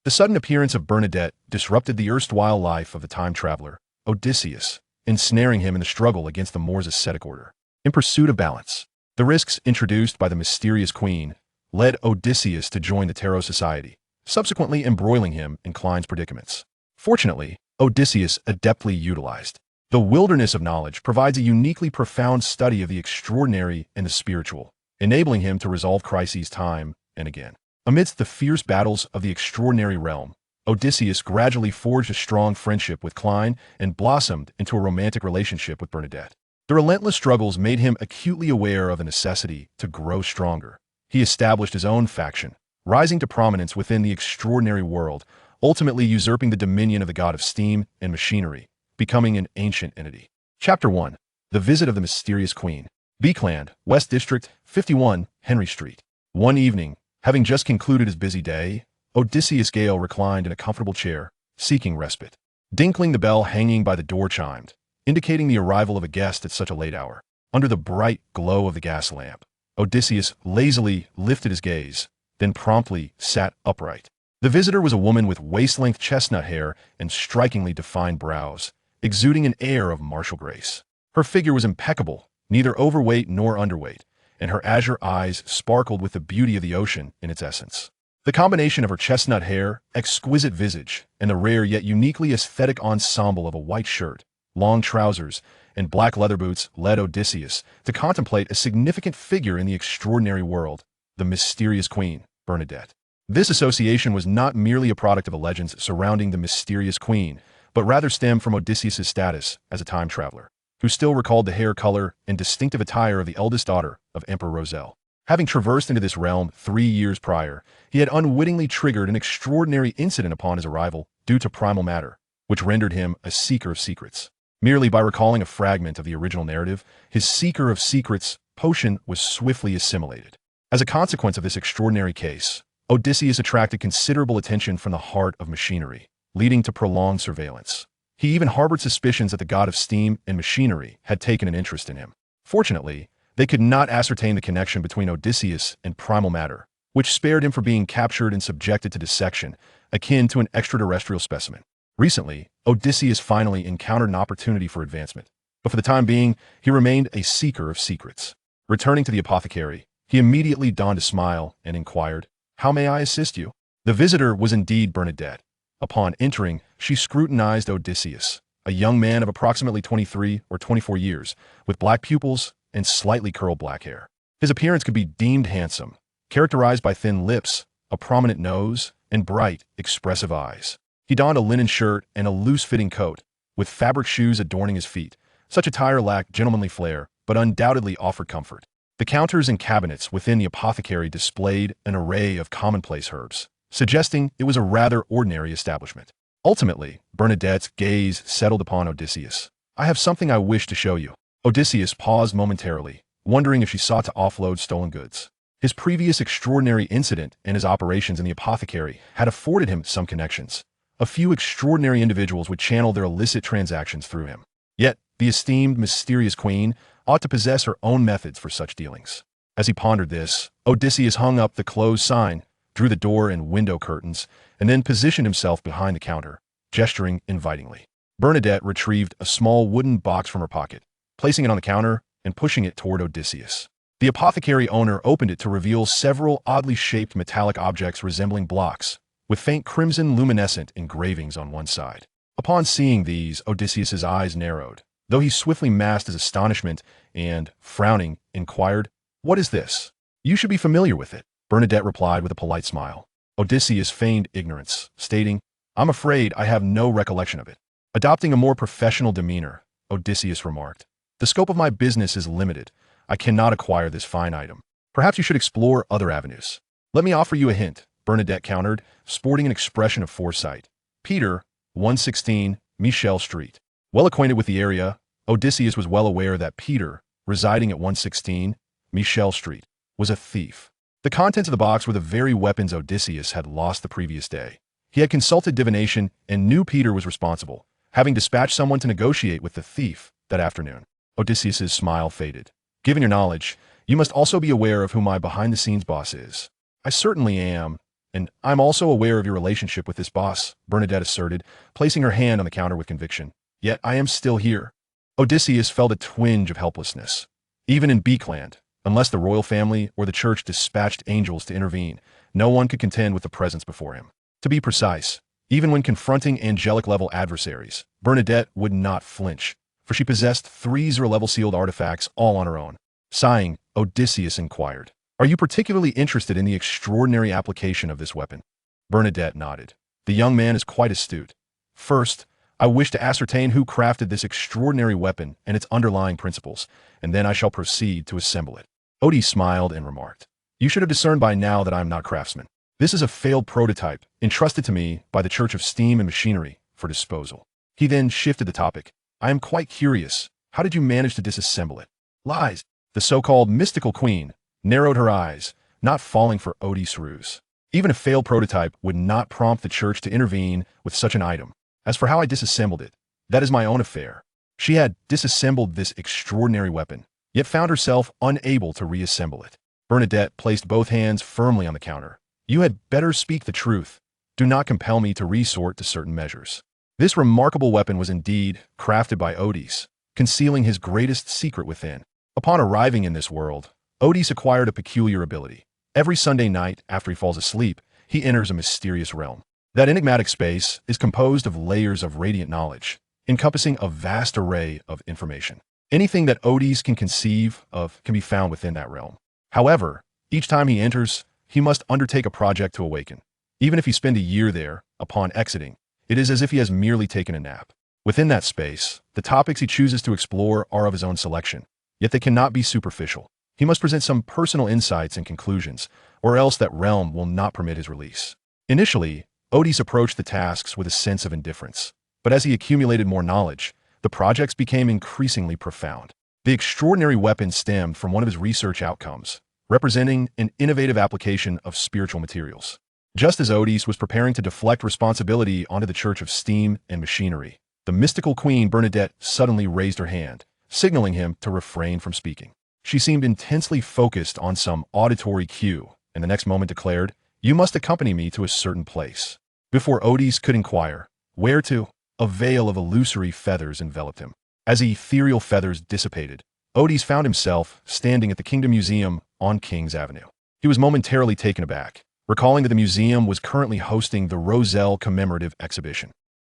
The sudden appearance of Bernadette disrupted the erstwhile life of the time traveler, Odysseus, ensnaring him in the struggle against the Moses Ascetic Order. In pursuit of balance, the risks introduced by the mysterious queen led Odysseus to join the Tarot Society, subsequently embroiling him in Klein's predicaments. Fortunately, Odysseus adeptly utilized the wilderness of knowledge provides a uniquely profound study of the extraordinary and the spiritual, enabling him to resolve crises time and again. Amidst the fierce battles of the extraordinary realm, Odysseus gradually forged a strong friendship with Klein and blossomed into a romantic relationship with Bernadette. The relentless struggles made him acutely aware of the necessity to grow stronger. He established his own faction, rising to prominence within the extraordinary world, ultimately usurping the dominion of the god of steam and machinery, becoming an ancient entity. Chapter 1. The Visit of the Mysterious Queen. Beekland, West District, 51, Henry Street. One evening, having just concluded his busy day, Odysseus Gale reclined in a comfortable chair, seeking respite. Dinkling the bell hanging by the door chimed, indicating the arrival of a guest at such a late hour. Under the bright glow of the gas lamp, Odysseus lazily lifted his gaze, then promptly sat upright. The visitor was a woman with waist-length chestnut hair and strikingly defined brows, exuding an air of martial grace. Her figure was impeccable, neither overweight nor underweight, and her azure eyes sparkled with the beauty of the ocean in its essence. The combination of her chestnut hair, exquisite visage, and the rare yet uniquely aesthetic ensemble of a white shirt, long trousers, and black leather boots led Odysseus to contemplate a significant figure in the extraordinary world, the mysterious queen, Bernadette. This association was not merely a product of the legends surrounding the mysterious queen, but rather stemmed from Odysseus' status as a time traveler, who still recalled the hair color and distinctive attire of the eldest daughter of Emperor Roselle. Having traversed into this realm 3 years prior, he had unwittingly triggered an extraordinary incident upon his arrival due to primal matter, which rendered him a seeker of secrets. Merely by recalling a fragment of the original narrative, his seeker of secrets potion was swiftly assimilated. As a consequence of this extraordinary case, Odysseus attracted considerable attention from the heart of machinery, leading to prolonged surveillance. He even harbored suspicions that the god of steam and machinery had taken an interest in him. Fortunately, they could not ascertain the connection between Odysseus and primal matter, which spared him from being captured and subjected to dissection, akin to an extraterrestrial specimen. Recently, Odysseus finally encountered an opportunity for advancement, but for the time being, he remained a seeker of secrets. Returning to the apothecary, he immediately donned a smile and inquired, "How may I assist you?" The visitor was indeed Bernadette. Upon entering, she scrutinized Odysseus, a young man of approximately 23 or 24 years, with black pupils and slightly curled black hair. His appearance could be deemed handsome, characterized by thin lips, a prominent nose, and bright, expressive eyes. He donned a linen shirt and a loose-fitting coat, with fabric shoes adorning his feet. Such attire lacked gentlemanly flair, but undoubtedly offered comfort. The counters and cabinets within the apothecary displayed an array of commonplace herbs, suggesting it was a rather ordinary establishment. Ultimately, Bernadette's gaze settled upon Odysseus. "I have something I wish to show you." Odysseus paused momentarily, wondering if she sought to offload stolen goods. His previous extraordinary incident and his operations in the apothecary had afforded him some connections. A few extraordinary individuals would channel their illicit transactions through him. Yet, the esteemed mysterious queen ought to possess her own methods for such dealings. As he pondered this, Odysseus hung up the closed sign, drew the door and window curtains, and then positioned himself behind the counter, gesturing invitingly. Bernadette retrieved a small wooden box from her pocket, placing it on the counter and pushing it toward Odysseus. The apothecary owner opened it to reveal several oddly shaped metallic objects resembling blocks, with faint crimson luminescent engravings on one side. Upon seeing these, Odysseus's eyes narrowed, though he swiftly masked his astonishment and, frowning, inquired, "What is this?" "You should be familiar with it," Bernadette replied with a polite smile. Odysseus feigned ignorance, stating, "I'm afraid I have no recollection of it." Adopting a more professional demeanor, Odysseus remarked, "The scope of my business is limited. I cannot acquire this fine item. Perhaps you should explore other avenues." "Let me offer you a hint," Bernadette countered, sporting an expression of foresight. "Peter, 116, Michelle Street." Well acquainted with the area, Odysseus was well aware that Peter, residing at 116, Michelle Street, was a thief. The contents of the box were the very weapons Odysseus had lost the previous day. He had consulted divination and knew Peter was responsible, having dispatched someone to negotiate with the thief that afternoon. Odysseus's smile faded. "Given your knowledge, you must also be aware of who my behind-the-scenes boss is." "I certainly am," And I'm also aware of your relationship with this boss, Bernadette asserted, placing her hand on the counter with conviction. Yet I am still here. Odysseus felt a twinge of helplessness. Even in Beakland, unless the royal family or the church dispatched angels to intervene, no one could contend with the presence before him. To be precise, even when confronting angelic-level adversaries, Bernadette would not flinch, for she possessed 3 0-level sealed artifacts all on her own. Sighing, Odysseus inquired, "Are you particularly interested in the extraordinary application of this weapon?" Bernadette nodded. The young man is quite astute. "First, I wish to ascertain who crafted this extraordinary weapon and its underlying principles, and then I shall proceed to assemble it." Otis smiled and remarked, "You should have discerned by now that I am not craftsman. This is a failed prototype, entrusted to me by the Church of Steam and Machinery for disposal." He then shifted the topic. "I am quite curious. How did you manage to disassemble it?" "Lies." The so-called mystical queen narrowed her eyes, not falling for Otis' ruse. Even a failed prototype would not prompt the church to intervene with such an item. As for how I disassembled it, that is my own affair. She had disassembled this extraordinary weapon, yet found herself unable to reassemble it. Bernadette placed both hands firmly on the counter. "You had better speak the truth. Do not compel me to resort to certain measures." This remarkable weapon was indeed crafted by Otis, concealing his greatest secret within. Upon arriving in this world, Otis acquired a peculiar ability. Every Sunday night, after he falls asleep, he enters a mysterious realm. That enigmatic space is composed of layers of radiant knowledge, encompassing a vast array of information. Anything that Otis can conceive of can be found within that realm. However, each time he enters, he must undertake a project to awaken. Even if he spend a year there, upon exiting, it is as if he has merely taken a nap. Within that space, the topics he chooses to explore are of his own selection, yet they cannot be superficial. He must present some personal insights and conclusions, or else that realm will not permit his release. Initially, Otis approached the tasks with a sense of indifference, but as he accumulated more knowledge, the projects became increasingly profound. The extraordinary weapon stemmed from one of his research outcomes, representing an innovative application of spiritual materials. Just as Otis was preparing to deflect responsibility onto the Church of Steam and Machinery, the mystical queen Bernadette suddenly raised her hand, signaling him to refrain from speaking. She seemed intensely focused on some auditory cue, and the next moment declared, "You must accompany me to a certain place." Before Otis could inquire, "Where to?" a veil of illusory feathers enveloped him. As the ethereal feathers dissipated, Otis found himself standing at the Kingdom Museum on Kings Avenue. He was momentarily taken aback, recalling that the museum was currently hosting the Roselle commemorative exhibition.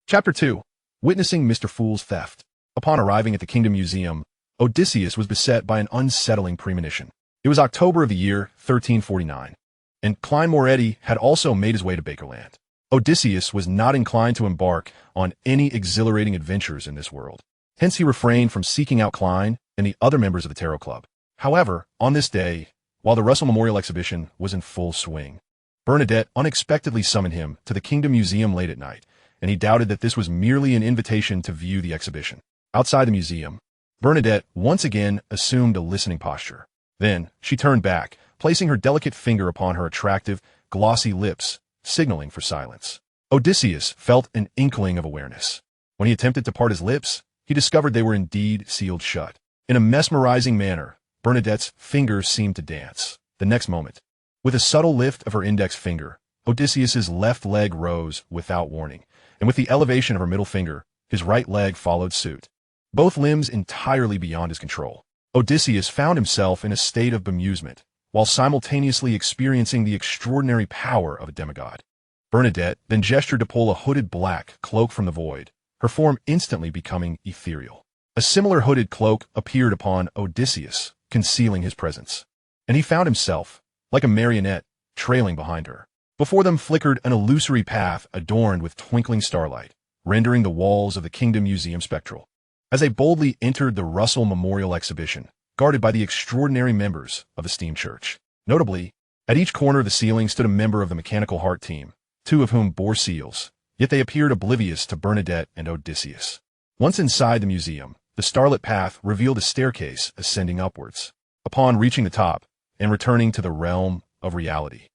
Chapter 2. Witnessing Mr. Fool's Theft. Upon arriving at the Kingdom Museum, Odysseus was beset by an unsettling premonition. It was October of the year 1349, and Klein Moretti had also made his way to Bakerland. Odysseus was not inclined to embark on any exhilarating adventures in this world. Hence he refrained from seeking out Klein and the other members of the Tarot Club. However, on this day, while the Russell Memorial Exhibition was in full swing, Bernadette unexpectedly summoned him to the Kingdom Museum late at night, and he doubted that this was merely an invitation to view the exhibition. Outside the museum, Bernadette once again assumed a listening posture. Then she turned back, placing her delicate finger upon her attractive, glossy lips, signaling for silence. Odysseus felt an inkling of awareness. When he attempted to part his lips, he discovered they were indeed sealed shut. In a mesmerizing manner, Bernadette's fingers seemed to dance. The next moment, with a subtle lift of her index finger, Odysseus's left leg rose without warning, and with the elevation of her middle finger, his right leg followed suit. Both limbs entirely beyond his control, Odysseus found himself in a state of bemusement, while simultaneously experiencing the extraordinary power of a demigod. Bernadette then gestured to pull a hooded black cloak from the void, her form instantly becoming ethereal. A similar hooded cloak appeared upon Odysseus, concealing his presence, and he found himself, like a marionette, trailing behind her. Before them flickered an illusory path adorned with twinkling starlight, rendering the walls of the Kingdom Museum spectral. As they boldly entered the Russell Memorial Exhibition, guarded by the extraordinary members of the Steam Church. Notably, at each corner of the ceiling stood a member of the Mechanical Heart team, 2 of whom bore seals, yet they appeared oblivious to Bernadette and Odysseus. Once inside the museum, the starlit path revealed a staircase ascending upwards. Upon reaching the top and returning to the realm of reality,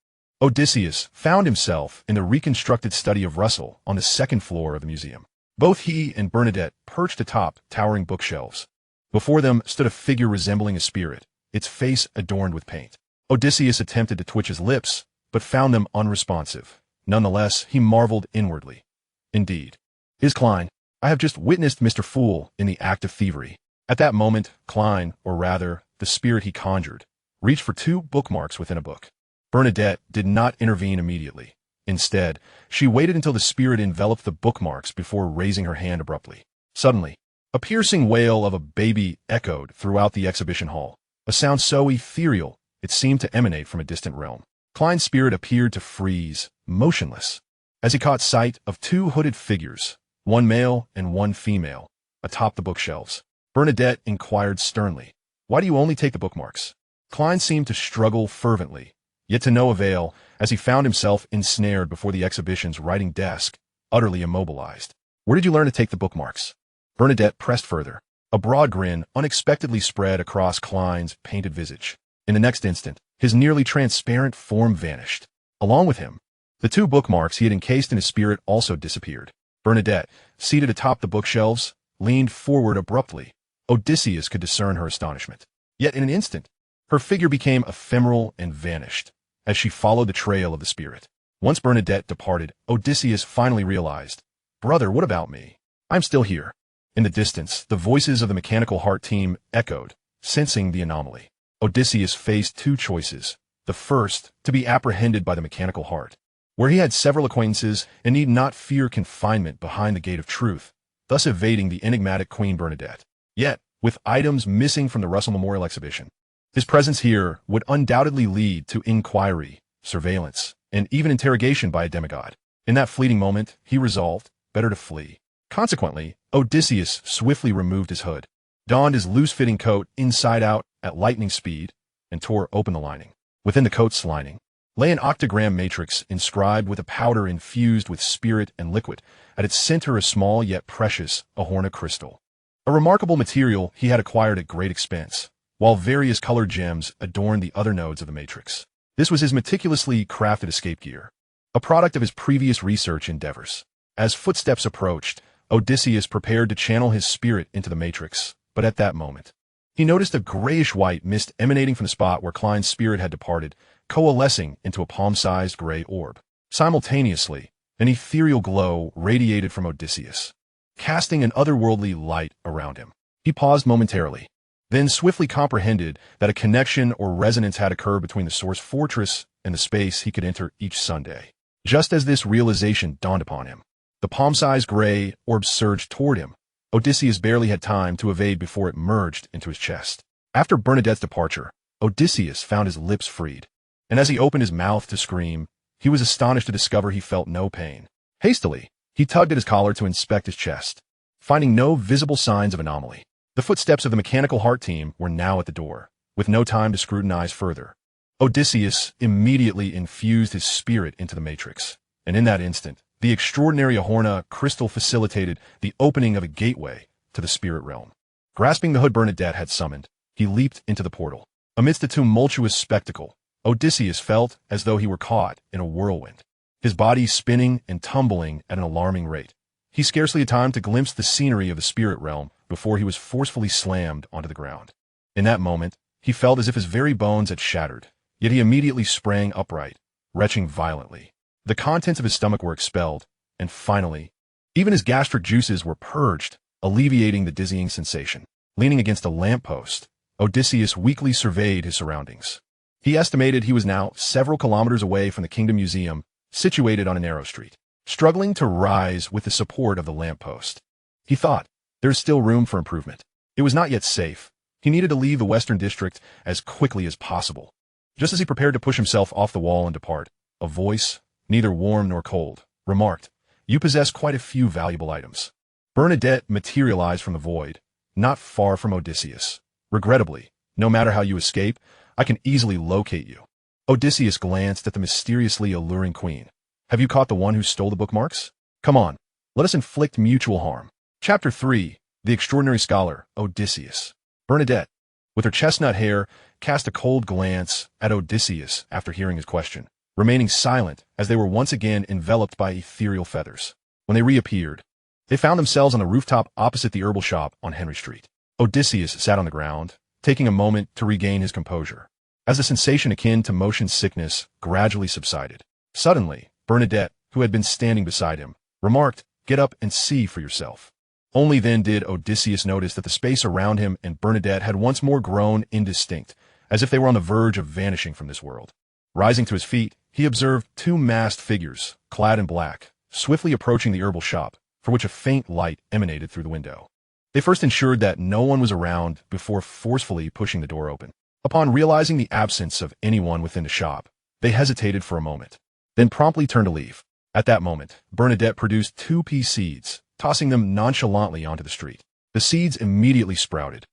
Odysseus found himself in the reconstructed study of Russell on the 2nd floor of the museum. Both he and Bernadette perched atop towering bookshelves. Before them stood a figure resembling a spirit, its face adorned with paint. Odysseus attempted to twitch his lips, but found them unresponsive. Nonetheless, he marveled inwardly. Indeed. Is Klein? I have just witnessed Mr. Fool in the act of thievery. At that moment, Klein, or rather, the spirit he conjured, reached for 2 bookmarks within a book. Bernadette did not intervene immediately. Instead, she waited until the spirit enveloped the bookmarks before raising her hand abruptly. Suddenly, a piercing wail of a baby echoed throughout the exhibition hall, a sound so ethereal it seemed to emanate from a distant realm. Klein's spirit appeared to freeze, motionless, as he caught sight of 2 hooded figures, one male and one female, atop the bookshelves. Bernadette inquired sternly, "Why do you only take the bookmarks?" Klein seemed to struggle fervently, yet to no avail, as he found himself ensnared before the exhibition's writing desk, utterly immobilized. "Where did you learn to take the bookmarks?" Bernadette pressed further. A broad grin unexpectedly spread across Klein's painted visage. In the next instant, his nearly transparent form vanished. Along with him, the 2 bookmarks he had encased in his spirit also disappeared. Bernadette, seated atop the bookshelves, leaned forward abruptly. Odysseus could discern her astonishment. Yet in an instant, her figure became ephemeral and vanished, as she followed the trail of the spirit. Once Bernadette departed, Odysseus finally realized, "Brother, what about me? I'm still here." In the distance, the voices of the Mechanical Heart team echoed, sensing the anomaly. Odysseus faced 2 choices. The first, to be apprehended by the Mechanical Heart, where he had several acquaintances and need not fear confinement behind the gate of truth, thus evading the enigmatic Queen Bernadette. Yet, with items missing from the Russell Memorial Exhibition, his presence here would undoubtedly lead to inquiry, surveillance, and even interrogation by a demigod. In that fleeting moment, he resolved, better to flee. Consequently, Odysseus swiftly removed his hood, donned his loose-fitting coat inside out at lightning speed, and tore open the lining. Within the coat's lining lay an octagram matrix inscribed with a powder infused with spirit and liquid, at its center a small yet precious Ahorna crystal. A remarkable material he had acquired at great expense, while various colored gems adorned the other nodes of the matrix. This was his meticulously crafted escape gear, a product of his previous research endeavors. As footsteps approached, Odysseus prepared to channel his spirit into the matrix, but at that moment, he noticed a grayish-white mist emanating from the spot where Klein's spirit had departed, coalescing into a palm-sized gray orb. Simultaneously, an ethereal glow radiated from Odysseus, casting an otherworldly light around him. He paused momentarily, then swiftly comprehended that a connection or resonance had occurred between the source fortress and the space he could enter each Sunday. Just as this realization dawned upon him, the palm-sized gray orb surged toward him. Odysseus barely had time to evade before it merged into his chest. After Bernadette's departure, Odysseus found his lips freed, and as he opened his mouth to scream, he was astonished to discover he felt no pain. Hastily, he tugged at his collar to inspect his chest, finding no visible signs of anomaly. The footsteps of the Mechanical Heart team were now at the door, with no time to scrutinize further. Odysseus immediately infused his spirit into the matrix, and in that instant, the extraordinary Ahorna crystal facilitated the opening of a gateway to the spirit realm. Grasping the hood Bernadette had summoned, he leaped into the portal. Amidst the tumultuous spectacle, Odysseus felt as though he were caught in a whirlwind, his body spinning and tumbling at an alarming rate. He scarcely had time to glimpse the scenery of the spirit realm before he was forcefully slammed onto the ground. In that moment, he felt as if his very bones had shattered, yet he immediately sprang upright, retching violently. The contents of his stomach were expelled, and finally, even his gastric juices were purged, alleviating the dizzying sensation. Leaning against a lamppost, Odysseus weakly surveyed his surroundings. He estimated he was now several kilometers away from the Kingdom Museum, situated on a narrow street. Struggling to rise with the support of the lamppost, he thought, there is still room for improvement. It was not yet safe. He needed to leave the Western District as quickly as possible. Just as he prepared to push himself off the wall and depart, a voice, neither warm nor cold, remarked, "You possess quite a few valuable items." Bernadette materialized from the void, not far from Odysseus. "Regrettably, no matter how you escape, I can easily locate you." Odysseus glanced at the mysteriously alluring queen. "Have you caught the one who stole the bookmarks? Come on, let us inflict mutual harm." Chapter 3, The Extraordinary Scholar, Odysseus. Bernadette, with her chestnut hair, cast a cold glance at Odysseus after hearing his question, remaining silent as they were once again enveloped by ethereal feathers. When they reappeared, they found themselves on the rooftop opposite the herbal shop on Henry Street. Odysseus sat on the ground, taking a moment to regain his composure. as a sensation akin to motion sickness gradually subsided. Suddenly, Bernadette, who had been standing beside him, remarked, "Get up and see for yourself." Only then did Odysseus notice that the space around him and Bernadette had once more grown indistinct, as if they were on the verge of vanishing from this world. Rising to his feet, he observed two masked figures, clad in black, swiftly approaching the herbal shop, for which a faint light emanated through the window. They first ensured that no one was around before forcefully pushing the door open. Upon realizing the absence of anyone within the shop, they hesitated for a moment, then promptly turned to leave. At that moment, Bernadette produced 2 pea seeds, tossing them nonchalantly onto the street. The seeds immediately sprouted,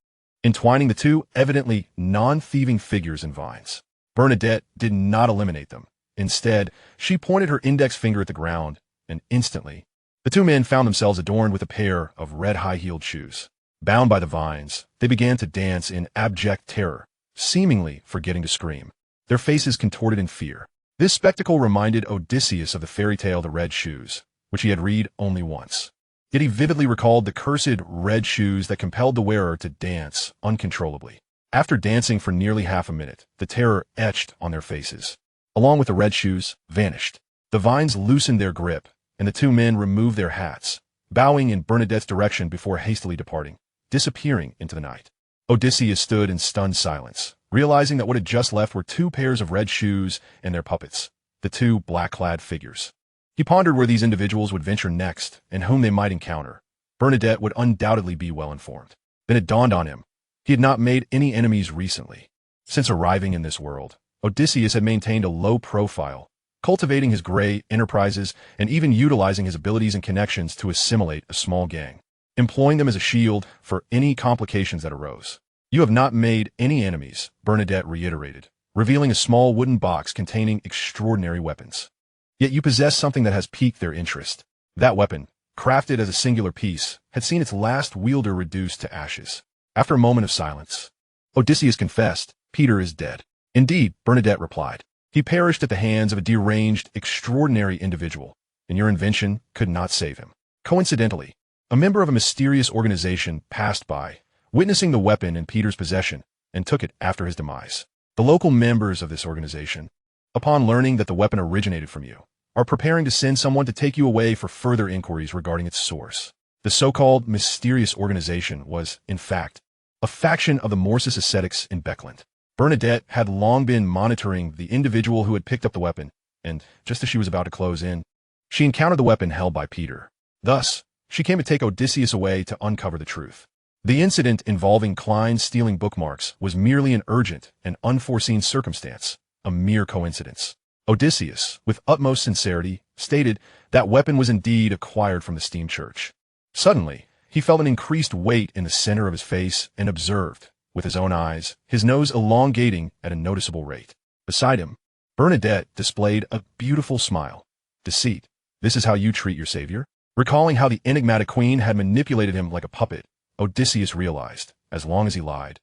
entwining the two evidently non-thieving figures in vines. Bernadette did not eliminate them. Instead, she pointed her index finger at the ground, and instantly, the two men found themselves adorned with a pair of red high-heeled shoes. Bound by the vines, they began to dance in abject terror, seemingly forgetting to scream, their faces contorted in fear. This spectacle reminded Odysseus of the fairy tale The Red Shoes, which he had read only once. Yet he vividly recalled the cursed red shoes that compelled the wearer to dance uncontrollably. After dancing for nearly half a minute, the terror etched on their faces, along with the red shoes, vanished. The vines loosened their grip, and the two men removed their hats, bowing in Bernadette's direction before hastily departing, disappearing into the night. Odysseus stood in stunned silence, realizing that what had just left were 2 pairs of red shoes and their puppets, the 2 black-clad figures. He pondered where these individuals would venture next and whom they might encounter. Bernadette would undoubtedly be well informed. Then it dawned on him. He had not made any enemies recently. Since arriving in this world, Odysseus had maintained a low profile, cultivating his gray enterprises and even utilizing his abilities and connections to assimilate a small gang, employing them as a shield for any complications that arose. "You have not made any enemies," Bernadette reiterated, revealing a small wooden box containing extraordinary weapons. "Yet you possess something that has piqued their interest." That weapon, crafted as a singular piece, had seen its last wielder reduced to ashes. After a moment of silence, Odysseus confessed, "Peter is dead." "Indeed," Bernadette replied. "He perished at the hands of a deranged, extraordinary individual, and your invention could not save him." Coincidentally, a member of a mysterious organization passed by, witnessing the weapon in Peter's possession, and took it after his demise. The local members of this organization, upon learning that the weapon originated from you, are preparing to send someone to take you away for further inquiries regarding its source. The so-called mysterious organization was, in fact, a faction of the Moses Ascetics in Beckland. Bernadette had long been monitoring the individual who had picked up the weapon, and just as she was about to close in, she encountered the weapon held by Peter. Thus, she came to take Odysseus away to uncover the truth. The incident involving Klein stealing bookmarks was merely an urgent and unforeseen circumstance, a mere coincidence. Odysseus, with utmost sincerity, stated that weapon was indeed acquired from the steam church. Suddenly, he felt an increased weight in the center of his face and observed, with his own eyes, his nose elongating at a noticeable rate. Beside him, Bernadette displayed a beautiful smile. "Deceit, this is how you treat your savior?" Recalling how the enigmatic queen had manipulated him like a puppet, Odysseus realized, as long as he lied,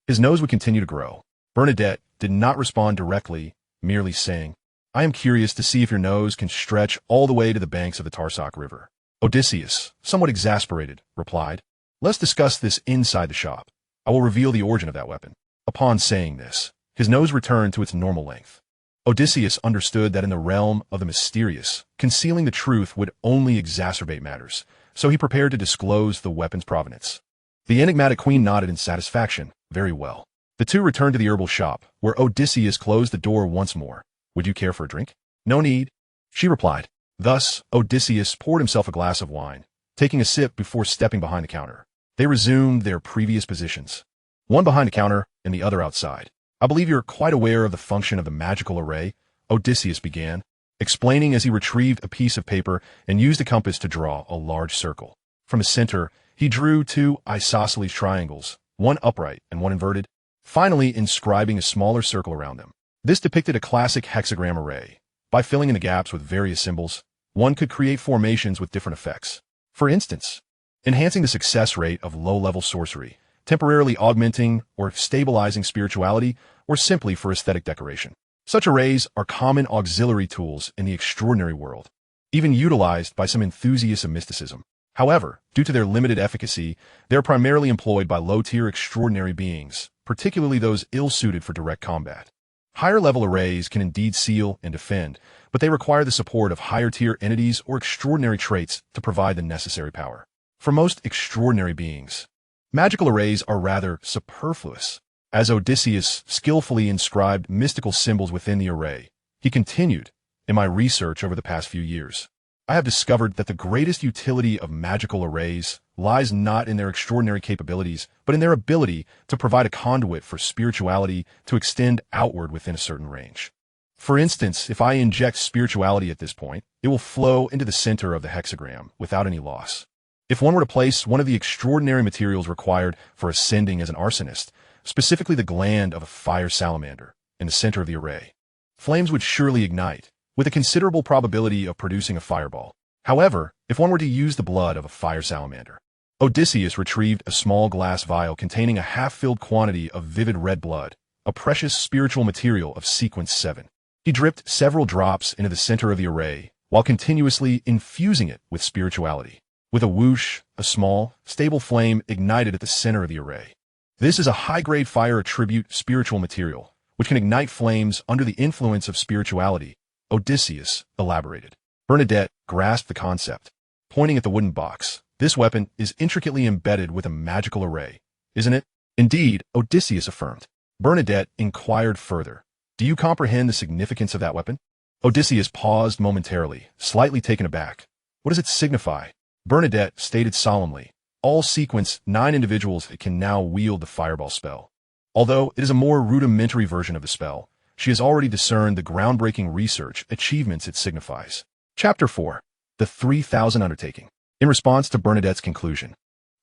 his nose would continue to grow. Bernadette did not respond directly, merely saying, "I am curious to see if your nose can stretch all the way to the banks of the Tarsak River." Odysseus, somewhat exasperated, replied, "Let's discuss this inside the shop. I will reveal the origin of that weapon." Upon saying this, his nose returned to its normal length. Odysseus understood that in the realm of the mysterious, concealing the truth would only exacerbate matters, so he prepared to disclose the weapon's provenance. The enigmatic queen nodded in satisfaction. "Very well." The two returned to the herbal shop, where Odysseus closed the door once more. "Would you care for a drink?" "No need," she replied. Thus, Odysseus poured himself a glass of wine, taking a sip before stepping behind the counter. They resumed their previous positions, one behind the counter and the other outside. "I believe you're quite aware of the function of the magical array," Odysseus began, explaining as he retrieved a piece of paper and used a compass to draw a large circle. From the center, he drew 2 isosceles triangles, one upright and one inverted, finally inscribing a smaller circle around them. This depicted a classic hexagram array. By filling in the gaps with various symbols, one could create formations with different effects. For instance, enhancing the success rate of low-level sorcery, temporarily augmenting or stabilizing spirituality, or simply for aesthetic decoration. Such arrays are common auxiliary tools in the extraordinary world, even utilized by some enthusiasts of mysticism. However, due to their limited efficacy, they are primarily employed by low-tier extraordinary beings, particularly those ill-suited for direct combat. Higher-level arrays can indeed seal and defend, but they require the support of higher-tier entities or extraordinary traits to provide the necessary power. For most extraordinary beings, magical arrays are rather superfluous. As Odysseus skillfully inscribed mystical symbols within the array, he continued, in my research over the past few years, I have discovered that the greatest utility of magical arrays lies not in their extraordinary capabilities, but in their ability to provide a conduit for spirituality to extend outward within a certain range. For instance, if I inject spirituality at this point, it will flow into the center of the hexagram without any loss. If one were to place one of the extraordinary materials required for ascending as an arsonist, specifically the gland of a fire salamander, in the center of the array, flames would surely ignite, with a considerable probability of producing a fireball. However, if one were to use the blood of a fire salamander, Odysseus retrieved a small glass vial containing a half-filled quantity of vivid red blood, a precious spiritual material of sequence 7. He dripped several drops into the center of the array, while continuously infusing it with spirituality. With a whoosh, a small, stable flame ignited at the center of the array. This is a high-grade fire attribute spiritual material, which can ignite flames under the influence of spirituality, Odysseus elaborated. Bernadette grasped the concept. Pointing at the wooden box, this weapon is intricately embedded with a magical array, isn't it? Indeed, Odysseus affirmed. Bernadette inquired further. Do you comprehend the significance of that weapon? Odysseus paused momentarily, slightly taken aback. What does it signify? Bernadette stated solemnly. All sequence 9 individuals can now wield the fireball spell. Although it is a more rudimentary version of the spell, she has already discerned the groundbreaking research achievements it signifies. Chapter 4. The 3000 Undertaking. In response to Bernadette's conclusion,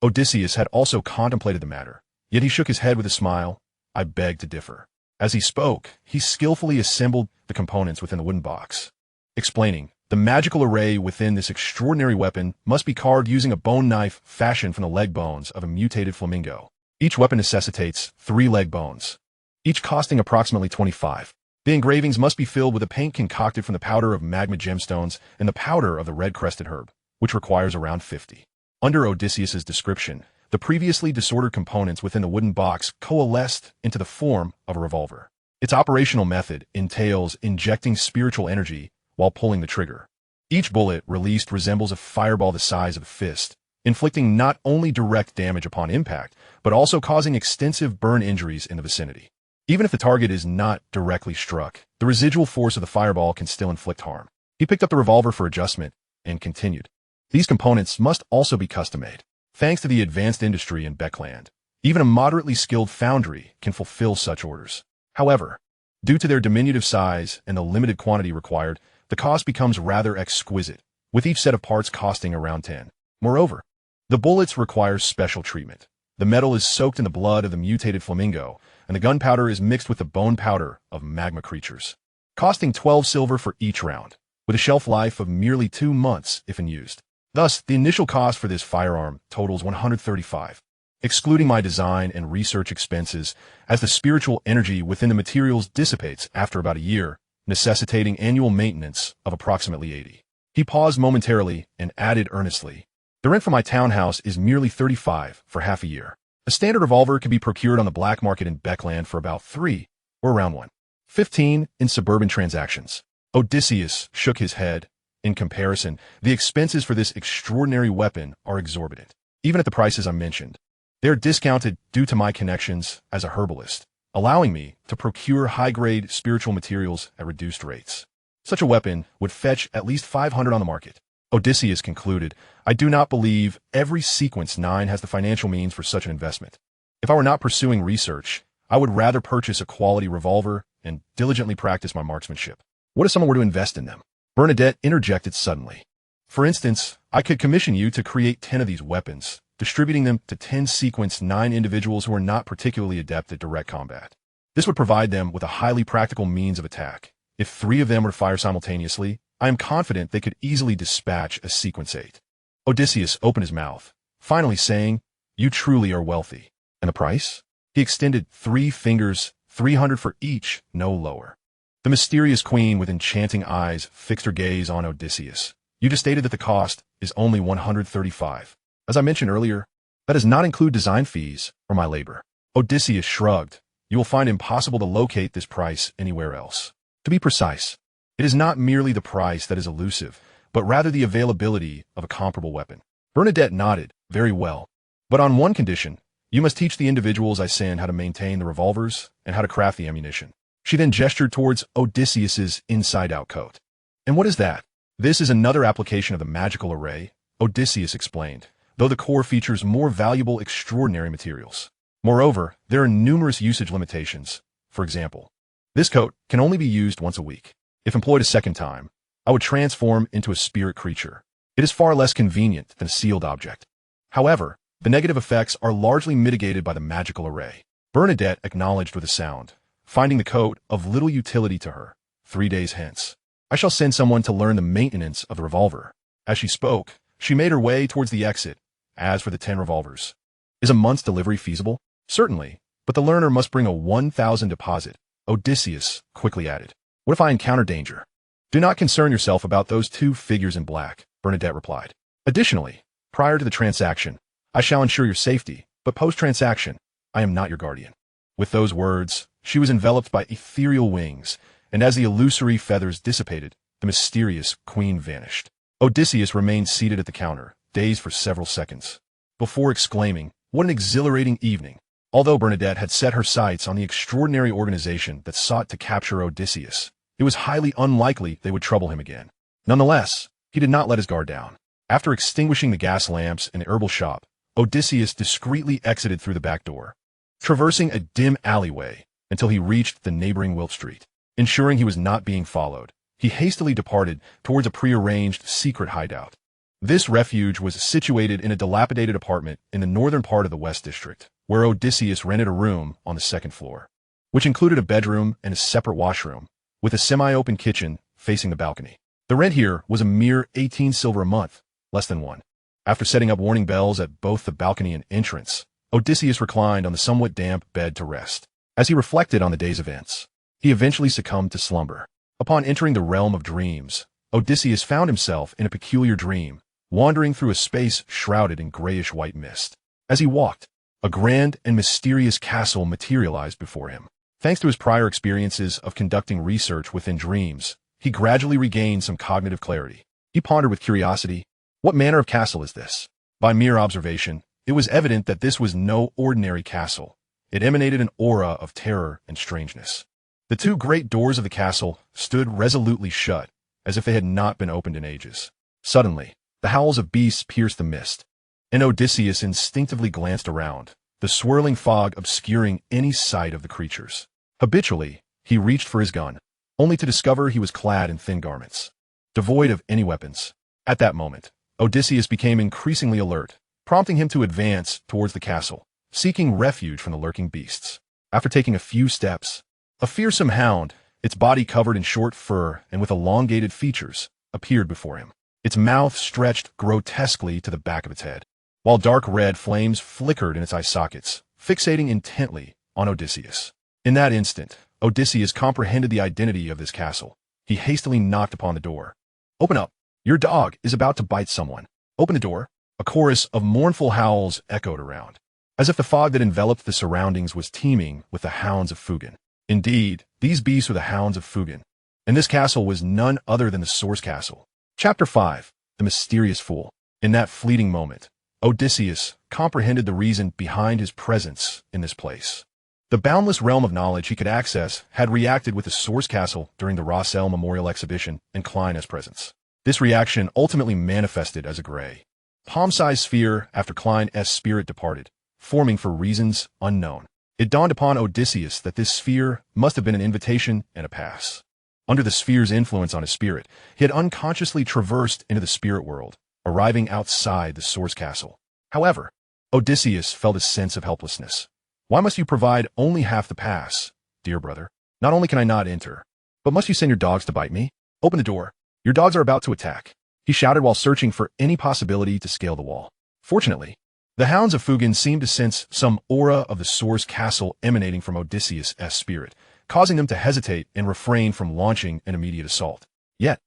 Odysseus had also contemplated the matter, yet he shook his head with a smile. I beg to differ. As he spoke, he skillfully assembled the components within the wooden box, explaining, the magical array within this extraordinary weapon must be carved using a bone knife fashioned from the leg bones of a mutated flamingo. Each weapon necessitates 3 leg bones, each costing approximately 25. The engravings must be filled with a paint concocted from the powder of magma gemstones and the powder of the red-crested herb, which requires around 50. Under Odysseus's description, the previously disordered components within the wooden box coalesced into the form of a revolver. Its operational method entails injecting spiritual energy while pulling the trigger. Each bullet released resembles a fireball the size of a fist, inflicting not only direct damage upon impact, but also causing extensive burn injuries in the vicinity. Even if the target is not directly struck, the residual force of the fireball can still inflict harm. He picked up the revolver for adjustment and continued. These components must also be custom-made. Thanks to the advanced industry in Beckland, even a moderately skilled foundry can fulfill such orders. However, due to their diminutive size and the limited quantity required, the cost becomes rather exquisite, with each set of parts costing around 10. Moreover, the bullets require special treatment. The metal is soaked in the blood of the mutated flamingo, and the gunpowder is mixed with the bone powder of magma creatures, costing 12 silver for each round, with a shelf life of merely 2 months if unused. Thus, the initial cost for this firearm totals 135, excluding my design and research expenses, as the spiritual energy within the materials dissipates after about a year, necessitating annual maintenance of approximately 80. He paused momentarily and added earnestly, the rent for my townhouse is merely 35 for half a year. A standard revolver can be procured on the black market in Beckland for about 3, or around 1.15 in suburban transactions. Odysseus shook his head. In comparison, the expenses for this extraordinary weapon are exorbitant. Even at the prices I mentioned, they are discounted due to my connections as a herbalist, allowing me to procure high-grade spiritual materials at reduced rates. Such a weapon would fetch at least 500 on the market. Odysseus concluded, I do not believe every sequence 9 has the financial means for such an investment. If I were not pursuing research, I would rather purchase a quality revolver and diligently practice my marksmanship. What if someone were to invest in them? Bernadette interjected suddenly. For instance, I could commission you to create 10 of these weapons, distributing them to 10 sequence 9 individuals who are not particularly adept at direct combat. This would provide them with a highly practical means of attack. If 3 of them were to fire simultaneously, I am confident they could easily dispatch a sequence 8. Odysseus opened his mouth, finally saying, You truly are wealthy. And the price? He extended 3 fingers, 300 for each, no lower. The mysterious queen with enchanting eyes fixed her gaze on Odysseus. You just stated that the cost is only 135. As I mentioned earlier, that does not include design fees or my labor. Odysseus shrugged. You will find it impossible to locate this price anywhere else. To be precise, it is not merely the price that is elusive, but rather the availability of a comparable weapon. Bernadette nodded. Very well. But on one condition, you must teach the individuals I send how to maintain the revolvers and how to craft the ammunition. She then gestured towards Odysseus's inside-out coat. And what is that? This is another application of the magical array, Odysseus explained, though the core features more valuable extraordinary materials. Moreover, there are numerous usage limitations. For example, this coat can only be used once a week. If employed a second time, I would transform into a spirit creature. It is far less convenient than a sealed object. However, the negative effects are largely mitigated by the magical array. Bernadette acknowledged with a sound, finding the coat of little utility to her. 3 days hence, I shall send someone to learn the maintenance of the revolver. As she spoke, she made her way towards the exit. As for the 10 revolvers, is a month's delivery feasible? Certainly, but the learner must bring a 1,000 deposit. Odysseus quickly added, what if I encounter danger? Do not concern yourself about those 2 figures in black, Bernadette replied. Additionally, prior to the transaction, I shall ensure your safety, but post-transaction, I am not your guardian. With those words, she was enveloped by ethereal wings, and as the illusory feathers dissipated, the mysterious queen vanished. Odysseus remained seated at the counter, dazed for several seconds, before exclaiming, what an exhilarating evening. Although Bernadette had set her sights on the extraordinary organization that sought to capture Odysseus, it was highly unlikely they would trouble him again. Nonetheless, he did not let his guard down. After extinguishing the gas lamps in the herbal shop, Odysseus discreetly exited through the back door, traversing a dim alleyway until he reached the neighboring Wilp Street. Ensuring he was not being followed, he hastily departed towards a prearranged secret hideout. This refuge was situated in a dilapidated apartment in the northern part of the West District, where Odysseus rented a room on the 2nd floor, which included a bedroom and a separate washroom, with a semi-open kitchen facing the balcony. The rent here was a mere 18 silver a month, less than one. After setting up warning bells at both the balcony and entrance, Odysseus reclined on the somewhat damp bed to rest. As he reflected on the day's events, he eventually succumbed to slumber. Upon entering the realm of dreams, Odysseus found himself in a peculiar dream, wandering through a space shrouded in grayish-white mist. As he walked, a grand and mysterious castle materialized before him. Thanks to his prior experiences of conducting research within dreams, he gradually regained some cognitive clarity. He pondered with curiosity, what manner of castle is this? By mere observation, it was evident that this was no ordinary castle. It emanated an aura of terror and strangeness. The 2 great doors of the castle stood resolutely shut, as if they had not been opened in ages. Suddenly, the howls of beasts pierced the mist, and Odysseus instinctively glanced around, the swirling fog obscuring any sight of the creatures. Habitually, he reached for his gun, only to discover he was clad in thin garments, devoid of any weapons. At that moment, Odysseus became increasingly alert, prompting him to advance towards the castle, seeking refuge from the lurking beasts. After taking a few steps, a fearsome hound, its body covered in short fur and with elongated features, appeared before him. Its mouth stretched grotesquely to the back of its head, while dark red flames flickered in its eye sockets, fixating intently on Odysseus. In that instant, Odysseus comprehended the identity of this castle. He hastily knocked upon the door. Open up. Your dog is about to bite someone. Open the door. A chorus of mournful howls echoed around, as if the fog that enveloped the surroundings was teeming with the hounds of Fugen. Indeed, these beasts were the hounds of Fugen, and this castle was none other than the Source Castle. Chapter 5. The Mysterious Fool. In that fleeting moment, Odysseus comprehended the reason behind his presence in this place. The boundless realm of knowledge he could access had reacted with the Source Castle during the Rossell Memorial Exhibition and Klein's presence. This reaction ultimately manifested as a gray, palm-sized sphere after Klein's spirit departed, forming for reasons unknown. It dawned upon Odysseus that this sphere must have been an invitation and a pass. Under the sphere's influence on his spirit, he had unconsciously traversed into the spirit world, arriving outside the Source Castle. However, Odysseus felt a sense of helplessness. Why must you provide only half the pass, dear brother? Not only can I not enter, but must you send your dogs to bite me? Open the door. Your dogs are about to attack, he shouted while searching for any possibility to scale the wall. Fortunately, the hounds of Fugen seemed to sense some aura of the Source Castle emanating from Odysseus' spirit, causing them to hesitate and refrain from launching an immediate assault. Yet,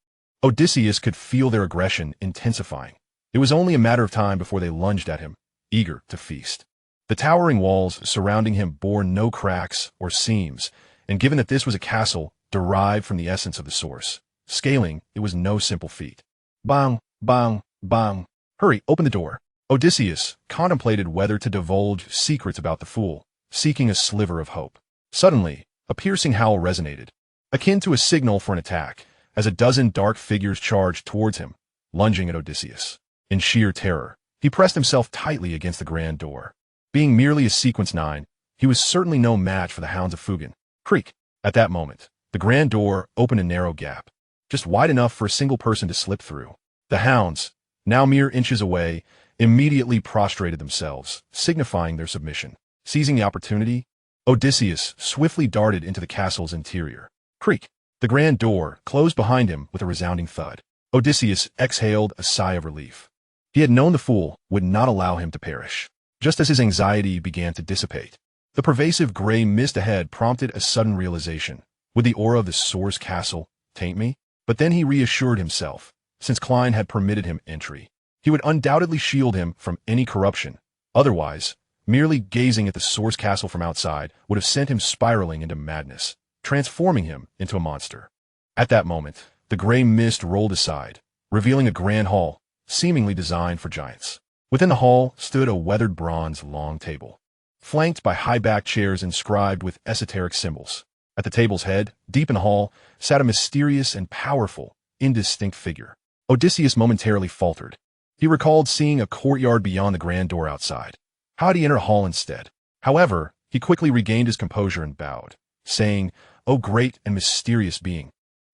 Odysseus could feel their aggression intensifying. It was only a matter of time before they lunged at him, eager to feast. The towering walls surrounding him bore no cracks or seams, and given that this was a castle derived from the essence of the source, scaling it was no simple feat. Bang, bang, bang. Hurry, open the door. Odysseus contemplated whether to divulge secrets about the fool, seeking a sliver of hope. Suddenly, a piercing howl resonated, akin to a signal for an attack, as a dozen dark figures charged towards him, lunging at Odysseus. In sheer terror, he pressed himself tightly against the grand door. Being merely a sequence 9, he was certainly no match for the hounds of Fugen. Creak! At that moment, the grand door opened a narrow gap, just wide enough for a single person to slip through. The hounds, now mere inches away, immediately prostrated themselves, signifying their submission. Seizing the opportunity, Odysseus swiftly darted into the castle's interior. Creak! The grand door closed behind him with a resounding thud. Odysseus exhaled a sigh of relief. He had known the fool would not allow him to perish. Just as his anxiety began to dissipate, the pervasive gray mist ahead prompted a sudden realization. Would the aura of the Source Castle taint me? But then he reassured himself, since Klein had permitted him entry, he would undoubtedly shield him from any corruption. Otherwise, merely gazing at the Source Castle from outside would have sent him spiraling into madness, transforming him into a monster. At that moment, the gray mist rolled aside, revealing a grand hall, seemingly designed for giants. Within the hall stood a weathered bronze long table, flanked by high-backed chairs inscribed with esoteric symbols. At the table's head, deep in the hall, sat a mysterious and powerful, indistinct figure. Odysseus momentarily faltered. He recalled seeing a courtyard beyond the grand door outside. How had he entered a hall instead? However, he quickly regained his composure and bowed, saying, "O great and mysterious being,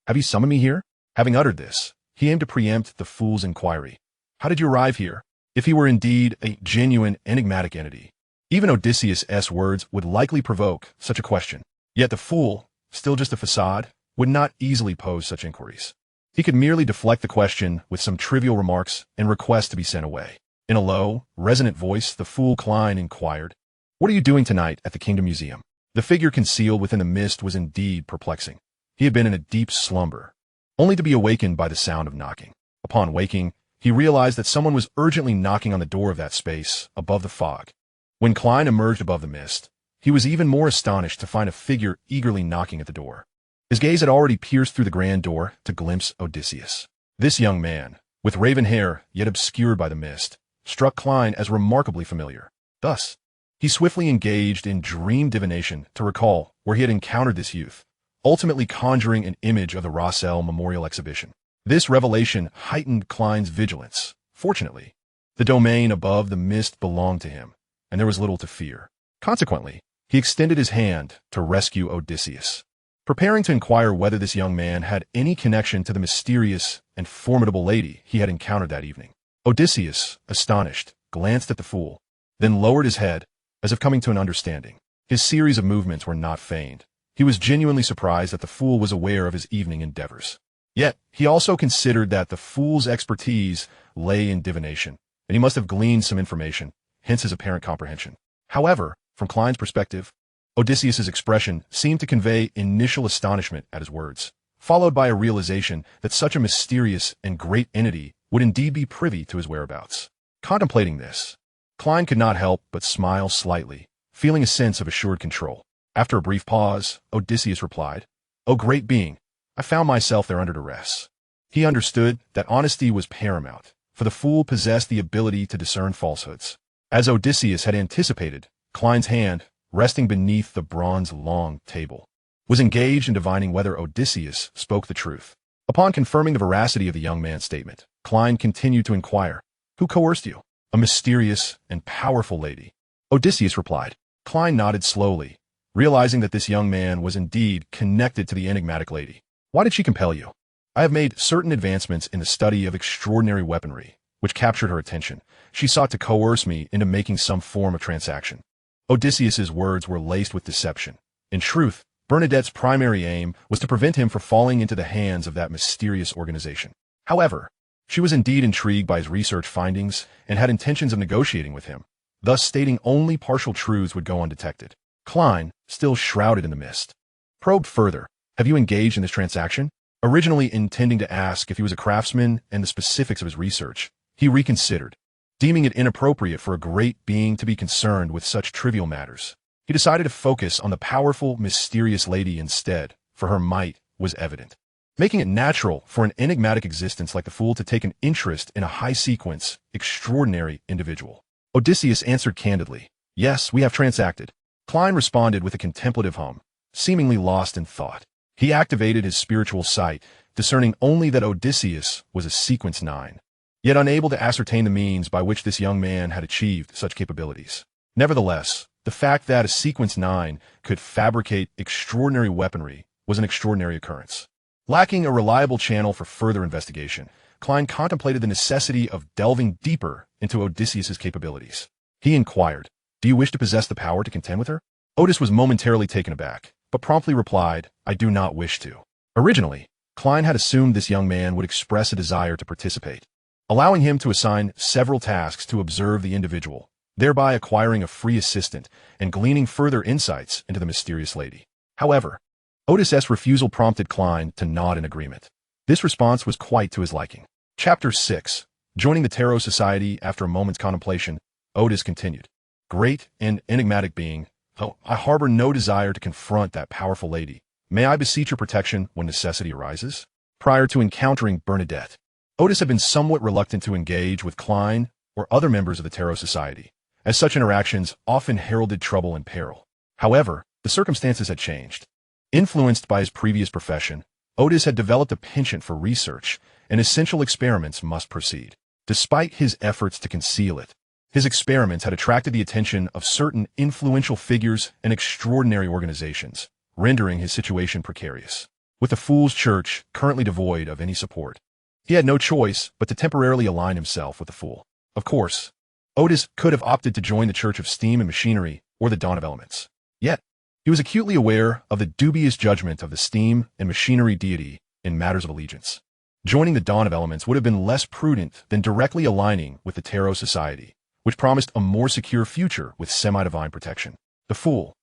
have you summoned me here?" Having uttered this, he aimed to preempt the fool's inquiry. How did you arrive here? If he were indeed a genuine, enigmatic entity, even Odysseus' words would likely provoke such a question. Yet the fool, still just a facade, would not easily pose such inquiries. He could merely deflect the question with some trivial remarks and request to be sent away. In a low, resonant voice, the fool Klein inquired, "What are you doing tonight at the Kingdom Museum?" The figure concealed within the mist was indeed perplexing. He had been in a deep slumber, only to be awakened by the sound of knocking. Upon waking, he realized that someone was urgently knocking on the door of that space above the fog. When Klein emerged above the mist, he was even more astonished to find a figure eagerly knocking at the door. His gaze had already pierced through the grand door to glimpse Odysseus. This young man, with raven hair yet obscured by the mist, struck Klein as remarkably familiar. Thus, he swiftly engaged in dream divination to recall where he had encountered this youth, ultimately conjuring an image of the Rossell Memorial Exhibition. This revelation heightened Klein's vigilance. Fortunately, the domain above the mist belonged to him, and there was little to fear. Consequently, he extended his hand to rescue Odysseus, preparing to inquire whether this young man had any connection to the mysterious and formidable lady he had encountered that evening. Odysseus, astonished, glanced at the fool, then lowered his head, as if coming to an understanding. His series of movements were not feigned. He was genuinely surprised that the fool was aware of his evening endeavors. Yet, he also considered that the fool's expertise lay in divination, and he must have gleaned some information, hence his apparent comprehension. However, from Klein's perspective, Odysseus's expression seemed to convey initial astonishment at his words, followed by a realization that such a mysterious and great entity would indeed be privy to his whereabouts. Contemplating this, Klein could not help but smile slightly, feeling a sense of assured control. After a brief pause, Odysseus replied, "O great being, I found myself there under duress." He understood that honesty was paramount, for the fool possessed the ability to discern falsehoods. As Odysseus had anticipated, Klein's hand, resting beneath the bronze long table, was engaged in divining whether Odysseus spoke the truth. Upon confirming the veracity of the young man's statement, Klein continued to inquire, "Who coerced you?" "A mysterious and powerful lady," Odysseus replied. Klein nodded slowly, realizing that this young man was indeed connected to the enigmatic lady. "Why did she compel you?" "I have made certain advancements in the study of extraordinary weaponry, which captured her attention. She sought to coerce me into making some form of transaction." Odysseus's words were laced with deception. In truth, Bernadette's primary aim was to prevent him from falling into the hands of that mysterious organization. However, she was indeed intrigued by his research findings and had intentions of negotiating with him, thus stating only partial truths would go undetected. Klein, still shrouded in the mist, probed further. "Have you engaged in this transaction?" Originally intending to ask if he was a craftsman and the specifics of his research, he reconsidered, Deeming it inappropriate for a great being to be concerned with such trivial matters, he decided to focus on the powerful, mysterious lady instead, for her might was evident, making it natural for an enigmatic existence like the fool to take an interest in a high-sequence, extraordinary individual. Odysseus answered candidly, "Yes, we have transacted." Klein responded with a contemplative hum, seemingly lost in thought. He activated his spiritual sight, discerning only that Odysseus was a sequence 9, yet unable to ascertain the means by which this young man had achieved such capabilities. Nevertheless, the fact that a sequence 9 could fabricate extraordinary weaponry was an extraordinary occurrence. Lacking a reliable channel for further investigation, Klein contemplated the necessity of delving deeper into Odysseus's capabilities. He inquired, "Do you wish to possess the power to contend with her?" Otis was momentarily taken aback, but promptly replied, "I do not wish to." Originally, Klein had assumed this young man would express a desire to participate, allowing him to assign several tasks to observe the individual, thereby acquiring a free assistant and gleaning further insights into the mysterious lady. However, Otis's refusal prompted Klein to nod in agreement. This response was quite to his liking. Chapter 6. Joining the Tarot Society. After a moment's contemplation, Otis continued, "Great and enigmatic being, though I harbor no desire to confront that powerful lady, may I beseech your protection when necessity arises?" Prior to encountering Bernadette, Otis had been somewhat reluctant to engage with Klein or other members of the Tarot Society, as such interactions often heralded trouble and peril. However, the circumstances had changed. Influenced by his previous profession, Otis had developed a penchant for research, and essential experiments must proceed. Despite his efforts to conceal it, his experiments had attracted the attention of certain influential figures and extraordinary organizations, rendering his situation precarious. With the Fool's Church currently devoid of any support, he had no choice but to temporarily align himself with the Fool. Of course, Otis could have opted to join the Church of Steam and Machinery or the Dawn of Elements. Yet, he was acutely aware of the dubious judgment of the Steam and Machinery deity in matters of allegiance. Joining the Dawn of Elements would have been less prudent than directly aligning with the Tarot Society, which promised a more secure future with semi-divine protection. The Fool,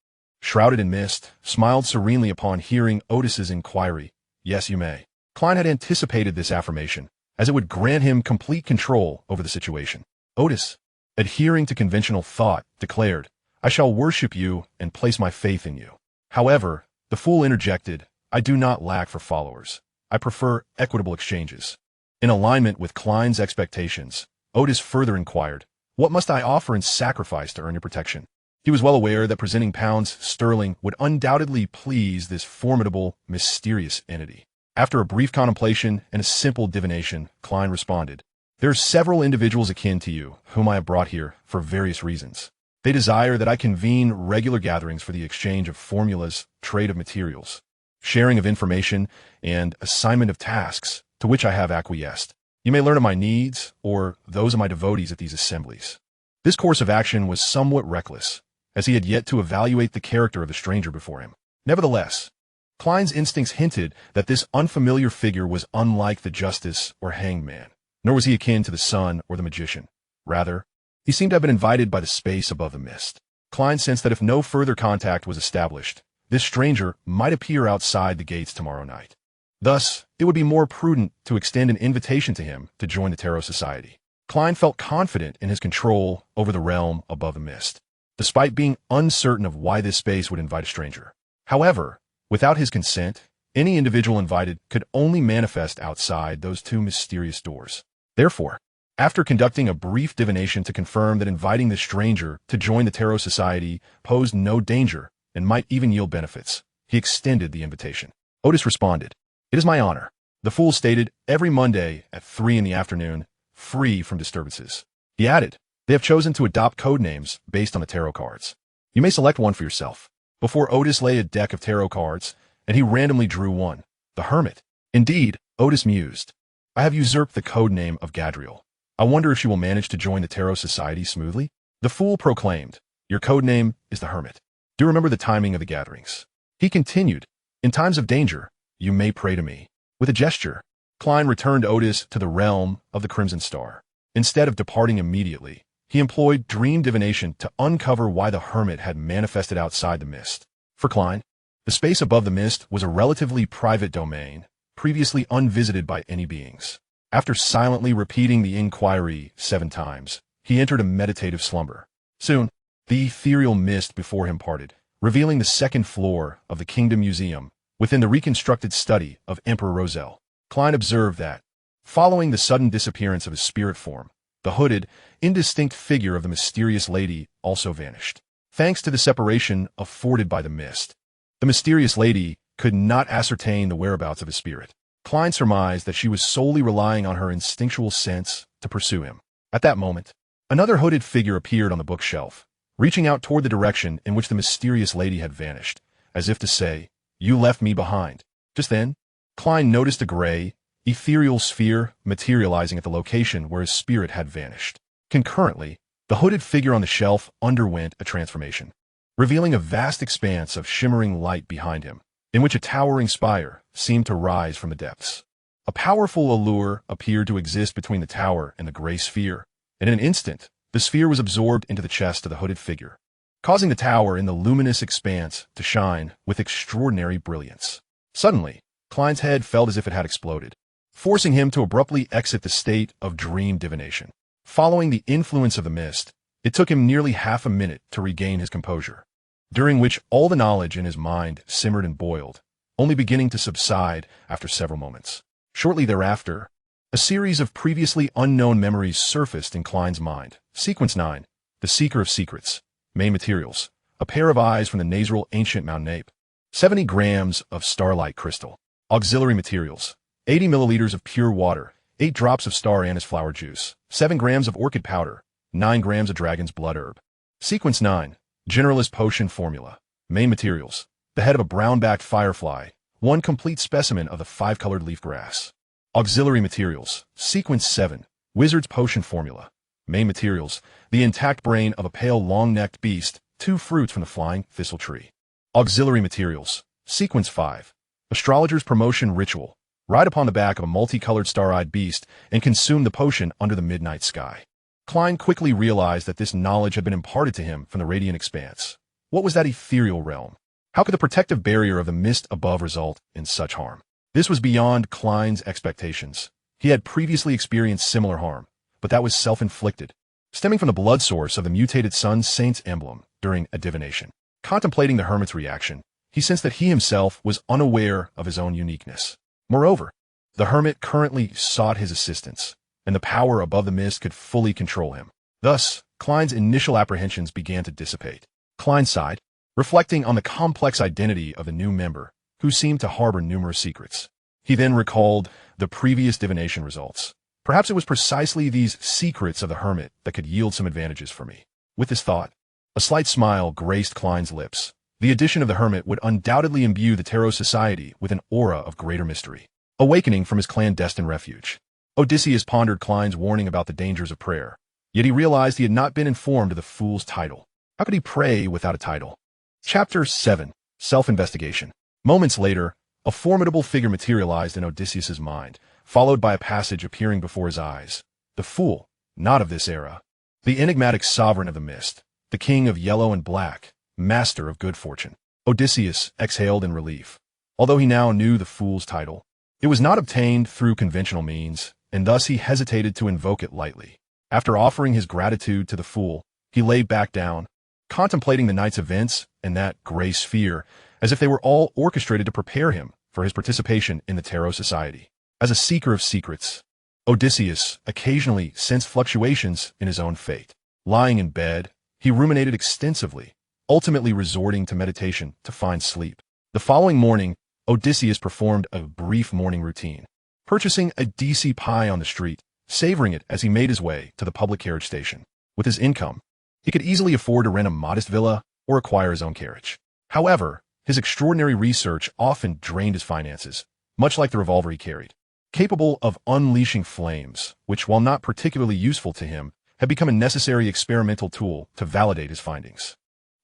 shrouded in mist, smiled serenely upon hearing Otis's inquiry. "Yes, you may." Klein had anticipated this affirmation, as it would grant him complete control over the situation. Otis, adhering to conventional thought, declared, "I shall worship you and place my faith in you." However, the Fool interjected, "I do not lack for followers. I prefer equitable exchanges." In alignment with Klein's expectations, Otis further inquired, "What must I offer in sacrifice to earn your protection?" He was well aware that presenting pounds sterling would undoubtedly please this formidable, mysterious entity. After a brief contemplation and a simple divination, Klein responded, "There are several individuals akin to you, whom I have brought here for various reasons. They desire that I convene regular gatherings for the exchange of formulas, trade of materials, sharing of information, and assignment of tasks, to which I have acquiesced. You may learn of my needs, or those of my devotees at these assemblies." This course of action was somewhat reckless, as he had yet to evaluate the character of the stranger before him. Nevertheless, Klein's instincts hinted that this unfamiliar figure was unlike the justice or hanged man, nor was he akin to the sun or the magician. Rather, he seemed to have been invited by the space above the mist. Klein sensed that if no further contact was established, this stranger might appear outside the gates tomorrow night. Thus, it would be more prudent to extend an invitation to him to join the Tarot Society. Klein felt confident in his control over the realm above the mist, despite being uncertain of why this space would invite a stranger. However, without his consent, any individual invited could only manifest outside those two mysterious doors. Therefore, after conducting a brief divination to confirm that inviting the stranger to join the Tarot Society posed no danger and might even yield benefits, he extended the invitation. Otis responded, "It is my honor." The Fool stated, "Every Monday at 3 in the afternoon, free from disturbances." He added, "They have chosen to adopt code names based on the tarot cards. You may select one for yourself." Before Otis lay a deck of tarot cards, and he randomly drew one, the Hermit. Indeed, Otis mused, "I have usurped the code name of Gadriel. I wonder if she will manage to join the Tarot Society smoothly." The Fool proclaimed, "Your code name is the Hermit. Do remember the timing of the gatherings." He continued, "In times of danger, you may pray to me." With a gesture, Klein returned Otis to the realm of the Crimson Star. Instead of departing immediately, he employed dream divination to uncover why the Hermit had manifested outside the mist. For Klein, the space above the mist was a relatively private domain, previously unvisited by any beings. After silently repeating the inquiry 7 times, he entered a meditative slumber. Soon, the ethereal mist before him parted, revealing the second floor of the Kingdom Museum within the reconstructed study of Emperor Roselle. Klein observed that, following the sudden disappearance of his spirit form, the hooded, indistinct figure of the mysterious lady also vanished. Thanks to the separation afforded by the mist, the mysterious lady could not ascertain the whereabouts of his spirit. Klein surmised that she was solely relying on her instinctual sense to pursue him. At that moment, another hooded figure appeared on the bookshelf, reaching out toward the direction in which the mysterious lady had vanished, as if to say, "You left me behind." Just then, Klein noticed a gray, ethereal sphere materializing at the location where his spirit had vanished. Concurrently, the hooded figure on the shelf underwent a transformation, revealing a vast expanse of shimmering light behind him, in which a towering spire seemed to rise from the depths. A powerful allure appeared to exist between the tower and the gray sphere, and in an instant, the sphere was absorbed into the chest of the hooded figure, causing the tower in the luminous expanse to shine with extraordinary brilliance. Suddenly, Klein's head felt as if it had exploded, forcing him to abruptly exit the state of dream divination. Following the influence of the mist, it took him nearly half a minute to regain his composure, during which all the knowledge in his mind simmered and boiled, only beginning to subside after several moments. Shortly thereafter, a series of previously unknown memories surfaced in Klein's mind. Sequence 9, The Seeker of Secrets. Main materials: a pair of eyes from the nasal ancient mountain ape, 70 grams of starlight crystal. Auxiliary materials: 80 milliliters of pure water, 8 drops of star anise flower juice, 7 grams of orchid powder, 9 grams of dragon's blood herb. Sequence 9, Generalist Potion Formula. Main materials: the head of a brown-backed firefly, 1 complete specimen of the 5-colored leaf grass. Auxiliary materials: Sequence 7, Wizard's Potion Formula. Main materials: the intact brain of a pale long-necked beast, 2 fruits from the flying thistle tree. Auxiliary materials: Sequence 5, Astrologer's Promotion Ritual. Ride upon the back of a multicolored star-eyed beast and consume the potion under the midnight sky. Klein quickly realized that this knowledge had been imparted to him from the radiant expanse. What was that ethereal realm? How could the protective barrier of the mist above result in such harm? This was beyond Klein's expectations. He had previously experienced similar harm, but that was self-inflicted, stemming from the blood source of the mutated Sun Saint's emblem during a divination. Contemplating the hermit's reaction, he sensed that he himself was unaware of his own uniqueness. Moreover, the hermit currently sought his assistance, and the power above the mist could fully control him. Thus, Klein's initial apprehensions began to dissipate. Klein sighed, reflecting on the complex identity of the new member, who seemed to harbor numerous secrets. He then recalled the previous divination results. Perhaps it was precisely these secrets of the hermit that could yield some advantages for me. With this thought, a slight smile graced Klein's lips. The addition of the hermit would undoubtedly imbue the Tarot Society with an aura of greater mystery. Awakening from his clandestine refuge, Odysseus pondered Klein's warning about the dangers of prayer. Yet he realized he had not been informed of the fool's title. How could he pray without a title? Chapter 7, Self-Investigation. Moments later, a formidable figure materialized in Odysseus's mind, followed by a passage appearing before his eyes. The fool, not of this era. The enigmatic sovereign of the mist, the king of yellow and black, master of good fortune. Odysseus exhaled in relief. Although he now knew the fool's title, it was not obtained through conventional means, and thus he hesitated to invoke it lightly. After offering his gratitude to the fool, he lay back down, contemplating the night's events and that gray sphere, as if they were all orchestrated to prepare him for his participation in the Tarot Society. As a seeker of secrets, Odysseus occasionally sensed fluctuations in his own fate. Lying in bed, he ruminated extensively, ultimately resorting to meditation to find sleep. The following morning, Odysseus performed a brief morning routine, purchasing a DC pie on the street, savoring it as he made his way to the public carriage station. With his income, he could easily afford to rent a modest villa or acquire his own carriage. However, his extraordinary research often drained his finances, much like the revolver he carried, capable of unleashing flames, which, while not particularly useful to him, had become a necessary experimental tool to validate his findings.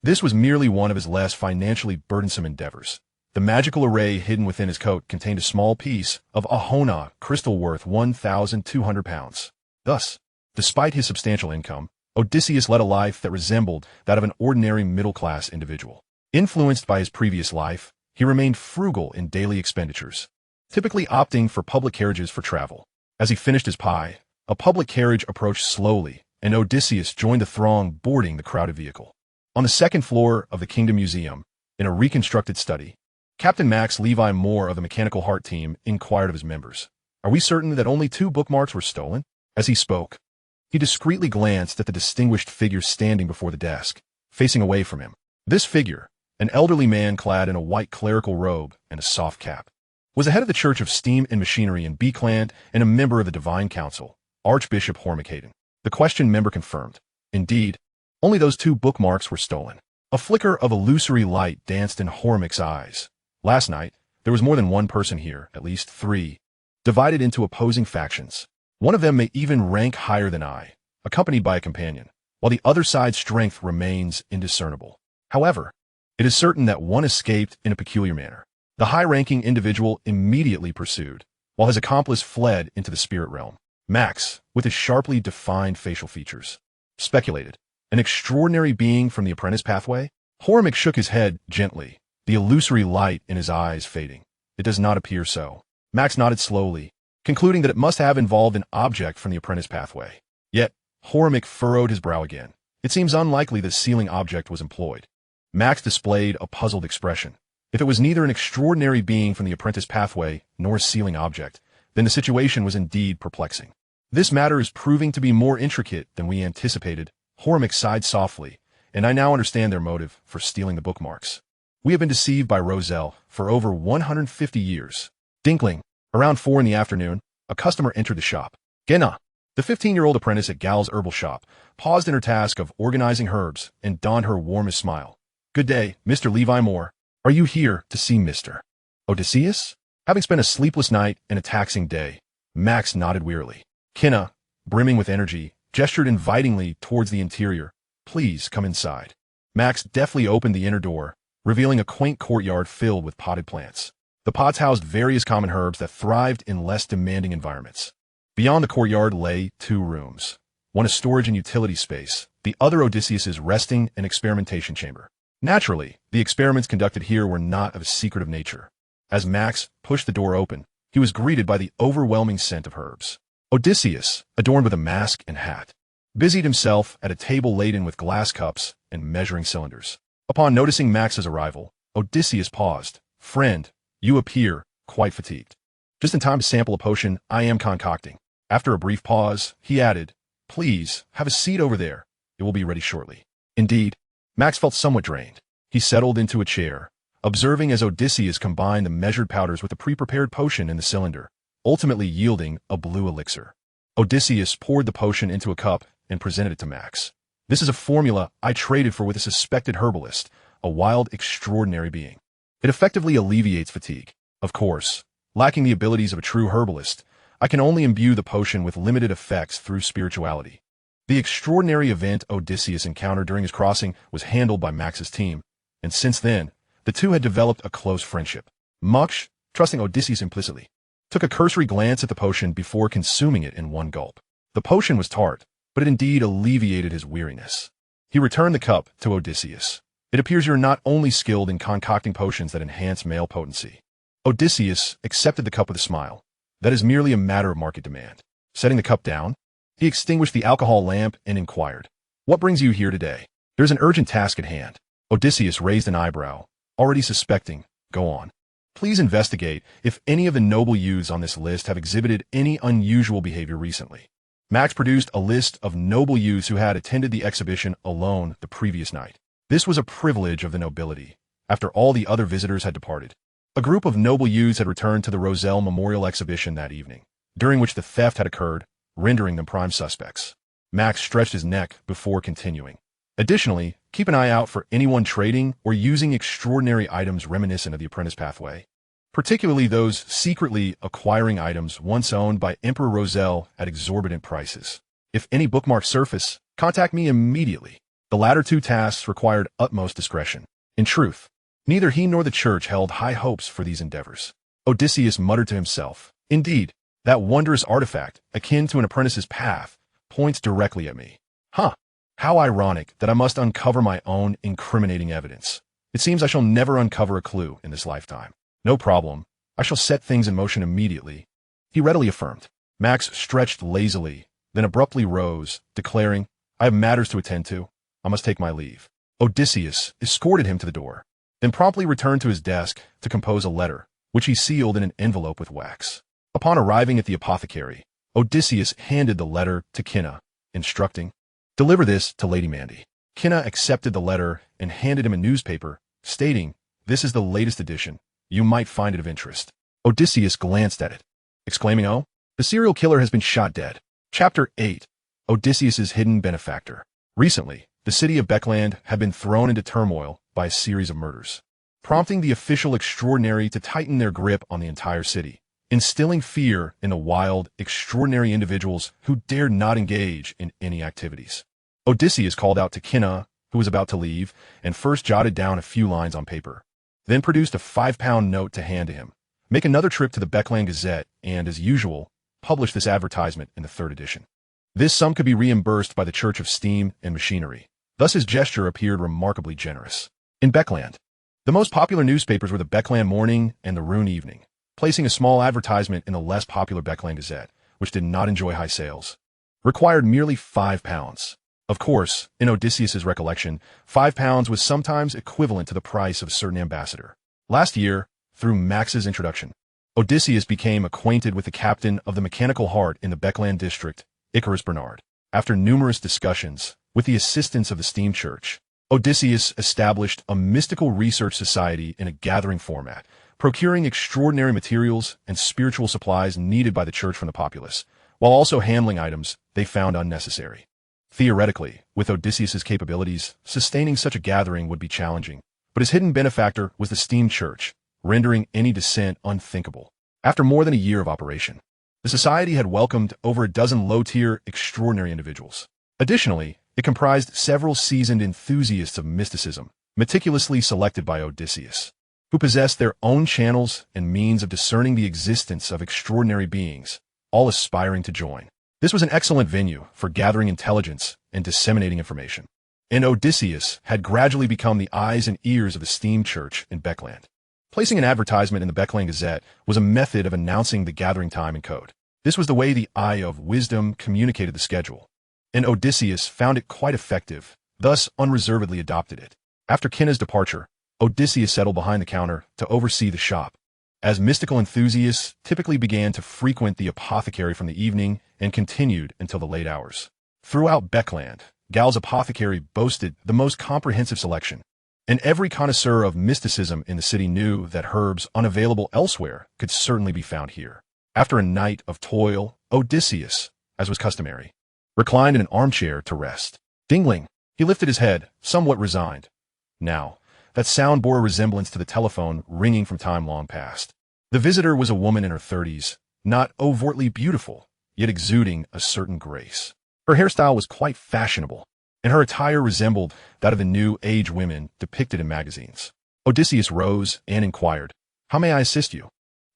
This was merely one of his less financially burdensome endeavors. The magical array hidden within his coat contained a small piece of Ahona crystal worth 1,200 pounds. Thus, despite his substantial income, Odysseus led a life that resembled that of an ordinary middle-class individual. Influenced by his previous life, he remained frugal in daily expenditures, typically opting for public carriages for travel. As he finished his pie, a public carriage approached slowly, and Odysseus joined the throng boarding the crowded vehicle. On the second floor of the Kingdom Museum, in a reconstructed study, Captain Max Levi Moore of the Mechanical Heart team inquired of his members, "Are we certain that only 2 bookmarks were stolen?" As he spoke, he discreetly glanced at the distinguished figure standing before the desk, facing away from him. This figure, an elderly man clad in a white clerical robe and a soft cap, was the head of the Church of Steam and Machinery in B-Clan and a member of the Divine Council, Archbishop Hormickaden. The questioned member confirmed. Indeed, only those 2 bookmarks were stolen. A flicker of illusory light danced in Hormick's eyes. Last night, there was more than one person here, at least 3, divided into opposing factions. One of them may even rank higher than I, accompanied by a companion, while the other side's strength remains indiscernible. However, it is certain that one escaped in a peculiar manner. The high-ranking individual immediately pursued, while his accomplice fled into the spirit realm. Max, with his sharply defined facial features, speculated, an extraordinary being from the apprentice pathway? Hormick shook his head gently, the illusory light in his eyes fading. It does not appear so. Max nodded slowly, concluding that it must have involved an object from the apprentice pathway. Yet, Hormick furrowed his brow again. It seems unlikely that a sealing object was employed. Max displayed a puzzled expression. If it was neither an extraordinary being from the apprentice pathway nor a sealing object, then the situation was indeed perplexing. "This matter is proving to be more intricate than we anticipated." Hormick sighed softly, "and I now understand their motive for stealing the bookmarks. We have been deceived by Roselle for over 150 years. Dinkling, around 4 in the afternoon, a customer entered the shop. Genna, the 15-year-old apprentice at Gal's herbal shop, paused in her task of organizing herbs and donned her warmest smile. "Good day, Mr. Levi Moore. Are you here to see Mr. Odysseus?" Having spent a sleepless night and a taxing day, Max nodded wearily. Kenna, brimming with energy, gestured invitingly towards the interior. "Please come inside." Max deftly opened the inner door, revealing a quaint courtyard filled with potted plants. The pots housed various common herbs that thrived in less demanding environments. Beyond the courtyard lay 2 rooms, one a storage and utility space, the other Odysseus's resting and experimentation chamber. Naturally, the experiments conducted here were not of a secretive nature. As Max pushed the door open, he was greeted by the overwhelming scent of herbs. Odysseus, adorned with a mask and hat, busied himself at a table laden with glass cups and measuring cylinders. Upon noticing Max's arrival, Odysseus paused. "Friend, you appear quite fatigued. Just in time to sample a potion I am concocting." After a brief pause, he added, "Please, have a seat over there. It will be ready shortly." Indeed, Max felt somewhat drained. He settled into a chair, observing as Odysseus combined the measured powders with a pre-prepared potion in the cylinder, ultimately yielding a blue elixir. Odysseus poured the potion into a cup and presented it to Max. "This is a formula I traded for with a suspected herbalist, a wild, extraordinary being. It effectively alleviates fatigue. Of course, lacking the abilities of a true herbalist, I can only imbue the potion with limited effects through spirituality." The extraordinary event Odysseus encountered during his crossing was handled by Max's team, and since then, the 2 had developed a close friendship. Max, trusting Odysseus implicitly, took a cursory glance at the potion before consuming it in one gulp. The potion was tart, but it indeed alleviated his weariness. He returned the cup to Odysseus. "It appears you're not only skilled in concocting potions that enhance male potency." Odysseus accepted the cup with a smile. "That is merely a matter of market demand." Setting the cup down, he extinguished the alcohol lamp and inquired, "What brings you here today?" "There's an urgent task at hand." Odysseus raised an eyebrow, already suspecting. "Go on." "Please investigate if any of the noble youths on this list have exhibited any unusual behavior recently." Max produced a list of noble youths who had attended the exhibition alone the previous night. This was a privilege of the nobility, after all the other visitors had departed. A group of noble youths had returned to the Roselle Memorial Exhibition that evening, during which the theft had occurred, rendering them prime suspects. Max stretched his neck before continuing. "Additionally, keep an eye out for anyone trading or using extraordinary items reminiscent of the apprentice pathway, particularly those secretly acquiring items once owned by Emperor Roselle at exorbitant prices. If any bookmarks surface, contact me immediately." The latter 2 tasks required utmost discretion. In truth, neither he nor the church held high hopes for these endeavors. Odysseus muttered to himself, "Indeed, that wondrous artifact, akin to an apprentice's path, points directly at me. Huh. How ironic that I must uncover my own incriminating evidence. It seems I shall never uncover a clue in this lifetime. No problem. I shall set things in motion immediately," he readily affirmed. Max stretched lazily, then abruptly rose, declaring, "I have matters to attend to. I must take my leave." Odysseus escorted him to the door, then promptly returned to his desk to compose a letter, which he sealed in an envelope with wax. Upon arriving at the apothecary, Odysseus handed the letter to Kinna, instructing, "Deliver this to Lady Mandy." Kinna accepted the letter and handed him a newspaper, stating, "This is the latest edition. You might find it of interest." Odysseus glanced at it, exclaiming, "Oh, the serial killer has been shot dead." Chapter 8. Odysseus's Hidden Benefactor. Recently, the city of Beckland had been thrown into turmoil by a series of murders, prompting the official extraordinary to tighten their grip on the entire city, instilling fear in the wild, extraordinary individuals who dared not engage in any activities. Odysseus called out to Kinna, who was about to leave, and first jotted down a few lines on paper, then produced a 5-pound note to hand to him. Make another trip to the Beckland Gazette and, as usual, publish this advertisement in the 3rd edition. This sum could be reimbursed by the Church of Steam and Machinery. Thus his gesture appeared remarkably generous. In Beckland, the most popular newspapers were the Beckland Morning and the Rune Evening, placing a small advertisement in the less popular Beckland Gazette, which did not enjoy high sales. Required merely 5 pounds. Of course, in Odysseus's recollection, 5 pounds was sometimes equivalent to the price of a certain ambassador. Last year, through Max's introduction, Odysseus became acquainted with the captain of the Mechanical Heart in the Beckland district, Icarus Bernard. After numerous discussions, with the assistance of the Steam Church, Odysseus established a mystical research society in a gathering format, procuring extraordinary materials and spiritual supplies needed by the church from the populace, while also handling items they found unnecessary. Theoretically, with Odysseus's capabilities, sustaining such a gathering would be challenging, but his hidden benefactor was the Steam Church, rendering any dissent unthinkable. After more than a year of operation, the society had welcomed over a dozen low-tier, extraordinary individuals. Additionally, it comprised several seasoned enthusiasts of mysticism, meticulously selected by Odysseus, who possessed their own channels and means of discerning the existence of extraordinary beings, all aspiring to join. This was an excellent venue for gathering intelligence and disseminating information, and Odysseus had gradually become the eyes and ears of the Steam Church in Beckland. Placing an advertisement in the Beckland Gazette was a method of announcing the gathering time and code. This was the way the Eye of Wisdom communicated the schedule, and Odysseus found it quite effective, thus unreservedly adopted it. After Kinna's departure, Odysseus settled behind the counter to oversee the shop, as mystical enthusiasts typically began to frequent the apothecary from the evening and continued until the late hours. Throughout Beckland, Gal's apothecary boasted the most comprehensive selection, and every connoisseur of mysticism in the city knew that herbs unavailable elsewhere could certainly be found here. After a night of toil, Odysseus, as was customary, reclined in an armchair to rest. Dingling, he lifted his head, somewhat resigned. Now, that sound bore a resemblance to the telephone ringing from time long past. The visitor was a woman in her 30s, not overtly beautiful, yet exuding a certain grace. Her hairstyle was quite fashionable, and her attire resembled that of the new age women depicted in magazines. Odysseus rose and inquired, "How may I assist you?"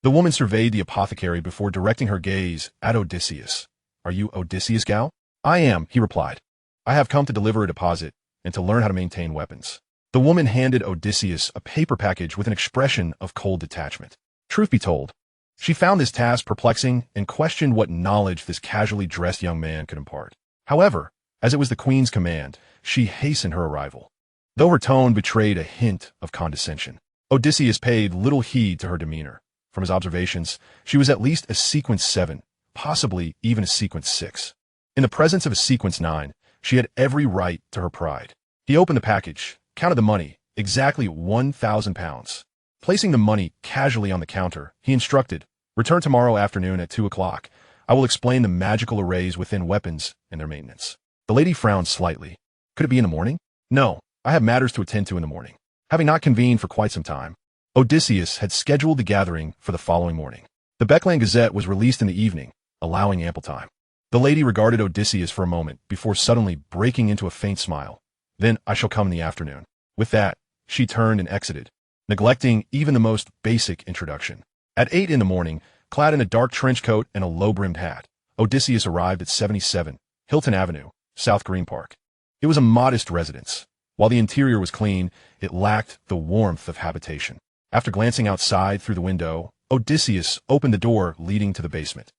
The woman surveyed the apothecary before directing her gaze at Odysseus. "Are you Odysseus, Gal?" "I am," he replied. "I have come to deliver a deposit and to learn how to maintain weapons." The woman handed Odysseus a paper package with an expression of cold detachment. Truth be told, she found this task perplexing and questioned what knowledge this casually dressed young man could impart. However, as it was the Queen's command, she hastened her arrival, though her tone betrayed a hint of condescension. Odysseus paid little heed to her demeanor. From his observations, she was at least a sequence 7, possibly even a sequence 6. In the presence of a sequence 9, she had every right to her pride. He opened the package, counted the money, exactly 1,000 pounds. Placing the money casually on the counter, he instructed, "Return tomorrow afternoon at 2 o'clock. I will explain the magical arrays within weapons and their maintenance." The lady frowned slightly. "Could it be in the morning?" "No, I have matters to attend to in the morning." Having not convened for quite some time, Odysseus had scheduled the gathering for the following morning. The Beckland Gazette was released in the evening, allowing ample time. The lady regarded Odysseus for a moment before suddenly breaking into a faint smile. "Then I shall come in the afternoon." With that, she turned and exited, neglecting even the most basic introduction. At 8 in the morning, clad in a dark trench coat and a low-brimmed hat, Odysseus arrived at 77 Hilton Avenue, South Green Park. It was a modest residence. While the interior was clean, it lacked the warmth of habitation. After glancing outside through the window, Odysseus opened the door leading to the basement.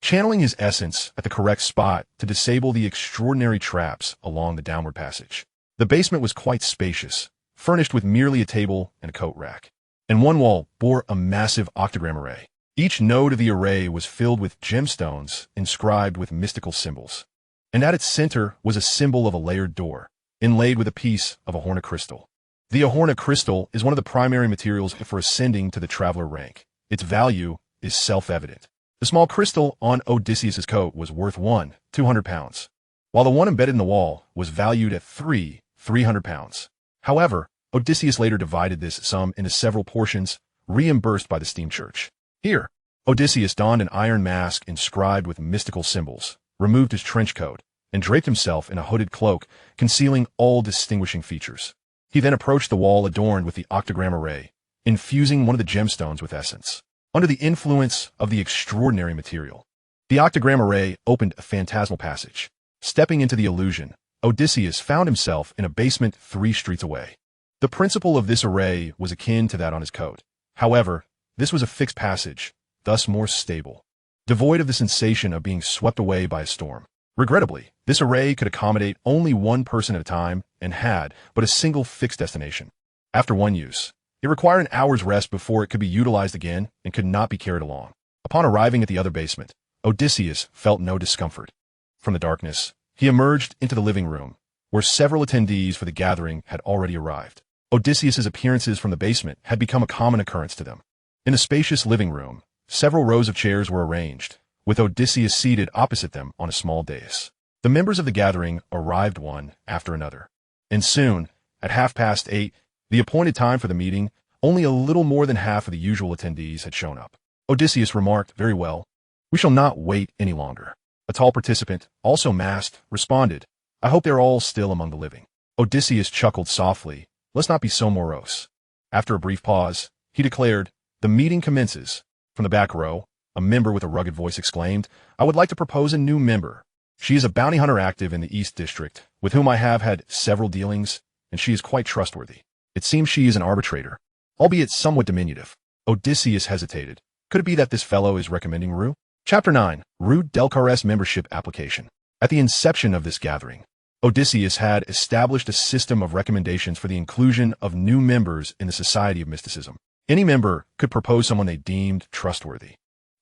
channeling his essence at the correct spot to disable the extraordinary traps along the downward passage. The basement was quite spacious, furnished with merely a table and a coat rack. And one wall bore a massive octagram array. Each node of the array was filled with gemstones inscribed with mystical symbols. And at its center was a symbol of a layered door, inlaid with a piece of ahorna crystal. The ahorna crystal is one of the primary materials for ascending to the traveler rank. Its value is self-evident. The small crystal on Odysseus's coat was worth 200 pounds, while the one embedded in the wall was valued at 300 pounds. However, Odysseus later divided this sum into several portions, reimbursed by the steam church. Here, Odysseus donned an iron mask inscribed with mystical symbols, removed his trench coat, and draped himself in a hooded cloak, concealing all distinguishing features. He then approached the wall adorned with the octagram array, infusing one of the gemstones with essence. Under the influence of the extraordinary material, the octagram array opened a phantasmal passage. Stepping into the illusion, Odysseus found himself in a basement 3 streets away. The principle of this array was akin to that on his coat. However, this was a fixed passage, thus more stable, devoid of the sensation of being swept away by a storm. Regrettably, this array could accommodate only one person at a time and had but a single fixed destination. After one use, it required an hour's rest before it could be utilized again and could not be carried along. Upon arriving at the other basement, Odysseus felt no discomfort. From the darkness, he emerged into the living room, where several attendees for the gathering had already arrived. Odysseus's appearances from the basement had become a common occurrence to them. In the spacious living room, several rows of chairs were arranged, with Odysseus seated opposite them on a small dais. The members of the gathering arrived one after another. And soon, at 8:30, the appointed time for the meeting, only a little more than half of the usual attendees had shown up. Odysseus remarked, "Very well. We shall not wait any longer." A tall participant, also masked, responded, "I hope they're all still among the living." Odysseus chuckled softly, "Let's not be so morose." After a brief pause, he declared, "The meeting commences." From the back row, a member with a rugged voice exclaimed, "I would like to propose a new member. She is a bounty hunter active in the East District, with whom I have had several dealings, and she is quite trustworthy. It seems she is an arbitrator, albeit somewhat diminutive." Odysseus hesitated. Could it be that this fellow is recommending Rue? Chapter 9. Rue Delcares Membership Application. At the inception of this gathering, Odysseus had established a system of recommendations for the inclusion of new members in the Society of Mysticism. Any member could propose someone they deemed trustworthy,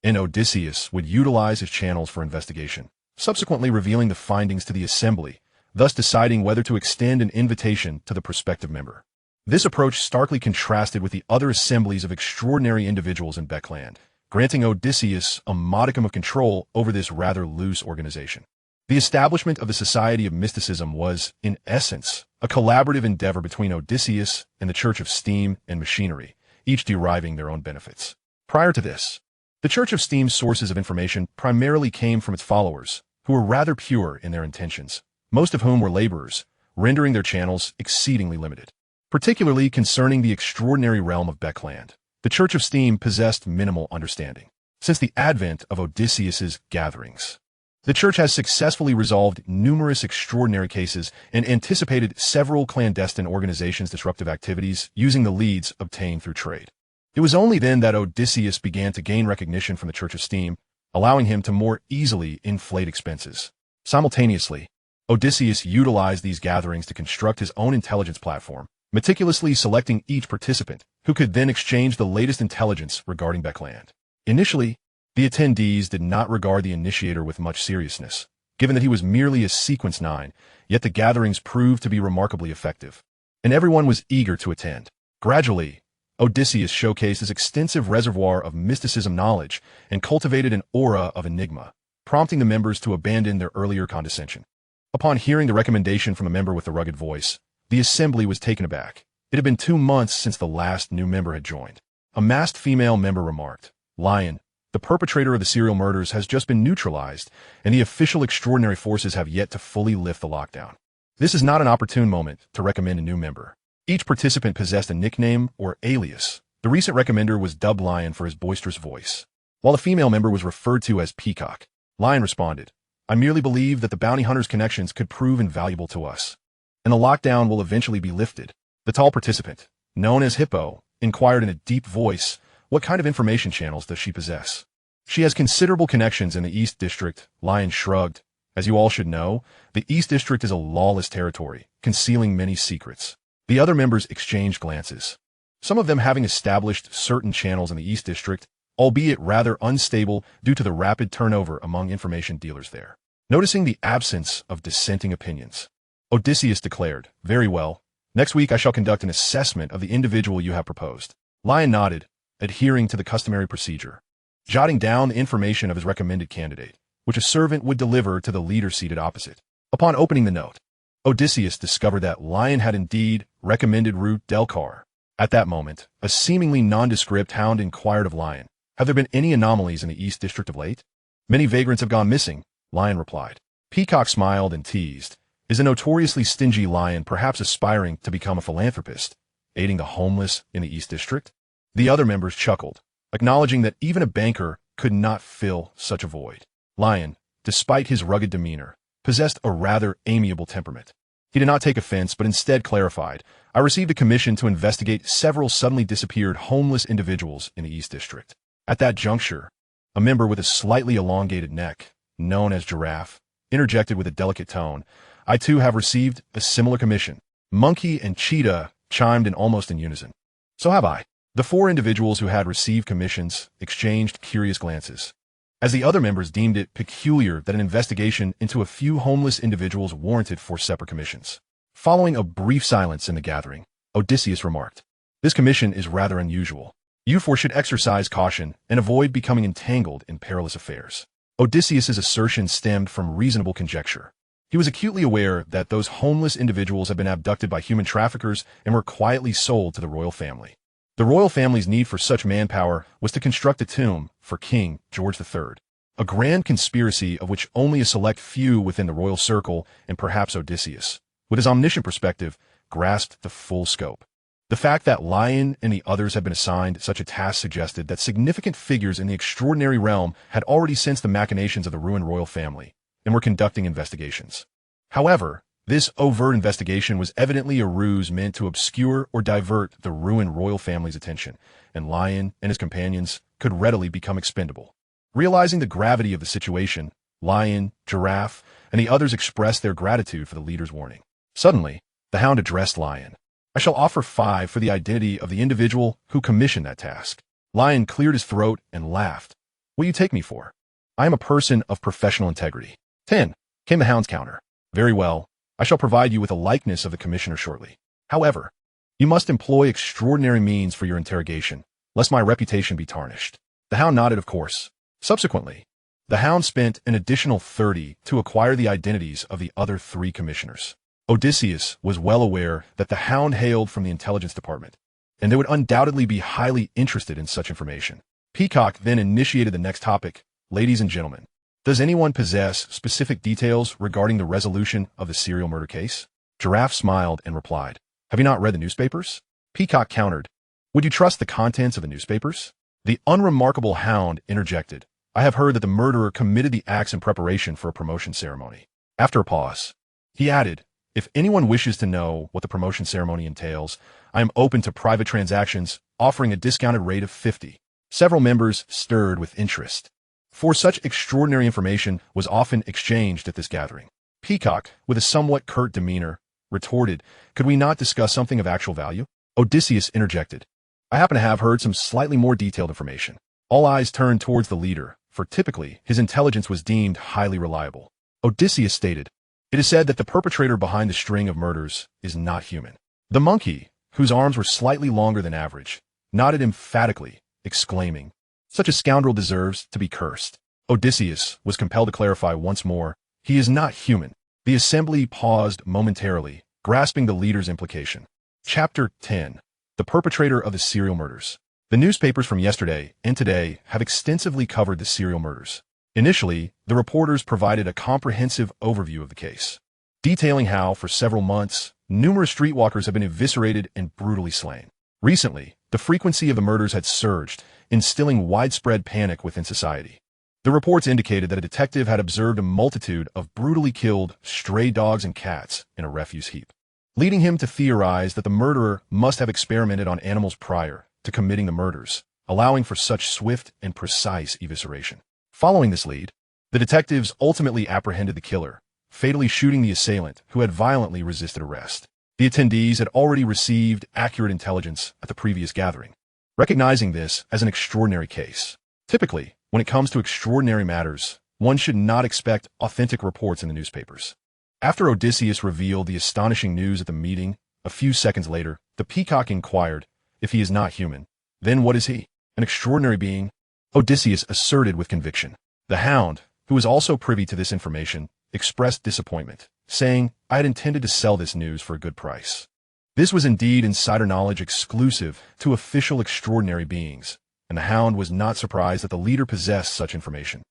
and Odysseus would utilize his channels for investigation, subsequently revealing the findings to the assembly, thus deciding whether to extend an invitation to the prospective member. This approach starkly contrasted with the other assemblies of extraordinary individuals in Beckland, granting Odysseus a modicum of control over this rather loose organization. The establishment of the Society of Mysticism was, in essence, a collaborative endeavor between Odysseus and the Church of Steam and Machinery, each deriving their own benefits. Prior to this, the Church of Steam's sources of information primarily came from its followers, who were rather pure in their intentions, most of whom were laborers, rendering their channels exceedingly limited. Particularly concerning the extraordinary realm of Beckland, the Church of Steam possessed minimal understanding. Since the advent of Odysseus's gatherings, the Church has successfully resolved numerous extraordinary cases and anticipated several clandestine organizations' disruptive activities using the leads obtained through trade. It was only then that Odysseus began to gain recognition from the Church of Steam, allowing him to more easily inflate expenses. Simultaneously, Odysseus utilized these gatherings to construct his own intelligence platform, meticulously selecting each participant, who could then exchange the latest intelligence regarding Beckland. Initially, the attendees did not regard the initiator with much seriousness, given that he was merely a Sequence 9, yet the gatherings proved to be remarkably effective, and everyone was eager to attend. Gradually, Odysseus showcased his extensive reservoir of mysticism knowledge and cultivated an aura of enigma, prompting the members to abandon their earlier condescension. Upon hearing the recommendation from a member with the rugged voice, the assembly was taken aback. It had been 2 months since the last new member had joined. A masked female member remarked, "Lion, the perpetrator of the serial murders has just been neutralized, and the official extraordinary forces have yet to fully lift the lockdown. This is not an opportune moment to recommend a new member." Each participant possessed a nickname or alias. The recent recommender was dubbed Lion for his boisterous voice, while the female member was referred to as Peacock. Lion responded, "I merely believe that the bounty hunter's connections could prove invaluable to us, and the lockdown will eventually be lifted." The tall participant, known as Hippo, inquired in a deep voice, "What kind of information channels does she possess?" She has considerable connections in the East District, Lion shrugged. As you all should know, the East District is a lawless territory, concealing many secrets. The other members exchanged glances. Some of them having established certain channels in the East District, albeit rather unstable due to the rapid turnover among information dealers there. Noticing the absence of dissenting opinions, Odysseus declared, "Very well. Next week I shall conduct an assessment of the individual you have proposed." Lion nodded, adhering to the customary procedure, jotting down the information of his recommended candidate, which a servant would deliver to the leader seated opposite. Upon opening the note, Odysseus discovered that Lion had indeed recommended Rudy Arch. At that moment, a seemingly nondescript hound inquired of Lion, "Have there been any anomalies in the East District of late?" "Many vagrants have gone missing," Lion replied. Peacock smiled and teased. Is a notoriously stingy Lion perhaps aspiring to become a philanthropist, aiding the homeless in the East District? The other members chuckled, acknowledging that even a banker could not fill such a void. Lion, despite his rugged demeanor, possessed a rather amiable temperament. He did not take offense, but instead clarified, "I received a commission to investigate several suddenly disappeared homeless individuals in the East District." At that juncture, a member with a slightly elongated neck, known as Giraffe, interjected with a delicate tone, "I too have received a similar commission." Monkey and Cheetah chimed in almost in unison. "So have I." The four individuals who had received commissions exchanged curious glances, as the other members deemed it peculiar that an investigation into a few homeless individuals warranted 4 separate commissions. Following a brief silence in the gathering, Odysseus remarked, "This commission is rather unusual. You four should exercise caution and avoid becoming entangled in perilous affairs." Odysseus's assertion stemmed from reasonable conjecture. He was acutely aware that those homeless individuals had been abducted by human traffickers and were quietly sold to the royal family. The royal family's need for such manpower was to construct a tomb for King George III, a grand conspiracy of which only a select few within the royal circle, and perhaps Odysseus, with his omniscient perspective, grasped the full scope. The fact that Lion and the others had been assigned such a task suggested that significant figures in the extraordinary realm had already sensed the machinations of the ruined royal family and were conducting investigations. However, this overt investigation was evidently a ruse meant to obscure or divert the ruined royal family's attention, and Lion and his companions could readily become expendable. Realizing the gravity of the situation, Lion, Giraffe, and the others expressed their gratitude for the leader's warning. Suddenly, the hound addressed Lion. "I shall offer 5 for the identity of the individual who commissioned that task." Lion cleared his throat and laughed. "What do you take me for? I am a person of professional integrity." 10, came the hound's counter. "Very well. I shall provide you with a likeness of the commissioner shortly. However, you must employ extraordinary means for your interrogation, lest my reputation be tarnished." The hound nodded, of course. Subsequently, the hound spent an additional 30 to acquire the identities of the other 3 commissioners. Odysseus was well aware that the hound hailed from the intelligence department, and they would undoubtedly be highly interested in such information. Peacock then initiated the next topic. "Ladies and gentlemen, does anyone possess specific details regarding the resolution of the serial murder case?" Giraffe smiled and replied, "Have you not read the newspapers?" Peacock countered, "Would you trust the contents of the newspapers?" The unremarkable hound interjected, "I have heard that the murderer committed the acts in preparation for a promotion ceremony." After a pause, he added, "If anyone wishes to know what the promotion ceremony entails, I am open to private transactions, offering a discounted rate of 50. Several members stirred with interest, for such extraordinary information was often exchanged at this gathering. Peacock, with a somewhat curt demeanor, retorted, "Could we not discuss something of actual value?" Odysseus interjected, "I happen to have heard some slightly more detailed information." All eyes turned towards the leader, for typically his intelligence was deemed highly reliable. Odysseus stated, "It is said that the perpetrator behind the string of murders is not human." The monkey, whose arms were slightly longer than average, nodded emphatically, exclaiming, "Such a scoundrel deserves to be cursed." Odysseus was compelled to clarify once more, "He is not human." The assembly paused momentarily, grasping the leader's implication. Chapter 10. The perpetrator of the serial murders. The newspapers from yesterday and today have extensively covered the serial murders. Initially, the reporters provided a comprehensive overview of the case, detailing how, for several months, numerous streetwalkers have been eviscerated and brutally slain. Recently, the frequency of the murders had surged, instilling widespread panic within society. The reports indicated that a detective had observed a multitude of brutally killed stray dogs and cats in a refuse heap, leading him to theorize that the murderer must have experimented on animals prior to committing the murders, allowing for such swift and precise evisceration. Following this lead, the detectives ultimately apprehended the killer, fatally shooting the assailant who had violently resisted arrest. The attendees had already received accurate intelligence at the previous gathering, recognizing this as an extraordinary case. Typically, when it comes to extraordinary matters, one should not expect authentic reports in the newspapers. After Odysseus revealed the astonishing news at the meeting, a few seconds later, the peacock inquired, if he is not human, then what is he? An extraordinary being? Odysseus asserted with conviction. The hound, who was also privy to this information, expressed disappointment, saying, I had intended to sell this news for a good price. This was indeed insider knowledge exclusive to official extraordinary beings, and the hound was not surprised that the leader possessed such information,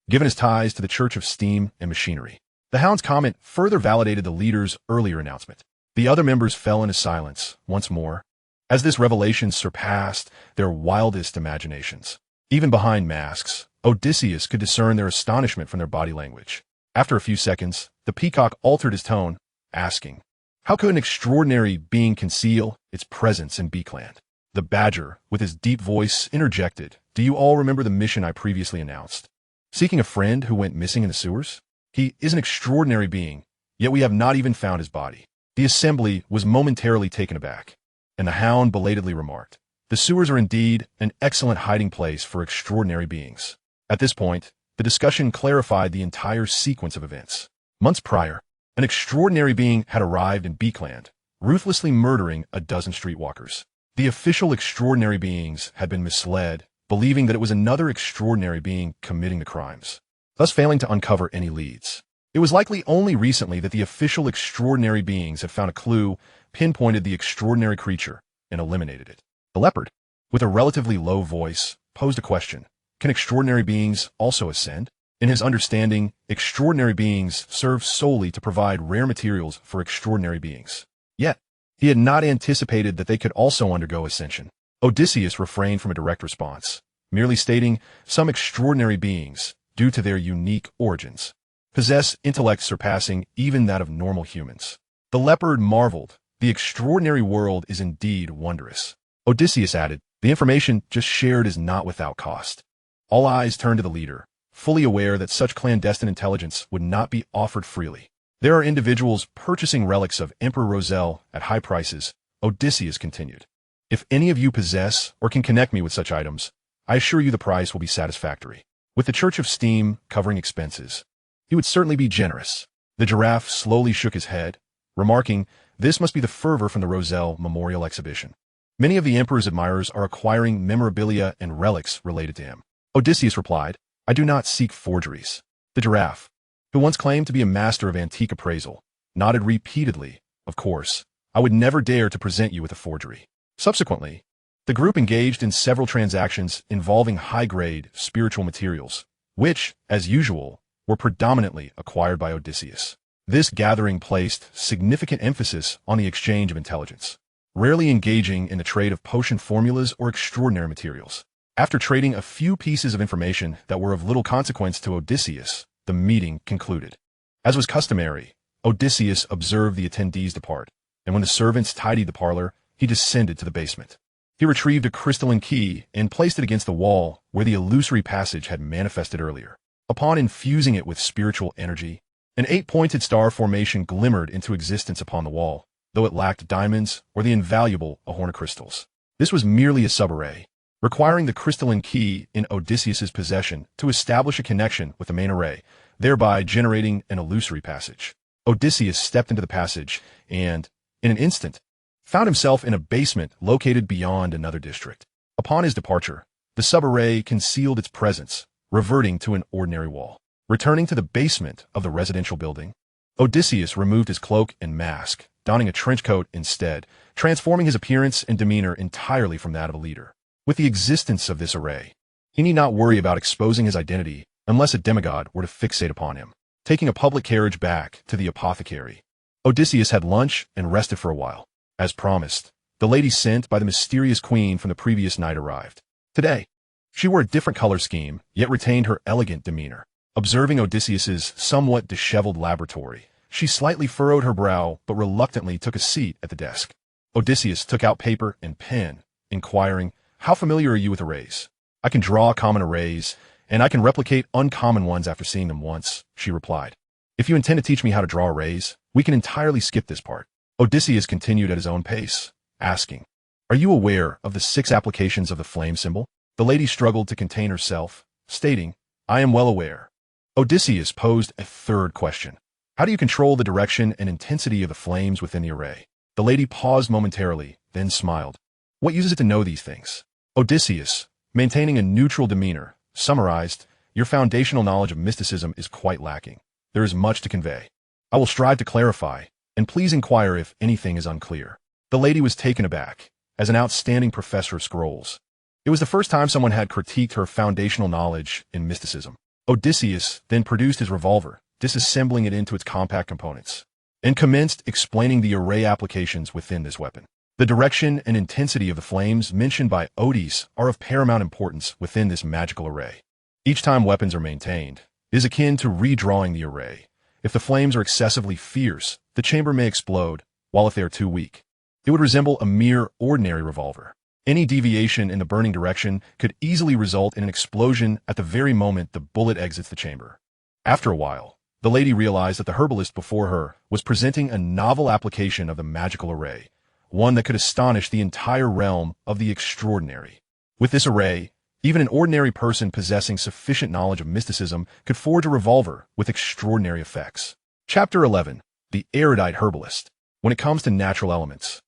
given his ties to the Church of Steam and Machinery. The hound's comment further validated the leader's earlier announcement. The other members fell into silence once more, as this revelation surpassed their wildest imaginations. Even behind masks, Odysseus could discern their astonishment from their body language. After a few seconds, the peacock altered his tone, asking, how could an extraordinary being conceal its presence in Beakland? The badger, with his deep voice, interjected, do you all remember the mission I previously announced? Seeking a friend who went missing in the sewers? He is an extraordinary being, yet we have not even found his body. The assembly was momentarily taken aback, and the hound belatedly remarked, the sewers are indeed an excellent hiding place for extraordinary beings. At this point, the discussion clarified the entire sequence of events. Months prior, an extraordinary being had arrived in Beakland, ruthlessly murdering a dozen streetwalkers. The official extraordinary beings had been misled, believing that it was another extraordinary being committing the crimes, thus failing to uncover any leads. It was likely only recently that the official extraordinary beings had found a clue, pinpointed the extraordinary creature, and eliminated it. The leopard, with a relatively low voice, posed a question. Can extraordinary beings also ascend? In his understanding, extraordinary beings serve solely to provide rare materials for extraordinary beings. Yet, he had not anticipated that they could also undergo ascension. Odysseus refrained from a direct response, merely stating some extraordinary beings, due to their unique origins, possess intellect surpassing even that of normal humans. The leopard marveled, the extraordinary world is indeed wondrous. Odysseus added, the information just shared is not without cost. All eyes turned to the leader, fully aware that such clandestine intelligence would not be offered freely. There are individuals purchasing relics of Emperor Roselle at high prices, Odysseus continued. If any of you possess or can connect me with such items, I assure you the price will be satisfactory. With the Church of Steam covering expenses, he would certainly be generous. The giraffe slowly shook his head, remarking, this must be the fervor from the Roselle Memorial Exhibition. Many of the Emperor's admirers are acquiring memorabilia and relics related to him. Odysseus replied, I do not seek forgeries. The giraffe, who once claimed to be a master of antique appraisal, nodded repeatedly, of course, I would never dare to present you with a forgery. Subsequently, the group engaged in several transactions involving high-grade spiritual materials, which, as usual, were predominantly acquired by Odysseus. This gathering placed significant emphasis on the exchange of intelligence, rarely engaging in the trade of potion formulas or extraordinary materials. After trading a few pieces of information that were of little consequence to Odysseus, the meeting concluded. As was customary, Odysseus observed the attendees depart, and when the servants tidied the parlor, he descended to the basement. He retrieved a crystalline key and placed it against the wall where the illusory passage had manifested earlier. Upon infusing it with spiritual energy, an 8-pointed star formation glimmered into existence upon the wall, though it lacked diamonds or the invaluable Ahorna crystals. This was merely a subarray, requiring the crystalline key in Odysseus's possession to establish a connection with the main array, thereby generating an illusory passage. Odysseus stepped into the passage and, in an instant, found himself in a basement located beyond another district. Upon his departure, the subarray concealed its presence, reverting to an ordinary wall. Returning to the basement of the residential building, Odysseus removed his cloak and mask, donning a trench coat instead, transforming his appearance and demeanor entirely from that of a leader. With the existence of this array, he need not worry about exposing his identity unless a demigod were to fixate upon him. Taking a public carriage back to the apothecary, Odysseus had lunch and rested for a while. As promised, the lady sent by the mysterious queen from the previous night arrived. Today, she wore a different color scheme, yet retained her elegant demeanor. Observing Odysseus's somewhat disheveled laboratory, she slightly furrowed her brow but reluctantly took a seat at the desk. Odysseus took out paper and pen, inquiring, how familiar are you with arrays? I can draw common arrays, and I can replicate uncommon ones after seeing them once, she replied. If you intend to teach me how to draw arrays, we can entirely skip this part. Odysseus continued at his own pace, asking, Are you aware of the 6 applications of the flame symbol? The lady struggled to contain herself, stating, I am well aware. Odysseus posed a third question. How do you control the direction and intensity of the flames within the array? The lady paused momentarily, then smiled. What uses it to know these things? Odysseus, maintaining a neutral demeanor, summarized, Your foundational knowledge of mysticism is quite lacking. There is much to convey. I will strive to clarify, and please inquire if anything is unclear. The lady was taken aback. As an outstanding professor of scrolls, it was the first time someone had critiqued her foundational knowledge in mysticism. Odysseus then produced his revolver, disassembling it into its compact components, and commenced explaining the array applications within this weapon. The direction and intensity of the flames mentioned by Otis are of paramount importance within this magical array. Each time weapons are maintained, it is akin to redrawing the array. If the flames are excessively fierce, the chamber may explode, while if they are too weak, it would resemble a mere ordinary revolver. Any deviation in the burning direction could easily result in an explosion at the very moment the bullet exits the chamber. After a while, the lady realized that the herbalist before her was presenting a novel application of the magical array, one that could astonish the entire realm of the extraordinary. With this array, even an ordinary person possessing sufficient knowledge of mysticism could forge a revolver with extraordinary effects. Chapter 11. The Erudite Herbalist. When it comes to natural elements,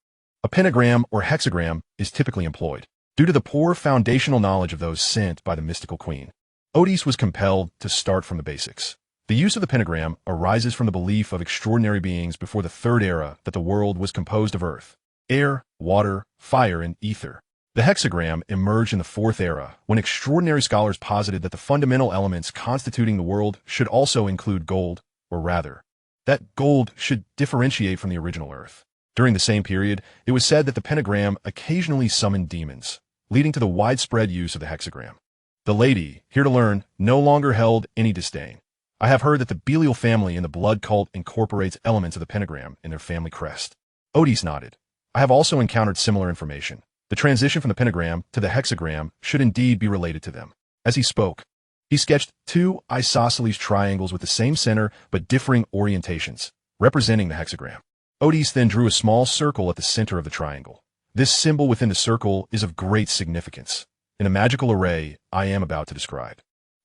a pentagram or hexagram is typically employed. Due to the poor foundational knowledge of those sent by the mystical queen, Otis was compelled to start from the basics. The use of the pentagram arises from the belief of extraordinary beings before the third era that the world was composed of earth, air, water, fire, and ether. The hexagram emerged in the fourth era when extraordinary scholars posited that the fundamental elements constituting the world should also include gold, or rather, that gold should differentiate from the original earth. During the same period, it was said that the pentagram occasionally summoned demons, leading to the widespread use of the hexagram. The lady, here to learn, no longer held any disdain. I have heard that the Belial family in the blood cult incorporates elements of the pentagram in their family crest. Otis nodded. I have also encountered similar information. The transition from the pentagram to the hexagram should indeed be related to them. As he spoke, he sketched 2 isosceles triangles with the same center but differing orientations, representing the hexagram. Otis then drew a small circle at the center of the triangle. This symbol within the circle is of great significance in a magical array I am about to describe.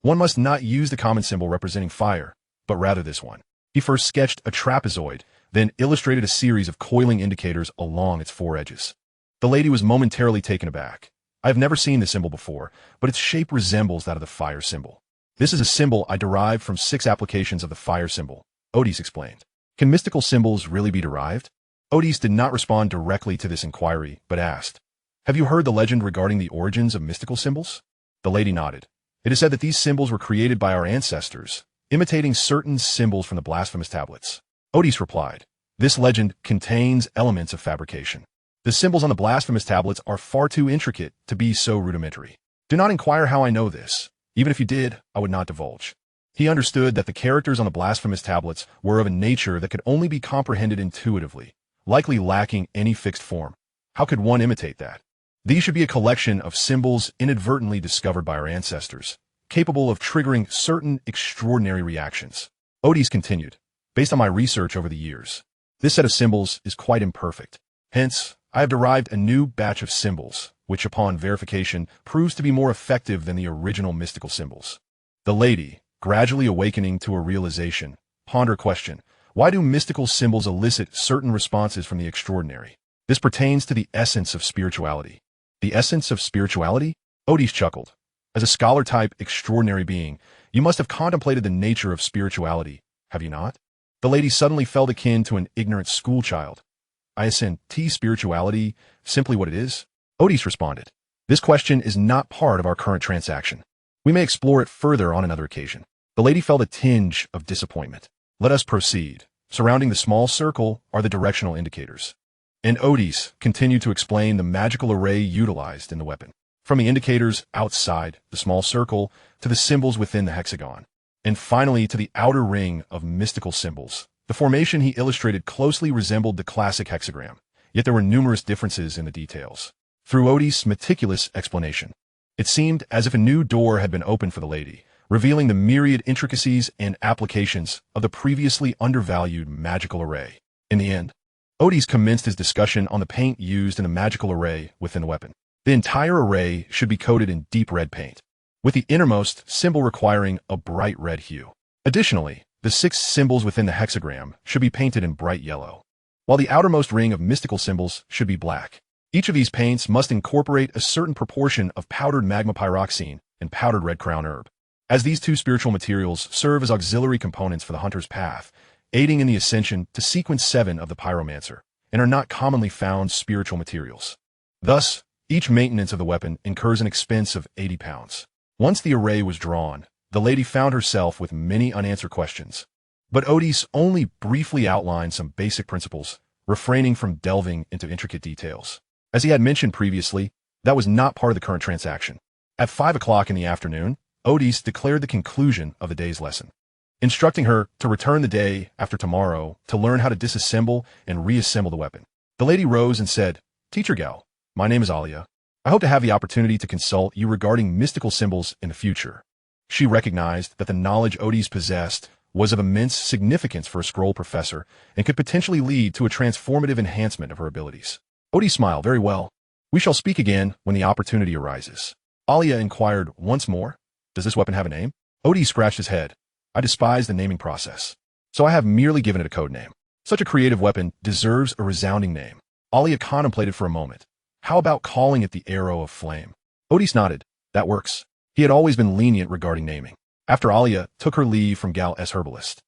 One must not use the common symbol representing fire, but rather this one. He first sketched a trapezoid, then illustrated a series of coiling indicators along its 4 edges. The lady was momentarily taken aback. I have never seen this symbol before, but its shape resembles that of the fire symbol. This is a symbol I derived from 6 applications of the fire symbol, Otis explained. Can mystical symbols really be derived? Otis did not respond directly to this inquiry, but asked, Have you heard the legend regarding the origins of mystical symbols? The lady nodded. It is said that these symbols were created by our ancestors, imitating certain symbols from the blasphemous tablets. Otis replied, This legend contains elements of fabrication. The symbols on the blasphemous tablets are far too intricate to be so rudimentary. Do not inquire how I know this. Even if you did, I would not divulge. He understood that the characters on the blasphemous tablets were of a nature that could only be comprehended intuitively, likely lacking any fixed form. How could one imitate that? These should be a collection of symbols inadvertently discovered by our ancestors, capable of triggering certain extraordinary reactions. Otis continued, Based on my research over the years, this set of symbols is quite imperfect. Hence, I have derived a new batch of symbols, which upon verification proves to be more effective than the original mystical symbols. The lady, gradually awakening to a realization, pondered a question, why do mystical symbols elicit certain responses from the extraordinary? This pertains to the essence of spirituality. The essence of spirituality? Otis chuckled. As a scholar-type extraordinary being, you must have contemplated the nature of spirituality, have you not? The lady suddenly felt akin to an ignorant schoolchild. I ascend spirituality simply what it is? Otis responded. This question is not part of our current transaction. We may explore it further on another occasion. The lady felt a tinge of disappointment. Let us proceed. Surrounding the small circle are the directional indicators. And Otis continued to explain the magical array utilized in the weapon. From the indicators outside the small circle to the symbols within the hexagon, and finally to the outer ring of mystical symbols. The formation he illustrated closely resembled the classic hexagram, yet there were numerous differences in the details. through Otis' meticulous explanation. It seemed as if a new door had been opened for the lady, revealing the myriad intricacies and applications of the previously undervalued magical array. In the end, Otis commenced his discussion on the paint used in the magical array within the weapon. The entire array should be coated in deep red paint, with the innermost symbol requiring a bright red hue. Additionally, the 6 symbols within the hexagram should be painted in bright yellow, while the outermost ring of mystical symbols should be black. Each of these paints must incorporate a certain proportion of powdered magma pyroxene and powdered red crown herb, as these 2 spiritual materials serve as auxiliary components for the hunter's path, aiding in the ascension to sequence 7 of the pyromancer, and are not commonly found spiritual materials. Thus, each maintenance of the weapon incurs an expense of 80 pounds. Once the array was drawn, the lady found herself with many unanswered questions, but Otis only briefly outlined some basic principles, refraining from delving into intricate details. As he had mentioned previously, that was not part of the current transaction. At 5 o'clock in the afternoon, Otis declared the conclusion of the day's lesson, instructing her to return the day after tomorrow to learn how to disassemble and reassemble the weapon. The lady rose and said, "Teacher Gal, my name is Alia. I hope to have the opportunity to consult you regarding mystical symbols in the future." She recognized that the knowledge Otis possessed was of immense significance for a scroll professor and could potentially lead to a transformative enhancement of her abilities. Otis smiled. "Very well. We shall speak again when the opportunity arises." Alia inquired once more, "Does this weapon have a name?" Otis scratched his head. "I despise the naming process, so I have merely given it a code name. Such a creative weapon deserves a resounding name." Alia contemplated for a moment. "How about calling it the Arrow of Flame?" Otis nodded. "That works." He had always been lenient regarding naming. After Alia took her leave from Gal S. Herbalist,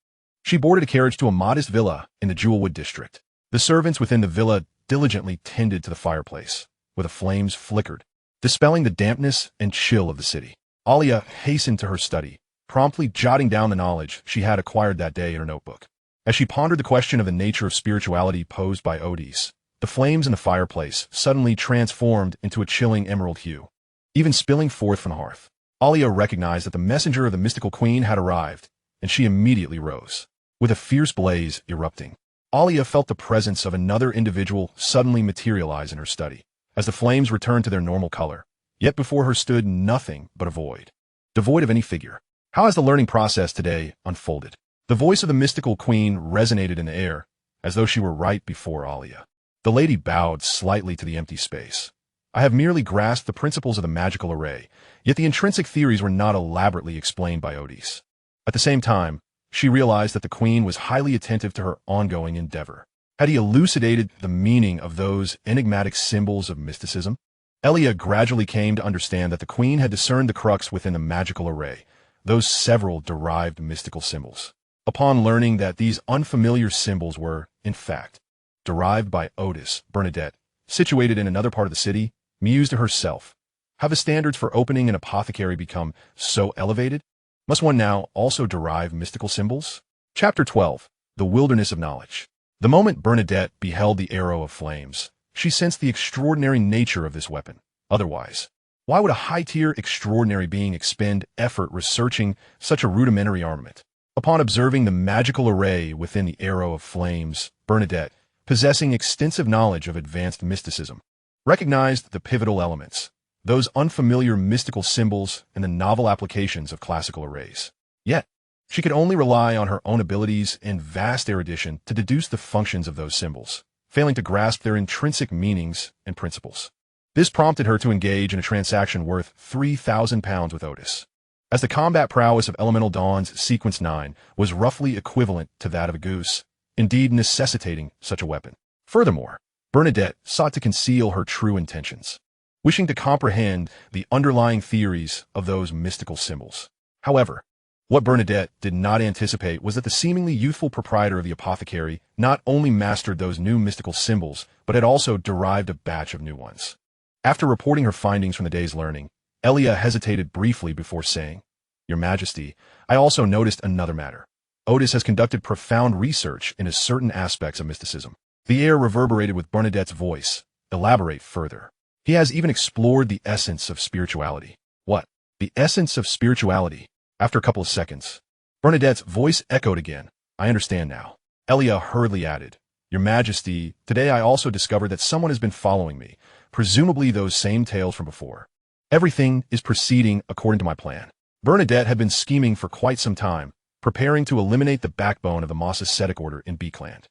she boarded a carriage to a modest villa in the Jewelwood district. The servants within the villa diligently tended to the fireplace, where the flames flickered, dispelling the dampness and chill of the city. Alia hastened to her study, promptly jotting down the knowledge she had acquired that day in her notebook. As she pondered the question of the nature of spirituality posed by Otis, the flames in the fireplace suddenly transformed into a chilling emerald hue, even spilling forth from the hearth. Alia recognized that the messenger of the mystical queen had arrived, and she immediately rose, with a fierce blaze erupting. Alia felt the presence of another individual suddenly materialize in her study, as the flames returned to their normal color. Yet before her stood nothing but a void, devoid of any figure. "How has the learning process today unfolded?" The voice of the mystical queen resonated in the air, as though she were right before Alia. The lady bowed slightly to the empty space. "I have merely grasped the principles of the magical array, yet the intrinsic theories were not elaborately explained by Otis." At the same time, she realized that the queen was highly attentive to her ongoing endeavor. Had he elucidated the meaning of those enigmatic symbols of mysticism? Alia gradually came to understand that the queen had discerned the crux within the magical array, those several derived mystical symbols. Upon learning that these unfamiliar symbols were, in fact, derived by Otis, Bernadette, situated in another part of the city, mused to herself, "Have the standards for opening an apothecary become so elevated? Must one now also derive mystical symbols?" Chapter 12. The Wilderness of Knowledge. The moment Bernadette beheld the Arrow of Flames, she sensed the extraordinary nature of this weapon. Otherwise, why would a high-tier extraordinary being expend effort researching such a rudimentary armament? Upon observing the magical array within the Arrow of Flames, Bernadette, possessing extensive knowledge of advanced mysticism, recognized the pivotal elements, those unfamiliar mystical symbols and the novel applications of classical arrays. Yet, she could only rely on her own abilities and vast erudition to deduce the functions of those symbols, failing to grasp their intrinsic meanings and principles. This prompted her to engage in a transaction worth 3,000 pounds with Otis, as the combat prowess of Elemental Dawn's Sequence 9 was roughly equivalent to that of a goose, indeed necessitating such a weapon. Furthermore, Bernadette sought to conceal her true intentions, wishing to comprehend the underlying theories of those mystical symbols. However, what Bernadette did not anticipate was that the seemingly youthful proprietor of the apothecary not only mastered those new mystical symbols, but had also derived a batch of new ones. After reporting her findings from the day's learning, Alia hesitated briefly before saying, "Your Majesty, I also noticed another matter. Otis has conducted profound research into certain aspects of mysticism." The air reverberated with Bernadette's voice. "Elaborate further." "He has even explored the essence of spirituality." "What? The essence of spirituality?" After a couple of seconds, Bernadette's voice echoed again. "I understand now." Alia hurriedly added, "Your Majesty, today I also discovered that someone has been following me, presumably those same tales from before. Everything is proceeding according to my plan. Bernadette had been scheming for quite some time, preparing to eliminate the backbone of the Moses Ascetic Order in Beakland.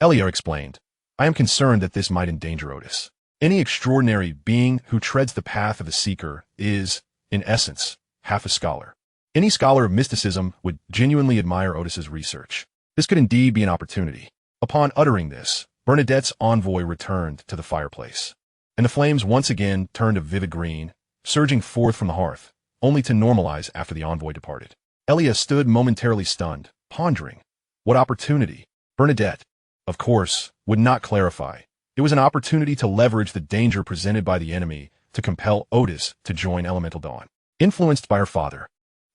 Elia explained, I am concerned that this might endanger Otis. Any extraordinary being who treads the path of a seeker is, in essence, half a scholar. Any scholar of mysticism would genuinely admire Otis's research. This could indeed be an opportunity. Upon uttering this, Bernadette's envoy returned to the fireplace, and the flames once again turned a vivid green, surging forth from the hearth, only to normalize after the envoy departed. Elia stood momentarily stunned, pondering. What opportunity? Bernadette, of course, would not clarify. It was an opportunity to leverage the danger presented by the enemy to compel Otis to join Elemental Dawn. Influenced by her father,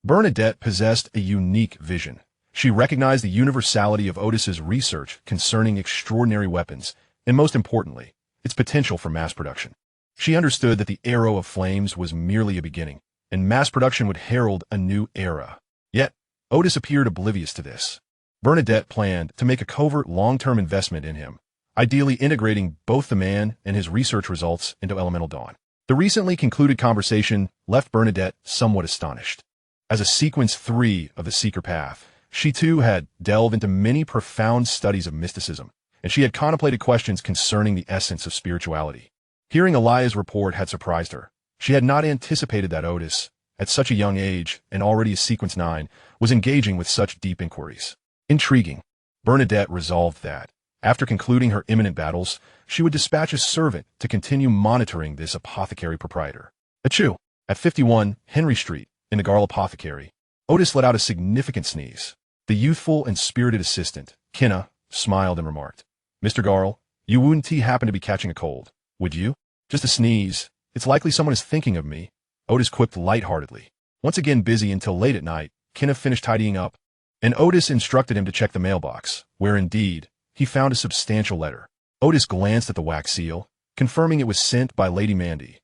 Bernadette possessed a unique vision. She recognized the universality of Otis's research concerning extraordinary weapons, and most importantly, its potential for mass production. She understood that the arrow of flames was merely a beginning, and mass production would herald a new era. Yet, Otis appeared oblivious to this. Bernadette planned to make a covert long-term investment in him, ideally integrating both the man and his research results into Elemental Dawn. The recently concluded conversation left Bernadette somewhat astonished. As a Sequence 3 of the Seeker Path, she too had delved into many profound studies of mysticism, and she had contemplated questions concerning the essence of spirituality. Hearing Elia's report had surprised her. She had not anticipated that Otis, at such a young age and already a Sequence 9, was engaging with such deep inquiries. Intriguing. Bernadette resolved that, after concluding her imminent battles, she would dispatch a servant to continue monitoring this apothecary proprietor. Achoo! At 51 Henry Street, in the Garl Apothecary, Otis let out a significant sneeze. The youthful and spirited assistant, Kinna, smiled and remarked, Mr. Garl, you wouldn't happen to be catching a cold, would you? Just a sneeze. It's likely someone is thinking of me, Otis quipped lightheartedly. Once again busy until late at night, Kinna finished tidying up, and Otis instructed him to check the mailbox, where indeed, he found a substantial letter. Otis glanced at the wax seal, confirming it was sent by Lady Mandy.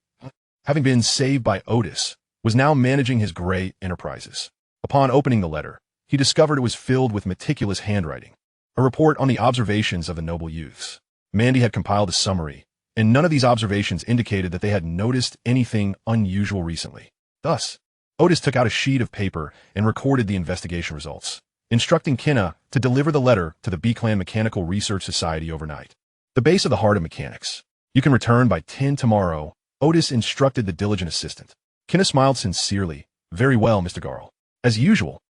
Having been saved by Otis, was now managing his gray enterprises. Upon opening the letter, he discovered it was filled with meticulous handwriting, a report on the observations of the noble youths. Mandy had compiled a summary, and none of these observations indicated that they had noticed anything unusual recently. Thus, Otis took out a sheet of paper and recorded the investigation results, instructing Kinna to deliver the letter to the Beakland Mechanical Research Society overnight. The base of the heart of mechanics. You can return by 10 tomorrow, Otis instructed the diligent assistant. Kinna smiled sincerely. Very well, Mr. Garl. As usual,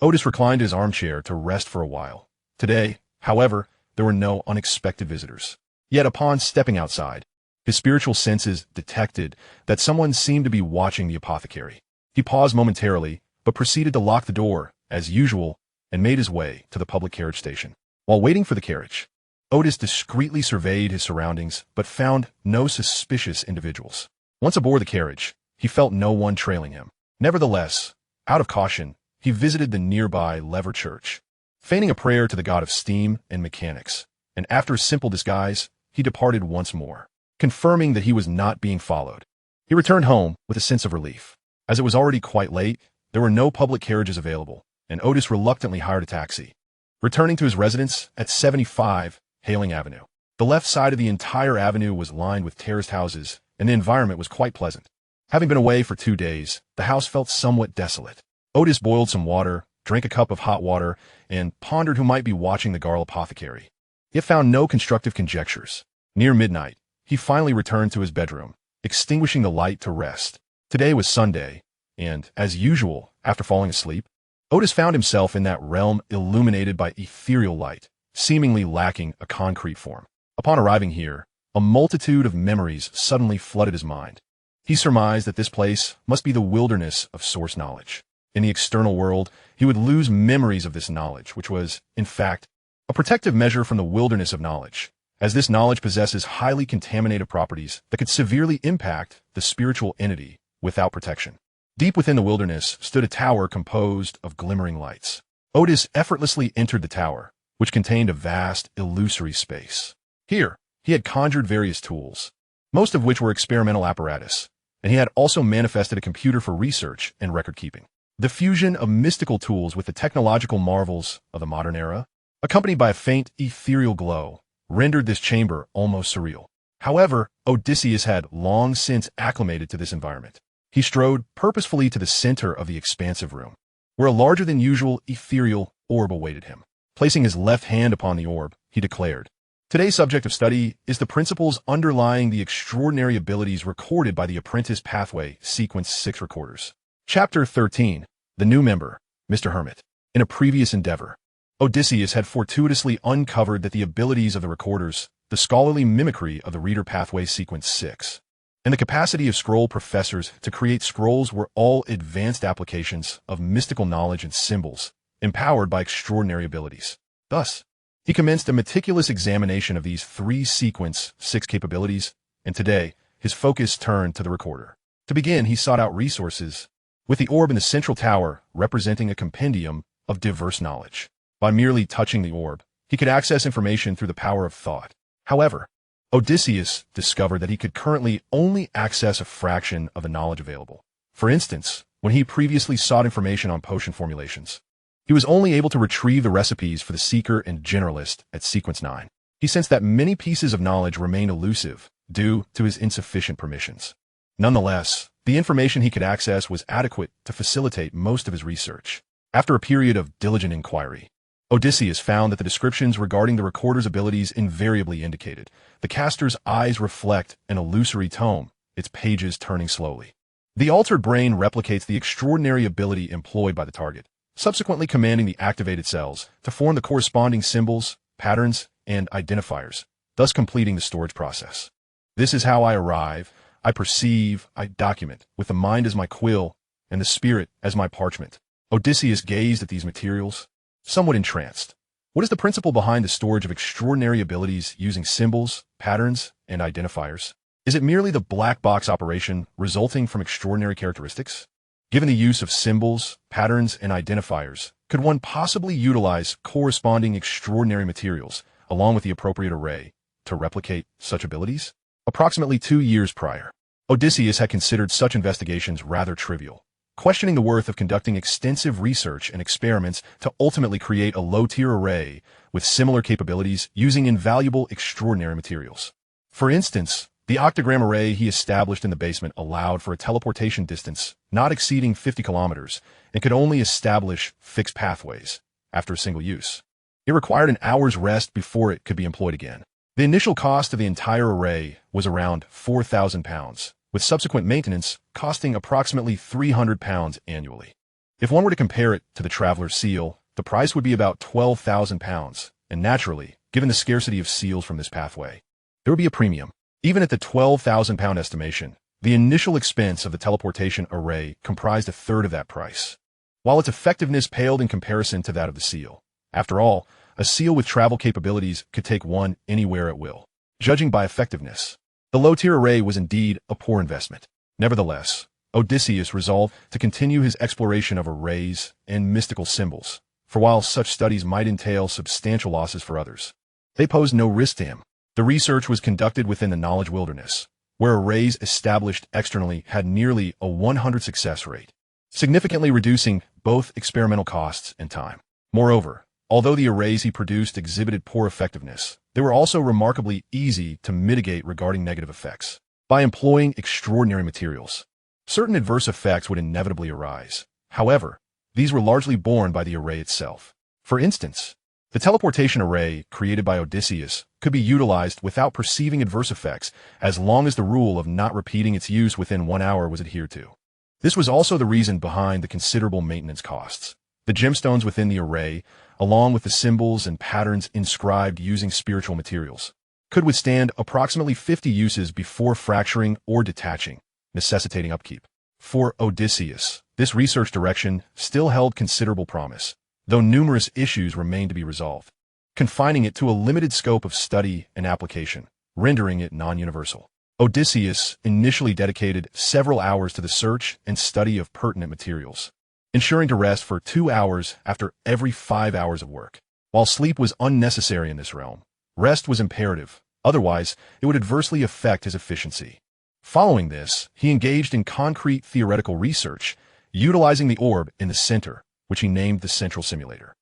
Otis reclined in his armchair to rest for a while. Today, however, there were no unexpected visitors. Yet upon stepping outside, his spiritual senses detected that someone seemed to be watching the apothecary. He paused momentarily, but proceeded to lock the door, as usual, and made his way to the public carriage station. While waiting for the carriage, Otis discreetly surveyed his surroundings, but found no suspicious individuals. Once aboard the carriage, he felt no one trailing him. Nevertheless, out of caution, he visited the nearby Lever Church, feigning a prayer to the god of steam and mechanics, and after a simple disguise, he departed once more, confirming that he was not being followed. He returned home with a sense of relief. As it was already quite late, there were no public carriages available, and Otis reluctantly hired a taxi, returning to his residence at 75 Hailing Avenue. The left side of the entire avenue was lined with terraced houses, and the environment was quite pleasant. Having been away for 2 days, the house felt somewhat desolate. Otis boiled some water, drank a cup of hot water, and pondered who might be watching the Garl Apothecary. Yet found no constructive conjectures. Near midnight, he finally returned to his bedroom, extinguishing the light to rest. Today was Sunday, and, as usual, after falling asleep, Otis found himself in that realm illuminated by ethereal light, seemingly lacking a concrete form. Upon arriving here, a multitude of memories suddenly flooded his mind. He surmised that this place must be the wilderness of source knowledge. In the external world, he would lose memories of this knowledge, which was, in fact, a protective measure from the wilderness of knowledge, as this knowledge possesses highly contaminated properties that could severely impact the spiritual entity without protection. Deep within the wilderness stood a tower composed of glimmering lights. Otis effortlessly entered the tower, which contained a vast, illusory space. Here, he had conjured various tools, most of which were experimental apparatus, and he had also manifested a computer for research and record-keeping. The fusion of mystical tools with the technological marvels of the modern era, accompanied by a faint, ethereal glow, rendered this chamber almost surreal. However, Odysseus had long since acclimated to this environment. He strode purposefully to the center of the expansive room, where a larger-than-usual ethereal orb awaited him. Placing his left hand upon the orb, he declared, "Today's subject of study is the principles underlying the extraordinary abilities recorded by the Apprentice Pathway Sequence 6 recorders." Chapter 13. The New Member, Mr. Hermit. In a previous endeavor, Odysseus had fortuitously uncovered that the abilities of the recorders, the scholarly mimicry of the Reader Pathway Sequence 6, and the capacity of scroll professors to create scrolls were all advanced applications of mystical knowledge and symbols, empowered by extraordinary abilities. Thus, he commenced a meticulous examination of these 3 Sequence 6 capabilities, and today, his focus turned to the recorder. To begin, he sought out resources, with the orb in the central tower representing a compendium of diverse knowledge. By merely touching the orb, he could access information through the power of thought. However, Odysseus discovered that he could currently only access a fraction of the knowledge available. For instance, when he previously sought information on potion formulations, he was only able to retrieve the recipes for the Seeker and Generalist at Sequence 9. He sensed that many pieces of knowledge remained elusive due to his insufficient permissions. Nonetheless, the information he could access was adequate to facilitate most of his research. After a period of diligent inquiry, Odysseus found that the descriptions regarding the recorder's abilities invariably indicated the caster's eyes reflect an illusory tome, its pages turning slowly. The altered brain replicates the extraordinary ability employed by the target, subsequently commanding the activated cells to form the corresponding symbols, patterns, and identifiers, thus completing the storage process. This is how I arrive, I perceive, I document, with the mind as my quill and the spirit as my parchment. Odysseus gazed at these materials, somewhat entranced. What is the principle behind the storage of extraordinary abilities using symbols, patterns, and identifiers? Is it merely the black box operation resulting from extraordinary characteristics? Given the use of symbols, patterns, and identifiers, could one possibly utilize corresponding extraordinary materials, along with the appropriate array, to replicate such abilities? Approximately 2 years prior, Odysseus had considered such investigations rather trivial, questioning the worth of conducting extensive research and experiments to ultimately create a low-tier array with similar capabilities using invaluable extraordinary materials. For instance, the octagram array he established in the basement allowed for a teleportation distance not exceeding 50 kilometers and could only establish fixed pathways after a single use. It required an hour's rest before it could be employed again. The initial cost of the entire array was around £4,000, with subsequent maintenance costing approximately £300 annually. If one were to compare it to the Traveler's Seal, the price would be about £12,000, and naturally, given the scarcity of seals from this pathway, there would be a premium. Even at the £12,000 estimation, the initial expense of the teleportation array comprised a third of that price, while its effectiveness paled in comparison to that of the seal. After all, a seal with travel capabilities could take one anywhere at will. Judging by effectiveness, the low-tier array was indeed a poor investment. Nevertheless, Odysseus resolved to continue his exploration of arrays and mystical symbols, for while such studies might entail substantial losses for others, they posed no risk to him. The research was conducted within the knowledge wilderness, where arrays established externally had nearly a 100% success rate, significantly reducing both experimental costs and time. Moreover, although the arrays he produced exhibited poor effectiveness, they were also remarkably easy to mitigate regarding negative effects. By employing extraordinary materials, certain adverse effects would inevitably arise. However, these were largely borne by the array itself. For instance, the teleportation array created by Odysseus could be utilized without perceiving adverse effects as long as the rule of not repeating its use within 1 hour was adhered to. This was also the reason behind the considerable maintenance costs. The gemstones within the array, along with the symbols and patterns inscribed using spiritual materials, could withstand approximately 50 uses before fracturing or detaching, necessitating upkeep. For Odysseus, this research direction still held considerable promise, though numerous issues remained to be resolved, confining it to a limited scope of study and application, rendering it non-universal. Odysseus initially dedicated several hours to the search and study of pertinent materials, ensuring to rest for 2 hours after every 5 hours of work. While sleep was unnecessary in this realm, rest was imperative, otherwise it would adversely affect his efficiency. Following this, he engaged in concrete theoretical research, utilizing the orb in the center, which he named the Central Simulator.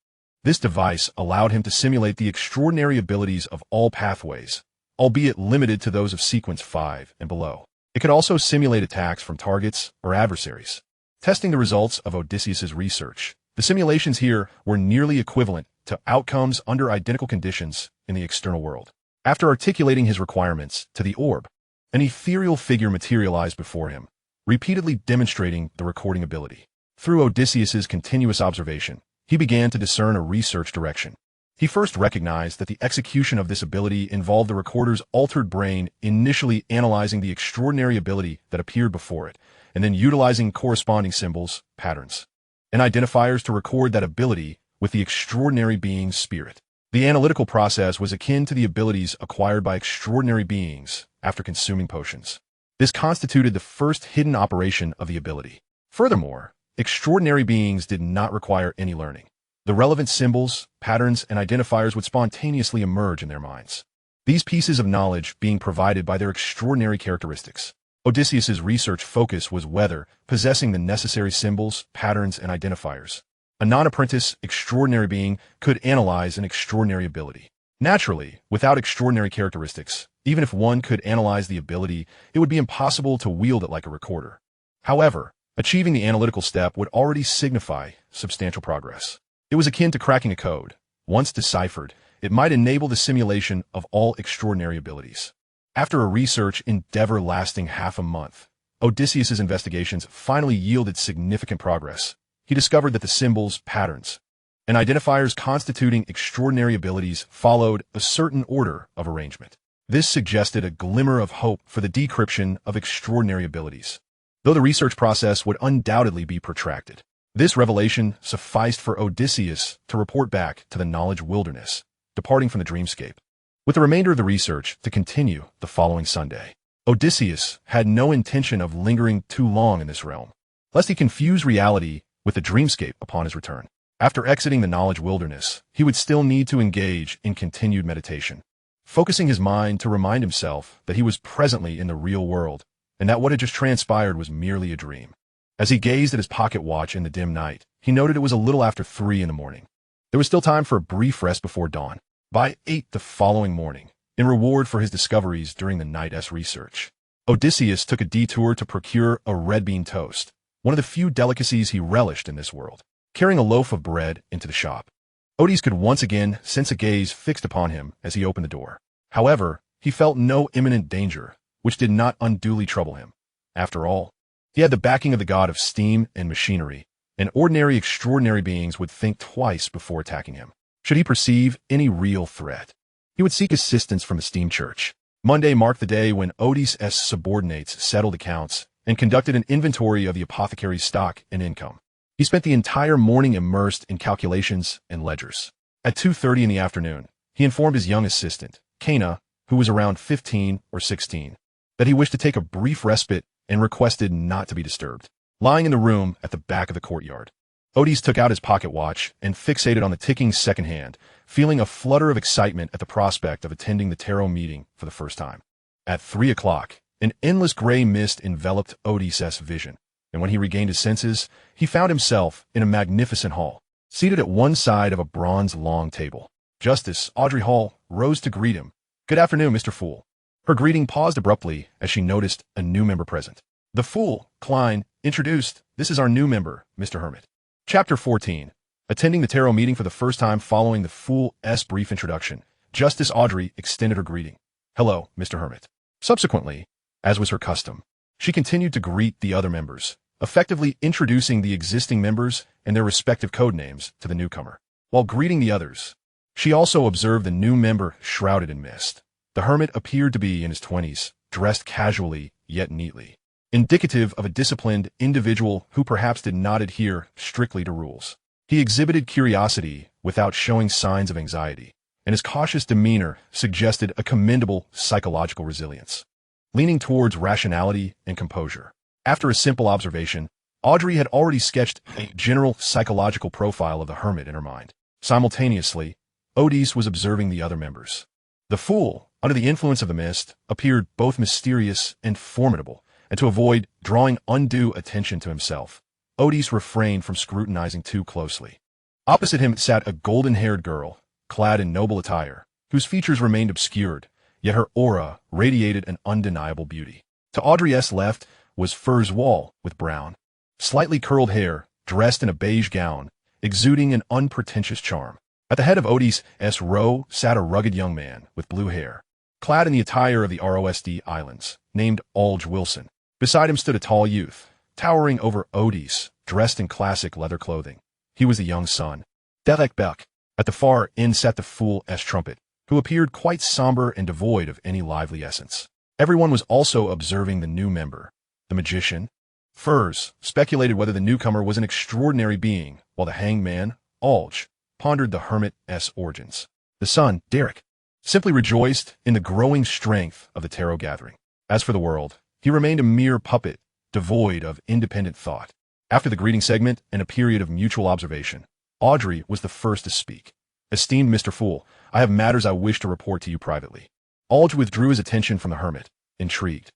This device allowed him to simulate the extraordinary abilities of all pathways, albeit limited to those of sequence 5 and below. It could also simulate attacks from targets or adversaries. Testing the results of Odysseus's research, the simulations here were nearly equivalent to outcomes under identical conditions in the external world. After articulating his requirements to the orb, an ethereal figure materialized before him, repeatedly demonstrating the recording ability. Through Odysseus's continuous observation, he began to discern a research direction. He first recognized that the execution of this ability involved the recorder's altered brain initially analyzing the extraordinary ability that appeared before it, and then utilizing corresponding symbols, patterns, and identifiers to record that ability with the extraordinary being's spirit. The analytical process was akin to the abilities acquired by extraordinary beings after consuming potions. This constituted the first hidden operation of the ability. Furthermore, extraordinary beings did not require any learning. The relevant symbols, patterns, and identifiers would spontaneously emerge in their minds. These pieces of knowledge being provided by their extraordinary characteristics. Odysseus's research focus was whether, possessing the necessary symbols, patterns, and identifiers, a non-apprentice extraordinary being could analyze an extraordinary ability. Naturally, without extraordinary characteristics, even if one could analyze the ability, it would be impossible to wield it like a recorder. However, achieving the analytical step would already signify substantial progress. It was akin to cracking a code. Once deciphered, it might enable the simulation of all extraordinary abilities. After a research endeavor lasting half a month, Odysseus's investigations finally yielded significant progress. He discovered that the symbols, patterns, and identifiers constituting extraordinary abilities followed a certain order of arrangement. This suggested a glimmer of hope for the decryption of extraordinary abilities, though the research process would undoubtedly be protracted. This revelation sufficed for Odysseus to report back to the knowledge wilderness, departing from the dreamscape, with the remainder of the research to continue the following Sunday. Odysseus had no intention of lingering too long in this realm, lest he confuse reality with the dreamscape upon his return. After exiting the knowledge wilderness, he would still need to engage in continued meditation, focusing his mind to remind himself that he was presently in the real world and that what had just transpired was merely a dream. As he gazed at his pocket watch in the dim night, he noted it was a little after 3 in the morning. There was still time for a brief rest before dawn. By 8 the following morning, in reward for his discoveries during the night's research, Odysseus took a detour to procure a red bean toast, one of the few delicacies he relished in this world. Carrying a loaf of bread into the shop, Otis could once again sense a gaze fixed upon him as he opened the door. However, he felt no imminent danger, which did not unduly trouble him. After all, he had the backing of the god of steam and machinery, and ordinary extraordinary beings would think twice before attacking him. Should he perceive any real threat, he would seek assistance from the steam church. Monday marked the day when Odysseus' subordinates settled accounts and conducted an inventory of the apothecary's stock and income. He spent the entire morning immersed in calculations and ledgers. At 2:30 in the afternoon, he informed his young assistant, Kana, who was around 15 or 16, that he wished to take a brief respite and requested not to be disturbed. Lying in the room at the back of the courtyard, Otis took out his pocket watch and fixated on the ticking second hand, feeling a flutter of excitement at the prospect of attending the tarot meeting for the first time. At 3 o'clock, an endless gray mist enveloped Odysseus' vision, and when he regained his senses, he found himself in a magnificent hall, seated at one side of a bronze-long table. Justice Audrey Hall rose to greet him. "Good afternoon, Mr. Fool." Her greeting paused abruptly as she noticed a new member present. The Fool, Klein, introduced, "This is our new member, Mr. Hermit." Chapter 14. Attending the tarot meeting for the first time following the Fool's brief introduction, Justice Audrey extended her greeting. "Hello, Mr. Hermit." Subsequently, as was her custom, she continued to greet the other members, effectively introducing the existing members and their respective code names to the newcomer. While greeting the others, she also observed the new member shrouded in mist. The hermit appeared to be in his 20s, dressed casually yet neatly, indicative of a disciplined individual who perhaps did not adhere strictly to rules. He exhibited curiosity without showing signs of anxiety, and his cautious demeanor suggested a commendable psychological resilience, leaning towards rationality and composure. After a simple observation, Audrey had already sketched a general psychological profile of the hermit in her mind. Simultaneously, Otis was observing the other members. The Fool, under the influence of the mist, appeared both mysterious and formidable, and to avoid drawing undue attention to himself, Otis refrained from scrutinizing too closely. Opposite him sat a golden-haired girl, clad in noble attire, whose features remained obscured, yet her aura radiated an undeniable beauty. To Audrey's left was Fur's Wall with brown, slightly curled hair, dressed in a beige gown, exuding an unpretentious charm. At the head of Otis' row sat a rugged young man with blue hair, clad in the attire of the ROSD Islands, named Olge Wilson. Beside him stood a tall youth, towering over Otis, dressed in classic leather clothing. He was the young son, Derek Beck. At the far end sat the fool's trumpet, who appeared quite somber and devoid of any lively essence. Everyone was also observing the new member, the magician. Furs speculated whether the newcomer was an extraordinary being, while the hanged man, Olge, pondered the hermit's origins. The son, Derek, simply rejoiced in the growing strength of the tarot gathering. As for the world, he remained a mere puppet, devoid of independent thought. After the greeting segment and a period of mutual observation, Audrey was the first to speak. "Esteemed Mr. Fool, I have matters I wish to report to you privately." Olge withdrew his attention from the hermit, intrigued.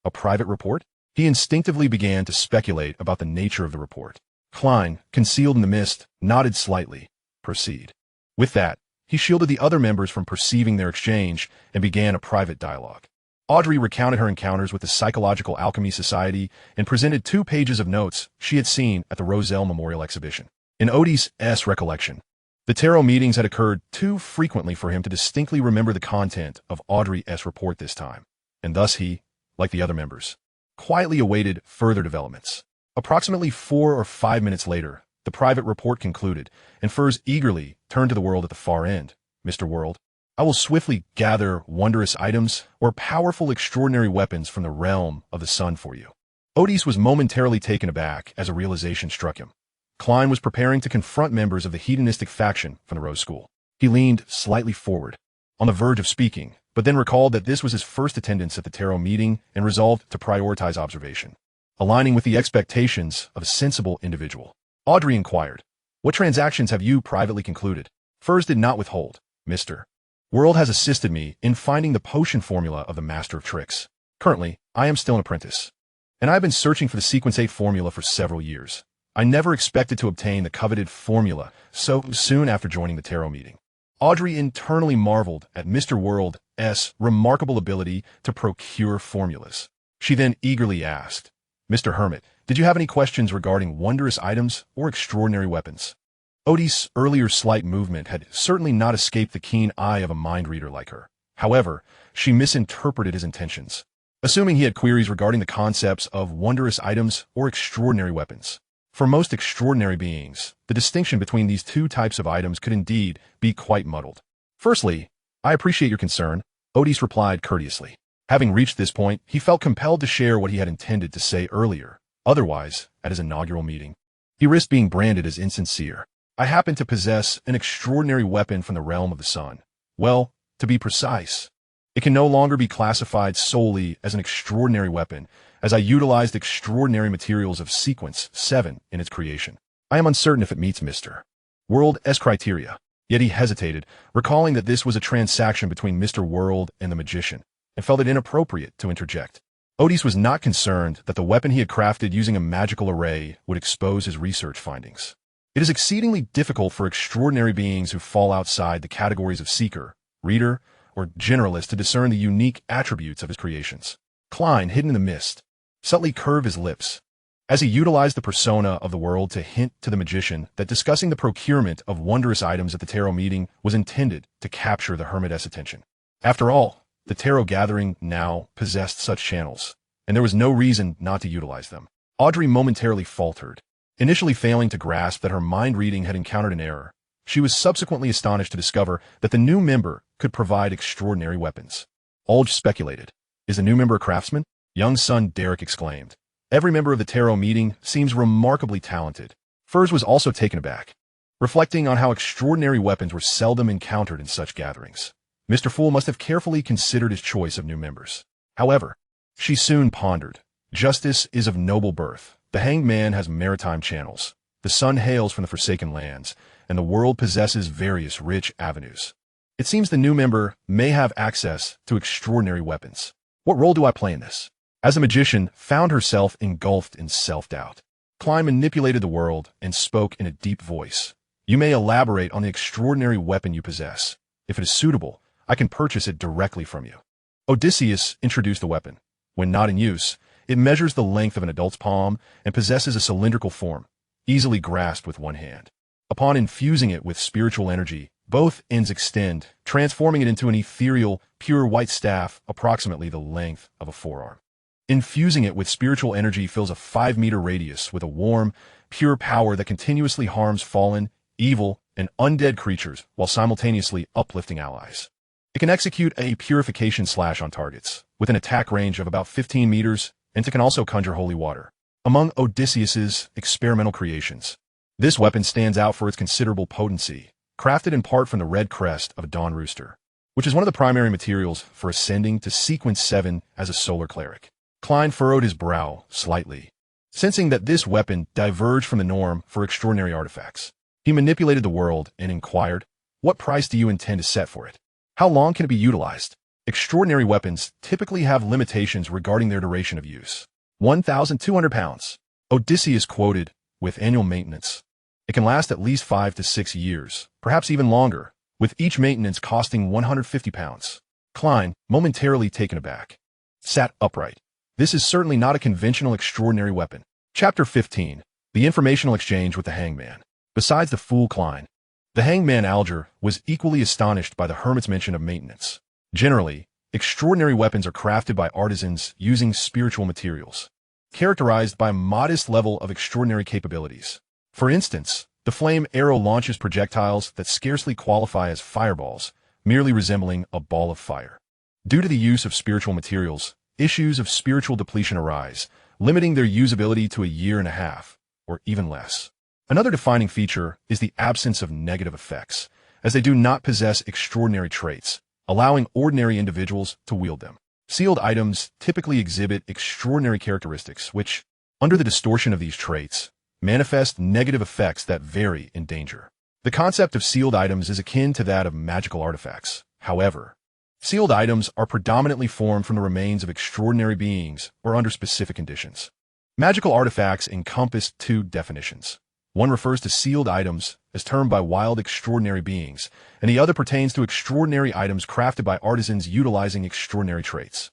A private report? He instinctively began to speculate about the nature of the report. Klein, concealed in the mist, nodded slightly. Proceed. With that, he shielded the other members from perceiving their exchange and began a private dialogue. Audrey recounted her encounters with the Psychological Alchemy Society and presented 2 pages of notes she had seen at the Roselle Memorial Exhibition. In Otis' recollection, the tarot meetings had occurred too frequently for him to distinctly remember the content of Audrey's report this time, and thus he, like the other members, quietly awaited further developments. Approximately 4 or 5 minutes later, the private report concluded, and Furs eagerly turned to the world at the far end. "Mr. World, I will swiftly gather wondrous items or powerful extraordinary weapons from the realm of the sun for you." Otis was momentarily taken aback as a realization struck him. Klein was preparing to confront members of the hedonistic faction from the Rose School. He leaned slightly forward, on the verge of speaking, but then recalled that this was his first attendance at the tarot meeting and resolved to prioritize observation, aligning with the expectations of a sensible individual. Audrey inquired, "What transactions have you privately concluded?" Furs did not withhold. "Mr. World has assisted me in finding the potion formula of the Master of Tricks. Currently, I am still an apprentice, and I have been searching for the Sequence 8 formula for several years. I never expected to obtain the coveted formula so soon after joining the tarot meeting." Audrey internally marveled at Mr. World's remarkable ability to procure formulas. She then eagerly asked, "Mr. Hermit, did you have any questions regarding wondrous items or extraordinary weapons?" Otis' earlier slight movement had certainly not escaped the keen eye of a mind reader like her. However, she misinterpreted his intentions, assuming he had queries regarding the concepts of wondrous items or extraordinary weapons. For most extraordinary beings, the distinction between these 2 types of items could indeed be quite muddled. "Firstly, I appreciate your concern," Otis replied courteously. Having reached this point, he felt compelled to share what he had intended to say earlier. Otherwise, at his inaugural meeting, he risked being branded as insincere. "I happen to possess an extraordinary weapon from the realm of the sun. Well, to be precise, it can no longer be classified solely as an extraordinary weapon, as I utilized extraordinary materials of Sequence 7 in its creation. I am uncertain if it meets Mr. World's criteria." Yet he hesitated, recalling that this was a transaction between Mr. World and the magician, and felt it inappropriate to interject. Otis was not concerned that the weapon he had crafted using a magical array would expose his research findings. It is exceedingly difficult for extraordinary beings who fall outside the categories of seeker, reader, or generalist to discern the unique attributes of his creations. Klein, hidden in the mist, subtly curved his lips, as he utilized the persona of the world to hint to the magician that discussing the procurement of wondrous items at the tarot meeting was intended to capture the hermit's attention. After all, the tarot gathering now possessed such channels, and there was no reason not to utilize them. Audrey momentarily faltered, initially failing to grasp that her mind reading had encountered an error. She was subsequently astonished to discover that the new member could provide extraordinary weapons. Olge speculated, "Is the new member a craftsman?" Young son Derek exclaimed, "Every member of the tarot meeting seems remarkably talented." Furs was also taken aback, reflecting on how extraordinary weapons were seldom encountered in such gatherings. Mr. Fool must have carefully considered his choice of new members. However, she soon pondered, "Justice is of noble birth. The hanged man has maritime channels. The sun hails from the forsaken lands, and the world possesses various rich avenues. It seems the new member may have access to extraordinary weapons. What role do I play in this?" As the magician found herself engulfed in self-doubt, Klein manipulated the world and spoke in a deep voice. "You may elaborate on the extraordinary weapon you possess. If it is suitable, I can purchase it directly from you." Odysseus introduced the weapon. When not in use, it measures the length of an adult's palm and possesses a cylindrical form, easily grasped with one hand. Upon infusing it with spiritual energy, both ends extend, transforming it into an ethereal, pure white staff approximately the length of a forearm. Infusing it with spiritual energy fills a 5-meter radius with a warm, pure power that continuously harms fallen, evil, and undead creatures while simultaneously uplifting allies. It can execute a purification slash on targets, with an attack range of about 15 meters, and it can also conjure holy water. Among Odysseus's experimental creations, this weapon stands out for its considerable potency, crafted in part from the red crest of a dawn rooster, which is one of the primary materials for ascending to sequence 7 as a solar cleric. Klein furrowed his brow slightly, sensing that this weapon diverged from the norm for extraordinary artifacts. He manipulated the world and inquired, "What price do you intend to set for it? How long can it be utilized?" Extraordinary weapons typically have limitations regarding their duration of use. 1,200 pounds. Odysseus quoted, with annual maintenance. It can last at least 5 to 6 years, perhaps even longer, with each maintenance costing 150 pounds. Klein, momentarily taken aback, sat upright. This is certainly not a conventional extraordinary weapon. Chapter 15. The Informational Exchange with the Hangman. Besides the fool Klein, the hangman Alger was equally astonished by the hermit's mention of maintenance. Generally, extraordinary weapons are crafted by artisans using spiritual materials, characterized by a modest level of extraordinary capabilities. For instance, the flame arrow launches projectiles that scarcely qualify as fireballs, merely resembling a ball of fire. Due to the use of spiritual materials, issues of spiritual depletion arise, limiting their usability to a year and a half, or even less. Another defining feature is the absence of negative effects, as they do not possess extraordinary traits, allowing ordinary individuals to wield them. Sealed items typically exhibit extraordinary characteristics which, under the distortion of these traits, manifest negative effects that vary in danger. The concept of sealed items is akin to that of magical artifacts. However, sealed items are predominantly formed from the remains of extraordinary beings or under specific conditions. Magical artifacts encompass 2 definitions. One refers to sealed items as termed by wild extraordinary beings, and the other pertains to extraordinary items crafted by artisans utilizing extraordinary traits.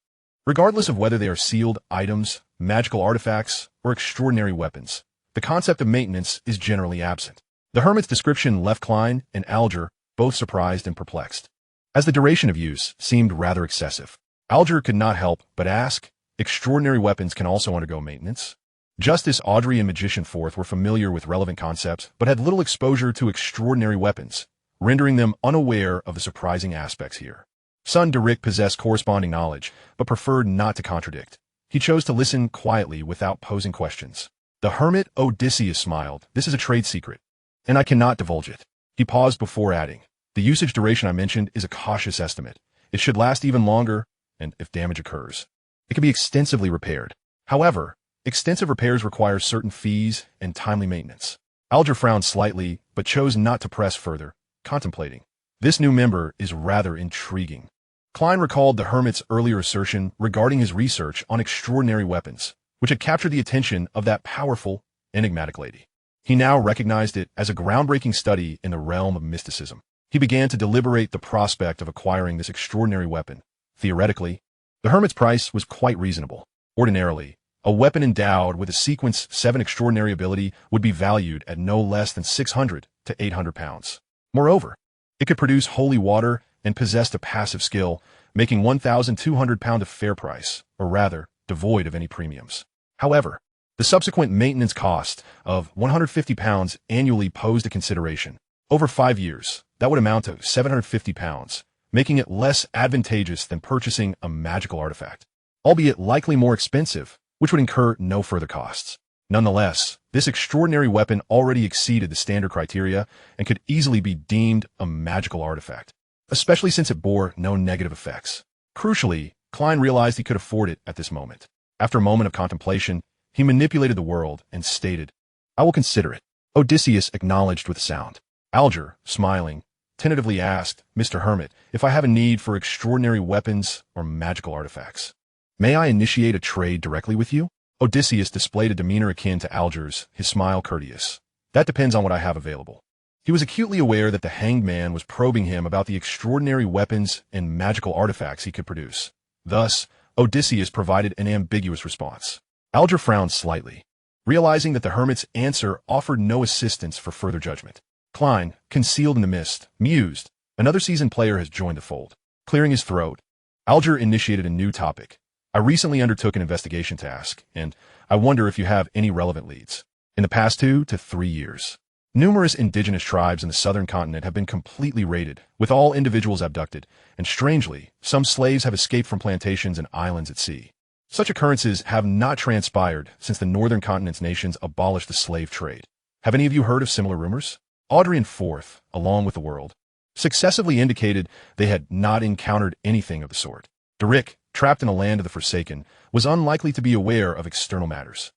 Regardless of whether they are sealed items, magical artifacts, or extraordinary weapons, the concept of maintenance is generally absent. The hermit's description left Klein and Alger both surprised and perplexed, as the duration of use seemed rather excessive. Alger could not help but ask, "Extraordinary weapons can also undergo maintenance?" Justice Audrey and Magician Forth were familiar with relevant concepts, but had little exposure to extraordinary weapons, rendering them unaware of the surprising aspects here. Son Derrick possessed corresponding knowledge, but preferred not to contradict. He chose to listen quietly without posing questions. The hermit Odysseus smiled. "This is a trade secret, and I cannot divulge it." He paused before adding, "The usage duration I mentioned is a cautious estimate. It should last even longer, and if damage occurs, it can be extensively repaired. However, extensive repairs require certain fees and timely maintenance." Alger frowned slightly, but chose not to press further, contemplating. This new member is rather intriguing. Klein recalled the hermit's earlier assertion regarding his research on extraordinary weapons, which had captured the attention of that powerful, enigmatic lady. He now recognized it as a groundbreaking study in the realm of mysticism. He began to deliberate the prospect of acquiring this extraordinary weapon. Theoretically, the hermit's price was quite reasonable. Ordinarily, a weapon endowed with a sequence 7 extraordinary ability would be valued at no less than 600 to 800 pounds. Moreover, it could produce holy water and possessed a passive skill, making 1,200 pound a fair price, or rather, devoid of any premiums. However, the subsequent maintenance cost of 150 pounds annually posed a consideration. Over 5 years, that would amount to 750 pounds, making it less advantageous than purchasing a magical artifact, albeit likely more expensive, which would incur no further costs. Nonetheless, this extraordinary weapon already exceeded the standard criteria and could easily be deemed a magical artifact, especially since it bore no negative effects. Crucially, Klein realized he could afford it at this moment. After a moment of contemplation, he manipulated the world and stated, "I will consider it." Odysseus acknowledged with a sound. Alger, smiling, tentatively asked, "Mr. Hermit, if I have a need for extraordinary weapons or magical artifacts, may I initiate a trade directly with you?" Odysseus displayed a demeanor akin to Alger's, his smile courteous. "That depends on what I have available." He was acutely aware that the hanged man was probing him about the extraordinary weapons and magical artifacts he could produce. Thus, Odysseus provided an ambiguous response. Alger frowned slightly, realizing that the hermit's answer offered no assistance for further judgment. Klein, concealed in the mist, mused. Another seasoned player has joined the fold. Clearing his throat, Alger initiated a new topic. I recently undertook an investigation task, and I wonder if you have any relevant leads. In the past 2 to 3 years, numerous indigenous tribes in the southern continent have been completely raided, with all individuals abducted, and strangely, some slaves have escaped from plantations and islands at sea. Such occurrences have not transpired since the northern continent's nations abolished the slave trade. Have any of you heard of similar rumors? Audrey and Forth, along with the world, successively indicated they had not encountered anything of the sort. Derrick, trapped in a land of the Forsaken, was unlikely to be aware of external matters.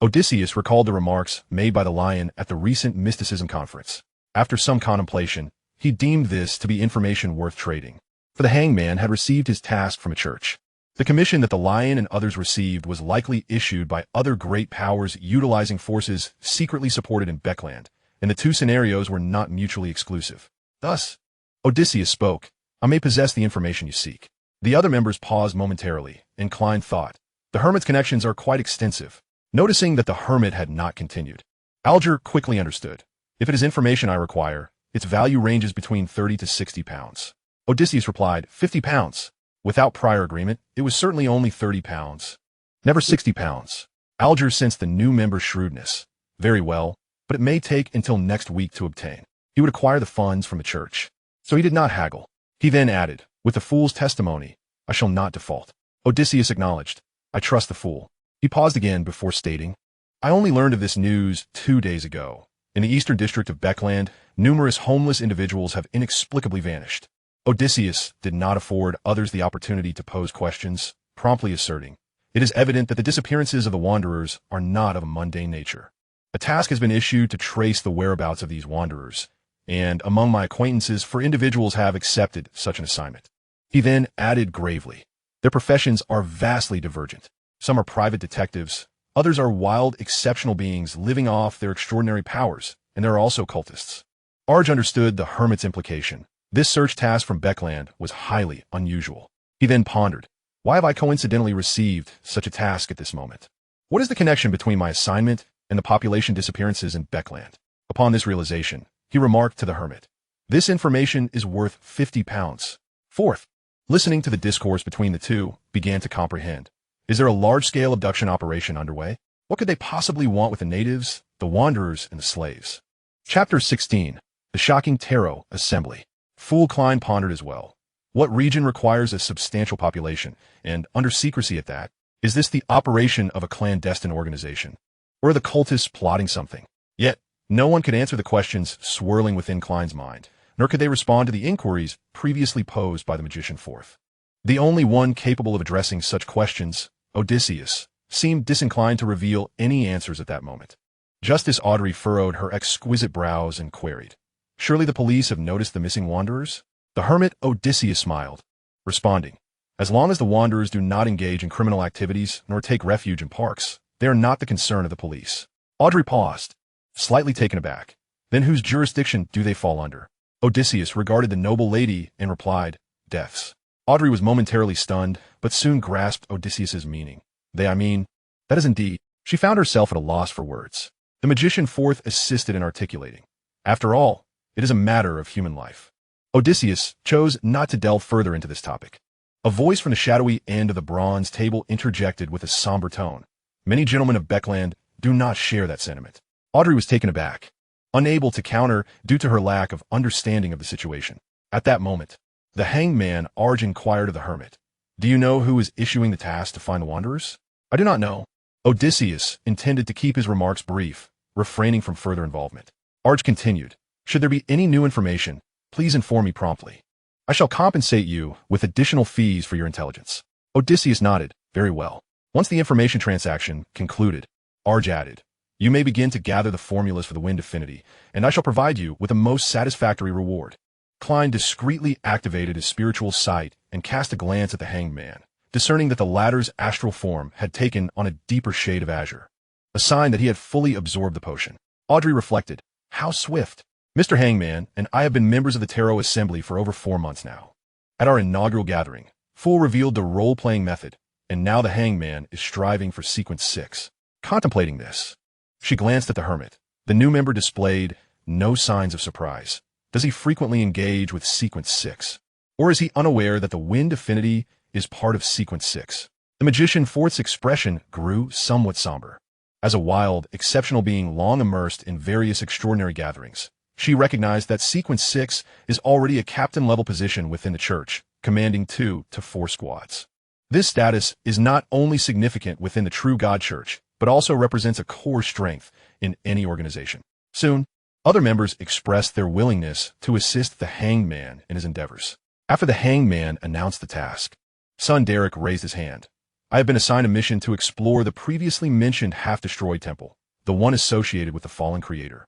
Odysseus recalled the remarks made by the lion at the recent mysticism conference. After some contemplation, he deemed this to be information worth trading. For the hangman had received his task from a church. The commission that the lion and others received was likely issued by other great powers utilizing forces secretly supported in Beckland, and the two scenarios were not mutually exclusive. Thus, Odysseus spoke, I may possess the information you seek. The other members paused momentarily, and Klein thought. The hermit's connections are quite extensive. Noticing that the hermit had not continued, Alger quickly understood. If it is information I require, its value ranges between 30 to 60 pounds. Odysseus replied, 50 pounds. Without prior agreement, it was certainly only 30 pounds. Never 60 pounds. Alger sensed the new member's shrewdness. Very well, but it may take until next week to obtain. He would acquire the funds from the church. So he did not haggle. He then added, with the fool's testimony, I shall not default. Odysseus acknowledged, I trust the fool. He paused again before stating, I only learned of this news 2 days ago. In the eastern district of Beckland, numerous homeless individuals have inexplicably vanished. Odysseus did not afford others the opportunity to pose questions, promptly asserting, it is evident that the disappearances of the wanderers are not of a mundane nature. A task has been issued to trace the whereabouts of these wanderers, and among my acquaintances, 4 individuals have accepted such an assignment. He then added gravely, their professions are vastly divergent. Some are private detectives, others are wild, exceptional beings living off their extraordinary powers, and there are also cultists. Arch understood the hermit's implication. This search task from Beckland was highly unusual. He then pondered, why have I coincidentally received such a task at this moment? What is the connection between my assignment and the population disappearances in Beckland? Upon this realization, he remarked to the hermit, this information is worth 50 pounds. Forth, listening to the discourse between the two, began to comprehend. Is there a large-scale abduction operation underway? What could they possibly want with the natives, the wanderers, and the slaves? Chapter 16. The Shocking Tarot Assembly. Fool Klein pondered as well. What region requires a substantial population, and under secrecy at that? Is this the operation of a clandestine organization? Or are the cultists plotting something? Yet, no one could answer the questions swirling within Klein's mind, nor could they respond to the inquiries previously posed by the magician Forth. The only one capable of addressing such questions, Odysseus, seemed disinclined to reveal any answers at that moment. Justice Audrey furrowed her exquisite brows and queried, surely the police have noticed the missing wanderers? The hermit Odysseus smiled, responding, as long as the wanderers do not engage in criminal activities nor take refuge in parks, they are not the concern of the police. Audrey paused, slightly taken aback. Then whose jurisdiction do they fall under? Odysseus regarded the noble lady and replied, death's. Audrey was momentarily stunned, but soon grasped Odysseus's meaning. That is indeed. She found herself at a loss for words. The magician Forth assisted in articulating. After all, it is a matter of human life. Odysseus chose not to delve further into this topic. A voice from the shadowy end of the bronze table interjected with a somber tone. Many gentlemen of Beckland do not share that sentiment. Audrey was taken aback, unable to counter due to her lack of understanding of the situation. At that moment, the hangman Arch inquired of the hermit, do you know who is issuing the task to find the wanderers? I do not know. Odysseus intended to keep his remarks brief, refraining from further involvement. Arch continued, should there be any new information, please inform me promptly. I shall compensate you with additional fees for your intelligence. Odysseus nodded, very well. Once the information transaction concluded, Arch added, you may begin to gather the formulas for the wind affinity, and I shall provide you with a most satisfactory reward. Klein discreetly activated his spiritual sight and cast a glance at the hanged man, discerning that the latter's astral form had taken on a deeper shade of azure, a sign that he had fully absorbed the potion. Audrey reflected, how swift. Mr. Hangman and I have been members of the Tarot Assembly for over 4 months now. At our inaugural gathering, Fool revealed the role-playing method, and now the hangman is striving for sequence 6. Contemplating this, she glanced at the hermit. The new member displayed no signs of surprise. Does he frequently engage with sequence 6? Or is he unaware that the wind affinity is part of sequence 6? The magician Fourth's expression grew somewhat somber. As a wild, exceptional being long immersed in various extraordinary gatherings, she recognized that sequence 6 is already a captain-level position within the church, commanding 2 to 4 squads. This status is not only significant within the true God Church, but also represents a core strength in any organization. Soon, other members expressed their willingness to assist the hanged man in his endeavors. After the hanged man announced the task, son Derek raised his hand. I have been assigned a mission to explore the previously mentioned half-destroyed temple, the one associated with the fallen creator.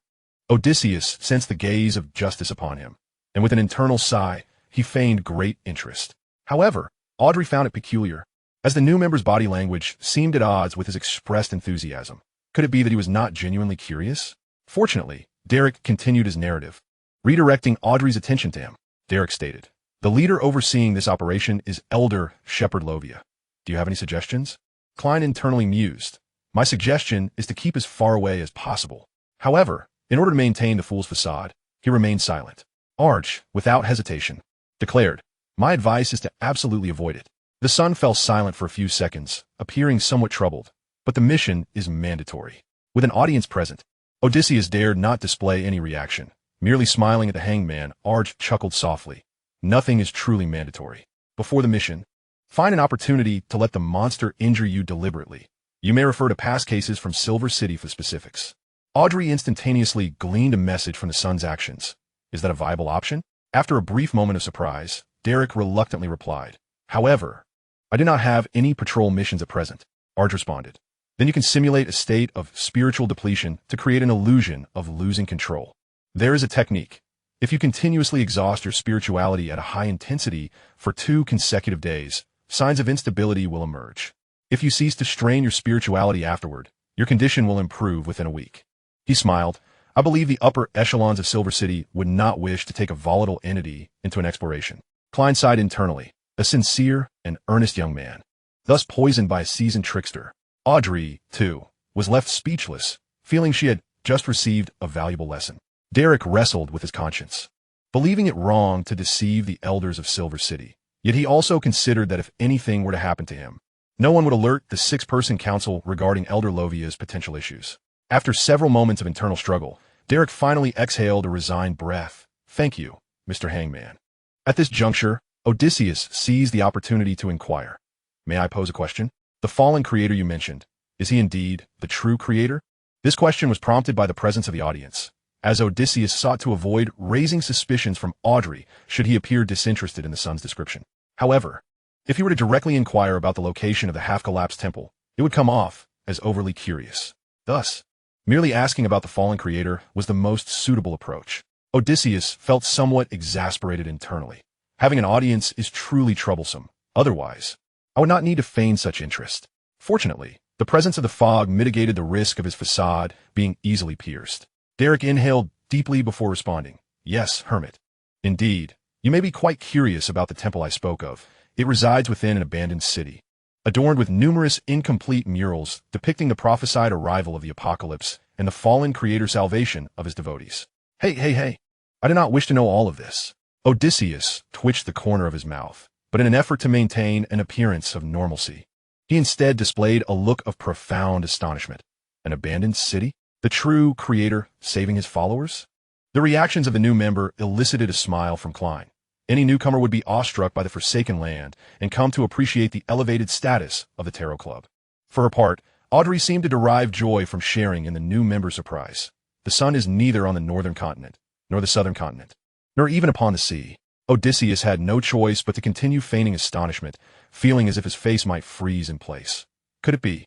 Odysseus sensed the gaze of justice upon him, and with an internal sigh, he feigned great interest. However, Audrey found it peculiar, as the new member's body language seemed at odds with his expressed enthusiasm. Could it be that he was not genuinely curious? Fortunately, Derek continued his narrative, redirecting Audrey's attention to him. Derek stated, "The leader overseeing this operation is Elder Shepherd Lovia. Do you have any suggestions?" Klein internally mused. "My suggestion is to keep as far away as possible." However, in order to maintain the fool's facade, he remained silent. Arch, without hesitation, declared, "My advice is to absolutely avoid it." The son fell silent for a few seconds, appearing somewhat troubled, but the mission is mandatory. With an audience present, Odysseus dared not display any reaction. Merely smiling at the hangman, Arch chuckled softly. "Nothing is truly mandatory. Before the mission, find an opportunity to let the monster injure you deliberately. You may refer to past cases from Silver City for specifics." Audrey instantaneously gleaned a message from the son's actions. Is that a viable option? After a brief moment of surprise, Derek reluctantly replied, "However, I do not have any patrol missions at present." Arch responded, "Then you can simulate a state of spiritual depletion to create an illusion of losing control. There is a technique. If you continuously exhaust your spirituality at a high intensity for 2 consecutive days, signs of instability will emerge. If you cease to strain your spirituality afterward, your condition will improve within a week." He smiled. "I believe the upper echelons of Silver City would not wish to take a volatile entity into an exploration." Klein sighed internally, a sincere and earnest young man, thus poisoned by a seasoned trickster. Audrey, too, was left speechless, feeling she had just received a valuable lesson. Derek wrestled with his conscience, believing it wrong to deceive the elders of Silver City. Yet he also considered that if anything were to happen to him, no one would alert the 6-person council regarding Elder Lovia's potential issues. After several moments of internal struggle, Derek finally exhaled a resigned breath. "Thank you, Mr. Hangman." At this juncture, Odysseus seized the opportunity to inquire. "May I pose a question? The fallen creator you mentioned, is he indeed the true creator?" This question was prompted by the presence of the audience, as Odysseus sought to avoid raising suspicions from Audrey should he appear disinterested in the son's description. However, if he were to directly inquire about the location of the half-collapsed temple, it would come off as overly curious. Thus, merely asking about the fallen creator was the most suitable approach. Odysseus felt somewhat exasperated internally. Having an audience is truly troublesome. Otherwise, I would not need to feign such interest. Fortunately, the presence of the fog mitigated the risk of his facade being easily pierced. Derek inhaled deeply before responding. "Yes, hermit. Indeed, you may be quite curious about the temple I spoke of. It resides within an abandoned city, adorned with numerous incomplete murals depicting the prophesied arrival of the apocalypse and the fallen creator's salvation of his devotees." Hey. I do not wish to know all of this." Odysseus twitched the corner of his mouth, but in an effort to maintain an appearance of normalcy, he instead displayed a look of profound astonishment. An abandoned city? The true creator saving his followers? The reactions of the new member elicited a smile from Klein. Any newcomer would be awestruck by the forsaken land and come to appreciate the elevated status of the Tarot Club. For her part, Audrey seemed to derive joy from sharing in the new member's surprise. The sun is neither on the northern continent, nor the southern continent, nor even upon the sea. Odysseus had no choice but to continue feigning astonishment, feeling as if his face might freeze in place. Could it be?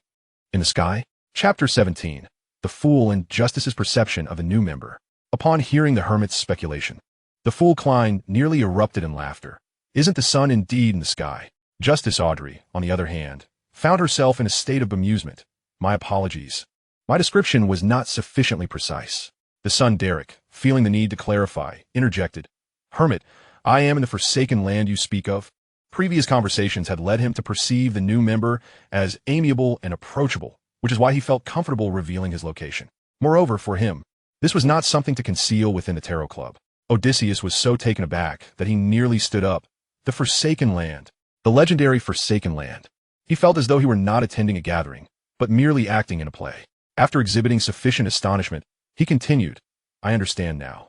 In the sky? Chapter 17. The Fool and Justice's Perception of the New Member. Upon hearing the hermit's speculation, the fool Klein nearly erupted in laughter. Isn't the sun indeed in the sky? Justice Audrey, on the other hand, found herself in a state of bemusement. My apologies. My description was not sufficiently precise. The son Derek, feeling the need to clarify, interjected. Hermit, I am in the forsaken land you speak of. Previous conversations had led him to perceive the new member as amiable and approachable, which is why he felt comfortable revealing his location. Moreover, for him, this was not something to conceal within the Tarot Club. Odysseus was so taken aback that he nearly stood up. The Forsaken Land. The legendary Forsaken Land. He felt as though he were not attending a gathering, but merely acting in a play. After exhibiting sufficient astonishment, he continued, I understand now.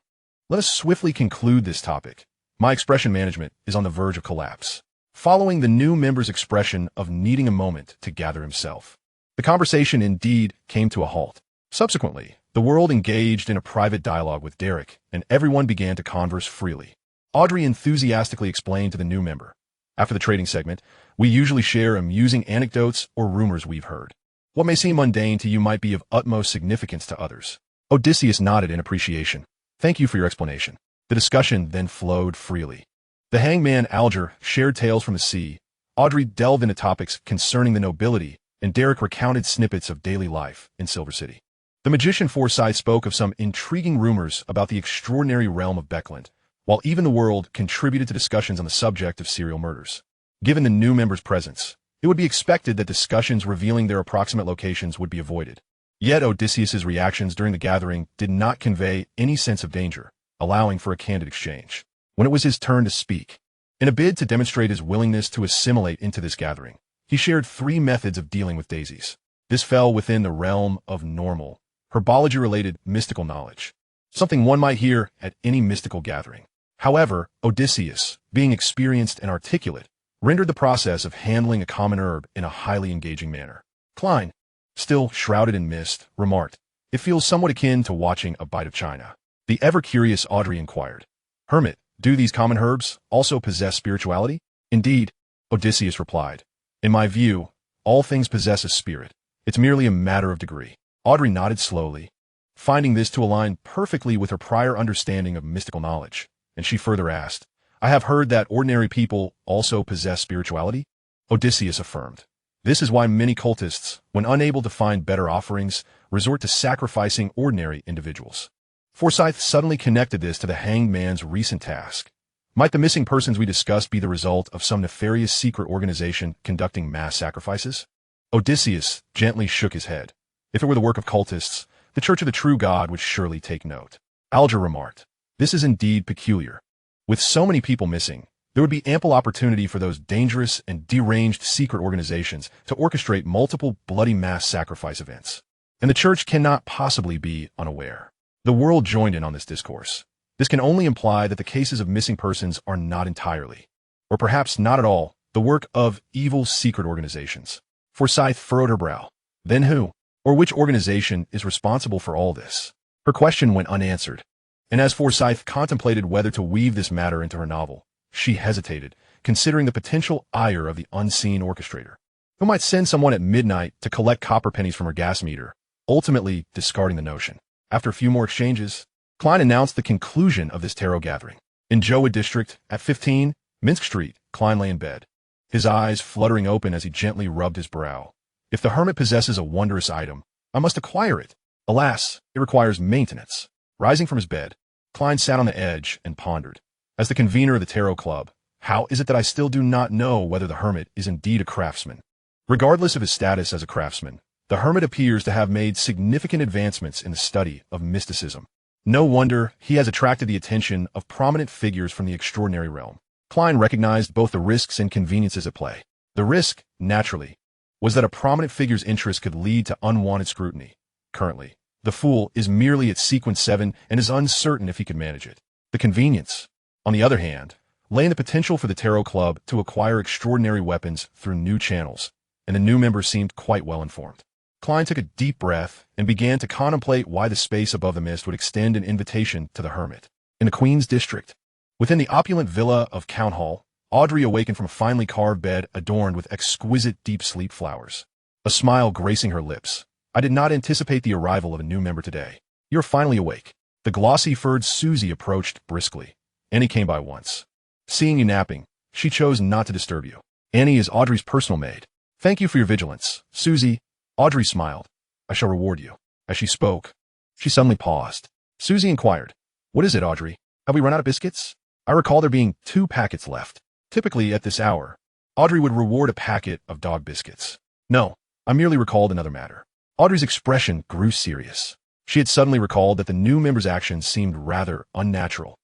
Let us swiftly conclude this topic. My expression management is on the verge of collapse. Following the new member's expression of needing a moment to gather himself, the conversation indeed came to a halt. Subsequently, the world engaged in a private dialogue with Derek, and everyone began to converse freely. Audrey enthusiastically explained to the new member, after the trading segment, we usually share amusing anecdotes or rumors we've heard. What may seem mundane to you might be of utmost significance to others. Odysseus nodded in appreciation. Thank you for your explanation. The discussion then flowed freely. The hangman Alger shared tales from the sea. Audrey delved into topics concerning the nobility, and Derek recounted snippets of daily life in Silver City. The magician Forsyth spoke of some intriguing rumors about the extraordinary realm of Beckland, while even the world contributed to discussions on the subject of serial murders. Given the new member's presence, it would be expected that discussions revealing their approximate locations would be avoided. Yet Odysseus's reactions during the gathering did not convey any sense of danger, allowing for a candid exchange. When it was his turn to speak, in a bid to demonstrate his willingness to assimilate into this gathering, he shared 3 methods of dealing with daisies. This fell within the realm of normal, herbology-related mystical knowledge, something one might hear at any mystical gathering. However, Odysseus, being experienced and articulate, rendered the process of handling a common herb in a highly engaging manner. Klein, still shrouded in mist, remarked, it feels somewhat akin to watching a bite of china. The ever-curious Audrey inquired, Hermit, do these common herbs also possess spirituality? Indeed, Odysseus replied. In my view, all things possess a spirit. It's merely a matter of degree. Audrey nodded slowly, finding this to align perfectly with her prior understanding of mystical knowledge, and she further asked, I have heard that ordinary people also possess spirituality? Odysseus affirmed. This is why many cultists, when unable to find better offerings, resort to sacrificing ordinary individuals. Forsyth suddenly connected this to the hanged man's recent task. Might the missing persons we discussed be the result of some nefarious secret organization conducting mass sacrifices? Odysseus gently shook his head. If it were the work of cultists, the Church of the True God would surely take note. Alger remarked, this is indeed peculiar. With so many people missing, there would be ample opportunity for those dangerous and deranged secret organizations to orchestrate multiple bloody mass sacrifice events. And the Church cannot possibly be unaware. The world joined in on this discourse. This can only imply that the cases of missing persons are not entirely, or perhaps not at all, the work of evil secret organizations. Forsyth furrowed her brow. Then who, or which organization is responsible for all this? Her question went unanswered, and as Forsyth contemplated whether to weave this matter into her novel, she hesitated, considering the potential ire of the unseen orchestrator, who might send someone at midnight to collect copper pennies from her gas meter, ultimately discarding the notion. After a few more exchanges, Klein announced the conclusion of this tarot gathering. In Jowood District, at 15 Minsk Street, Klein lay in bed, his eyes fluttering open as he gently rubbed his brow. If the hermit possesses a wondrous item, I must acquire it. Alas, it requires maintenance. Rising from his bed, Klein sat on the edge and pondered. As the convener of the Tarot Club, how is it that I still do not know whether the hermit is indeed a craftsman? Regardless of his status as a craftsman, the hermit appears to have made significant advancements in the study of mysticism. No wonder he has attracted the attention of prominent figures from the extraordinary realm. Klein recognized both the risks and conveniences at play. The risk, naturally, was that a prominent figure's interest could lead to unwanted scrutiny. Currently, the fool is merely at sequence 7 and is uncertain if he could manage it. The convenience, on the other hand, lay in the potential for the Tarot Club to acquire extraordinary weapons through new channels, and the new member seemed quite well informed. Klein took a deep breath and began to contemplate why the space above the mist would extend an invitation to the hermit. In the Queen's District, within the opulent villa of Count Hall, Audrey awakened from a finely carved bed adorned with exquisite deep sleep flowers, a smile gracing her lips. I did not anticipate the arrival of a new member today. You're finally awake. The glossy-furred Susie approached briskly. Annie came by once. Seeing you napping, she chose not to disturb you. Annie is Audrey's personal maid. Thank you for your vigilance, Susie. Audrey smiled. I shall reward you. As she spoke, she suddenly paused. Susie inquired, what is it, Audrey? Have we run out of biscuits? I recall there being 2 packets left. Typically, at this hour, Audrey would reward a packet of dog biscuits. No, I merely recalled another matter. Audrey's expression grew serious. She had suddenly recalled that the new member's actions seemed rather unnatural,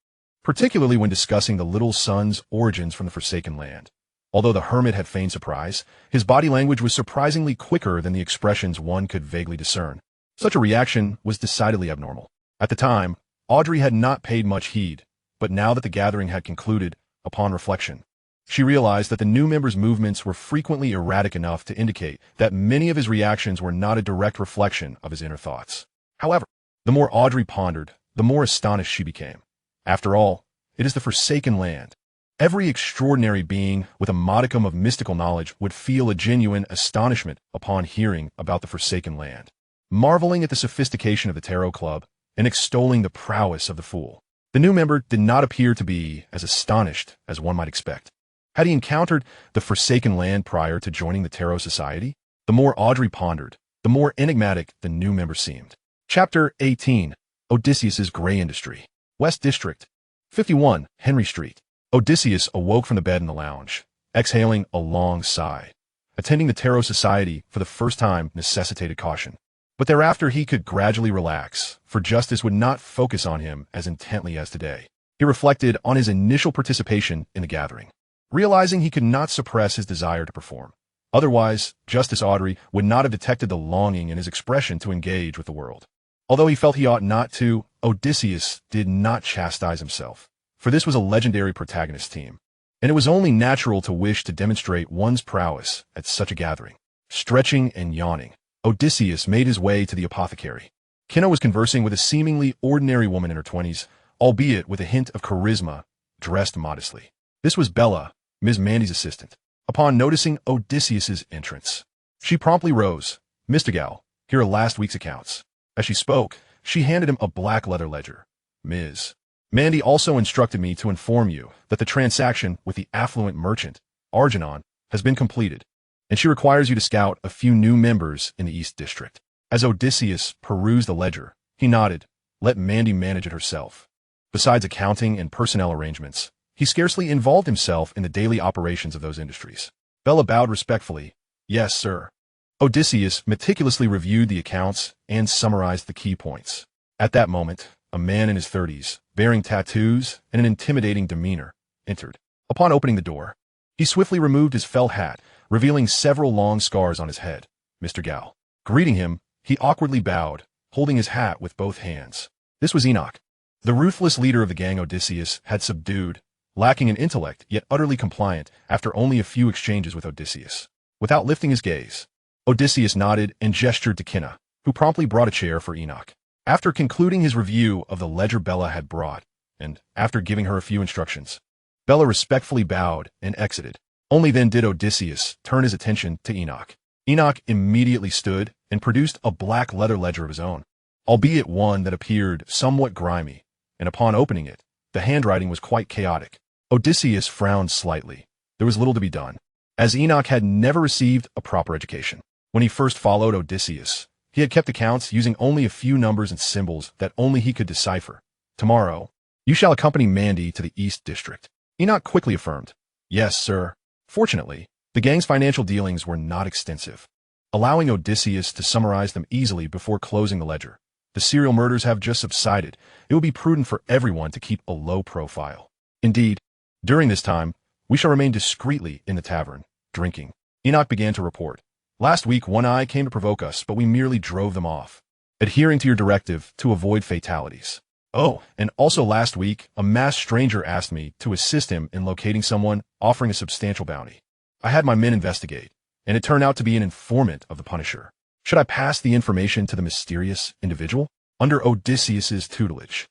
particularly when discussing the little son's origins from the Forsaken Land. Although the hermit had feigned surprise, his body language was surprisingly quicker than the expressions one could vaguely discern. Such a reaction was decidedly abnormal. At the time, Audrey had not paid much heed, but now that the gathering had concluded, upon reflection, she realized that the new member's movements were frequently erratic enough to indicate that many of his reactions were not a direct reflection of his inner thoughts. However, the more Audrey pondered, the more astonished she became. After all, it is the Forsaken Land. Every extraordinary being with a modicum of mystical knowledge would feel a genuine astonishment upon hearing about the Forsaken Land, marveling at the sophistication of the Tarot Club and extolling the prowess of the fool. The new member did not appear to be as astonished as one might expect. Had he encountered the Forsaken Land prior to joining the Tarot Society? The more Audrey pondered, the more enigmatic the new member seemed. Chapter 18. Odysseus's Gray Industry. West District, 51, Henry Street. Odysseus awoke from the bed in the lounge, exhaling a long sigh. Attending the Tarot Society for the first time necessitated caution. But thereafter he could gradually relax, for justice would not focus on him as intently as today. He reflected on his initial participation in the gathering, realizing he could not suppress his desire to perform. Otherwise, Justice Audrey would not have detected the longing in his expression to engage with the world. Although he felt he ought not to, Odysseus did not chastise himself, for this was a legendary protagonist team, and it was only natural to wish to demonstrate one's prowess at such a gathering. Stretching and yawning, Odysseus made his way to the apothecary. Kinna was conversing with a seemingly ordinary woman in her 20s, albeit with a hint of charisma, dressed modestly. This was Bella, Ms. Mandy's assistant. Upon noticing Odysseus's entrance, she promptly rose. "Mr. Gal, here are last week's accounts." As she spoke, she handed him a black leather ledger. "Ms. Mandy also instructed me to inform you that the transaction with the affluent merchant, Arginon, has been completed, and she requires you to scout a few new members in the East District." As Odysseus perused the ledger, he nodded. Let Mandy manage it herself. Besides accounting and personnel arrangements, he scarcely involved himself in the daily operations of those industries. Bella bowed respectfully. "Yes, sir." Odysseus meticulously reviewed the accounts and summarized the key points. At that moment, a man in his 30s, bearing tattoos and an intimidating demeanor, entered. Upon opening the door, he swiftly removed his felt hat, revealing several long scars on his head. Mr. Gal. Greeting him, he awkwardly bowed, holding his hat with both hands. This was Enoch, the ruthless leader of the gang Odysseus had subdued, lacking in intellect yet utterly compliant after only a few exchanges with Odysseus. Without lifting his gaze, Odysseus nodded and gestured to Kinna, who promptly brought a chair for Enoch. After concluding his review of the ledger Bella had brought, and after giving her a few instructions, Bella respectfully bowed and exited. Only then did Odysseus turn his attention to Enoch. Enoch immediately stood and produced a black leather ledger of his own, albeit one that appeared somewhat grimy, and upon opening it, the handwriting was quite chaotic. Odysseus frowned slightly. There was little to be done, as Enoch had never received a proper education. When he first followed Odysseus, he had kept accounts using only a few numbers and symbols that only he could decipher. "Tomorrow, you shall accompany Mandy to the East District." Enoch quickly affirmed. "Yes, sir." Fortunately, the gang's financial dealings were not extensive, allowing Odysseus to summarize them easily before closing the ledger. The serial murders have just subsided. It would be prudent for everyone to keep a low profile. Indeed, during this time, we shall remain discreetly in the tavern, drinking. Enoch began to report. "Last week, one eye came to provoke us, but we merely drove them off, adhering to your directive to avoid fatalities. Oh, and also last week, a masked stranger asked me to assist him in locating someone, offering a substantial bounty. I had my men investigate, and it turned out to be an informant of the Punisher. Should I pass the information to the mysterious individual?" Under Odysseus's tutelage,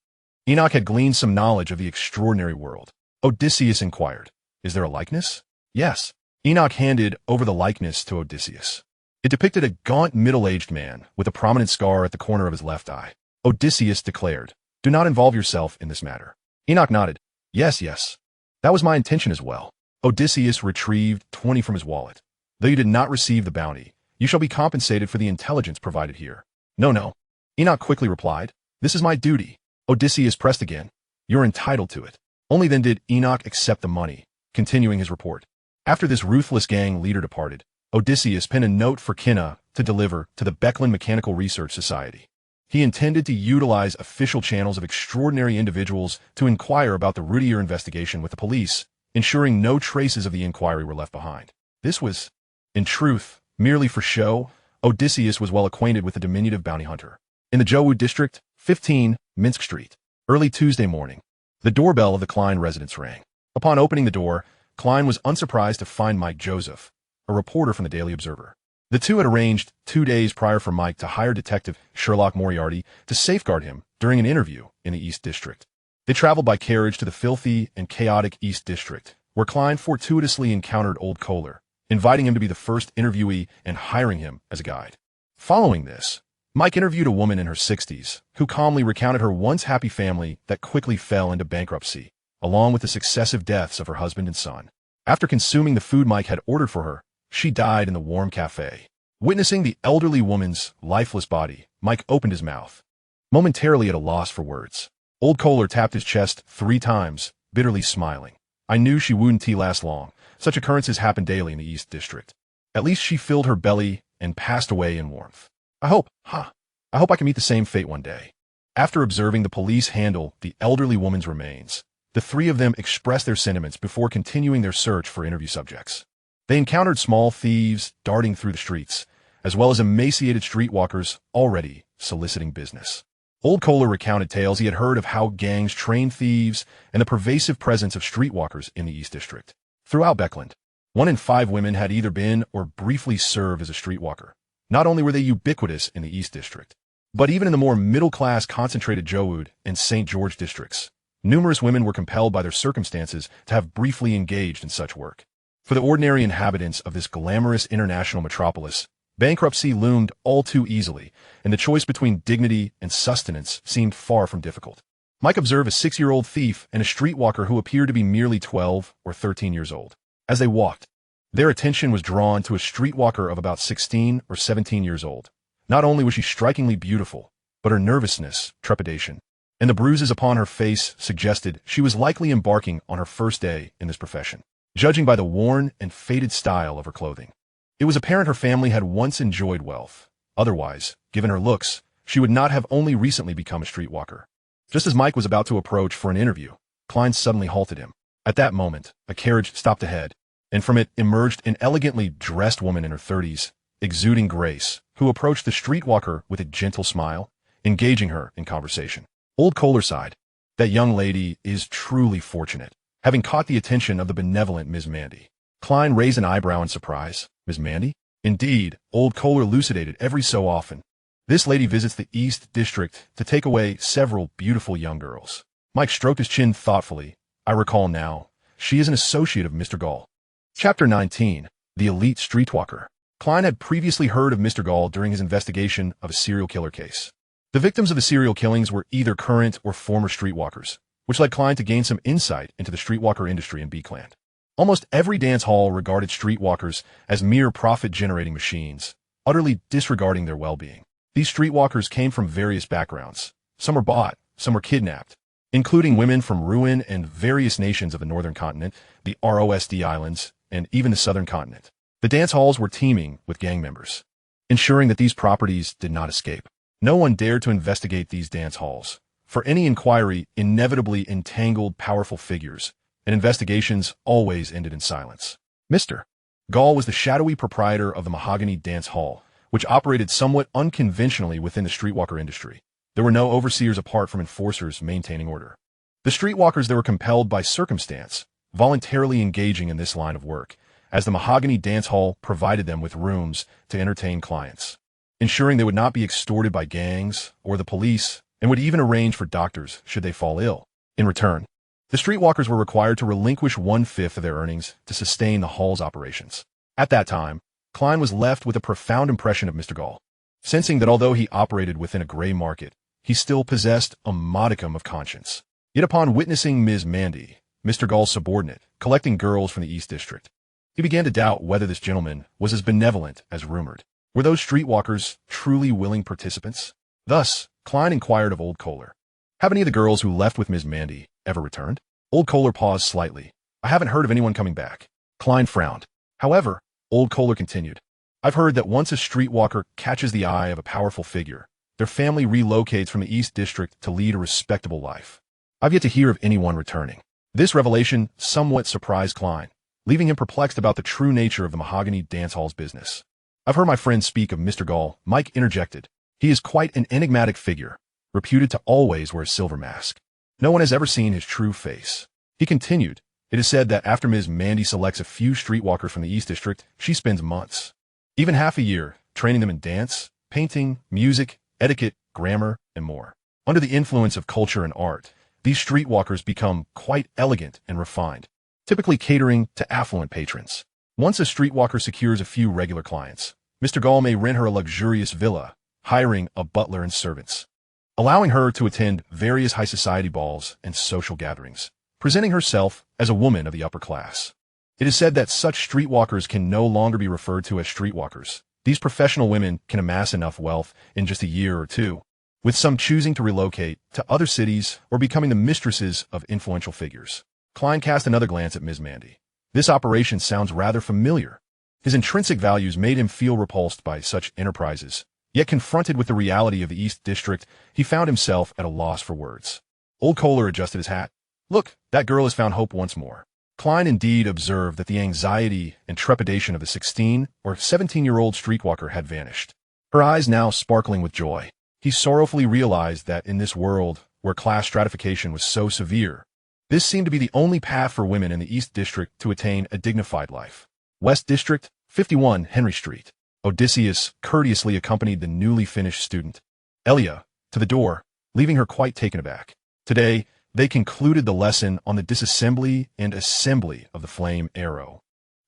Enoch had gleaned some knowledge of the extraordinary world. Odysseus inquired, "Is there a likeness?" "Yes." Enoch handed over the likeness to Odysseus. It depicted a gaunt middle-aged man with a prominent scar at the corner of his left eye. Odysseus declared, "Do not involve yourself in this matter." Enoch nodded. Yes. That was my intention as well." Odysseus retrieved 20 from his wallet. "Though you did not receive the bounty, you shall be compensated for the intelligence provided here." No. Enoch quickly replied, "This is my duty." Odysseus pressed again. "You're entitled to it." Only then did Enoch accept the money, continuing his report. After this ruthless gang leader departed, Odysseus penned a note for Kinna to deliver to the Becklin Mechanical Research Society. He intended to utilize official channels of extraordinary individuals to inquire about the Rudy Arch investigation with the police, ensuring no traces of the inquiry were left behind. This was, in truth, merely for show. Odysseus was well acquainted with the diminutive bounty hunter. In the Jowood district, 15, Minsk Street. Early Tuesday morning, the doorbell of the Klein residence rang. Upon opening the door, Klein was unsurprised to find Mike Joseph, a reporter from the Daily Observer. The two had arranged 2 days prior for Mike to hire Detective Sherlock Moriarty to safeguard him during an interview in the East District. They traveled by carriage to the filthy and chaotic East District, where Klein fortuitously encountered Old Kohler, inviting him to be the first interviewee and hiring him as a guide. Following this, Mike interviewed a woman in her 60s, who calmly recounted her once happy family that quickly fell into bankruptcy, along with the successive deaths of her husband and son. After consuming the food Mike had ordered for her, she died in the warm cafe. Witnessing the elderly woman's lifeless body, Mike opened his mouth, momentarily at a loss for words. Old Kohler tapped his chest 3 times, bitterly smiling. I knew she wouldn't last long. Such occurrences happen daily in the East District. At least she filled her belly and passed away in warmth. I hope I can meet the same fate one day. After observing the police handle the elderly woman's remains, the 3 of them expressed their sentiments before continuing their search for interview subjects. They encountered small thieves darting through the streets, as well as emaciated streetwalkers already soliciting business. Old Kohler recounted tales he had heard of how gangs trained thieves and the pervasive presence of streetwalkers in the East District. Throughout Beckland, 1 in 5 women had either been or briefly served as a streetwalker. Not only were they ubiquitous in the East District, but even in the more middle-class concentrated Jowood and St. George districts, numerous women were compelled by their circumstances to have briefly engaged in such work. For the ordinary inhabitants of this glamorous international metropolis, bankruptcy loomed all too easily, and the choice between dignity and sustenance seemed far from difficult. Mike observed a 6-year-old thief and a streetwalker who appeared to be merely 12 or 13 years old. As they walked, their attention was drawn to a streetwalker of about 16 or 17 years old. Not only was she strikingly beautiful, but her nervousness, trepidation, and the bruises upon her face suggested she was likely embarking on her first day in this profession, judging by the worn and faded style of her clothing. It was apparent her family had once enjoyed wealth. Otherwise, given her looks, she would not have only recently become a streetwalker. Just as Mike was about to approach for an interview, Klein suddenly halted him. At that moment, a carriage stopped ahead, and from it emerged an elegantly dressed woman in her 30s, exuding grace, who approached the streetwalker with a gentle smile, engaging her in conversation. Old Kohler sighed. That young lady is truly fortunate, having caught the attention of the benevolent Ms. Mandy. Klein raised an eyebrow in surprise. Ms. Mandy? Indeed, Old Kohler elucidated every so often. This lady visits the East District to take away several beautiful young girls. Mike stroked his chin thoughtfully. I recall now. She is an associate of Mr. Gall. Chapter 19. The Elite Streetwalker. Klein had previously heard of Mr. Gall during his investigation of a serial killer case. The victims of the serial killings were either current or former streetwalkers, which led Klein to gain some insight into the streetwalker industry in Beekland. Almost every dance hall regarded streetwalkers as mere profit-generating machines, utterly disregarding their well-being. These streetwalkers came from various backgrounds. Some were bought, some were kidnapped, including women from Rouen and various nations of the northern continent, the ROSD Islands, and even the southern continent. The dance halls were teeming with gang members, ensuring that these properties did not escape. No one dared to investigate these dance halls, for any inquiry inevitably entangled powerful figures, and investigations always ended in silence. Mr. Gall was the shadowy proprietor of the Mahogany Dance Hall, which operated somewhat unconventionally within the streetwalker industry. There were no overseers apart from enforcers maintaining order. The streetwalkers that were compelled by circumstance, voluntarily engaging in this line of work, as the Mahogany Dance Hall provided them with rooms to entertain clients, ensuring they would not be extorted by gangs or the police, and would even arrange for doctors should they fall ill. In return, the streetwalkers were required to relinquish 1/5 of their earnings to sustain the hall's operations. At that time, Klein was left with a profound impression of Mr. Gall, sensing that although he operated within a gray market, he still possessed a modicum of conscience. Yet upon witnessing Ms. Mandy, Mr. Gall's subordinate, collecting girls from the East District, he began to doubt whether this gentleman was as benevolent as rumored. Were those streetwalkers truly willing participants? Thus, Klein inquired of Old Kohler, have any of the girls who left with Ms. Mandy ever returned? Old Kohler paused slightly, I haven't heard of anyone coming back. Klein frowned. However, old Kohler continued. I've heard that once a streetwalker catches the eye of a powerful figure, their family relocates from the East District to lead a respectable life. I've yet to hear of anyone returning. This revelation somewhat surprised Klein, leaving him perplexed about the true nature of the Mahogany Dance Hall's business. I've heard my friend speak of Mr. Gall, Mike interjected. He is quite an enigmatic figure, reputed to always wear a silver mask. No one has ever seen his true face. He continued, it is said that after Ms. Mandy selects a few streetwalkers from the East District, she spends months, even half a year, training them in dance, painting, music, etiquette, grammar, and more. Under the influence of culture and art, these streetwalkers become quite elegant and refined, typically catering to affluent patrons. Once a streetwalker secures a few regular clients, Mr. Gall may rent her a luxurious villa, hiring a butler and servants, allowing her to attend various high society balls and social gatherings, presenting herself as a woman of the upper class. It is said that such streetwalkers can no longer be referred to as streetwalkers. These professional women can amass enough wealth in just a year or two, with some choosing to relocate to other cities or becoming the mistresses of influential figures. Klein cast another glance at Ms. Mandy. This operation sounds rather familiar. His intrinsic values made him feel repulsed by such enterprises, yet confronted with the reality of the East District, he found himself at a loss for words. Old Kohler adjusted his hat. Look, that girl has found hope once more. Klein indeed observed that the anxiety and trepidation of the 16 or 17-year-old streetwalker had vanished. Her eyes now sparkling with joy. He sorrowfully realized that in this world, where class stratification was so severe, this seemed to be the only path for women in the East District to attain a dignified life. West District, 51 Henry Street. Odysseus courteously accompanied the newly finished student, Elia, to the door, leaving her quite taken aback. Today, they concluded the lesson on the disassembly and assembly of the flame arrow,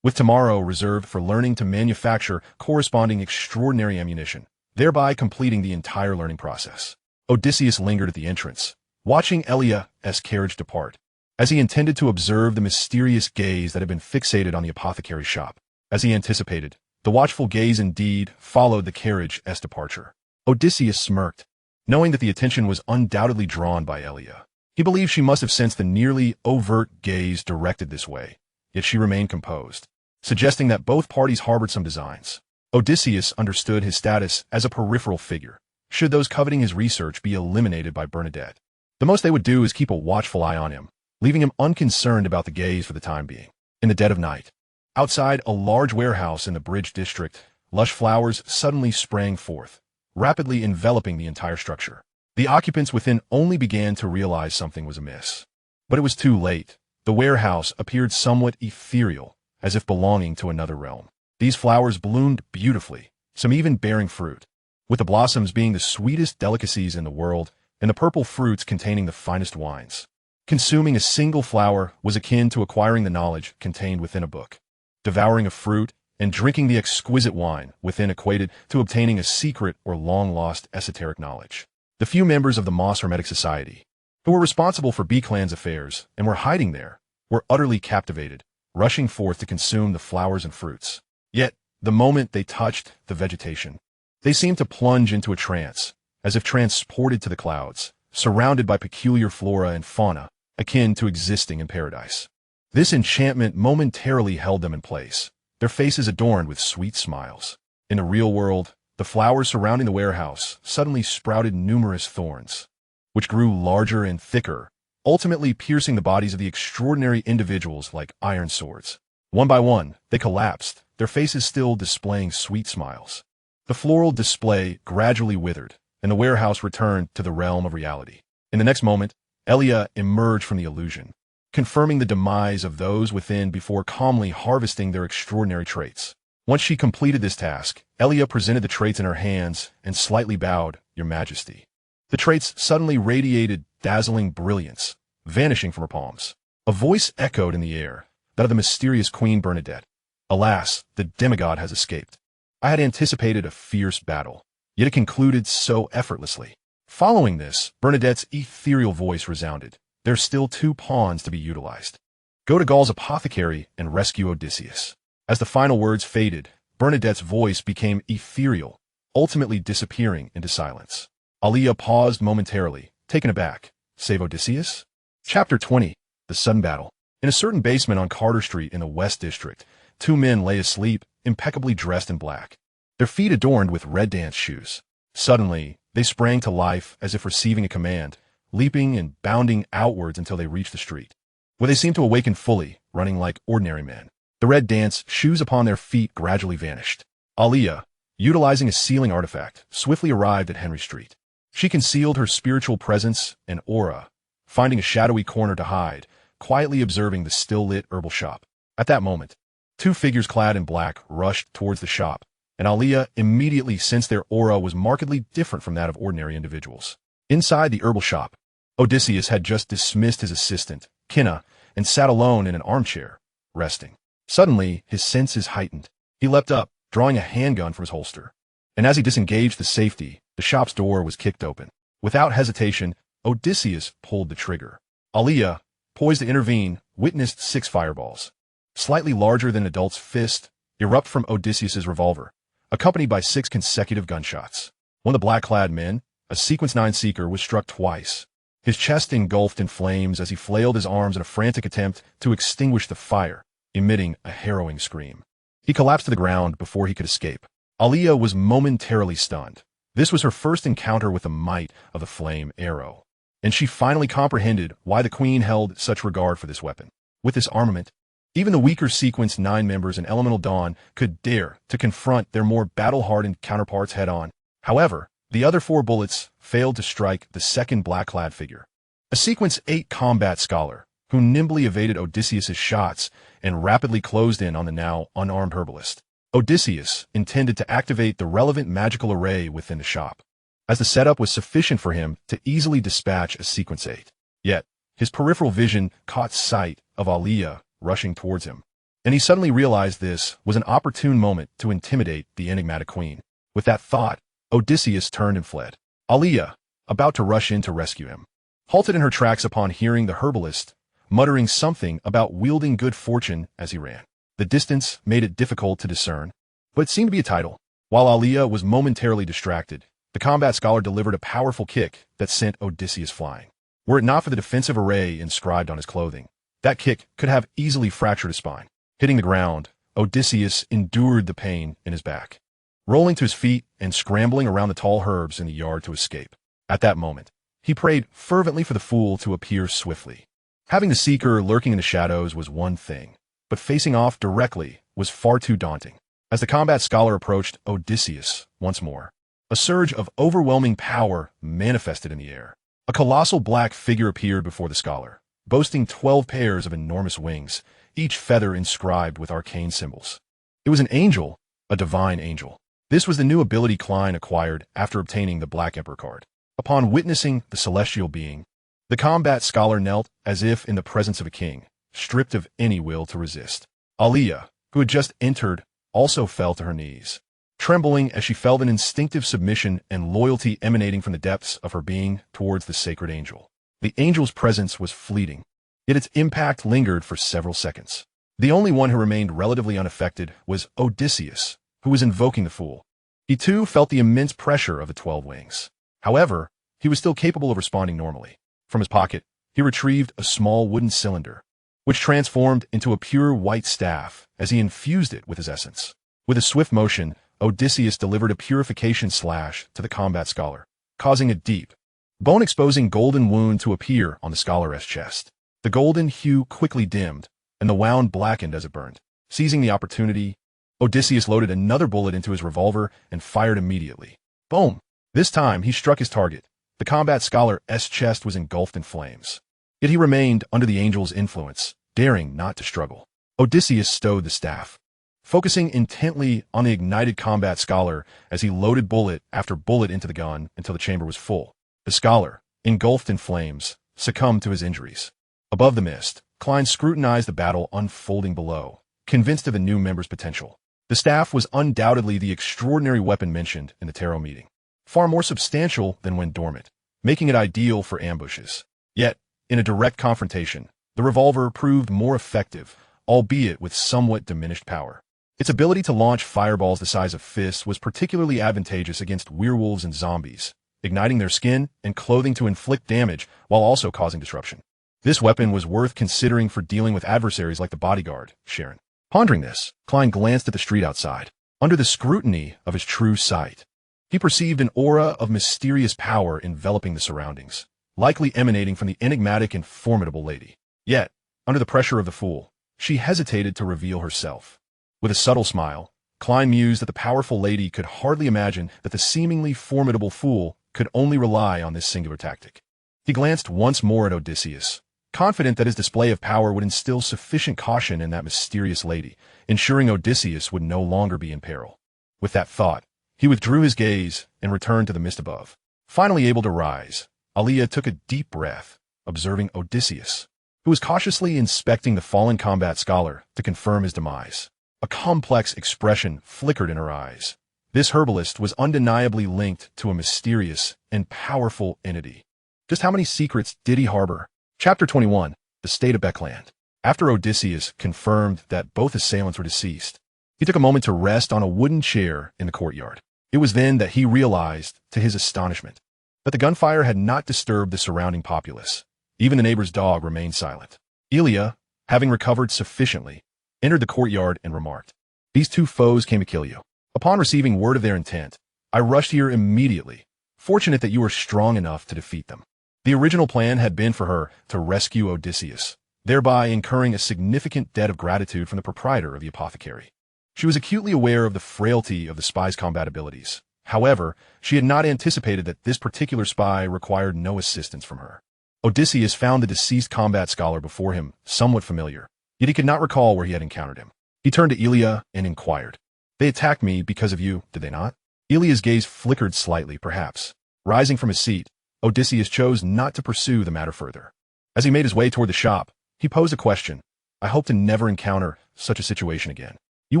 with tomorrow reserved for learning to manufacture corresponding extraordinary ammunition, thereby completing the entire learning process. Odysseus lingered at the entrance, watching Elia's carriage depart, as he intended to observe the mysterious gaze that had been fixated on the apothecary's shop. As he anticipated, the watchful gaze indeed followed the carriage's departure. Odysseus smirked, knowing that the attention was undoubtedly drawn by Elia. He believed she must have sensed the nearly overt gaze directed this way, yet she remained composed, suggesting that both parties harbored some designs. Odysseus understood his status as a peripheral figure, should those coveting his research be eliminated by Bernadette. The most they would do is keep a watchful eye on him, leaving him unconcerned about the gaze for the time being. In the dead of night, outside a large warehouse in the Bridge District, lush flowers suddenly sprang forth, rapidly enveloping the entire structure. The occupants within only began to realize something was amiss. But it was too late. The warehouse appeared somewhat ethereal, as if belonging to another realm. These flowers bloomed beautifully, some even bearing fruit, with the blossoms being the sweetest delicacies in the world and the purple fruits containing the finest wines. Consuming a single flower was akin to acquiring the knowledge contained within a book. Devouring a fruit and drinking the exquisite wine within equated to obtaining a secret or long-lost esoteric knowledge. The few members of the Moss Hermetic Society, who were responsible for B-Clan's affairs and were hiding there, were utterly captivated, rushing forth to consume the flowers and fruits. Yet, the moment they touched the vegetation, they seemed to plunge into a trance, as if transported to the clouds, surrounded by peculiar flora and fauna, akin to existing in paradise. This enchantment momentarily held them in place, their faces adorned with sweet smiles. In the real world, the flowers surrounding the warehouse suddenly sprouted numerous thorns, which grew larger and thicker, ultimately piercing the bodies of the extraordinary individuals like iron swords. One by one, they collapsed, their faces still displaying sweet smiles. The floral display gradually withered, and the warehouse returned to the realm of reality. In the next moment, Elia emerged from the illusion, confirming the demise of those within before calmly harvesting their extraordinary traits. Once she completed this task, Elia presented the traits in her hands and slightly bowed, "Your Majesty." The traits suddenly radiated dazzling brilliance, vanishing from her palms. A voice echoed in the air, that of the mysterious Queen Bernadette. Alas, the demigod has escaped. I had anticipated a fierce battle, yet it concluded so effortlessly. Following this, Bernadette's ethereal voice resounded. There's still 2 pawns to be utilized. Go to Gall's apothecary and rescue Odysseus. As the final words faded, Bernadette's voice became ethereal, ultimately disappearing into silence. Alia paused momentarily, taken aback. Save Odysseus? Chapter 20. The Sudden Battle. In a certain basement on Carter Street in the West District, two men lay asleep, impeccably dressed in black, their feet adorned with red dance shoes. Suddenly, they sprang to life as if receiving a command, leaping and bounding outwards until they reached the street, where they seemed to awaken fully, running like ordinary men. The red dance shoes upon their feet gradually vanished. Aliyah, utilizing a sealing artifact, swiftly arrived at Henry Street. She concealed her spiritual presence and aura, finding a shadowy corner to hide, quietly observing the still-lit herbal shop. At that moment, two figures clad in black rushed towards the shop, and Aliyah immediately sensed their aura was markedly different from that of ordinary individuals. Inside the herbal shop, Odysseus had just dismissed his assistant, Kinna, and sat alone in an armchair, resting. Suddenly, his senses heightened. He leapt up, drawing a handgun from his holster. And as he disengaged the safety, the shop's door was kicked open. Without hesitation, Odysseus pulled the trigger. Aliyah, poised to intervene, witnessed 6 fireballs, slightly larger than an adult's fist, erupt from Odysseus's revolver, accompanied by 6 consecutive gunshots. One of the black-clad men, a Sequence 9 seeker, was struck twice, his chest engulfed in flames as he flailed his arms in a frantic attempt to extinguish the fire, emitting a harrowing scream. He collapsed to the ground before he could escape. Aliyah was momentarily stunned. This was her first encounter with the might of the flame arrow, and she finally comprehended why the Queen held such regard for this weapon. With this armament, even the weaker Sequence 9 members in Elemental Dawn could dare to confront their more battle-hardened counterparts head-on. However, the other 4 bullets failed to strike the second black-clad figure, a Sequence 8 combat scholar, who nimbly evaded Odysseus's shots and rapidly closed in on the now unarmed herbalist. Odysseus intended to activate the relevant magical array within the shop, as the setup was sufficient for him to easily dispatch a Sequence 8. Yet, his peripheral vision caught sight of Aliyah rushing towards him, and he suddenly realized this was an opportune moment to intimidate the enigmatic queen. With that thought, Odysseus turned and fled. Aliyah, about to rush in to rescue him, halted in her tracks upon hearing the herbalist muttering something about wielding good fortune as he ran. The distance made it difficult to discern, but it seemed to be a title. While Aliyah was momentarily distracted, the combat scholar delivered a powerful kick that sent Odysseus flying. Were it not for the defensive array inscribed on his clothing, that kick could have easily fractured his spine. Hitting the ground, Odysseus endured the pain in his back, rolling to his feet and scrambling around the tall herbs in the yard to escape. At that moment, he prayed fervently for the fool to appear swiftly. Having the seeker lurking in the shadows was one thing, but facing off directly was far too daunting. As the combat scholar approached Odysseus once more, a surge of overwhelming power manifested in the air. A colossal black figure appeared before the scholar, boasting 12 pairs of enormous wings, each feather inscribed with arcane symbols. It was an angel, a divine angel. This was the new ability Klein acquired after obtaining the Black Emperor card. Upon witnessing the celestial being, the combat scholar knelt as if in the presence of a king, stripped of any will to resist. Aliyah, who had just entered, also fell to her knees, trembling as she felt an instinctive submission and loyalty emanating from the depths of her being towards the sacred angel. The angel's presence was fleeting, yet its impact lingered for several seconds. The only one who remained relatively unaffected was Odysseus, who was invoking the fool. He too felt the immense pressure of the 12 wings. However, he was still capable of responding normally. From his pocket, he retrieved a small wooden cylinder, which transformed into a pure white staff as he infused it with his essence. With a swift motion, Odysseus delivered a purification slash to the combat scholar, causing a deep, bone-exposing golden wound to appear on the scholar's chest. The golden hue quickly dimmed, and the wound blackened as it burned. Seizing the opportunity, Odysseus loaded another bullet into his revolver and fired immediately. Boom! This time, he struck his target. The combat scholar's chest was engulfed in flames. Yet he remained under the angel's influence, daring not to struggle. Odysseus stowed the staff, focusing intently on the ignited combat scholar as he loaded bullet after bullet into the gun until the chamber was full. The scholar, engulfed in flames, succumbed to his injuries. Above the mist, Klein scrutinized the battle unfolding below, convinced of the new member's potential. The staff was undoubtedly the extraordinary weapon mentioned in the tarot meeting, far more substantial than when dormant, making it ideal for ambushes. Yet, in a direct confrontation, the revolver proved more effective, albeit with somewhat diminished power. Its ability to launch fireballs the size of fists was particularly advantageous against werewolves and zombies, igniting their skin and clothing to inflict damage while also causing disruption. This weapon was worth considering for dealing with adversaries like the bodyguard, Sharon. Pondering this, Klein glanced at the street outside. Under the scrutiny of his true sight, he perceived an aura of mysterious power enveloping the surroundings, likely emanating from the enigmatic and formidable lady. Yet, under the pressure of the fool, she hesitated to reveal herself. With a subtle smile, Klein mused that the powerful lady could hardly imagine that the seemingly formidable fool could only rely on this singular tactic. He glanced once more at Odysseus, confident that his display of power would instill sufficient caution in that mysterious lady, ensuring Odysseus would no longer be in peril. With that thought, he withdrew his gaze and returned to the mist above. Finally able to rise, Aliyah took a deep breath, observing Odysseus, who was cautiously inspecting the fallen combat scholar to confirm his demise. A complex expression flickered in her eyes. This herbalist was undeniably linked to a mysterious and powerful entity. Just how many secrets did he harbor? Chapter 21, The State of Beckland. After Odysseus confirmed that both assailants were deceased, he took a moment to rest on a wooden chair in the courtyard. It was then that he realized, to his astonishment, that the gunfire had not disturbed the surrounding populace. Even the neighbor's dog remained silent. Elia, having recovered sufficiently, entered the courtyard and remarked, "These two foes came to kill you. Upon receiving word of their intent, I rushed here immediately, fortunate that you were strong enough to defeat them." The original plan had been for her to rescue Odysseus, thereby incurring a significant debt of gratitude from the proprietor of the apothecary. She was acutely aware of the frailty of the spy's combat abilities. However, she had not anticipated that this particular spy required no assistance from her. Odysseus found the deceased combat scholar before him somewhat familiar, yet he could not recall where he had encountered him. He turned to Elia and inquired, "They attacked me because of you, did they not?" Elia's gaze flickered slightly, perhaps. Rising from his seat, Odysseus chose not to pursue the matter further. As he made his way toward the shop, he posed a question. "I hope to never encounter such a situation again." "You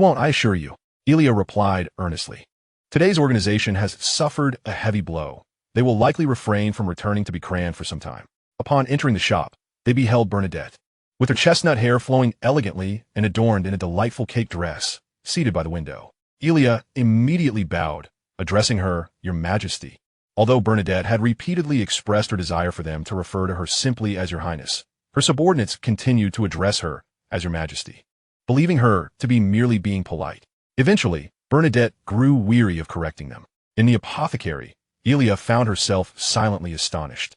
won't, I assure you," Elia replied earnestly. "Today's organization has suffered a heavy blow. They will likely refrain from returning to Bicran for some time." Upon entering the shop, they beheld Bernadette, with her chestnut hair flowing elegantly and adorned in a delightful cake dress, seated by the window. Elia immediately bowed, addressing her, "Your Majesty." Although Bernadette had repeatedly expressed her desire for them to refer to her simply as Your Highness, her subordinates continued to address her as Your Majesty, believing her to be merely being polite. Eventually, Bernadette grew weary of correcting them. In the apothecary, Elia found herself silently astonished.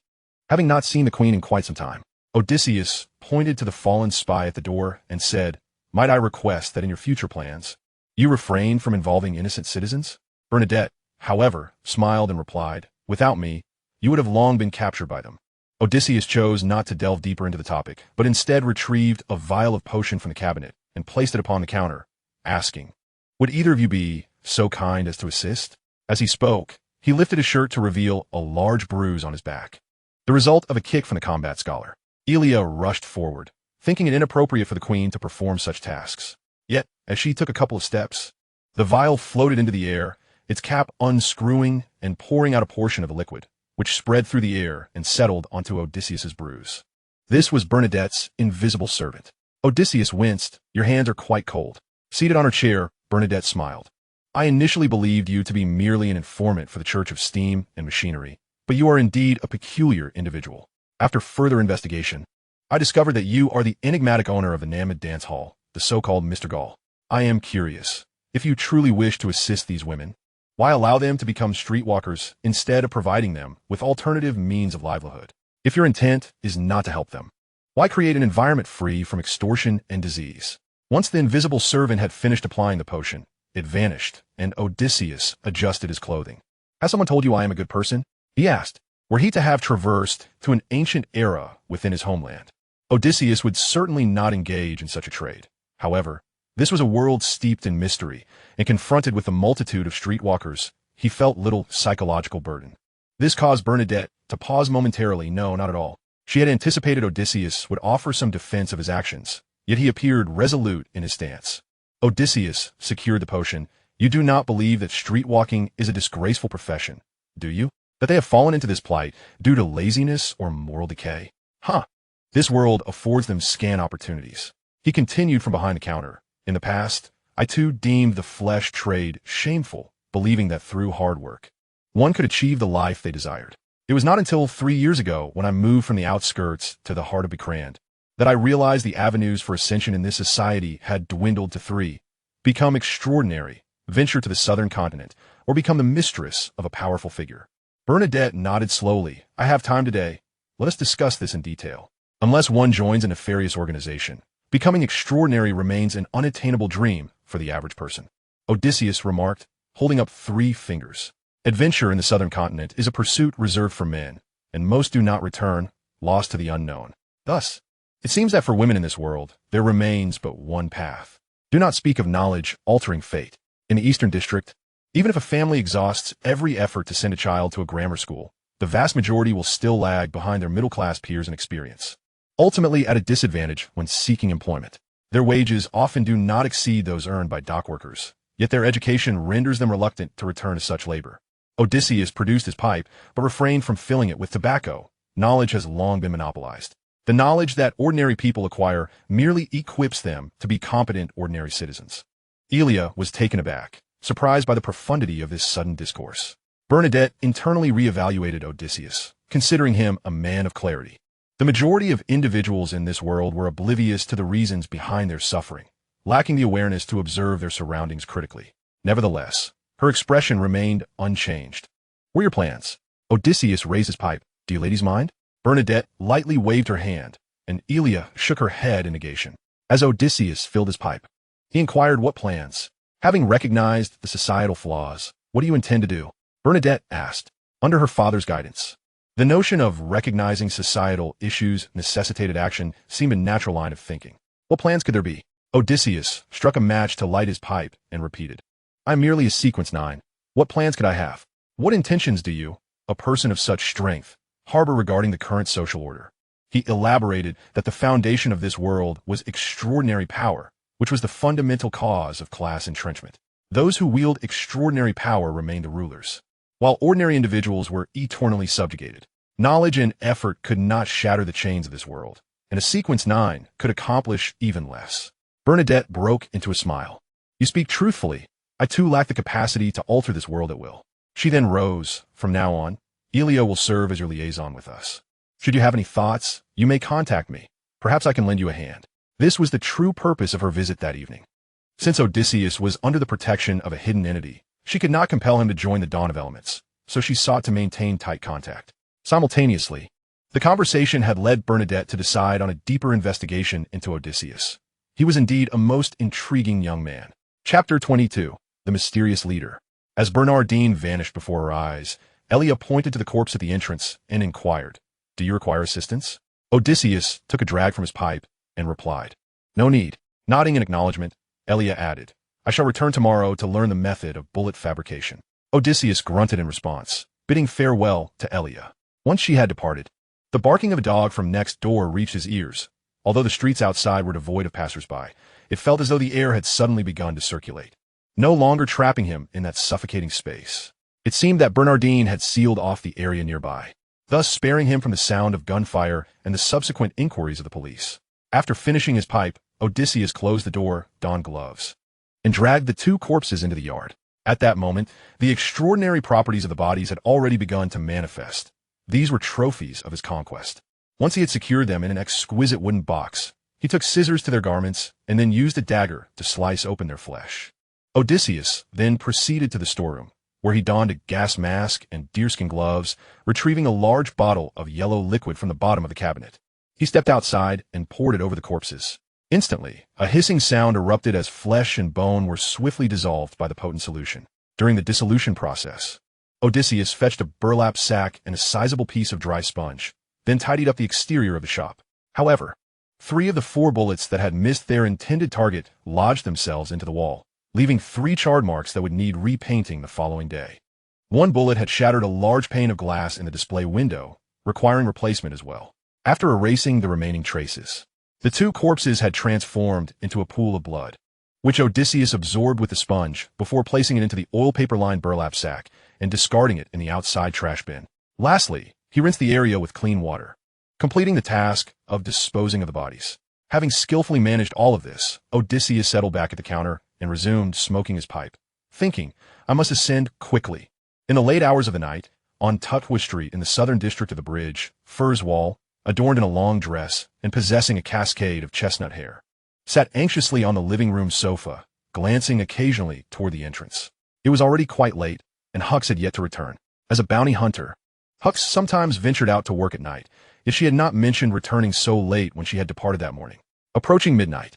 Having not seen the queen in quite some time, Odysseus pointed to the fallen spy at the door and said, "Might I request that in your future plans, you refrain from involving innocent citizens?" Bernadette, however, smiled and replied, "Without me, you would have long been captured by them." Odysseus chose not to delve deeper into the topic, but instead retrieved a vial of potion from the cabinet and placed it upon the counter, asking, "Would either of you be so kind as to assist?" As he spoke, he lifted his shirt to reveal a large bruise on his back, the result of a kick from the combat scholar. Elia rushed forward, thinking it inappropriate for the queen to perform such tasks. Yet, as she took a couple of steps, the vial floated into the air, its cap unscrewing and pouring out a portion of the liquid, which spread through the air and settled onto Odysseus's bruise. This was Bernadette's invisible servant. Odysseus winced. "Your hands are quite cold." Seated on her chair, Bernadette smiled. "I initially believed you to be merely an informant for the Church of Steam and Machinery, but you are indeed a peculiar individual. After further investigation, I discovered that you are the enigmatic owner of the Namid Dance Hall, the so-called Mr. Gall. I am curious, if you truly wish to assist these women, why allow them to become streetwalkers instead of providing them with alternative means of livelihood? If your intent is not to help them, why create an environment free from extortion and disease?" Once the invisible servant had finished applying the potion, it vanished, and Odysseus adjusted his clothing. "Has someone told you I am a good person?" he asked. Were he to have traversed to an ancient era within his homeland, Odysseus would certainly not engage in such a trade. However, this was a world steeped in mystery, and confronted with a multitude of streetwalkers, he felt little psychological burden. This caused Bernadette to pause momentarily. No, not at all. She had anticipated Odysseus would offer some defense of his actions, yet he appeared resolute in his stance. Odysseus secured the potion. "You do not believe that streetwalking is a disgraceful profession, do you? That they have fallen into this plight due to laziness or moral decay? Huh. This world affords them scant opportunities." He continued from behind the counter. "In the past, I too deemed the flesh trade shameful, believing that through hard work, one could achieve the life they desired. It was not until 3 years ago, when I moved from the outskirts to the heart of Becrand, that I realized the avenues for ascension in this society had dwindled to 3. Become extraordinary, venture to the southern continent, or become the mistress of a powerful figure. Bernadette nodded slowly. I have time today. Let us discuss this in detail. Unless one joins a nefarious organization, becoming extraordinary remains an unattainable dream for the average person. Odysseus remarked, holding up 3 fingers. Adventure in the southern continent is a pursuit reserved for men, and most do not return, lost to the unknown. Thus, it seems that for women in this world, there remains but one path. Do not speak of knowledge altering fate. In the Eastern District, even if a family exhausts every effort to send a child to a grammar school, the vast majority will still lag behind their middle-class peers in experience, ultimately at a disadvantage when seeking employment. Their wages often do not exceed those earned by dock workers, yet their education renders them reluctant to return to such labor. Odysseus produced his pipe, but refrained from filling it with tobacco. Knowledge has long been monopolized. The knowledge that ordinary people acquire merely equips them to be competent ordinary citizens. Elia was taken aback, surprised by the profundity of this sudden discourse. Bernadette internally reevaluated Odysseus, considering him a man of clarity. The majority of individuals in this world were oblivious to the reasons behind their suffering, lacking the awareness to observe their surroundings critically. Nevertheless, her expression remained unchanged. What are your plans? Odysseus raised his pipe. Do you ladies mind? Bernadette lightly waved her hand, and Elia shook her head in negation. As Odysseus filled his pipe, he inquired what plans. Having recognized the societal flaws, what do you intend to do? Bernadette asked, under her father's guidance. The notion of recognizing societal issues necessitated action seemed a natural line of thinking. What plans could there be? Odysseus struck a match to light his pipe and repeated. I'm merely a sequence 9. What plans could I have? What intentions do you, a person of such strength, harbor regarding the current social order? He elaborated that the foundation of this world was extraordinary power, which was the fundamental cause of class entrenchment. Those who wield extraordinary power remained the rulers, while ordinary individuals were eternally subjugated. Knowledge and effort could not shatter the chains of this world, and a sequence 9 could accomplish even less. Bernadette broke into a smile. You speak truthfully. I too lack the capacity to alter this world at will. She then rose. From now on, Elia will serve as your liaison with us. Should you have any thoughts, you may contact me. Perhaps I can lend you a hand. This was the true purpose of her visit that evening. Since Odysseus was under the protection of a hidden entity, she could not compel him to join the Dawn of Elements, so she sought to maintain tight contact. Simultaneously, the conversation had led Bernadette to decide on a deeper investigation into Odysseus. He was indeed a most intriguing young man. Chapter 22. The Mysterious Leader. As Bernardine vanished before her eyes, Elia pointed to the corpse at the entrance and inquired, Do you require assistance? Odysseus took a drag from his pipe and replied, No need. Nodding in acknowledgement, Elia added, I shall return tomorrow to learn the method of bullet fabrication. Odysseus grunted in response, bidding farewell to Elia. Once she had departed, the barking of a dog from next door reached his ears. Although the streets outside were devoid of passers-by, it felt as though the air had suddenly begun to circulate, no longer trapping him in that suffocating space. It seemed that Bernardine had sealed off the area nearby, thus sparing him from the sound of gunfire and the subsequent inquiries of the police. After finishing his pipe, Odysseus closed the door, donned gloves, and dragged the 2 corpses into the yard. At that moment, the extraordinary properties of the bodies had already begun to manifest. These were trophies of his conquest. Once he had secured them in an exquisite wooden box, he took scissors to their garments and then used a dagger to slice open their flesh. Odysseus then proceeded to the storeroom, where he donned a gas mask and deerskin gloves, retrieving a large bottle of yellow liquid from the bottom of the cabinet. He stepped outside and poured it over the corpses. Instantly, a hissing sound erupted as flesh and bone were swiftly dissolved by the potent solution. During the dissolution process, Odysseus fetched a burlap sack and a sizable piece of dry sponge, then tidied up the exterior of the shop. However, 3 of the 4 bullets that had missed their intended target lodged themselves into the wall, leaving 3 charred marks that would need repainting the following day. 1 bullet had shattered a large pane of glass in the display window, requiring replacement as well. After erasing the remaining traces, the 2 corpses had transformed into a pool of blood, which Odysseus absorbed with the sponge before placing it into the oil paper-lined burlap sack and discarding it in the outside trash bin. Lastly, he rinsed the area with clean water, completing the task of disposing of the bodies. Having skillfully managed all of this, Odysseus settled back at the counter and resumed smoking his pipe, thinking, I must ascend quickly. In the late hours of the night, On Tutwish Street in the southern district of the Bridge, Furswall, adorned in a long dress and possessing a cascade of chestnut hair, sat anxiously on the living room sofa, glancing occasionally toward the entrance. It was already quite late, and Hux had yet to return. As a bounty hunter, Hux sometimes ventured out to work at night, yet she had not mentioned returning so late when she had departed that morning. Approaching midnight,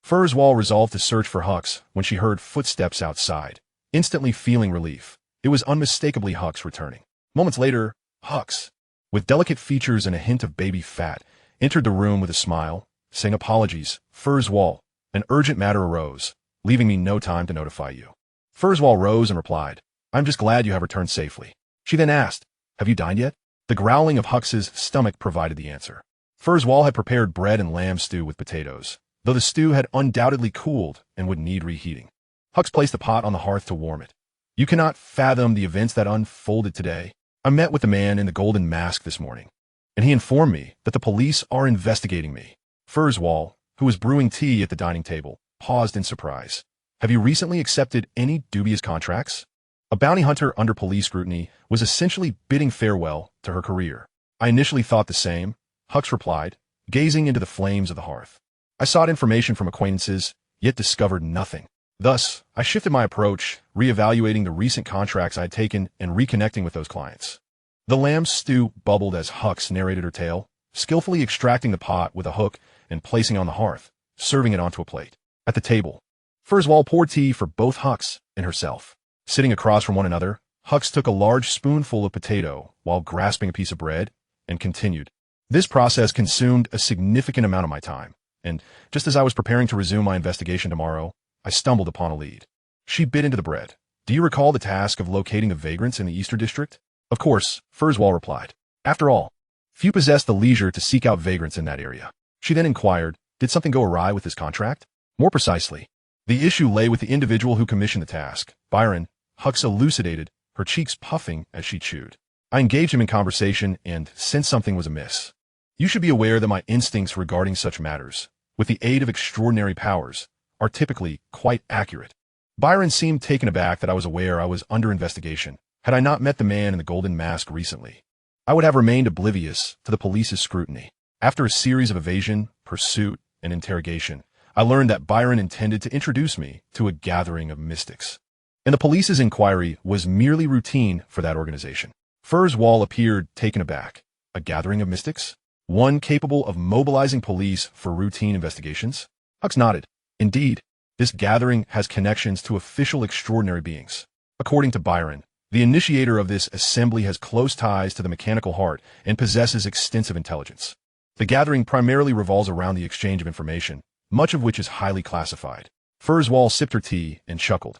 Furswall resolved to search for Hux when she heard footsteps outside. Instantly feeling relief, it was unmistakably Hux returning. Moments later, Hux, with delicate features and a hint of baby fat, entered the room with a smile, saying, "Apologies, Furswall, an urgent matter arose, leaving me no time to notify you." Furswall rose and replied, "I'm just glad you have returned safely." She then asked, "Have you dined yet?" The growling of Hux's stomach provided the answer. Furswall had prepared bread and lamb stew with potatoes, though the stew had undoubtedly cooled and would need reheating. Hux placed the pot on the hearth to warm it. "You cannot fathom the events that unfolded today. I met with the man in the golden mask this morning, and he informed me that the police are investigating me." Furswall, who was brewing tea at the dining table, paused in surprise. "Have you recently accepted any dubious contracts?" A bounty hunter under police scrutiny was essentially bidding farewell to her career. "I initially thought the same," Hux replied, gazing into the flames of the hearth. "I sought information from acquaintances, yet discovered nothing. Thus, I shifted my approach, reevaluating the recent contracts I had taken and reconnecting with those clients." The lamb stew bubbled as Hux narrated her tale, skillfully extracting the pot with a hook and placing it on the hearth, serving it onto a plate. At the table, Furswall poured tea for both Hux and herself. Sitting across from one another, Hux took a large spoonful of potato while grasping a piece of bread and continued. "This process consumed a significant amount of my time, and just as I was preparing to resume my investigation tomorrow, I stumbled upon a lead." She bit into the bread. "Do you recall the task of locating the vagrants in the Easter District?" "Of course," Furswall replied. "After all, few possess the leisure to seek out vagrants in that area." She then inquired, "Did something go awry with this contract?" "More precisely, the issue lay with the individual who commissioned the task, Byron," Hux elucidated, her cheeks puffing as she chewed. "I engaged him in conversation and sensed something was amiss. You should be aware that my instincts regarding such matters, with the aid of extraordinary powers, are typically quite accurate." Byron seemed taken aback that I was aware I was under investigation. Had I not met the man in the golden mask recently, I would have remained oblivious to the police's scrutiny. After a series of evasion, pursuit, and interrogation, I learned that Byron intended to introduce me to a gathering of mystics, and the police's inquiry was merely routine for that organization. Furswall appeared taken aback. "A gathering of mystics? One capable of mobilizing police for routine investigations?" Hux nodded. "Indeed, this gathering has connections to official extraordinary beings. According to Byron, the initiator of this assembly has close ties to the mechanical heart and possesses extensive intelligence. The gathering primarily revolves around the exchange of information, much of which is highly classified." Furswall sipped her tea and chuckled.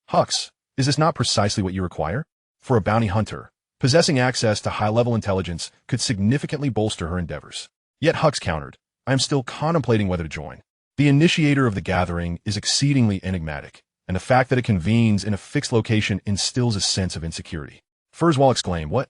"Hux, is this not precisely what you require? For a bounty hunter, possessing access to high-level intelligence could significantly bolster her endeavors." Yet Hux countered, "I am still contemplating whether to join. The initiator of the gathering is exceedingly enigmatic, and the fact that it convenes in a fixed location instills a sense of insecurity." Furswall exclaimed, "What?"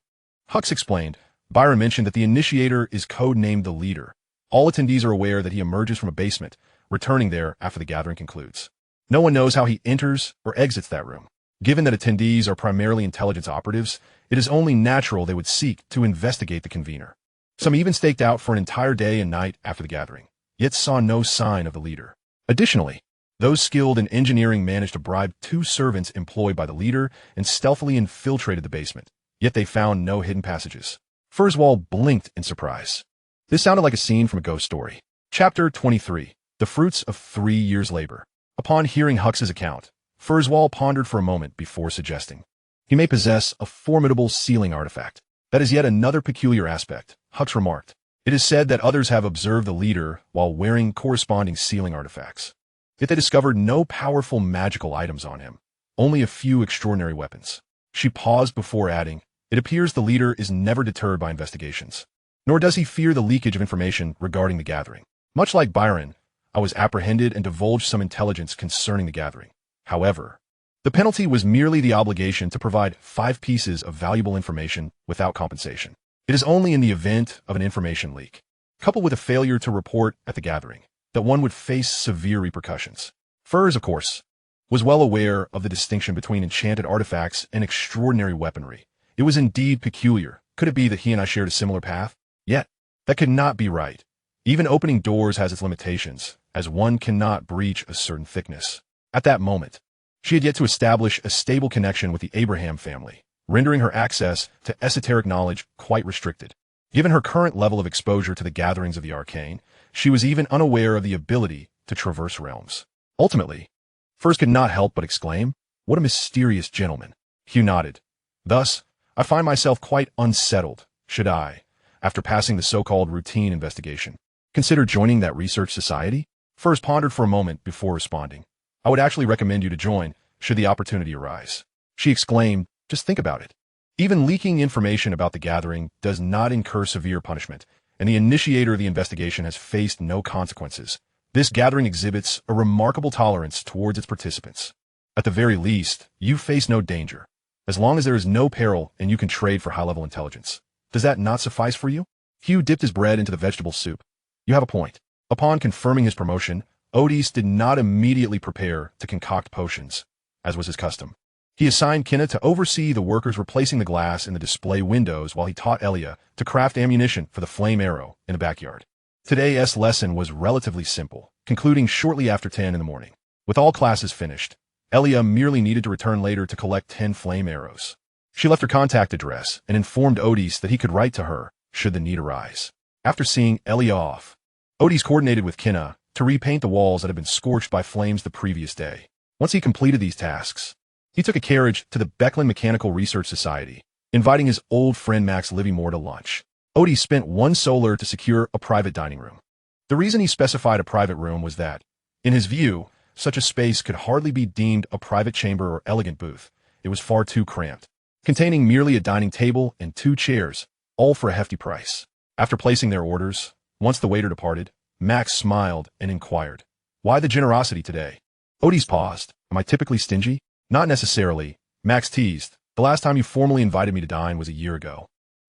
Hux explained, "Byron mentioned that the initiator is codenamed the Leader. All attendees are aware that he emerges from a basement, returning there after the gathering concludes. No one knows how he enters or exits that room. Given that attendees are primarily intelligence operatives, it is only natural they would seek to investigate the convener. Some even staked out for an entire day and night after the gathering, yet saw no sign of the Leader. Additionally, those skilled in engineering managed to bribe 2 servants employed by the Leader and stealthily infiltrated the basement, yet they found no hidden passages." Furswall blinked in surprise. This sounded like a scene from a ghost story. Chapter 23. The Fruits of 3 Years' Labor. Upon hearing Hux's account, Furswall pondered for a moment before suggesting, "He may possess a formidable sealing artifact." "That is yet another peculiar aspect," Hux remarked. "It is said that others have observed the Leader while wearing corresponding sealing artifacts. Yet they discovered no powerful magical items on him, only a few extraordinary weapons." She paused before adding, "It appears the Leader is never deterred by investigations, nor does he fear the leakage of information regarding the gathering. Much like Byron, I was apprehended and divulged some intelligence concerning the gathering. However, the penalty was merely the obligation to provide 5 pieces of valuable information without compensation. It is only in the event of an information leak, coupled with a failure to report at the gathering, that one would face severe repercussions." Furs, of course, was well aware of the distinction between enchanted artifacts and extraordinary weaponry. It was indeed peculiar. Could it be that he and I shared a similar path? Yet, that could not be right. Even opening doors has its limitations, as one cannot breach a certain thickness. At that moment, she had yet to establish a stable connection with the Abraham family, rendering her access to esoteric knowledge quite restricted. Given her current level of exposure to the gatherings of the arcane, she was even unaware of the ability to traverse realms. Ultimately, First could not help but exclaim, "What a mysterious gentleman." Hugh nodded. "Thus, I find myself quite unsettled. Should I, after passing the so-called routine investigation, consider joining that research society?" First pondered for a moment before responding. "I would actually recommend you to join, should the opportunity arise." She exclaimed, "Just think about it. Even leaking information about the gathering does not incur severe punishment, and the initiator of the investigation has faced no consequences. This gathering exhibits a remarkable tolerance towards its participants. At the very least, you face no danger, as long as there is no peril and you can trade for high-level intelligence. Does that not suffice for you?" Hugh dipped his bread into the vegetable soup. "You have a point." Upon confirming his promotion, Otis did not immediately prepare to concoct potions, as was his custom. He assigned Kinna to oversee the workers replacing the glass in the display windows while he taught Elia to craft ammunition for the flame arrow in the backyard. Today's lesson was relatively simple, concluding shortly after 10 in the morning. With all classes finished, Elia merely needed to return later to collect 10 flame arrows. She left her contact address and informed Otis that he could write to her should the need arise. After seeing Elia off, Otis coordinated with Kinna to repaint the walls that had been scorched by flames the previous day. Once he completed these tasks, he took a carriage to the Becklin Mechanical Research Society, inviting his old friend Max Livermore to lunch. Otis spent 1 solar to secure a private dining room. The reason he specified a private room was that, in his view, such a space could hardly be deemed a private chamber or elegant booth. It was far too cramped, containing merely a dining table and 2 chairs, all for a hefty price. After placing their orders, once the waiter departed, Max smiled and inquired, "Why the generosity today?" Otis paused. "Am I typically stingy?" "Not necessarily," Max teased. "The last time you formally invited me to dine was a year ago.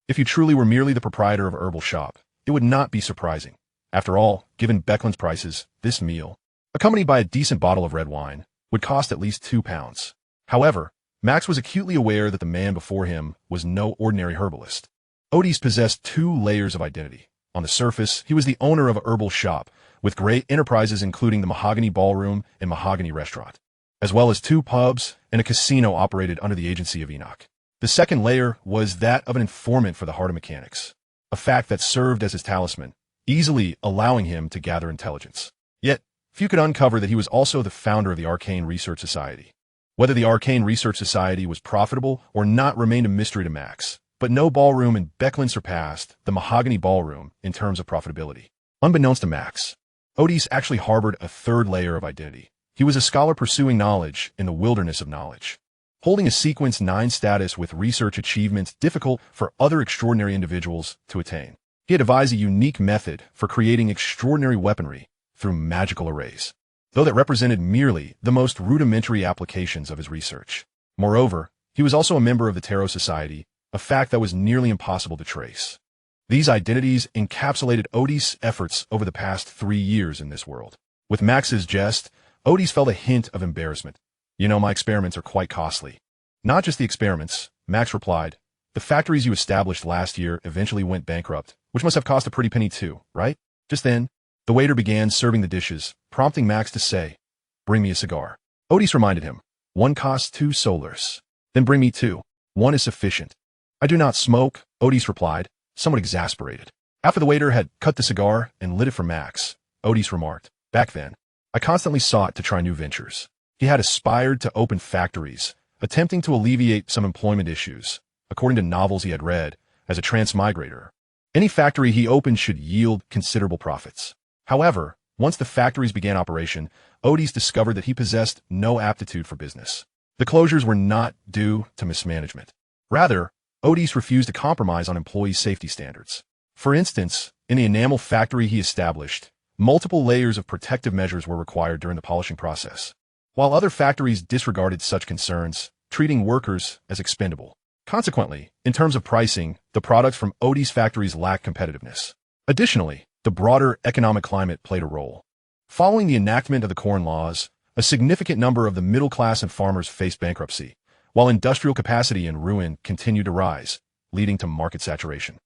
If you truly were merely the proprietor of a herbal shop, it would not be surprising. After all, given Becklin's prices, this meal, accompanied by a decent bottle of red wine, would cost at least £2. However, Max was acutely aware that the man before him was no ordinary herbalist. Otis possessed 2 layers of identity. On the surface, he was the owner of a herbal shop, with great enterprises including the Mahogany Ballroom and Mahogany Restaurant, as well as 2 pubs and a casino operated under the agency of Enoch. The second layer was that of an informant for the Heart of Mechanics, a fact that served as his talisman, easily allowing him to gather intelligence. Yet, few could uncover that he was also the founder of the Arcane Research Society. Whether the Arcane Research Society was profitable or not remained a mystery to Max, but no ballroom in Becklin surpassed the Mahogany Ballroom in terms of profitability. Unbeknownst to Max, Otis actually harbored a 3rd layer of identity. He was a scholar pursuing knowledge in the wilderness of knowledge, holding a Sequence 9 status with research achievements difficult for other extraordinary individuals to attain. He had devised a unique method for creating extraordinary weaponry through magical arrays, though that represented merely the most rudimentary applications of his research. Moreover, he was also a member of the Tarot Society, a fact that was nearly impossible to trace. These identities encapsulated Otis' efforts over the past 3 years in this world. With Max's jest, Otis felt a hint of embarrassment. "You know, my experiments are quite costly." "Not just the experiments," Max replied. "The factories you established last year eventually went bankrupt, which must have cost a pretty penny too, right?" Just then, the waiter began serving the dishes, prompting Max to say, "Bring me a cigar." Otis reminded him, "One costs 2 solars. Then bring me 2. 1 is sufficient." "I do not smoke," Otis replied, somewhat exasperated. After the waiter had cut the cigar and lit it for Max, Otis remarked, "Back then, I constantly sought to try new ventures." He had aspired to open factories, attempting to alleviate some employment issues, according to novels he had read, as a transmigrator. Any factory he opened should yield considerable profits. However, once the factories began operation, Otis discovered that he possessed no aptitude for business. The closures were not due to mismanagement. Rather, Otis refused to compromise on employee safety standards. For instance, in the enamel factory he established, multiple layers of protective measures were required during the polishing process, while other factories disregarded such concerns, treating workers as expendable. Consequently, in terms of pricing, the products from Otis factories lacked competitiveness. Additionally, the broader economic climate played a role. Following the enactment of the Corn Laws, a significant number of the middle class and farmers faced bankruptcy, while industrial capacity and ruin continued to rise, leading to market saturation.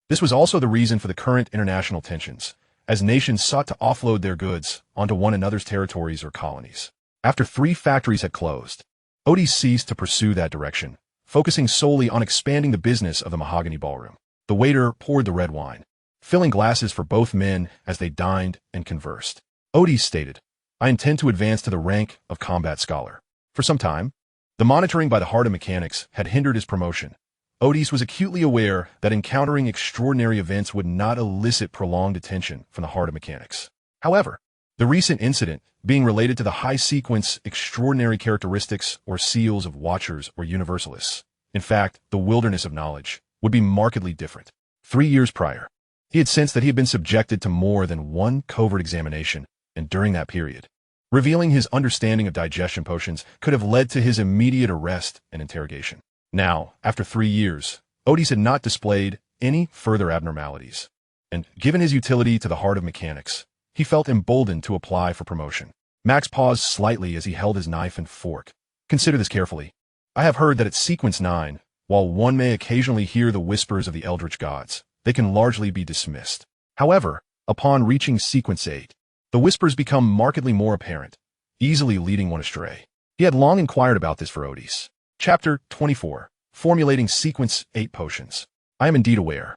This was also the reason for the current international tensions, as nations sought to offload their goods onto one another's territories or colonies. After 3 factories had closed, Otis ceased to pursue that direction, focusing solely on expanding the business of the mahogany ballroom. The waiter poured the red wine, filling glasses for both men as they dined and conversed. Otis stated, "I intend to advance to the rank of combat scholar." For some time, the monitoring by the Heart of Mechanics had hindered his promotion. Otis was acutely aware that encountering extraordinary events would not elicit prolonged attention from the Heart of Mechanics. However, the recent incident, being related to the high-sequence extraordinary characteristics or seals of Watchers or Universalists, in fact, the wilderness of knowledge, would be markedly different. 3 years prior, he had sensed that he had been subjected to more than one covert examination, and during that period, revealing his understanding of digestion potions could have led to his immediate arrest and interrogation. Now, after 3 years, Otis had not displayed any further abnormalities, and given his utility to the Heart of Mechanics, he felt emboldened to apply for promotion. Max paused slightly as he held his knife and fork. "Consider this carefully. I have heard that at Sequence 9, while one may occasionally hear the whispers of the Eldritch Gods, they can largely be dismissed. However, upon reaching Sequence 8, the whispers become markedly more apparent, easily leading one astray." He had long inquired about this for Otis. Chapter 24. Formulating Sequence 8 Potions. "I am indeed aware,"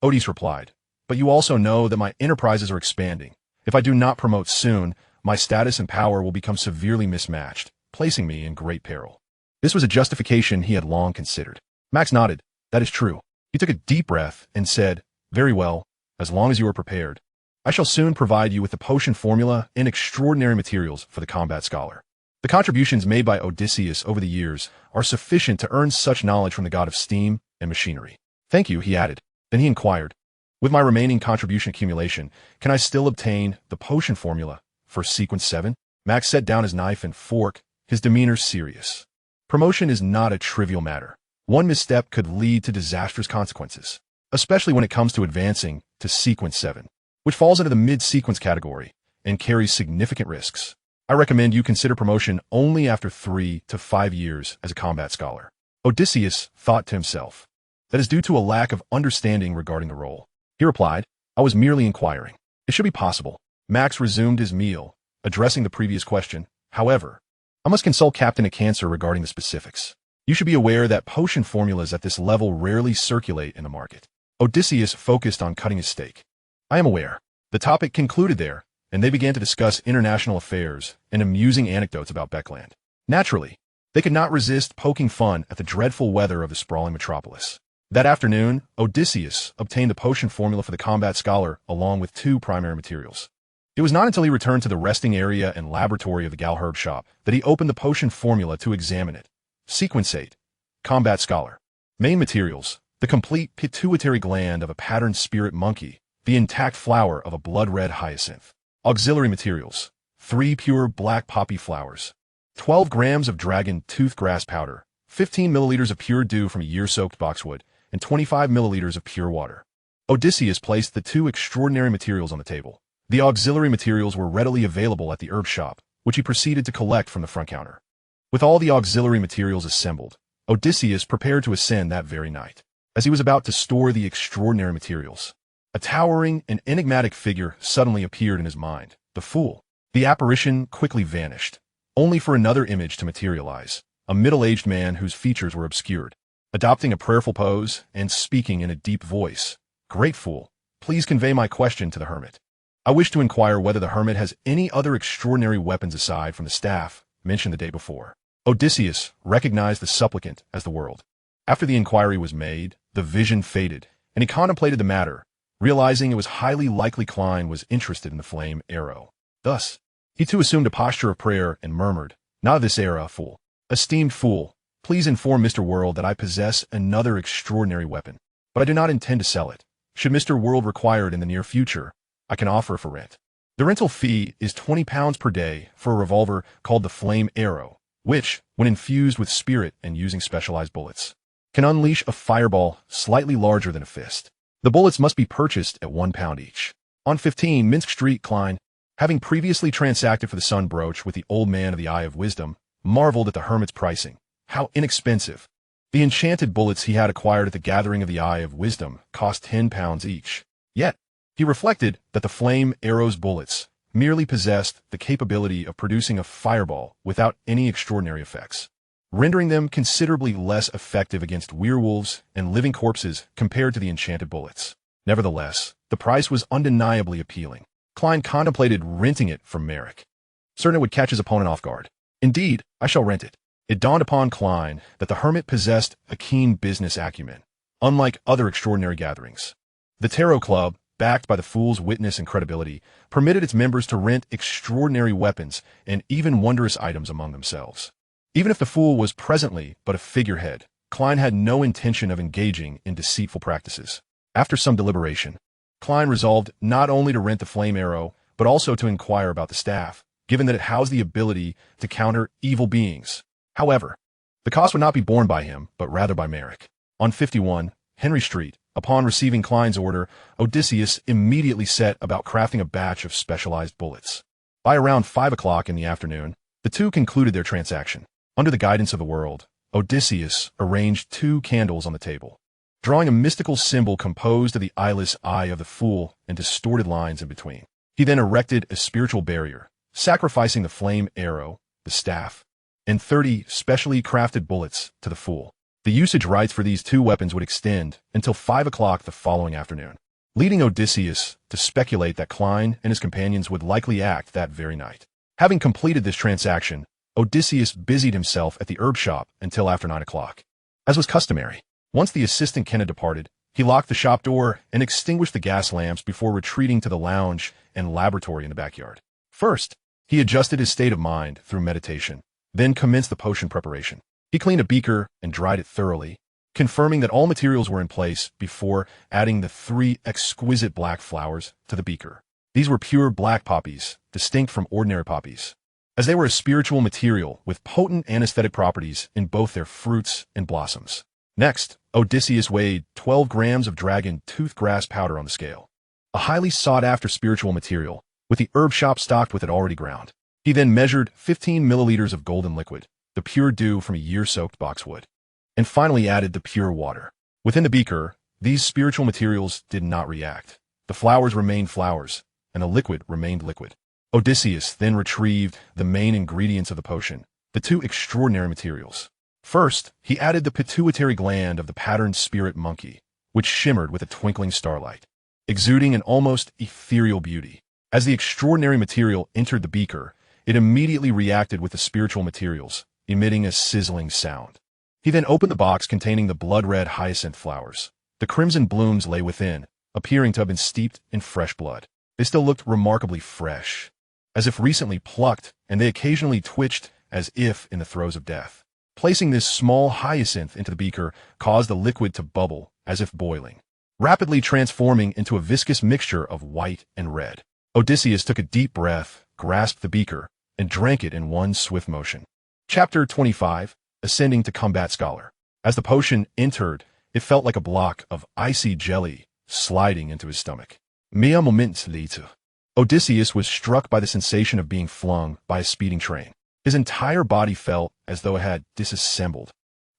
Otis replied, "but you also know that my enterprises are expanding. If I do not promote soon, my status and power will become severely mismatched, placing me in great peril." This was a justification he had long considered. Max nodded. "That is true." He took a deep breath and said, "Very well, as long as you are prepared. I shall soon provide you with the potion formula and extraordinary materials for the combat scholar. The contributions made by Odysseus over the years are sufficient to earn such knowledge from the god of steam and machinery." "Thank you," he added. Then he inquired, "With my remaining contribution accumulation, can I still obtain the potion formula for Sequence 7? Max set down his knife and fork, his demeanor serious. Promotion is not a trivial matter. One misstep could lead to disastrous consequences, especially when it comes to advancing to Sequence 7, which falls into the mid-sequence category and carries significant risks. I recommend you consider promotion only after 3 to 5 years as a combat scholar." Odysseus thought to himself, "That is due to a lack of understanding regarding the role." He replied, "I was merely inquiring. It should be possible." Max resumed his meal, addressing the previous question. "However, I must consult Captain Acancer regarding the specifics. You should be aware that potion formulas at this level rarely circulate in the market." Odysseus focused on cutting his steak. "I am aware." The topic concluded there, and they began to discuss international affairs and amusing anecdotes about Beckland. Naturally, they could not resist poking fun at the dreadful weather of the sprawling metropolis. That afternoon, Odysseus obtained the potion formula for the combat scholar along with 2 primary materials. It was not until he returned to the resting area and laboratory of the Galherb shop that he opened the potion formula to examine it. Sequence 8. Combat Scholar. Main materials: the complete pituitary gland of a patterned spirit monkey, the intact flower of a blood-red hyacinth. Auxiliary materials: 3 pure black poppy flowers, 12 grams of dragon toothgrass powder, 15 milliliters of pure dew from a year-soaked boxwood, and 25 milliliters of pure water. Odysseus placed the 2 extraordinary materials on the table. The auxiliary materials were readily available at the herb shop, which he proceeded to collect from the front counter. With all the auxiliary materials assembled, Odysseus prepared to ascend that very night. As he was about to store the extraordinary materials, a towering and enigmatic figure suddenly appeared in his mind. The fool. The apparition quickly vanished, only for another image to materialize, a middle-aged man whose features were obscured, adopting a prayerful pose and speaking in a deep voice. "Great fool, please convey my question to the hermit. I wish to inquire whether the hermit has any other extraordinary weapons aside from the staff mentioned the day before." Odysseus recognized the supplicant as the world. After the inquiry was made, the vision faded, and he contemplated the matter, realizing it was highly likely Klein was interested in the flame arrow. Thus, he too assumed a posture of prayer and murmured, "Not of this era, fool. Esteemed fool, please inform Mr. World that I possess another extraordinary weapon, but I do not intend to sell it. Should Mr. World require it in the near future, I can offer for rent. The rental fee is £20 per day for a revolver called the Flame Arrow, which, when infused with spirit and using specialized bullets, can unleash a fireball slightly larger than a fist. The bullets must be purchased at £1 each. On 15 Minsk Street, Klein, having previously transacted for the sun brooch with the old man of the Eye of Wisdom, marveled at the hermit's pricing, How inexpensive. The enchanted bullets he had acquired at the Gathering of the Eye of Wisdom cost £10 each. Yet, he reflected that the flame arrow's bullets merely possessed the capability of producing a fireball without any extraordinary effects, rendering them considerably less effective against werewolves and living corpses compared to the enchanted bullets. Nevertheless, the price was undeniably appealing. Klein contemplated renting it from Merrick, certain it would catch his opponent off guard. Indeed, I shall rent it. It dawned upon Klein that the hermit possessed a keen business acumen, unlike other extraordinary gatherings. The Tarot Club, backed by the Fool's witness and credibility, permitted its members to rent extraordinary weapons and even wondrous items among themselves. Even if the Fool was presently but a figurehead, Klein had no intention of engaging in deceitful practices. After some deliberation, Klein resolved not only to rent the flame arrow, but also to inquire about the staff, given that it housed the ability to counter evil beings. However, the cost would not be borne by him, but rather by Merrick. On 51 Henry Street, upon receiving Klein's order, Odysseus immediately set about crafting a batch of specialized bullets. By around 5 o'clock in the afternoon, the two concluded their transaction. Under the guidance of the world, Odysseus arranged 2 candles on the table, drawing a mystical symbol composed of the eyeless eye of the Fool and distorted lines in between. He then erected a spiritual barrier, sacrificing the flame arrow, the staff, and 30 specially crafted bullets to the Fool. The usage rights for these 2 weapons would extend until 5 o'clock the following afternoon, leading Odysseus to speculate that Klein and his companions would likely act that very night. Having completed this transaction, Odysseus busied himself at the herb shop until after 9 o'clock. As was customary, once the assistant Kenna departed, he locked the shop door and extinguished the gas lamps before retreating to the lounge and laboratory in the backyard. First, he adjusted his state of mind through meditation, then commenced the potion preparation. He cleaned a beaker and dried it thoroughly, confirming that all materials were in place before adding the 3 exquisite black flowers to the beaker. These were pure black poppies, distinct from ordinary poppies, as they were a spiritual material with potent anesthetic properties in both their fruits and blossoms. Next, Odysseus weighed 12 grams of dragon toothgrass powder on the scale, a highly sought-after spiritual material, with the herb shop stocked with it already ground. He then measured 15 milliliters of golden liquid, the pure dew from a year-soaked boxwood, and finally added the pure water. Within the beaker, these spiritual materials did not react. The flowers remained flowers, and the liquid remained liquid. Odysseus then retrieved the main ingredients of the potion, the 2 extraordinary materials. First, he added the pituitary gland of the patterned spirit monkey, which shimmered with a twinkling starlight, exuding an almost ethereal beauty. As the extraordinary material entered the beaker, it immediately reacted with the spiritual materials, emitting a sizzling sound. He then opened the box containing the blood-red hyacinth flowers. The crimson blooms lay within, appearing to have been steeped in fresh blood. They still looked remarkably fresh, as if recently plucked, and they occasionally twitched as if in the throes of death. Placing this small hyacinth into the beaker caused the liquid to bubble, as if boiling, rapidly transforming into a viscous mixture of white and red. Odysseus took a deep breath, grasped the beaker, and drank it in one swift motion. Chapter 25, Ascending to Combat Scholar. As the potion entered, it felt like a block of icy jelly sliding into his stomach. Mea moment later, Odysseus was struck by the sensation of being flung by a speeding train. His entire body felt as though it had disassembled,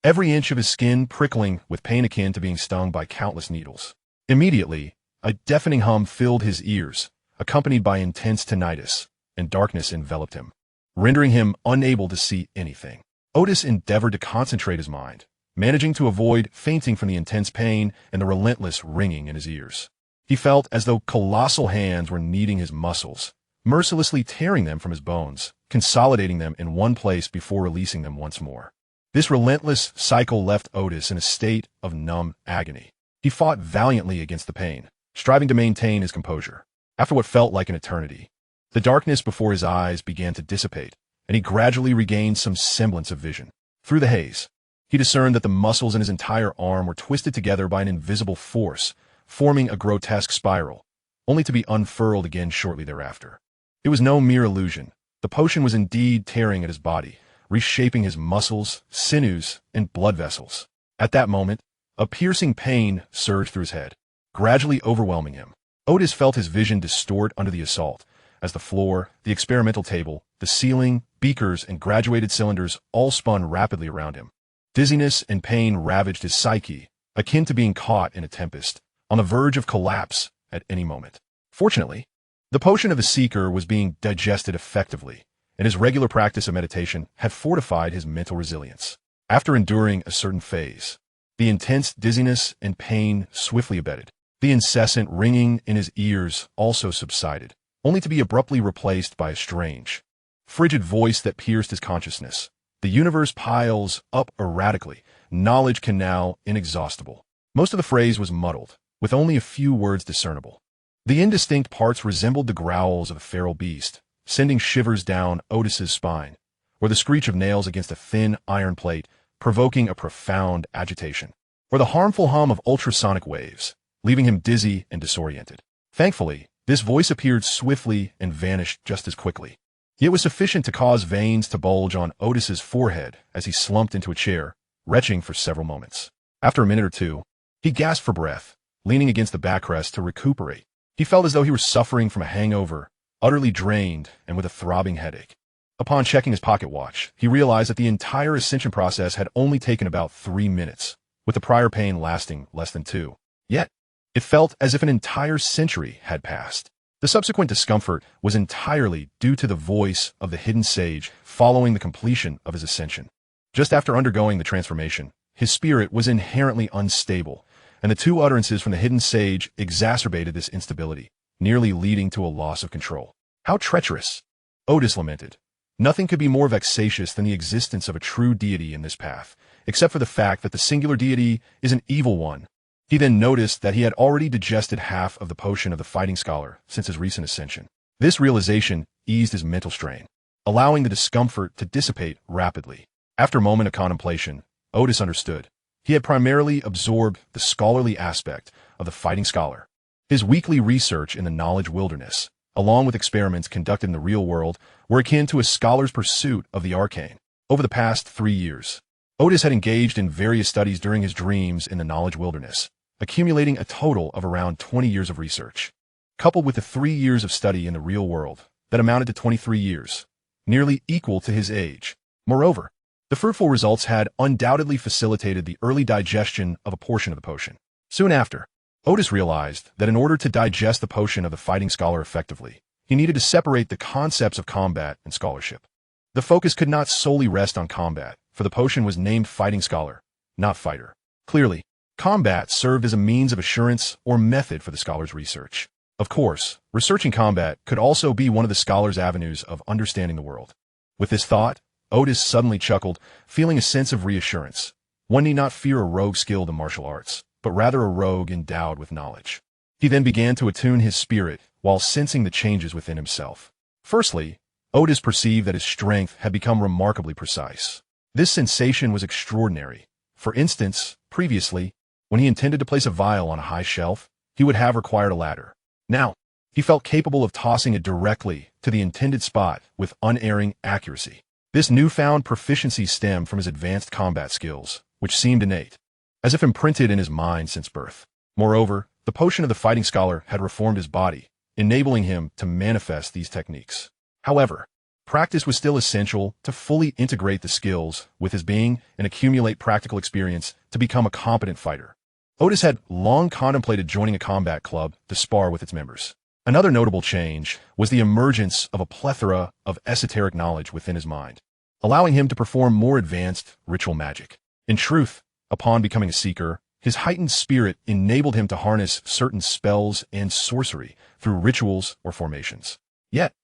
every inch of his skin prickling with pain akin to being stung by countless needles. Immediately, a deafening hum filled his ears, accompanied by intense tinnitus, and darkness enveloped him, rendering him unable to see anything. Otis endeavored to concentrate his mind, managing to avoid fainting from the intense pain and the relentless ringing in his ears. He felt as though colossal hands were kneading his muscles, mercilessly tearing them from his bones, consolidating them in one place before releasing them once more. This relentless cycle left Otis in a state of numb agony. He fought valiantly against the pain, striving to maintain his composure. After what felt like an eternity, the darkness before his eyes began to dissipate, and he gradually regained some semblance of vision. Through the haze, he discerned that the muscles in his entire arm were twisted together by an invisible force, forming a grotesque spiral, only to be unfurled again shortly thereafter. It was no mere illusion. The potion was indeed tearing at his body, reshaping his muscles, sinews, and blood vessels. At that moment, a piercing pain surged through his head, gradually overwhelming him. Otis felt his vision distort under the assault, as the floor, the experimental table, the ceiling, beakers, and graduated cylinders all spun rapidly around him. Dizziness and pain ravaged his psyche, akin to being caught in a tempest, on the verge of collapse at any moment. Fortunately, the potion of the Seeker was being digested effectively, and his regular practice of meditation had fortified his mental resilience. After enduring a certain phase, the intense dizziness and pain swiftly abated. The incessant ringing in his ears also subsided, only to be abruptly replaced by a strange, frigid voice that pierced his consciousness. The universe piles up erratically. Knowledge can now inexhaustible. Most of the phrase was muddled, with only a few words discernible. The indistinct parts resembled the growls of a feral beast, sending shivers down Otis's spine, or the screech of nails against a thin iron plate, provoking a profound agitation, or the harmful hum of ultrasonic waves, leaving him dizzy and disoriented. Thankfully, this voice appeared swiftly and vanished just as quickly. It was sufficient to cause veins to bulge on Otis's forehead as he slumped into a chair, retching for several moments. After a minute or two, he gasped for breath, leaning against the backrest to recuperate. He felt as though he were suffering from a hangover, utterly drained and with a throbbing headache. Upon checking his pocket watch, he realized that the entire ascension process had only taken about 3 minutes, with the prior pain lasting less than 2. Yet, it felt as if an entire century had passed. The subsequent discomfort was entirely due to the voice of the hidden sage following the completion of his ascension. Just after undergoing the transformation, his spirit was inherently unstable, and the 2 utterances from the hidden sage exacerbated this instability, nearly leading to a loss of control. How treacherous! Otis lamented. Nothing could be more vexatious than the existence of a true deity in this path, except for the fact that the singular deity is an evil one. He then noticed that he had already digested half of the potion of the fighting scholar since his recent ascension. This realization eased his mental strain, allowing the discomfort to dissipate rapidly. After a moment of contemplation, Otis understood. He had primarily absorbed the scholarly aspect of the fighting scholar. His weekly research in the knowledge wilderness, along with experiments conducted in the real world, were akin to a scholar's pursuit of the arcane. Over the past 3 years, Otis had engaged in various studies during his dreams in the knowledge wilderness, accumulating a total of around 20 years of research, coupled with the 3 years of study in the real world that amounted to 23 years, nearly equal to his age. Moreover, the fruitful results had undoubtedly facilitated the early digestion of a portion of the potion. Soon after, Otis realized that in order to digest the potion of the fighting scholar effectively, he needed to separate the concepts of combat and scholarship. The focus could not solely rest on combat, for the potion was named fighting scholar, not fighter. Clearly, combat served as a means of assurance or method for the scholar's research. Of course, researching combat could also be one of the scholar's avenues of understanding the world. With this thought, Otis suddenly chuckled, feeling a sense of reassurance. One need not fear a rogue skilled in martial arts, but rather a rogue endowed with knowledge. He then began to attune his spirit while sensing the changes within himself. Firstly, Otis perceived that his strength had become remarkably precise. This sensation was extraordinary. For instance, previously, when he intended to place a vial on a high shelf, he would have required a ladder. Now, he felt capable of tossing it directly to the intended spot with unerring accuracy. This newfound proficiency stemmed from his advanced combat skills, which seemed innate, as if imprinted in his mind since birth. Moreover, the potion of the fighting scholar had reformed his body, enabling him to manifest these techniques. However, practice was still essential to fully integrate the skills with his being and accumulate practical experience to become a competent fighter. Otis had long contemplated joining a combat club to spar with its members. Another notable change was the emergence of a plethora of esoteric knowledge within his mind, allowing him to perform more advanced ritual magic. In truth, upon becoming a seeker, his heightened spirit enabled him to harness certain spells and sorcery through rituals or formations. Yet,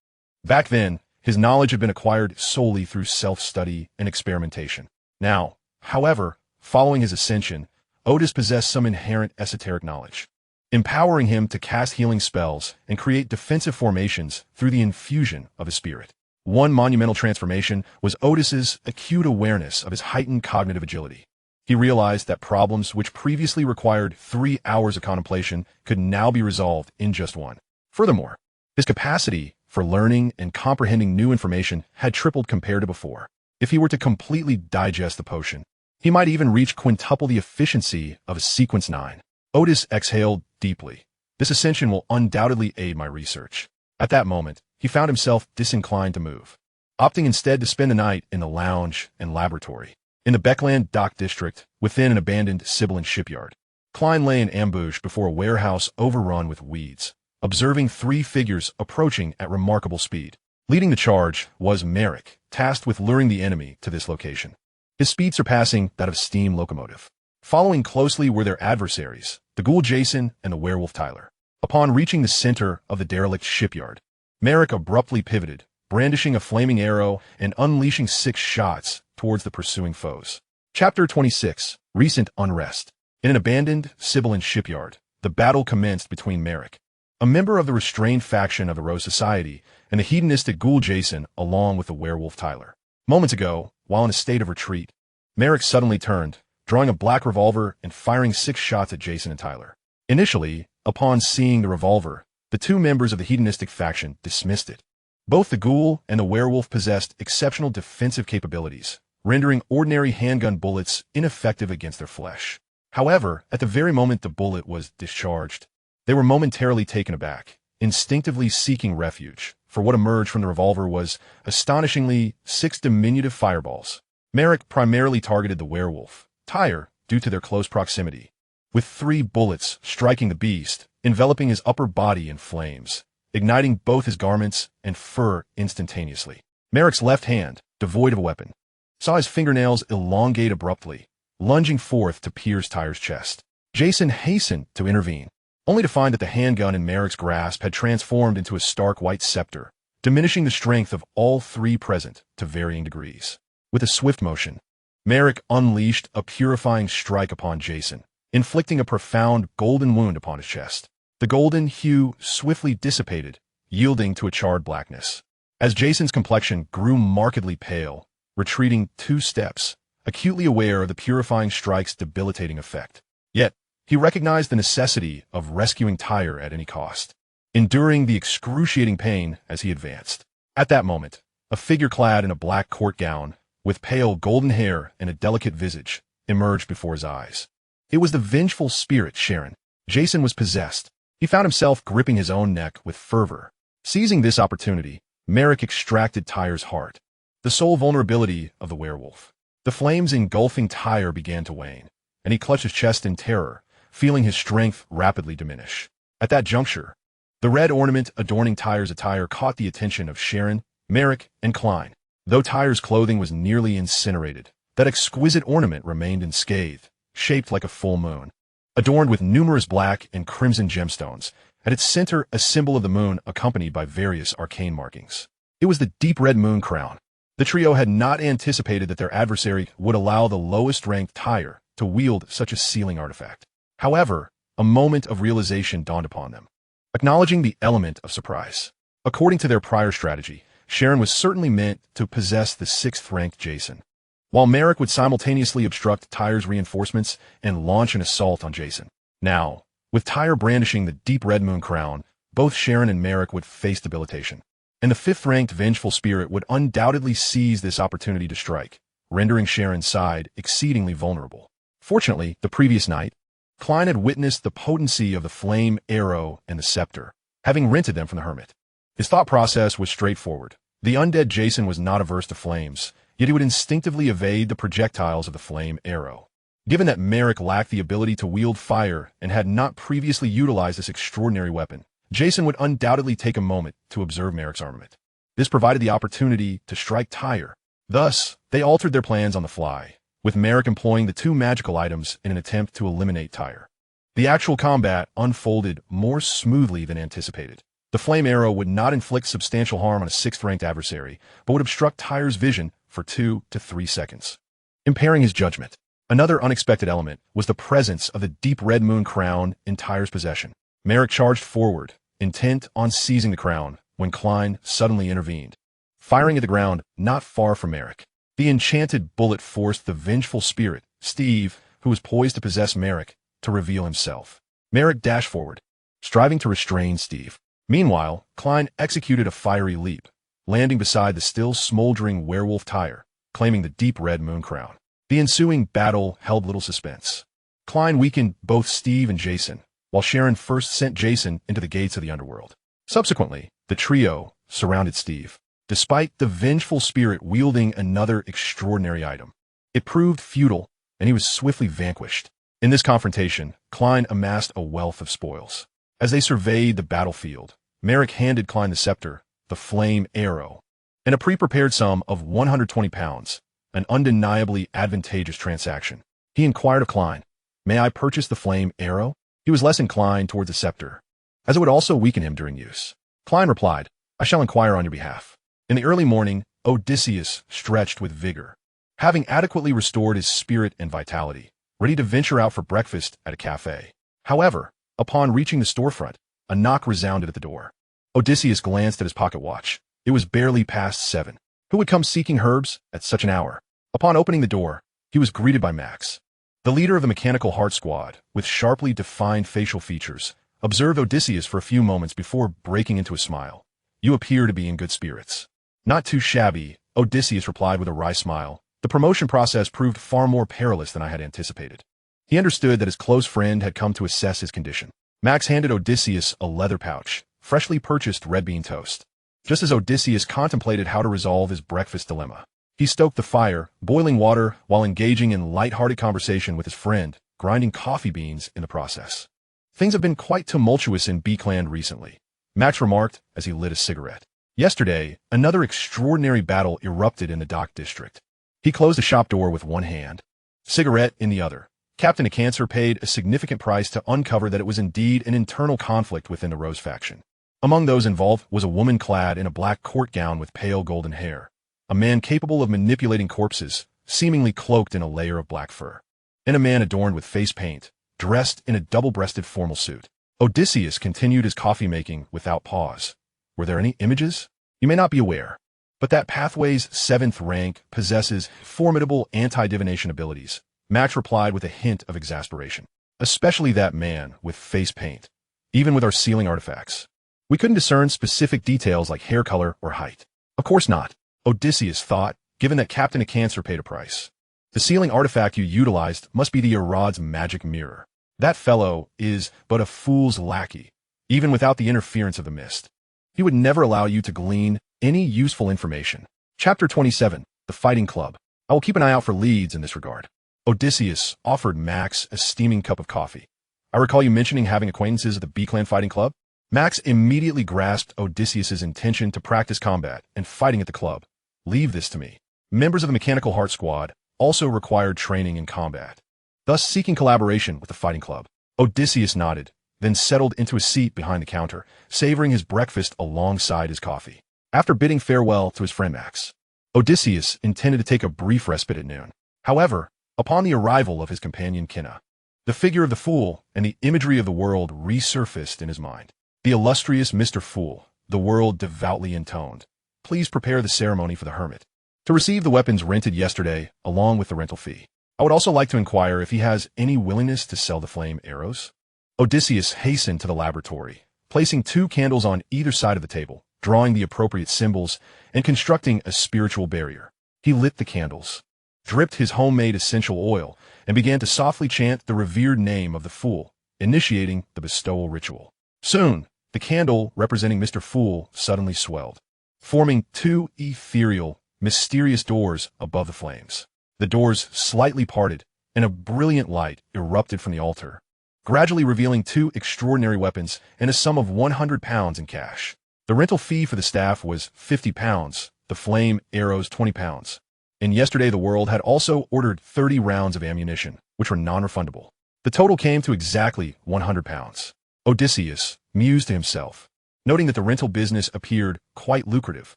back then, his knowledge had been acquired solely through self-study and experimentation. Now, however, following his ascension, Otis possessed some inherent esoteric knowledge, empowering him to cast healing spells and create defensive formations through the infusion of his spirit. One monumental transformation was Otis's acute awareness of his heightened cognitive agility. He realized that problems which previously required 3 hours of contemplation could now be resolved in just 1. Furthermore, his capacity for learning and comprehending new information had tripled compared to before. If he were to completely digest the potion, he might even reach quintuple the efficiency of a sequence 9. Otis exhaled deeply. This ascension will undoubtedly aid my research. At that moment, he found himself disinclined to move, opting instead to spend the night in the lounge and laboratory. In the Beckland Dock District, within an abandoned Sibyllin shipyard, Klein lay in ambush before a warehouse overrun with weeds, observing three figures approaching at remarkable speed. Leading the charge was Merrick, tasked with luring the enemy to this location, his speed surpassing that of a steam locomotive. Following closely were their adversaries, the ghoul Jason and the werewolf Tyler. Upon reaching the center of the derelict shipyard, Merrick abruptly pivoted, brandishing a flaming arrow and unleashing 6 shots towards the pursuing foes. Chapter 26, Recent Unrest. In an abandoned Sibyllin shipyard, the battle commenced between Merrick, a member of the restrained faction of the Rose Society, and the hedonistic ghoul Jason along with the werewolf Tyler. Moments ago, while in a state of retreat, Merrick suddenly turned, drawing a black revolver and firing 6 shots at Jason and Tyler. Initially, upon seeing the revolver, the 2 members of the hedonistic faction dismissed it. Both the ghoul and the werewolf possessed exceptional defensive capabilities, rendering ordinary handgun bullets ineffective against their flesh. However, at the very moment the bullet was discharged, they were momentarily taken aback, instinctively seeking refuge, for what emerged from the revolver was, astonishingly, 6 diminutive fireballs. Merrick primarily targeted the werewolf, Tyler, due to their close proximity, with 3 bullets striking the beast, enveloping his upper body in flames, igniting both his garments and fur instantaneously. Merrick's left hand, devoid of a weapon, saw his fingernails elongate abruptly, lunging forth to pierce Tyler's chest. Jason hastened to intervene, only to find that the handgun in Merrick's grasp had transformed into a stark white scepter, diminishing the strength of all 3 present to varying degrees. With a swift motion, Merrick unleashed a purifying strike upon Jason, inflicting a profound golden wound upon his chest. The golden hue swiftly dissipated, yielding to a charred blackness. As Jason's complexion grew markedly pale, retreating 2 steps, acutely aware of the purifying strike's debilitating effect. Yet, he recognized the necessity of rescuing Tyler at any cost, enduring the excruciating pain as he advanced. At that moment, a figure clad in a black court gown, with pale golden hair and a delicate visage, emerged before his eyes. It was the vengeful spirit Sharon. Jason was possessed. He found himself gripping his own neck with fervor. Seizing this opportunity, Merrick extracted Tyler's heart, the sole vulnerability of the werewolf. The flames engulfing Tyler began to wane, and he clutched his chest in terror, feeling his strength rapidly diminish. At that juncture, the red ornament adorning Tyler's attire caught the attention of Sharon, Merrick, and Klein. Though Tyler's clothing was nearly incinerated, that exquisite ornament remained unscathed, shaped like a full moon, adorned with numerous black and crimson gemstones, at its center a symbol of the moon accompanied by various arcane markings. It was the deep red moon crown. The trio had not anticipated that their adversary would allow the lowest-ranked Tyler to wield such a sealing artifact. However, a moment of realization dawned upon them, acknowledging the element of surprise. According to their prior strategy, Sharon was certainly meant to possess the 6th-ranked Jason, while Merrick would simultaneously obstruct Tyler's reinforcements and launch an assault on Jason. Now, with Tyler brandishing the deep red moon crown, both Sharon and Merrick would face debilitation, and the 5th-ranked vengeful spirit would undoubtedly seize this opportunity to strike, rendering Sharon's side exceedingly vulnerable. Fortunately, the previous night, Klein had witnessed the potency of the flame arrow and the scepter, having rented them from the hermit. His thought process was straightforward. The undead Jason was not averse to flames, yet he would instinctively evade the projectiles of the flame arrow. Given that Merrick lacked the ability to wield fire and had not previously utilized this extraordinary weapon, Jason would undoubtedly take a moment to observe Merrick's armament. This provided the opportunity to strike Tyler. Thus, they altered their plans on the fly, with Merrick employing the 2 magical items in an attempt to eliminate Tyler. The actual combat unfolded more smoothly than anticipated. The flame arrow would not inflict substantial harm on a 6th-ranked adversary, but would obstruct Tyler's vision for 2 to 3 seconds, impairing his judgment. Another unexpected element was the presence of the deep red moon crown in Tyler's possession. Merrick charged forward, intent on seizing the crown, when Klein suddenly intervened, firing at the ground not far from Merrick. The enchanted bullet forced the vengeful spirit, Steve, who was poised to possess Merrick, to reveal himself. Merrick dashed forward, striving to restrain Steve. Meanwhile, Klein executed a fiery leap, landing beside the still smoldering werewolf Tyler, claiming the deep red moon crown. The ensuing battle held little suspense. Klein weakened both Steve and Jason, while Sharon first sent Jason into the gates of the underworld. Subsequently, the trio surrounded Steve, despite the vengeful spirit wielding another extraordinary item. It proved futile, and he was swiftly vanquished. In this confrontation, Klein amassed a wealth of spoils. As they surveyed the battlefield, Merrick handed Klein the scepter, the flame arrow, and a pre-prepared sum of 120 pounds, an undeniably advantageous transaction. He inquired of Klein, "May I purchase the flame arrow?" He was less inclined towards the scepter, as it would also weaken him during use. Klein replied, "I shall inquire on your behalf." In the early morning, Odysseus stretched with vigor, having adequately restored his spirit and vitality, ready to venture out for breakfast at a cafe. However, upon reaching the storefront, a knock resounded at the door. Odysseus glanced at his pocket watch. It was barely past 7. Who would come seeking herbs at such an hour? Upon opening the door, he was greeted by Max. The leader of the Mechanical Heart Squad, with sharply defined facial features, observed Odysseus for a few moments before breaking into a smile. "You appear to be in good spirits." "Not too shabby," Odysseus replied with a wry smile. The promotion process proved far more perilous than I had anticipated. He understood that his close friend had come to assess his condition. Max handed Odysseus a leather pouch, freshly purchased red bean toast. Just as Odysseus contemplated how to resolve his breakfast dilemma, he stoked the fire, boiling water, while engaging in light-hearted conversation with his friend, grinding coffee beans in the process. "Things have been quite tumultuous in B-Clan recently," Max remarked as he lit a cigarette. Yesterday, another extraordinary battle erupted in the dock district. He closed the shop door with one hand, cigarette in the other. Captain Cancer paid a significant price to uncover that it was indeed an internal conflict within the Rose faction. Among those involved was a woman clad in a black court gown with pale golden hair, a man capable of manipulating corpses, seemingly cloaked in a layer of black fur, and a man adorned with face paint, dressed in a double-breasted formal suit. Odysseus continued his coffee-making without pause. "Were there any images? You may not be aware, but that Pathway's 7th rank possesses formidable anti-divination abilities," Max replied with a hint of exasperation. "Especially that man with face paint. Even with our sealing artifacts, we couldn't discern specific details like hair color or height." "Of course not," Odysseus thought, given that Captain Cancer paid a price. "The sealing artifact you utilized must be the Irad's magic mirror. That fellow is but a fool's lackey, even without the interference of the mist. He would never allow you to glean any useful information." Chapter 27, The Fighting Club. "I will keep an eye out for leads in this regard." Odysseus offered Max a steaming cup of coffee. "I recall you mentioning having acquaintances at the B-Clan Fighting Club?" Max immediately grasped Odysseus's intention to practice combat and fighting at the club. "Leave this to me." Members of the Mechanical Heart Squad also required training in combat, thus seeking collaboration with the fighting club. Odysseus nodded, then settled into a seat behind the counter, savoring his breakfast alongside his coffee. After bidding farewell to his friend Max, Odysseus intended to take a brief respite at noon. However, upon the arrival of his companion Hinny, the figure of the Fool and the imagery of the world resurfaced in his mind. "The illustrious Mr. Fool," the world devoutly intoned. "Please prepare the ceremony for the hermit to receive the weapons rented yesterday, along with the rental fee. I would also like to inquire if he has any willingness to sell the flame arrows." Odysseus hastened to the laboratory, placing 2 candles on either side of the table, drawing the appropriate symbols, and constructing a spiritual barrier. He lit the candles, dripped his homemade essential oil, and began to softly chant the revered name of the Fool, initiating the bestowal ritual. Soon, the candle representing Mr. Fool suddenly swelled, forming 2 ethereal, mysterious doors above the flames. The doors slightly parted, and a brilliant light erupted from the altar, gradually revealing 2 extraordinary weapons and a sum of 100 pounds in cash. The rental fee for the staff was 50 pounds, the flame arrows 20 pounds. And yesterday the world had also ordered 30 rounds of ammunition, which were non-refundable. The total came to exactly 100 pounds. Odysseus mused to himself, noting that the rental business appeared quite lucrative.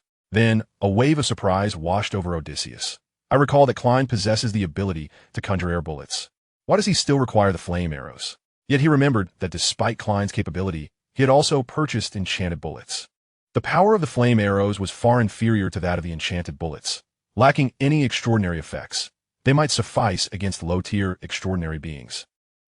Then, a wave of surprise washed over Odysseus. "I recall that Klein possesses the ability to conjure air bullets. Why does he still require the flame arrows?" Yet he remembered that despite Klein's capability, he had also purchased enchanted bullets. The power of the flame arrows was far inferior to that of the enchanted bullets, lacking any extraordinary effects. They might suffice against low-tier extraordinary beings,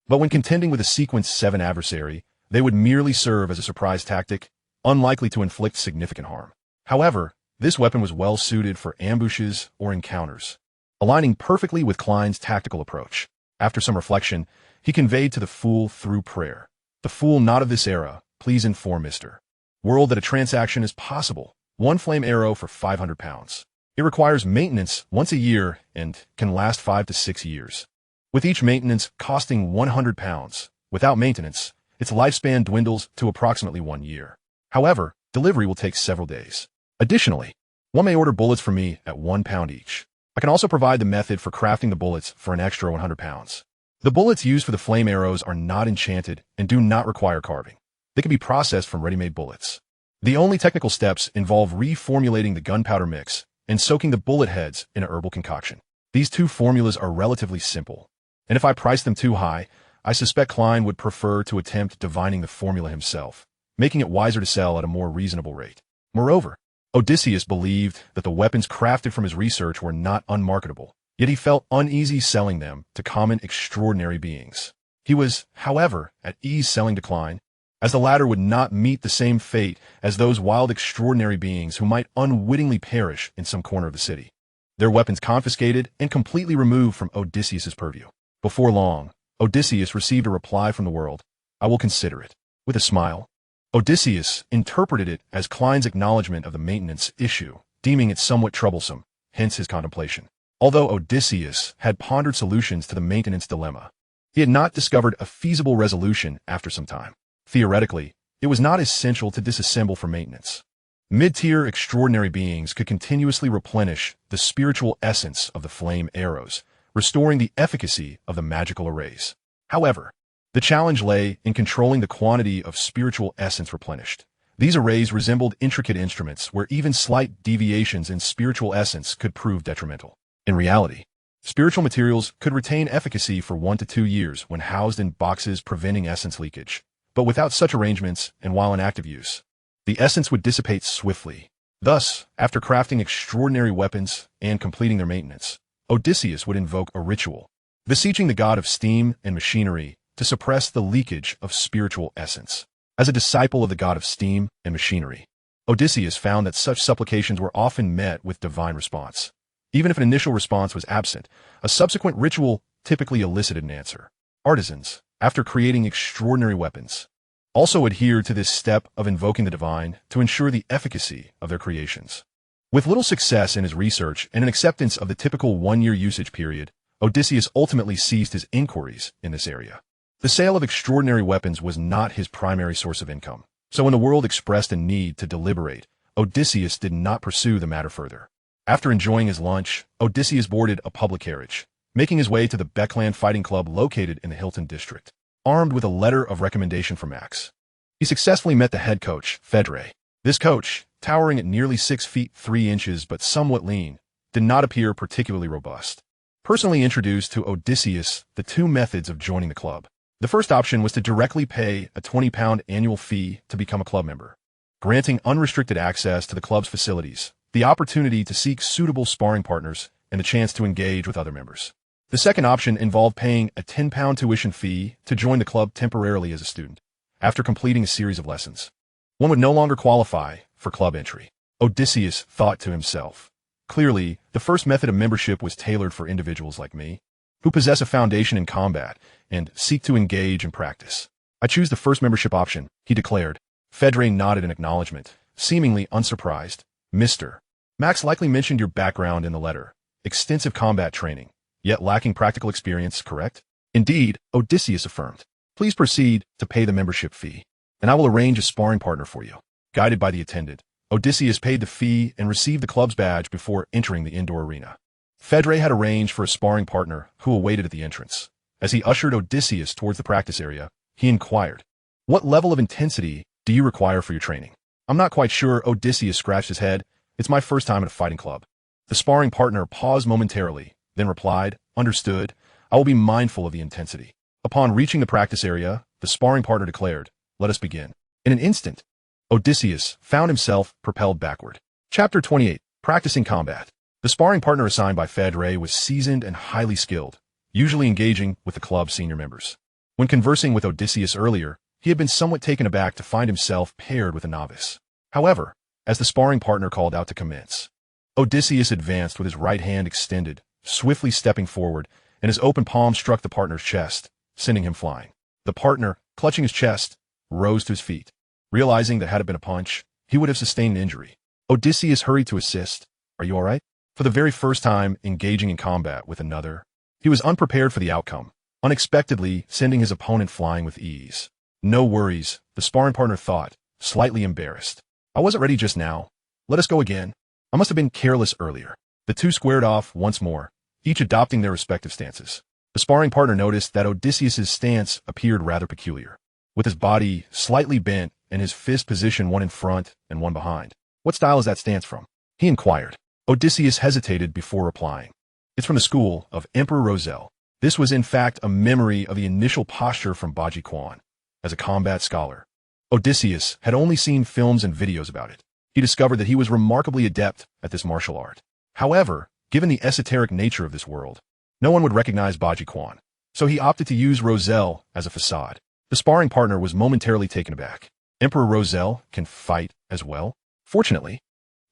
but when contending with a Sequence 7 adversary, they would merely serve as a surprise tactic, unlikely to inflict significant harm. However, this weapon was well suited for ambushes or encounters, aligning perfectly with Klein's tactical approach. After some reflection, he conveyed to the Fool through prayer, "The Fool not of this era, please inform Mr. World that a transaction is possible. 1 flame arrow for 500 pounds. It requires maintenance once a year and can last 5 to 6 years. With each maintenance costing £100, without maintenance, its lifespan dwindles to approximately 1 year. However, delivery will take several days. Additionally, one may order bullets from me at £1 each. I can also provide the method for crafting the bullets for an extra £100. The bullets used for the flame arrows are not enchanted and do not require carving. They can be processed from ready-made bullets. The only technical steps involve reformulating the gunpowder mix and soaking the bullet heads in a herbal concoction. These two formulas are relatively simple, and if I price them too high, I suspect Klein would prefer to attempt divining the formula himself, making it wiser to sell at a more reasonable rate. Moreover, Odysseus believed that the weapons crafted from his research were not unmarketable, yet he felt uneasy selling them to common extraordinary beings. He was, however, at ease selling to Klein, as the latter would not meet the same fate as those wild extraordinary beings who might unwittingly perish in some corner of the city. Their weapons confiscated and completely removed from Odysseus's purview. Before long, Odysseus received a reply from the world. "I will consider it." With a smile, Odysseus interpreted it as Klein's acknowledgement of the maintenance issue, deeming it somewhat troublesome, hence his contemplation. Although Odysseus had pondered solutions to the maintenance dilemma, he had not discovered a feasible resolution after some time. Theoretically, it was not essential to disassemble for maintenance. Mid-tier extraordinary beings could continuously replenish the spiritual essence of the flame arrows, restoring the efficacy of the magical arrays. However, the challenge lay in controlling the quantity of spiritual essence replenished. These arrays resembled intricate instruments where even slight deviations in spiritual essence could prove detrimental. In reality, spiritual materials could retain efficacy for 1 to 2 years when housed in boxes preventing essence leakage. But without such arrangements and while in active use, the essence would dissipate swiftly. Thus, after crafting extraordinary weapons and completing their maintenance, Odysseus would invoke a ritual, beseeching the god of steam and machinery to suppress the leakage of spiritual essence. As a disciple of the god of steam and machinery, Odysseus found that such supplications were often met with divine response. Even if an initial response was absent, a subsequent ritual typically elicited an answer. Artisans, after creating extraordinary weapons, also adhered to this step of invoking the divine to ensure the efficacy of their creations. With little success in his research and an acceptance of the typical 1-year usage period, Odysseus ultimately ceased his inquiries in this area. The sale of extraordinary weapons was not his primary source of income, so when the world expressed a need to deliberate, Odysseus did not pursue the matter further. After enjoying his lunch, Odysseus boarded a public carriage, making his way to the Beckland Fighting Club located in the Hilton district. Armed with a letter of recommendation from Max, he successfully met the head coach, Fedre. This coach, towering at nearly 6 feet 3 inches but somewhat lean, did not appear particularly robust. Personally introduced to Odysseus the 2 methods of joining the club. The first option was to directly pay a £20 annual fee to become a club member, granting unrestricted access to the club's facilities, the opportunity to seek suitable sparring partners, and the chance to engage with other members. The second option involved paying a £10 tuition fee to join the club temporarily as a student. After completing a series of lessons, one would no longer qualify for club entry. Odysseus thought to himself. Clearly, the first method of membership was tailored for individuals like me, who possess a foundation in combat and seek to engage in practice. "I choose the first membership option," he declared. Fedre nodded in acknowledgement, seemingly unsurprised. "Mr. Max likely mentioned your background in the letter. Extensive combat training, yet lacking practical experience, correct?" "Indeed," Odysseus affirmed. "Please proceed to pay the membership fee, and I will arrange a sparring partner for you." Guided by the attendant, Odysseus paid the fee and received the club's badge before entering the indoor arena. Fedre had arranged for a sparring partner who awaited at the entrance. As he ushered Odysseus towards the practice area, he inquired, "What level of intensity do you require for your training?" "I'm not quite sure," Odysseus scratched his head. "It's my first time at a fighting club." The sparring partner paused momentarily, then replied, "Understood. I will be mindful of the intensity." Upon reaching the practice area, the sparring partner declared, "Let us begin." In an instant, Odysseus found himself propelled backward. Chapter 28. Practicing Combat. The sparring partner assigned by Fedre was seasoned and highly skilled, usually engaging with the club's senior members. When conversing with Odysseus earlier, he had been somewhat taken aback to find himself paired with a novice. However, as the sparring partner called out to commence, Odysseus advanced with his right hand extended, swiftly stepping forward, and his open palm struck the partner's chest, sending him flying. The partner, clutching his chest, rose to his feet, realizing that had it been a punch, he would have sustained an injury. Odysseus hurried to assist. "Are you all right?" For the very first time engaging in combat with another, he was unprepared for the outcome, unexpectedly sending his opponent flying with ease. No worries, the sparring partner thought, slightly embarrassed. I wasn't ready just now. Let us go again. I must have been careless earlier. The two squared off once more, each adopting their respective stances. The sparring partner noticed that Odysseus's stance appeared rather peculiar, with his body slightly bent and his fist positioned one in front and one behind. What style is that stance from? He inquired. Odysseus hesitated before replying. It's from the school of Emperor Roselle. This was in fact a memory of the initial posture from Baji Quan. As a combat scholar, Odysseus had only seen films and videos about it. He discovered that he was remarkably adept at this martial art. However, given the esoteric nature of this world, no one would recognize Baji Quan, so he opted to use Roselle as a facade. The sparring partner was momentarily taken aback. Emperor Roselle can fight as well? Fortunately,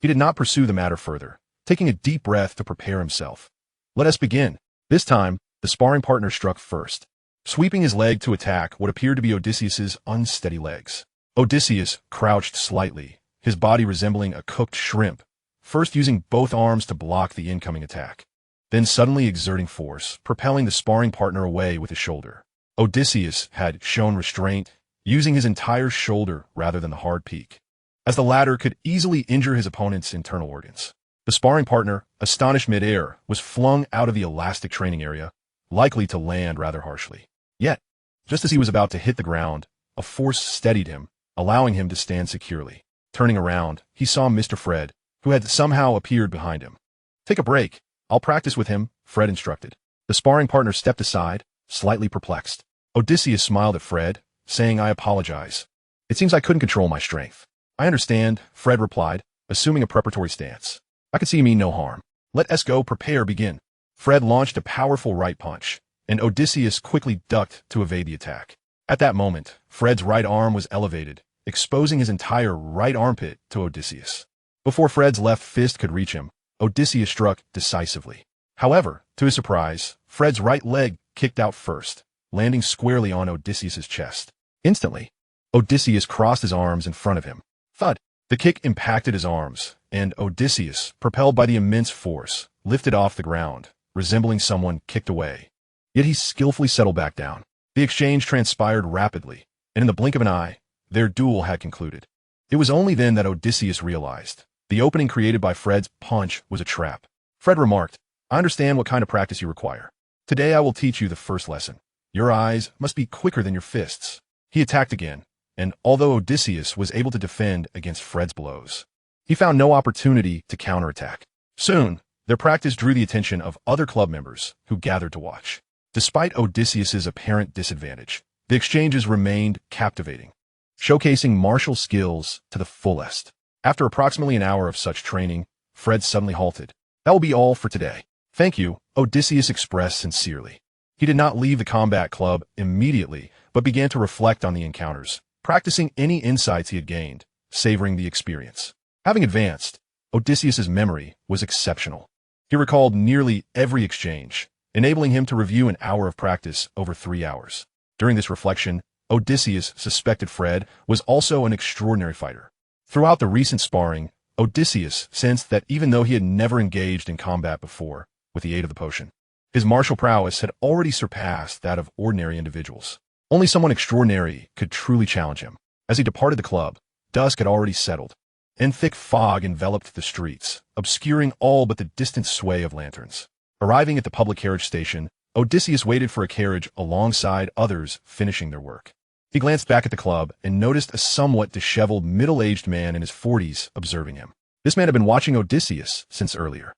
he did not pursue the matter further, taking a deep breath to prepare himself. Let us begin. This time, the sparring partner struck first, sweeping his leg to attack what appeared to be Odysseus's unsteady legs. Odysseus crouched slightly, his body resembling a cooked shrimp, first using both arms to block the incoming attack, then suddenly exerting force, propelling the sparring partner away with his shoulder. Odysseus had shown restraint, using his entire shoulder rather than the hard peak, as the latter could easily injure his opponent's internal organs. The sparring partner, astonished mid-air, was flung out of the elastic training area, likely to land rather harshly. Yet, just as he was about to hit the ground, a force steadied him, allowing him to stand securely. Turning around, he saw Mr. Fred, who had somehow appeared behind him. Take a break. I'll practice with him, Fred instructed. The sparring partner stepped aside, slightly perplexed. Odysseus smiled at Fred, saying, I apologize. It seems I couldn't control my strength. I understand, Fred replied, assuming a preparatory stance. I could see you mean no harm. Let us go prepare begin. Fred launched a powerful right punch, and Odysseus quickly ducked to evade the attack. At that moment, Fred's right arm was elevated, exposing his entire right armpit to Odysseus. Before Fred's left fist could reach him, Odysseus struck decisively. However, to his surprise, Fred's right leg kicked out first, landing squarely on Odysseus's chest. Instantly, Odysseus crossed his arms in front of him. Thud! The kick impacted his arms, and Odysseus, propelled by the immense force, lifted off the ground, resembling someone kicked away. Yet he skillfully settled back down. The exchange transpired rapidly, and in the blink of an eye, their duel had concluded. It was only then that Odysseus realized the opening created by Fred's punch was a trap. Fred remarked, I understand what kind of practice you require. Today I will teach you the first lesson. Your eyes must be quicker than your fists. He attacked again, and although Odysseus was able to defend against Fred's blows, he found no opportunity to counterattack. Soon, their practice drew the attention of other club members who gathered to watch. Despite Odysseus's apparent disadvantage, the exchanges remained captivating, showcasing martial skills to the fullest. After approximately an hour of such training, Fred suddenly halted. That will be all for today. Thank you, Odysseus expressed sincerely. He did not leave the combat club immediately, but began to reflect on the encounters, practicing any insights he had gained, savoring the experience. Having advanced, Odysseus's memory was exceptional. He recalled nearly every exchange, enabling him to review an hour of practice over 3 hours. During this reflection, Odysseus suspected Fred was also an extraordinary fighter. Throughout the recent sparring, Odysseus sensed that even though he had never engaged in combat before, with the aid of the potion, his martial prowess had already surpassed that of ordinary individuals. Only someone extraordinary could truly challenge him. As he departed the club, dusk had already settled, and thick fog enveloped the streets, obscuring all but the distant sway of lanterns. Arriving at the public carriage station, Odysseus waited for a carriage alongside others finishing their work. He glanced back at the club and noticed a somewhat disheveled middle-aged man in his 40s observing him. This man had been watching Odysseus since earlier.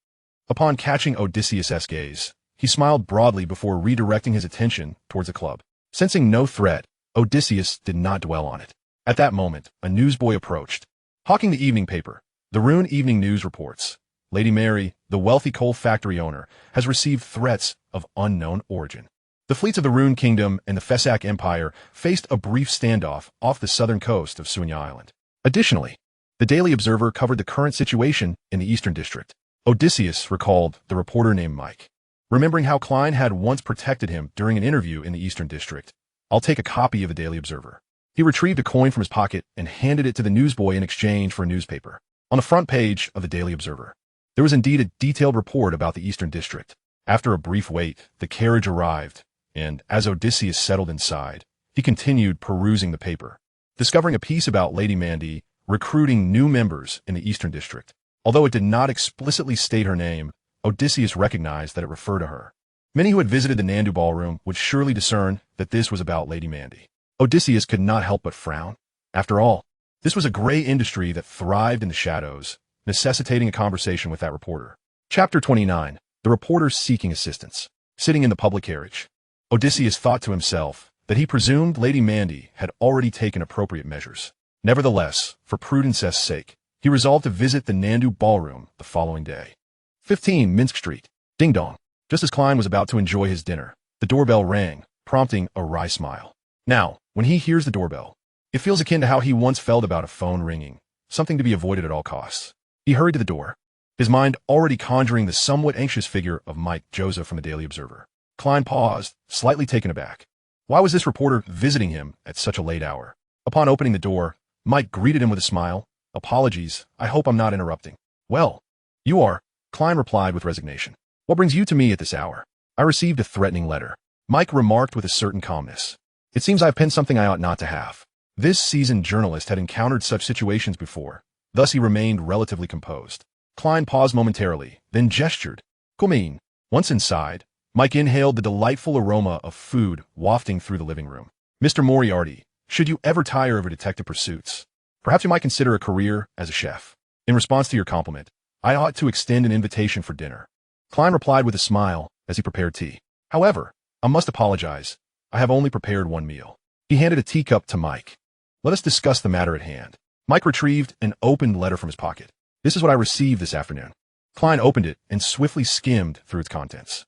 Upon catching Odysseus' gaze, he smiled broadly before redirecting his attention towards the club. Sensing no threat, Odysseus did not dwell on it. At that moment, a newsboy approached. Hawking the evening paper, the Rune Evening News reports, Lady Mary, the wealthy coal factory owner, has received threats of unknown origin. The fleets of the Rune Kingdom and the Fesak Empire faced a brief standoff off the southern coast of Sunya Island. Additionally, the Daily Observer covered the current situation in the Eastern District. Odysseus recalled the reporter named Mike, remembering how Klein had once protected him during an interview in the Eastern District. I'll take a copy of the Daily Observer. He retrieved a coin from his pocket and handed it to the newsboy in exchange for a newspaper. On the front page of the Daily Observer, There was indeed a detailed report about the Eastern District. After a brief wait, the carriage arrived, and as Odysseus settled inside, he continued perusing the paper, discovering a piece about Lady Mandy recruiting new members in the Eastern District. Although it did not explicitly state her name, Odysseus recognized that it referred to her. Many who had visited the Nandu ballroom would surely discern that this was about Lady Mandy. Odysseus could not help but frown. After all, this was a gray industry that thrived in the shadows, necessitating a conversation with that reporter. Chapter 29. The Reporter Seeking Assistance. Sitting in the public carriage, Odysseus thought to himself that he presumed Lady Mandy had already taken appropriate measures. Nevertheless, for prudence's sake, he resolved to visit the Nandu ballroom the following day. 15 Minsk Street. Ding dong. Just as Klein was about to enjoy his dinner, the doorbell rang, prompting a wry smile. Now, when he hears the doorbell, it feels akin to how he once felt about a phone ringing, something to be avoided at all costs. He hurried to the door, his mind already conjuring the somewhat anxious figure of Mike Joseph from the Daily Observer. Klein paused, slightly taken aback. Why was this reporter visiting him at such a late hour? Upon opening the door, Mike greeted him with a smile. Apologies, I hope I'm not interrupting. Well, you are, Klein replied with resignation. What brings you to me at this hour? I received a threatening letter. Mike remarked with a certain calmness. It seems I've penned something I ought not to have. This seasoned journalist had encountered such situations before, thus he remained relatively composed. Klein paused momentarily, then gestured. Come. Once inside, Mike inhaled the delightful aroma of food wafting through the living room. Mr. Moriarty, should you ever tire of your detective pursuits, perhaps you might consider a career as a chef. In response to your compliment, I ought to extend an invitation for dinner. Klein replied with a smile as he prepared tea. However, I must apologize. I have only prepared one meal. He handed a teacup to Mike. Let us discuss the matter at hand. Mike retrieved an opened letter from his pocket. This is what I received this afternoon. Klein opened it and swiftly skimmed through its contents.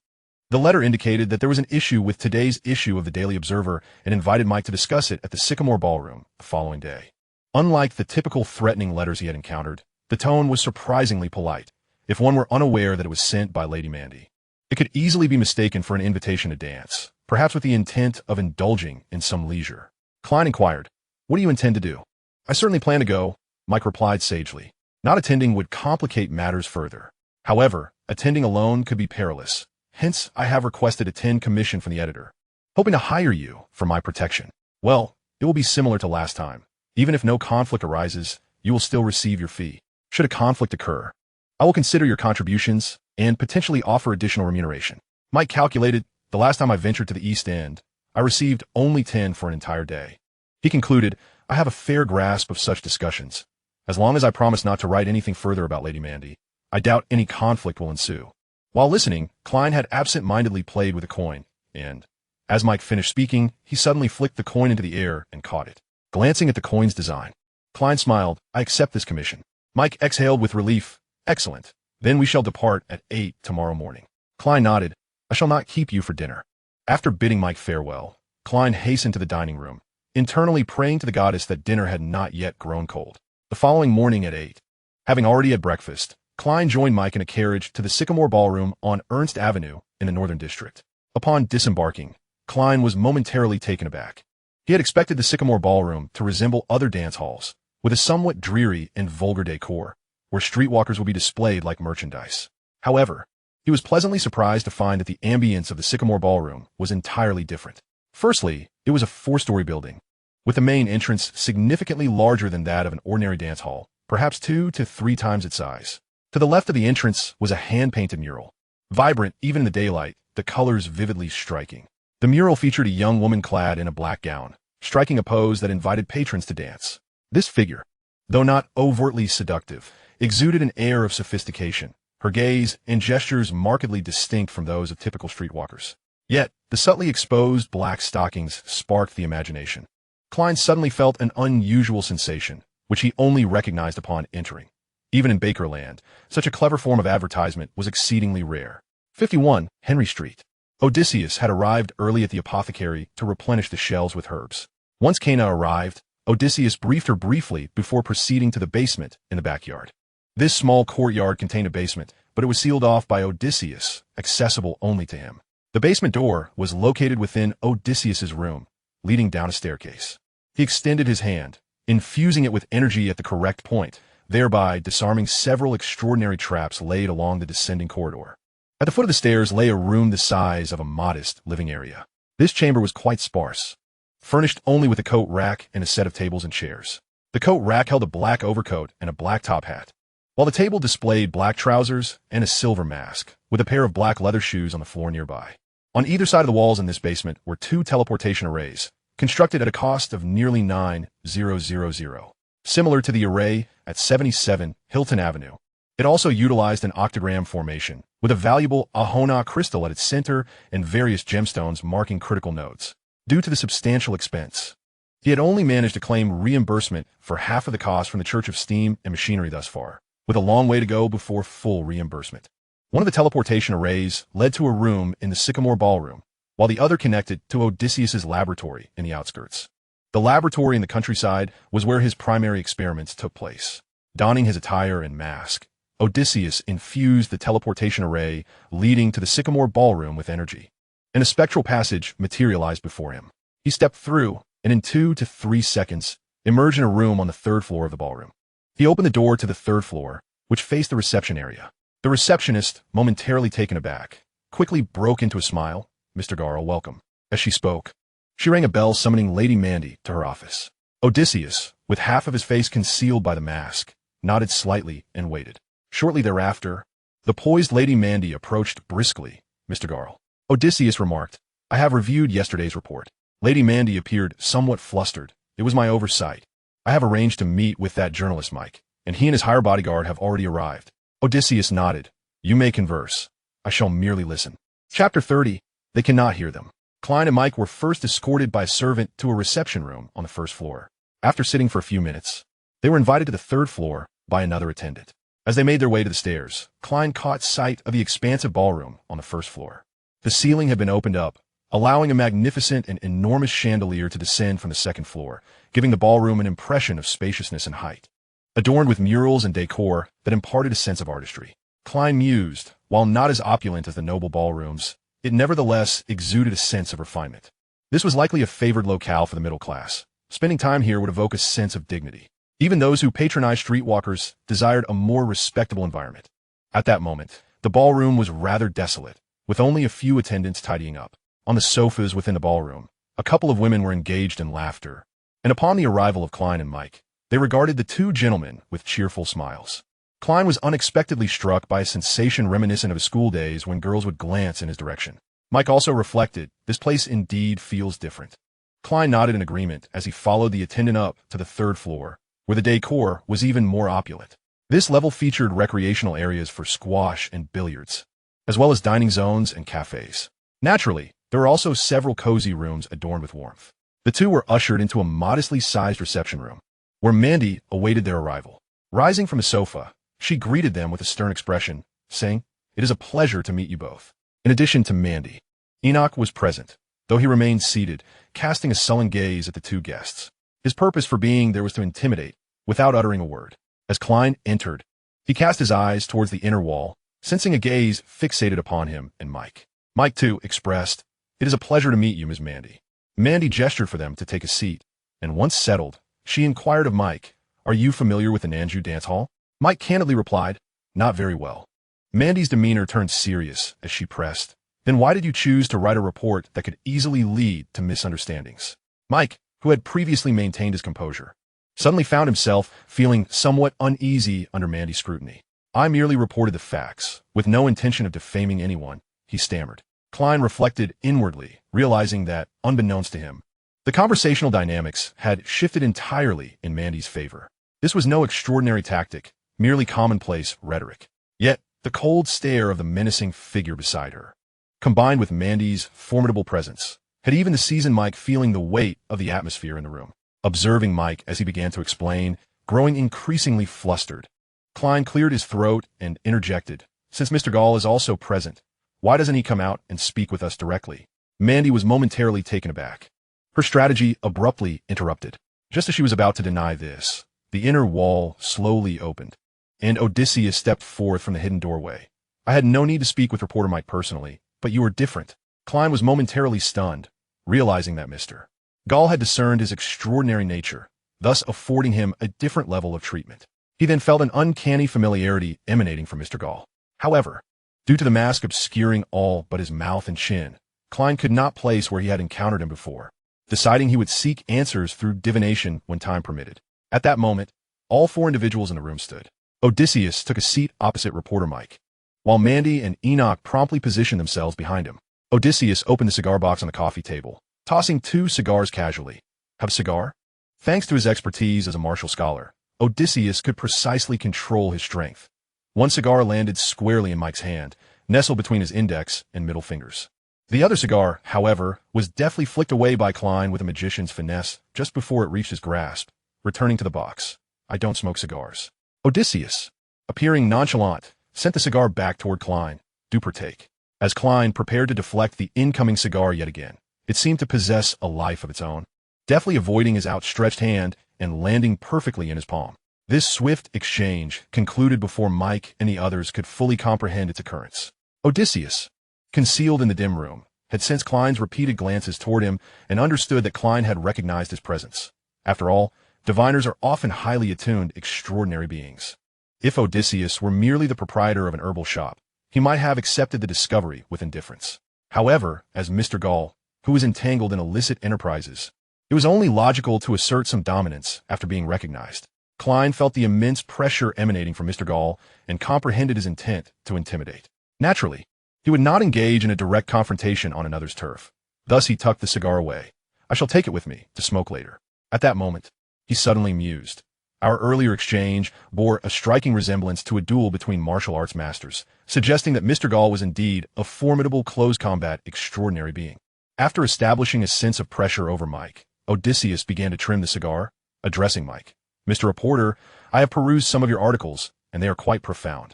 The letter indicated that there was an issue with today's issue of the Daily Observer and invited Mike to discuss it at the Sycamore Ballroom the following day. Unlike the typical threatening letters he had encountered, the tone was surprisingly polite, if one were unaware that it was sent by Lady Mandy. It could easily be mistaken for an invitation to dance, perhaps with the intent of indulging in some leisure. Klein inquired, What do you intend to do? I certainly plan to go, Mike replied sagely. Not attending would complicate matters further. However, attending alone could be perilous. Hence, I have requested a 10 commission from the editor, hoping to hire you for my protection. Well, it will be similar to last time. Even if no conflict arises, you will still receive your fee. Should a conflict occur, I will consider your contributions and potentially offer additional remuneration. Mike calculated, the last time I ventured to the East End, I received only 10 for an entire day. He concluded, I have a fair grasp of such discussions. As long as I promise not to write anything further about Lady Mandy, I doubt any conflict will ensue. While listening, Klein had absent-mindedly played with a coin, and, as Mike finished speaking, he suddenly flicked the coin into the air and caught it. Glancing at the coin's design, Klein smiled, I accept this commission. Mike exhaled with relief. Excellent. Then we shall depart at 8 tomorrow morning. Klein nodded. I shall not keep you for dinner. After bidding Mike farewell, Klein hastened to the dining room, internally praying to the goddess that dinner had not yet grown cold. The following morning at 8, having already had breakfast, Klein joined Mike in a carriage to the Sycamore Ballroom on Ernst Avenue in the Northern District. Upon disembarking, Klein was momentarily taken aback. He had expected the Sycamore Ballroom to resemble other dance halls, with a somewhat dreary and vulgar decor, where streetwalkers would be displayed like merchandise. However, he was pleasantly surprised to find that the ambience of the Sycamore Ballroom was entirely different. Firstly, it was a 4-story building, with the main entrance significantly larger than that of an ordinary dance hall, perhaps 2 to 3 times its size. To the left of the entrance was a hand-painted mural. Vibrant even in the daylight, the colors vividly striking. The mural featured a young woman clad in a black gown, striking a pose that invited patrons to dance. This figure, though not overtly seductive, exuded an air of sophistication, her gaze and gestures markedly distinct from those of typical streetwalkers. Yet, the subtly exposed black stockings sparked the imagination. Klein suddenly felt an unusual sensation, which he only recognized upon entering. Even in Bakerland, such a clever form of advertisement was exceedingly rare. 51 Henry Street. Odysseus had arrived early at the apothecary to replenish the shelves with herbs. Once Cana arrived, Odysseus briefed her briefly before proceeding to the basement in the backyard. This small courtyard contained a basement, but it was sealed off by Odysseus, accessible only to him. The basement door was located within Odysseus's room, leading down a staircase. He extended his hand, infusing it with energy at the correct point, thereby disarming several extraordinary traps laid along the descending corridor. At the foot of the stairs lay a room the size of a modest living area. This chamber was quite sparse, furnished only with a coat rack and a set of tables and chairs. The coat rack held a black overcoat and a black top hat, while the table displayed black trousers and a silver mask, with a pair of black leather shoes on the floor nearby. On either side of the walls in this basement were 2 teleportation arrays, constructed at a cost of nearly 9,000, similar to the array at 77 Hilton Avenue. It also utilized an octagram formation, with a valuable Ahona crystal at its center and various gemstones marking critical nodes. Due to the substantial expense, he had only managed to claim reimbursement for half of the cost from the Church of Steam and Machinery thus far, with a long way to go before full reimbursement. One of the teleportation arrays led to a room in the Sycamore Ballroom, while the other connected to Odysseus's laboratory in the outskirts. The laboratory in the countryside was where his primary experiments took place. Donning his attire and mask, Odysseus infused the teleportation array leading to the Sycamore Ballroom with energy, and a spectral passage materialized before him. He stepped through, and in 2 to 3 seconds, emerged in a room on the 3rd floor of the ballroom. He opened the door to the 3rd floor, which faced the reception area. The receptionist, momentarily taken aback, quickly broke into a smile. "Mr. Garl, welcome." As she spoke, she rang a bell summoning Lady Mandy to her office. Odysseus, with half of his face concealed by the mask, nodded slightly and waited. Shortly thereafter, the poised Lady Mandy approached briskly. "Mr. Garl," Odysseus remarked, "I have reviewed yesterday's report." Lady Mandy appeared somewhat flustered. "It was my oversight. I have arranged to meet with that journalist Mike, and he and his higher bodyguard have already arrived." Odysseus nodded. "You may converse. I shall merely listen." Chapter 30. They cannot hear them. Klein and Mike were first escorted by a servant to a reception room on the 1st floor. After sitting for a few minutes, they were invited to the 3rd floor by another attendant. As they made their way to the stairs, Klein caught sight of the expansive ballroom on the 1st floor. The ceiling had been opened up, allowing a magnificent and enormous chandelier to descend from the 2nd floor, giving the ballroom an impression of spaciousness and height, adorned with murals and decor that imparted a sense of artistry. Klein mused, while not as opulent as the noble ballrooms, it nevertheless exuded a sense of refinement. This was likely a favored locale for the middle class. Spending time here would evoke a sense of dignity. Even those who patronized streetwalkers desired a more respectable environment. At that moment, the ballroom was rather desolate, with only a few attendants tidying up. On the sofas within the ballroom, a couple of women were engaged in laughter, and upon the arrival of Klein and Mike, they regarded the 2 gentlemen with cheerful smiles. Klein was unexpectedly struck by a sensation reminiscent of his school days when girls would glance in his direction. Mike also reflected, "This place indeed feels different." Klein nodded in agreement as he followed the attendant up to the 3rd floor, where the decor was even more opulent. This level featured recreational areas for squash and billiards, as well as dining zones and cafes. Naturally, there were also several cozy rooms adorned with warmth. The 2 were ushered into a modestly sized reception room, where Mandy awaited their arrival. Rising from a sofa, she greeted them with a stern expression, saying, "It is a pleasure to meet you both." In addition to Mandy, Enoch was present, though he remained seated, casting a sullen gaze at the 2 guests. His purpose for being there was to intimidate, without uttering a word. As Klein entered, he cast his eyes towards the inner wall, sensing a gaze fixated upon him and Mike. Mike, too, expressed, "It is a pleasure to meet you, Miss Mandy." Mandy gestured for them to take a seat, and once settled, she inquired of Mike, "Are you familiar with the Nanju dance hall?" Mike candidly replied, "Not very well." Mandy's demeanor turned serious as she pressed, "Then why did you choose to write a report that could easily lead to misunderstandings?" Mike, who had previously maintained his composure, suddenly found himself feeling somewhat uneasy under Mandy's scrutiny. "I merely reported the facts, with no intention of defaming anyone," he stammered. Klein reflected inwardly, realizing that, unbeknownst to him, the conversational dynamics had shifted entirely in Mandy's favor. This was no extraordinary tactic, merely commonplace rhetoric. Yet, the cold stare of the menacing figure beside her, combined with Mandy's formidable presence, had even the seasoned Mike feeling the weight of the atmosphere in the room. Observing Mike as he began to explain, growing increasingly flustered, Klein cleared his throat and interjected, "Since Mr. Gall is also present, why doesn't he come out and speak with us directly?" Mandy was momentarily taken aback. Her strategy abruptly interrupted. Just as she was about to deny this, the inner wall slowly opened, and Odysseus stepped forth from the hidden doorway. "I had no need to speak with reporter Mike personally, but you are different." Klein was momentarily stunned, realizing that Mr. Gall had discerned his extraordinary nature, thus affording him a different level of treatment. He then felt an uncanny familiarity emanating from Mr. Gall. However, due to the mask obscuring all but his mouth and chin, Klein could not place where he had encountered him before, deciding he would seek answers through divination when time permitted. At that moment, all four individuals in the room stood. Odysseus took a seat opposite reporter Mike, while Mandy and Enoch promptly positioned themselves behind him. Odysseus opened the cigar box on the coffee table, tossing 2 cigars casually. Have a cigar? Thanks to his expertise as a martial scholar, Odysseus could precisely control his strength. One cigar landed squarely in Mike's hand, nestled between his index and middle fingers. The other cigar, however, was deftly flicked away by Klein with a magician's finesse just before it reached his grasp, returning to the box. I don't smoke cigars. Odysseus, appearing nonchalant, sent the cigar back toward Klein. Do partake. As Klein prepared to deflect the incoming cigar yet again, it seemed to possess a life of its own, deftly avoiding his outstretched hand and landing perfectly in his palm. This swift exchange concluded before Mike and the others could fully comprehend its occurrence. Odysseus, concealed in the dim room, had sensed Klein's repeated glances toward him and understood that Klein had recognized his presence. After all, diviners are often highly attuned, extraordinary beings. If Odysseus were merely the proprietor of an herbal shop, he might have accepted the discovery with indifference. However, as Mr. Gall, who was entangled in illicit enterprises, it was only logical to assert some dominance after being recognized. Klein felt the immense pressure emanating from Mr. Gall and comprehended his intent to intimidate. Naturally, he would not engage in a direct confrontation on another's turf. Thus he tucked the cigar away. I shall take it with me to smoke later. At that moment, he suddenly mused. Our earlier exchange bore a striking resemblance to a duel between martial arts masters, suggesting that Mr. Gall was indeed a formidable close-combat extraordinary being. After establishing a sense of pressure over Mike, Odysseus began to trim the cigar, addressing Mike. Mr. Reporter, I have perused some of your articles, and they are quite profound.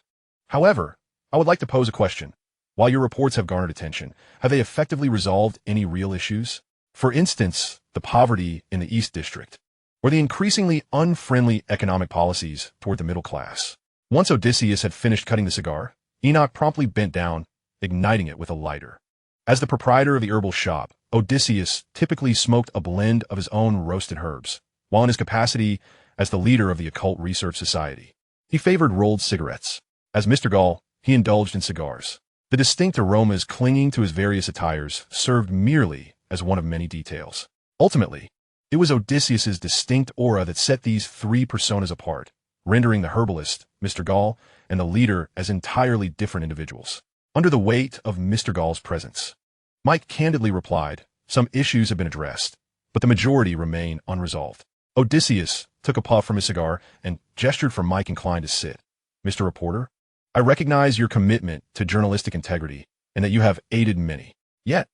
However, I would like to pose a question. While your reports have garnered attention, have they effectively resolved any real issues? For instance, the poverty in the East District, or the increasingly unfriendly economic policies toward the middle class. Once Odysseus had finished cutting the cigar, Enoch promptly bent down, igniting it with a lighter. As the proprietor of the herbal shop, Odysseus typically smoked a blend of his own roasted herbs, while in his capacity as the leader of the Occult Research Society, he favored rolled cigarettes. As Mr. Gall, he indulged in cigars. The distinct aromas clinging to his various attires served merely as one of many details. Ultimately, it was Odysseus's distinct aura that set these 3 personas apart, rendering the herbalist, Mr. Gall, and the leader as entirely different individuals. Under the weight of Mr. Gall's presence, Mike candidly replied, some issues have been addressed, but the majority remain unresolved. Odysseus took a puff from his cigar and gestured for Mike and Klein to sit. Mr. Reporter, I recognize your commitment to journalistic integrity and that you have aided many. Yet,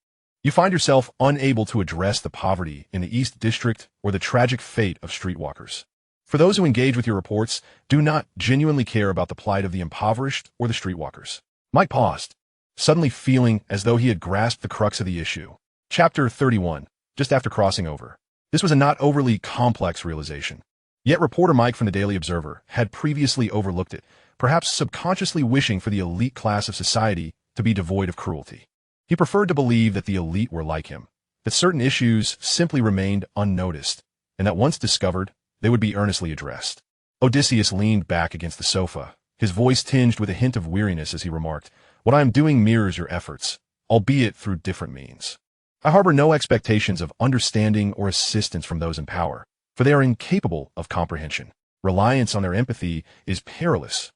you find yourself unable to address the poverty in the East District or the tragic fate of streetwalkers. For those who engage with your reports, do not genuinely care about the plight of the impoverished or the streetwalkers. Mike paused, suddenly feeling as though he had grasped the crux of the issue. Chapter 31, just after crossing over. This was a not overly complex realization. Yet reporter Mike from the Daily Observer had previously overlooked it, perhaps subconsciously wishing for the elite class of society to be devoid of cruelty. He preferred to believe that the elite were like him, that certain issues simply remained unnoticed, and that once discovered, they would be earnestly addressed. Odysseus leaned back against the sofa, his voice tinged with a hint of weariness as he remarked, What I am doing mirrors your efforts, albeit through different means. I harbor no expectations of understanding or assistance from those in power, for they are incapable of comprehension. Reliance on their empathy is perilous.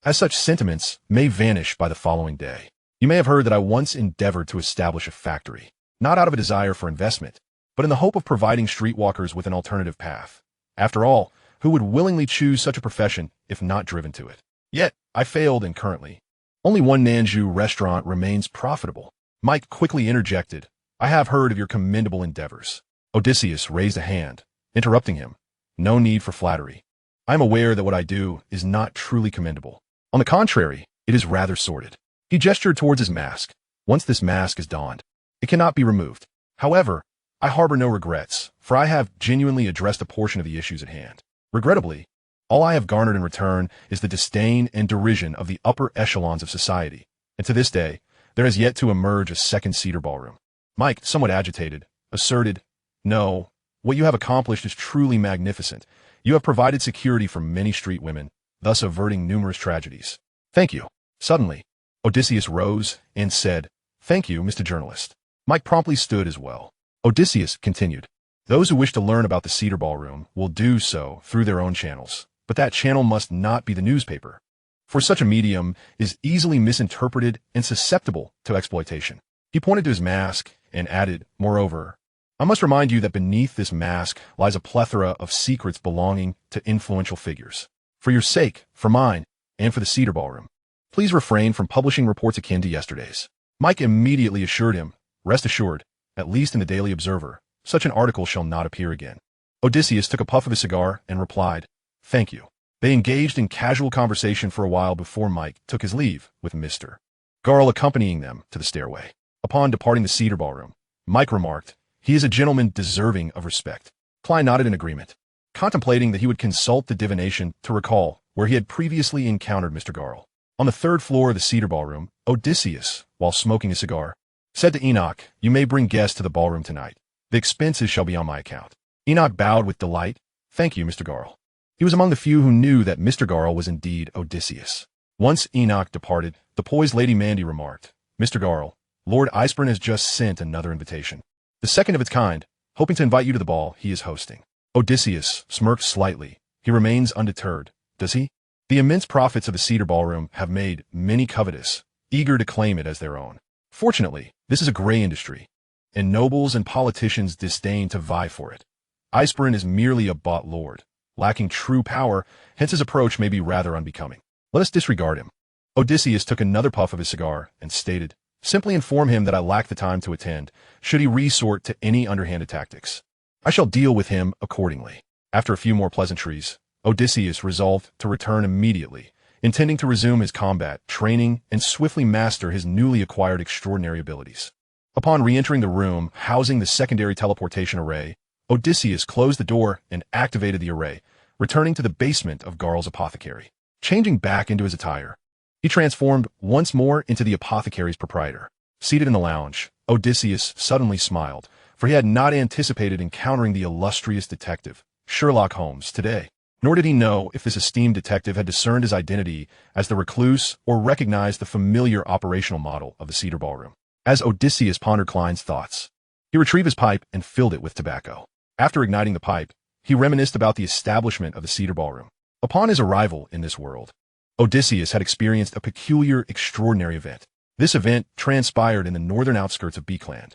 As such sentiments may vanish by the following day. You may have heard that I once endeavored to establish a factory, not out of a desire for investment, but in the hope of providing streetwalkers with an alternative path. After all, who would willingly choose such a profession if not driven to it? Yet, I failed and currently, only one Nanju restaurant remains profitable. Mike quickly interjected, I have heard of your commendable endeavors. Odysseus raised a hand, interrupting him. No need for flattery. I am aware that what I do is not truly commendable. On the contrary, it is rather sordid. He gestured towards his mask. Once this mask is donned, it cannot be removed. However, I harbor no regrets, for I have genuinely addressed a portion of the issues at hand. Regrettably, all I have garnered in return is the disdain and derision of the upper echelons of society, and to this day, there has yet to emerge a second cedar ballroom. Mike, somewhat agitated, asserted, No, what you have accomplished is truly magnificent. You have provided security for many street women, thus averting numerous tragedies. Thank you. Suddenly, Odysseus rose and said, "Thank you, Mr. Journalist." Mike promptly stood as well. Odysseus continued, "Those who wish to learn about the Cedar Ballroom will do so through their own channels, but that channel must not be the newspaper, for such a medium is easily misinterpreted and susceptible to exploitation." He pointed to his mask and added, "Moreover, I must remind you that beneath this mask lies a plethora of secrets belonging to influential figures. For your sake, for mine, and for the Cedar Ballroom, please refrain from publishing reports akin to yesterday's." Mike immediately assured him, "Rest assured, at least in the Daily Observer, such an article shall not appear again." Odysseus took a puff of his cigar and replied, "Thank you." They engaged in casual conversation for a while before Mike took his leave, with Mr. Garl accompanying them to the stairway. Upon departing the Cedar Ballroom, Mike remarked, "He is a gentleman deserving of respect." Klein nodded in agreement, contemplating that he would consult the divination to recall where he had previously encountered Mr. Garl. On the third floor of the Cedar Ballroom, Odysseus, while smoking a cigar, said to Enoch, "You may bring guests to the ballroom tonight. The expenses shall be on my account." Enoch bowed with delight. "Thank you, Mr. Garl." He was among the few who knew that Mr. Garl was indeed Odysseus. Once Enoch departed, the poised Lady Mandy remarked, "Mr. Garl, Lord Iceburn has just sent another invitation. The second of its kind, hoping to invite you to the ball he is hosting." Odysseus smirked slightly. He remains undeterred, does he? The immense profits of the Cedar Ballroom have made many covetous, eager to claim it as their own. Fortunately, this is a gray industry, and nobles and politicians disdain to vie for it. Iceburn is merely a bought lord, lacking true power, hence his approach may be rather unbecoming. Let us disregard him. Odysseus took another puff of his cigar and stated, "Simply inform him that I lack the time to attend, should he resort to any underhanded tactics. I shall deal with him accordingly." After a few more pleasantries, Odysseus resolved to return immediately, intending to resume his combat training and swiftly master his newly acquired extraordinary abilities. Upon re-entering the room housing the secondary teleportation array, Odysseus closed the door and activated the array, returning to the basement of Garl's apothecary. Changing back into his attire, he transformed once more into the apothecary's proprietor. Seated in the lounge, Odysseus suddenly smiled, for he had not anticipated encountering the illustrious detective, Sherlock Holmes, today. Nor did he know if this esteemed detective had discerned his identity as the recluse or recognized the familiar operational model of the Cedar Ballroom. As Odysseus pondered Klein's thoughts, he retrieved his pipe and filled it with tobacco. After igniting the pipe, he reminisced about the establishment of the Cedar Ballroom. Upon his arrival in this world, Odysseus had experienced a peculiar, extraordinary event. This event transpired in the northern outskirts of Beakland,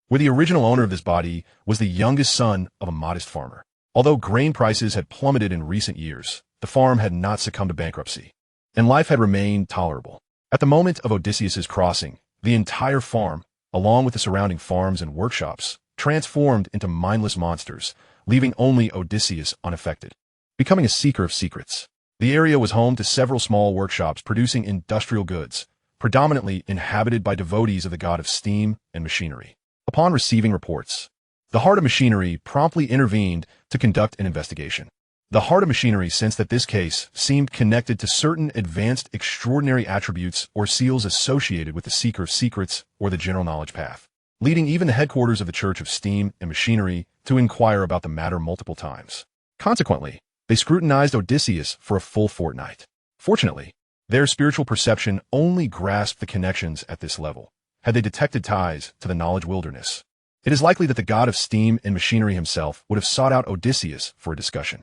where the original owner of this body was the youngest son of a modest farmer. Although grain prices had plummeted in recent years, the farm had not succumbed to bankruptcy, and life had remained tolerable. At the moment of Odysseus's crossing, the entire farm, along with the surrounding farms and workshops, transformed into mindless monsters, leaving only Odysseus unaffected. Becoming a seeker of secrets, the area was home to several small workshops producing industrial goods, predominantly inhabited by devotees of the god of steam and machinery. Upon receiving reports, the Heart of Machinery promptly intervened to conduct an investigation. The Heart of Machinery sensed that this case seemed connected to certain advanced extraordinary attributes or seals associated with the Seeker of Secrets or the General Knowledge Path, leading even the headquarters of the Church of Steam and Machinery to inquire about the matter multiple times. Consequently, they scrutinized Odysseus for a full fortnight. Fortunately, their spiritual perception only grasped the connections at this level. Had they detected ties to the knowledge wilderness, it is likely that the god of steam and machinery himself would have sought out Odysseus for a discussion.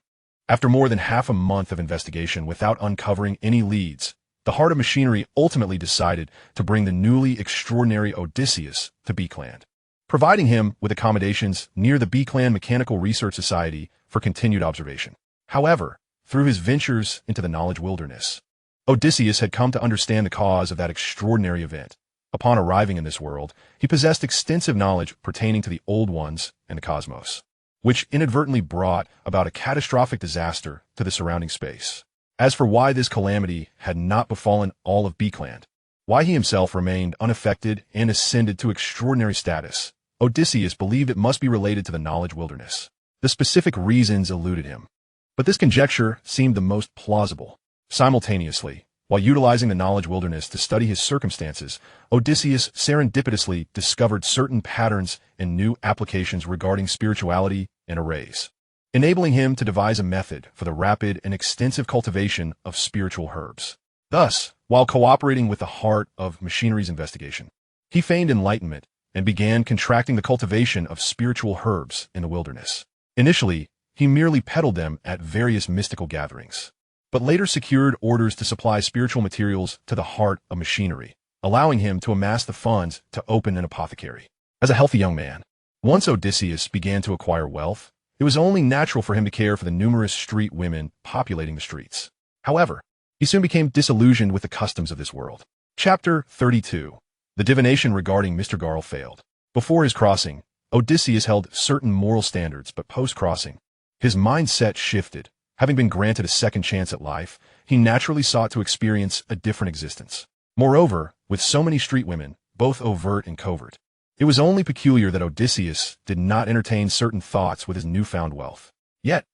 After more than half a month of investigation without uncovering any leads, the Heart of Machinery ultimately decided to bring the newly extraordinary Odysseus to Beakland, providing him with accommodations near the Beakland Mechanical Research Society for continued observation. However, through his ventures into the knowledge wilderness, Odysseus had come to understand the cause of that extraordinary event. Upon arriving in this world, he possessed extensive knowledge pertaining to the Old Ones and the cosmos, which inadvertently brought about a catastrophic disaster to the surrounding space. As for why this calamity had not befallen all of Beakland, why he himself remained unaffected and ascended to extraordinary status, Odysseus believed it must be related to the knowledge wilderness. The specific reasons eluded him, but this conjecture seemed the most plausible. Simultaneously, while utilizing the knowledge wilderness to study his circumstances, Odysseus serendipitously discovered certain patterns and new applications regarding spirituality and arrays. enabling him to devise a method for the rapid and extensive cultivation of spiritual herbs. Thus, while cooperating with the heart of machinery's investigation, he feigned enlightenment and began contracting the cultivation of spiritual herbs in the wilderness. Initially, he merely peddled them at various mystical gatherings, but later secured orders to supply spiritual materials to the heart of machinery, allowing him to amass the funds to open an apothecary. As a healthy young man, once Odysseus began to acquire wealth, it was only natural for him to care for the numerous street women populating the streets. However, he soon became disillusioned with the customs of this world. Chapter 32. The divination regarding Mr. Garl failed. Before his crossing, Odysseus held certain moral standards, but post-crossing, his mindset shifted. Having been granted a second chance at life, he naturally sought to experience a different existence. Moreover, with so many street women, both overt and covert, it was only peculiar that Odysseus did not entertain certain thoughts with his newfound wealth. Yet,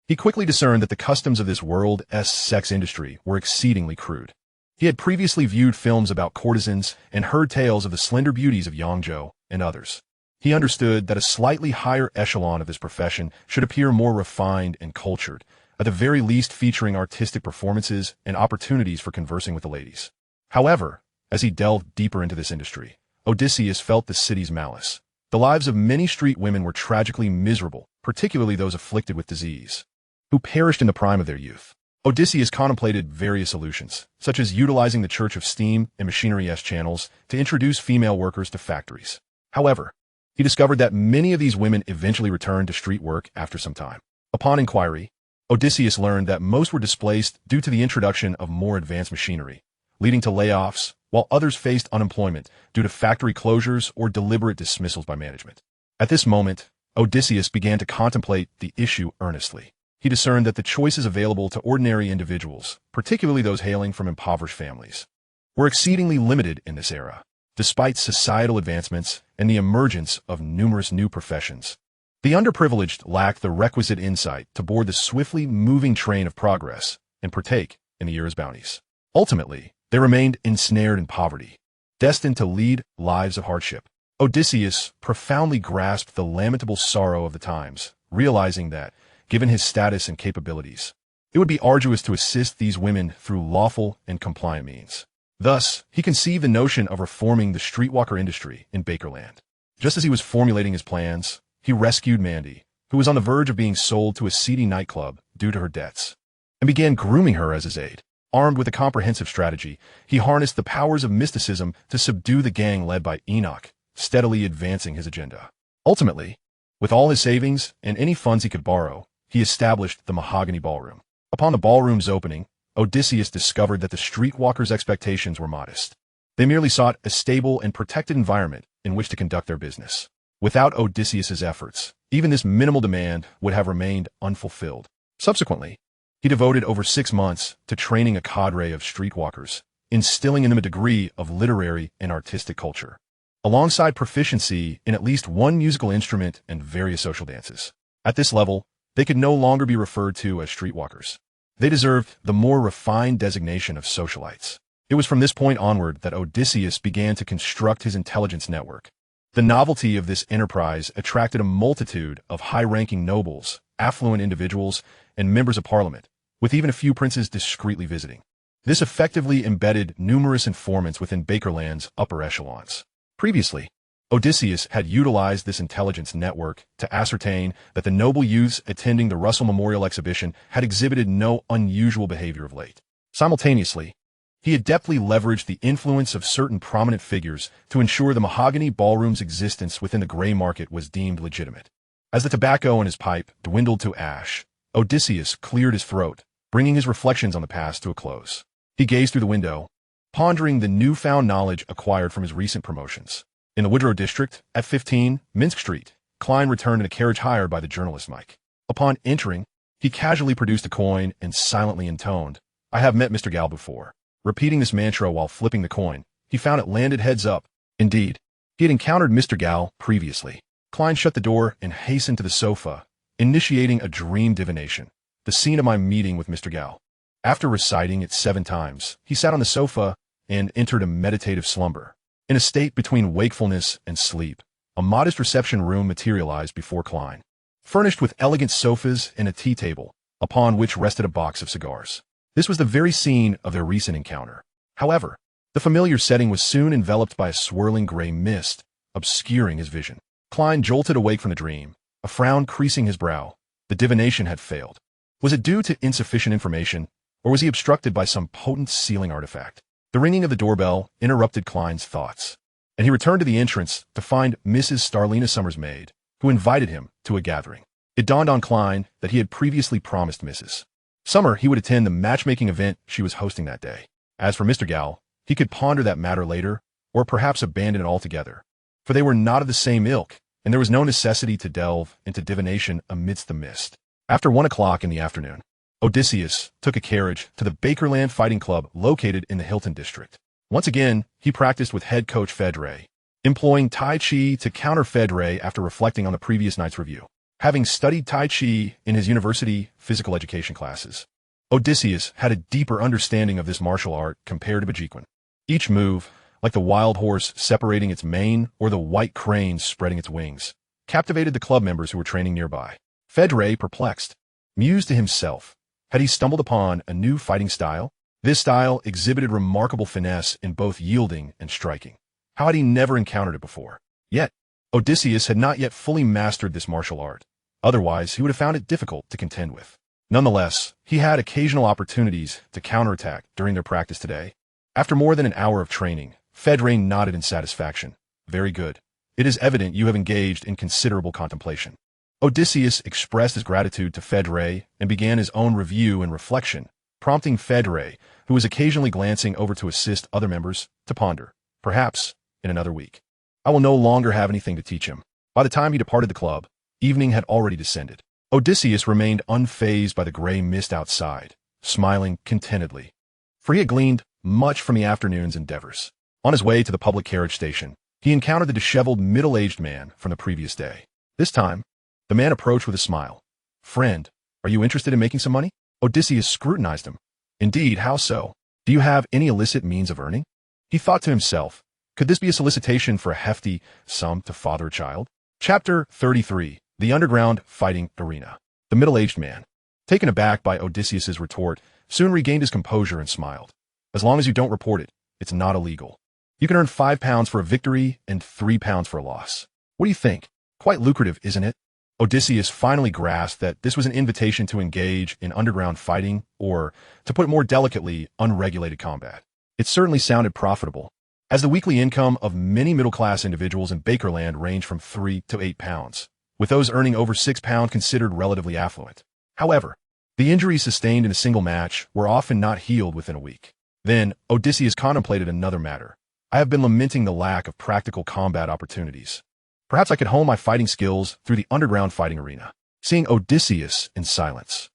he quickly discerned that the customs of this world's sex industry were exceedingly crude. He had previously viewed films about courtesans and heard tales of the slender beauties of Yangzhou and others. He understood that a slightly higher echelon of this profession should appear more refined and cultured, at the very least featuring artistic performances and opportunities for conversing with the ladies. However, as he delved deeper into this industry, Odysseus felt the city's malice. The lives of many street women were tragically miserable, particularly those afflicted with disease, who perished in the prime of their youth. Odysseus contemplated various solutions, such as utilizing the Church of Steam and Machinery-S channels to introduce female workers to factories. However, he discovered that many of these women eventually returned to street work after some time. Upon inquiry, Odysseus learned that most were displaced due to the introduction of more advanced machinery, leading to layoffs, while others faced unemployment due to factory closures or deliberate dismissals by management. At this moment, Odysseus began to contemplate the issue earnestly. He discerned that the choices available to ordinary individuals, particularly those hailing from impoverished families, were exceedingly limited in this era. Despite societal advancements and the emergence of numerous new professions, the underprivileged lacked the requisite insight to board the swiftly moving train of progress and partake in the era's bounties. Ultimately, they remained ensnared in poverty, destined to lead lives of hardship. Odysseus profoundly grasped the lamentable sorrow of the times, realizing that, given his status and capabilities, it would be arduous to assist these women through lawful and compliant means. Thus, he conceived the notion of reforming the streetwalker industry in Bakerland. Just as he was formulating his plans, he rescued Mandy, who was on the verge of being sold to a seedy nightclub due to her debts, and began grooming her as his aide. Armed with a comprehensive strategy, he harnessed the powers of mysticism to subdue the gang led by Enoch, steadily advancing his agenda. Ultimately, with all his savings and any funds he could borrow, he established the Mahogany Ballroom. Upon the ballroom's opening, Odysseus discovered that the streetwalkers' expectations were modest. They merely sought a stable and protected environment in which to conduct their business. Without Odysseus's efforts, even this minimal demand would have remained unfulfilled. Subsequently, he devoted over 6 months to training a cadre of streetwalkers, instilling in them a degree of literary and artistic culture, alongside proficiency in at least one musical instrument and various social dances. At this level, they could no longer be referred to as streetwalkers. They deserved the more refined designation of socialites. It was from this point onward that Odysseus began to construct his intelligence network. The novelty of this enterprise attracted a multitude of high-ranking nobles, affluent individuals, and members of parliament, with even a few princes discreetly visiting. This effectively embedded numerous informants within Bakerland's upper echelons. Previously, Odysseus had utilized this intelligence network to ascertain that the noble youths attending the Russell Memorial Exhibition had exhibited no unusual behavior of late. Simultaneously, he adeptly leveraged the influence of certain prominent figures to ensure the Mahogany Ballroom's existence within the gray market was deemed legitimate. As the tobacco in his pipe dwindled to ash, Odysseus cleared his throat, bringing his reflections on the past to a close. He gazed through the window, pondering the newfound knowledge acquired from his recent promotions. In the Woodrow district, at 15 Minsk Street, Klein returned in a carriage hired by the journalist Mike. Upon entering, he casually produced a coin and silently intoned, "I have met Mr. Gal before." Repeating this mantra while flipping the coin, he found it landed heads up. Indeed, he had encountered Mr. Gal previously. Klein shut the door and hastened to the sofa, initiating a dream divination, the scene of my meeting with Mr. Gal. After reciting it 7 times, he sat on the sofa and entered a meditative slumber. In a state between wakefulness and sleep, a modest reception room materialized before Klein. furnished with elegant sofas and a tea table, upon which rested a box of cigars. This was the very scene of their recent encounter. However, the familiar setting was soon enveloped by a swirling gray mist, obscuring his vision. Klein jolted awake from the dream, a frown creasing his brow. The divination had failed. Was it due to insufficient information, or was he obstructed by some potent sealing artifact? The ringing of the doorbell interrupted Klein's thoughts, and he returned to the entrance to find Mrs. Starlina Summers' maid, who invited him to a gathering. It dawned on Klein that he had previously promised Mrs. Summer he would attend the matchmaking event she was hosting that day. As for Mr. Gal, he could ponder that matter later, or perhaps abandon it altogether, for they were not of the same ilk, and there was no necessity to delve into divination amidst the mist. After 1 o'clock in the afternoon, Odysseus took a carriage to the Bakerland Fighting Club located in the Hilton district. Once again, he practiced with head coach Fedre, employing Tai Chi to counter Fedre after reflecting on the previous night's review. Having studied Tai Chi in his university physical education classes, Odysseus had a deeper understanding of this martial art compared to Bajiquan. Each move, like the wild horse separating its mane or the white crane spreading its wings, captivated the club members who were training nearby. Fedre, perplexed, mused to himself. Had he stumbled upon a new fighting style? This style exhibited remarkable finesse in both yielding and striking. How had he never encountered it before? Yet, Odysseus had not yet fully mastered this martial art. Otherwise, he would have found it difficult to contend with. Nonetheless, he had occasional opportunities to counterattack during their practice today. After more than an hour of training, Fedre nodded in satisfaction. Very good. It is evident you have engaged in considerable contemplation. Odysseus expressed his gratitude to Fedre and began his own review and reflection, prompting Fedre, who was occasionally glancing over to assist other members, to ponder. Perhaps, in another week, I will no longer have anything to teach him. By the time he departed the club, evening had already descended. Odysseus remained unfazed by the gray mist outside, smiling contentedly, for he had gleaned much from the afternoon's endeavors. On his way to the public carriage station, he encountered the disheveled middle-aged man from the previous day. This time, the man approached with a smile. "Friend, are you interested in making some money?" Odysseus scrutinized him. "Indeed, how so? Do you have any illicit means of earning?" He thought to himself, could this be a solicitation for a hefty sum to father a child? Chapter 33. The Underground Fighting Arena. The middle-aged man, taken aback by Odysseus's retort, soon regained his composure and smiled. "As long as you don't report it, it's not illegal. You can earn £5 for a victory and £3 for a loss. What do you think? Quite lucrative, isn't it?" Odysseus finally grasped that this was an invitation to engage in underground fighting, or, to put it more delicately, unregulated combat. It certainly sounded profitable, as the weekly income of many middle-class individuals in Bakerland ranged from £3 to £8, with those earning over £6 considered relatively affluent. However, the injuries sustained in a single match were often not healed within a week. Then, Odysseus contemplated another matter. I have been lamenting the lack of practical combat opportunities. Perhaps I could hone my fighting skills through the underground fighting arena. Seeing Odysseus in silence,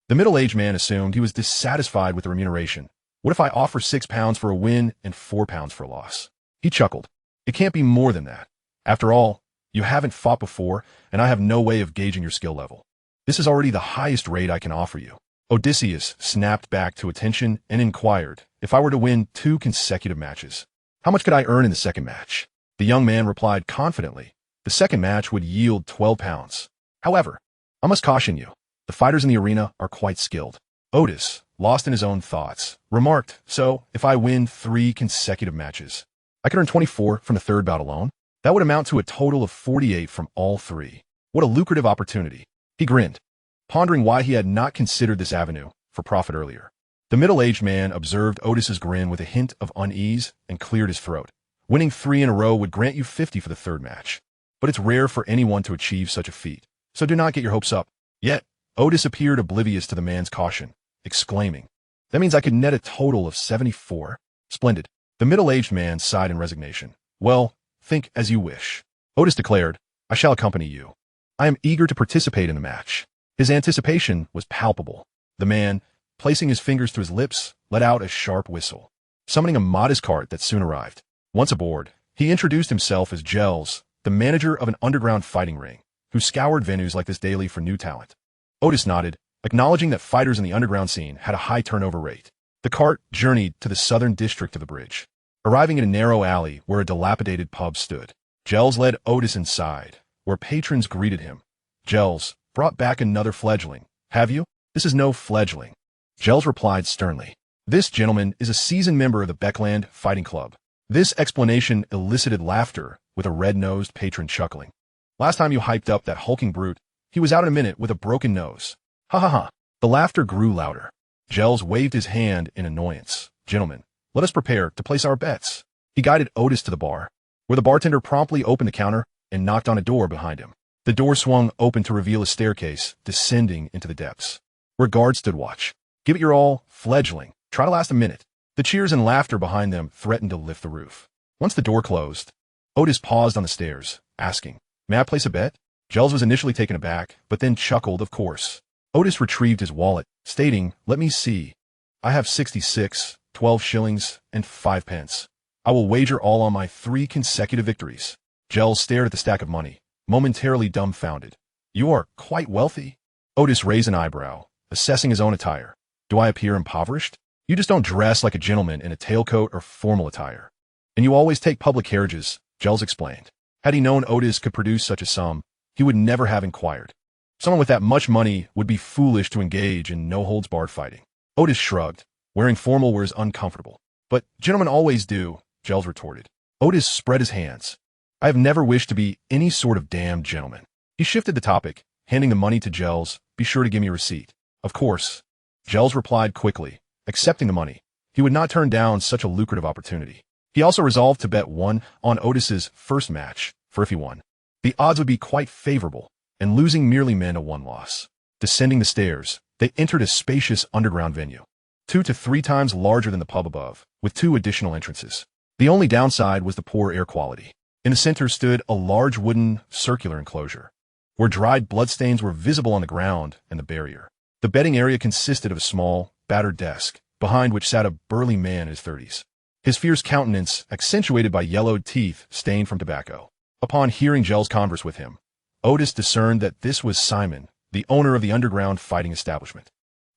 the middle-aged man assumed he was dissatisfied with the remuneration. What if I offer £6 for a win and £4 for a loss? He chuckled. It can't be more than that. After all, you haven't fought before, and I have no way of gauging your skill level. This is already the highest rate I can offer you. Odysseus snapped back to attention and inquired if I were to win 2 consecutive matches. How much could I earn in the second match? The young man replied confidently. The second match would yield £12. However, I must caution you, the fighters in the arena are quite skilled. Otis, lost in his own thoughts, remarked, so if I win 3 consecutive matches, I could earn 24 from the third bout alone? That would amount to a total of 48 from all 3. What a lucrative opportunity. He grinned, pondering why he had not considered this avenue for profit earlier. The middle-aged man observed Otis's grin with a hint of unease and cleared his throat. Winning 3 in a row would grant you 50 for the third match. But it's rare for anyone to achieve such a feat, so do not get your hopes up. Yet, Otis appeared oblivious to the man's caution, exclaiming, "That means I could net a total of 74? Splendid." The middle-aged man sighed in resignation. "Well, think as you wish." Otis declared, "I shall accompany you. I am eager to participate in the match." His anticipation was palpable. The man, placing his fingers to his lips, let out a sharp whistle, summoning a modest cart that soon arrived. Once aboard, he introduced himself as Gels, the manager of an underground fighting ring, who scoured venues like this daily for new talent. Otis nodded, acknowledging that fighters in the underground scene had a high turnover rate. The cart journeyed to the southern district of the bridge, arriving in a narrow alley where a dilapidated pub stood. Gels led Otis inside, where patrons greeted him. Gels, brought back another fledgling, have you? This is no fledgling. Gels replied sternly. This gentleman is a seasoned member of the Beckland Fighting Club. This explanation elicited laughter, with a red-nosed patron chuckling. Last time you hyped up that hulking brute, he was out in a minute with a broken nose. Ha ha ha. The laughter grew louder. Gels waved his hand in annoyance. Gentlemen, let us prepare to place our bets. He guided Otis to the bar, where the bartender promptly opened the counter and knocked on a door behind him. The door swung open to reveal a staircase descending into the depths, where guards stood watch. Give it your all, fledgling. Try to last a minute. The cheers and laughter behind them threatened to lift the roof. Once the door closed, Otis paused on the stairs, asking, May I place a bet? Gels was initially taken aback, but then chuckled, of course. Otis retrieved his wallet, stating, Let me see. I have 66, 12 shillings, and 5 pence. I will wager all on my 3 consecutive victories. Gels stared at the stack of money, momentarily dumbfounded. You are quite wealthy? Otis raised an eyebrow, assessing his own attire. Do I appear impoverished? You just don't dress like a gentleman in a tailcoat or formal attire. And you always take public carriages, Gels explained. Had he known Otis could produce such a sum, he would never have inquired. Someone with that much money would be foolish to engage in no-holds-barred fighting. Otis shrugged. Wearing formal wear is uncomfortable. But gentlemen always do, Gels retorted. Otis spread his hands. I have never wished to be any sort of damned gentleman. He shifted the topic, handing the money to Gels. Be sure to give me a receipt. Of course. Gels replied quickly, accepting the money. He would not turn down such a lucrative opportunity. He also resolved to bet 1 on Otis's first match, for if he won, the odds would be quite favorable, and losing merely meant a 1 loss. Descending the stairs, they entered a spacious underground venue, 2 to 3 times larger than the pub above, with 2 additional entrances. The only downside was the poor air quality. In the center stood a large wooden, circular enclosure, where dried bloodstains were visible on the ground and the barrier. The betting area consisted of a small, battered desk, behind which sat a burly man in his 30s. His fierce countenance accentuated by yellowed teeth stained from tobacco. Upon hearing Gels converse with him, Otis discerned that this was Simon, the owner of the underground fighting establishment.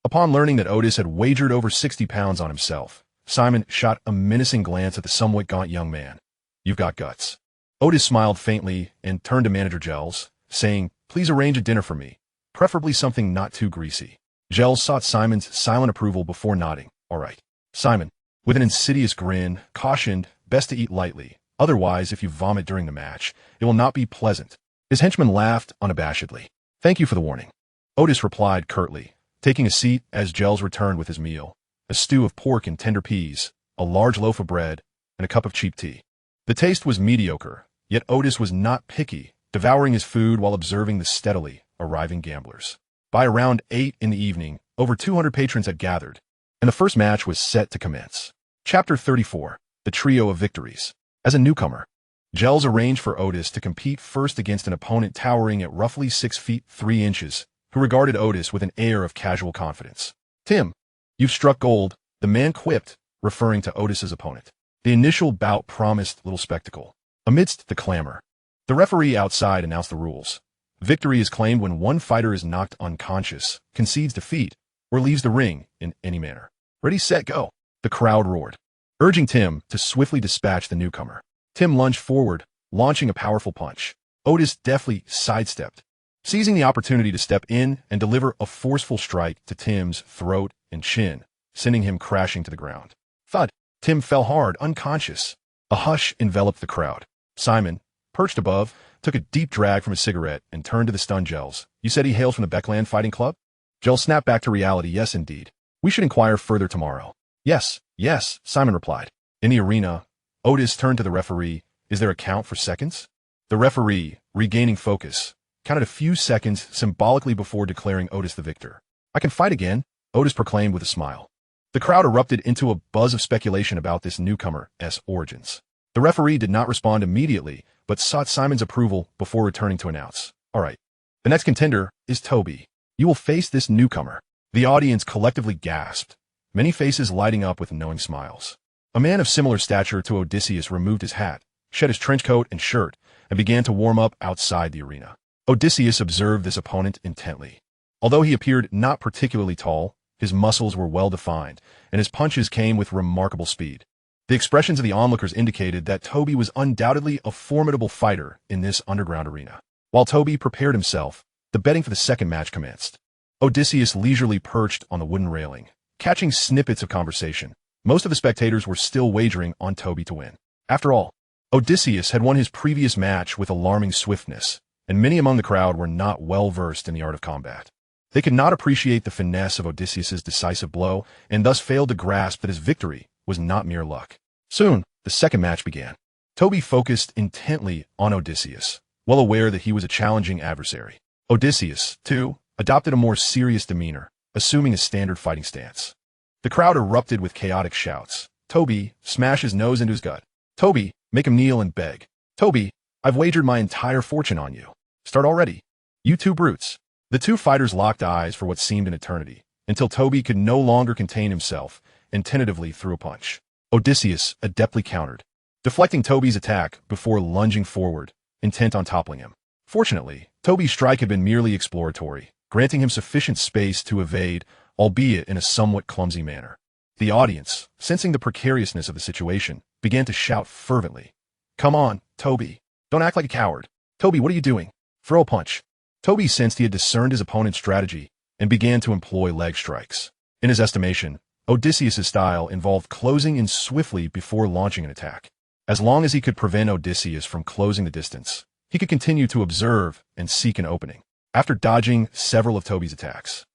Upon learning that Otis had wagered over 60 pounds on himself, Simon shot a menacing glance at the somewhat gaunt young man. You've got guts. Otis smiled faintly and turned to manager Gels, saying, Please arrange a dinner for me, preferably something not too greasy. Gels sought Simon's silent approval before nodding. All right. Simon, with an insidious grin, cautioned, best to eat lightly. Otherwise, if you vomit during the match, it will not be pleasant. His henchman laughed unabashedly. Thank you for the warning. Otis replied curtly, taking a seat as Gels returned with his meal, a stew of pork and tender peas, a large loaf of bread, and a cup of cheap tea. The taste was mediocre, yet Otis was not picky, devouring his food while observing the steadily arriving gamblers. By around 8 in the evening, over 200 patrons had gathered, and the first match was set to commence. Chapter 34, The Trio of Victories. As a newcomer, Gels arranged for Otis to compete first against an opponent towering at roughly 6 feet 3 inches, who regarded Otis with an air of casual confidence. Tim, you've struck gold, the man quipped, referring to Otis's opponent. The initial bout promised little spectacle. Amidst the clamor, the referee outside announced the rules. Victory is claimed when one fighter is knocked unconscious, concedes defeat, or leaves the ring in any manner. Ready, set, go. The crowd roared, urging Tim to swiftly dispatch the newcomer. Tim lunged forward, launching a powerful punch. Otis deftly sidestepped, seizing the opportunity to step in and deliver a forceful strike to Tim's throat and chin, sending him crashing to the ground. Thud! Tim fell hard, unconscious. A hush enveloped the crowd. Simon, perched above, took a deep drag from his cigarette and turned to the stunned Gels. You said he hails from the Beckland Fighting Club? Gels snapped back to reality. Yes, indeed. We should inquire further tomorrow. Yes, Simon replied. In the arena, Otis turned to the referee. Is there a count for seconds? The referee, regaining focus, counted a few seconds symbolically before declaring Otis the victor. I can fight again, Otis proclaimed with a smile. The crowd erupted into a buzz of speculation about this newcomer's origins. The referee did not respond immediately, but sought Simon's approval before returning to announce. All right. The next contender is Toby. You will face this newcomer. The audience collectively gasped, many faces lighting up with knowing smiles. A man of similar stature to Odysseus removed his hat, shed his trench coat and shirt, and began to warm up outside the arena. Odysseus observed this opponent intently. Although he appeared not particularly tall, his muscles were well-defined, and his punches came with remarkable speed. The expressions of the onlookers indicated that Toby was undoubtedly a formidable fighter in this underground arena. While Toby prepared himself, The betting for the second match commenced. Odysseus leisurely perched on the wooden railing, catching snippets of conversation. Most of the spectators were still wagering on Toby to win. After all, Odysseus had won his previous match with alarming swiftness, and many among the crowd were not well versed in the art of combat. They could not appreciate the finesse of Odysseus's decisive blow, and thus failed to grasp that his victory was not mere luck. Soon, the second match began. Toby focused intently on Odysseus, well aware that he was a challenging adversary. Odysseus, too, adopted a more serious demeanor, assuming a standard fighting stance. The crowd erupted with chaotic shouts. Toby, smash his nose into his gut. Toby, make him kneel and beg. Toby, I've wagered my entire fortune on you. Start already. You two brutes. The two fighters locked eyes for what seemed an eternity, until Toby could no longer contain himself and tentatively threw a punch. Odysseus adeptly countered, deflecting Toby's attack before lunging forward, intent on toppling him. Fortunately, Toby's strike had been merely exploratory, granting him sufficient space to evade, albeit in a somewhat clumsy manner. The audience, sensing the precariousness of the situation, began to shout fervently. Come on, Toby. Don't act like a coward. Toby, what are you doing? Throw a punch. Toby sensed he had discerned his opponent's strategy and began to employ leg strikes. In his estimation, Odysseus' style involved closing in swiftly before launching an attack. As long as he could prevent Odysseus from closing the distance, he could continue to observe and seek an opening. After dodging several of Toby's attacks,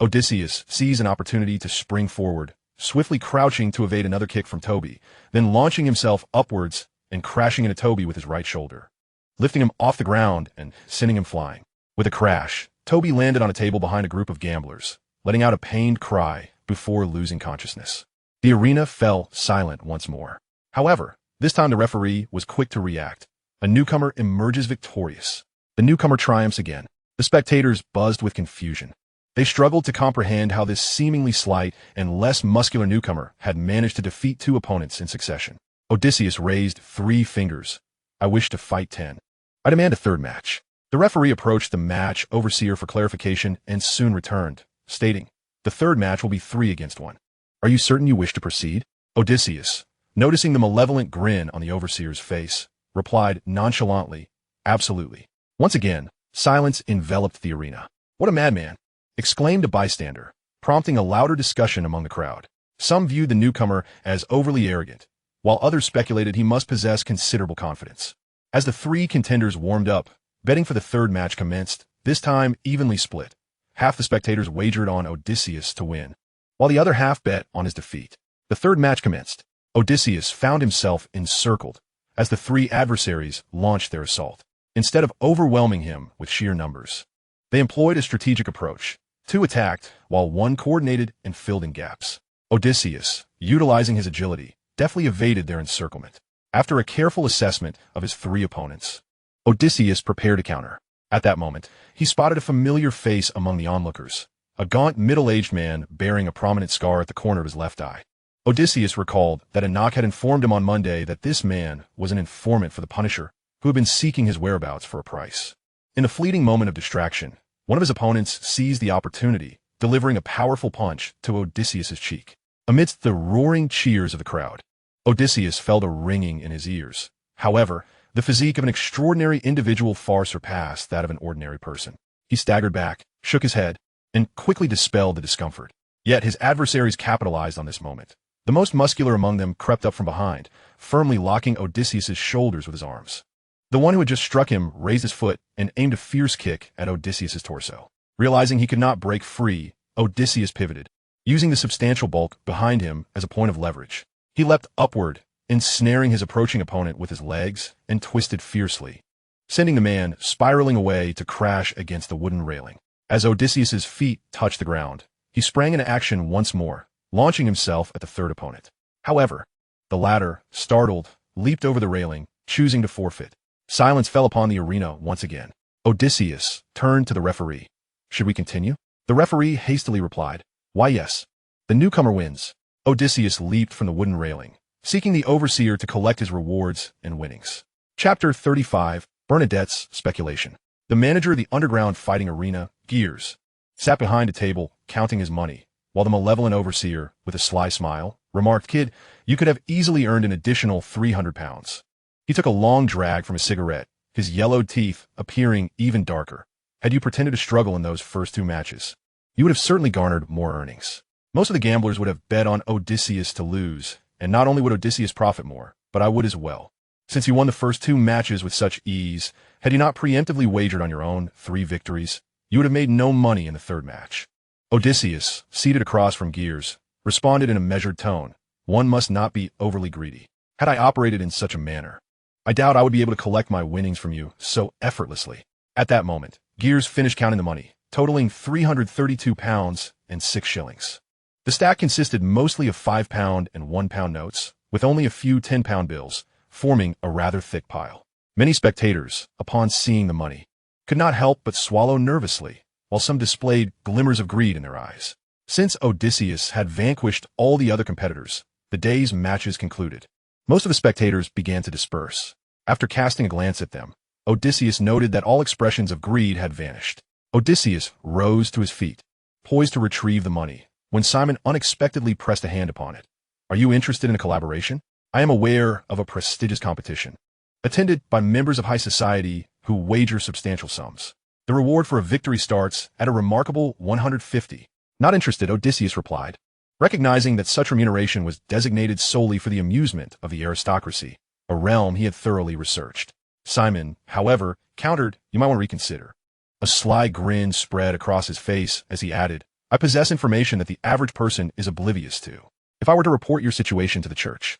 Odysseus seized an opportunity to spring forward, swiftly crouching to evade another kick from Toby, then launching himself upwards and crashing into Toby with his right shoulder, lifting him off the ground and sending him flying. With a crash, Toby landed on a table behind a group of gamblers, letting out a pained cry before losing consciousness. The arena fell silent once more. However, this time the referee was quick to react. A newcomer emerges victorious. The newcomer triumphs again. The spectators buzzed with confusion. They struggled to comprehend how this seemingly slight and less muscular newcomer had managed to defeat two opponents in succession. Odysseus raised 3 fingers. I wish to fight 10. I demand a third match. The referee approached the match overseer for clarification and soon returned, stating, the third match will be 3 against 1. Are you certain you wish to proceed? Odysseus, noticing the malevolent grin on the overseer's face, replied nonchalantly, absolutely. Once again, silence enveloped the arena. What a madman! Exclaimed a bystander, prompting a louder discussion among the crowd. Some viewed the newcomer as overly arrogant, while others speculated he must possess considerable confidence. As the 3 contenders warmed up, betting for the third match commenced, this time evenly split. Half the spectators wagered on Odysseus to win, while the other half bet on his defeat. The third match commenced. Odysseus found himself encircled as the 3 adversaries launched their assault. Instead of overwhelming him with sheer numbers, they employed a strategic approach. 2 attacked, while 1 coordinated and filled in gaps. Odysseus, utilizing his agility, deftly evaded their encirclement. After a careful assessment of his 3 opponents, Odysseus prepared to counter. At that moment, he spotted a familiar face among the onlookers, a gaunt middle-aged man bearing a prominent scar at the corner of his left eye. Odysseus recalled that Aman had informed him on Monday that this man was an informant for the Punisher, who had been seeking his whereabouts for a price. In a fleeting moment of distraction, one of his opponents seized the opportunity, delivering a powerful punch to Odysseus's cheek. Amidst the roaring cheers of the crowd, Odysseus felt a ringing in his ears. However, the physique of an extraordinary individual far surpassed that of an ordinary person. He staggered back, shook his head, and quickly dispelled the discomfort. Yet his adversaries capitalized on this moment. The most muscular among them crept up from behind, firmly locking Odysseus's shoulders with his arms. The one who had just struck him raised his foot and aimed a fierce kick at Odysseus's torso. Realizing he could not break free, Odysseus pivoted, using the substantial bulk behind him as a point of leverage. He leapt upward, ensnaring his approaching opponent with his legs, and twisted fiercely, sending the man spiraling away to crash against the wooden railing. As Odysseus's feet touched the ground, he sprang into action once more, launching himself at the third opponent. However, the latter, startled, leaped over the railing, choosing to forfeit. Silence fell upon the arena once again. Odysseus turned to the referee. Should we continue? The referee hastily replied, why yes. The newcomer wins. Odysseus leaped from the wooden railing, seeking the overseer to collect his rewards and winnings. Chapter 35, Bernadette's Speculation. The manager of the underground fighting arena, Gears, sat behind a table, counting his money, while the malevolent overseer, with a sly smile, remarked, Kid, you could have easily earned an additional 300 pounds. He took a long drag from his cigarette, his yellowed teeth appearing even darker. Had you pretended to struggle in those first 2 matches, you would have certainly garnered more earnings. Most of the gamblers would have bet on Odysseus to lose, and not only would Odysseus profit more, but I would as well. Since you won the first 2 matches with such ease, had you not preemptively wagered on your own 3 victories, you would have made no money in the 3rd match. Odysseus, seated across from Gears, responded in a measured tone. One must not be overly greedy. Had I operated in such a manner, I doubt I would be able to collect my winnings from you so effortlessly. At that moment, Gears finished counting the money, totaling £332 and 6 shillings. The stack consisted mostly of £5 and £1 notes, with only a few £10 bills, forming a rather thick pile. Many spectators, upon seeing the money, could not help but swallow nervously, while some displayed glimmers of greed in their eyes. Since Odysseus had vanquished all the other competitors, the day's matches concluded. Most of the spectators began to disperse. After casting a glance at them, Odysseus noted that all expressions of greed had vanished. Odysseus rose to his feet, poised to retrieve the money, when Simon unexpectedly pressed a hand upon it. Are you interested in a collaboration? I am aware of a prestigious competition, attended by members of high society who wager substantial sums. The reward for a victory starts at a remarkable 150. Not interested, Odysseus replied, recognizing that such remuneration was designated solely for the amusement of the aristocracy, a realm he had thoroughly researched. Simon, however, countered, you might want to reconsider. A sly grin spread across his face as he added, I possess information that the average person is oblivious to. If I were to report your situation to the church.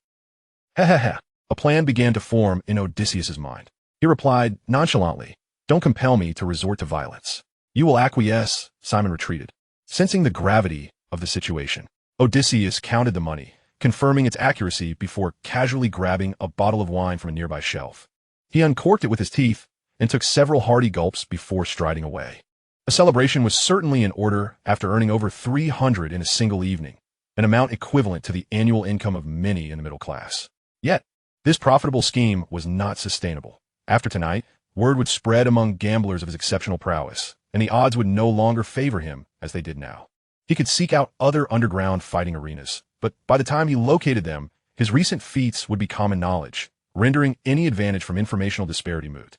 Ha. A plan began to form in Odysseus's mind. He replied nonchalantly, don't compel me to resort to violence. You will acquiesce, Simon retreated. Sensing the gravity of the situation, Odysseus counted the money, confirming its accuracy before casually grabbing a bottle of wine from a nearby shelf. He uncorked it with his teeth and took several hearty gulps before striding away. A celebration was certainly in order after earning over 300 in a single evening, an amount equivalent to the annual income of many in the middle class. Yet, this profitable scheme was not sustainable. After tonight, word would spread among gamblers of his exceptional prowess, and the odds would no longer favor him as they did now. He could seek out other underground fighting arenas, but by the time he located them, his recent feats would be common knowledge, rendering any advantage from informational disparity moot.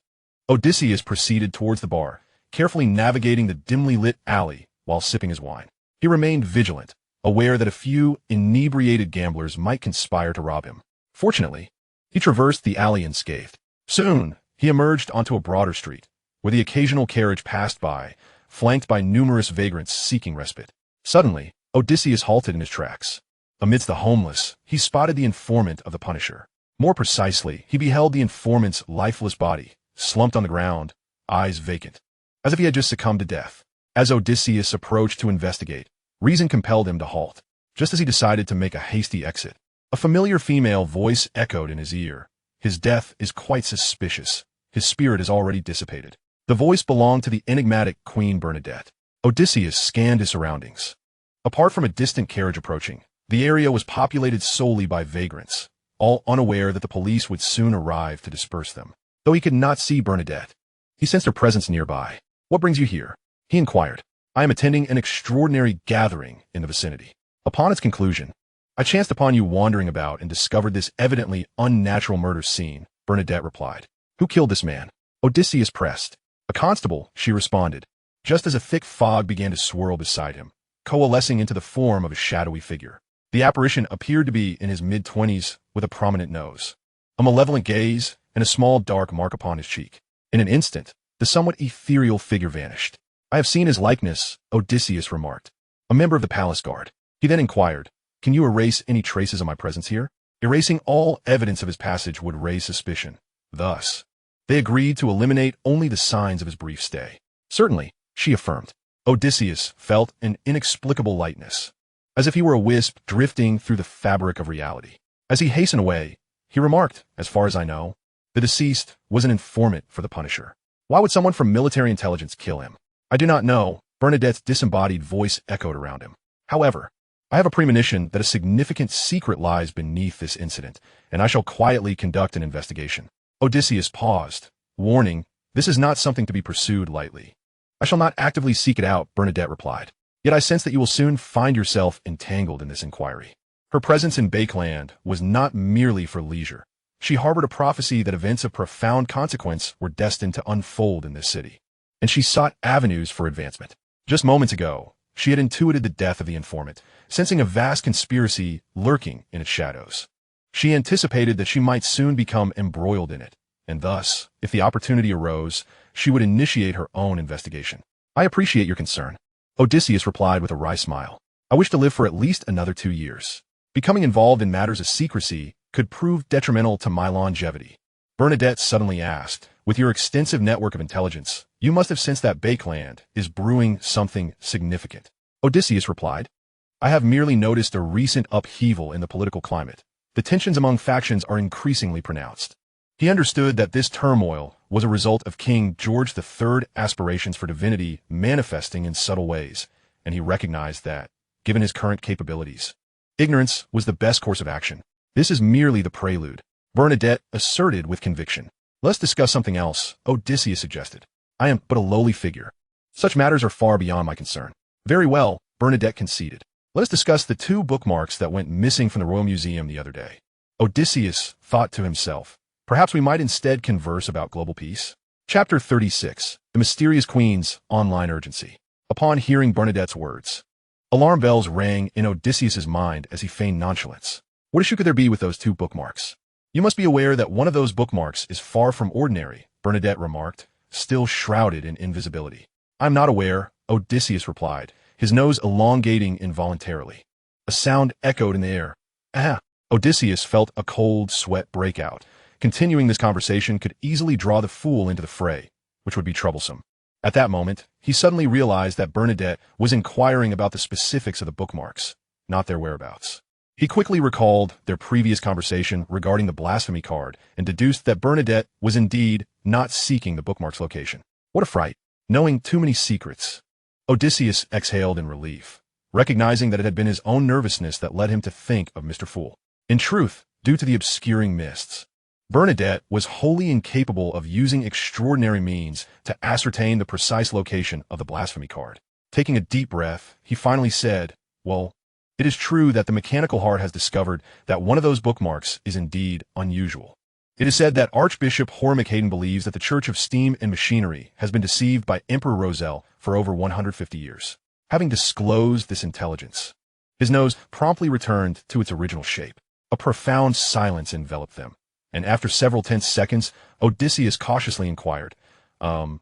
Odysseus proceeded towards the bar, carefully navigating the dimly lit alley while sipping his wine. He remained vigilant, aware that a few inebriated gamblers might conspire to rob him. Fortunately, he traversed the alley unscathed. Soon, he emerged onto a broader street, where the occasional carriage passed by, flanked by numerous vagrants seeking respite. Suddenly, Odysseus halted in his tracks. Amidst the homeless, he spotted the informant of the Punisher. More precisely, he beheld the informant's lifeless body, slumped on the ground, eyes vacant, as if he had just succumbed to death. As Odysseus approached to investigate, reason compelled him to halt. Just as he decided to make a hasty exit, a familiar female voice echoed in his ear. His death is quite suspicious. His spirit is already dissipated. The voice belonged to the enigmatic Queen Bernadette. Odysseus scanned his surroundings. Apart from a distant carriage approaching, the area was populated solely by vagrants, all unaware that the police would soon arrive to disperse them. Though he could not see Bernadette, he sensed her presence nearby. What brings you here? He inquired. I am attending an extraordinary gathering in the vicinity. Upon its conclusion, I chanced upon you wandering about and discovered this evidently unnatural murder scene, Bernadette replied. Who killed this man? Odysseus pressed. A constable, she responded, just as a thick fog began to swirl beside him, coalescing into the form of a shadowy figure. The apparition appeared to be in his mid-20s with a prominent nose, a malevolent gaze, and a small dark mark upon his cheek. In an instant, the somewhat ethereal figure vanished. I have seen his likeness, Odysseus remarked. A member of the palace guard. He then inquired, can you erase any traces of my presence here? Erasing all evidence of his passage would raise suspicion. Thus, they agreed to eliminate only the signs of his brief stay. Certainly, she affirmed. Odysseus felt an inexplicable lightness, as if he were a wisp drifting through the fabric of reality. As he hastened away, he remarked, as far as I know, the deceased was an informant for the Punisher. Why would someone from military intelligence kill him? I do not know, Bernadette's disembodied voice echoed around him. However, I have a premonition that a significant secret lies beneath this incident, and I shall quietly conduct an investigation. Odysseus paused, warning, this is not something to be pursued lightly. I shall not actively seek it out, Bernadette replied. Yet I sense that you will soon find yourself entangled in this inquiry. Her presence in Bakeland was not merely for leisure. She harbored a prophecy that events of profound consequence were destined to unfold in this city. and she sought avenues for advancement. Just moments ago, she had intuited the death of the informant, sensing a vast conspiracy lurking in its shadows. She anticipated that she might soon become embroiled in it, and thus, if the opportunity arose, she would initiate her own investigation. I appreciate your concern, Odysseus replied with a wry smile. I wish to live for at least another 2 years. Becoming involved in matters of secrecy could prove detrimental to my longevity. Bernadette suddenly asked, with your extensive network of intelligence, you must have sensed that Bakeland is brewing something significant. Odysseus replied, I have merely noticed a recent upheaval in the political climate. The tensions among factions are increasingly pronounced. He understood that this turmoil was a result of King George III's aspirations for divinity manifesting in subtle ways, and he recognized that, given his current capabilities, ignorance was the best course of action. This is merely the prelude, Bernadette asserted with conviction. Let's discuss something else, Odysseus suggested. I am but a lowly figure. Such matters are far beyond my concern. Very well, Bernadette conceded. Let us discuss the 2 bookmarks that went missing from the Royal Museum the other day. Odysseus thought to himself, perhaps we might instead converse about global peace. Chapter 36, The Mysterious Queen's Online Urgency. Upon hearing Bernadette's words, alarm bells rang in Odysseus's mind as he feigned nonchalance. What issue could there be with those 2 bookmarks? You must be aware that one of those bookmarks is far from ordinary, Bernadette remarked, still shrouded in invisibility. I'm not aware, Odysseus replied, his nose elongating involuntarily. A sound echoed in the air. Ah! Odysseus felt a cold sweat break out. Continuing this conversation could easily draw the fool into the fray, which would be troublesome. At that moment, he suddenly realized that Bernadette was inquiring about the specifics of the bookmarks, not their whereabouts. He quickly recalled their previous conversation regarding the blasphemy card and deduced that Bernadette was indeed not seeking the bookmark's location. What a fright, knowing too many secrets. Odysseus exhaled in relief, recognizing that it had been his own nervousness that led him to think of Mr. Fool. In truth, due to the obscuring mists, Bernadette was wholly incapable of using extraordinary means to ascertain the precise location of the blasphemy card. Taking a deep breath, he finally said, well, it is true that the mechanical heart has discovered that one of those bookmarks is indeed unusual. It is said that Archbishop Hormickaden believes that the Church of Steam and Machinery has been deceived by Emperor Roselle for over 150 years. Having disclosed this intelligence, his nose promptly returned to its original shape. A profound silence enveloped them, and after several tense seconds, Odysseus cautiously inquired, are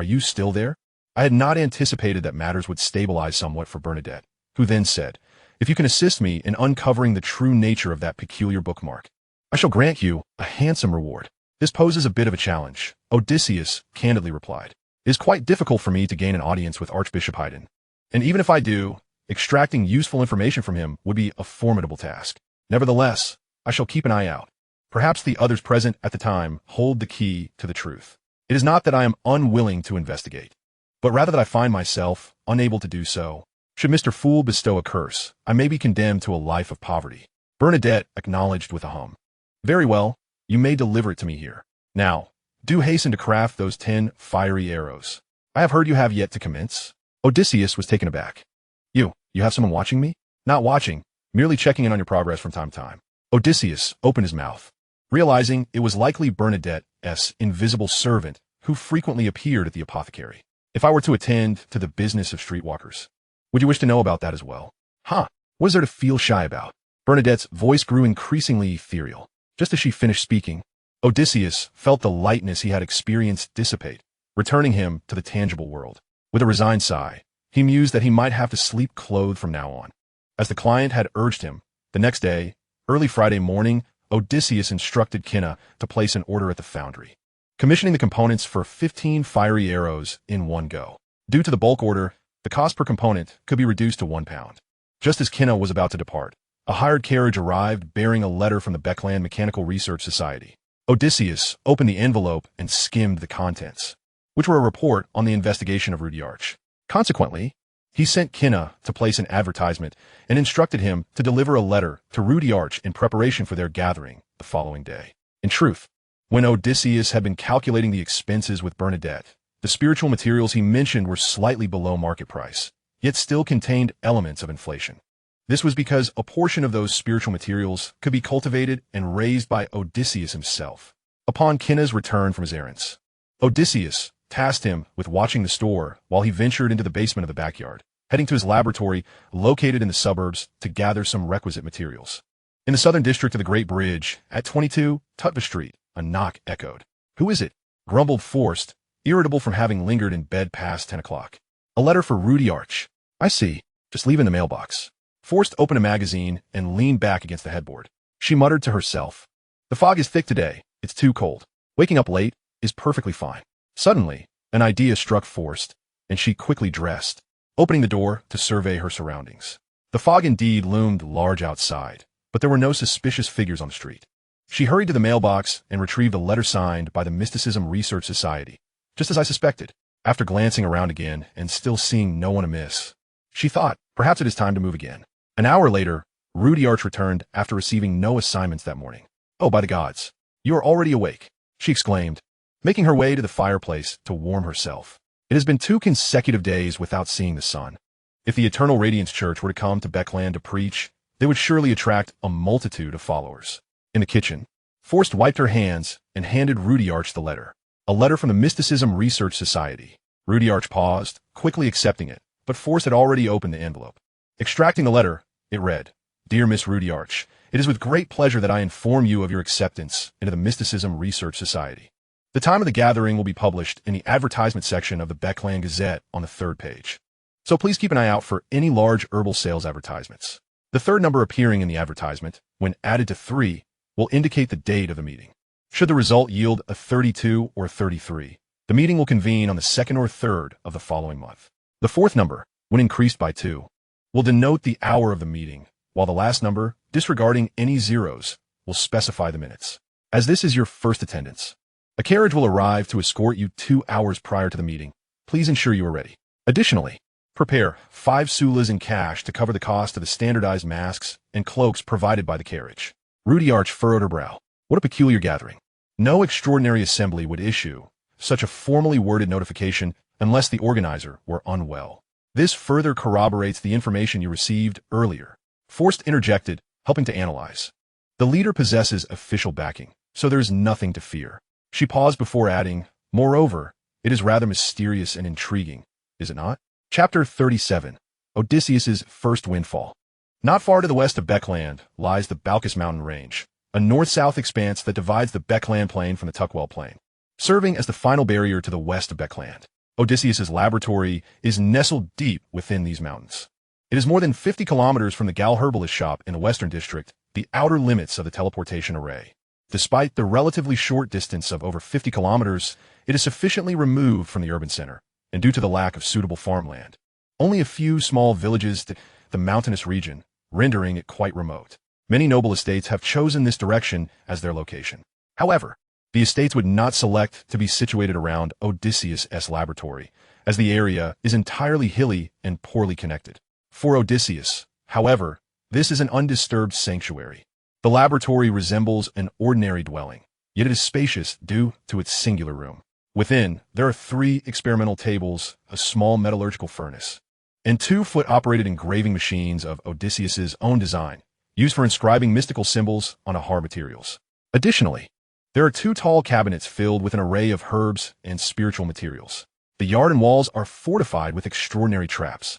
you still there? I had not anticipated that matters would stabilize somewhat for Bernadette, who then said, if you can assist me in uncovering the true nature of that peculiar bookmark, I shall grant you a handsome reward. This poses a bit of a challenge, Odysseus candidly replied. It is quite difficult for me to gain an audience with Archbishop Haydn, and even if I do, extracting useful information from him would be a formidable task. Nevertheless, I shall keep an eye out. Perhaps the others present at the time hold the key to the truth. It is not that I am unwilling to investigate, but rather that I find myself unable to do so. Should Mr. Fool bestow a curse, I may be condemned to a life of poverty. Bernadette acknowledged with a hum. Very well, you may deliver it to me here. Now, do hasten to craft those 10 fiery arrows. I have heard you have yet to commence. Odysseus was taken aback. You have someone watching me? Not watching, merely checking in on your progress from time to time. Odysseus opened his mouth, realizing it was likely Bernadette's invisible servant who frequently appeared at the apothecary. If I were to attend to the business of streetwalkers, would you wish to know about that as well? Huh, what is there to feel shy about? Bernadette's voice grew increasingly ethereal. Just as she finished speaking, Odysseus felt the lightness he had experienced dissipate, returning him to the tangible world. With a resigned sigh, he mused that he might have to sleep clothed from now on. As the client had urged him, the next day, early Friday morning, Odysseus instructed Hinny to place an order at the foundry, commissioning the components for 15 fiery arrows in one go. Due to the bulk order, the cost per component could be reduced to £1. Just as Hinny was about to depart, a hired carriage arrived bearing a letter from the Bakeland Mechanical Research Society. Odysseus opened the envelope and skimmed the contents, which were a report on the investigation of Rudy Arch. Consequently, he sent Hinny to place an advertisement and instructed him to deliver a letter to Rudy Arch in preparation for their gathering the following day. In truth, when Odysseus had been calculating the expenses with Bernadette, the spiritual materials he mentioned were slightly below market price, yet still contained elements of inflation. This was because a portion of those spiritual materials could be cultivated and raised by Odysseus himself. Upon Hinny's return from his errands, Odysseus tasked him with watching the store while he ventured into the basement of the backyard, heading to his laboratory located in the suburbs to gather some requisite materials. In the southern district of the Great Bridge, at 22 Tutva Street, a knock echoed. "Who is it?" grumbled Forrest, irritable from having lingered in bed past 10 o'clock. "A letter for Rudy Arch." "I see. Just leave it in the mailbox." Forrest opened a magazine and leaned back against the headboard. She muttered to herself, "The fog is thick today. It's too cold. Waking up late is perfectly fine." Suddenly, an idea struck Forrest, and she quickly dressed, opening the door to survey her surroundings. The fog indeed loomed large outside, but there were no suspicious figures on the street. She hurried to the mailbox and retrieved a letter signed by the Mysticism Research Society, just as I suspected. After glancing around again and still seeing no one amiss, she thought, perhaps it is time to move again. An hour later, Rudy Arch returned after receiving no assignments that morning. "Oh, by the gods, you are already awake," she exclaimed, making her way to the fireplace to warm herself. "It has been 2 consecutive days without seeing the sun. If the Eternal Radiance Church were to come to Beckland to preach, they would surely attract a multitude of followers." In the kitchen, Forrest wiped her hands and handed Rudy Arch the letter. A letter from the Mysticism Research Society. Rudy Arch paused, quickly accepting it, but Forrest had already opened the envelope. Extracting the letter, it read, "Dear Miss Rudy Arch, it is with great pleasure that I inform you of your acceptance into the Mysticism Research Society. The time of the gathering will be published in the advertisement section of the Beckland Gazette on the 3rd page. So please keep an eye out for any large herbal sales advertisements. The 3rd number appearing in the advertisement, when added to 3, will indicate the date of the meeting. Should the result yield a 32 or 33, the meeting will convene on the 2nd or 3rd of the following month. The 4th number, when increased by 2, will denote the hour of the meeting, while the last number, disregarding any zeros, will specify the minutes. As this is your first attendance, a carriage will arrive to escort you 2 hours prior to the meeting. Please ensure you are ready. Additionally, prepare 5 sulas in cash to cover the cost of the standardized masks and cloaks provided by the carriage." Rudy Arch furrowed her brow. What a peculiar gathering. No extraordinary assembly would issue such a formally worded notification unless the organizer were unwell. This further corroborates the information you received earlier. Forrest interjected, helping to analyze. The leader possesses official backing, so there is nothing to fear. She paused before adding, "Moreover, it is rather mysterious and intriguing, is it not?" Chapter 37. Odysseus's First Windfall. Not far to the west of Beckland lies the Balkis Mountain Range, a north-south expanse that divides the Beckland Plain from the Tuckwell Plain, serving as the final barrier to the west of Beckland. Odysseus's laboratory is nestled deep within these mountains. It is more than 50 kilometers from the Gal Herbalist shop in the Western District, the outer limits of the teleportation array. Despite the relatively short distance of over 50 kilometers, it is sufficiently removed from the urban center, and due to the lack of suitable farmland, only a few small villages to the mountainous region, rendering it quite remote. Many noble estates have chosen this direction as their location. However, the estates would not select to be situated around Odysseus' laboratory, as the area is entirely hilly and poorly connected. For Odysseus, however, this is an undisturbed sanctuary. The laboratory resembles an ordinary dwelling, yet it is spacious due to its singular room. Within, there are 3 experimental tables, a small metallurgical furnace, and 2 foot-operated engraving machines of Odysseus's own design, used for inscribing mystical symbols on hard materials. Additionally, there are 2 tall cabinets filled with an array of herbs and spiritual materials. The yard and walls are fortified with extraordinary traps.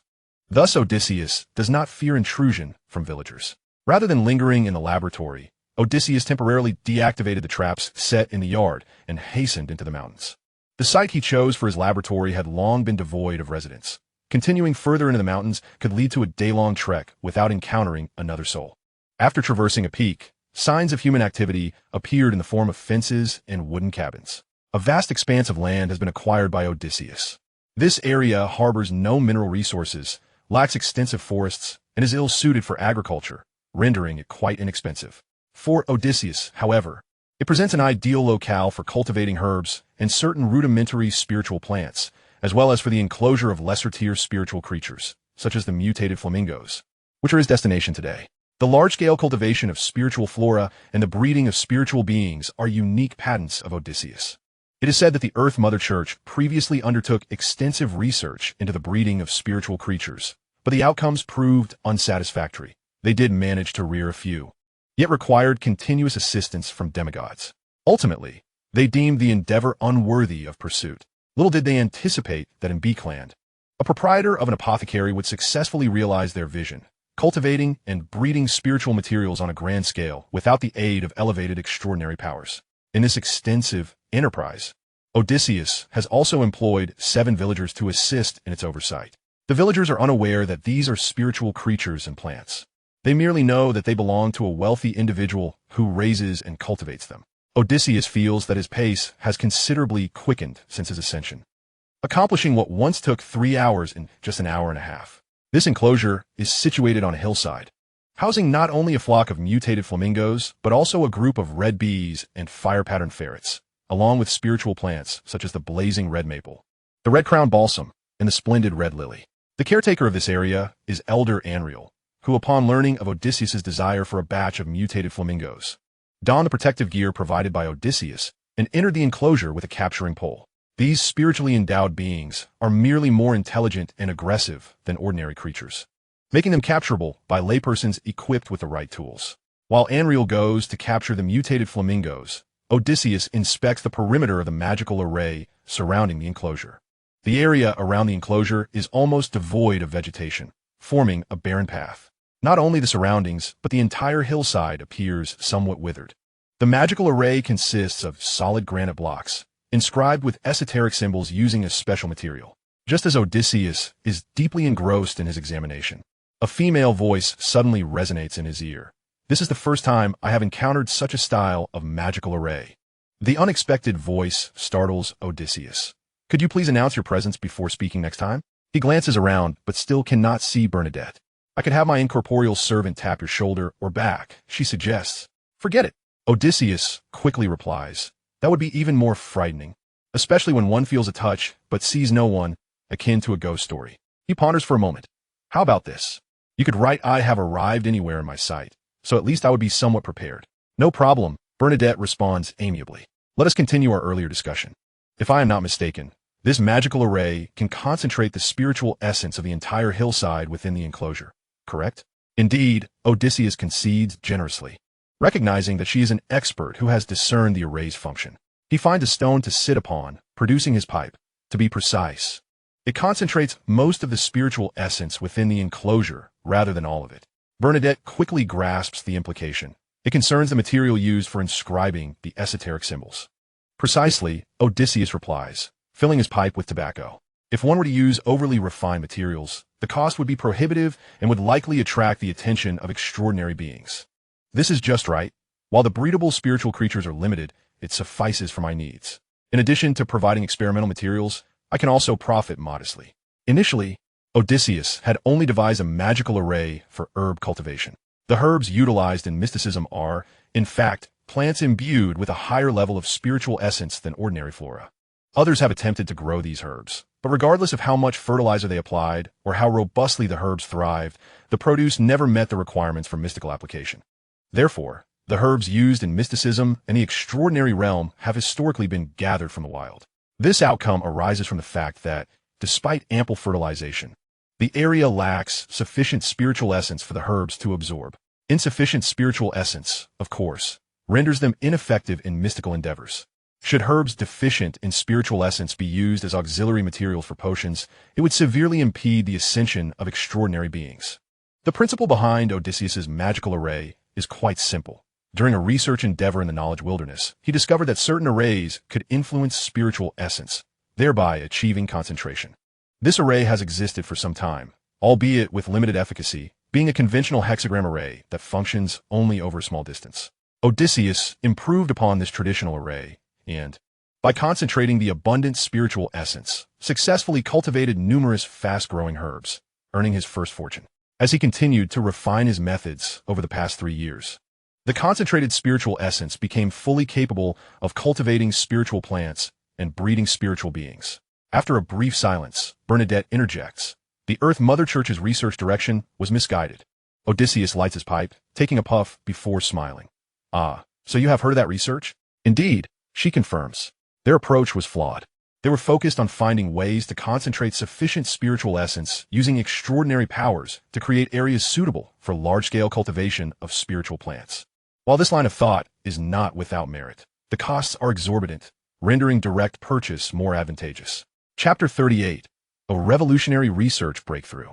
Thus Odysseus does not fear intrusion from villagers. Rather than lingering in the laboratory, Odysseus temporarily deactivated the traps set in the yard and hastened into the mountains. The site he chose for his laboratory had long been devoid of residents. Continuing further into the mountains could lead to a day-long trek without encountering another soul. After traversing a peak, signs of human activity appeared in the form of fences and wooden cabins. A vast expanse of land has been acquired by Odysseus. This area harbors no mineral resources, lacks extensive forests, and is ill-suited for agriculture, rendering it quite inexpensive. For Odysseus, however, it presents an ideal locale for cultivating herbs and certain rudimentary spiritual plants, as well as for the enclosure of lesser-tier spiritual creatures, such as the mutated flamingos, which are his destination today. The large-scale cultivation of spiritual flora and the breeding of spiritual beings are unique patents of Odysseus. It is said that the Earth Mother Church previously undertook extensive research into the breeding of spiritual creatures, but the outcomes proved unsatisfactory. They did manage to rear a few, yet required continuous assistance from demigods. Ultimately, they deemed the endeavor unworthy of pursuit. Little did they anticipate that in Beakland, a proprietor of an apothecary would successfully realize their vision, cultivating and breeding spiritual materials on a grand scale without the aid of elevated extraordinary powers. In this extensive enterprise, Odysseus has also employed 7 villagers to assist in its oversight. The villagers are unaware that these are spiritual creatures and plants. They merely know that they belong to a wealthy individual who raises and cultivates them. Odysseus feels that his pace has considerably quickened since his ascension, accomplishing what once took 3 hours in just an hour and a half. This enclosure is situated on a hillside, housing not only a flock of mutated flamingos, but also a group of red bees and fire-patterned ferrets, along with spiritual plants such as the blazing red maple, the red-crowned balsam, and the splendid red lily. The caretaker of this area is Elder Anriel, who, upon learning of Odysseus's desire for a batch of mutated flamingos, donned the protective gear provided by Odysseus and entered the enclosure with a capturing pole. These spiritually endowed beings are merely more intelligent and aggressive than ordinary creatures, making them capturable by laypersons equipped with the right tools. While Anriel goes to capture the mutated flamingos, Odysseus inspects the perimeter of the magical array surrounding the enclosure. The area around the enclosure is almost devoid of vegetation, forming a barren path. Not only the surroundings, but the entire hillside appears somewhat withered. The magical array consists of solid granite blocks, inscribed with esoteric symbols using a special material. Just as Odysseus is deeply engrossed in his examination, a female voice suddenly resonates in his ear. This is the first time I have encountered such a style of magical array. The unexpected voice startles Odysseus. Could you please announce your presence before speaking next time? He glances around, but still cannot see Bernadette. I could have my incorporeal servant tap your shoulder or back, she suggests. Forget it. Odysseus quickly replies. That would be even more frightening, especially when one feels a touch but sees no one, akin to a ghost story. He ponders for a moment. How about this? You could write I have arrived anywhere in my sight, so at least I would be somewhat prepared. No problem, Bernadette responds amiably. Let us continue our earlier discussion. If I am not mistaken, this magical array can concentrate the spiritual essence of the entire hillside within the enclosure, correct? Indeed, Odysseus concedes generously, recognizing that she is an expert who has discerned the array's function. He finds a stone to sit upon, producing his pipe. To be precise, it concentrates most of the spiritual essence within the enclosure rather than all of it. Bernadette quickly grasps the implication. It concerns the material used for inscribing the esoteric symbols. Precisely, Odysseus replies, filling his pipe with tobacco. If one were to use overly refined materials, the cost would be prohibitive and would likely attract the attention of extraordinary beings. This is just right. While the breedable spiritual creatures are limited, it suffices for my needs. In addition to providing experimental materials, I can also profit modestly. Initially, Odysseus had only devised a magical array for herb cultivation. The herbs utilized in mysticism are, in fact, plants imbued with a higher level of spiritual essence than ordinary flora. Others have attempted to grow these herbs, but regardless of how much fertilizer they applied or how robustly the herbs thrived, the produce never met the requirements for mystical application. Therefore, the herbs used in mysticism and the extraordinary realm have historically been gathered from the wild. This outcome arises from the fact that, despite ample fertilization, the area lacks sufficient spiritual essence for the herbs to absorb. Insufficient spiritual essence, of course, renders them ineffective in mystical endeavors. Should herbs deficient in spiritual essence be used as auxiliary materials for potions, it would severely impede the ascension of extraordinary beings. The principle behind Odysseus's magical array is quite simple. During a research endeavor in the knowledge wilderness, he discovered that certain arrays could influence spiritual essence, thereby achieving concentration. This array has existed for some time, albeit with limited efficacy, being a conventional hexagram array that functions only over a small distance. Odysseus improved upon this traditional array and, by concentrating the abundant spiritual essence, successfully cultivated numerous fast-growing herbs, earning his first fortune. As he continued to refine his methods over the past 3 years, the concentrated spiritual essence became fully capable of cultivating spiritual plants and breeding spiritual beings. After a brief silence, Bernadette interjects. The Earth Mother Church's research direction was misguided. Odysseus lights his pipe, taking a puff before smiling. Ah, so you have heard of that research? Indeed, she confirms. Their approach was flawed. They were focused on finding ways to concentrate sufficient spiritual essence using extraordinary powers to create areas suitable for large-scale cultivation of spiritual plants. While this line of thought is not without merit, the costs are exorbitant, rendering direct purchase more advantageous. Chapter 38. A revolutionary research breakthrough.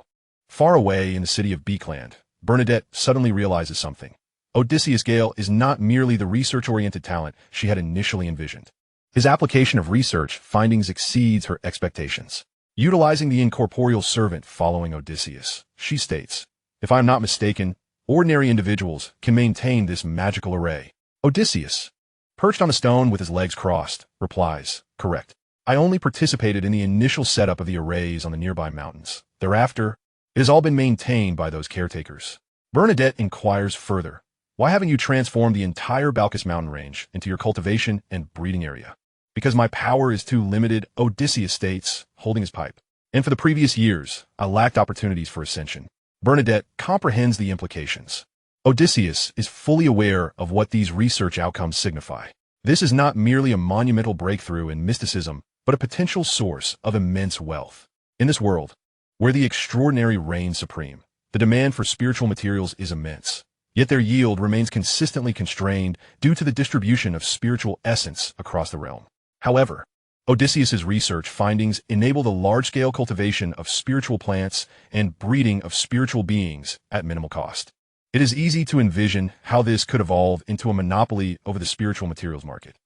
Far away in the city of Beakland, Bernadette suddenly realizes something. Odysseus Gale is not merely the research-oriented talent she had initially envisioned. His application of research findings exceeds her expectations. Utilizing the incorporeal servant following Odysseus, she states, "If I am not mistaken, ordinary individuals can maintain this magical array." Odysseus, perched on a stone with his legs crossed, replies, "Correct. I only participated in the initial setup of the arrays on the nearby mountains. Thereafter, it has all been maintained by those caretakers." Bernadette inquires further, "Why haven't you transformed the entire Balkis mountain range into your cultivation and breeding area?" "Because my power is too limited," Odysseus states, holding his pipe. "And for the previous years, I lacked opportunities for ascension." Bernadette comprehends the implications. Odysseus is fully aware of what these research outcomes signify. This is not merely a monumental breakthrough in mysticism, but a potential source of immense wealth. In this world, where the extraordinary reigns supreme, the demand for spiritual materials is immense, yet their yield remains consistently constrained due to the distribution of spiritual essence across the realm. However, Odysseus's research findings enable the large-scale cultivation of spiritual plants and breeding of spiritual beings at minimal cost. It is easy to envision how this could evolve into a monopoly over the spiritual materials market.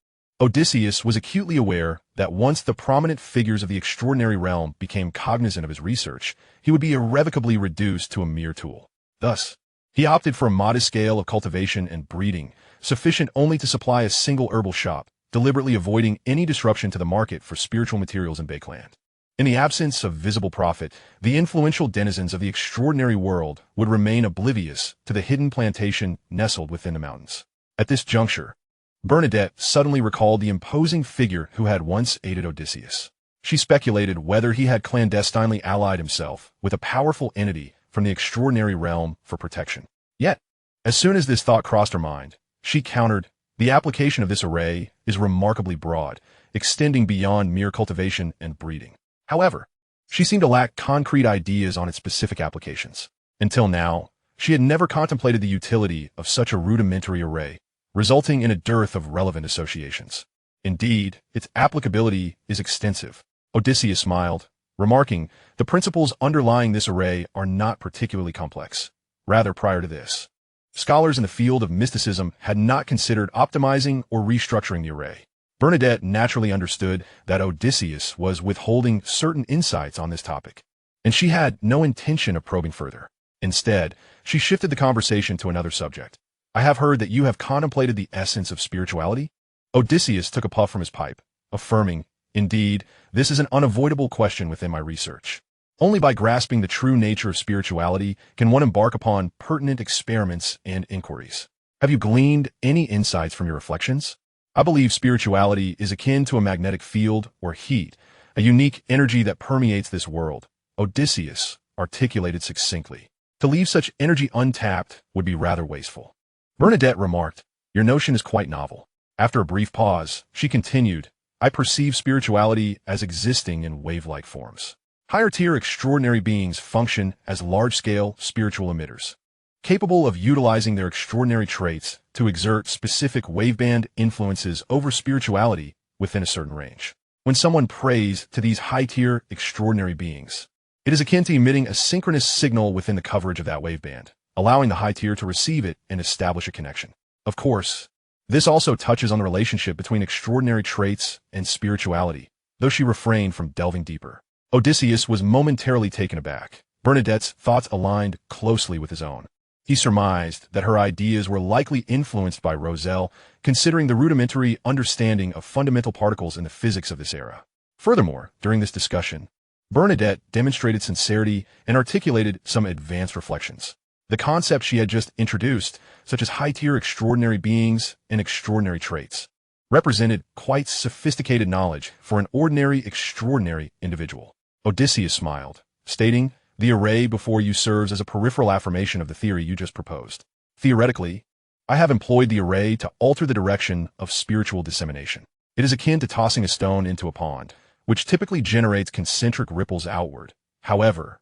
Odysseus was acutely aware that once the prominent figures of the extraordinary realm became cognizant of his research, he would be irrevocably reduced to a mere tool. Thus, he opted for a modest scale of cultivation and breeding, sufficient only to supply a single herbal shop, deliberately avoiding any disruption to the market for spiritual materials in Bakeland. In the absence of visible profit, the influential denizens of the extraordinary world would remain oblivious to the hidden plantation nestled within the mountains. At this juncture, Bernadette suddenly recalled the imposing figure who had once aided Odysseus. She speculated whether he had clandestinely allied himself with a powerful entity from the extraordinary realm for protection. Yet, as soon as this thought crossed her mind, she countered, "The application of this array is remarkably broad, extending beyond mere cultivation and breeding." However, she seemed to lack concrete ideas on its specific applications. Until now, she had never contemplated the utility of such a rudimentary array, resulting in a dearth of relevant associations. Indeed, its applicability is extensive. Odysseus smiled, remarking, "The principles underlying this array are not particularly complex. Rather, prior to this, scholars in the field of mysticism had not considered optimizing or restructuring the array." Bernadette naturally understood that Odysseus was withholding certain insights on this topic, and she had no intention of probing further. Instead, she shifted the conversation to another subject. "I have heard that you have contemplated the essence of spirituality?" Odysseus took a puff from his pipe, affirming, "Indeed, this is an unavoidable question within my research. Only by grasping the true nature of spirituality can one embark upon pertinent experiments and inquiries. Have you gleaned any insights from your reflections?" "I believe spirituality is akin to a magnetic field or heat, a unique energy that permeates this world," Odysseus articulated succinctly. "To leave such energy untapped would be rather wasteful." Bernadette remarked, "Your notion is quite novel." After a brief pause, she continued, "I perceive spirituality as existing in wave-like forms. Higher-tier extraordinary beings function as large-scale spiritual emitters, capable of utilizing their extraordinary traits to exert specific waveband influences over spirituality within a certain range. When someone prays to these high-tier extraordinary beings, it is akin to emitting a synchronous signal within the coverage of that waveband, allowing the high tier to receive it and establish a connection. Of course, this also touches on the relationship between extraordinary traits and spirituality, though she refrained from delving deeper. Odysseus was momentarily taken aback. Bernadette's thoughts aligned closely with his own. He surmised that her ideas were likely influenced by Roselle, considering the rudimentary understanding of fundamental particles in the physics of this era. Furthermore, during this discussion, Bernadette demonstrated sincerity and articulated some advanced reflections. The concepts she had just introduced, such as high-tier extraordinary beings and extraordinary traits, represented quite sophisticated knowledge for an ordinary extraordinary individual. Odysseus smiled, stating, "The array before you serves as a peripheral affirmation of the theory you just proposed. Theoretically, I have employed the array to alter the direction of spiritual dissemination. It is akin to tossing a stone into a pond, which typically generates concentric ripples outward. However,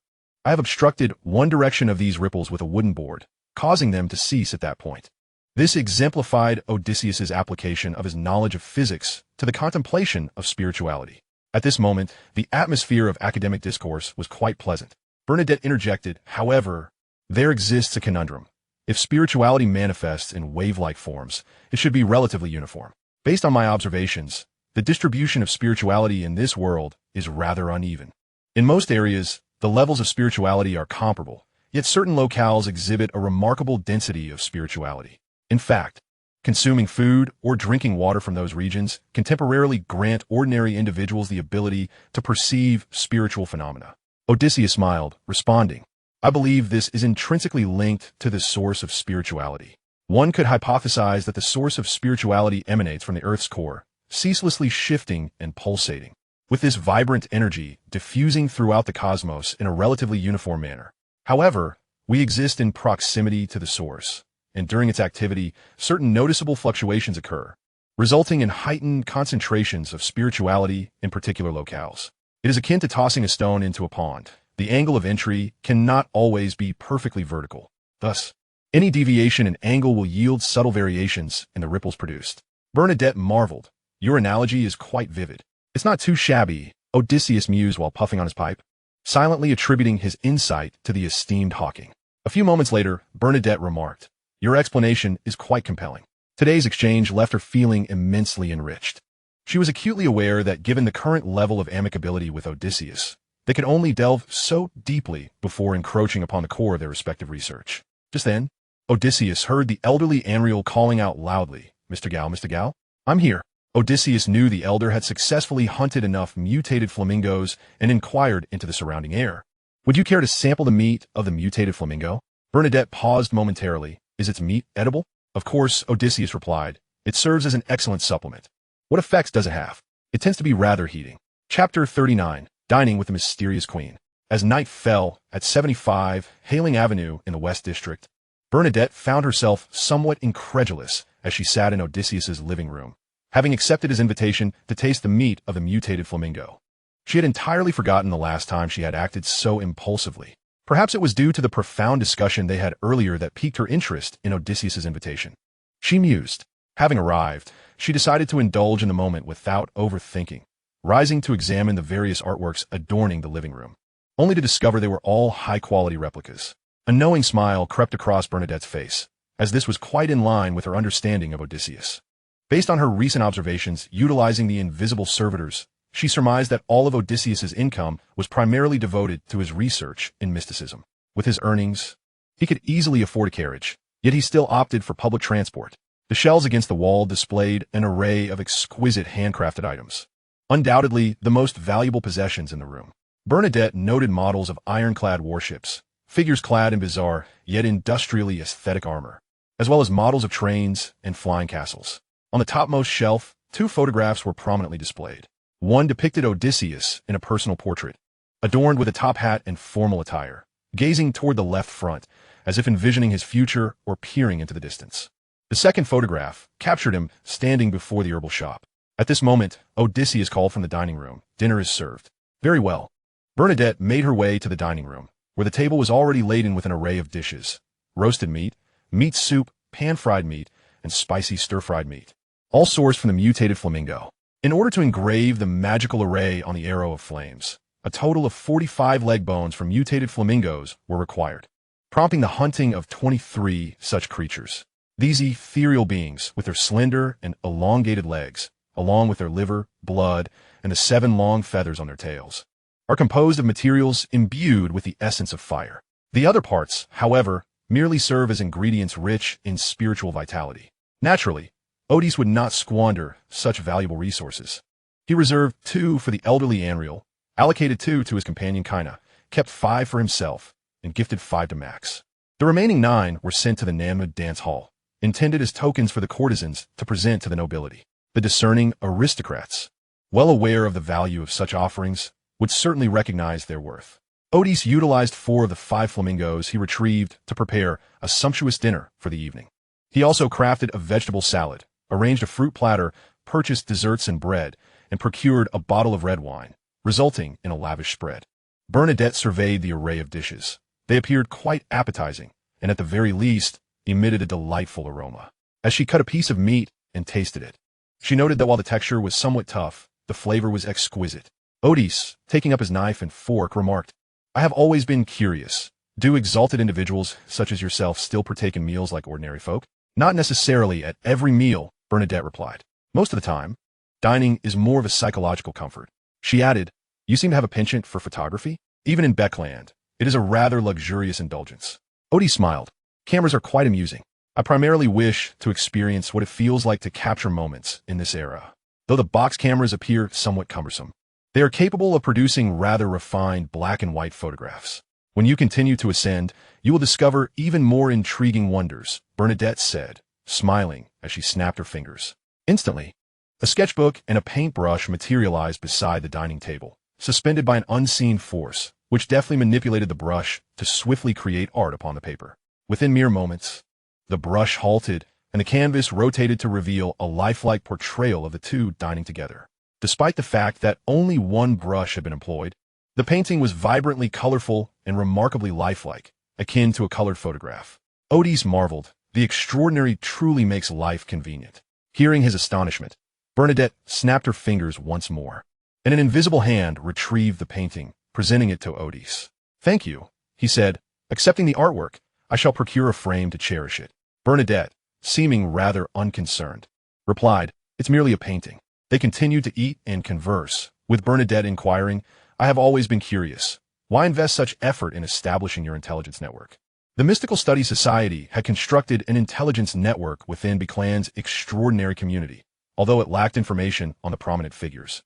I have obstructed one direction of these ripples with a wooden board, causing them to cease at that point. This exemplified Odysseus's application of his knowledge of physics to the contemplation of spirituality. At this moment, the atmosphere of academic discourse was quite pleasant. Bernadette interjected, however, there exists a conundrum. If spirituality manifests in wave-like forms, it should be relatively uniform. Based on my observations, the distribution of spirituality in this world is rather uneven. In most areas, the levels of spirituality are comparable, yet certain locales exhibit a remarkable density of spirituality. In fact, consuming food or drinking water from those regions can temporarily grant ordinary individuals the ability to perceive spiritual phenomena. Odysseus smiled, responding, I believe this is intrinsically linked to the source of spirituality. One could hypothesize that the source of spirituality emanates from the Earth's core, ceaselessly shifting and pulsating, with this vibrant energy diffusing throughout the cosmos in a relatively uniform manner. However, we exist in proximity to the source, and during its activity, certain noticeable fluctuations occur, resulting in heightened concentrations of spirituality in particular locales. It is akin to tossing a stone into a pond. The angle of entry cannot always be perfectly vertical. Thus, any deviation in angle will yield subtle variations in the ripples produced. Bernadette marveled. Your analogy is quite vivid. It's not too shabby, Odysseus mused while puffing on his pipe, silently attributing his insight to the esteemed Hawking. A few moments later, Bernadette remarked, your explanation is quite compelling. Today's exchange left her feeling immensely enriched. She was acutely aware that given the current level of amicability with Odysseus, they could only delve so deeply before encroaching upon the core of their respective research. Just then, Odysseus heard the elderly Anriel calling out loudly, Mr. Gal, Mr. Gal, I'm here. Odysseus knew the elder had successfully hunted enough mutated flamingos and inquired into the surrounding air. Would you care to sample the meat of the mutated flamingo? Bernadette paused momentarily. Is its meat edible? Of course, Odysseus replied. It serves as an excellent supplement. What effects does it have? It tends to be rather heating. Chapter 39. Dining with the Mysterious Queen. As night fell, at 75 Hailing Avenue in the West District, Bernadette found herself somewhat incredulous as she sat in Odysseus's living room, having accepted his invitation to taste the meat of the mutated flamingo. She had entirely forgotten the last time she had acted so impulsively. Perhaps it was due to the profound discussion they had earlier that piqued her interest in Odysseus's invitation. She mused. Having arrived, she decided to indulge in the moment without overthinking, rising to examine the various artworks adorning the living room, only to discover they were all high-quality replicas. A knowing smile crept across Bernadette's face, as this was quite in line with her understanding of Odysseus. Based on her recent observations utilizing the invisible servitors, she surmised that all of Odysseus's income was primarily devoted to his research in mysticism. With his earnings, he could easily afford a carriage, yet he still opted for public transport. The shelves against the wall displayed an array of exquisite handcrafted items, undoubtedly the most valuable possessions in the room. Bernadette noted models of ironclad warships, figures clad in bizarre yet industrially aesthetic armor, as well as models of trains and flying castles. On the topmost shelf, two photographs were prominently displayed. One depicted Odysseus in a personal portrait, adorned with a top hat and formal attire, gazing toward the left front, as if envisioning his future or peering into the distance. The second photograph captured him standing before the herbal shop. At this moment, Odysseus called from the dining room. Dinner is served. Very well. Bernadette made her way to the dining room, where the table was already laden with an array of dishes. Roasted meat, meat soup, pan-fried meat, and spicy stir-fried meat, all sourced from the mutated flamingo. In order to engrave the magical array on the arrow of flames, a total of 45 leg bones from mutated flamingos were required, prompting the hunting of 23 such creatures. These ethereal beings, with their slender and elongated legs, along with their liver, blood, and the 7 long feathers on their tails, are composed of materials imbued with the essence of fire. The other parts, however, merely serve as ingredients rich in spiritual vitality. Naturally, Otis would not squander such valuable resources. He reserved 2 for the elderly Anriel, allocated 2 to his companion Kina, kept 5 for himself, and gifted 5 to Max. The remaining 9 were sent to the Namud dance hall, intended as tokens for the courtesans to present to the nobility. The discerning aristocrats, well aware of the value of such offerings, would certainly recognize their worth. Otis utilized 4 of the 5 flamingos he retrieved to prepare a sumptuous dinner for the evening. He also crafted a vegetable salad, arranged a fruit platter, purchased desserts and bread, and procured a bottle of red wine, resulting in a lavish spread. Bernadette surveyed the array of dishes. They appeared quite appetizing, and at the very least, emitted a delightful aroma. as she cut a piece of meat and tasted it. She noted that while the texture was somewhat tough, the flavor was exquisite. Otis, taking up his knife and fork, remarked, "I have always been curious. Do exalted individuals such as yourself still partake in meals like ordinary folk?" "Not necessarily at every meal," Bernadette replied. "Most of the time, dining is more of a psychological comfort." She added, "You seem to have a penchant for photography? Even in Beckland, it is a rather luxurious indulgence." Otis smiled. "Cameras are quite amusing. I primarily wish to experience what it feels like to capture moments in this era. Though the box cameras appear somewhat cumbersome, they are capable of producing rather refined black and white photographs. When you continue to ascend, you will discover even more intriguing wonders," Bernadette said, smiling as she snapped her fingers. Instantly, a sketchbook and a paintbrush materialized beside the dining table, suspended by an unseen force, which deftly manipulated the brush to swiftly create art upon the paper. Within mere moments, the brush halted, and the canvas rotated to reveal a lifelike portrayal of the two dining together. Despite the fact that only one brush had been employed, the painting was vibrantly colorful and remarkably lifelike, akin to a colored photograph. Otis marveled. The extraordinary truly makes life convenient. Hearing his astonishment, Bernadette snapped her fingers once more, and an invisible hand retrieved the painting, presenting it to Otis. "Thank you," he said, accepting the artwork. "I shall procure a frame to cherish it." Bernadette, seeming rather unconcerned, replied, "It's merely a painting." They continued to eat and converse, with Bernadette inquiring, "I have always been curious. Why invest such effort in establishing your intelligence network?" The Mystical Studies Society had constructed an intelligence network within Beckland's extraordinary community, although it lacked information on the prominent figures.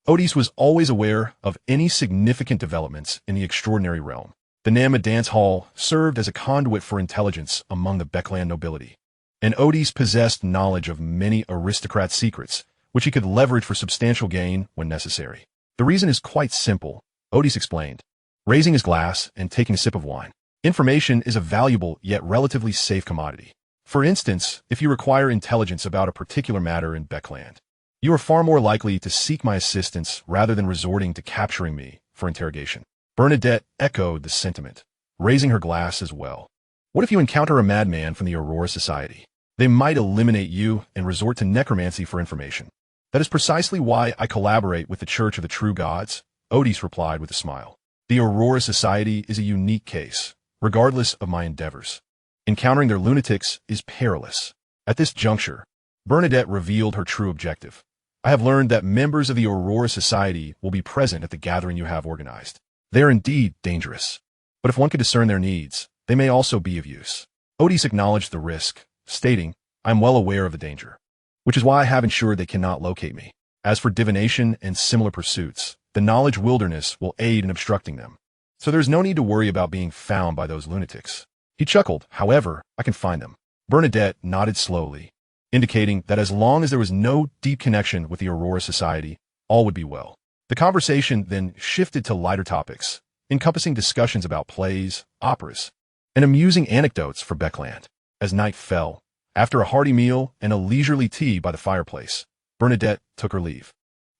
Otis was always aware of any significant developments in the extraordinary realm. The Nama Dance Hall served as a conduit for intelligence among the Beckland nobility, and Otis possessed knowledge of many aristocrat secrets, which he could leverage for substantial gain when necessary. "The reason is quite simple," Otis explained, raising his glass and taking a sip of wine. "Information is a valuable yet relatively safe commodity. For instance, if you require intelligence about a particular matter in Beckland, you are far more likely to seek my assistance rather than resorting to capturing me for interrogation." Bernadette echoed the sentiment, raising her glass as well. "What if you encounter a madman from the Aurora Society? They might eliminate you and resort to necromancy for information." "That is precisely why I collaborate with the Church of the True Gods," Otis replied with a smile. "The Aurora Society is a unique case, regardless of my endeavors. Encountering their lunatics is perilous." At this juncture, Bernadette revealed her true objective. "I have learned that members of the Aurora Society will be present at the gathering you have organized. They are indeed dangerous, but if one can discern their needs, they may also be of use." Otis acknowledged the risk, stating, "I am well aware of the danger, which is why I have ensured they cannot locate me. As for divination and similar pursuits, the knowledge wilderness will aid in obstructing them, so there is no need to worry about being found by those lunatics." He chuckled, "However, I can find them." Bernadette nodded slowly, indicating that as long as there was no deep connection with the Aurora Society, all would be well. The conversation then shifted to lighter topics, encompassing discussions about plays, operas, and amusing anecdotes for Beckland. As night fell, after a hearty meal and a leisurely tea by the fireplace, Bernadette took her leave.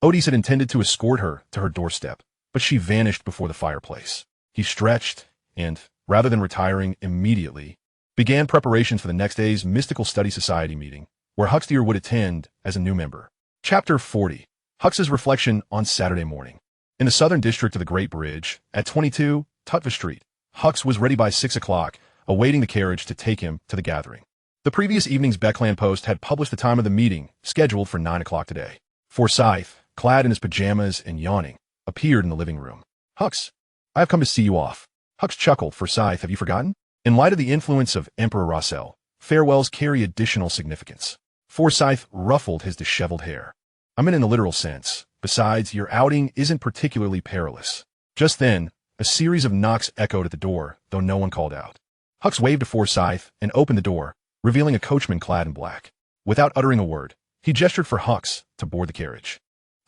Otis had intended to escort her to her doorstep, but she vanished before the fireplace. He stretched and, rather than retiring immediately, began preparations for the next day's Mystical Study Society meeting, where Huxtier would attend as a new member. Chapter 40. Hux's reflection on Saturday morning. In the southern district of the Great Bridge, at 22 Tutva Street, Hux was ready by 6 o'clock, awaiting the carriage to take him to the gathering. The previous evening's Beckland Post had published the time of the meeting, scheduled for 9 o'clock today. Forsyth, clad in his pajamas and yawning, appeared in the living room. "Hux, I have come to see you off." Hux chuckled. "Forsyth, have you forgotten? In light of the influence of Emperor Rossell, farewells carry additional significance." Forsyth ruffled his disheveled hair. "I meant in the literal sense. Besides, your outing isn't particularly perilous." Just then, a series of knocks echoed at the door, though no one called out. Hux waved to Forsyth and opened the door, revealing a coachman clad in black. Without uttering a word, he gestured for Hux to board the carriage.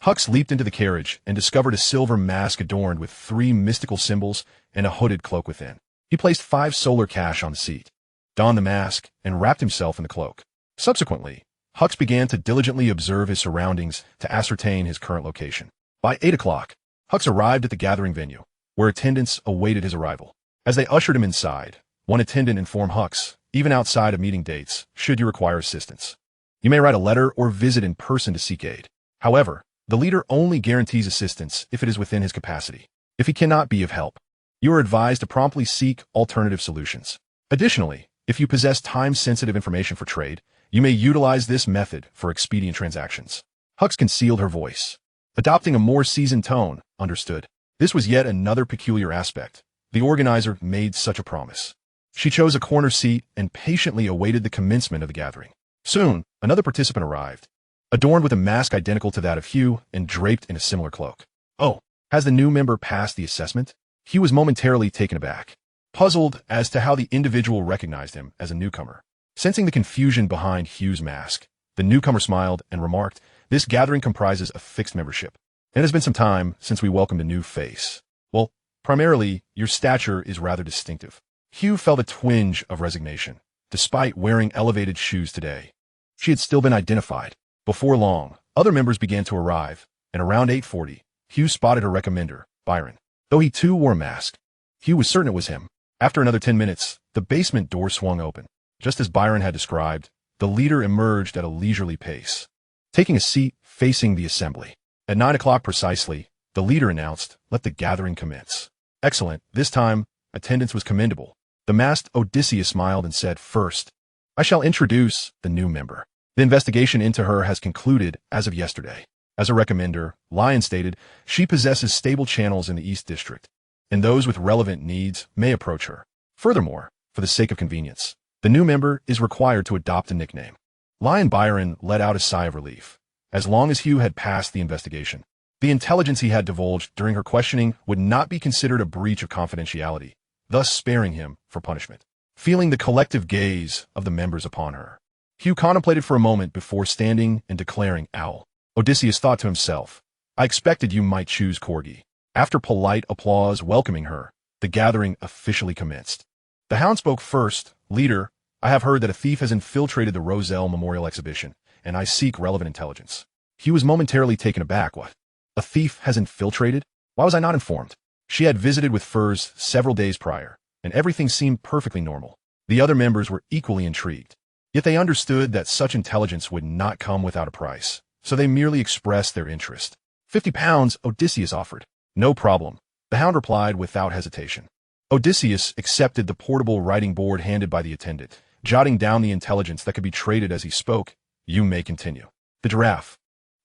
Hux leaped into the carriage and discovered a silver mask adorned with 3 mystical symbols and a hooded cloak within. He placed 5 solar cash on the seat, donned the mask, and wrapped himself in the cloak. Subsequently, Hux began to diligently observe his surroundings to ascertain his current location. By 8 o'clock, Hux arrived at the gathering venue, where attendants awaited his arrival. As they ushered him inside, one attendant informed Hux even outside of meeting dates, should you require assistance. You may write a letter or visit in person to seek aid. However, the leader only guarantees assistance if it is within his capacity. If he cannot be of help, you are advised to promptly seek alternative solutions. Additionally, if you possess time-sensitive information for trade, you may utilize this method for expedient transactions. Hux concealed her voice, adopting a more seasoned tone. Understood. This was yet another peculiar aspect. The organizer made such a promise. She chose a corner seat and patiently awaited the commencement of the gathering. Soon, another participant arrived, adorned with a mask identical to that of Hugh and draped in a similar cloak. Oh, has the new member passed the assessment? Hugh was momentarily taken aback, puzzled as to how the individual recognized him as a newcomer. Sensing the confusion behind Hugh's mask, the newcomer smiled and remarked, "This gathering comprises a fixed membership. It has been some time since we welcomed a new face. Well, primarily, your stature is rather distinctive." Hugh felt a twinge of resignation. Despite wearing elevated shoes today, she had still been identified. Before long, other members began to arrive, and around 8:40, Hugh spotted her recommender, Byron. Though he too wore a mask, Hugh was certain it was him. After another 10 minutes, the basement door swung open. Just as Byron had described, the leader emerged at a leisurely pace, taking a seat facing the assembly. At 9 o'clock precisely, the leader announced, "Let the gathering commence." Excellent. This time, attendance was commendable. The masked Odysseus smiled and said, "First, I shall introduce the new member. The investigation into her has concluded as of yesterday. As a recommender, Lion stated, she possesses stable channels in the East District, and those with relevant needs may approach her. Furthermore, for the sake of convenience, the new member is required to adopt a nickname." Lion Byron let out a sigh of relief. As long as Hugh had passed the investigation, the intelligence he had divulged during her questioning would not be considered a breach of confidentiality, thus sparing him for punishment. Feeling the collective gaze of the members upon her, Hugh contemplated for a moment before standing and declaring, "Owl." Odysseus thought to himself, "I expected you might choose Corgi." After polite applause welcoming her, the gathering officially commenced. The hound spoke first. "Leader, I have heard that a thief has infiltrated the Roselle Memorial Exhibition, and I seek relevant intelligence." He was momentarily taken aback. What? A thief has infiltrated? Why was I not informed? She had visited with furs several days prior, and everything seemed perfectly normal. The other members were equally intrigued. Yet they understood that such intelligence would not come without a price, so they merely expressed their interest. £50, Odysseus offered. "No problem," the hound replied without hesitation. Odysseus accepted the portable writing board handed by the attendant, jotting down the intelligence that could be traded as he spoke. "You may continue." The giraffe,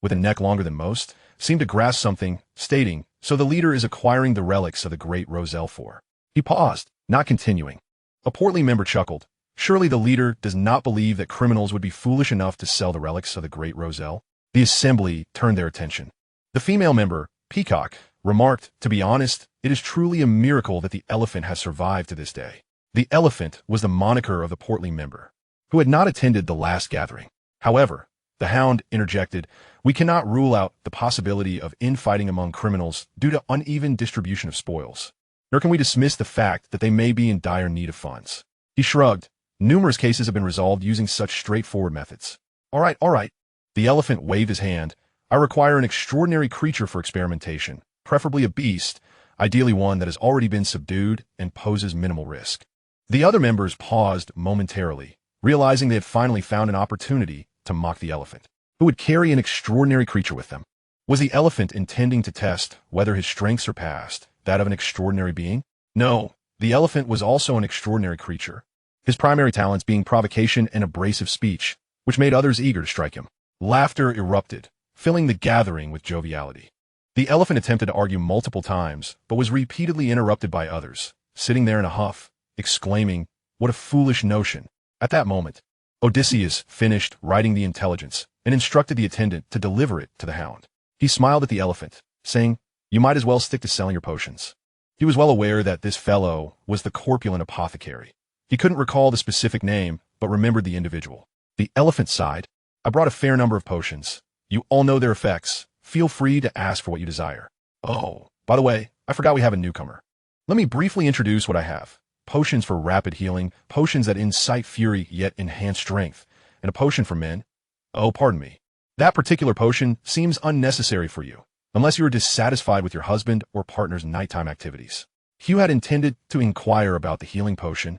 with a neck longer than most, seemed to grasp something, stating, "So the leader is acquiring the relics of the great Roselle for." He paused, not continuing. A portly member chuckled. Surely the leader does not believe that criminals would be foolish enough to sell the relics of the great Roselle? The assembly turned their attention. The female member, Peacock, remarked, "To be honest, it is truly a miracle that the elephant has survived to this day." The elephant was the moniker of the portly member, who had not attended the last gathering. However, the hound interjected, "We cannot rule out the possibility of infighting among criminals due to uneven distribution of spoils, nor can we dismiss the fact that they may be in dire need of funds." He shrugged. Numerous cases have been resolved using such straightforward methods. All right. The elephant waved his hand. "I require an extraordinary creature for experimentation, preferably a beast, ideally one that has already been subdued and poses minimal risk." The other members paused momentarily, realizing they had finally found an opportunity to mock the elephant. Who would carry an extraordinary creature with them? Was the elephant intending to test whether his strength surpassed that of an extraordinary being? No, the elephant was also an extraordinary creature, his primary talents being provocation and abrasive speech, which made others eager to strike him. Laughter erupted, filling the gathering with joviality. The elephant attempted to argue multiple times, but was repeatedly interrupted by others, sitting there in a huff, exclaiming, "What a foolish notion." At that moment, Odysseus finished writing the intelligence and instructed the attendant to deliver it to the hound. He smiled at the elephant, saying, "You might as well stick to selling your potions." He was well aware that this fellow was the corpulent apothecary. He couldn't recall the specific name, but remembered the individual. The elephant sighed. "I brought a fair number of potions. You all know their effects. Feel free to ask for what you desire." "Oh, by the way, I forgot we have a newcomer. Let me briefly introduce what I have. Potions for rapid healing, potions that incite fury yet enhance strength, and a potion for men. Oh, pardon me. That particular potion seems unnecessary for you, unless you are dissatisfied with your husband or partner's nighttime activities." Hugh had intended to inquire about the healing potion,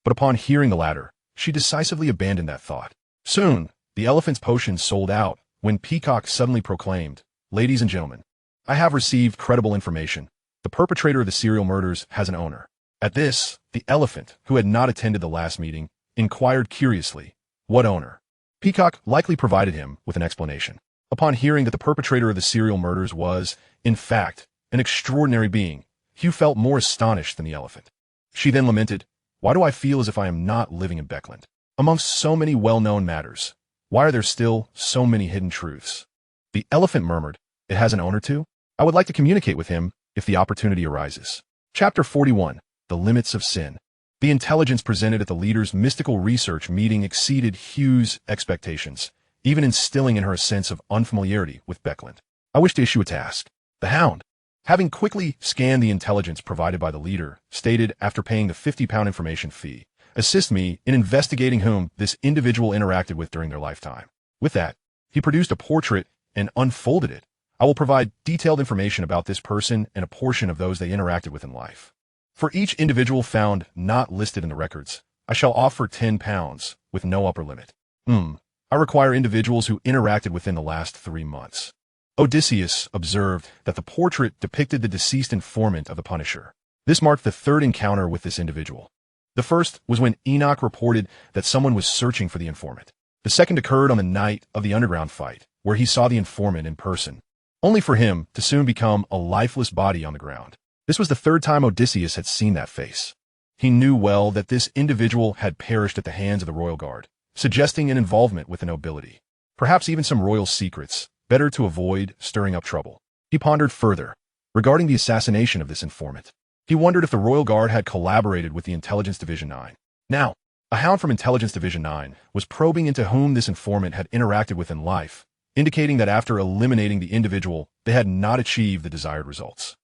but upon hearing the latter, she decisively abandoned that thought. Soon, the elephant's potions sold out when Peacock suddenly proclaimed, "Ladies and gentlemen, I have received credible information. The perpetrator of the serial murders has an owner." At this, the elephant, who had not attended the last meeting, inquired curiously, "What owner?" Peacock likely provided him with an explanation. Upon hearing that the perpetrator of the serial murders was, in fact, an extraordinary being, Hugh felt more astonished than the elephant. She then lamented, "Why do I feel as if I am not living in Beckland? Amongst so many well-known matters, why are there still so many hidden truths?" The elephant murmured, "It has an owner too? I would like to communicate with him if the opportunity arises." Chapter 41. The Limits of Sin. The intelligence presented at the leader's mystical research meeting exceeded Hugh's expectations, even instilling in her a sense of unfamiliarity with Beckland. "I wish to issue a task." The hound, having quickly scanned the intelligence provided by the leader, stated after paying the £50 information fee, "Assist me in investigating whom this individual interacted with during their lifetime." With that, he produced a portrait and unfolded it. "I will provide detailed information about this person and a portion of those they interacted with in life. For each individual found not listed in the records, I shall offer £10, with no upper limit. I require individuals who interacted within the last 3 months." Odysseus observed that the portrait depicted the deceased informant of the Punisher. This marked the third encounter with this individual. The first was when Enoch reported that someone was searching for the informant. The second occurred on the night of the underground fight, where he saw the informant in person, only for him to soon become a lifeless body on the ground. This was the third time Odysseus had seen that face. He knew well that this individual had perished at the hands of the royal guard, suggesting an involvement with the nobility. Perhaps even some royal secrets, better to avoid stirring up trouble. He pondered further, regarding the assassination of this informant. He wondered if the royal guard had collaborated with the Intelligence Division 9. Now, a hound from Intelligence Division 9 was probing into whom this informant had interacted with in life, indicating that after eliminating the individual, they had not achieved the desired results.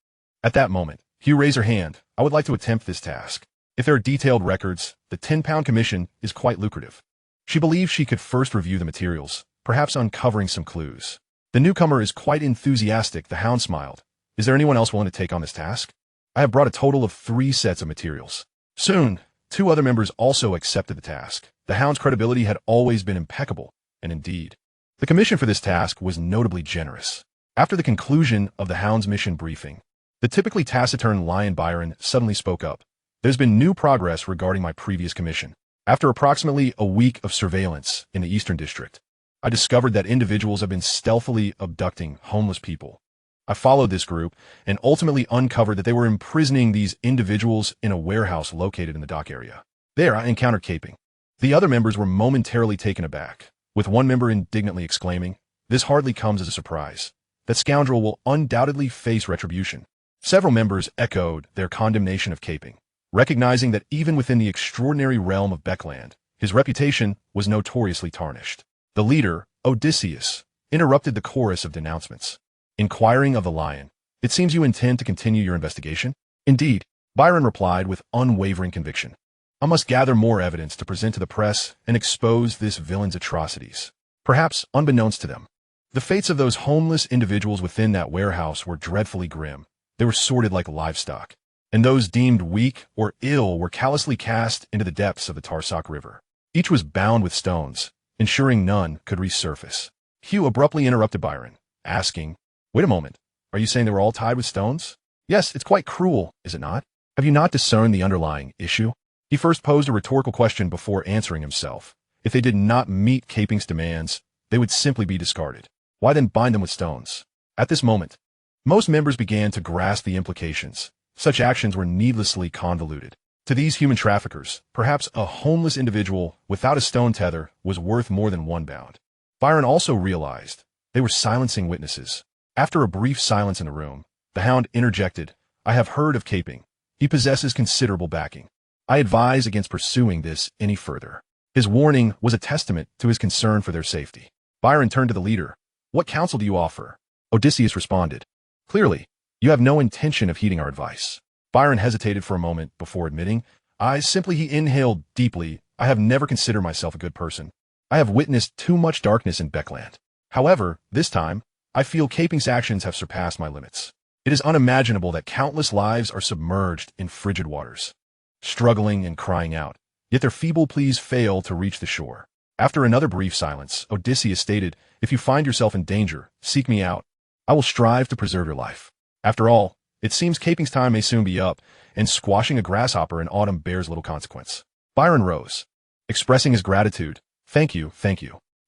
At that moment, Hugh raised her hand. "I would like to attempt this task. If there are detailed records, the £10 commission is quite lucrative." She believed she could first review the materials, perhaps uncovering some clues. "The newcomer is quite enthusiastic," the hound smiled. "Is there anyone else willing to take on this task? I have brought a total of 3 sets of materials." Soon, 2 other members also accepted the task. The hound's credibility had always been impeccable, and indeed, the commission for this task was notably generous. After the conclusion of the hound's mission briefing, the typically taciturn Lion Byron suddenly spoke up. "There's been new progress regarding my previous commission. After approximately a week of surveillance in the Eastern District, I discovered that individuals have been stealthily abducting homeless people. I followed this group and ultimately uncovered that they were imprisoning these individuals in a warehouse located in the dock area. There, I encountered caping." The other members were momentarily taken aback, with one member indignantly exclaiming, "This hardly comes as a surprise. That scoundrel will undoubtedly face retribution." Several members echoed their condemnation of caping, recognizing that even within the extraordinary realm of Beckland, his reputation was notoriously tarnished. The leader, Odysseus, interrupted the chorus of denouncements. Inquiring of the lion, "It seems you intend to continue your investigation?" "Indeed," Byron replied with unwavering conviction. "I must gather more evidence to present to the press and expose this villain's atrocities." Perhaps unbeknownst to them, the fates of those homeless individuals within that warehouse were dreadfully grim. They were sorted like livestock, and those deemed weak or ill were callously cast into the depths of the Tarsak River. Each was bound with stones, ensuring none could resurface. Hugh abruptly interrupted Byron, asking, "Wait a moment, are you saying they were all tied with stones?" "Yes, it's quite cruel, is it not? Have you not discerned the underlying issue?" He first posed a rhetorical question before answering himself. If they did not meet Caping's demands, they would simply be discarded. Why then bind them with stones? At this moment, most members began to grasp the implications. Such actions were needlessly convoluted. To these human traffickers, perhaps a homeless individual without a stone tether was worth more than one bound. Byron also realized they were silencing witnesses. After a brief silence in the room, the hound interjected, "I have heard of Caping. He possesses considerable backing. I advise against pursuing this any further." His warning was a testament to his concern for their safety. Byron turned to the leader. "What counsel do you offer?" Odysseus responded, "Clearly, you have no intention of heeding our advice." Byron hesitated for a moment before admitting, He inhaled deeply. "I have never considered myself a good person. I have witnessed too much darkness in Beckland. However, this time, I feel Caping's actions have surpassed my limits. It is unimaginable that countless lives are submerged in frigid waters, struggling and crying out. Yet their feeble pleas failed to reach the shore. After another brief silence, Odysseus stated, "If you find yourself in danger, seek me out. I will strive to preserve your life. After all, it seems caping's time may soon be up, and squashing a grasshopper in autumn bears little consequence." Byron rose, expressing his gratitude. Thank you.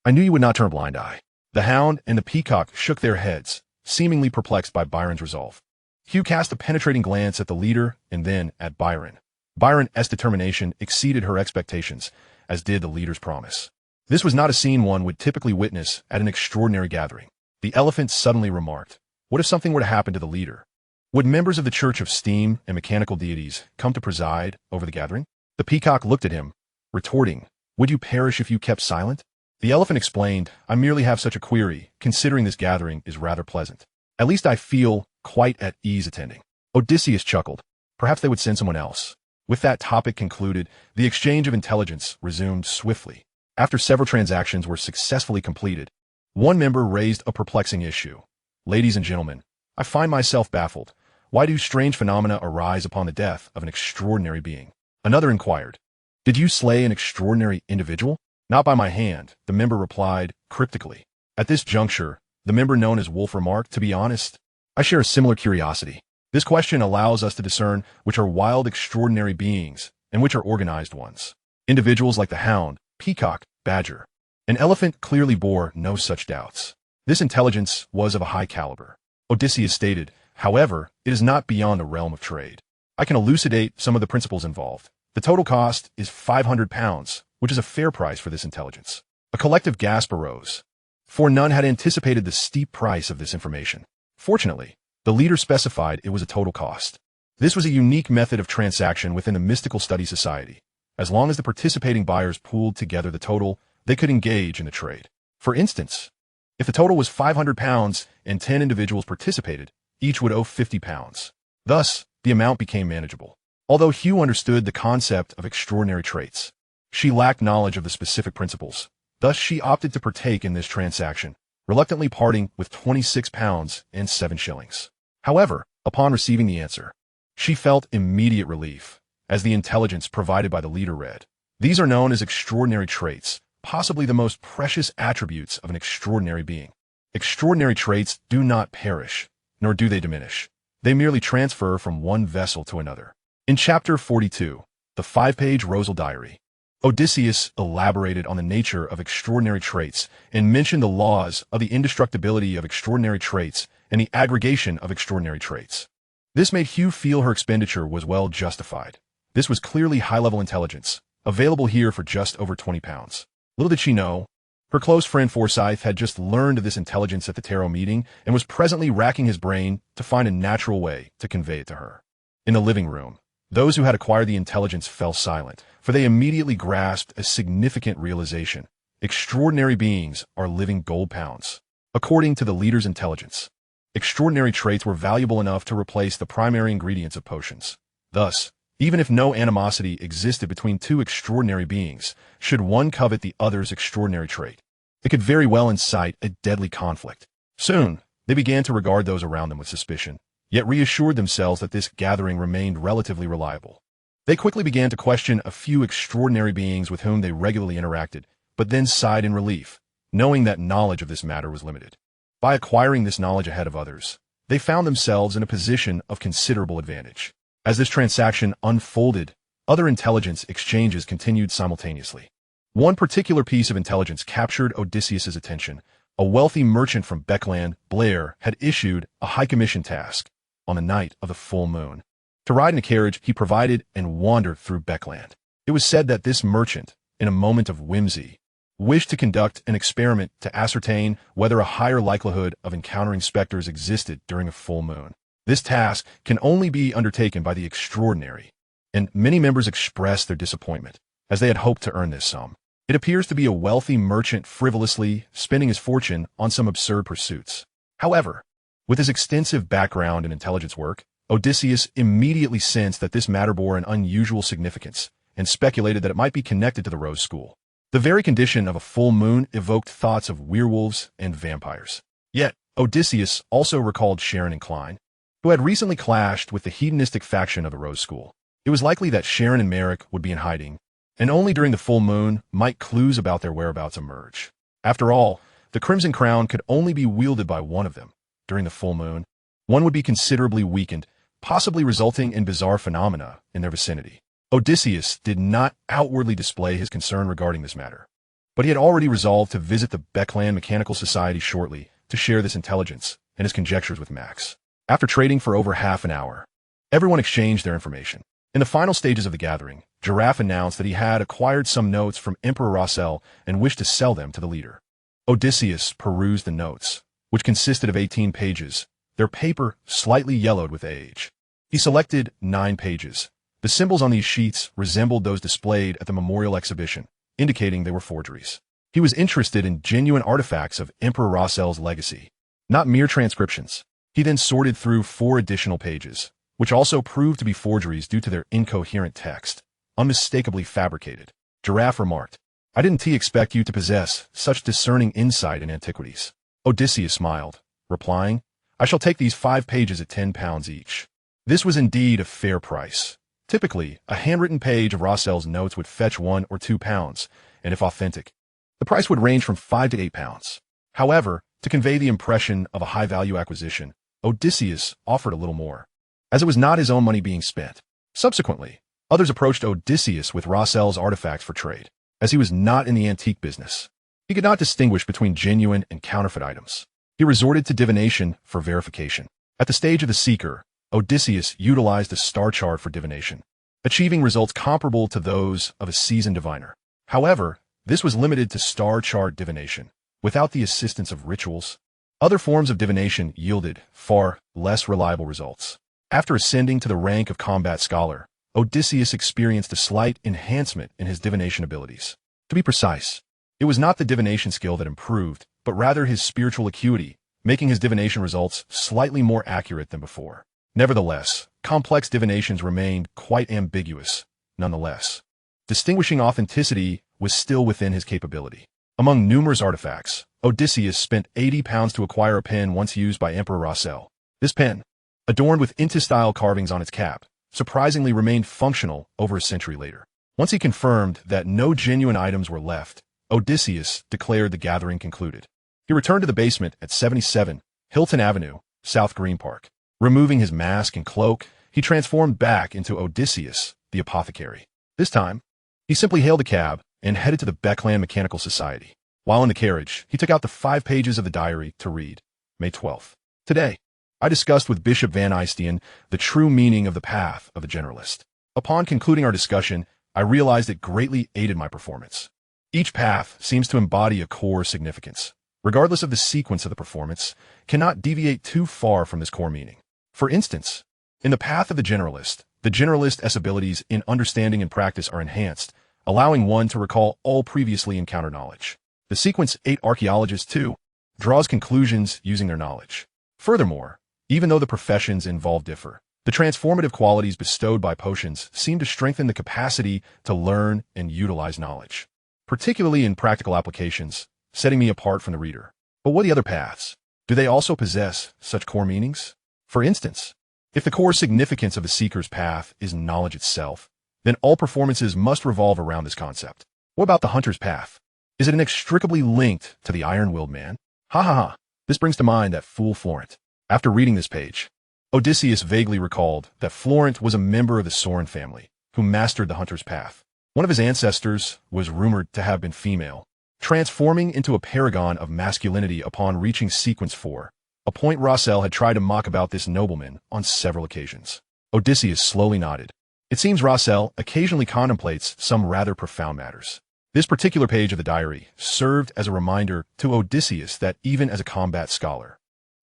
I knew you would not turn a blind eye." The hound and the peacock shook their heads, seemingly perplexed by Byron's resolve. Hugh cast a penetrating glance at the leader and then at Byron. Byron's determination exceeded her expectations, as did the leader's promise. This was not a scene one would typically witness at an extraordinary gathering. The elephant suddenly remarked, "What if something were to happen to the leader? Would members of the Church of Steam and Mechanical Deities come to preside over the gathering?" The peacock looked at him, retorting, "Would you perish if you kept silent?" The elephant explained, "I merely have such a query, considering this gathering is rather pleasant. At least I feel quite at ease attending." Odysseus chuckled. Perhaps they would send someone else. With that topic concluded, the exchange of intelligence resumed swiftly. After several transactions were successfully completed, one member raised a perplexing issue. "Ladies and gentlemen, I find myself baffled. Why do strange phenomena arise upon the death of an extraordinary being?" Another inquired, "Did you slay an extraordinary individual?" "Not by my hand," the member replied cryptically. At this juncture, the member known as Wolf remarked, "To be honest, I share a similar curiosity. This question allows us to discern which are wild extraordinary beings and which are organized ones. Individuals like the hound, peacock, badger, and elephant clearly bore no such doubts. This intelligence was of a high caliber." Odysseus stated, "However, it is not beyond the realm of trade. I can elucidate some of the principles involved. The total cost is 500 pounds, which is a fair price for this intelligence." A collective gasp arose, for none had anticipated the steep price of this information. Fortunately, the leader specified it was a total cost. This was a unique method of transaction within the Mystical Study Society. As long as the participating buyers pooled together the total, they could engage in the trade. For instance, if the total was 500 pounds and 10 individuals participated, each would owe 50 pounds. Thus, the amount became manageable. Although Hugh understood the concept of extraordinary traits, she lacked knowledge of the specific principles. Thus, she opted to partake in this transaction, reluctantly parting with 26 pounds and 7 shillings. However, upon receiving the answer, she felt immediate relief, as the intelligence provided by the leader read, "These are known as extraordinary traits, possibly the most precious attributes of an extraordinary being. Extraordinary traits do not perish, nor do they diminish. They merely transfer from one vessel to another." In Chapter 42, the 5-page Rosal Diary, Odysseus elaborated on the nature of extraordinary traits and mentioned the laws of the indestructibility of extraordinary traits and the aggregation of extraordinary traits. This made Hugh feel her expenditure was well justified. This was clearly high-level intelligence, available here for just over 20 pounds. Little did she know, her close friend Forsyth had just learned of this intelligence at the tarot meeting and was presently racking his brain to find a natural way to convey it to her. In the living room, those who had acquired the intelligence fell silent, for they immediately grasped a significant realization. Extraordinary beings are living gold pounds. According to the leader's intelligence, extraordinary traits were valuable enough to replace the primary ingredients of potions. Thus, even if no animosity existed between two extraordinary beings, should one covet the other's extraordinary trait, it could very well incite a deadly conflict. Soon, they began to regard those around them with suspicion, yet reassured themselves that this gathering remained relatively reliable. They quickly began to question a few extraordinary beings with whom they regularly interacted, but then sighed in relief, knowing that knowledge of this matter was limited. By acquiring this knowledge ahead of others, they found themselves in a position of considerable advantage. As this transaction unfolded, other intelligence exchanges continued simultaneously. One particular piece of intelligence captured Odysseus's attention. A wealthy merchant from Beckland, Blair, had issued a high commission task on the night of the full moon. To ride in a carriage, he provided and wandered through Beckland. It was said that this merchant, in a moment of whimsy, wished to conduct an experiment to ascertain whether a higher likelihood of encountering specters existed during a full moon. This task can only be undertaken by the extraordinary, and many members expressed their disappointment, as they had hoped to earn this sum. It appears to be a wealthy merchant frivolously spending his fortune on some absurd pursuits. However, with his extensive background in intelligence work, Odysseus immediately sensed that this matter bore an unusual significance, and speculated that it might be connected to the Rose School. The very condition of a full moon evoked thoughts of werewolves and vampires. Yet, Odysseus also recalled Sharon and Klein, who had recently clashed with the hedonistic faction of the Rose School. It was likely that Sharon and Merrick would be in hiding, and only during the full moon might clues about their whereabouts emerge. After all, the Crimson Crown could only be wielded by one of them. During the full moon, one would be considerably weakened, possibly resulting in bizarre phenomena in their vicinity. Odysseus did not outwardly display his concern regarding this matter, but he had already resolved to visit the Beckland Mechanical Society shortly to share this intelligence and his conjectures with Max. After trading for over half an hour, everyone exchanged their information. In the final stages of the gathering, Giraffe announced that he had acquired some notes from Emperor Rossell and wished to sell them to the leader. Odysseus perused the notes, which consisted of 18 pages, their paper slightly yellowed with age. He selected 9 pages. The symbols on these sheets resembled those displayed at the memorial exhibition, indicating they were forgeries. He was interested in genuine artifacts of Emperor Rossell's legacy, not mere transcriptions. He then sorted through 4 additional pages, which also proved to be forgeries due to their incoherent text, unmistakably fabricated. Giraffe remarked, "I didn't expect you to possess such discerning insight in antiquities." Odysseus smiled, replying, "I shall take these 5 pages at 10 pounds each." This was indeed a fair price. Typically, a handwritten page of Rossell's notes would fetch 1 or 2 pounds, and if authentic, the price would range from 5 to 8 pounds. However, to convey the impression of a high-value acquisition, Odysseus offered a little more, as it was not his own money being spent. Subsequently, others approached Odysseus with Rossell's artifacts for trade, as he was not in the antique business. He could not distinguish between genuine and counterfeit items. He resorted to divination for verification. At the stage of the Seeker, Odysseus utilized a star chart for divination, achieving results comparable to those of a seasoned diviner. However, this was limited to star chart divination, without the assistance of rituals. Other forms of divination yielded far less reliable results. After ascending to the rank of combat scholar, Odysseus experienced a slight enhancement in his divination abilities. To be precise, it was not the divination skill that improved, but rather his spiritual acuity, making his divination results slightly more accurate than before. Nevertheless, complex divinations remained quite ambiguous. Nonetheless, distinguishing authenticity was still within his capability. Among numerous artifacts, Odysseus spent 80 pounds to acquire a pen once used by Emperor Rossell. This pen, adorned with Inti-style carvings on its cap, surprisingly remained functional over a century later. Once he confirmed that no genuine items were left, Odysseus declared the gathering concluded. He returned to the basement at 77 Hilton Avenue, South Green Park. Removing his mask and cloak, he transformed back into Odysseus, the apothecary. This time, he simply hailed a cab and headed to the Beckland Mechanical Society. While in the carriage, he took out the 5 pages of the diary to read. May 12th. Today, I discussed with Bishop Van Eystian the true meaning of the path of the generalist. Upon concluding our discussion, I realized it greatly aided my performance. Each path seems to embody a core significance, regardless of the sequence of the performance, cannot deviate too far from this core meaning. For instance, in the path of the generalist's abilities in understanding and practice are enhanced, allowing one to recall all previously encountered knowledge. The sequence 8 archaeologist 2 draws conclusions using their knowledge. Furthermore, even though the professions involved differ, the transformative qualities bestowed by potions seem to strengthen the capacity to learn and utilize knowledge, particularly in practical applications, setting me apart from the reader. But what are the other paths? Do they also possess such core meanings? For instance, if the core significance of the seeker's path is knowledge itself, then all performances must revolve around this concept. What about the hunter's path? Is it inextricably linked to the iron-willed man? Ha ha ha. This brings to mind that fool Florent. After reading this page, Odysseus vaguely recalled that Florent was a member of the Sorin family who mastered the hunter's path. One of his ancestors was rumored to have been female, transforming into a paragon of masculinity upon reaching sequence 4. A point Rossell had tried to mock about this nobleman on several occasions. Odysseus slowly nodded. It seems Rossell occasionally contemplates some rather profound matters. This particular page of the diary served as a reminder to Odysseus that even as a combat scholar,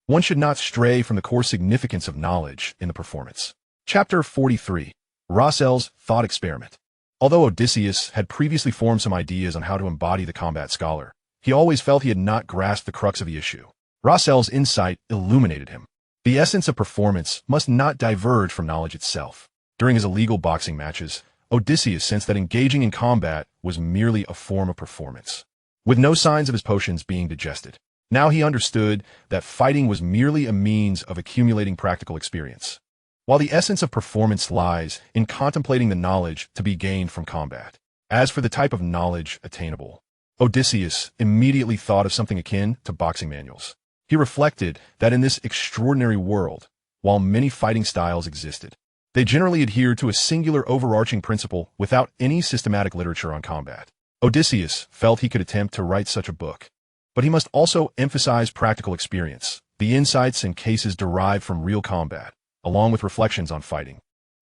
one should not stray from the core significance of knowledge in the performance. Chapter 43. Rossell's Thought Experiment. Although Odysseus had previously formed some ideas on how to embody the combat scholar, he always felt he had not grasped the crux of the issue. Rossell's insight illuminated him. The essence of performance must not diverge from knowledge itself. During his illegal boxing matches, Odysseus sensed that engaging in combat was merely a form of performance, with no signs of his potions being digested. Now he understood that fighting was merely a means of accumulating practical experience, while the essence of performance lies in contemplating the knowledge to be gained from combat. As for the type of knowledge attainable, Odysseus immediately thought of something akin to boxing manuals. He reflected that in this extraordinary world, while many fighting styles existed, they generally adhered to a singular overarching principle without any systematic literature on combat. Odysseus felt he could attempt to write such a book, but he must also emphasize practical experience, the insights and cases derived from real combat, along with reflections on fighting,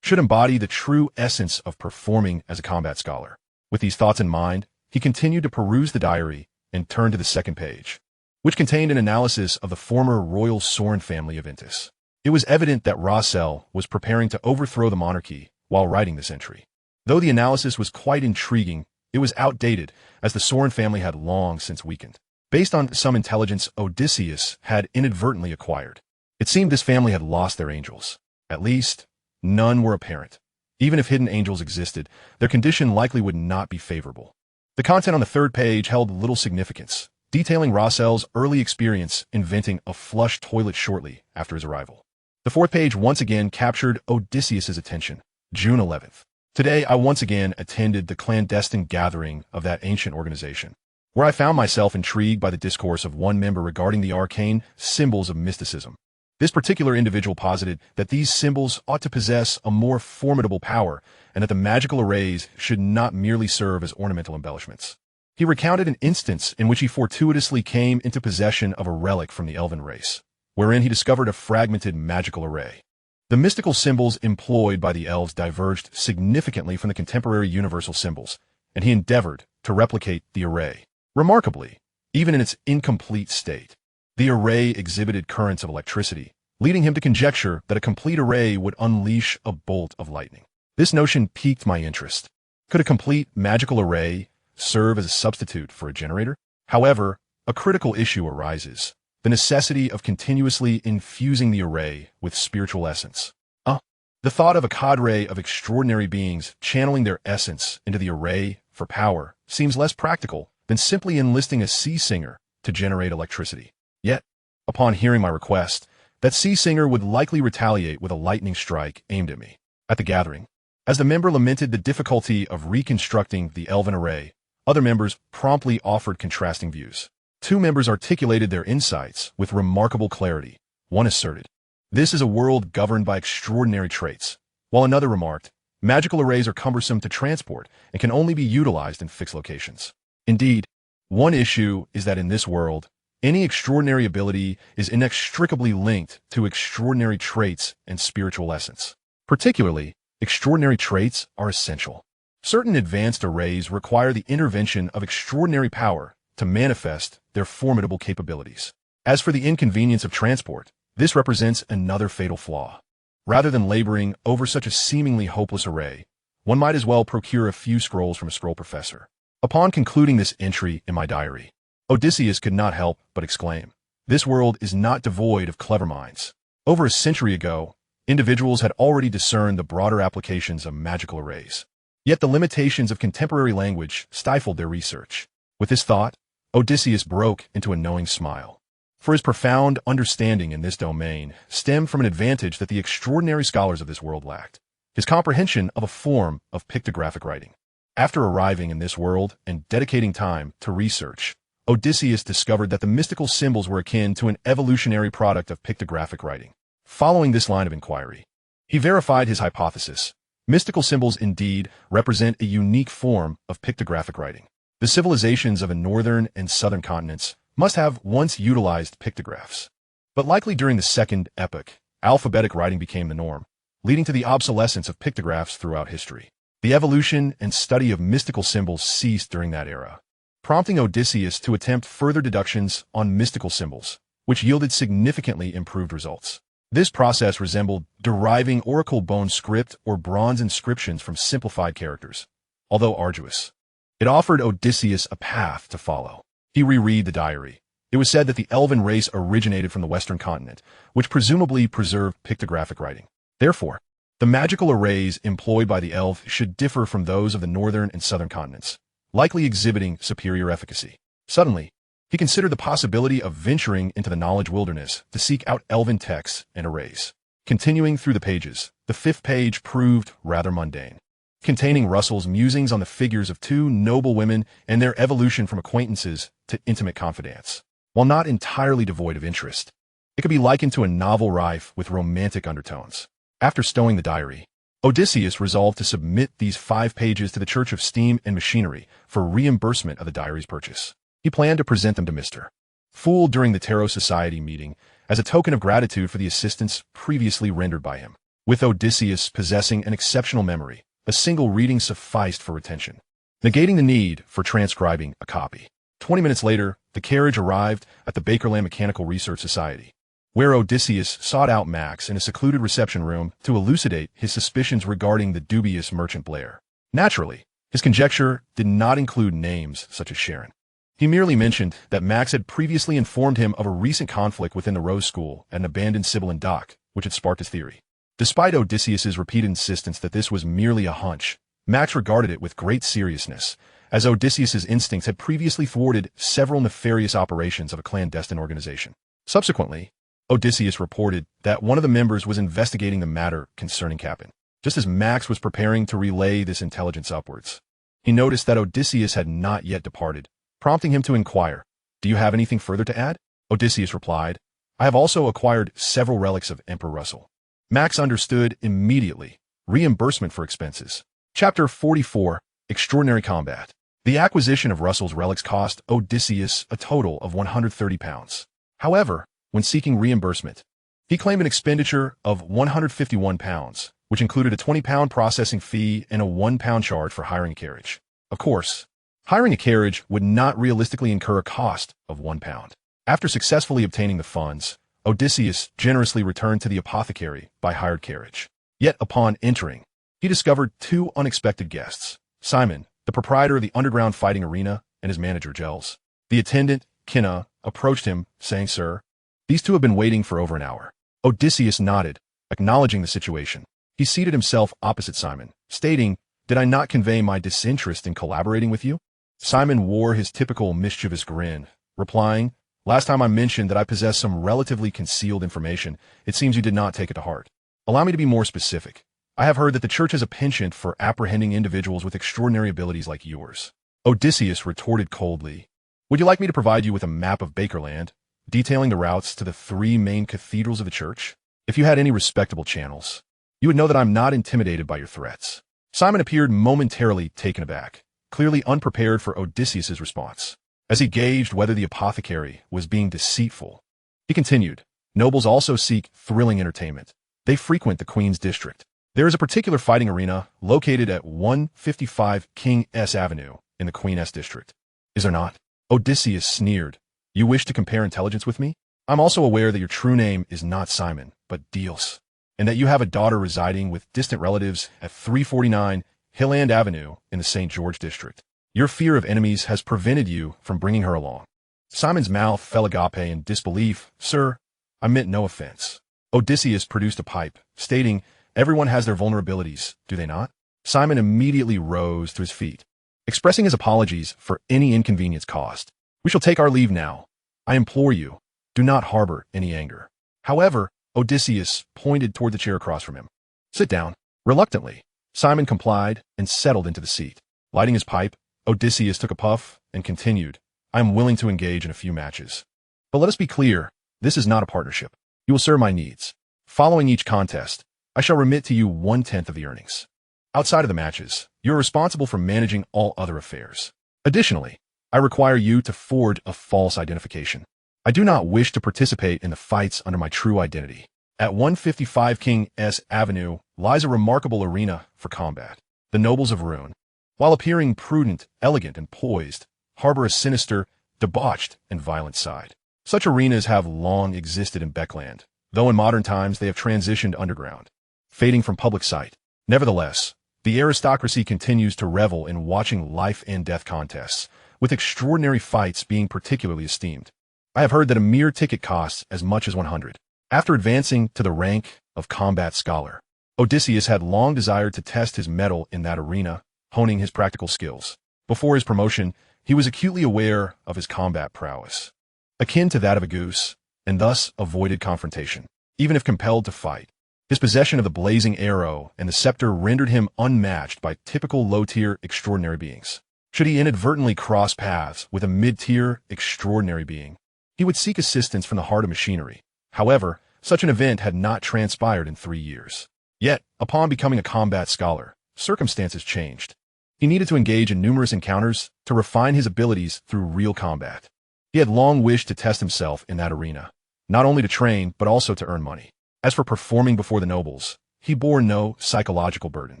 should embody the true essence of performing as a combat scholar. With these thoughts in mind, he continued to peruse the diary and turned to the second page, which contained an analysis of the former royal Sorin family of Intis. It was evident that Rossel was preparing to overthrow the monarchy while writing this entry. Though the analysis was quite intriguing, it was outdated, as the Sorin family had long since weakened. Based on some intelligence Odysseus had inadvertently acquired, it seemed this family had lost their angels. At least, none were apparent. Even if hidden angels existed, their condition likely would not be favorable. The content on the third page held little significance, detailing Rossel's early experience inventing a flush toilet shortly after his arrival. The fourth page once again captured Odysseus's attention. June 11th. Today I once again attended the clandestine gathering of that ancient organization, where I found myself intrigued by the discourse of one member regarding the arcane symbols of mysticism. This particular individual posited that these symbols ought to possess a more formidable power, and that the magical arrays should not merely serve as ornamental embellishments. He recounted an instance in which he fortuitously came into possession of a relic from the elven race, wherein he discovered a fragmented magical array. The mystical symbols employed by the elves diverged significantly from the contemporary universal symbols, and he endeavored to replicate the array. Remarkably, even in its incomplete state, the array exhibited currents of electricity, leading him to conjecture that a complete array would unleash a bolt of lightning. This notion piqued my interest. Could a complete magical array serve as a substitute for a generator? However, a critical issue arises: the necessity of continuously infusing the array with spiritual essence. The thought of a cadre of extraordinary beings channeling their essence into the array for power seems less practical than simply enlisting a sea singer to generate electricity. Yet, upon hearing my request, that sea singer would likely retaliate with a lightning strike aimed at me. At the gathering, as the member lamented the difficulty of reconstructing the elven array, other members promptly offered contrasting views. Two members articulated their insights with remarkable clarity. One asserted, "This is a world governed by extraordinary traits," while another remarked, "Magical arrays are cumbersome to transport and can only be utilized in fixed locations." Indeed, one issue is that in this world, any extraordinary ability is inextricably linked to extraordinary traits and spiritual essence. Particularly, extraordinary traits are essential. Certain advanced arrays require the intervention of extraordinary power to manifest their formidable capabilities. As for the inconvenience of transport, this represents another fatal flaw. Rather than laboring over such a seemingly hopeless array, one might as well procure a few scrolls from a scroll professor. Upon concluding this entry in my diary, Odysseus could not help but exclaim, "This world is not devoid of clever minds." Over a century ago, individuals had already discerned the broader applications of magical arrays. Yet the limitations of contemporary language stifled their research. With this thought, Odysseus broke into a knowing smile. For his profound understanding in this domain stemmed from an advantage that the extraordinary scholars of this world lacked: his comprehension of a form of pictographic writing. After arriving in this world and dedicating time to research, Odysseus discovered that the mystical symbols were akin to an evolutionary product of pictographic writing. Following this line of inquiry, he verified his hypothesis. Mystical symbols indeed represent a unique form of pictographic writing. The civilizations of the northern and southern continents must have once utilized pictographs. But likely during the Second Epoch, alphabetic writing became the norm, leading to the obsolescence of pictographs throughout history. The evolution and study of mystical symbols ceased during that era, prompting Odysseus to attempt further deductions on mystical symbols, which yielded significantly improved results. This process resembled deriving oracle bone script or bronze inscriptions from simplified characters. Although arduous, it offered Odysseus a path to follow. He reread the diary. It was said that the elven race originated from the western continent, which presumably preserved pictographic writing. Therefore, the magical arrays employed by the elf should differ from those of the northern and southern continents, likely exhibiting superior efficacy. Suddenly, he considered the possibility of venturing into the knowledge wilderness to seek out elven texts and arrays. Continuing through the pages, the fifth page proved rather mundane. containing Russell's musings on the figures of two noble women and their evolution from acquaintances to intimate confidants. While not entirely devoid of interest, it could be likened to a novel rife with romantic undertones. After stowing the diary, Odysseus resolved to submit these 5 pages to the Church of Steam and Machinery for reimbursement of the diary's purchase. He planned to present them to Mr. Fool during the Tarot Society meeting as a token of gratitude for the assistance previously rendered by him. With Odysseus possessing an exceptional memory, a single reading sufficed for retention, negating the need for transcribing a copy. 20 minutes later, the carriage arrived at the Bakerland Mechanical Research Society, where Odysseus sought out Max in a secluded reception room to elucidate his suspicions regarding the dubious Merchant Blair. Naturally, his conjecture did not include names such as Sharon. He merely mentioned that Max had previously informed him of a recent conflict within the Rose School at an abandoned Sibyllin dock, which had sparked his theory. Despite Odysseus's repeated insistence that this was merely a hunch, Max regarded it with great seriousness, as Odysseus's instincts had previously thwarted several nefarious operations of a clandestine organization. Subsequently, Odysseus reported that one of the members was investigating the matter concerning Captain. Just as Max was preparing to relay this intelligence upwards, he noticed that Odysseus had not yet departed, prompting him to inquire, "Do you have anything further to add?" Odysseus replied, "I have also acquired several relics of Emperor Russell." Max understood immediately. Reimbursement for expenses. Chapter 44, Extraordinary Combat. The acquisition of Russell's relics cost Odysseus a total of £130. However, when seeking reimbursement, he claimed an expenditure of £151, which included a £20 processing fee and a £1 charge for hiring a carriage. Of course, hiring a carriage would not realistically incur a cost of £1. After successfully obtaining the funds, Odysseus generously returned to the apothecary by hired carriage. Yet upon entering, he discovered 2 unexpected guests: Simon, the proprietor of the underground fighting arena, and his manager, Gels. The attendant, Hinny, approached him, saying, "Sir, these 2 have been waiting for over an hour." Odysseus nodded, acknowledging the situation. He seated himself opposite Simon, stating, "Did I not convey my disinterest in collaborating with you?" Simon wore his typical mischievous grin, replying, "Last time I mentioned that I possess some relatively concealed information, it seems you did not take it to heart. Allow me to be more specific. I have heard that the church has a penchant for apprehending individuals with extraordinary abilities like yours." Odysseus retorted coldly, "Would you like me to provide you with a map of Bakerland, detailing the routes to the 3 main cathedrals of the church? If you had any respectable channels, you would know that I'm not intimidated by your threats." Simon appeared momentarily taken aback, clearly unprepared for Odysseus's response. As he gauged whether the apothecary was being deceitful, he continued, "Nobles also seek thrilling entertainment. They frequent the Queen's District. There is a particular fighting arena located at 155 King S Avenue in the Queen S District. Is there not?" Odysseus sneered. "You wish to compare intelligence with me? I'm also aware that your true name is not Simon, but Dios, and that you have a daughter residing with distant relatives at 349 Hilland Avenue in the St. George District. Your fear of enemies has prevented you from bringing her along." Simon's mouth fell agape in disbelief. "Sir, I meant no offense." Odysseus produced a pipe, stating, "Everyone has their vulnerabilities, do they not?" Simon immediately rose to his feet, expressing his apologies for any inconvenience caused. "We shall take our leave now. I implore you, do not harbor any anger." However, Odysseus pointed toward the chair across from him. "Sit down." Reluctantly, Simon complied and settled into the seat. Lighting his pipe, Odysseus took a puff and continued, "I am willing to engage in a few matches. But let us be clear, this is not a partnership. You will serve my needs. Following each contest, I shall remit to you 1/10 of the earnings. Outside of the matches, you are responsible for managing all other affairs. Additionally, I require you to forge a false identification. I do not wish to participate in the fights under my true identity. At 155 King S Avenue lies a remarkable arena for combat. The nobles of Rune, while appearing prudent, elegant, and poised, harbor a sinister, debauched, and violent side. Such arenas have long existed in Beckland, though in modern times they have transitioned underground, fading from public sight. Nevertheless, the aristocracy continues to revel in watching life and death contests, with extraordinary fights being particularly esteemed. I have heard that a mere ticket costs as much as 100. After advancing to the rank of combat scholar, Odysseus had long desired to test his mettle in that arena, honing his practical skills. Before his promotion, he was acutely aware of his combat prowess, akin to that of a goose, and thus avoided confrontation, even if compelled to fight. His possession of the blazing arrow and the scepter rendered him unmatched by typical low-tier extraordinary beings. Should he inadvertently cross paths with a mid-tier extraordinary being, he would seek assistance from the heart of machinery. However, such an event had not transpired in 3 years. Yet, upon becoming a combat scholar, circumstances changed. He needed to engage in numerous encounters to refine his abilities through real combat. He had long wished to test himself in that arena, not only to train but also to earn money. As for performing before the nobles, he bore no psychological burden.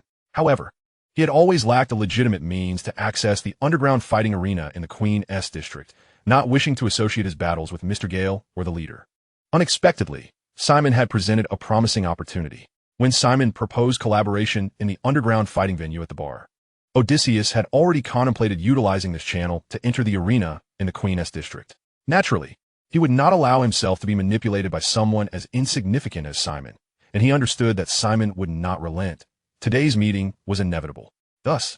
However, he had always lacked a legitimate means to access the underground fighting arena in the Queen's district, not wishing to associate his battles with Mr. Gale or the leader. Unexpectedly, Simon had presented a promising opportunity. When Simon proposed collaboration in the underground fighting venue at the bar, Odysseus had already contemplated utilizing this channel to enter the arena in the Queen's district. Naturally, he would not allow himself to be manipulated by someone as insignificant as Simon, and he understood that Simon would not relent. Today's meeting was inevitable. Thus,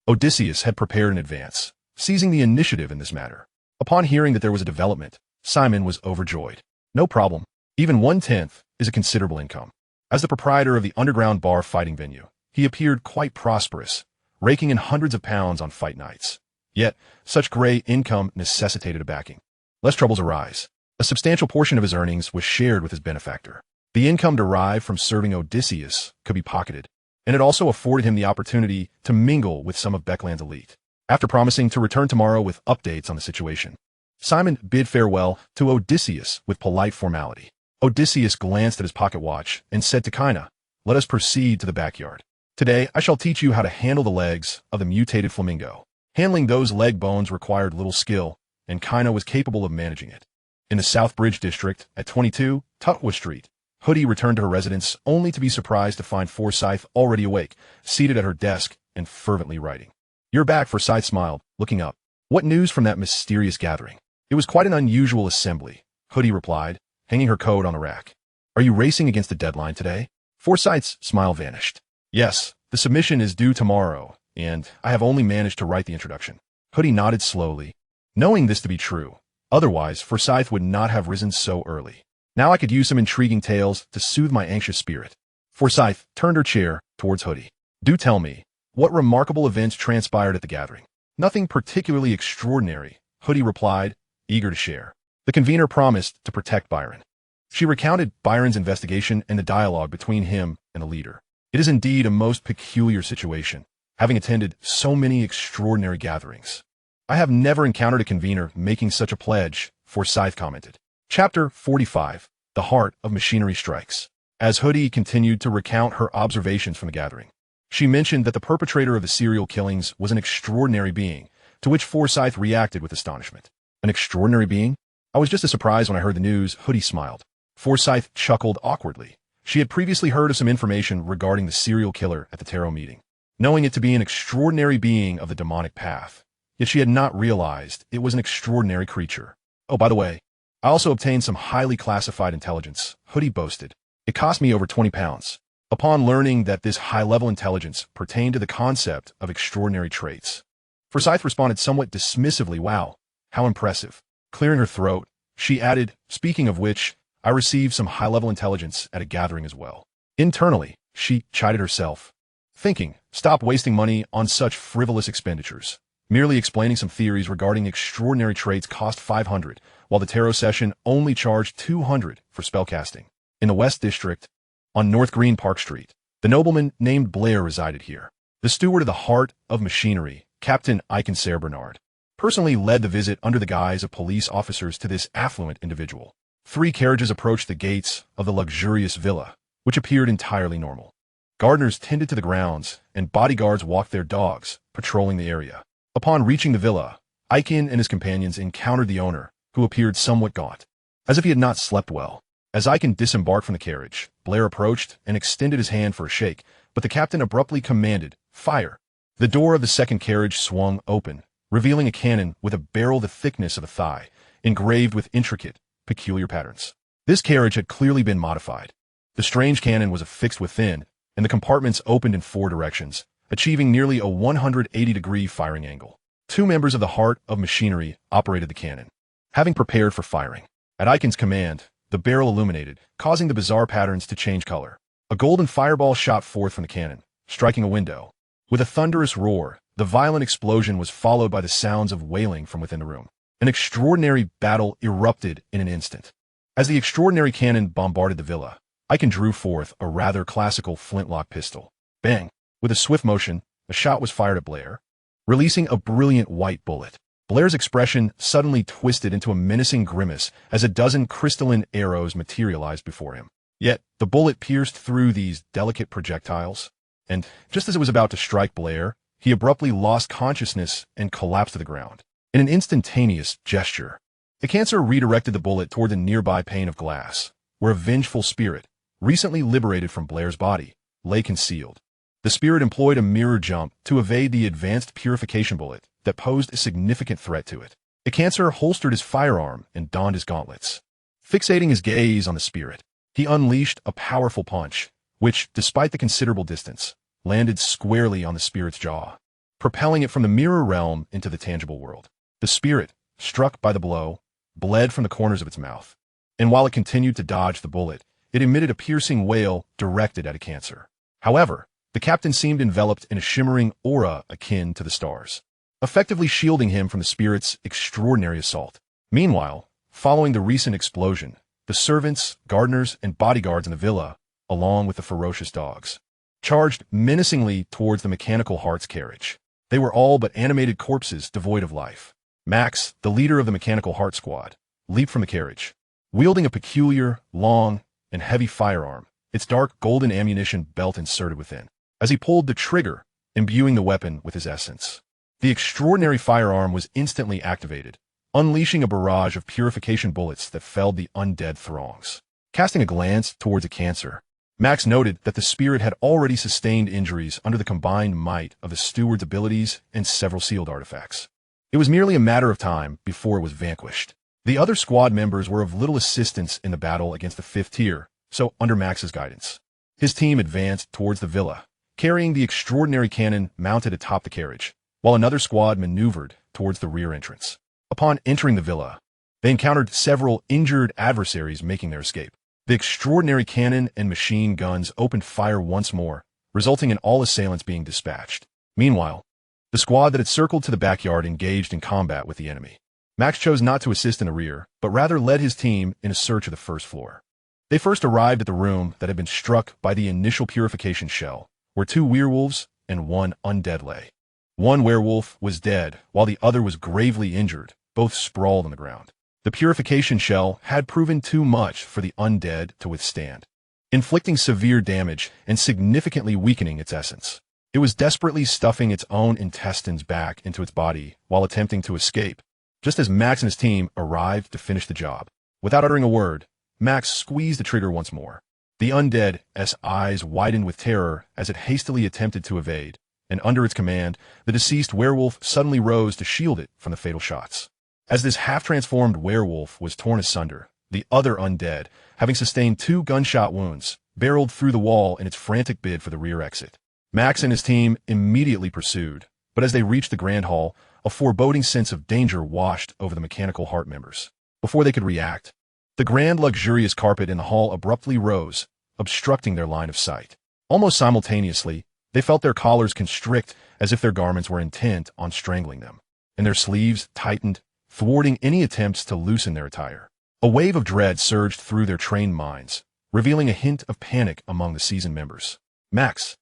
Odysseus had prepared in advance, seizing the initiative in this matter. Upon hearing that there was a development, Simon was overjoyed. No problem. Even 1/10 is a considerable income. As the proprietor of the underground bar fighting venue, he appeared quite prosperous, raking in hundreds of pounds on fight nights. Yet, such great income necessitated a backing. Lest troubles arise, a substantial portion of his earnings was shared with his benefactor. The income derived from serving Odysseus could be pocketed, and it also afforded him the opportunity to mingle with some of Beckland's elite. After promising to return tomorrow with updates on the situation, Simon bid farewell to Odysseus with polite formality. Odysseus glanced at his pocket watch and said to Kinna, "Let us proceed to the backyard. Today I shall teach you how to handle the legs of the mutated flamingo." Handling those leg bones required little skill, and Kinna was capable of managing it. In the South Bridge district, at 22 Tutwa Street, Hoodie returned to her residence only to be surprised to find Forsyth already awake, seated at her desk and fervently writing. "You're back," Forsyth smiled, looking up. "What news from that mysterious gathering?" "It was quite an unusual assembly," Hoodie replied, hanging her coat on the rack. "Are you racing against the deadline today?" Forsyth's smile vanished. "Yes, the submission is due tomorrow, and I have only managed to write the introduction." Hoodie nodded slowly, knowing this to be true. Otherwise, Forsyth would not have risen so early. "Now I could use some intriguing tales to soothe my anxious spirit." Forsyth turned her chair towards Hoodie. "Do tell me, what remarkable events transpired at the gathering?" "Nothing particularly extraordinary," Hoodie replied, eager to share. The convener promised to protect Byron. She recounted Byron's investigation and the dialogue between him and the leader. "It is indeed a most peculiar situation, having attended so many extraordinary gatherings. I have never encountered a convener making such a pledge," Forsyth commented. Chapter 45. The Heart of Machinery Strikes. As Hoodie continued to recount her observations from the gathering, she mentioned that the perpetrator of the serial killings was an extraordinary being, to which Forsyth reacted with astonishment. "An extraordinary being? I was just as surprised when I heard the news," Hoodie smiled. Forsyth chuckled awkwardly. She had previously heard of some information regarding the serial killer at the tarot meeting, knowing it to be an extraordinary being of the demonic path. Yet she had not realized it was an extraordinary creature. "Oh, by the way, I also obtained some highly classified intelligence," Hoodie boasted. "It cost me over 20 pounds. Upon learning that this high-level intelligence pertained to the concept of extraordinary traits, Forsyth responded somewhat dismissively, "Wow, how impressive." Clearing her throat, she added, "Speaking of which, I received some high-level intelligence at a gathering as well." Internally, she chided herself, thinking, "Stop wasting money on such frivolous expenditures." Merely explaining some theories regarding extraordinary traits cost 500, while the tarot session only charged 200 for spellcasting. In the West District, on North Green Park Street, the nobleman named Blair resided here. The steward of the Heart of Machinery, Captain Iconsair Bernard, personally led the visit under the guise of police officers to this affluent individual. 3 carriages approached the gates of the luxurious villa, which appeared entirely normal. Gardeners tended to the grounds, and bodyguards walked their dogs, patrolling the area. Upon reaching the villa, Icon and his companions encountered the owner, who appeared somewhat gaunt, as if he had not slept well. As Icon disembarked from the carriage, Blair approached and extended his hand for a shake, but the captain abruptly commanded, "Fire!" The door of the second carriage swung open, revealing a cannon with a barrel the thickness of a thigh, engraved with intricate, peculiar patterns. This carriage had clearly been modified. The strange cannon was affixed within, and the compartments opened in 4 directions, achieving nearly a 180-degree firing angle. 2 members of the Heart of Machinery operated the cannon, having prepared for firing. At Icon's command, the barrel illuminated, causing the bizarre patterns to change color. A golden fireball shot forth from the cannon, striking a window. With a thunderous roar, the violent explosion was followed by the sounds of wailing from within the room. An extraordinary battle erupted in an instant. As the extraordinary cannon bombarded the villa, Icon drew forth a rather classical flintlock pistol. Bang! With a swift motion, a shot was fired at Blair, releasing a brilliant white bullet. Blair's expression suddenly twisted into a menacing grimace as a dozen crystalline arrows materialized before him. Yet, the bullet pierced through these delicate projectiles, and just as it was about to strike Blair, he abruptly lost consciousness and collapsed to the ground. In an instantaneous gesture, the cancer redirected the bullet toward the nearby pane of glass, where a vengeful spirit, recently liberated from Blair's body, lay concealed. The spirit employed a mirror jump to evade the advanced purification bullet that posed a significant threat to it. The cancer holstered his firearm and donned his gauntlets. Fixating his gaze on the spirit, he unleashed a powerful punch, which, despite the considerable distance, landed squarely on the spirit's jaw, propelling it from the mirror realm into the tangible world. The spirit, struck by the blow, bled from the corners of its mouth, and while it continued to dodge the bullet, it emitted a piercing wail directed at a cancer. However, the captain seemed enveloped in a shimmering aura akin to the stars, effectively shielding him from the spirit's extraordinary assault. Meanwhile, following the recent explosion, the servants, gardeners, and bodyguards in the villa, along with the ferocious dogs, charged menacingly towards the mechanical heart's carriage. They were all but animated corpses devoid of life. Max, the leader of the mechanical heart squad, leaped from the carriage, wielding a peculiar, long, and heavy firearm, its dark golden ammunition belt inserted within. As he pulled the trigger, imbuing the weapon with his essence, the extraordinary firearm was instantly activated, unleashing a barrage of purification bullets that felled the undead throngs. Casting a glance towards the cancer, Max noted that the spirit had already sustained injuries under the combined might of the steward's abilities and several sealed artifacts. It was merely a matter of time before it was vanquished. The other squad members were of little assistance in the battle against the fifth tier, so under Max's guidance, his team advanced towards the villa, carrying the extraordinary cannon mounted atop the carriage, while another squad maneuvered towards the rear entrance. Upon entering the villa, they encountered several injured adversaries making their escape. The extraordinary cannon and machine guns opened fire once more, resulting in all assailants being dispatched. Meanwhile, the squad that had circled to the backyard engaged in combat with the enemy. Max chose not to assist in the rear, but rather led his team in a search of the first floor. They first arrived at the room that had been struck by the initial purification shell, where 2 werewolves and 1 undead lay. One werewolf was dead, while the other was gravely injured, both sprawled on the ground. The purification shell had proven too much for the undead to withstand, inflicting severe damage and significantly weakening its essence. It was desperately stuffing its own intestines back into its body while attempting to escape, just as Max and his team arrived to finish the job. Without uttering a word, Max squeezed the trigger once more. The undead's eyes widened with terror as it hastily attempted to evade, and under its command, the deceased werewolf suddenly rose to shield it from the fatal shots. As this half-transformed werewolf was torn asunder, the other undead, having sustained 2 gunshot wounds, barreled through the wall in its frantic bid for the rear exit. Max and his team immediately pursued, but as they reached the grand hall, a foreboding sense of danger washed over the mechanical heart members. Before they could react, the grand luxurious carpet in the hall abruptly rose, obstructing their line of sight. Almost simultaneously, they felt their collars constrict as if their garments were intent on strangling them, and their sleeves tightened, thwarting any attempts to loosen their attire. A wave of dread surged through their trained minds, revealing a hint of panic among the seasoned members. Max,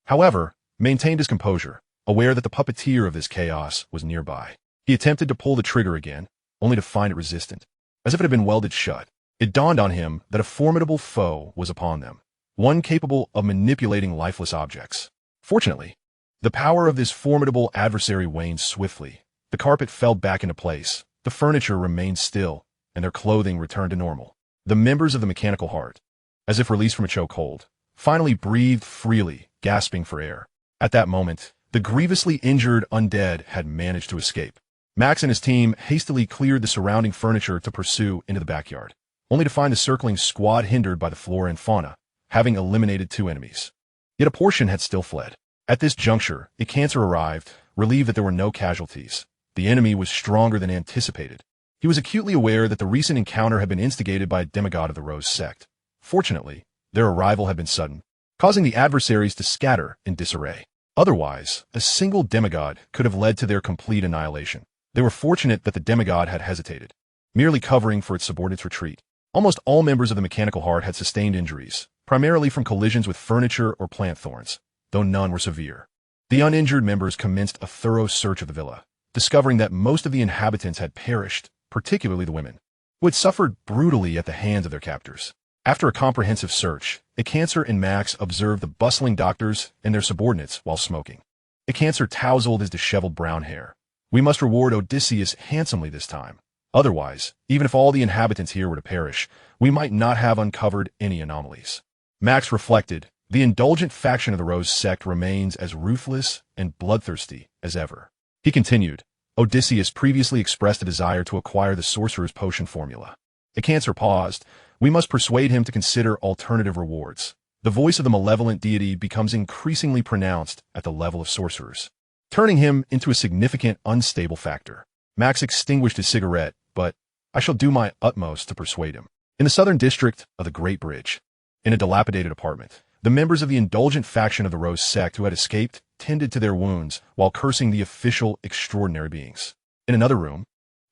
however, maintained his composure, aware that the puppeteer of this chaos was nearby. He attempted to pull the trigger again, only to find it resistant. As if it had been welded shut, it dawned on him that a formidable foe was upon them, one capable of manipulating lifeless objects. Fortunately, the power of this formidable adversary waned swiftly. The carpet fell back into place, the furniture remained still, and their clothing returned to normal. The members of the mechanical heart, as if released from a chokehold, finally breathed freely, gasping for air. At that moment, the grievously injured undead had managed to escape. Max and his team hastily cleared the surrounding furniture to pursue into the backyard, only to find the circling squad hindered by the flora and fauna, having eliminated 2 enemies. Yet a portion had still fled. At this juncture, a cancer arrived, relieved that there were no casualties. The enemy was stronger than anticipated. He was acutely aware that the recent encounter had been instigated by a demigod of the Rose sect. Fortunately, their arrival had been sudden, causing the adversaries to scatter in disarray. Otherwise, a single demigod could have led to their complete annihilation. They were fortunate that the demigod had hesitated, merely covering for its subordinate's retreat. Almost all members of the mechanical heart had sustained injuries, primarily from collisions with furniture or plant thorns, though none were severe. The uninjured members commenced a thorough search of the villa, discovering that most of the inhabitants had perished, particularly the women, who had suffered brutally at the hands of their captors. After a comprehensive search, Acancer and Max observed the bustling doctors and their subordinates while smoking. Acancer tousled his disheveled brown hair. "We must reward Odysseus handsomely this time. Otherwise, even if all the inhabitants here were to perish, we might not have uncovered any anomalies." Max reflected, the indulgent faction of the Rose sect remains as ruthless and bloodthirsty as ever. He continued, "Odysseus previously expressed a desire to acquire the sorcerer's potion formula." Acancer paused. "We must persuade him to consider alternative rewards." The voice of the malevolent deity becomes increasingly pronounced at the level of sorcerers, turning him into a significant unstable factor. Max extinguished his cigarette, but I shall do my utmost to persuade him. In the southern district of the Great Bridge, in a dilapidated apartment, the members of the indulgent faction of the Rose sect who had escaped tended to their wounds while cursing the official extraordinary beings. In another room,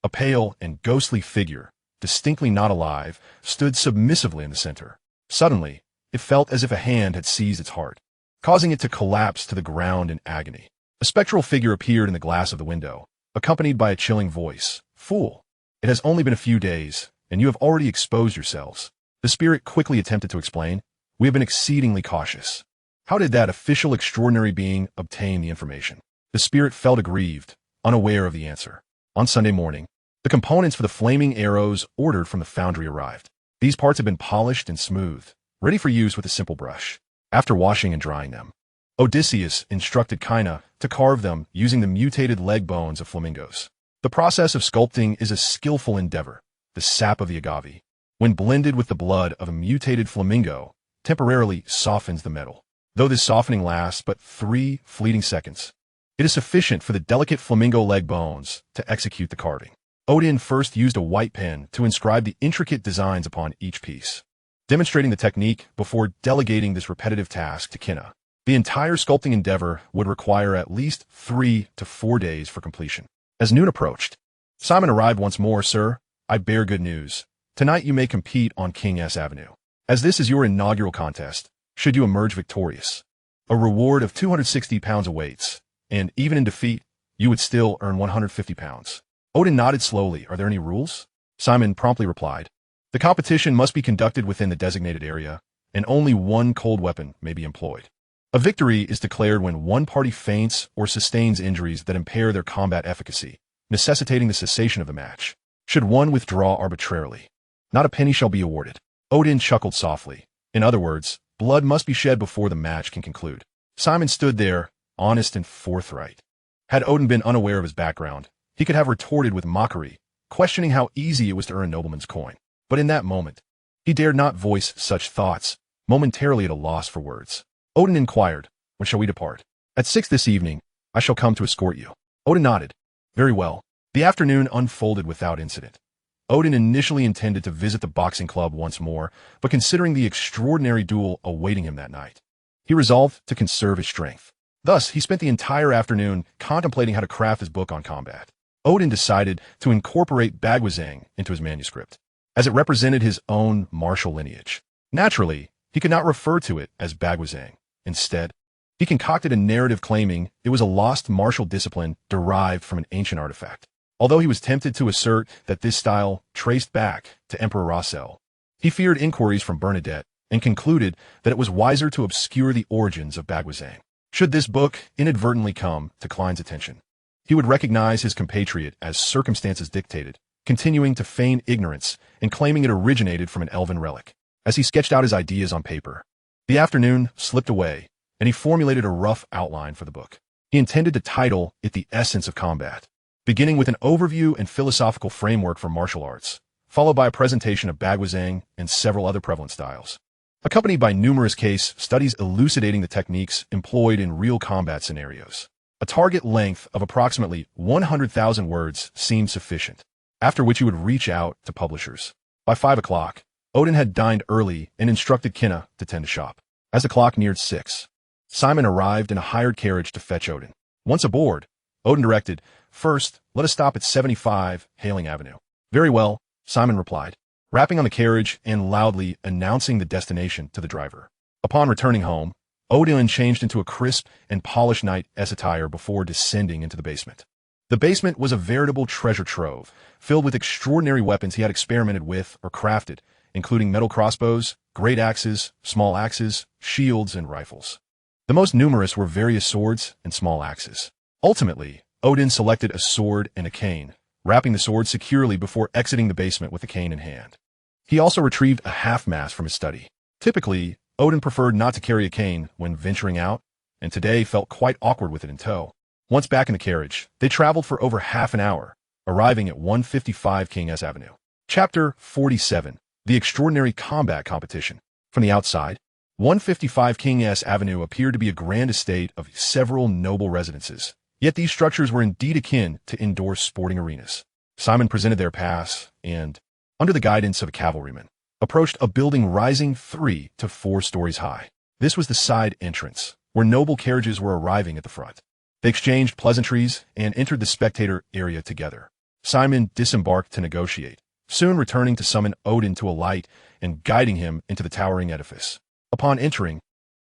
a pale and ghostly figure, distinctly not alive, stood submissively in the center. Suddenly, it felt as if a hand had seized its heart, causing it to collapse to the ground in agony. A spectral figure appeared in the glass of the window, accompanied by a chilling voice. "Fool! It has only been a few days, and you have already exposed yourselves." The spirit quickly attempted to explain, "We have been exceedingly cautious." How did that official extraordinary being obtain the information? The spirit felt aggrieved, unaware of the answer. On Sunday morning, the components for the flaming arrows ordered from the foundry arrived. These parts had been polished and smoothed, ready for use with a simple brush. After washing and drying them, Odysseus instructed Kina to carve them using the mutated leg bones of flamingos. The process of sculpting is a skillful endeavor. The sap of the agave, when blended with the blood of a mutated flamingo, temporarily softens the metal. Though this softening lasts but 3 fleeting seconds, it is sufficient for the delicate flamingo leg bones to execute the carving. Odin first used a white pen to inscribe the intricate designs upon each piece, demonstrating the technique before delegating this repetitive task to Kina. The entire sculpting endeavor would require at least 3 to 4 days for completion. As noon approached, Simon arrived once more. "Sir, I bear good news. Tonight you may compete on King S Avenue. As this is your inaugural contest, should you emerge victorious, a reward of 260 pounds awaits, and even in defeat, you would still earn 150 pounds. Odin nodded slowly. "Are there any rules?" Simon promptly replied, "The competition must be conducted within the designated area, and only one cold weapon may be employed. A victory is declared when one party faints or sustains injuries that impair their combat efficacy, necessitating the cessation of the match. Should one withdraw arbitrarily, not a penny shall be awarded." Odin chuckled softly. In other words, blood must be shed before the match can conclude. Simon stood there, honest and forthright. Had Odin been unaware of his background, he could have retorted with mockery, questioning how easy it was to earn nobleman's coin. But in that moment, he dared not voice such thoughts, momentarily at a loss for words. Odin inquired, "When shall we depart?" "At 6 this evening. I shall come to escort you." Odin nodded. "Very well." The afternoon unfolded without incident. Odin initially intended to visit the boxing club once more, but considering the extraordinary duel awaiting him that night, he resolved to conserve his strength. Thus, he spent the entire afternoon contemplating how to craft his book on combat. Odin decided to incorporate Bagwazang into his manuscript, as it represented his own martial lineage. Naturally, he could not refer to it as Bagwazang. Instead, he concocted a narrative claiming it was a lost martial discipline derived from an ancient artifact. Although he was tempted to assert that this style traced back to Emperor Rossel, he feared inquiries from Bernadette and concluded that it was wiser to obscure the origins of Bagwazang. Should this book inadvertently come to Klein's attention, he would recognize his compatriot as circumstances dictated, continuing to feign ignorance and claiming it originated from an elven relic. As he sketched out his ideas on paper, the afternoon slipped away, and he formulated a rough outline for the book. He intended to title it The Essence of Combat, beginning with an overview and philosophical framework for martial arts, followed by a presentation of Bagwazang and several other prevalent styles, accompanied by numerous case studies elucidating the techniques employed in real combat scenarios. A target length of approximately 100,000 words seemed sufficient, after which he would reach out to publishers. By 5 o'clock, Odin had dined early and instructed Kina to tend to shop. As the clock neared 6, Simon arrived in a hired carriage to fetch Odin. Once aboard, Odin directed, "First, let us stop at 75 Hailing Avenue." "Very well," Simon replied, rapping on the carriage and loudly announcing the destination to the driver. Upon returning home, Odin changed into a crisp and polished knight-esque attire before descending into the basement. The basement was a veritable treasure trove, filled with extraordinary weapons he had experimented with or crafted, including metal crossbows, great axes, small axes, shields, and rifles. The most numerous were various swords and small axes. Ultimately, Odin selected a sword and a cane, wrapping the sword securely before exiting the basement with the cane in hand. He also retrieved a half-mast from his study. Typically, Odin preferred not to carry a cane when venturing out, and today felt quite awkward with it in tow. Once back in the carriage, they traveled for over half an hour, arriving at 155 King S Avenue. Chapter 47. The Extraordinary Combat Competition. From the outside, 155 King S Avenue appeared to be a grand estate of several noble residences, yet these structures were indeed akin to indoor sporting arenas. Simon presented their pass and, under the guidance of a cavalryman, approached a building rising 3 to 4 stories high. This was the side entrance, where noble carriages were arriving at the front. They exchanged pleasantries and entered the spectator area together. Simon disembarked to negotiate, soon returning to summon Odin to alight and guiding him into the towering edifice. Upon entering,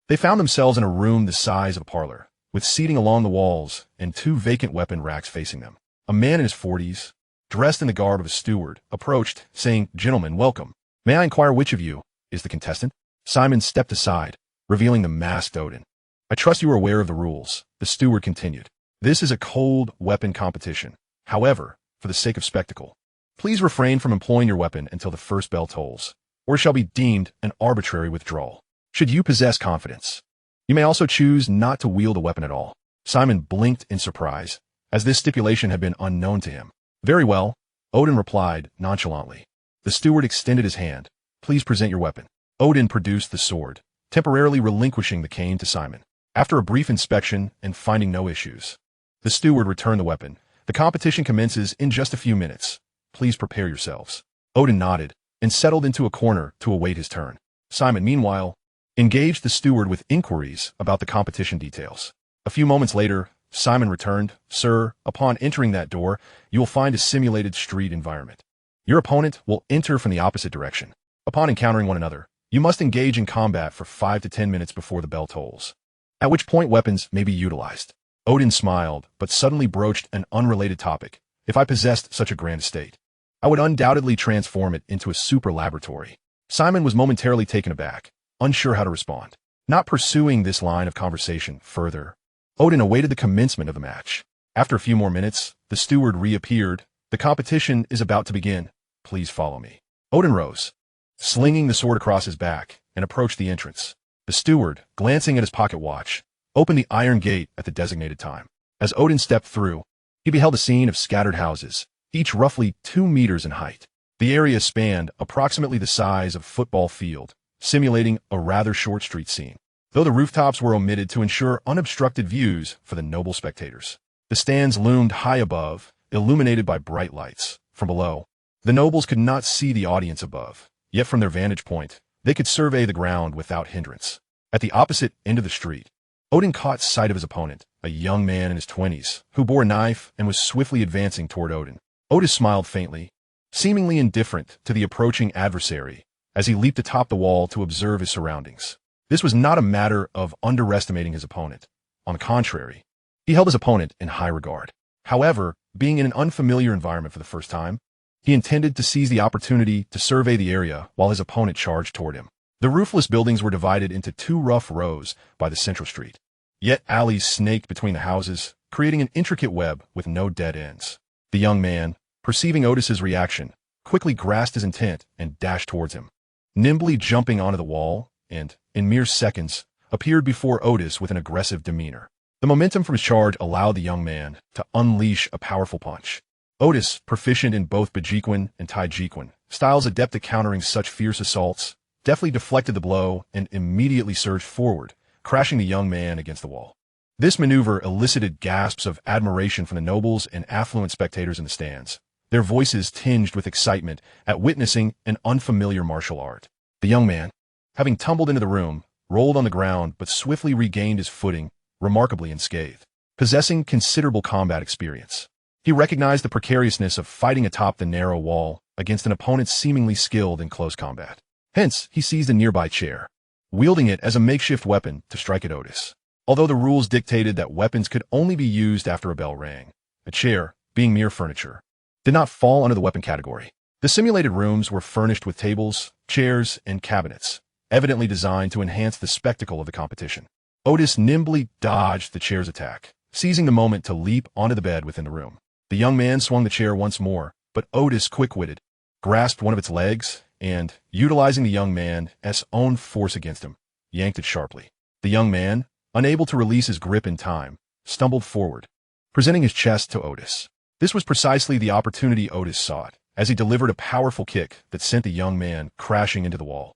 they found themselves in a room the size of a parlor, with seating along the walls and 2 vacant weapon racks facing them. A man in his 40s, dressed in the garb of a steward, approached, saying, "Gentlemen, welcome. May I inquire which of you is the contestant?" Simon stepped aside, revealing the masked Odin. "I trust you are aware of the rules," the steward continued. "This is a cold weapon competition. However, for the sake of spectacle, please refrain from employing your weapon until the first bell tolls, or it shall be deemed an arbitrary withdrawal. Should you possess confidence, you may also choose not to wield a weapon at all." Simon blinked in surprise, as this stipulation had been unknown to him. "Very well," Odin replied nonchalantly. The steward extended his hand. "Please present your weapon." Odin produced the sword, temporarily relinquishing the cane to Simon. After a brief inspection and finding no issues, the steward returned the weapon. "The competition commences in just a few minutes. Please prepare yourselves." Odin nodded and settled into a corner to await his turn. Simon, meanwhile, engaged the steward with inquiries about the competition details. A few moments later, Simon returned. "Sir, upon entering that door, you will find a simulated street environment. Your opponent will enter from the opposite direction. Upon encountering one another, you must engage in combat for 5 to 10 minutes before the bell tolls, at which point weapons may be utilized." Odin smiled, but suddenly broached an unrelated topic. "If I possessed such a grand estate, I would undoubtedly transform it into a super laboratory." Simon was momentarily taken aback, unsure how to respond. Not pursuing this line of conversation further, Odin awaited the commencement of the match. After a few more minutes, the steward reappeared. "The competition is about to begin. Please follow me." Odin rose, slinging the sword across his back, and approached the entrance. The steward, glancing at his pocket watch, opened the iron gate at the designated time. As Odin stepped through, he beheld a scene of scattered houses, each roughly 2 meters in height. The area spanned approximately the size of a football field, simulating a rather short street scene, though the rooftops were omitted to ensure unobstructed views for the noble spectators. The stands loomed high above, illuminated by bright lights. From below, the nobles could not see the audience above, yet from their vantage point, they could survey the ground without hindrance. At the opposite end of the street, Odin caught sight of his opponent, a young man in his 20s, who bore a knife and was swiftly advancing toward Odin. Otis smiled faintly, seemingly indifferent to the approaching adversary, as he leaped atop the wall to observe his surroundings. This was not a matter of underestimating his opponent. On the contrary, he held his opponent in high regard. However, being in an unfamiliar environment for the first time, he intended to seize the opportunity to survey the area while his opponent charged toward him. The roofless buildings were divided into 2 rough rows by the central street, yet alleys snaked between the houses, creating an intricate web with no dead ends. The young man, perceiving Otis's reaction, quickly grasped his intent and dashed towards him, nimbly jumping onto the wall, and, in mere seconds, appeared before Otis with an aggressive demeanor. The momentum from his charge allowed the young man to unleash a powerful punch. Otis, proficient in both Bajiquan and Taijiquan, styles adept at countering such fierce assaults, deftly deflected the blow and immediately surged forward, crashing the young man against the wall. This maneuver elicited gasps of admiration from the nobles and affluent spectators in the stands, their voices tinged with excitement at witnessing an unfamiliar martial art. The young man, having tumbled into the room, rolled on the ground but swiftly regained his footing, remarkably unscathed. Possessing considerable combat experience, he recognized the precariousness of fighting atop the narrow wall against an opponent seemingly skilled in close combat. Hence, he seized a nearby chair, wielding it as a makeshift weapon to strike at Otis. Although the rules dictated that weapons could only be used after a bell rang, a chair, being mere furniture, did not fall under the weapon category. The simulated rooms were furnished with tables, chairs, and cabinets, evidently designed to enhance the spectacle of the competition. Otis nimbly dodged the chair's attack, seizing the moment to leap onto the bed within the room. The young man swung the chair once more, but Otis, quick-witted, grasped one of its legs and, utilizing the young man's own force against him, yanked it sharply. The young man, unable to release his grip in time, stumbled forward, presenting his chest to Otis. This was precisely the opportunity Otis sought, as he delivered a powerful kick that sent the young man crashing into the wall,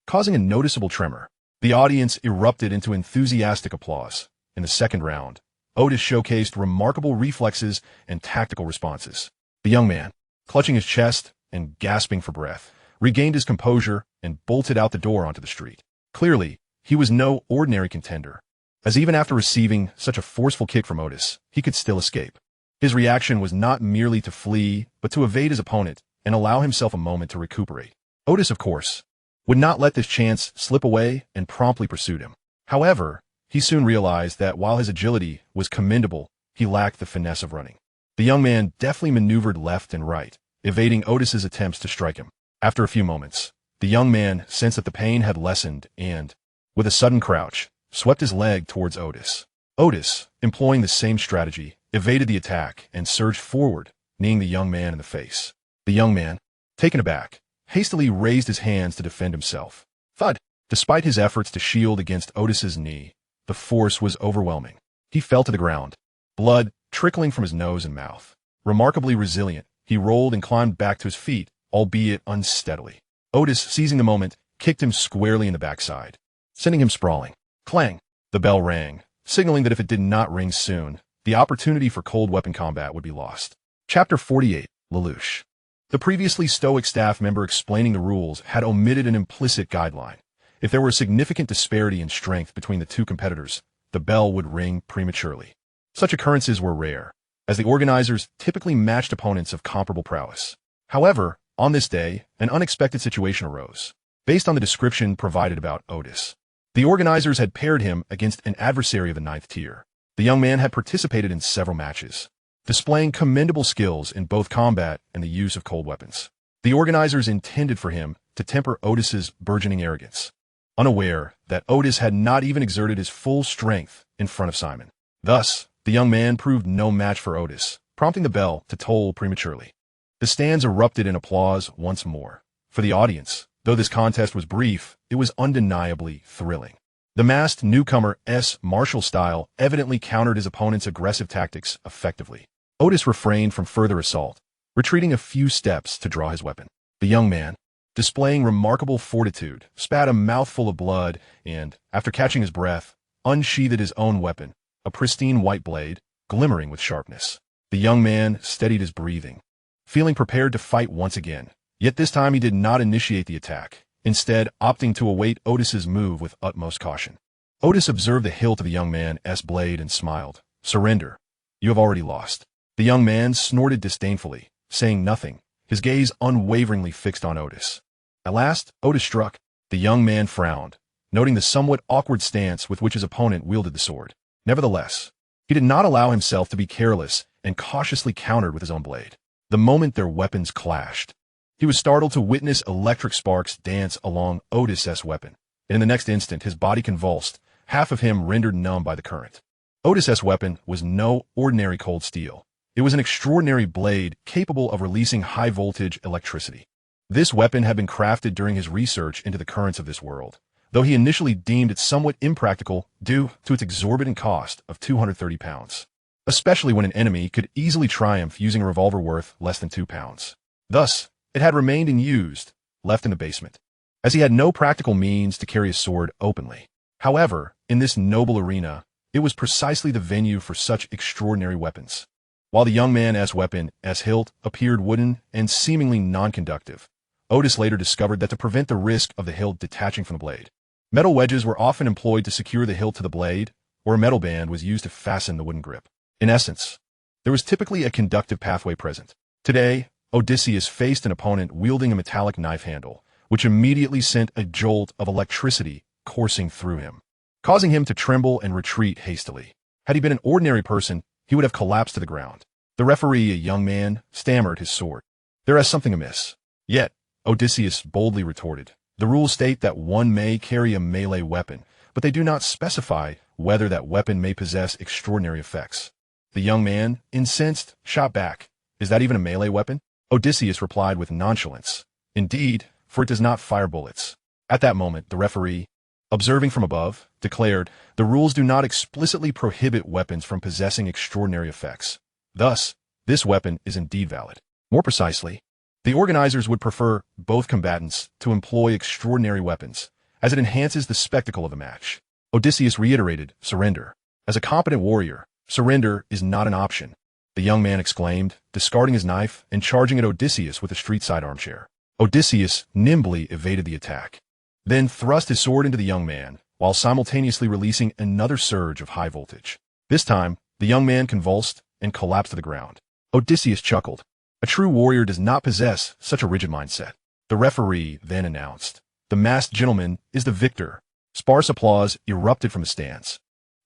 causing a noticeable tremor. The audience erupted into enthusiastic applause. In the second round, Otis showcased remarkable reflexes and tactical responses. The young man, clutching his chest and gasping for breath, regained his composure and bolted out the door onto the street. Clearly, he was no ordinary contender, as even after receiving such a forceful kick from Otis, he could still escape. His reaction was not merely to flee, but to evade his opponent and allow himself a moment to recuperate. Otis, of course, would not let this chance slip away and promptly pursued him. However, he soon realized that while his agility was commendable, he lacked the finesse of running. The young man deftly maneuvered left and right, evading Otis's attempts to strike him. After a few moments, the young man sensed that the pain had lessened and, with a sudden crouch, swept his leg towards Otis. Otis, employing the same strategy, evaded the attack and surged forward, kneeing the young man in the face. The young man, taken aback, hastily raised his hands to defend himself. Thud! Despite his efforts to shield against Otis's knee, the force was overwhelming. He fell to the ground, blood trickling from his nose and mouth. Remarkably resilient, he rolled and climbed back to his feet, albeit unsteadily. Otis, seizing the moment, kicked him squarely in the backside, sending him sprawling. Clang! The bell rang, signaling that if it did not ring soon, the opportunity for cold weapon combat would be lost. Chapter 48, Lelouch. The previously stoic staff member explaining the rules had omitted an implicit guideline. If there were a significant disparity in strength between the two competitors, the bell would ring prematurely. Such occurrences were rare, as the organizers typically matched opponents of comparable prowess. However, on this day, an unexpected situation arose. Based on the description provided about Otis, the organizers had paired him against an adversary of the 9th tier. The young man had participated in several matches, displaying commendable skills in both combat and the use of cold weapons. The organizers intended for him to temper Otis's burgeoning arrogance, unaware that Otis had not even exerted his full strength in front of Simon. Thus, the young man proved no match for Otis, prompting the bell to toll prematurely. The stands erupted in applause once more. For the audience, though this contest was brief, it was undeniably thrilling. The masked newcomer's martial style evidently countered his opponent's aggressive tactics effectively. Otis refrained from further assault, retreating a few steps to draw his weapon. The young man, displaying remarkable fortitude, spat a mouthful of blood and, after catching his breath, unsheathed his own weapon, a pristine white blade, glimmering with sharpness. The young man steadied his breathing, feeling prepared to fight once again. Yet this time he did not initiate the attack, instead opting to await Otis's move with utmost caution. Otis observed the hilt of the young man's blade and smiled. "Surrender. You have already lost." The young man snorted disdainfully, saying nothing, his gaze unwaveringly fixed on Otis. At last, Otis struck. The young man frowned, noting the somewhat awkward stance with which his opponent wielded the sword. Nevertheless, he did not allow himself to be careless and cautiously countered with his own blade. The moment their weapons clashed, he was startled to witness electric sparks dance along Otis's weapon, and in the next instant his body convulsed, half of him rendered numb by the current. Otis's weapon was no ordinary cold steel. It was an extraordinary blade capable of releasing high-voltage electricity. This weapon had been crafted during his research into the currents of this world, though he initially deemed it somewhat impractical due to its exorbitant cost of 230 pounds, especially when an enemy could easily triumph using a revolver worth less than 2 pounds. Thus, it had remained unused, left in the basement, as he had no practical means to carry a sword openly. However, in this noble arena, it was precisely the venue for such extraordinary weapons. While the young man's weapon's hilt appeared wooden and seemingly non-conductive, Otis later discovered that to prevent the risk of the hilt detaching from the blade, Metal wedges were often employed to secure the hilt to the blade, or a metal band was used to fasten the wooden grip. In essence, there was typically a conductive pathway present. Today, Odysseus faced an opponent wielding a metallic knife handle, which immediately sent a jolt of electricity coursing through him, causing him to tremble and retreat hastily. Had he been an ordinary person, he would have collapsed to the ground. The referee, a young man, stammered his sword. "There is something amiss." Yet, Odysseus boldly retorted, "The rules state that one may carry a melee weapon, but they do not specify whether that weapon may possess extraordinary effects." The young man, incensed, shot back, "Is that even a melee weapon?" Odysseus replied with nonchalance, "Indeed, for it does not fire bullets." At that moment, the referee, observing from above, declared, "The rules do not explicitly prohibit weapons from possessing extraordinary effects. Thus, this weapon is indeed valid." More precisely, the organizers would prefer both combatants to employ extraordinary weapons, as it enhances the spectacle of the match. Odysseus reiterated, "Surrender. As a competent warrior, surrender is not an option," the young man exclaimed, discarding his knife and charging at Odysseus with a street-side armchair. Odysseus nimbly evaded the attack, then thrust his sword into the young man, while simultaneously releasing another surge of high voltage. This time, the young man convulsed and collapsed to the ground. Odysseus chuckled. A true warrior does not possess such a rigid mindset. The referee then announced, "The masked gentleman is the victor." Sparse applause erupted from the stands,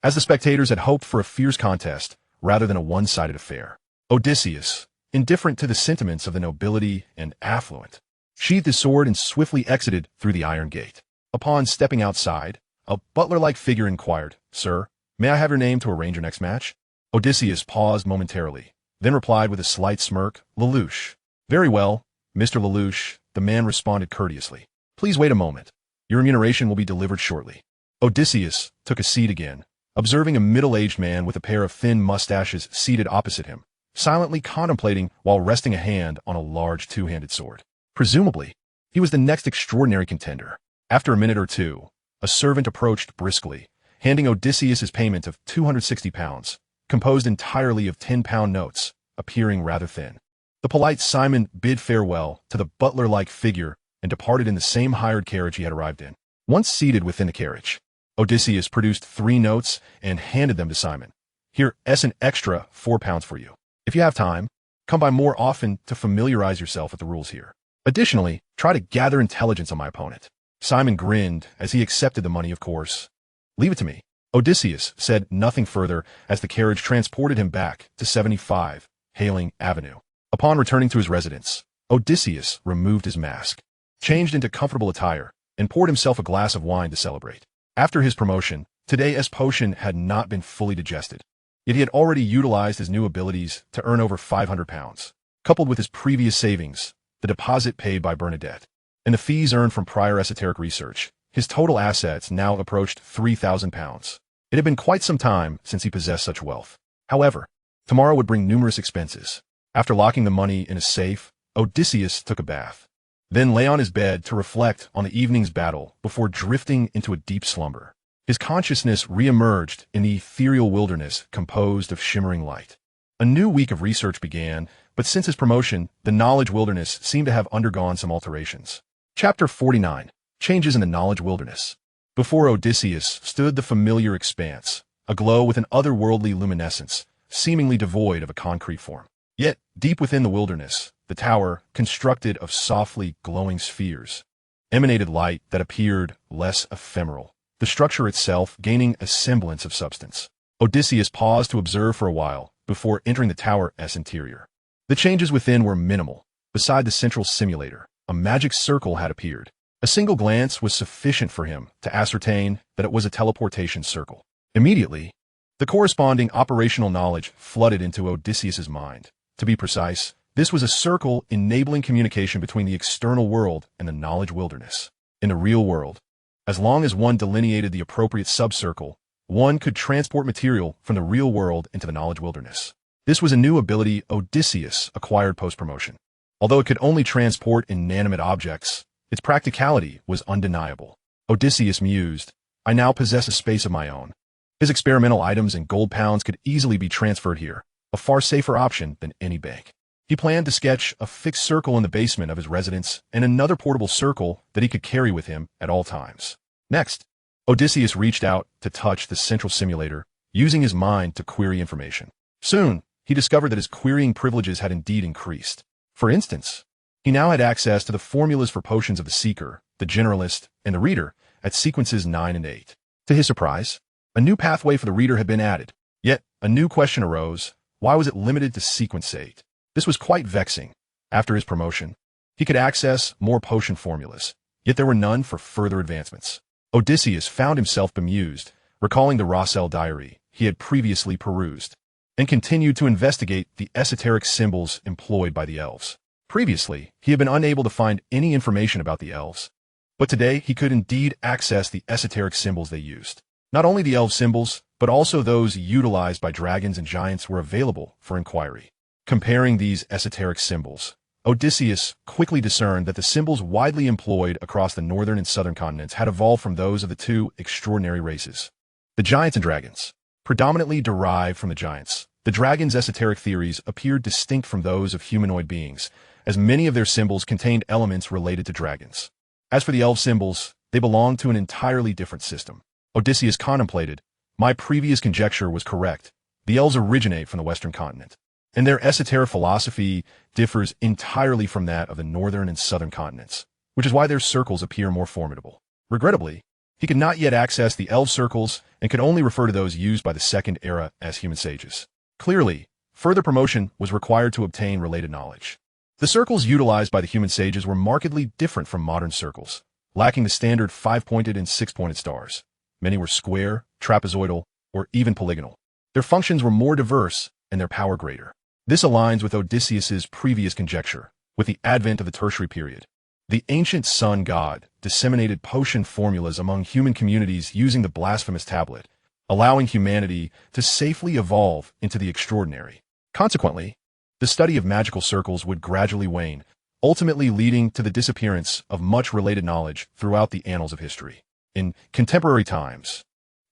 as the spectators had hoped for a fierce contest rather than a one-sided affair. Odysseus, indifferent to the sentiments of the nobility and affluent, sheathed his sword and swiftly exited through the iron gate. Upon stepping outside, a butler-like figure inquired, "Sir, may I have your name to arrange your next match?" Odysseus paused momentarily, then replied with a slight smirk, "Lelouch." "Very well, Mr. Lelouch," the man responded courteously. "Please wait a moment. Your remuneration will be delivered shortly." Odysseus took a seat again, observing a middle-aged man with a pair of thin mustaches seated opposite him, silently contemplating while resting a hand on a large two-handed sword. Presumably, he was the next extraordinary contender. After a minute or two, a servant approached briskly, handing Odysseus his payment of 260 pounds, composed entirely of 10-pound notes, appearing rather thin. The polite Simon bid farewell to the butler-like figure and departed in the same hired carriage he had arrived in. Once seated within the carriage, Odysseus produced 3 notes and handed them to Simon. "Here is an extra 4 pounds for you. If you have time, come by more often to familiarize yourself with the rules here. Additionally, try to gather intelligence on my opponent." Simon grinned as he accepted the money, of course. "Leave it to me." Odysseus said nothing further as the carriage transported him back to 75 Hailing Avenue. Upon returning to his residence, Odysseus removed his mask, changed into comfortable attire, and poured himself a glass of wine to celebrate. After his promotion, today's potion had not been fully digested, yet he had already utilized his new abilities to earn over 500 pounds. Coupled with his previous savings, the deposit paid by Bernadette, and the fees earned from prior esoteric research, his total assets now approached 3,000 pounds. It had been quite some time since he possessed such wealth. However, tomorrow would bring numerous expenses. After locking the money in a safe, Odysseus took a bath, then lay on his bed to reflect on the evening's battle before drifting into a deep slumber. His consciousness re-emerged in the ethereal wilderness composed of shimmering light. A new week of research began, but since his promotion, the knowledge wilderness seemed to have undergone some alterations. Chapter 49. Changes in the knowledge wilderness. Before Odysseus stood the familiar expanse, aglow with an otherworldly luminescence, seemingly devoid of a concrete form. Yet, deep within the wilderness, the tower, constructed of softly glowing spheres, emanated light that appeared less ephemeral, the structure itself gaining a semblance of substance. Odysseus paused to observe for a while before entering the tower's interior. The changes within were minimal. Beside the central simulator, a magic circle had appeared. A single glance was sufficient for him to ascertain that it was a teleportation circle. Immediately, the corresponding operational knowledge flooded into Odysseus's mind. To be precise, this was a circle enabling communication between the external world and the knowledge wilderness. In the real world, as long as one delineated the appropriate subcircle, one could transport material from the real world into the knowledge wilderness. This was a new ability Odysseus acquired post-promotion. Although it could only transport inanimate objects, its practicality was undeniable. Odysseus mused, "I now possess a space of my own. His experimental items and gold pounds could easily be transferred here, a far safer option than any bank." He planned to sketch a fixed circle in the basement of his residence and another portable circle that he could carry with him at all times. Next, Odysseus reached out to touch the central simulator, using his mind to query information. Soon, he discovered that his querying privileges had indeed increased. For instance, he now had access to the formulas for potions of the Seeker, the Generalist, and the Reader at sequences 9 and 8. To his surprise, a new pathway for the Reader had been added. Yet, a new question arose: why was it limited to sequence 8? This was quite vexing. After his promotion, he could access more potion formulas, yet there were none for further advancements. Odysseus found himself bemused, recalling the Rossell diary he had previously perused, and continued to investigate the esoteric symbols employed by the elves. Previously, he had been unable to find any information about the elves, but today he could indeed access the esoteric symbols they used. Not only the elf symbols, but also those utilized by dragons and giants were available for inquiry. Comparing these esoteric symbols, Odysseus quickly discerned that the symbols widely employed across the northern and southern continents had evolved from those of the two extraordinary races. The giants and dragons, predominantly derived from the giants. The dragons' esoteric theories appeared distinct from those of humanoid beings, as many of their symbols contained elements related to dragons. As for the elf symbols, they belonged to an entirely different system. Odysseus contemplated, my previous conjecture was correct. The elves originate from the western continent, and their esoteric philosophy differs entirely from that of the northern and southern continents, which is why their circles appear more formidable. Regrettably, he could not yet access the elf circles and could only refer to those used by the second era as human sages. Clearly, further promotion was required to obtain related knowledge. The circles utilized by the human sages were markedly different from modern circles, lacking the standard 5-pointed and 6-pointed stars. Many were square, trapezoidal, or even polygonal. Their functions were more diverse and their power greater. This aligns with Odysseus's previous conjecture. With the advent of the tertiary period, the ancient sun god disseminated potion formulas among human communities using the blasphemous tablet, allowing humanity to safely evolve into the extraordinary. Consequently, the study of magical circles would gradually wane, ultimately leading to the disappearance of much related knowledge throughout the annals of history. In contemporary times,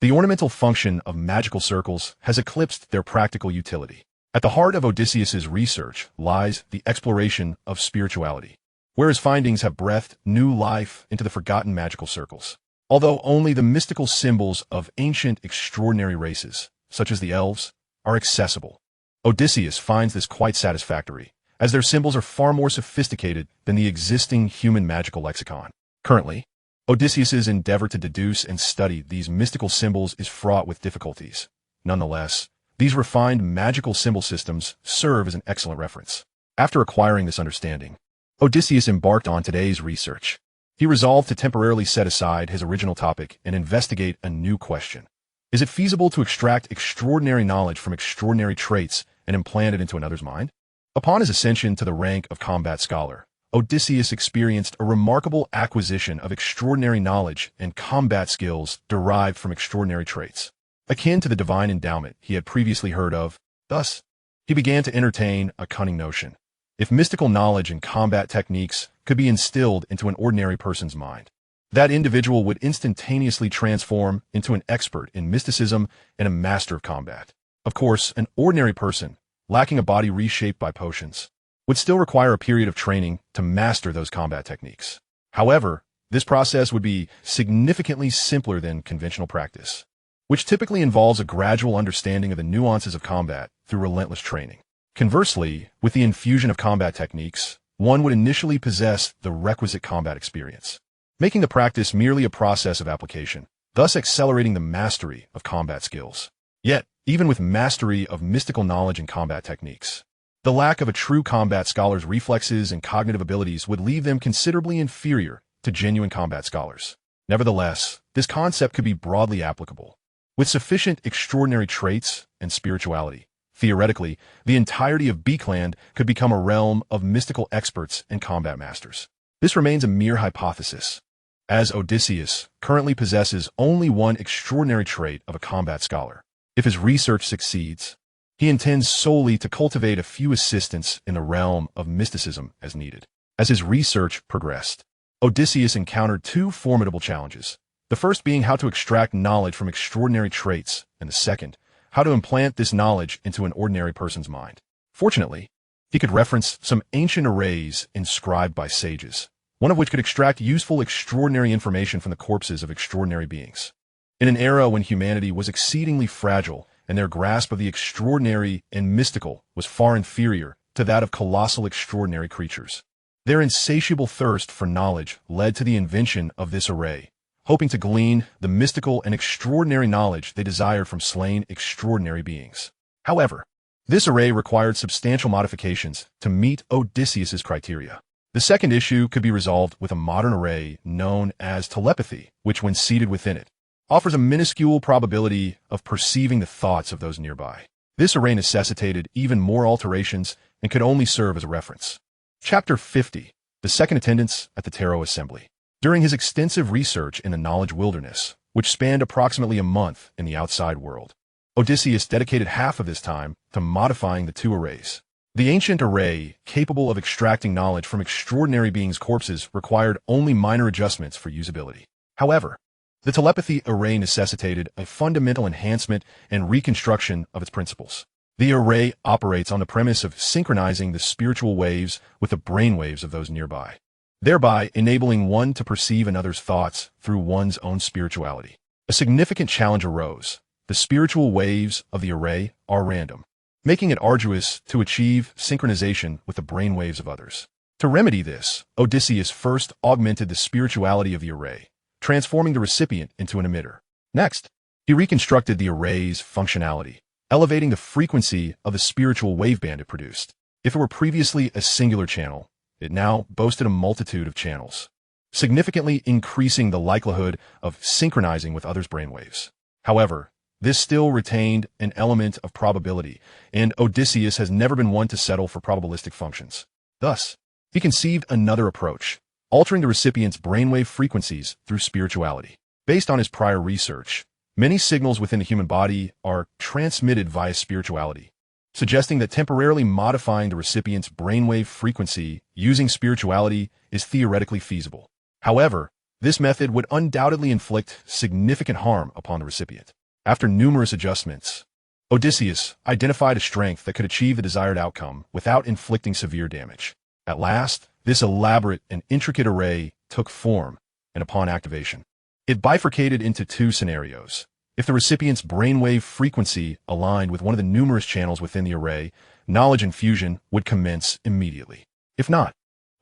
the ornamental function of magical circles has eclipsed their practical utility. At the heart of Odysseus's research lies the exploration of spirituality, where his findings have breathed new life into the forgotten magical circles. Although only the mystical symbols of ancient extraordinary races, such as the elves, are accessible, Odysseus finds this quite satisfactory, as their symbols are far more sophisticated than the existing human magical lexicon. Currently, Odysseus's endeavor to deduce and study these mystical symbols is fraught with difficulties. Nonetheless, these refined magical symbol systems serve as an excellent reference. After acquiring this understanding, Odysseus embarked on today's research. He resolved to temporarily set aside his original topic and investigate a new question. Is it feasible to extract extraordinary knowledge from extraordinary traits and implant it into another's mind? Upon his ascension to the rank of combat scholar, Odysseus experienced a remarkable acquisition of extraordinary knowledge and combat skills derived from extraordinary traits, akin to the divine endowment he had previously heard of. Thus, he began to entertain a cunning notion. If mystical knowledge and combat techniques could be instilled into an ordinary person's mind, that individual would instantaneously transform into an expert in mysticism and a master of combat. Of course, an ordinary person, lacking a body reshaped by potions, would still require a period of training to master those combat techniques. However, this process would be significantly simpler than conventional practice, which typically involves a gradual understanding of the nuances of combat through relentless training. Conversely, with the infusion of combat techniques, one would initially possess the requisite combat experience, making the practice merely a process of application, thus accelerating the mastery of combat skills. Yet, even with mastery of mystical knowledge and combat techniques, the lack of a true combat scholar's reflexes and cognitive abilities would leave them considerably inferior to genuine combat scholars. Nevertheless, this concept could be broadly applicable. With sufficient extraordinary traits and spirituality, theoretically, the entirety of Beakland could become a realm of mystical experts and combat masters. This remains a mere hypothesis, as Odysseus currently possesses only one extraordinary trait of a combat scholar. If his research succeeds, he intends solely to cultivate a few assistants in the realm of mysticism as needed. As his research progressed, Odysseus encountered two formidable challenges, the first being how to extract knowledge from extraordinary traits, and the second, how to implant this knowledge into an ordinary person's mind. Fortunately, he could reference some ancient arrays inscribed by sages, one of which could extract useful extraordinary information from the corpses of extraordinary beings. In an era when humanity was exceedingly fragile and their grasp of the extraordinary and mystical was far inferior to that of colossal extraordinary creatures. Their insatiable thirst for knowledge led to the invention of this array, hoping to glean the mystical and extraordinary knowledge they desired from slain extraordinary beings. However, this array required substantial modifications to meet Odysseus's criteria. The second issue could be resolved with a modern array known as telepathy, which, when seated within it, offers a minuscule probability of perceiving the thoughts of those nearby. This array necessitated even more alterations and could only serve as a reference. Chapter 50. The Second Attendance at the Tarot Assembly. During his extensive research in the knowledge wilderness, which spanned approximately a month in the outside world, Odysseus dedicated half of this time to modifying the two arrays. The ancient array, capable of extracting knowledge from extraordinary beings' corpses, required only minor adjustments for usability. However, the telepathy array necessitated a fundamental enhancement and reconstruction of its principles. The array operates on the premise of synchronizing the spiritual waves with the brainwaves of those nearby, thereby enabling one to perceive another's thoughts through one's own spirituality. A significant challenge arose. The spiritual waves of the array are random, making it arduous to achieve synchronization with the brainwaves of others. To remedy this, Odysseus first augmented the spirituality of the array, transforming the recipient into an emitter. Next, he reconstructed the array's functionality, elevating the frequency of the spiritual waveband it produced. If it were previously a singular channel, it now boasted a multitude of channels, significantly increasing the likelihood of synchronizing with others' brainwaves. However, this still retained an element of probability, and Odysseus has never been one to settle for probabilistic functions. Thus, he conceived another approach, altering the recipient's brainwave frequencies through spirituality. Based on his prior research, many signals within the human body are transmitted via spirituality, suggesting that temporarily modifying the recipient's brainwave frequency using spirituality is theoretically feasible. However, this method would undoubtedly inflict significant harm upon the recipient. After numerous adjustments, Odysseus identified a strength that could achieve the desired outcome without inflicting severe damage. At last, this elaborate and intricate array took form, and upon activation, it bifurcated into two scenarios. If the recipient's brainwave frequency aligned with one of the numerous channels within the array, knowledge infusion would commence immediately. If not,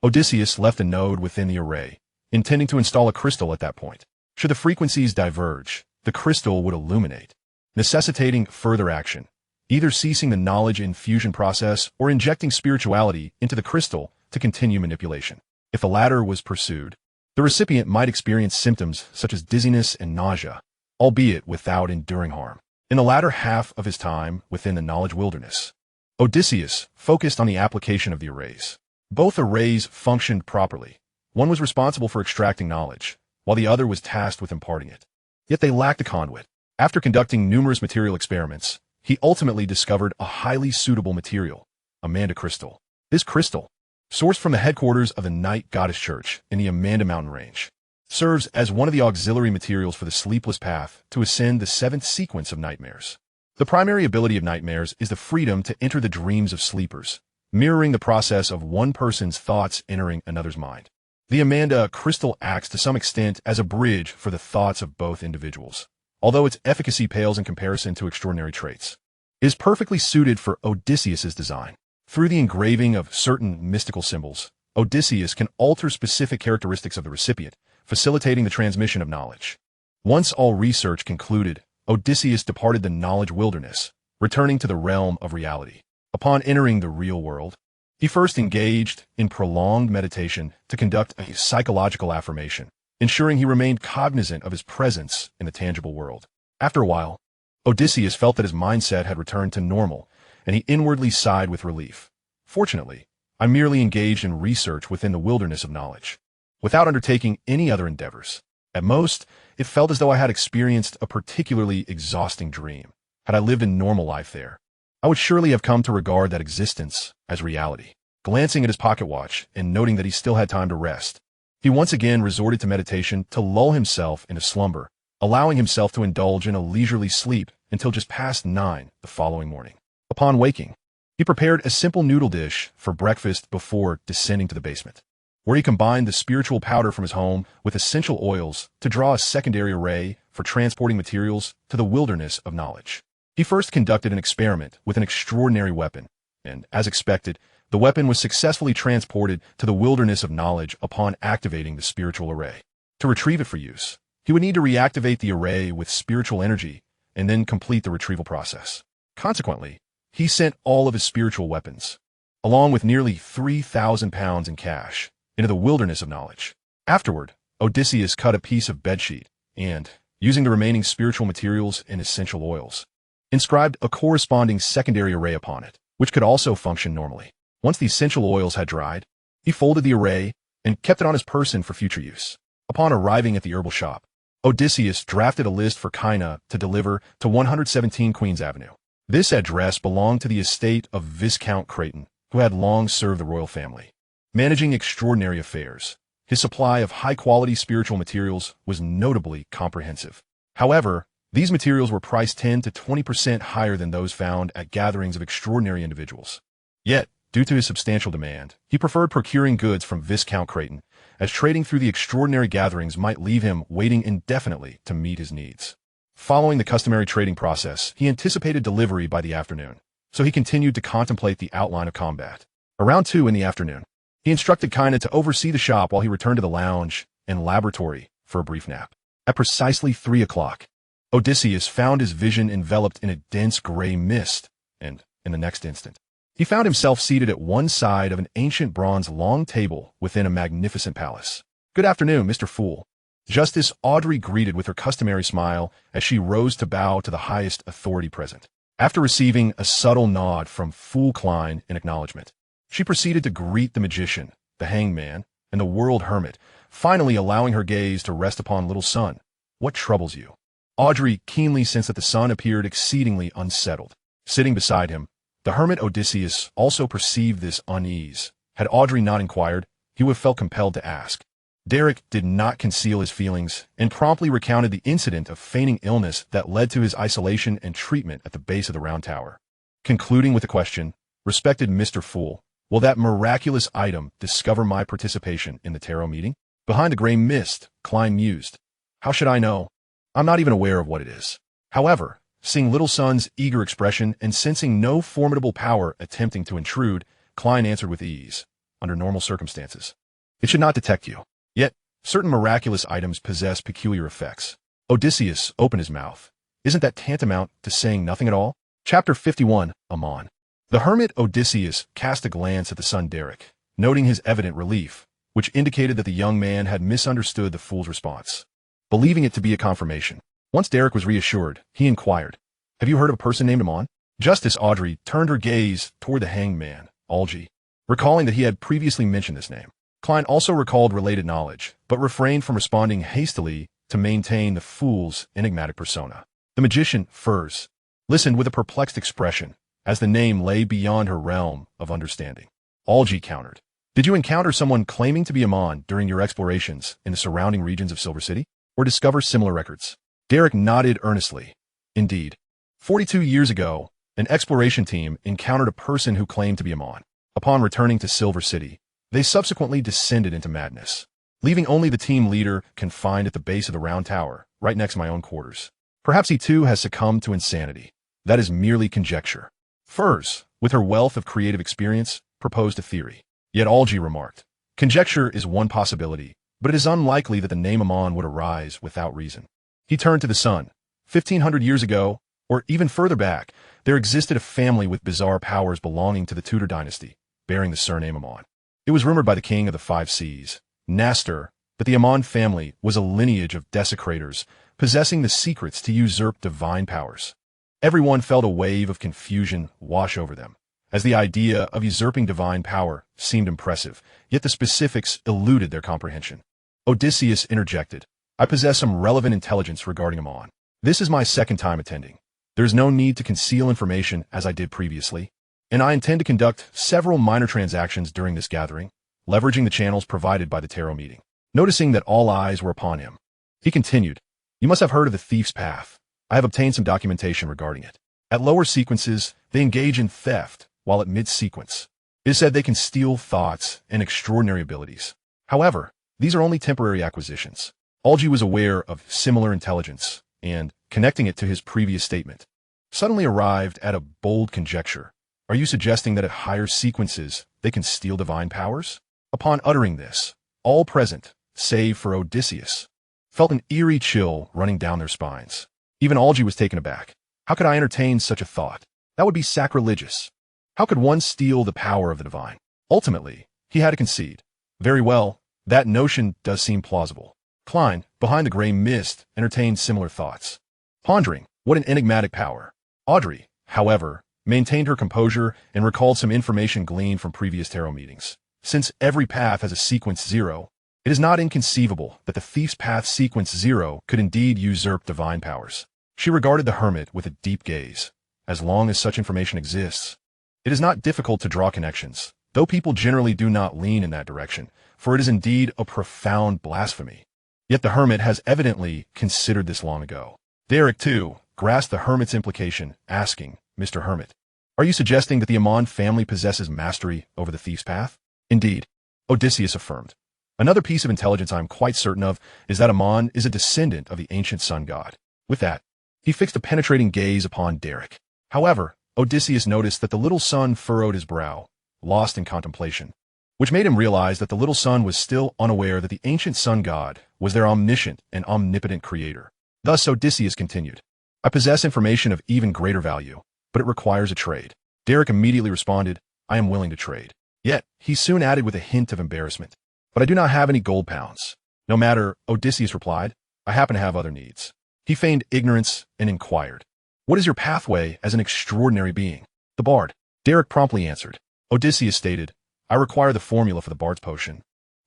Odysseus left a node within the array, intending to install a crystal at that point. Should the frequencies diverge, the crystal would illuminate, necessitating further action, either ceasing the knowledge infusion process or injecting spirituality into the crystal to continue manipulation. If the latter was pursued, the recipient might experience symptoms such as dizziness and nausea, albeit without enduring harm. In the latter half of his time within the knowledge wilderness, Odysseus focused on the application of the arrays. Both arrays functioned properly. One was responsible for extracting knowledge, while the other was tasked with imparting it. Yet they lacked a conduit. After conducting numerous material experiments, he ultimately discovered a highly suitable material, Amanda crystal. This crystal, sourced from the headquarters of the Night Goddess Church in the Amanda Mountain Range, serves as one of the auxiliary materials for the sleepless path to ascend the seventh sequence of nightmares. The primary ability of nightmares is the freedom to enter the dreams of sleepers, mirroring the process of one person's thoughts entering another's mind. The Amanda crystal acts to some extent as a bridge for the thoughts of both individuals, although its efficacy pales in comparison to extraordinary traits. It is perfectly suited for Odysseus's design. Through the engraving of certain mystical symbols, Odysseus can alter specific characteristics of the recipient, facilitating the transmission of knowledge. Once all research concluded, Odysseus departed the knowledge wilderness, returning to the realm of reality. Upon entering the real world, he first engaged in prolonged meditation to conduct a psychological affirmation, ensuring he remained cognizant of his presence in the tangible world. After a while, Odysseus felt that his mindset had returned to normal, and he inwardly sighed with relief. Fortunately, I merely engaged in research within the wilderness of knowledge, without undertaking any other endeavors. At most, it felt as though I had experienced a particularly exhausting dream. Had I lived a normal life there, I would surely have come to regard that existence as reality. Glancing at his pocket watch and noting that he still had time to rest, he once again resorted to meditation to lull himself into slumber, allowing himself to indulge in a leisurely sleep until just past 9 the following morning. Upon waking, he prepared a simple noodle dish for breakfast before descending to the basement, where he combined the spiritual powder from his home with essential oils to draw a secondary array for transporting materials to the wilderness of knowledge. He first conducted an experiment with an extraordinary weapon, and, as expected, the weapon was successfully transported to the wilderness of knowledge upon activating the spiritual array. To retrieve it for use, he would need to reactivate the array with spiritual energy and then complete the retrieval process. Consequently, he sent all of his spiritual weapons, along with nearly 3,000 pounds in cash, into the wilderness of knowledge. Afterward, Odysseus cut a piece of bedsheet and, using the remaining spiritual materials and essential oils, inscribed a corresponding secondary array upon it, which could also function normally. Once the essential oils had dried, he folded the array and kept it on his person for future use. Upon arriving at the herbal shop, Odysseus drafted a list for Kinna to deliver to 117 Queens Avenue. This address belonged to the estate of Viscount Creighton, who had long served the royal family. Managing extraordinary affairs, his supply of high-quality spiritual materials was notably comprehensive. However, these materials were priced 10 to 20% higher than those found at gatherings of extraordinary individuals. Yet, due to his substantial demand, he preferred procuring goods from Viscount Creighton, as trading through the extraordinary gatherings might leave him waiting indefinitely to meet his needs. Following the customary trading process, he anticipated delivery by the afternoon, so he continued to contemplate the outline of combat. Around 2 in the afternoon, he instructed Kinna to oversee the shop while he returned to the lounge and laboratory for a brief nap. At precisely 3 o'clock, Odysseus found his vision enveloped in a dense gray mist, and, in the next instant, he found himself seated at one side of an ancient bronze long table within a magnificent palace. "Good afternoon, Mr. Fool," Justice Audrey greeted with her customary smile as she rose to bow to the highest authority present. After receiving a subtle nod from Fool Klein in acknowledgement, she proceeded to greet the magician, the hanged man, and the world hermit, finally allowing her gaze to rest upon little son. "What troubles you?" Audrey keenly sensed that the son appeared exceedingly unsettled. Sitting beside him, the hermit Odysseus also perceived this unease. Had Audrey not inquired, he would have felt compelled to ask. Derek did not conceal his feelings and promptly recounted the incident of feigning illness that led to his isolation and treatment at the base of the round tower. Concluding with the question, "Respected Mr. Fool, will that miraculous item discover my participation in the tarot meeting?" Behind the gray mist, Klein mused. "How should I know? I'm not even aware of what it is." However, seeing little son's eager expression and sensing no formidable power attempting to intrude, Klein answered with ease. "Under normal circumstances, it should not detect you. Yet, certain miraculous items possess peculiar effects." Odysseus opened his mouth. "Isn't that tantamount to saying nothing at all?" Chapter 51, Aman. The hermit Odysseus cast a glance at the son Derek, noting his evident relief, which indicated that the young man had misunderstood the fool's response. Believing it to be a confirmation, once Derek was reassured, he inquired, "Have you heard of a person named Aman?" Justice Audrey turned her gaze toward the hanged man, Algy, recalling that he had previously mentioned this name. Klein also recalled related knowledge, but refrained from responding hastily to maintain the fool's enigmatic persona. The magician, Furs, listened with a perplexed expression, as the name lay beyond her realm of understanding. Algy countered, "Did you encounter someone claiming to be Aman during your explorations in the surrounding regions of Silver City, or discover similar records?" Derek nodded earnestly. "Indeed. 42 years ago, an exploration team encountered a person who claimed to be Aman. Upon returning to Silver City, they subsequently descended into madness, leaving only the team leader confined at the base of the round tower, right next to my own quarters. Perhaps he too has succumbed to insanity. That is merely conjecture." Furs, with her wealth of creative experience, proposed a theory. Yet Algy remarked, "Conjecture is one possibility, but it is unlikely that the name Aman would arise without reason." He turned to the son. 1,500 years ago, or even further back, there existed a family with bizarre powers belonging to the Tudor dynasty, bearing the surname Aman. It was rumored by the king of the 5 seas, Nastor, that the Aman family was a lineage of desecrators, possessing the secrets to usurp divine powers. Everyone felt a wave of confusion wash over them, as the idea of usurping divine power seemed impressive, yet the specifics eluded their comprehension. Odysseus interjected, "I possess some relevant intelligence regarding Aman. This is my second time attending. There is no need to conceal information as I did previously, and I intend to conduct several minor transactions during this gathering, leveraging the channels provided by the tarot meeting." Noticing that all eyes were upon him, he continued, "You must have heard of the thief's path. I have obtained some documentation regarding it. At lower sequences, they engage in theft, while at mid-sequence, it is said they can steal thoughts and extraordinary abilities. However, these are only temporary acquisitions." Algy was aware of similar intelligence, and, connecting it to his previous statement, suddenly arrived at a bold conjecture. Are you suggesting that at higher sequences they can steal divine powers? Upon uttering this, all present, save for Odysseus, felt an eerie chill running down their spines. Even Algy was taken aback. How could I entertain such a thought? That would be sacrilegious. How could one steal the power of the divine? Ultimately, he had to concede. Very well, that notion does seem plausible. Klein, behind the gray mist, entertained similar thoughts, pondering, what an enigmatic power. Audrey, however, maintained her composure and recalled some information gleaned from previous tarot meetings. Since every path has a sequence 0, it is not inconceivable that the thief's path sequence 0 could indeed usurp divine powers. She regarded the hermit with a deep gaze. As long as such information exists, it is not difficult to draw connections, though people generally do not lean in that direction, for it is indeed a profound blasphemy. Yet the hermit has evidently considered this long ago. Derek, too, grasped the hermit's implication, asking, Mr. Hermit, are you suggesting that the Aman family possesses mastery over the thief's path? Indeed, Odysseus affirmed. Another piece of intelligence I am quite certain of is that Aman is a descendant of the ancient sun god. With that, he fixed a penetrating gaze upon Derek. However, Odysseus noticed that the little son furrowed his brow, lost in contemplation, which made him realize that the little son was still unaware that the ancient sun god was their omniscient and omnipotent creator. Thus Odysseus continued, I possess information of even greater value, but it requires a trade. Derek immediately responded, I am willing to trade. Yet, he soon added with a hint of embarrassment, but I do not have any gold pounds. No matter, Odysseus replied, I happen to have other needs. He feigned ignorance and inquired, what is your pathway as an extraordinary being? The bard. Derek promptly answered. Odysseus stated, I require the formula for the bard's potion,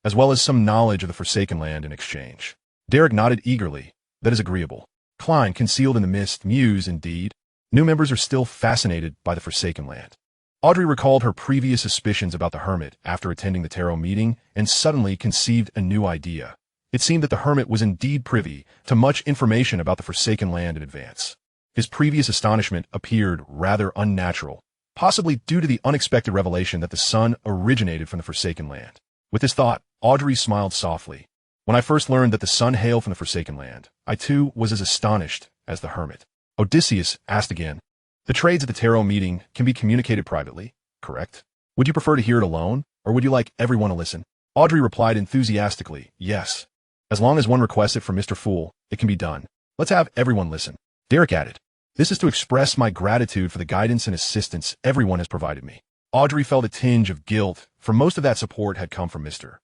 as well as some knowledge of the Forsaken Land in exchange. Derek nodded eagerly. That is agreeable. Klein, concealed in the mist, mused, indeed. New members are still fascinated by the Forsaken Land. Audrey recalled her previous suspicions about the hermit after attending the tarot meeting and suddenly conceived a new idea. It seemed that the hermit was indeed privy to much information about the Forsaken Land in advance. His previous astonishment appeared rather unnatural, possibly due to the unexpected revelation that the sun originated from the Forsaken Land. With this thought, Audrey smiled softly. When I first learned that the sun hailed from the Forsaken Land, I too was as astonished as the hermit. Odysseus asked again, the trades at the tarot meeting can be communicated privately, correct? Would you prefer to hear it alone, or would you like everyone to listen? Audrey replied enthusiastically, yes. As long as one requests it from Mr. Fool, it can be done. Let's have everyone listen. Derek added, this is to express my gratitude for the guidance and assistance everyone has provided me. Audrey felt a tinge of guilt, for most of that support had come from Mr.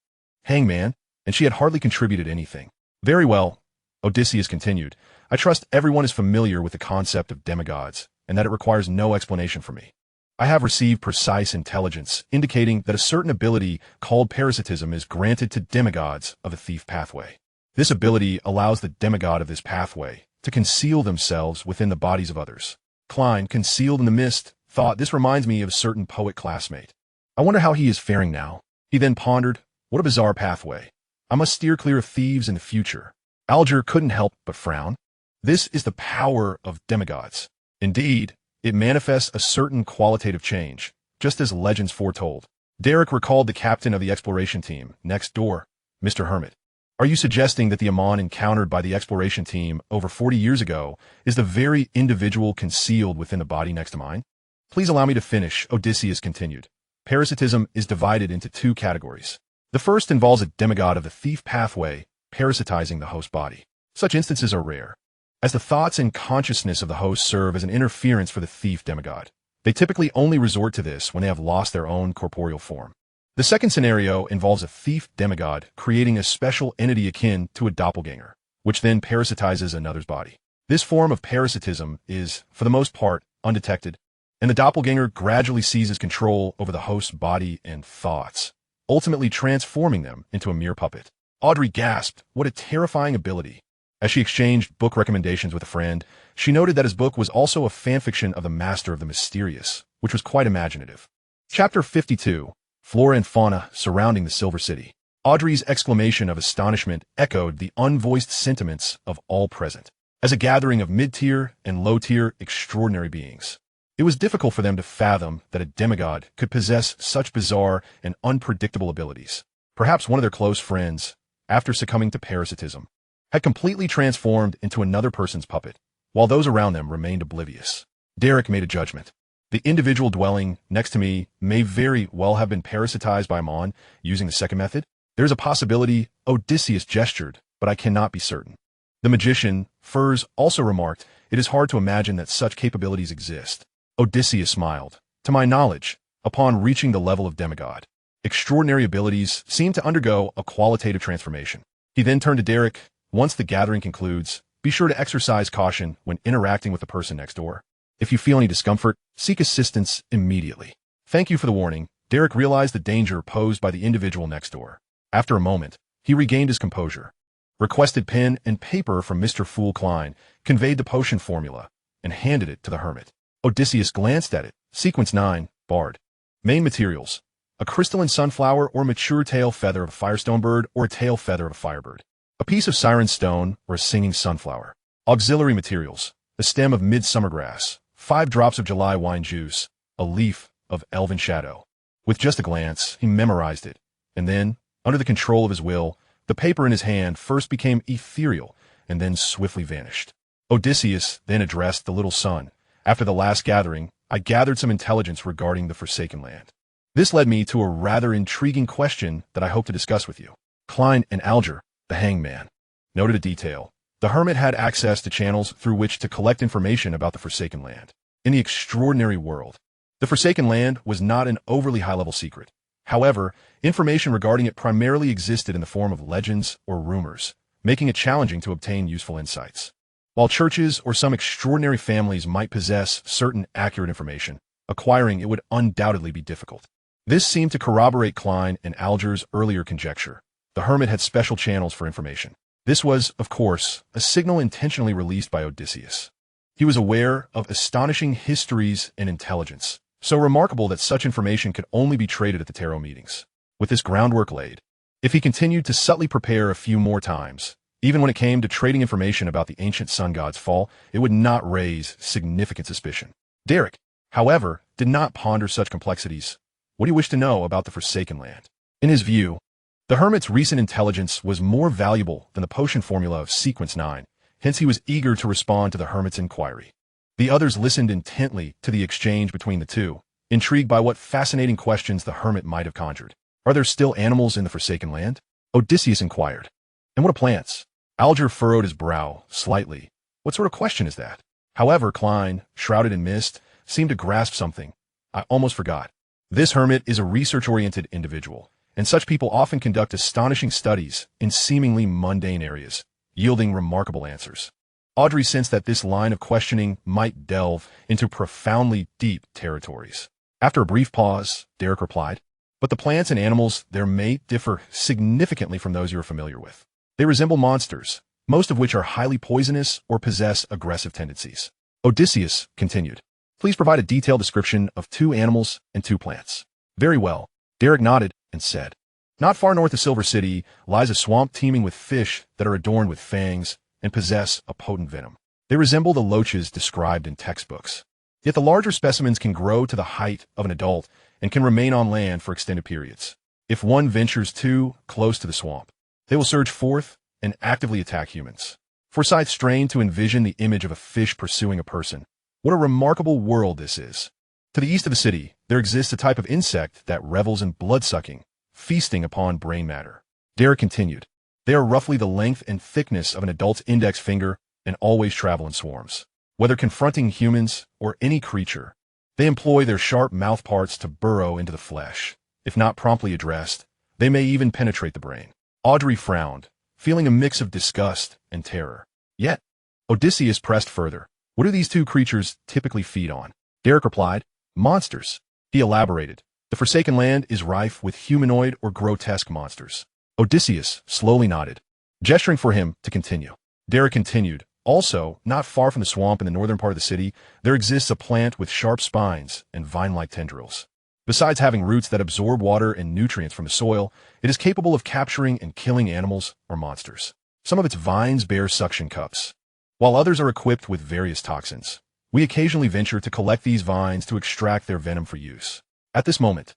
Hangman, and she had hardly contributed anything. Very well, Odysseus continued, I trust everyone is familiar with the concept of demigods, and that it requires no explanation from me. I have received precise intelligence indicating that a certain ability called parasitism is granted to demigods of the thief pathway. This ability allows the demigod of this pathway to conceal themselves within the bodies of others. Klein, concealed in the mist, thought, this reminds me of a certain poet classmate. I wonder how he is faring now. He then pondered, what a bizarre pathway. I must steer clear of thieves in the future. Alger couldn't help but frown. This is the power of demigods. Indeed, it manifests a certain qualitative change, just as legends foretold. Derek recalled the captain of the exploration team, next door, Mr. Hermit. Are you suggesting that the Aman encountered by the exploration team over 40 years ago is the very individual concealed within the body next to mine? Please allow me to finish, Odysseus continued. Parasitism is divided into two categories. The first involves a demigod of the thief pathway parasitizing the host body. Such instances are rare, as the thoughts and consciousness of the host serve as an interference for the thief demigod. They typically only resort to this when they have lost their own corporeal form. The second scenario involves a thief demigod creating a special entity akin to a doppelganger, which then parasitizes another's body. This form of parasitism is, for the most part, undetected, and the doppelganger gradually seizes control over the host's body and thoughts, ultimately transforming them into a mere puppet. Audrey gasped, what a terrifying ability. As she exchanged book recommendations with a friend, she noted that his book was also a fanfiction of the Master of the Mysterious, which was quite imaginative. Chapter 52. Flora and fauna surrounding the Silver City. Audrey's exclamation of astonishment echoed the unvoiced sentiments of all present. As a gathering of mid-tier and low-tier extraordinary beings, it was difficult for them to fathom that a demigod could possess such bizarre and unpredictable abilities. Perhaps one of their close friends, after succumbing to parasitism, had completely transformed into another person's puppet, while those around them remained oblivious. Derek made a judgment. The individual dwelling next to me may very well have been parasitized by Aman using the second method. There is a possibility Odysseus gestured, but I cannot be certain. The magician, Furs, also remarked, it is hard to imagine that such capabilities exist. Odysseus smiled. To my knowledge, upon reaching the level of demigod, extraordinary abilities seem to undergo a qualitative transformation. He then turned to Derek. Once the gathering concludes, be sure to exercise caution when interacting with the person next door. If you feel any discomfort, seek assistance immediately. Thank you for the warning. Derek realized the danger posed by the individual next door. After a moment, he regained his composure. Requested pen and paper from Mr. Fool Klein, conveyed the potion formula, and handed it to the hermit. Odysseus glanced at it. Sequence 9, Bard. Main materials: a crystalline sunflower or mature tail feather of a firestone bird or a tail feather of a firebird. A piece of siren stone or a singing sunflower. Auxiliary materials: a stem of midsummer grass, 5 drops of July wine juice, a leaf of elven shadow. With just a glance, he memorized it, and then, under the control of his will, the paper in his hand first became ethereal and then swiftly vanished. Odysseus then addressed the little son. After the last gathering, I gathered some intelligence regarding the Forsaken Land. This led me to a rather intriguing question that I hope to discuss with you. Klein and Alger, the hangman, noted a detail. The hermit had access to channels through which to collect information about the Forsaken Land. In the extraordinary world, the Forsaken Land was not an overly high-level secret. However, information regarding it primarily existed in the form of legends or rumors, making it challenging to obtain useful insights. While churches or some extraordinary families might possess certain accurate information, acquiring it would undoubtedly be difficult. This seemed to corroborate Klein and Alger's earlier conjecture. The hermit had special channels for information. This was, of course, a signal intentionally released by Odysseus. He was aware of astonishing histories and intelligence, so remarkable that such information could only be traded at the tarot meetings. With this groundwork laid, if he continued to subtly prepare a few more times, even when it came to trading information about the ancient sun god's fall, it would not raise significant suspicion. Derek, however, did not ponder such complexities. What do you wish to know about the Forsaken Land? In his view, the hermit's recent intelligence was more valuable than the potion formula of Sequence 9, hence he was eager to respond to the hermit's inquiry. The others listened intently to the exchange between the two, intrigued by what fascinating questions the hermit might have conjured. Are there still animals in the Forsaken Land? Odysseus inquired. And what of plants? Alger furrowed his brow slightly. What sort of question is that? However, Klein, shrouded in mist, seemed to grasp something. I almost forgot. This hermit is a research-oriented individual, and such people often conduct astonishing studies in seemingly mundane areas, yielding remarkable answers. Audrey sensed that this line of questioning might delve into profoundly deep territories. After a brief pause, Derek replied, but the plants and animals there may differ significantly from those you are familiar with. They resemble monsters, most of which are highly poisonous or possess aggressive tendencies. Odysseus continued, please provide a detailed description of 2 animals and 2 plants. Very well. Derek nodded and said, not far north of Silver City lies a swamp teeming with fish that are adorned with fangs and possess a potent venom. They resemble the loaches described in textbooks. Yet the larger specimens can grow to the height of an adult and can remain on land for extended periods. If one ventures too close to the swamp, they will surge forth and actively attack humans. Forsyth strained to envision the image of a fish pursuing a person. What a remarkable world this is. To the east of the city, there exists a type of insect that revels in blood-sucking, feasting upon brain matter. Derek continued, they are roughly the length and thickness of an adult's index finger and always travel in swarms. Whether confronting humans or any creature, they employ their sharp mouth parts to burrow into the flesh. If not promptly addressed, they may even penetrate the brain. Audrey frowned, feeling a mix of disgust and terror. Yet, Odysseus pressed further. What do these 2 creatures typically feed on? Derek replied, monsters. He elaborated, the Forsaken Land is rife with humanoid or grotesque monsters. Odysseus slowly nodded, gesturing for him to continue. Derek continued, also, not far from the swamp in the northern part of the city, there exists a plant with sharp spines and vine-like tendrils. Besides having roots that absorb water and nutrients from the soil, it is capable of capturing and killing animals or monsters. Some of its vines bear suction cups, while others are equipped with various toxins. We occasionally venture to collect these vines to extract their venom for use. At this moment,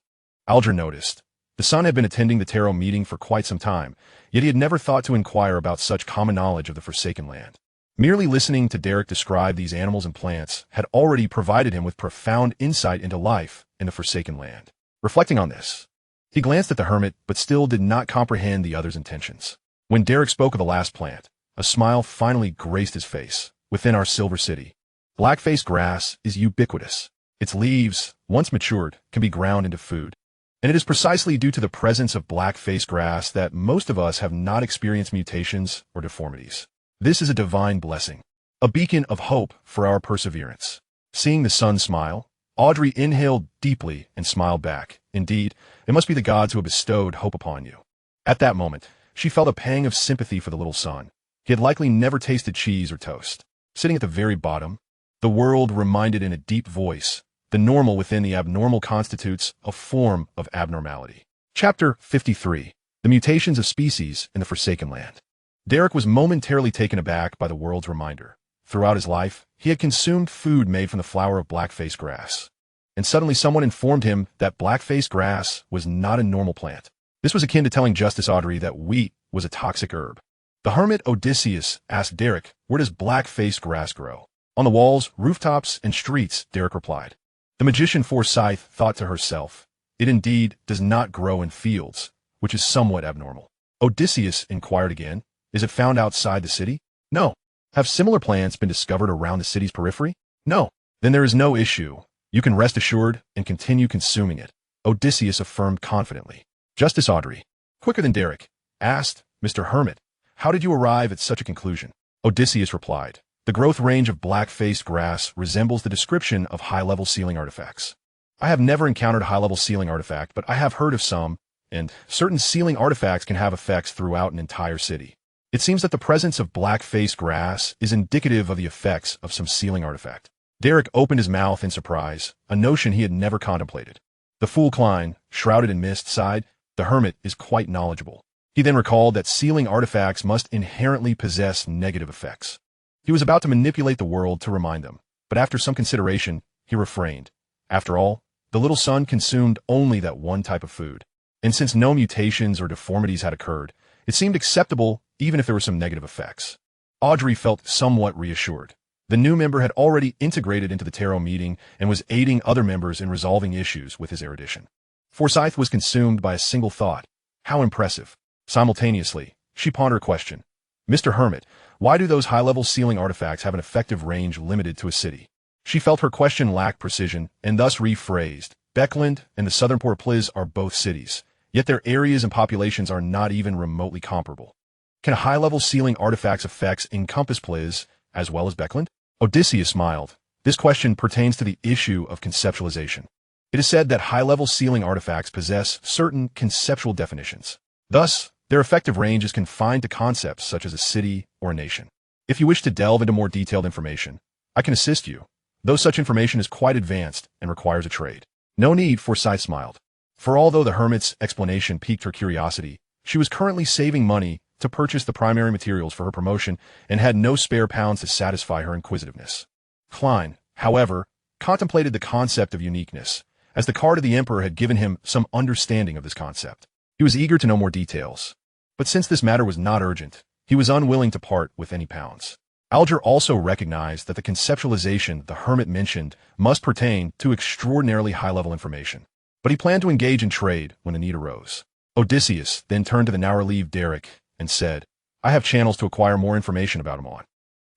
Alger noticed, The son had been attending the tarot meeting for quite some time, yet he had never thought to inquire about such common knowledge of the Forsaken Land. Merely listening to Derek describe these animals and plants had already provided him with profound insight into life in the Forsaken Land. Reflecting on this, he glanced at the hermit but still did not comprehend the other's intentions. When Derek spoke of the last plant, a smile finally graced his face. Within our Silver City, black-faced grass is ubiquitous. Its leaves, once matured, can be ground into food. And it is precisely due to the presence of black-faced grass that most of us have not experienced mutations or deformities. This is a divine blessing, a beacon of hope for our perseverance. Seeing the sun smile, Audrey inhaled deeply and smiled back. Indeed, it must be the gods who have bestowed hope upon you. At that moment, she felt a pang of sympathy for the little son. He had likely never tasted cheese or toast. Sitting at the very bottom, the world reminded in a deep voice, the normal within the abnormal constitutes a form of abnormality. Chapter 53. The Mutations of Species in the Forsaken Land. Derek was momentarily taken aback by the world's reminder. Throughout his life, he had consumed food made from the flower of black-faced grass. And suddenly someone informed him that black-faced grass was not a normal plant. This was akin to telling Justice Audrey that wheat was a toxic herb. The hermit Odysseus asked Derek, where does black-faced grass grow? On the walls, rooftops, and streets, Derek replied. The magician Forsyth thought to herself, it indeed does not grow in fields, which is somewhat abnormal. Odysseus inquired again, is it found outside the city? No. Have similar plants been discovered around the city's periphery? No. Then there is no issue. You can rest assured and continue consuming it, Odysseus affirmed confidently. Justice Audrey, quicker than Derek, asked, Mr. Hermit, how did you arrive at such a conclusion? Odysseus replied, the growth range of black-faced grass resembles the description of high-level sealing artifacts. I have never encountered a high-level sealing artifact, but I have heard of some, and certain sealing artifacts can have effects throughout an entire city. It seems that the presence of black-faced grass is indicative of the effects of some sealing artifact. Derek opened his mouth in surprise, a notion he had never contemplated. The fool Klein, shrouded in mist, sighed, the hermit is quite knowledgeable. He then recalled that sealing artifacts must inherently possess negative effects. He was about to manipulate the world to remind them, but after some consideration, he refrained. After all, the little son consumed only that one type of food, and since no mutations or deformities had occurred, it seemed acceptable even if there were some negative effects. Audrey felt somewhat reassured. The new member had already integrated into the tarot meeting and was aiding other members in resolving issues with his erudition. Forsyth was consumed by a single thought. How impressive. Simultaneously, she pondered a question. Mr. Hermit, why do those high-level sealing artifacts have an effective range limited to a city? She felt her question lacked precision and thus rephrased. Beckland and the southern Port Pliz are both cities, yet their areas and populations are not even remotely comparable. Can a high-level sealing artifact's effects encompass Pliz as well as Beckland? Odysseus smiled. This question pertains to the issue of conceptualization. It is said that high-level sealing artifacts possess certain conceptual definitions. Thus, their effective range is confined to concepts such as a city or a nation. If you wish to delve into more detailed information, I can assist you, though such information is quite advanced and requires a trade. No need, Forsyth smiled. For although the hermit's explanation piqued her curiosity, she was currently saving money to purchase the primary materials for her promotion and had no spare pounds to satisfy her inquisitiveness. Klein, however, contemplated the concept of uniqueness, as the card of the Emperor had given him some understanding of this concept. He was eager to know more details. But since this matter was not urgent, he was unwilling to part with any pounds. Alger also recognized that the conceptualization the hermit mentioned must pertain to extraordinarily high-level information. But he planned to engage in trade when the need arose. Odysseus then turned to the now-relieved Derek and said, I have channels to acquire more information about Aman.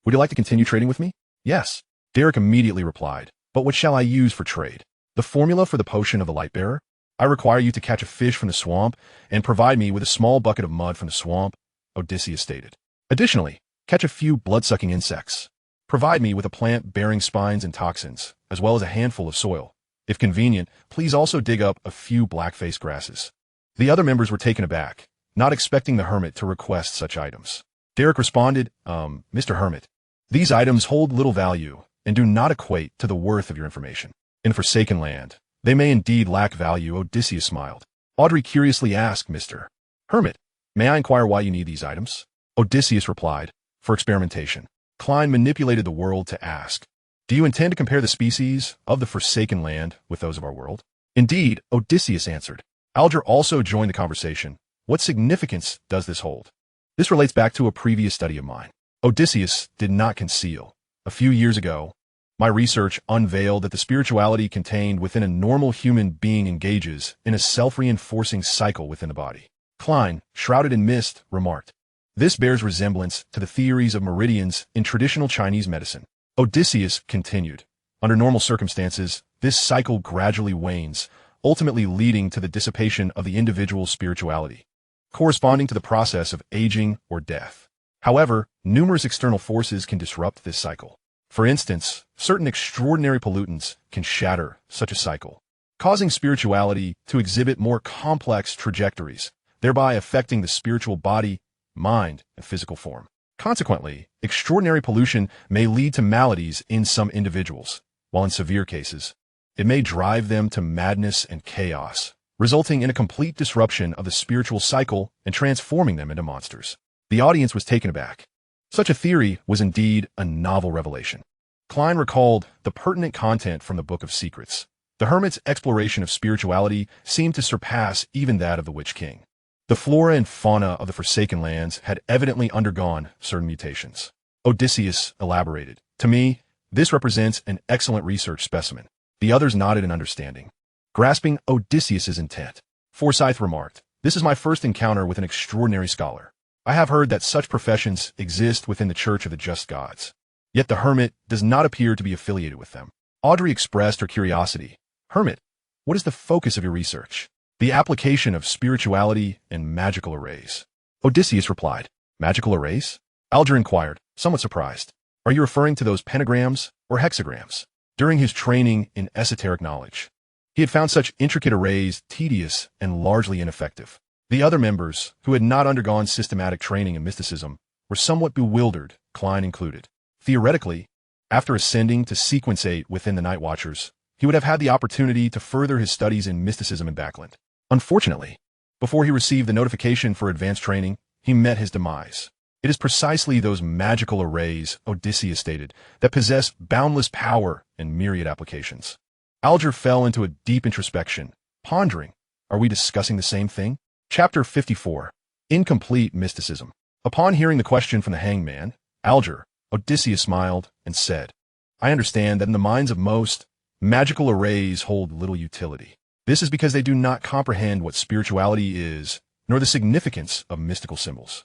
Would you like to continue trading with me? Yes. Derek immediately replied, but what shall I use for trade? The formula for the potion of the Lightbearer? I require you to catch a fish from the swamp and provide me with a small bucket of mud from the swamp, Odysseus stated. Additionally, catch a few blood-sucking insects. Provide me with a plant bearing spines and toxins, as well as a handful of soil. If convenient, please also dig up a few black-faced grasses. The other members were taken aback, not expecting the hermit to request such items. Derek responded, Mr. Hermit, these items hold little value and do not equate to the worth of your information. In Forsaken Land, they may indeed lack value, Odysseus smiled. Audrey curiously asked, Mr. Hermit, may I inquire why you need these items? Odysseus replied, for experimentation. Klein manipulated the world to ask, do you intend to compare the species of the Forsaken Land with those of our world? Indeed, Odysseus answered. Alger also joined the conversation. What significance does this hold? This relates back to a previous study of mine. Odysseus did not conceal. A few years ago, my research unveiled that the spirituality contained within a normal human being engages in a self-reinforcing cycle within the body. Klein, shrouded in mist, remarked, "This bears resemblance to the theories of meridians in traditional Chinese medicine." Odysseus continued, "Under normal circumstances, this cycle gradually wanes, ultimately leading to the dissipation of the individual's spirituality, corresponding to the process of aging or death. However, numerous external forces can disrupt this cycle. For instance, certain extraordinary pollutants can shatter such a cycle, causing spirituality to exhibit more complex trajectories, thereby affecting the spiritual body, mind, and physical form. Consequently, extraordinary pollution may lead to maladies in some individuals, while in severe cases, it may drive them to madness and chaos, resulting in a complete disruption of the spiritual cycle and transforming them into monsters." The audience was taken aback. Such a theory was indeed a novel revelation. Klein recalled the pertinent content from the Book of Secrets. The hermit's exploration of spirituality seemed to surpass even that of the Witch King. The flora and fauna of the Forsaken Lands had evidently undergone certain mutations. Odysseus elaborated, "To me, this represents an excellent research specimen." The others nodded in understanding. Grasping Odysseus's intent, Forsyth remarked, "This is my first encounter with an extraordinary scholar. I have heard that such professions exist within the Church of the Just Gods, yet the hermit does not appear to be affiliated with them." Audrey expressed her curiosity. "Hermit, what is the focus of your research?" "The application of spirituality and magical arrays." Odysseus replied. "Magical arrays?" Alger inquired, somewhat surprised. "Are you referring to those pentagrams or hexagrams?" During his training in esoteric knowledge, he had found such intricate arrays tedious and largely ineffective. The other members, who had not undergone systematic training in mysticism, were somewhat bewildered, Klein included. Theoretically, after ascending to Sequence 8 within the Night Watchers, he would have had the opportunity to further his studies in mysticism in Backland. Unfortunately, before he received the notification for advanced training, he met his demise. "It is precisely those magical arrays," Odysseus stated, "that possess boundless power and myriad applications." Alger fell into a deep introspection, pondering, "Are we discussing the same thing?" Chapter 54. Incomplete Mysticism. Upon hearing the question from the hangman, Alger, Odysseus smiled and said, "I understand that in the minds of most, magical arrays hold little utility. This is because they do not comprehend what spirituality is, nor the significance of mystical symbols."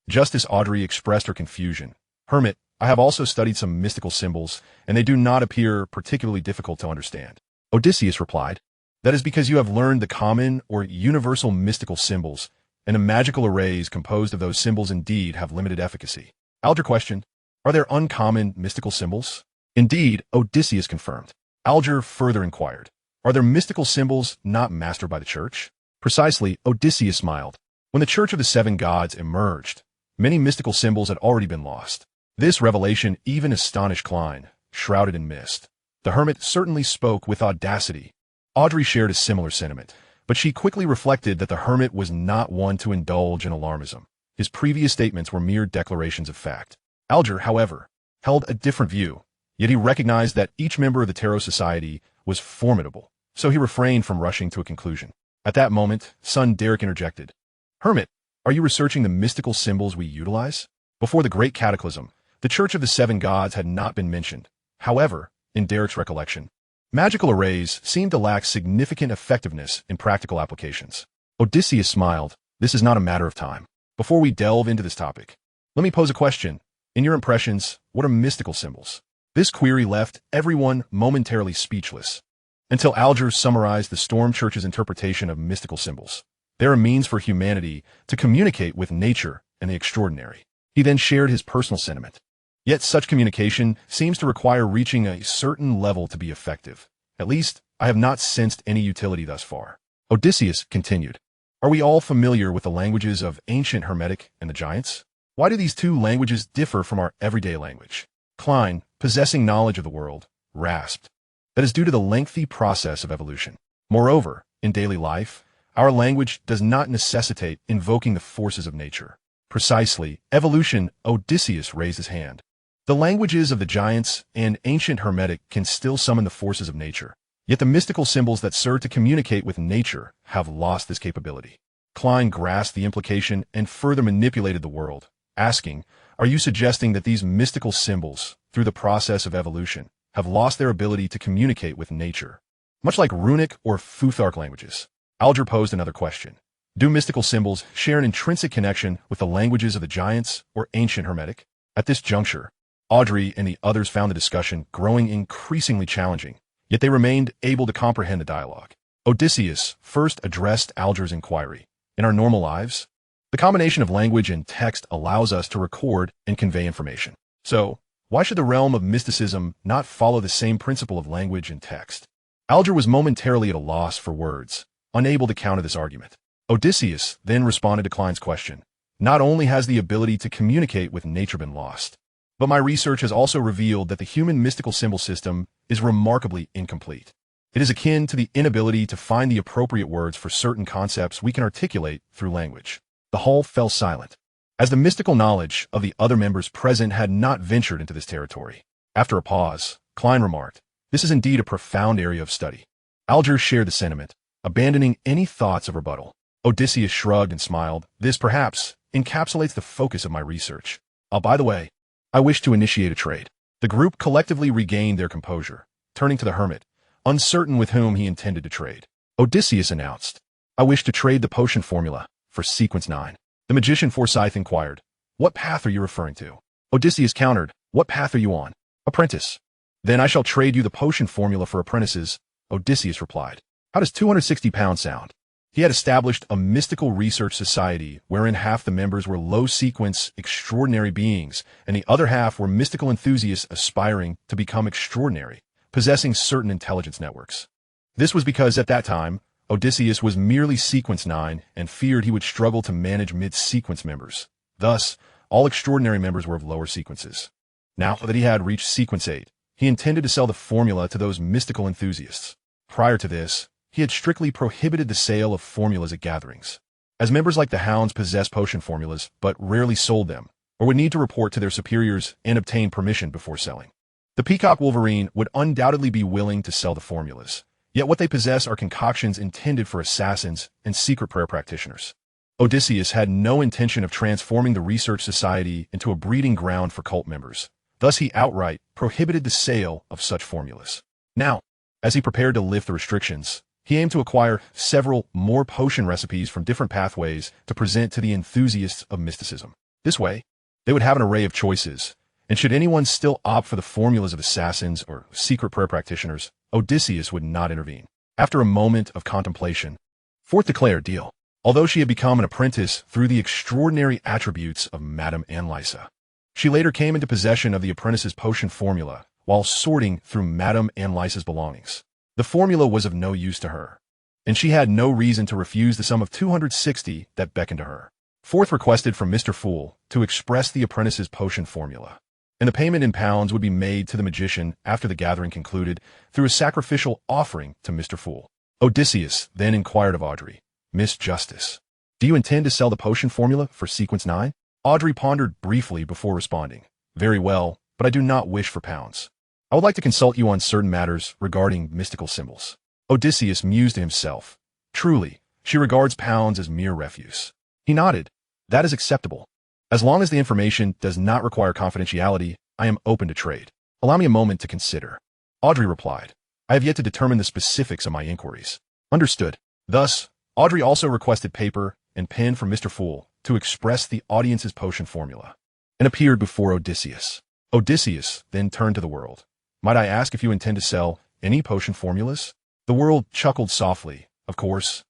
Justice Audrey expressed her confusion. "Hermit, I have also studied some mystical symbols, and they do not appear particularly difficult to understand." Odysseus replied, "That is because you have learned the common or universal mystical symbols, and the magical arrays composed of those symbols indeed have limited efficacy." Alger questioned, "Are there uncommon mystical symbols?" Indeed, Odysseus confirmed. Alger further inquired, "Are there mystical symbols not mastered by the Church?" Precisely, Odysseus smiled. When the Church of the Seven Gods emerged, many mystical symbols had already been lost. This revelation even astonished Klein, shrouded in mist. The hermit certainly spoke with audacity. Audrey shared a similar sentiment, but she quickly reflected that the hermit was not one to indulge in alarmism. His previous statements were mere declarations of fact. Alger, however, held a different view, yet he recognized that each member of the Tarot Society was formidable, so he refrained from rushing to a conclusion. At that moment, son Derek interjected, "Hermit, are you researching the mystical symbols we utilize?" Before the Great Cataclysm, the Church of the Seven Gods had not been mentioned. However, in Derek's recollection, magical arrays seemed to lack significant effectiveness in practical applications. Odysseus smiled. "This is not a matter of time. Before we delve into this topic, let me pose a question. In your impressions, what are mystical symbols?" This query left everyone momentarily speechless, until Alger summarized the Storm Church's interpretation of mystical symbols. They are a means for humanity to communicate with nature and the extraordinary. He then shared his personal sentiment. Yet such communication seems to require reaching a certain level to be effective. At least, I have not sensed any utility thus far. Odysseus continued, "Are we all familiar with the languages of ancient Hermetic and the Giants? Why do these two languages differ from our everyday language?" Klein, possessing knowledge of the world, rasped, "That is due to the lengthy process of evolution. Moreover, in daily life, our language does not necessitate invoking the forces of nature." Precisely, evolution. Odysseus raised his hand. The languages of the Giants and ancient Hermetic can still summon the forces of nature. Yet the mystical symbols that serve to communicate with nature have lost this capability. Klein grasped the implication and further manipulated the world, asking, are you suggesting that these mystical symbols, through the process of evolution, have lost their ability to communicate with nature? Much like runic or Futhark languages. Alger posed another question. Do mystical symbols share an intrinsic connection with the languages of the giants or ancient Hermetic? At this juncture, Audrey and the others found the discussion growing increasingly challenging, yet they remained able to comprehend the dialogue. Odysseus first addressed Alger's inquiry. In our normal lives, the combination of language and text allows us to record and convey information. So, why should the realm of mysticism not follow the same principle of language and text? Alger was momentarily at a loss for words, unable to counter this argument. Odysseus then responded to Klein's question. Not only has the ability to communicate with nature been lost, but my research has also revealed that the human mystical symbol system is remarkably incomplete. It is akin to the inability to find the appropriate words for certain concepts we can articulate through language. The hall fell silent, as the mystical knowledge of the other members present had not ventured into this territory. After a pause, Klein remarked, this is indeed a profound area of study. Alger shared the sentiment, abandoning any thoughts of rebuttal. Odysseus shrugged and smiled. This, perhaps, encapsulates the focus of my research. By the way, I wish to initiate a trade. The group collectively regained their composure, turning to the hermit, uncertain with whom he intended to trade. Odysseus announced, I wish to trade the potion formula for sequence 9. The magician Forsyth inquired, what path are you referring to? Odysseus countered, what path are you on? Apprentice. Then I shall trade you the potion formula for apprentices, Odysseus replied. How does 260 pounds sound? He had established a mystical research society wherein half the members were low-sequence, extraordinary beings, and the other half were mystical enthusiasts aspiring to become extraordinary, possessing certain intelligence networks. This was because at that time, Odysseus was merely sequence 9 and feared he would struggle to manage mid-sequence members. Thus, all extraordinary members were of lower sequences. Now that he had reached sequence 8, he intended to sell the formula to those mystical enthusiasts. Prior to this, he had strictly prohibited the sale of formulas at gatherings, as members like the Hounds possessed potion formulas but rarely sold them, or would need to report to their superiors and obtain permission before selling. The Peacock Wolverine would undoubtedly be willing to sell the formulas, yet what they possess are concoctions intended for assassins and secret prayer practitioners. Odysseus had no intention of transforming the research society into a breeding ground for cult members. Thus he outright prohibited the sale of such formulas. Now, as he prepared to lift the restrictions, he aimed to acquire several more potion recipes from different pathways to present to the enthusiasts of mysticism. This way, they would have an array of choices, and should anyone still opt for the formulas of assassins or secret prayer practitioners, Odysseus would not intervene. After a moment of contemplation, Forth declared deal, although she had become an apprentice through the extraordinary attributes of Madame Annalisa. She later came into possession of the apprentice's potion formula while sorting through Madame Annalisa's belongings. The formula was of no use to her, and she had no reason to refuse the sum of 260 that beckoned to her. Forth requested from Mr. Fool to express the apprentice's potion formula, and the payment in pounds would be made to the magician after the gathering concluded through a sacrificial offering to Mr. Fool. Odysseus then inquired of Audrey, Miss Justice, do you intend to sell the potion formula for sequence 9? Audrey pondered briefly before responding, very well, but I do not wish for pounds. I would like to consult you on certain matters regarding mystical symbols. Odysseus mused to himself. Truly, she regards pounds as mere refuse. He nodded. That is acceptable. As long as the information does not require confidentiality, I am open to trade. Allow me a moment to consider. Audrey replied. I have yet to determine the specifics of my inquiries. Understood. Thus, Audrey also requested paper and pen from Mr. Fool to express the audience's potion formula, and appeared before Odysseus. Odysseus then turned to the world. Might I ask if you intend to sell any potion formulas? The world chuckled softly, of course.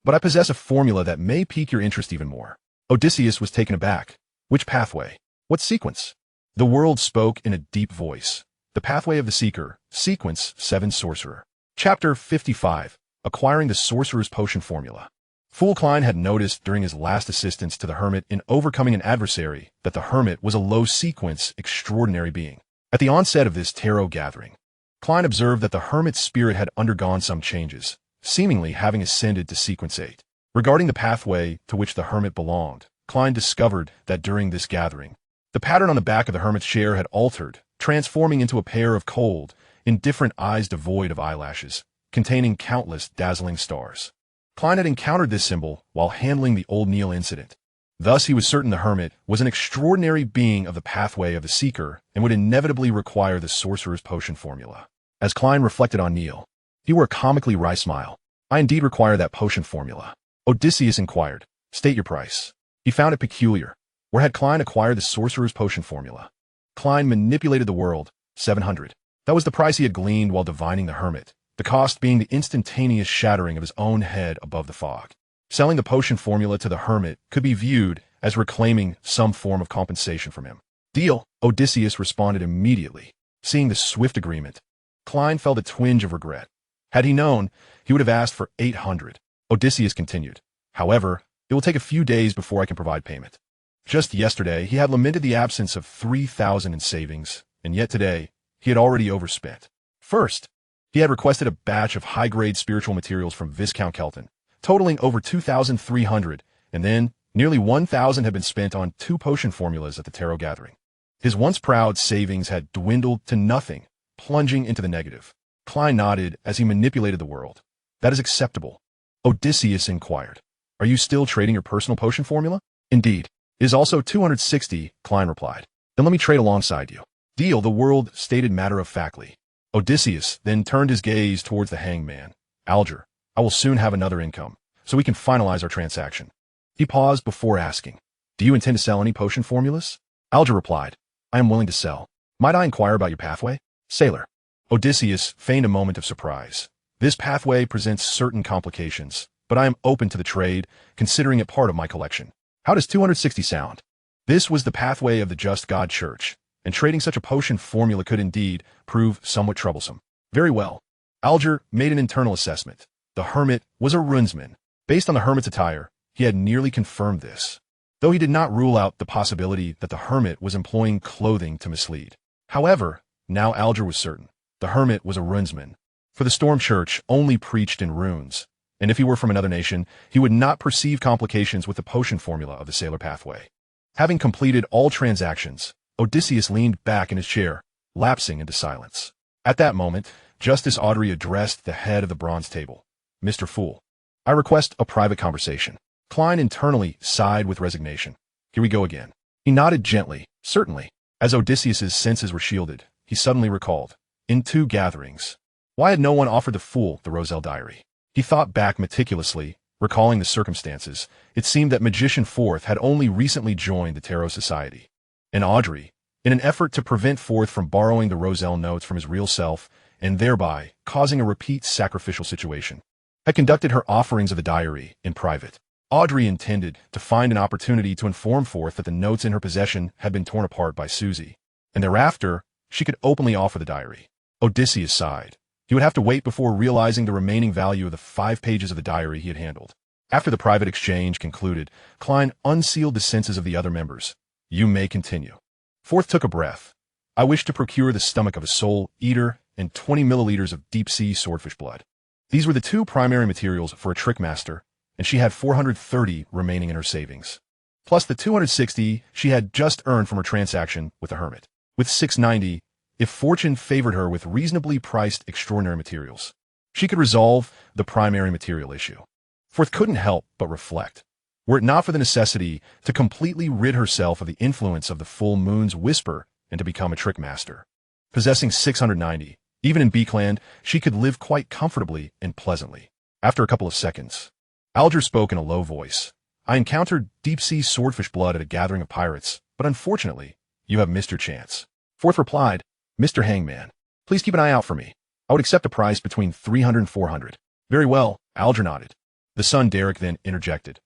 But I possess a formula that may pique your interest even more. Odysseus was taken aback. Which pathway? What sequence? The world spoke in a deep voice. The Pathway of the Seeker, Sequence 7 Sorcerer. Chapter 55, Acquiring the Sorcerer's Potion Formula. Fool Klein had noticed during his last assistance to the Hermit in overcoming an adversary that the Hermit was a low-sequence, extraordinary being. At the onset of this tarot gathering, Klein observed that the Hermit's spirit had undergone some changes, seemingly having ascended to sequence 8. Regarding the pathway to which the Hermit belonged, Klein discovered that during this gathering, the pattern on the back of the Hermit's chair had altered, transforming into a pair of cold, indifferent eyes devoid of eyelashes, containing countless dazzling stars. Klein had encountered this symbol while handling the Old Neil incident. Thus, he was certain the hermit was an extraordinary being of the pathway of the Seeker and would inevitably require the sorcerer's potion formula. As Klein reflected on Neil, he wore a comically wry smile. I indeed require that potion formula. Odysseus inquired, state your price. He found it peculiar. Where had Klein acquired the sorcerer's potion formula? Klein manipulated the world, 700. That was the price he had gleaned while divining the hermit, the cost being the instantaneous shattering of his own head above the fog. Selling the potion formula to the hermit could be viewed as reclaiming some form of compensation from him. Deal, Odysseus responded immediately. Seeing the swift agreement, Klein felt a twinge of regret. Had he known, he would have asked for 800. Odysseus continued. However, it will take a few days before I can provide payment. Just yesterday, he had lamented the absence of 3,000 in savings, and yet today, he had already overspent. First, he had requested a batch of high-grade spiritual materials from Viscount Kelton, totaling over 2,300, and then nearly 1,000 had been spent on 2 potion formulas at the tarot gathering. His once proud savings had dwindled to nothing, plunging into the negative. Klein nodded as he manipulated the world. That is acceptable. Odysseus inquired. Are you still trading your personal potion formula? Indeed. It is also 260, Klein replied. Then let me trade alongside you. Deal, the world stated matter-of-factly. Odysseus then turned his gaze towards the hangman. Alger, I will soon have another income, so we can finalize our transaction. He paused before asking, do you intend to sell any potion formulas? Alger replied, I am willing to sell. Might I inquire about your pathway? Sailor. Odysseus feigned a moment of surprise. This pathway presents certain complications, but I am open to the trade, considering it part of my collection. How does 260 sound? This was the pathway of the Just God Church, and trading such a potion formula could indeed prove somewhat troublesome. Very well. Alger made an internal assessment. The hermit was a runesman. Based on the hermit's attire, he had nearly confirmed this, though he did not rule out the possibility that the hermit was employing clothing to mislead. However, now Alger was certain. The hermit was a runesman, for the Storm Church only preached in runes, and if he were from another nation, he would not perceive complications with the potion formula of the Sailor Pathway. Having completed all transactions, Odysseus leaned back in his chair, lapsing into silence. At that moment, Justice Audrey addressed the head of the bronze table. Mr. Fool, I request a private conversation. Klein internally sighed with resignation. Here we go again. He nodded gently, certainly. As Odysseus's senses were shielded, he suddenly recalled. In 2 gatherings. Why had no one offered the fool the Roselle diary? He thought back meticulously, recalling the circumstances. It seemed that Magician Forth had only recently joined the Tarot Society. And Audrey, in an effort to prevent Forth from borrowing the Roselle notes from his real self, and thereby causing a repeat sacrificial situation, had conducted her offerings of the diary in private. Audrey intended to find an opportunity to inform Forth that the notes in her possession had been torn apart by Susie, and thereafter she could openly offer the diary. Odysseus sighed. He would have to wait before realizing the remaining value of the 5 pages of the diary he had handled. After the private exchange concluded, Klein unsealed the senses of the other members. You may continue. Forth took a breath. I wish to procure the stomach of a soul eater and 20 milliliters of deep-sea swordfish blood. These were the 2 primary materials for a trick master, and she had 430 remaining in her savings, plus the 260 she had just earned from her transaction with the hermit. With 690, if fortune favored her with reasonably priced extraordinary materials, she could resolve the primary material issue. Forth couldn't help but reflect. Were it not for the necessity to completely rid herself of the influence of the full moon's whisper and to become a trick master, possessing 690, even in Beakland, she could live quite comfortably and pleasantly. After a couple of seconds, Alger spoke in a low voice. I encountered deep-sea swordfish blood at a gathering of pirates, but unfortunately, you have missed your chance. Forth replied, Mr. Hangman, please keep an eye out for me. I would accept a price between 300 and 400. Very well, Alger nodded. The son Derek then interjected.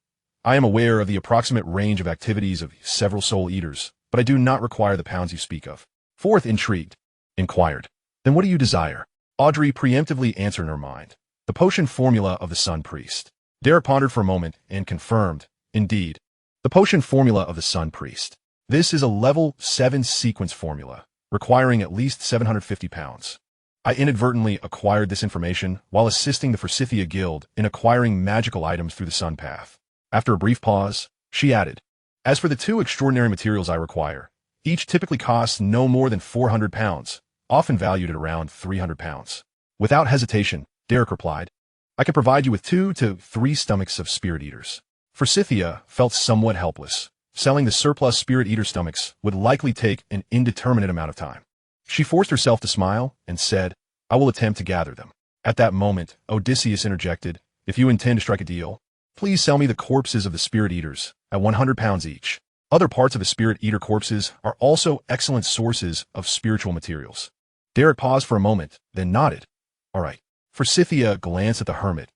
I am aware of the approximate range of activities of several soul eaters, but I do not require the pounds you speak of. Forth, intrigued, inquired. Then what do you desire? Audrey preemptively answered in her mind. The potion formula of the Sun Priest. Derek pondered for a moment and confirmed, indeed, the potion formula of the Sun Priest. This is a level 7 sequence formula, requiring at least 750 pounds. I inadvertently acquired this information while assisting the Forsythia Guild in acquiring magical items through the Sun Path. After a brief pause, she added, as for the 2 extraordinary materials I require, each typically costs no more than 400 pounds, often valued at around 300 pounds. Without hesitation, Derek replied. I can provide you with 2 to 3 stomachs of spirit eaters. Forsythia felt somewhat helpless. Selling the surplus spirit eater stomachs would likely take an indeterminate amount of time. She forced herself to smile and said, I will attempt to gather them. At that moment, Odysseus interjected, if you intend to strike a deal, please sell me the corpses of the spirit eaters at 100 pounds each. Other parts of the spirit eater corpses are also excellent sources of spiritual materials. Derek paused for a moment, then nodded. All right. Forsythia glanced at the hermit.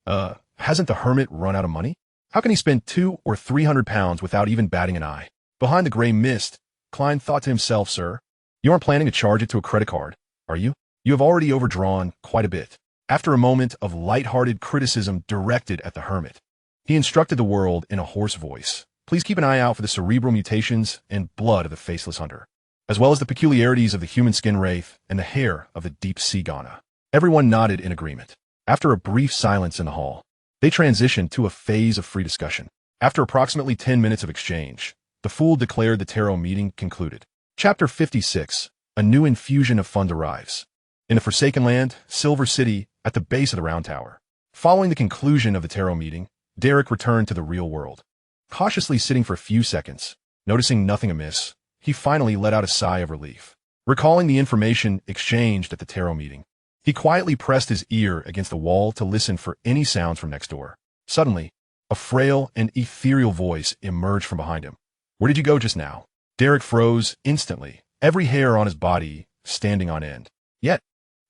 Hasn't the hermit run out of money? How can he spend 200 or 300 pounds without even batting an eye? Behind the gray mist, Klein thought to himself, sir, you aren't planning to charge it to a credit card, are you? You have already overdrawn quite a bit. After a moment of light-hearted criticism directed at the hermit, he instructed the world in a hoarse voice. Please keep an eye out for the cerebral mutations and blood of the faceless hunter, as well as the peculiarities of the human skin wraith and the hair of the deep-sea Ghana. Everyone nodded in agreement. After a brief silence in the hall, they transitioned to a phase of free discussion. After approximately 10 minutes of exchange, the fool declared the tarot meeting concluded. Chapter 56. A new infusion of fun arrives. In the Forsaken Land, Silver City, at the base of the Round Tower. Following the conclusion of the tarot meeting, Derek returned to the real world. Cautiously sitting for a few seconds, noticing nothing amiss, he finally let out a sigh of relief. Recalling the information exchanged at the tarot meeting, he quietly pressed his ear against the wall to listen for any sounds from next door. Suddenly, a frail and ethereal voice emerged from behind him. Where did you go just now? Derek froze instantly, every hair on his body standing on end. Yet,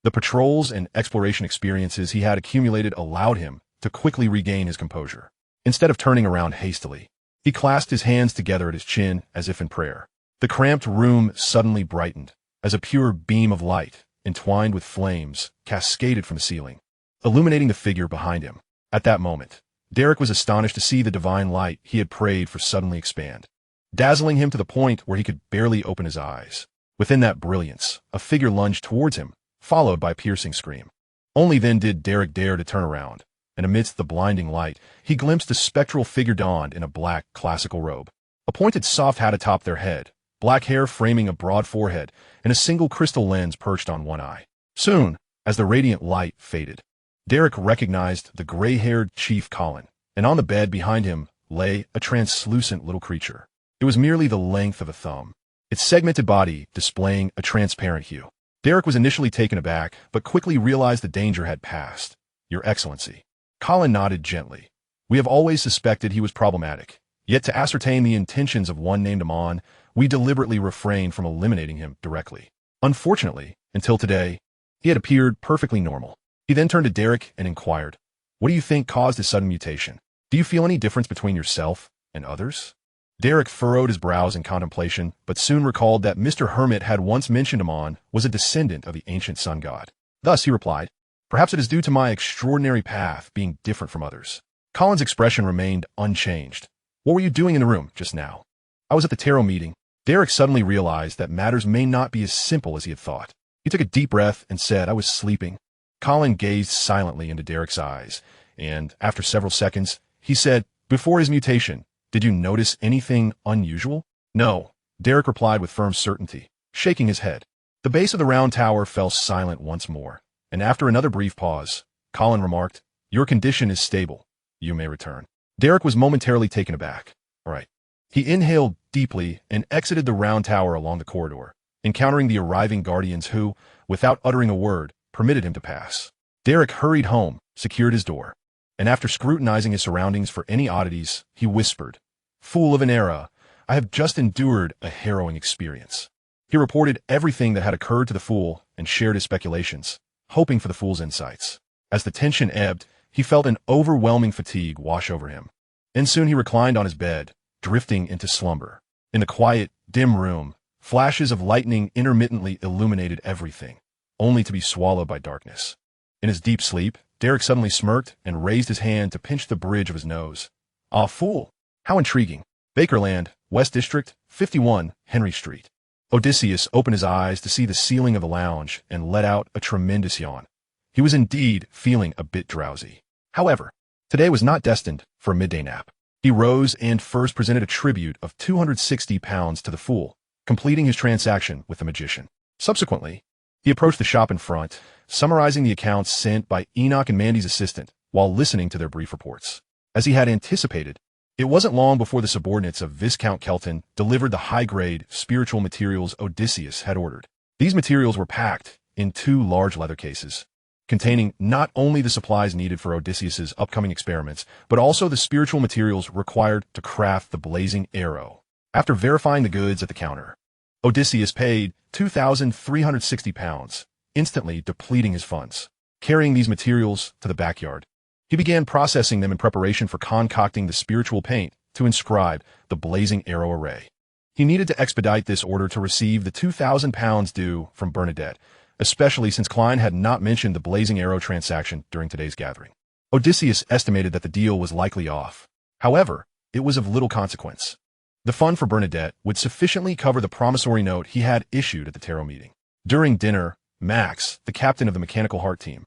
the patrols and exploration experiences he had accumulated allowed him to quickly regain his composure. Instead of turning around hastily, he clasped his hands together at his chin as if in prayer. The cramped room suddenly brightened, as a pure beam of light, entwined with flames, cascaded from the ceiling, illuminating the figure behind him. At that moment, Derek was astonished to see the divine light he had prayed for suddenly expand, dazzling him to the point where he could barely open his eyes. Within that brilliance, a figure lunged towards him, followed by a piercing scream. Only then did Derek dare to turn around, and amidst the blinding light, he glimpsed a spectral figure donned in a black, classical robe. A pointed soft hat atop their head, black hair framing a broad forehead, and a single crystal lens perched on one eye. Soon, as the radiant light faded, Derek recognized the gray-haired Chief Colin, and on the bed behind him lay a translucent little creature. It was merely the length of a thumb, its segmented body displaying a transparent hue. Derek was initially taken aback, but quickly realized the danger had passed. Your Excellency. Colin nodded gently. We have always suspected he was problematic, yet to ascertain the intentions of one named Aman, we deliberately refrained from eliminating him directly. Unfortunately, until today, he had appeared perfectly normal. He then turned to Derek and inquired, what do you think caused his sudden mutation? Do you feel any difference between yourself and others? Derek furrowed his brows in contemplation, but soon recalled that Mr. Hermit had once mentioned Aman was a descendant of the ancient sun god. Thus, he replied, perhaps it is due to my extraordinary path being different from others. Colin's expression remained unchanged. What were you doing in the room just now? I was at the tarot meeting. Derek suddenly realized that matters may not be as simple as he had thought. He took a deep breath and said, I was sleeping. Colin gazed silently into Derek's eyes, and after several seconds, he said, before his mutation, did you notice anything unusual? No, Derek replied with firm certainty, shaking his head. The base of the round tower fell silent once more, and after another brief pause, Colin remarked, your condition is stable. You may return. Derek was momentarily taken aback. All right. He inhaled deeply and exited the round tower along the corridor, encountering the arriving guardians who, without uttering a word, permitted him to pass. Derek hurried home, secured his door, and after scrutinizing his surroundings for any oddities, he whispered, Fool of an era, I have just endured a harrowing experience. He reported everything that had occurred to the fool and shared his speculations, hoping for the fool's insights. As the tension ebbed, he felt an overwhelming fatigue wash over him, and soon he reclined on his bed, drifting into slumber. In the quiet, dim room, flashes of lightning intermittently illuminated everything, only to be swallowed by darkness. In his deep sleep, Derek suddenly smirked and raised his hand to pinch the bridge of his nose. Ah, fool! How intriguing. Bakerland, West District, 51, Henry Street. Odysseus opened his eyes to see the ceiling of the lounge and let out a tremendous yawn. He was indeed feeling a bit drowsy. However, today was not destined for a midday nap. He rose and first presented a tribute of 260 pounds to the fool, completing his transaction with the magician. Subsequently, he He approached the shop in front, summarizing the accounts sent by Enoch and Mandy's assistant while listening to their brief reports. As he had anticipated, it wasn't long before the subordinates of Viscount Kelton delivered the high-grade spiritual materials Odysseus had ordered. These materials were packed in 2 large leather cases, containing not only the supplies needed for Odysseus's upcoming experiments, but also the spiritual materials required to craft the blazing arrow. After verifying the goods at the counter, Odysseus paid £2,360, instantly depleting his funds. Carrying these materials to the backyard, he began processing them in preparation for concocting the spiritual paint to inscribe the blazing arrow array. He needed to expedite this order to receive the £2,000 due from Bernadette, especially since Klein had not mentioned the blazing arrow transaction during today's gathering. Odysseus estimated that the deal was likely off. However, it was of little consequence. The fund for Bernadette would sufficiently cover the promissory note he had issued at the tarot meeting. During dinner, Max, the captain of the Mechanical Heart team,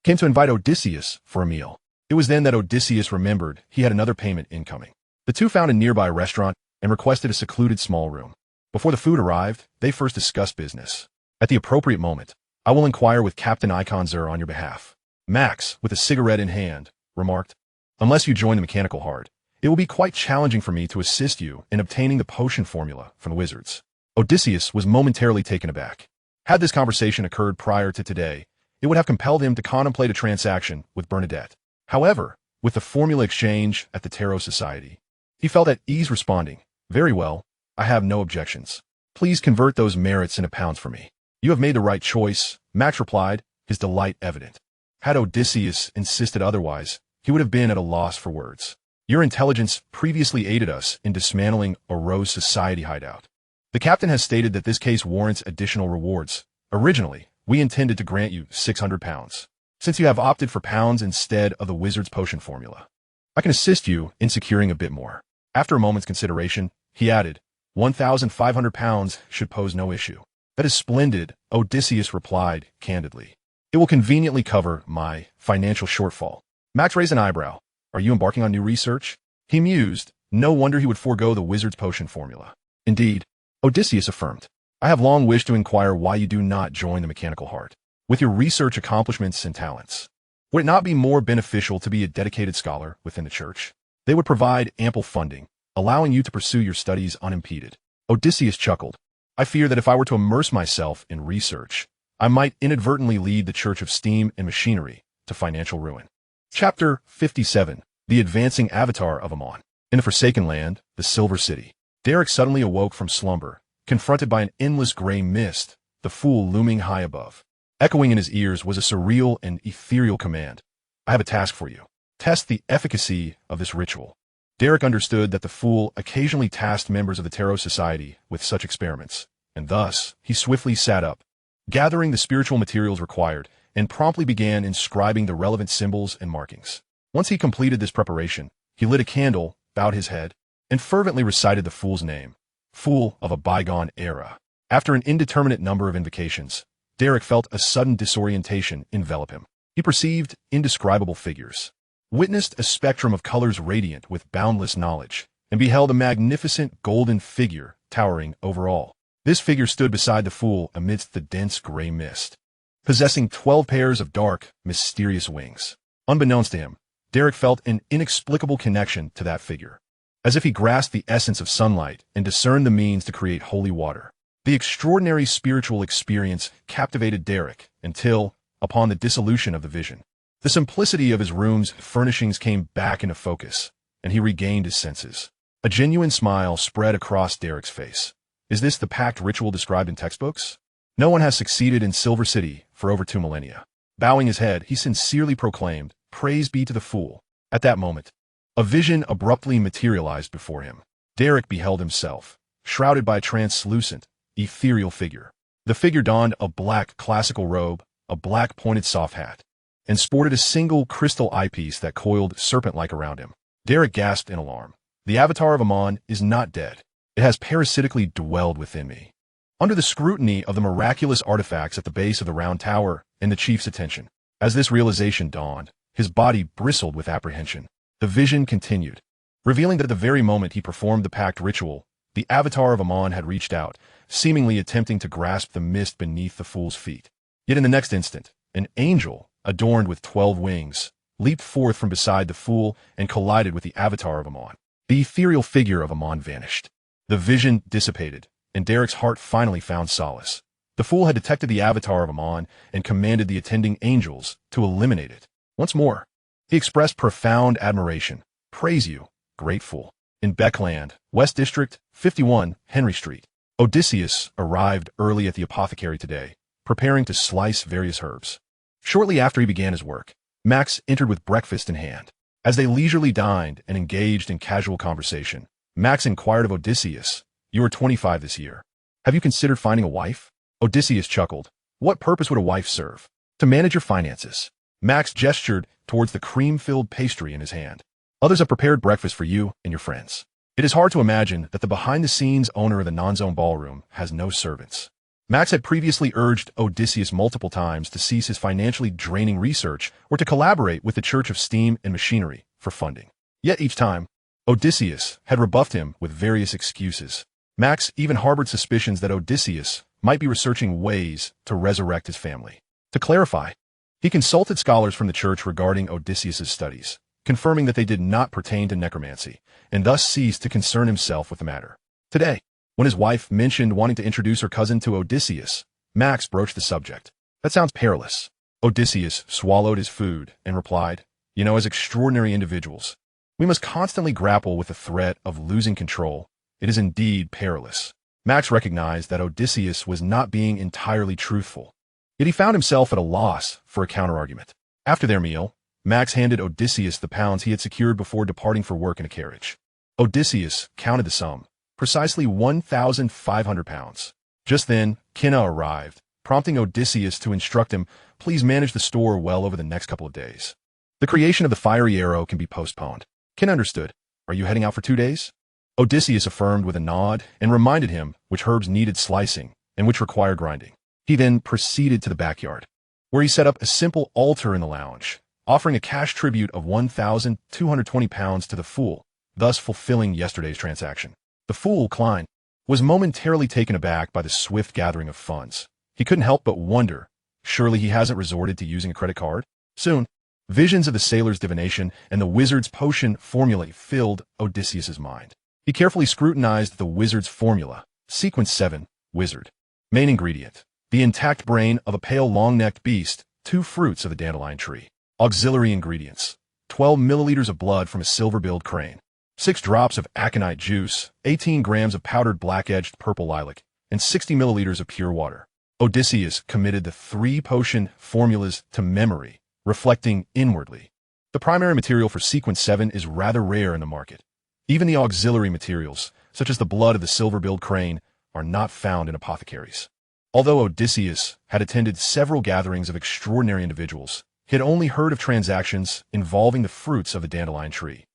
came to invite Odysseus for a meal. It was then that Odysseus remembered he had another payment incoming. The two found a nearby restaurant and requested a secluded small room. Before the food arrived, they first discussed business. At the appropriate moment, I will inquire with Captain Iconzer on your behalf. Max, with a cigarette in hand, remarked, unless you join the Mechanical Heart, it will be quite challenging for me to assist you in obtaining the potion formula from the wizards. Odysseus was momentarily taken aback. Had this conversation occurred prior to today, it would have compelled him to contemplate a transaction with Bernadette. However, with the formula exchange at the Tarot Society, he felt at ease responding, very well, I have no objections. Please convert those merits into pounds for me. You have made the right choice, Max replied, his delight evident. Had Odysseus insisted otherwise, he would have been at a loss for words. Your intelligence previously aided us in dismantling a Rose Society hideout. The captain has stated that this case warrants additional rewards. Originally, we intended to grant you £600. Since you have opted for pounds instead of the wizard's potion formula, I can assist you in securing a bit more. After a moment's consideration, he added, £1,500 should pose no issue. That is splendid, Odysseus replied candidly. It will conveniently cover my financial shortfall. Max raised an eyebrow. Are you embarking on new research? He mused. No wonder he would forego the wizard's potion formula. Indeed, Odysseus affirmed. I have long wished to inquire why you do not join the Mechanical Heart. With your research accomplishments and talents, would it not be more beneficial to be a dedicated scholar within the church? They would provide ample funding, allowing you to pursue your studies unimpeded. Odysseus chuckled. I fear that if I were to immerse myself in research, I might inadvertently lead the Church of Steam and Machinery to financial ruin. Chapter 57. The Advancing Avatar of Aman. In the Forsaken Land, the Silver City, Derek suddenly awoke from slumber, confronted by an endless gray mist, the fool looming high above. Echoing in his ears was a surreal and ethereal command. I have a task for you. Test the efficacy of this ritual. Derek understood that the fool occasionally tasked members of the Tarot Society with such experiments, and thus he swiftly sat up, gathering the spiritual materials required, and promptly began inscribing the relevant symbols and markings. Once he completed this preparation, he lit a candle, bowed his head, and fervently recited the fool's name, fool of a bygone era. After an indeterminate number of invocations, Derek felt a sudden disorientation envelop him. He perceived indescribable figures, witnessed a spectrum of colors radiant with boundless knowledge, and beheld a magnificent golden figure towering over all. This figure stood beside the fool amidst the dense gray mist, possessing 12 pairs of dark, mysterious wings. Unbeknownst to him, Derek felt an inexplicable connection to that figure, as if he grasped the essence of sunlight and discerned the means to create holy water. The extraordinary spiritual experience captivated Derek until, upon the dissolution of the vision, the simplicity of his room's furnishings came back into focus, and he regained his senses. A genuine smile spread across Derek's face. Is this the pact ritual described in textbooks? No one has succeeded in Silver City for over 2 millennia. Bowing his head, he sincerely proclaimed, Praise be to the fool. At that moment, a vision abruptly materialized before him. Derek beheld himself, shrouded by a translucent, ethereal figure. The figure donned a black classical robe, a black pointed soft hat, and sported a single crystal eyepiece that coiled serpent-like around him. Derek gasped in alarm. The avatar of Aman is not dead. It has parasitically dwelled within me. Under the scrutiny of the miraculous artifacts at the base of the round tower and the chief's attention, as this realization dawned, his body bristled with apprehension. The vision continued, revealing that at the very moment he performed the pact ritual, the avatar of Aman had reached out, seemingly attempting to grasp the mist beneath the fool's feet. Yet in the next instant, an angel, adorned with 12 wings, leaped forth from beside the fool and collided with the avatar of Aman. The ethereal figure of Aman vanished. The vision dissipated, and Derek's heart finally found solace. The fool had detected the avatar of Aman and commanded the attending angels to eliminate it. Once more, he expressed profound admiration. Praise you, great fool. In Beckland, West District, 51, Henry Street, Odysseus arrived early at the apothecary today, preparing to slice various herbs. Shortly after he began his work, Max entered with breakfast in hand. As they leisurely dined and engaged in casual conversation, Max inquired of Odysseus, "You are 25 this year. Have you considered finding a wife?" Odysseus chuckled. "What purpose would a wife serve?" "To manage your finances." Max gestured towards the cream-filled pastry in his hand. "Others have prepared breakfast for you and your friends." It is hard to imagine that the behind-the-scenes owner of the non-zone ballroom has no servants. Max had previously urged Odysseus multiple times to cease his financially draining research or to collaborate with the Church of Steam and Machinery for funding. Yet each time, Odysseus had rebuffed him with various excuses. Max even harbored suspicions that Odysseus might be researching ways to resurrect his family. To clarify, he consulted scholars from the church regarding Odysseus's studies, confirming that they did not pertain to necromancy, and thus ceased to concern himself with the matter. Today, when his wife mentioned wanting to introduce her cousin to Odysseus, Max broached the subject. "That sounds perilous." Odysseus swallowed his food and replied, "You know, as extraordinary individuals, we must constantly grapple with the threat of losing control. It is indeed perilous." Max recognized that Odysseus was not being entirely truthful, yet he found himself at a loss for a counterargument. After their meal, Max handed Odysseus the pounds he had secured before departing for work in a carriage. Odysseus counted the sum. Precisely 1,500 pounds. Just then, Kinna arrived, prompting Odysseus to instruct him, "Please manage the store well over the next couple of days. The creation of the fiery arrow can be postponed." Kinna understood. "Are you heading out for 2 days?" Odysseus affirmed with a nod and reminded him which herbs needed slicing and which required grinding. He then proceeded to the backyard, where he set up a simple altar in the lounge, offering a cash tribute of 1,220 pounds to the fool, thus fulfilling yesterday's transaction. The fool, Klein, was momentarily taken aback by the swift gathering of funds. He couldn't help but wonder, surely he hasn't resorted to using a credit card? Soon, visions of the sailor's divination and the wizard's potion formulae filled Odysseus's mind. He carefully scrutinized the wizard's formula. Sequence 7, Wizard. Main ingredient: the intact brain of a pale long-necked beast, 2 fruits of the dandelion tree. Auxiliary ingredients: 12 milliliters of blood from a silver-billed crane, 6 drops of aconite juice, 18 grams of powdered black-edged purple lilac, and 60 milliliters of pure water. Odysseus committed the 3 potion formulas to memory, reflecting inwardly. The primary material for Sequence 7 is rather rare in the market. Even the auxiliary materials, such as the blood of the silver-billed crane, are not found in apothecaries. Although Odysseus had attended several gatherings of extraordinary individuals, he had only heard of transactions involving the fruits of the dandelion tree.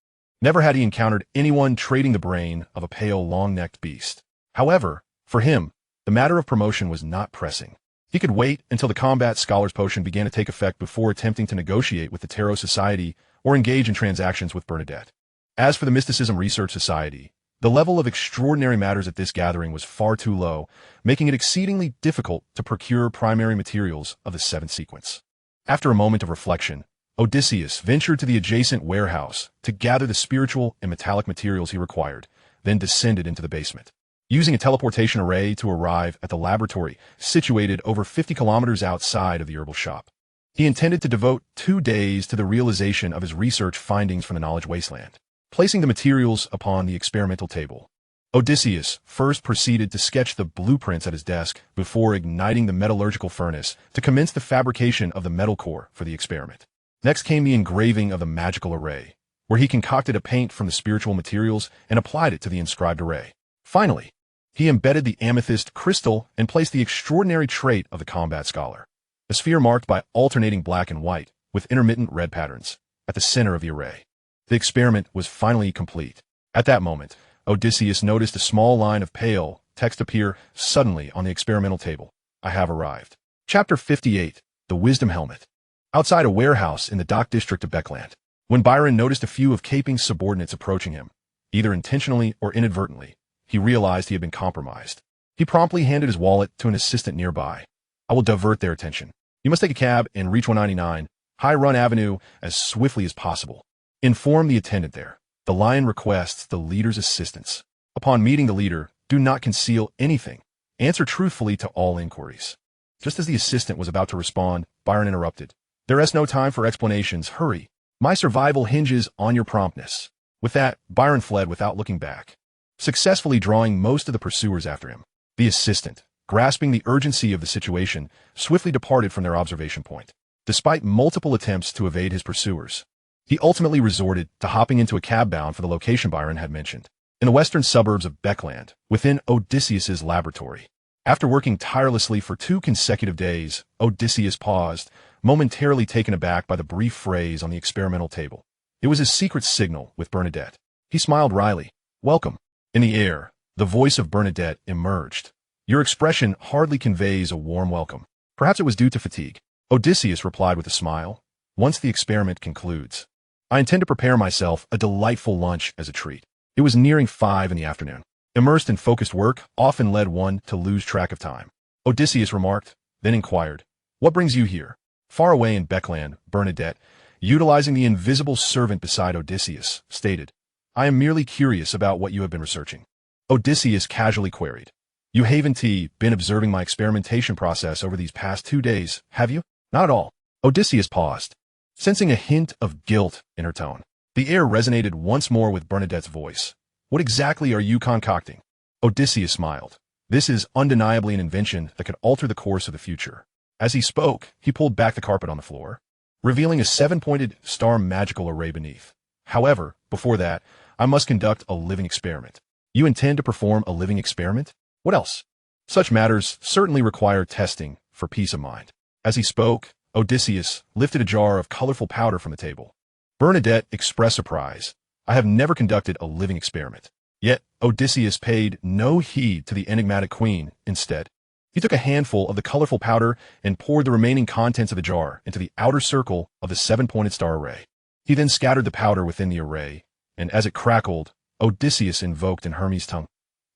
Never had he encountered anyone trading the brain of a pale, long-necked beast. However, for him, the matter of promotion was not pressing. He could wait until the combat scholar's potion began to take effect before attempting to negotiate with the Tarot Society or engage in transactions with Bernadette. As for the Mysticism Research Society, the level of extraordinary matters at this gathering was far too low, making it exceedingly difficult to procure primary materials of the 7th sequence. After a moment of reflection, Odysseus ventured to the adjacent warehouse to gather the spiritual and metallic materials he required, then descended into the basement. Using a teleportation array to arrive at the laboratory situated over 50 kilometers outside of the herbal shop, he intended to devote 2 days to the realization of his research findings from the knowledge wasteland. Placing the materials upon the experimental table, Odysseus first proceeded to sketch the blueprints at his desk before igniting the metallurgical furnace to commence the fabrication of the metal core for the experiment. Next came the engraving of the magical array, where he concocted a paint from the spiritual materials and applied it to the inscribed array. Finally, he embedded the amethyst crystal and placed the extraordinary trait of the combat scholar, a sphere marked by alternating black and white with intermittent red patterns, at the center of the array. The experiment was finally complete. At that moment, Odysseus noticed a small line of pale text appear suddenly on the experimental table. "I have arrived." Chapter 58, The Wisdom Helmet. Outside a warehouse in the dock district of Beckland, when Byron noticed a few of Caping's subordinates approaching him, either intentionally or inadvertently, he realized he had been compromised. He promptly handed his wallet to an assistant nearby. "I will divert their attention." You must take a cab and reach 199 High Run Avenue as swiftly as possible. Inform the attendant there. The lion requests the leader's assistance. Upon meeting the leader, do not conceal anything. Answer truthfully to all inquiries. Just as the assistant was about to respond, Byron interrupted. There is no time for explanations. Hurry. My survival hinges on your promptness. With that, Byron fled without looking back, successfully drawing most of the pursuers after him. The assistant, grasping the urgency of the situation, swiftly departed from their observation point. Despite multiple attempts to evade his pursuers, he ultimately resorted to hopping into a cab bound for the location Byron had mentioned, in the western suburbs of Beckland, within Odysseus's laboratory. After working tirelessly for 2 consecutive days, Odysseus paused, momentarily taken aback by the brief phrase on the experimental table. It was his secret signal with Bernadette. He smiled wryly. Welcome. In the air, the voice of Bernadette emerged. Your expression hardly conveys a warm welcome. Perhaps it was due to fatigue. Odysseus replied with a smile. Once the experiment concludes, I intend to prepare myself a delightful lunch as a treat. It was nearing 5 in the afternoon. Immersed in focused work often led one to lose track of time. Odysseus remarked, then inquired, What brings you here? Far away in Beckland, Bernadette, utilizing the invisible servant beside Odysseus, stated, I am merely curious about what you have been researching. Odysseus casually queried, You haven't been observing my experimentation process over these past 2 days, have you? Not at all. Odysseus paused, sensing a hint of guilt in her tone. The air resonated once more with Bernadette's voice. What exactly are you concocting? Odysseus smiled. This is undeniably an invention that could alter the course of the future. As he spoke, he pulled back the carpet on the floor, revealing a 7-pointed star magical array beneath. However, before that, I must conduct a living experiment. You intend to perform a living experiment? What else? Such matters certainly require testing for peace of mind. As he spoke, Odysseus lifted a jar of colorful powder from the table. Bernadette expressed surprise. I have never conducted a living experiment. Yet, Odysseus paid no heed to the enigmatic queen. Instead, he took a handful of the colorful powder and poured the remaining contents of the jar into the outer circle of the 7-pointed star array. He then scattered the powder within the array, and as it crackled, Odysseus invoked in Hermes' tongue,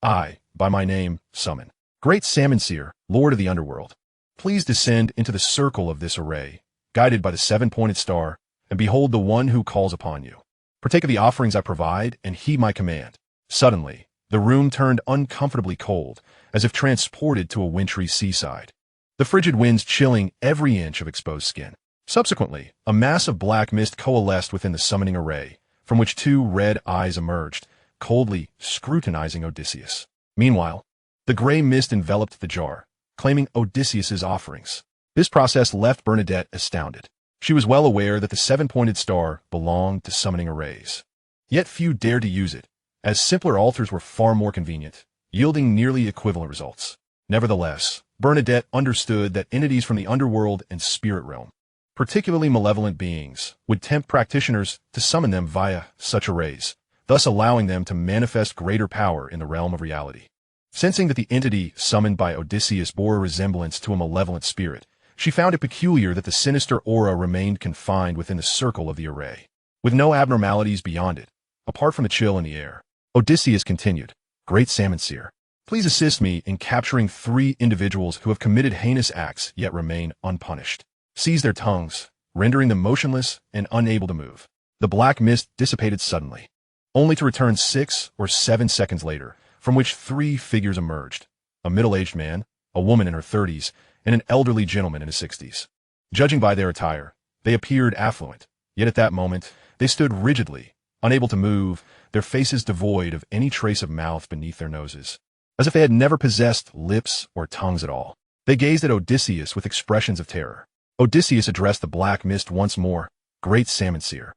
I, by my name, summon. Great Salmon Seer, Lord of the Underworld, please descend into the circle of this array, guided by the 7-pointed star, and behold the one who calls upon you. Partake of the offerings I provide, and heed my command. Suddenly, the room turned uncomfortably cold, as if transported to a wintry seaside, the frigid winds chilling every inch of exposed skin. Subsequently, a mass of black mist coalesced within the summoning array, from which 2 red eyes emerged, coldly scrutinizing Odysseus. Meanwhile, the gray mist enveloped the jar, claiming Odysseus's offerings. This process left Bernadette astounded. She was well aware that the 7-pointed star belonged to summoning arrays. Yet few dared to use it, as simpler altars were far more convenient, yielding nearly equivalent results. Nevertheless, Bernadette understood that entities from the underworld and spirit realm, particularly malevolent beings, would tempt practitioners to summon them via such arrays, thus allowing them to manifest greater power in the realm of reality. Sensing that the entity summoned by Odysseus bore a resemblance to a malevolent spirit, she found it peculiar that the sinister aura remained confined within the circle of the array, with no abnormalities beyond it, apart from the chill in the air. Odysseus continued, Great Salmon Seer, please assist me in capturing 3 individuals who have committed heinous acts yet remain unpunished. Seize their tongues, rendering them motionless and unable to move. The black mist dissipated suddenly, only to return 6 or 7 seconds later, from which 3 figures emerged, a middle-aged man, a woman in her 30s, and an elderly gentleman in his 60s. Judging by their attire, they appeared affluent, yet at that moment, they stood rigidly, unable to move, their faces devoid of any trace of mouth beneath their noses, as if they had never possessed lips or tongues at all. They gazed at Odysseus with expressions of terror. Odysseus addressed the black mist once more, Great Salmon Seer,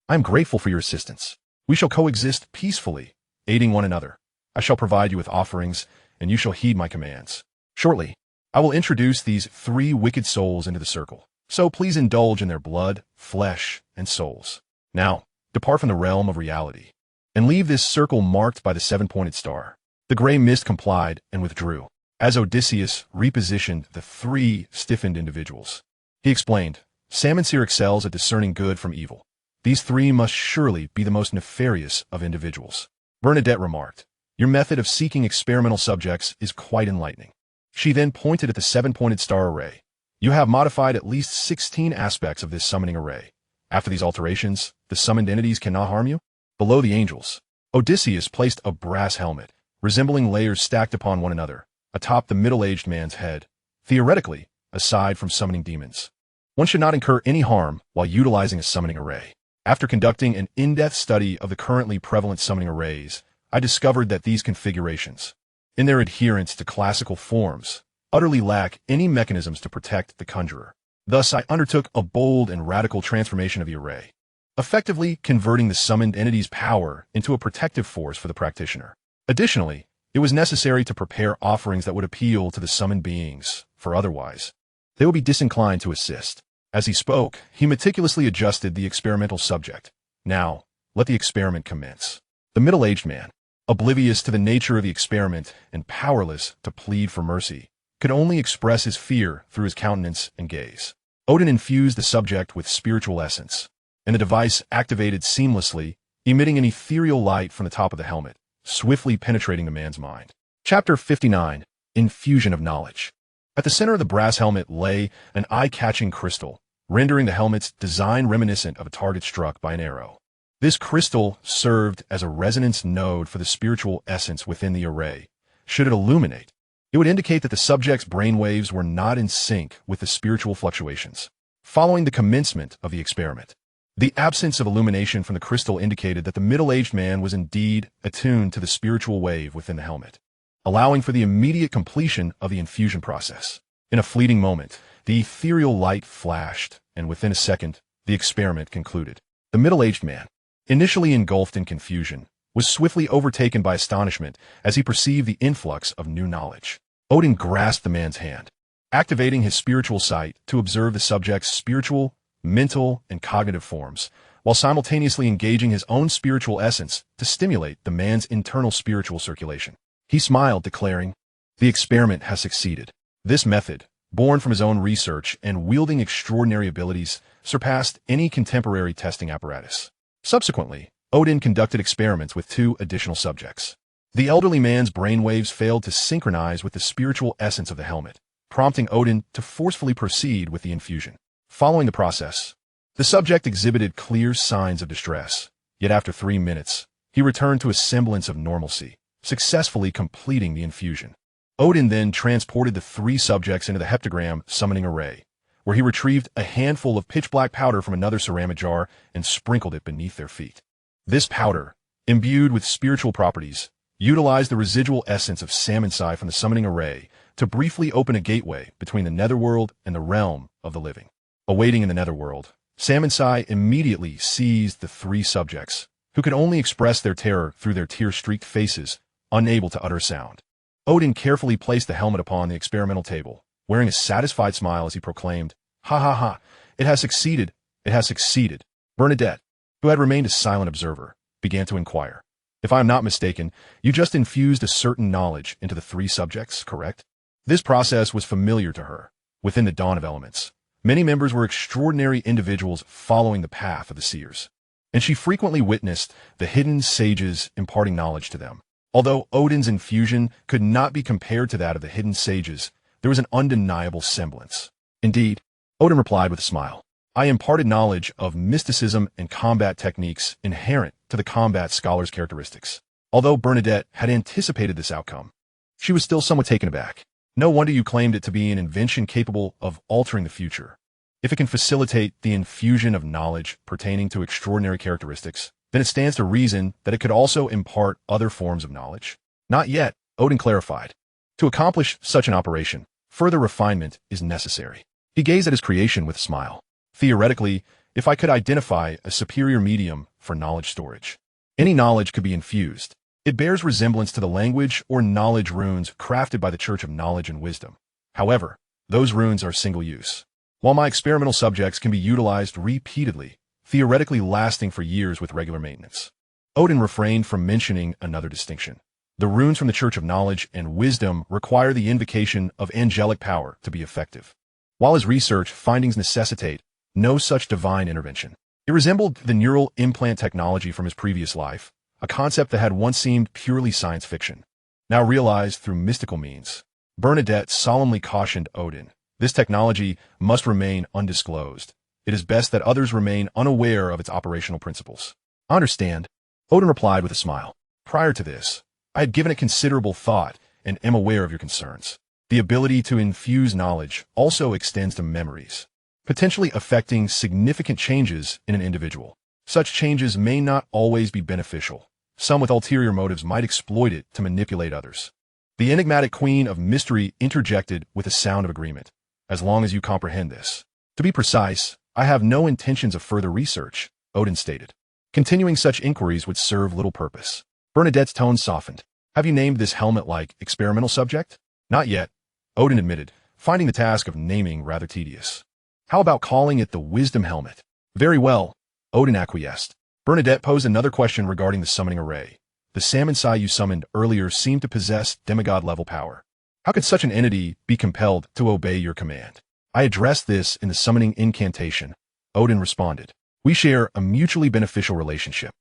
I am grateful for your assistance. We shall coexist peacefully, aiding one another. I shall provide you with offerings, and you shall heed my commands. Shortly, I will introduce these 3 wicked souls into the circle, so please indulge in their blood, flesh, and souls. Now, depart from the realm of reality, and leave this circle marked by the 7-pointed star. The gray mist complied and withdrew, as Odysseus repositioned the 3 stiffened individuals. He explained, Salmon Seer excels at discerning good from evil. These 3 must surely be the most nefarious of individuals. Bernadette remarked, Your method of seeking experimental subjects is quite enlightening. She then pointed at the 7-pointed star array. You have modified at least 16 aspects of this summoning array. After these alterations, the summoned entities cannot harm you? Below the angels, Odysseus placed a brass helmet, resembling layers stacked upon one another, atop the middle-aged man's head. Theoretically, aside from summoning demons, one should not incur any harm while utilizing a summoning array. After conducting an in-depth study of the currently prevalent summoning arrays, I discovered that these configurations, in their adherence to classical forms, utterly lack any mechanisms to protect the conjurer. Thus, I undertook a bold and radical transformation of the array, effectively converting the summoned entity's power into a protective force for the practitioner. Additionally, it was necessary to prepare offerings that would appeal to the summoned beings, for otherwise, they would be disinclined to assist. As he spoke, he meticulously adjusted the experimental subject. Now, let the experiment commence. The middle-aged man, oblivious to the nature of the experiment and powerless to plead for mercy, could only express his fear through his countenance and gaze. Odin infused the subject with spiritual essence, and the device activated seamlessly, emitting an ethereal light from the top of the helmet, swiftly penetrating the man's mind. Chapter 59. Infusion of Knowledge. At the center of the brass helmet lay an eye-catching crystal, rendering the helmet's design reminiscent of a target struck by an arrow. This crystal served as a resonance node for the spiritual essence within the array. Should it illuminate, it would indicate that the subject's brainwaves were not in sync with the spiritual fluctuations. Following the commencement of the experiment, the absence of illumination from the crystal indicated that the middle-aged man was indeed attuned to the spiritual wave within the helmet, allowing for the immediate completion of the infusion process. In a fleeting moment, the ethereal light flashed, and within a second, the experiment concluded. The middle-aged man, initially engulfed in confusion, was swiftly overtaken by astonishment as he perceived the influx of new knowledge. Odin grasped the man's hand, activating his spiritual sight to observe the subject's spiritual, mental, and cognitive forms, while simultaneously engaging his own spiritual essence to stimulate the man's internal spiritual circulation. He smiled, declaring, "The experiment has succeeded." This method, born from his own research and wielding extraordinary abilities, surpassed any contemporary testing apparatus. Subsequently, Odin conducted experiments with 2 additional subjects. The elderly man's brainwaves failed to synchronize with the spiritual essence of the helmet, prompting Odin to forcefully proceed with the infusion. Following the process, the subject exhibited clear signs of distress, yet after 3 minutes, he returned to a semblance of normalcy, successfully completing the infusion. Odin then transported the 3 subjects into the heptagram summoning array, where he retrieved a handful of pitch-black powder from another ceramic jar and sprinkled it beneath their feet. This powder, imbued with spiritual properties, utilized the residual essence of Salmonsai from the summoning array to briefly open a gateway between the netherworld and the realm of the living. Awaiting in the netherworld, Salmonsai immediately seized the 3 subjects, who could only express their terror through their tear-streaked faces, unable to utter sound. Odin carefully placed the helmet upon the experimental table, wearing a satisfied smile as he proclaimed, "Ha ha ha, it has succeeded, it has succeeded." Bernadette, who had remained a silent observer, began to inquire, "If I am not mistaken, you just infused a certain knowledge into the 3 subjects, correct?" This process was familiar to her. Within the Dawn of Elements, many members were extraordinary individuals following the path of the seers, and she frequently witnessed the hidden sages imparting knowledge to them. Although Odin's infusion could not be compared to that of the hidden sages, there was an undeniable semblance. Indeed, Odin replied with a smile, "I imparted knowledge of mysticism and combat techniques inherent to the combat scholar's characteristics." Although Bernadette had anticipated this outcome, she was still somewhat taken aback. No wonder you claimed it to be an invention capable of altering the future. If it can facilitate the infusion of knowledge pertaining to extraordinary characteristics, then it stands to reason that it could also impart other forms of knowledge. Not yet, Odin clarified. To accomplish such an operation, further refinement is necessary. He gazed at his creation with a smile. Theoretically, if I could identify a superior medium for knowledge storage, any knowledge could be infused. It bears resemblance to the language or knowledge runes crafted by the Church of Knowledge and Wisdom. However, those runes are single use, while my experimental subjects can be utilized repeatedly, theoretically lasting for years with regular maintenance. Odin refrained from mentioning another distinction. The runes from the Church of Knowledge and Wisdom require the invocation of angelic power to be effective, while his research findings necessitate no such divine intervention. It resembled the neural implant technology from his previous life, a concept that had once seemed purely science fiction, now realized through mystical means. Bernadette solemnly cautioned Odin, This technology must remain undisclosed. It is best that others remain unaware of its operational principles. I understand, Odin replied with a smile. Prior to this, I had given it considerable thought and am aware of your concerns. The ability to infuse knowledge also extends to memories, potentially affecting significant changes in an individual. Such changes may not always be beneficial. Some with ulterior motives might exploit it to manipulate others. The enigmatic queen of mystery interjected with a sound of agreement. As long as you comprehend this. To be precise, I have no intentions of further research, Odin stated. Continuing such inquiries would serve little purpose. Bernadette's tone softened. Have you named this helmet-like experimental subject? Not yet, Odin admitted, finding the task of naming rather tedious. How about calling it the Wisdom Helmet? Very well, Odin acquiesced. Bernadette posed another question regarding the summoning array. The salmon sai you summoned earlier seemed to possess demigod-level power. How could such an entity be compelled to obey your command? I addressed this in the summoning incantation, Odin responded. We share a mutually beneficial relationship.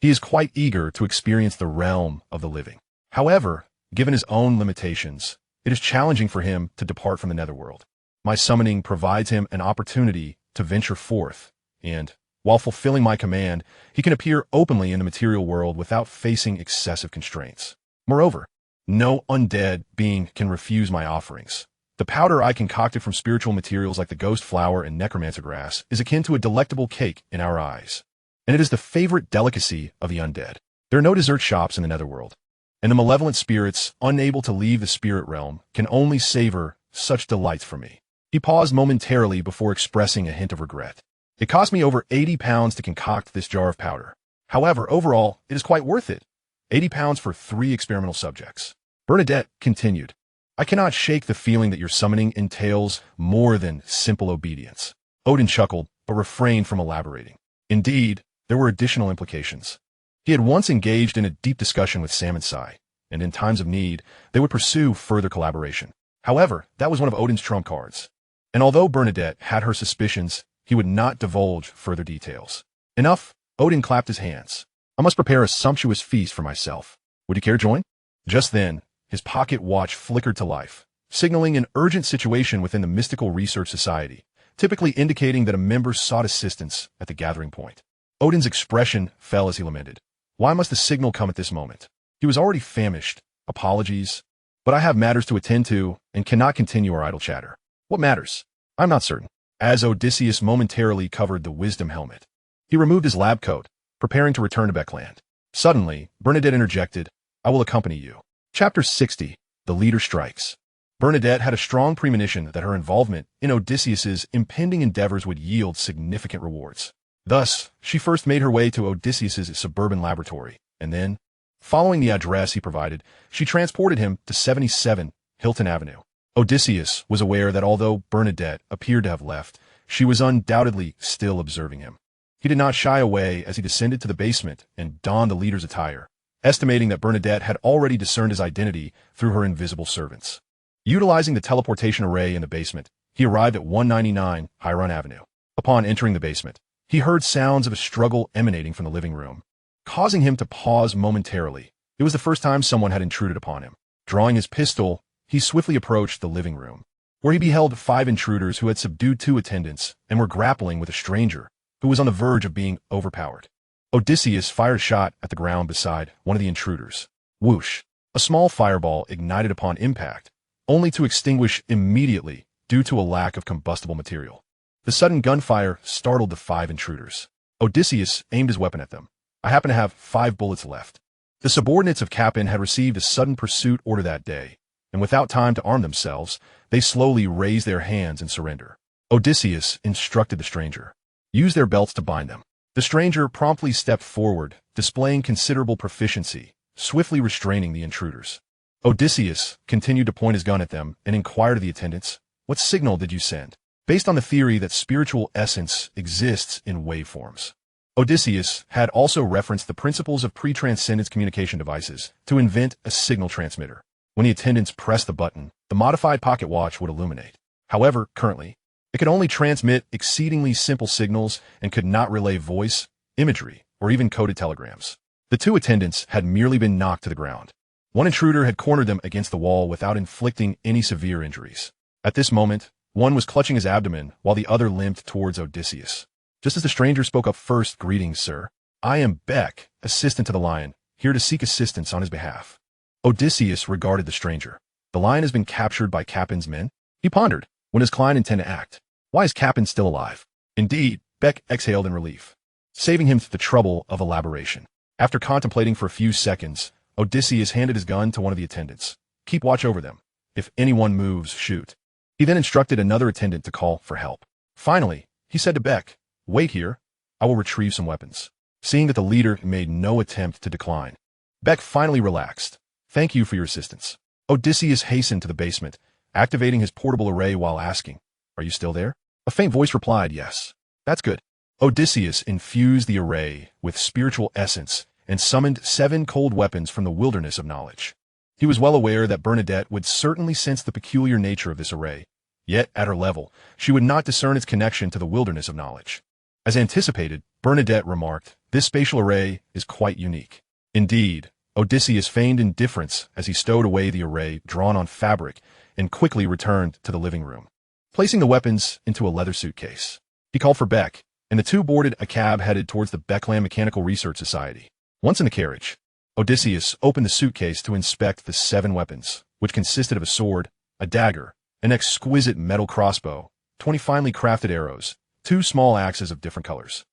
He is quite eager to experience the realm of the living. However, given his own limitations, it is challenging for him to depart from the netherworld. My summoning provides him an opportunity to venture forth, and, while fulfilling my command, he can appear openly in the material world without facing excessive constraints. Moreover, no undead being can refuse my offerings. The powder I concocted from spiritual materials like the ghost flower and necromancer grass is akin to a delectable cake in our eyes, and it is the favorite delicacy of the undead. There are no dessert shops in the netherworld, and the malevolent spirits, unable to leave the spirit realm, can only savor such delights from me. He paused momentarily before expressing a hint of regret. It cost me over 80 pounds to concoct this jar of powder. However, overall, it is quite worth it. 80 pounds for 3 experimental subjects. Bernadette continued. I cannot shake the feeling that your summoning entails more than simple obedience. Odin chuckled, but refrained from elaborating. Indeed, there were additional implications. He had once engaged in a deep discussion with Salmon Sai, and in times of need, they would pursue further collaboration. However, that was one of Odin's trump cards. And although Bernadette had her suspicions, he would not divulge further details. Enough, Odin clapped his hands. I must prepare a sumptuous feast for myself. Would you care to join? Just then, his pocket watch flickered to life, signaling an urgent situation within the Mystical Research Society, typically indicating that a member sought assistance at the gathering point. Odin's expression fell as he lamented. Why must the signal come at this moment? He was already famished. Apologies. But I have matters to attend to and cannot continue our idle chatter. What matters? I'm not certain. As Odysseus momentarily covered the wisdom helmet, he removed his lab coat, preparing to return to Beckland. Suddenly, Bernadette interjected, I will accompany you. Chapter 60. The Leader Strikes. Bernadette had a strong premonition that her involvement in Odysseus's impending endeavors would yield significant rewards. Thus, she first made her way to Odysseus's suburban laboratory, and then, following the address he provided, she transported him to 77 Hilton Avenue. Odysseus was aware that although Bernadette appeared to have left, she was undoubtedly still observing him. He did not shy away as he descended to the basement and donned the leader's attire, estimating that Bernadette had already discerned his identity through her invisible servants. Utilizing the teleportation array in the basement, he arrived at 199 Hiron Avenue. Upon entering the basement, he heard sounds of a struggle emanating from the living room, causing him to pause momentarily. It was the first time someone had intruded upon him. Drawing his pistol, he swiftly approached the living room, where he beheld 5 intruders who had subdued 2 attendants and were grappling with a stranger who was on the verge of being overpowered. Odysseus fired a shot at the ground beside one of the intruders. Whoosh! A small fireball ignited upon impact, only to extinguish immediately due to a lack of combustible material. The sudden gunfire startled the 5 intruders. Odysseus aimed his weapon at them. I happen to have 5 bullets left. The subordinates of Capin had received a sudden pursuit order that day, and without time to arm themselves, they slowly raised their hands in surrender. Odysseus instructed the stranger. Use their belts to bind them. The stranger promptly stepped forward, displaying considerable proficiency, swiftly restraining the intruders. Odysseus continued to point his gun at them and inquired of the attendants, what signal did you send? Based on the theory that spiritual essence exists in waveforms. Odysseus had also referenced the principles of pre-transcendence communication devices to invent a signal transmitter. When the attendants pressed the button, the modified pocket watch would illuminate. However, currently, it could only transmit exceedingly simple signals and could not relay voice, imagery, or even coded telegrams. The 2 attendants had merely been knocked to the ground. One intruder had cornered them against the wall without inflicting any severe injuries. At this moment, One was clutching his abdomen, while the other limped towards Odysseus. Just as the stranger spoke up first, "Greetings, sir. I am Beck, assistant to the lion, here to seek assistance on his behalf." Odysseus regarded the stranger. The lion has been captured by Capin's men? He pondered. When does Klein intend to act? Why is Capin still alive? Indeed, Beck exhaled in relief, saving him the trouble of elaboration. After contemplating for a few seconds, Odysseus handed his gun to one of the attendants. "Keep watch over them. If anyone moves, shoot." He then instructed another attendant to call for help. Finally, he said to Beck, "Wait here. I will retrieve some weapons." Seeing that the leader made no attempt to decline, Beck finally relaxed. "Thank you for your assistance." Odysseus hastened to the basement, activating his portable array while asking, "Are you still there?" A faint voice replied, "Yes." "That's good." Odysseus infused the array with spiritual essence and summoned 7 cold weapons from the wilderness of knowledge. He was well aware that Bernadette would certainly sense the peculiar nature of this array, yet at her level, she would not discern its connection to the wilderness of knowledge. As anticipated, Bernadette remarked, "This spatial array is quite unique." Indeed, Odysseus feigned indifference as he stowed away the array drawn on fabric and quickly returned to the living room. Placing the weapons into a leather suitcase, he called for Beck, and the two boarded a cab headed towards the Beckland Mechanical Research Society. Once in the carriage, Odysseus opened the suitcase to inspect the 7 weapons, which consisted of a sword, a dagger, an exquisite metal crossbow, 20 finely crafted arrows, 2 small axes of different colors,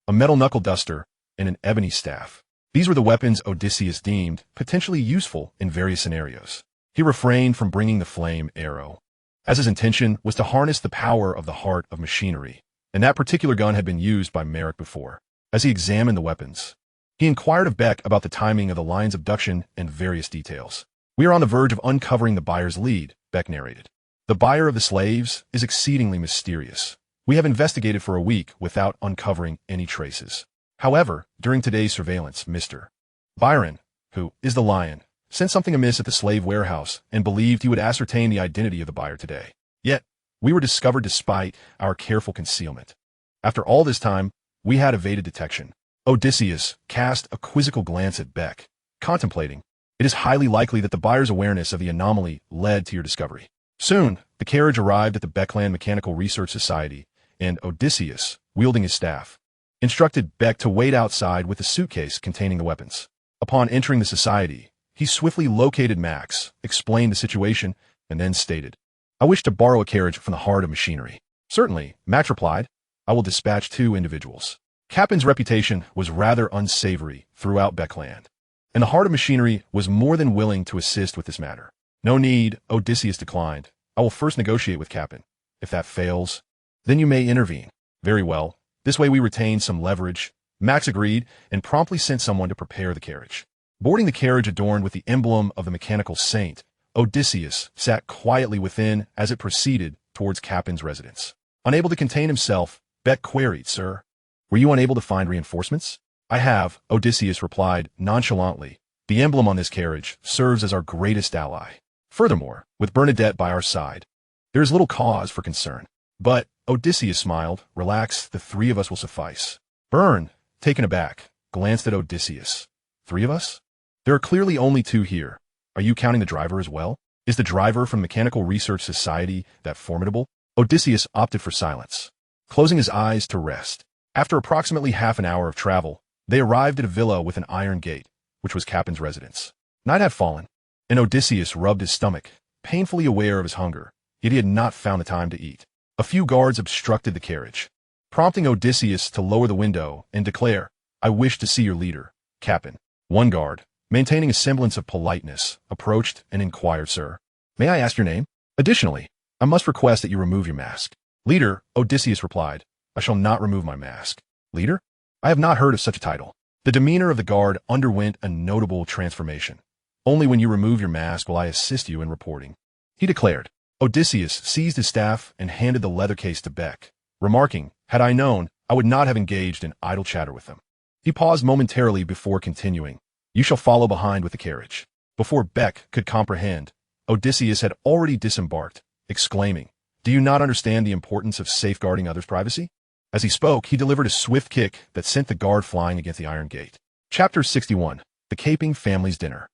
a metal knuckle duster, and an ebony staff. These were the weapons Odysseus deemed potentially useful in various scenarios. He refrained from bringing the flame arrow, as his intention was to harness the power of the heart of machinery, and that particular gun had been used by Merrick before. As he examined the weapons, he inquired of Beck about the timing of the lion's abduction and various details. "We are on the verge of uncovering the buyer's lead," Beck narrated. "The buyer of the slaves is exceedingly mysterious. We have investigated for a week without uncovering any traces. However, during today's surveillance, Mr. Byron, who is the lion, sent something amiss at the slave warehouse and believed he would ascertain the identity of the buyer today. Yet, we were discovered despite our careful concealment. After all this time, we had evaded detection." Odysseus cast a quizzical glance at Beck, contemplating, "It is highly likely that the buyer's awareness of the anomaly led to your discovery." Soon, the carriage arrived at the Beckland Mechanical Research Society, and Odysseus, wielding his staff, instructed Beck to wait outside with the suitcase containing the weapons. Upon entering the society, he swiftly located Max, explained the situation, and then stated, "I wish to borrow a carriage from the Heart of Machinery." "Certainly," Max replied. "I will dispatch 2 individuals." Capin's reputation was rather unsavory throughout Beckland, and the Heart of Machinery was more than willing to assist with this matter. "No need," Odysseus declined. "I will first negotiate with Capin. If that fails, then you may intervene." "Very well. This way we retain some leverage." Max agreed and promptly sent someone to prepare the carriage. Boarding the carriage adorned with the emblem of the mechanical saint, Odysseus sat quietly within as it proceeded towards Capin's residence. Unable to contain himself, Beck queried, "Sir, were you unable to find reinforcements?" "I have," Odysseus replied nonchalantly. "The emblem on this carriage serves as our greatest ally. Furthermore, with Bernadette by our side, there is little cause for concern." "But," Odysseus smiled, "relax, the 3 of us will suffice." Bern, taken aback, glanced at Odysseus. "3 of us? There are clearly only 2 here. Are you counting the driver as well? Is the driver from Mechanical Research Society that formidable?" Odysseus opted for silence, closing his eyes to rest. After approximately half an hour of travel, they arrived at a villa with an iron gate, which was Capin's residence. Night had fallen, and Odysseus rubbed his stomach, painfully aware of his hunger, yet he had not found the time to eat. A few guards obstructed the carriage, prompting Odysseus to lower the window and declare, "I wish to see your leader, Capin." One guard, maintaining a semblance of politeness, approached and inquired, "Sir, may I ask your name? Additionally, I must request that you remove your mask." "Leader," Odysseus replied, "I shall not remove my mask." "Leader? I have not heard of such a title." The demeanor of the guard underwent a notable transformation. "Only when you remove your mask will I assist you in reporting," he declared. Odysseus seized his staff and handed the leather case to Beck, remarking, "Had I known, I would not have engaged in idle chatter with them." He paused momentarily before continuing, "You shall follow behind with the carriage." Before Beck could comprehend, Odysseus had already disembarked, exclaiming, "Do you not understand the importance of safeguarding others' privacy?" As he spoke, he delivered a swift kick that sent the guard flying against the iron gate. Chapter 61. The Caping Family's Dinner.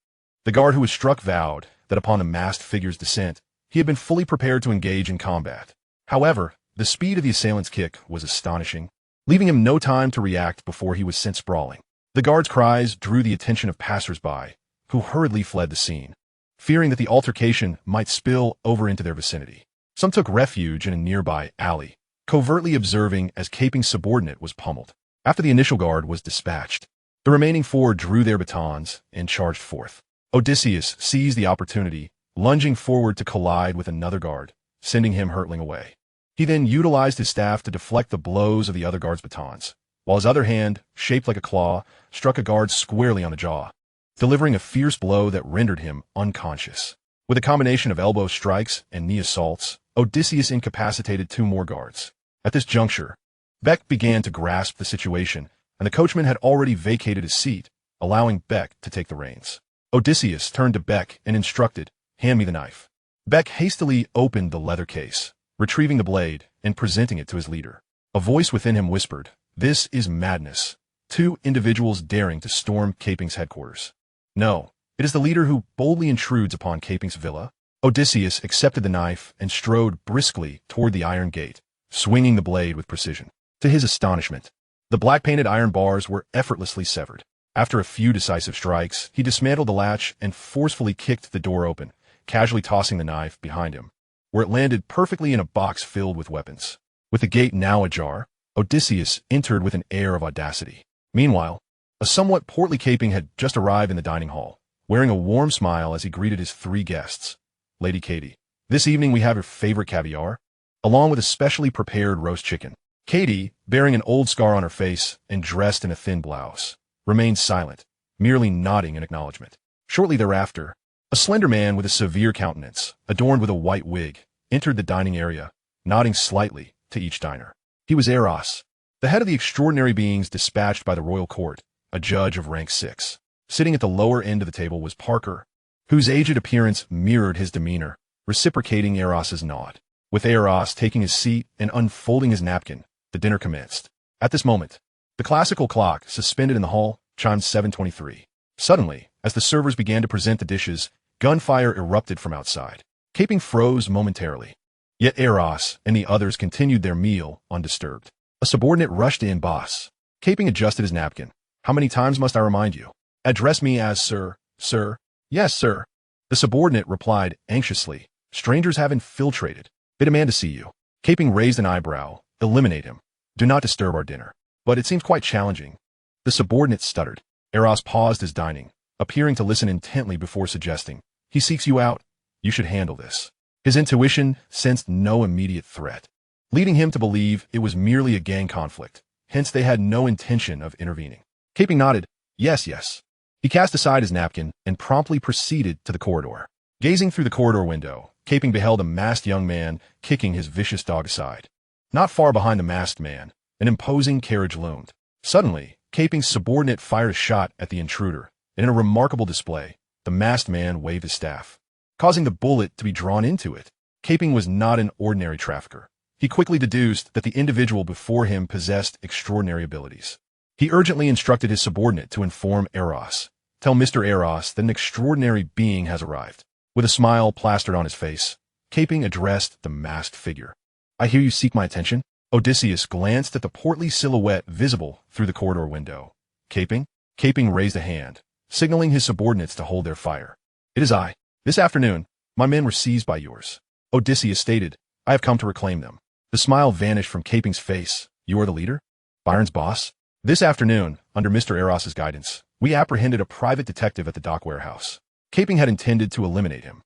The guard who was struck vowed that upon the masked figure's descent, he had been fully prepared to engage in combat. However, the speed of the assailant's kick was astonishing, leaving him no time to react before he was sent sprawling. The guard's cries drew the attention of passers-by, who hurriedly fled the scene, fearing that the altercation might spill over into their vicinity. Some took refuge in a nearby alley, covertly observing as Caping's subordinate was pummeled. After the initial guard was dispatched, the remaining 4 drew their batons and charged forth. Odysseus seized the opportunity, lunging forward to collide with another guard, sending him hurtling away. He then utilized his staff to deflect the blows of the other guard's batons, while his other hand, shaped like a claw, struck a guard squarely on the jaw, delivering a fierce blow that rendered him unconscious. With a combination of elbow strikes and knee assaults, Odysseus incapacitated 2 more guards. At this juncture, Beck began to grasp the situation, and the coachman had already vacated his seat, allowing Beck to take the reins. Odysseus turned to Beck and instructed, "Hand me the knife." Beck hastily opened the leather case, retrieving the blade and presenting it to his leader. A voice within him whispered, "This is madness. 2 individuals daring to storm Caping's headquarters. No, it is the leader who boldly intrudes upon Caping's villa." Odysseus accepted the knife and strode briskly toward the iron gate, swinging the blade with precision. To his astonishment, the black-painted iron bars were effortlessly severed. After a few decisive strikes, he dismantled the latch and forcefully kicked the door open, casually tossing the knife behind him, where it landed perfectly in a box filled with weapons. With the gate now ajar, Odysseus entered with an air of audacity. Meanwhile, a somewhat portly Caping had just arrived in the dining hall, wearing a warm smile as he greeted his 3 guests. "Lady Katie, this evening we have your favorite caviar, along with a specially prepared roast chicken." Katie, bearing an old scar on her face and dressed in a thin blouse, remained silent, merely nodding in acknowledgement. Shortly thereafter, a slender man with a severe countenance, adorned with a white wig, entered the dining area, nodding slightly to each diner. He was Eros, the head of the extraordinary beings dispatched by the royal court, a judge of rank 6. Sitting at the lower end of the table was Parker, whose aged appearance mirrored his demeanor, reciprocating Eros's nod. With Eros taking his seat and unfolding his napkin, the dinner commenced. At this moment, the classical clock, suspended in the hall, chimed 7:23. Suddenly, as the servers began to present the dishes, gunfire erupted from outside. Caping froze momentarily. Yet Eros and the others continued their meal undisturbed. A subordinate rushed in. "Boss." Caping adjusted his napkin. "How many times must I remind you? Address me as sir." "Sir?" "Yes, sir." The subordinate replied anxiously. "Strangers have infiltrated. They demand to see you." Caping raised an eyebrow. "Eliminate him. Do not disturb our dinner." "But it seems quite challenging." The subordinate stuttered. Eros paused his dining, appearing to listen intently before suggesting, "He seeks you out. You should handle this." His intuition sensed no immediate threat, leading him to believe it was merely a gang conflict. Hence they had no intention of intervening. Caping nodded. Yes. He cast aside his napkin and promptly proceeded to the corridor. Gazing through the corridor window, Caping beheld a masked young man kicking his vicious dog aside. Not far behind the masked man, an imposing carriage loomed. Suddenly, Caping's subordinate fired a shot at the intruder, and in a remarkable display, the masked man waved his staff, causing the bullet to be drawn into it. Caping was not an ordinary trafficker. He quickly deduced that the individual before him possessed extraordinary abilities. He urgently instructed his subordinate to inform Eros. "Tell Mr. Eros that an extraordinary being has arrived." With a smile plastered on his face, Caping addressed the masked figure. "I hear you seek my attention?" Odysseus glanced at the portly silhouette visible through the corridor window. "Caping?" Caping raised a hand, signaling his subordinates to hold their fire. "It is I. This afternoon, my men were seized by yours." Odysseus stated, "I have come to reclaim them." The smile vanished from Caping's face. "You are the leader? Byron's boss?" "This afternoon, under Mr. Eros's guidance, we apprehended a private detective at the dock warehouse." Caping had intended to eliminate him,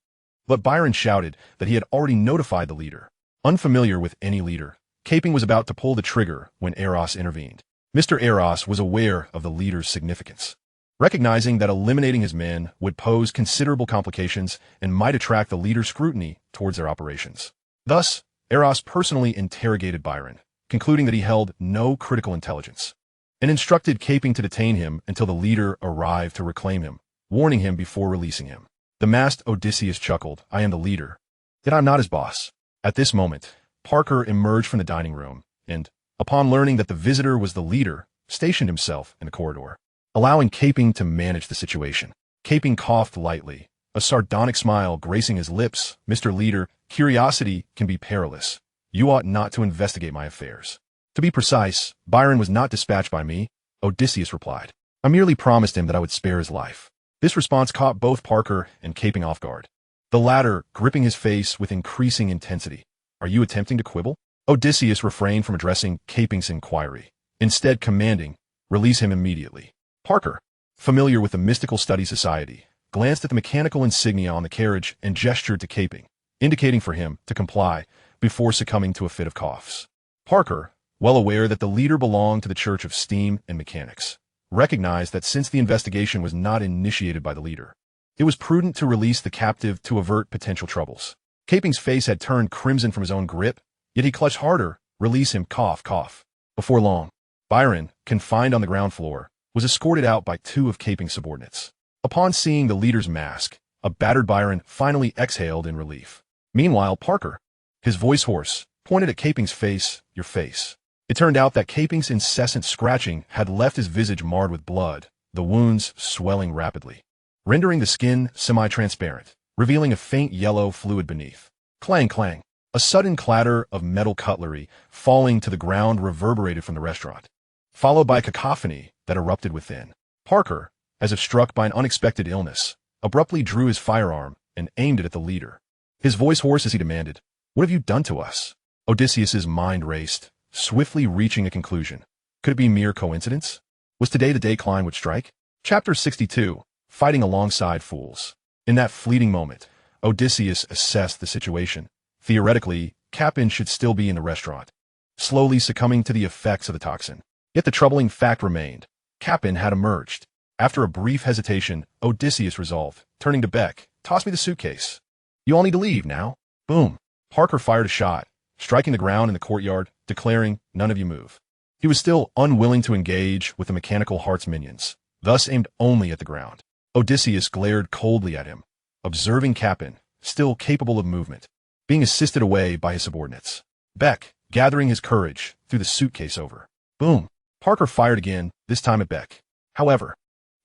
but Byron shouted that he had already notified the leader. Unfamiliar with any leader, Caping was about to pull the trigger when Eros intervened. Mr. Eros was aware of the leader's significance, recognizing that eliminating his men would pose considerable complications and might attract the leader's scrutiny towards their operations. Thus, Eros personally interrogated Byron, concluding that he held no critical intelligence, and instructed Caping to detain him until the leader arrived to reclaim him, warning him before releasing him. The masked Odysseus chuckled, "I am the leader, yet I'm not his boss." At this moment, Parker emerged from the dining room and, upon learning that the visitor was the leader, stationed himself in the corridor, allowing Caping to manage the situation. Caping coughed lightly, a sardonic smile gracing his lips. "Mr. Leader, curiosity can be perilous. You ought not to investigate my affairs. To be precise, Byron was not dispatched by me, Odysseus replied. I merely promised him that I would spare his life. This response caught both Parker and Caping off guard. The latter gripping his face with increasing intensity. Are you attempting to quibble? Odysseus refrained from addressing Caping's inquiry, instead commanding, release him immediately. Parker, familiar with the Mystical Studies Society, glanced at the mechanical insignia on the carriage and gestured to Caping, indicating for him to comply before succumbing to a fit of coughs. Parker, well aware that the leader belonged to the Church of Steam and Mechanics, recognized that since the investigation was not initiated by the leader, it was prudent to release the captive to avert potential troubles. Caping's face had turned crimson from his own grip, yet he clutched harder, release him, cough, cough. Before long, Byron, confined on the ground floor, was escorted out by two of Caping's subordinates. Upon seeing the leader's mask, a battered Byron finally exhaled in relief. Meanwhile, Parker, his voice hoarse, pointed at Caping's face, your face. It turned out that Caping's incessant scratching had left his visage marred with blood, the wounds swelling rapidly, rendering the skin semi-transparent, revealing a faint yellow fluid beneath. Clang, clang. A sudden clatter of metal cutlery falling to the ground reverberated from the restaurant, followed by a cacophony that erupted within. Parker, as if struck by an unexpected illness, abruptly drew his firearm and aimed it at the leader. His voice hoarse as he demanded, what have you done to us? Odysseus's mind raced, swiftly reaching a conclusion. Could it be mere coincidence? Was today the day Klein would strike? Chapter 62, Fighting Alongside Fools. In that fleeting moment, Odysseus assessed the situation. Theoretically, Capin should still be in the restaurant, slowly succumbing to the effects of the toxin. Yet the troubling fact remained. Capin had emerged. After a brief hesitation, Odysseus resolved, turning to Beck, toss me the suitcase. You all need to leave now. Boom. Parker fired a shot, striking the ground in the courtyard, declaring, none of you move. He was still unwilling to engage with the mechanical heart's minions, thus aimed only at the ground. Odysseus glared coldly at him, observing Capin, still capable of movement, being assisted away by his subordinates. Beck, gathering his courage, threw the suitcase over. Boom. Parker fired again, this time at Beck. However,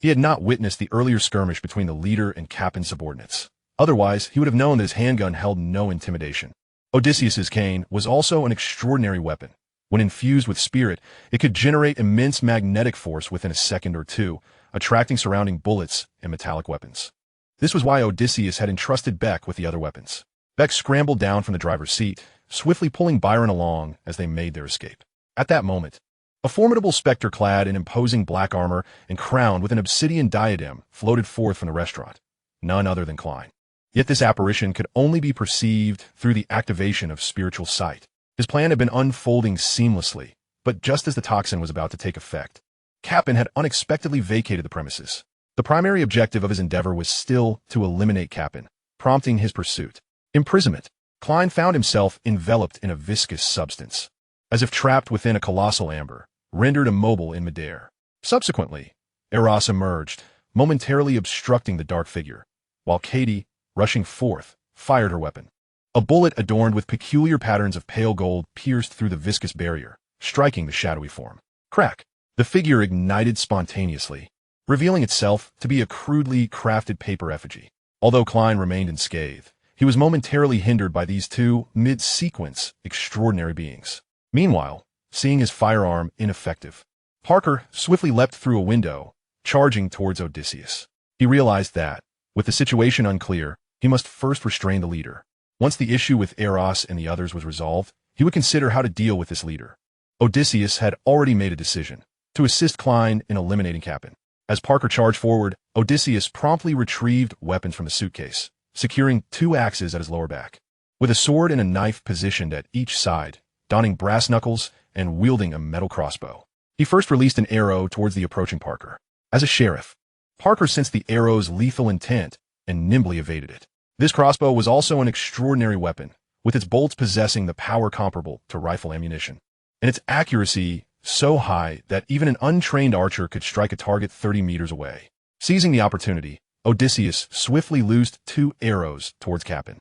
he had not witnessed the earlier skirmish between the leader and Capin's subordinates. Otherwise, he would have known that his handgun held no intimidation. Odysseus's cane was also an extraordinary weapon. When infused with spirit, it could generate immense magnetic force within a second or two, attracting surrounding bullets and metallic weapons. This was why Odysseus had entrusted Beck with the other weapons. Beck scrambled down from the driver's seat, swiftly pulling Byron along as they made their escape. At that moment, a formidable specter clad in imposing black armor and crowned with an obsidian diadem floated forth from the restaurant, none other than Klein. Yet this apparition could only be perceived through the activation of spiritual sight. His plan had been unfolding seamlessly, but just as the toxin was about to take effect, Capin had unexpectedly vacated the premises. The primary objective of his endeavor was still to eliminate Capin, prompting his pursuit. Imprisonment. Klein found himself enveloped in a viscous substance, as if trapped within a colossal amber, rendered immobile in midair. Subsequently, Eros emerged, momentarily obstructing the dark figure, while Katie, rushing forth, fired her weapon. A bullet adorned with peculiar patterns of pale gold pierced through the viscous barrier, striking the shadowy form. Crack! The figure ignited spontaneously, revealing itself to be a crudely crafted paper effigy. Although Klein remained unscathed, he was momentarily hindered by these two, mid-sequence, extraordinary beings. Meanwhile, seeing his firearm ineffective, Parker swiftly leapt through a window, charging towards Odysseus. He realized that, with the situation unclear, he must first restrain the leader. Once the issue with Eros and the others was resolved, he would consider how to deal with this leader. Odysseus had already made a decision, to assist Klein in eliminating Capin. As Parker charged forward, Odysseus promptly retrieved weapons from the suitcase, securing two axes at his lower back. With a sword and a knife positioned at each side, donning brass knuckles and wielding a metal crossbow, he first released an arrow towards the approaching Parker. As a sheriff, Parker sensed the arrow's lethal intent and nimbly evaded it. This crossbow was also an extraordinary weapon, with its bolts possessing the power comparable to rifle ammunition, and its accuracy so high that even an untrained archer could strike a target 30 meters away. Seizing the opportunity, Odysseus swiftly loosed two arrows towards Capin.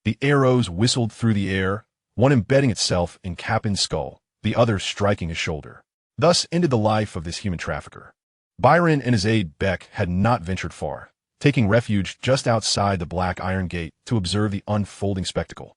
The arrows whistled through the air, one embedding itself in Capin's skull, the other striking his shoulder. Thus ended the life of this human trafficker. Byron and his aide Beck had not ventured far, taking refuge just outside the black iron gate to observe the unfolding spectacle.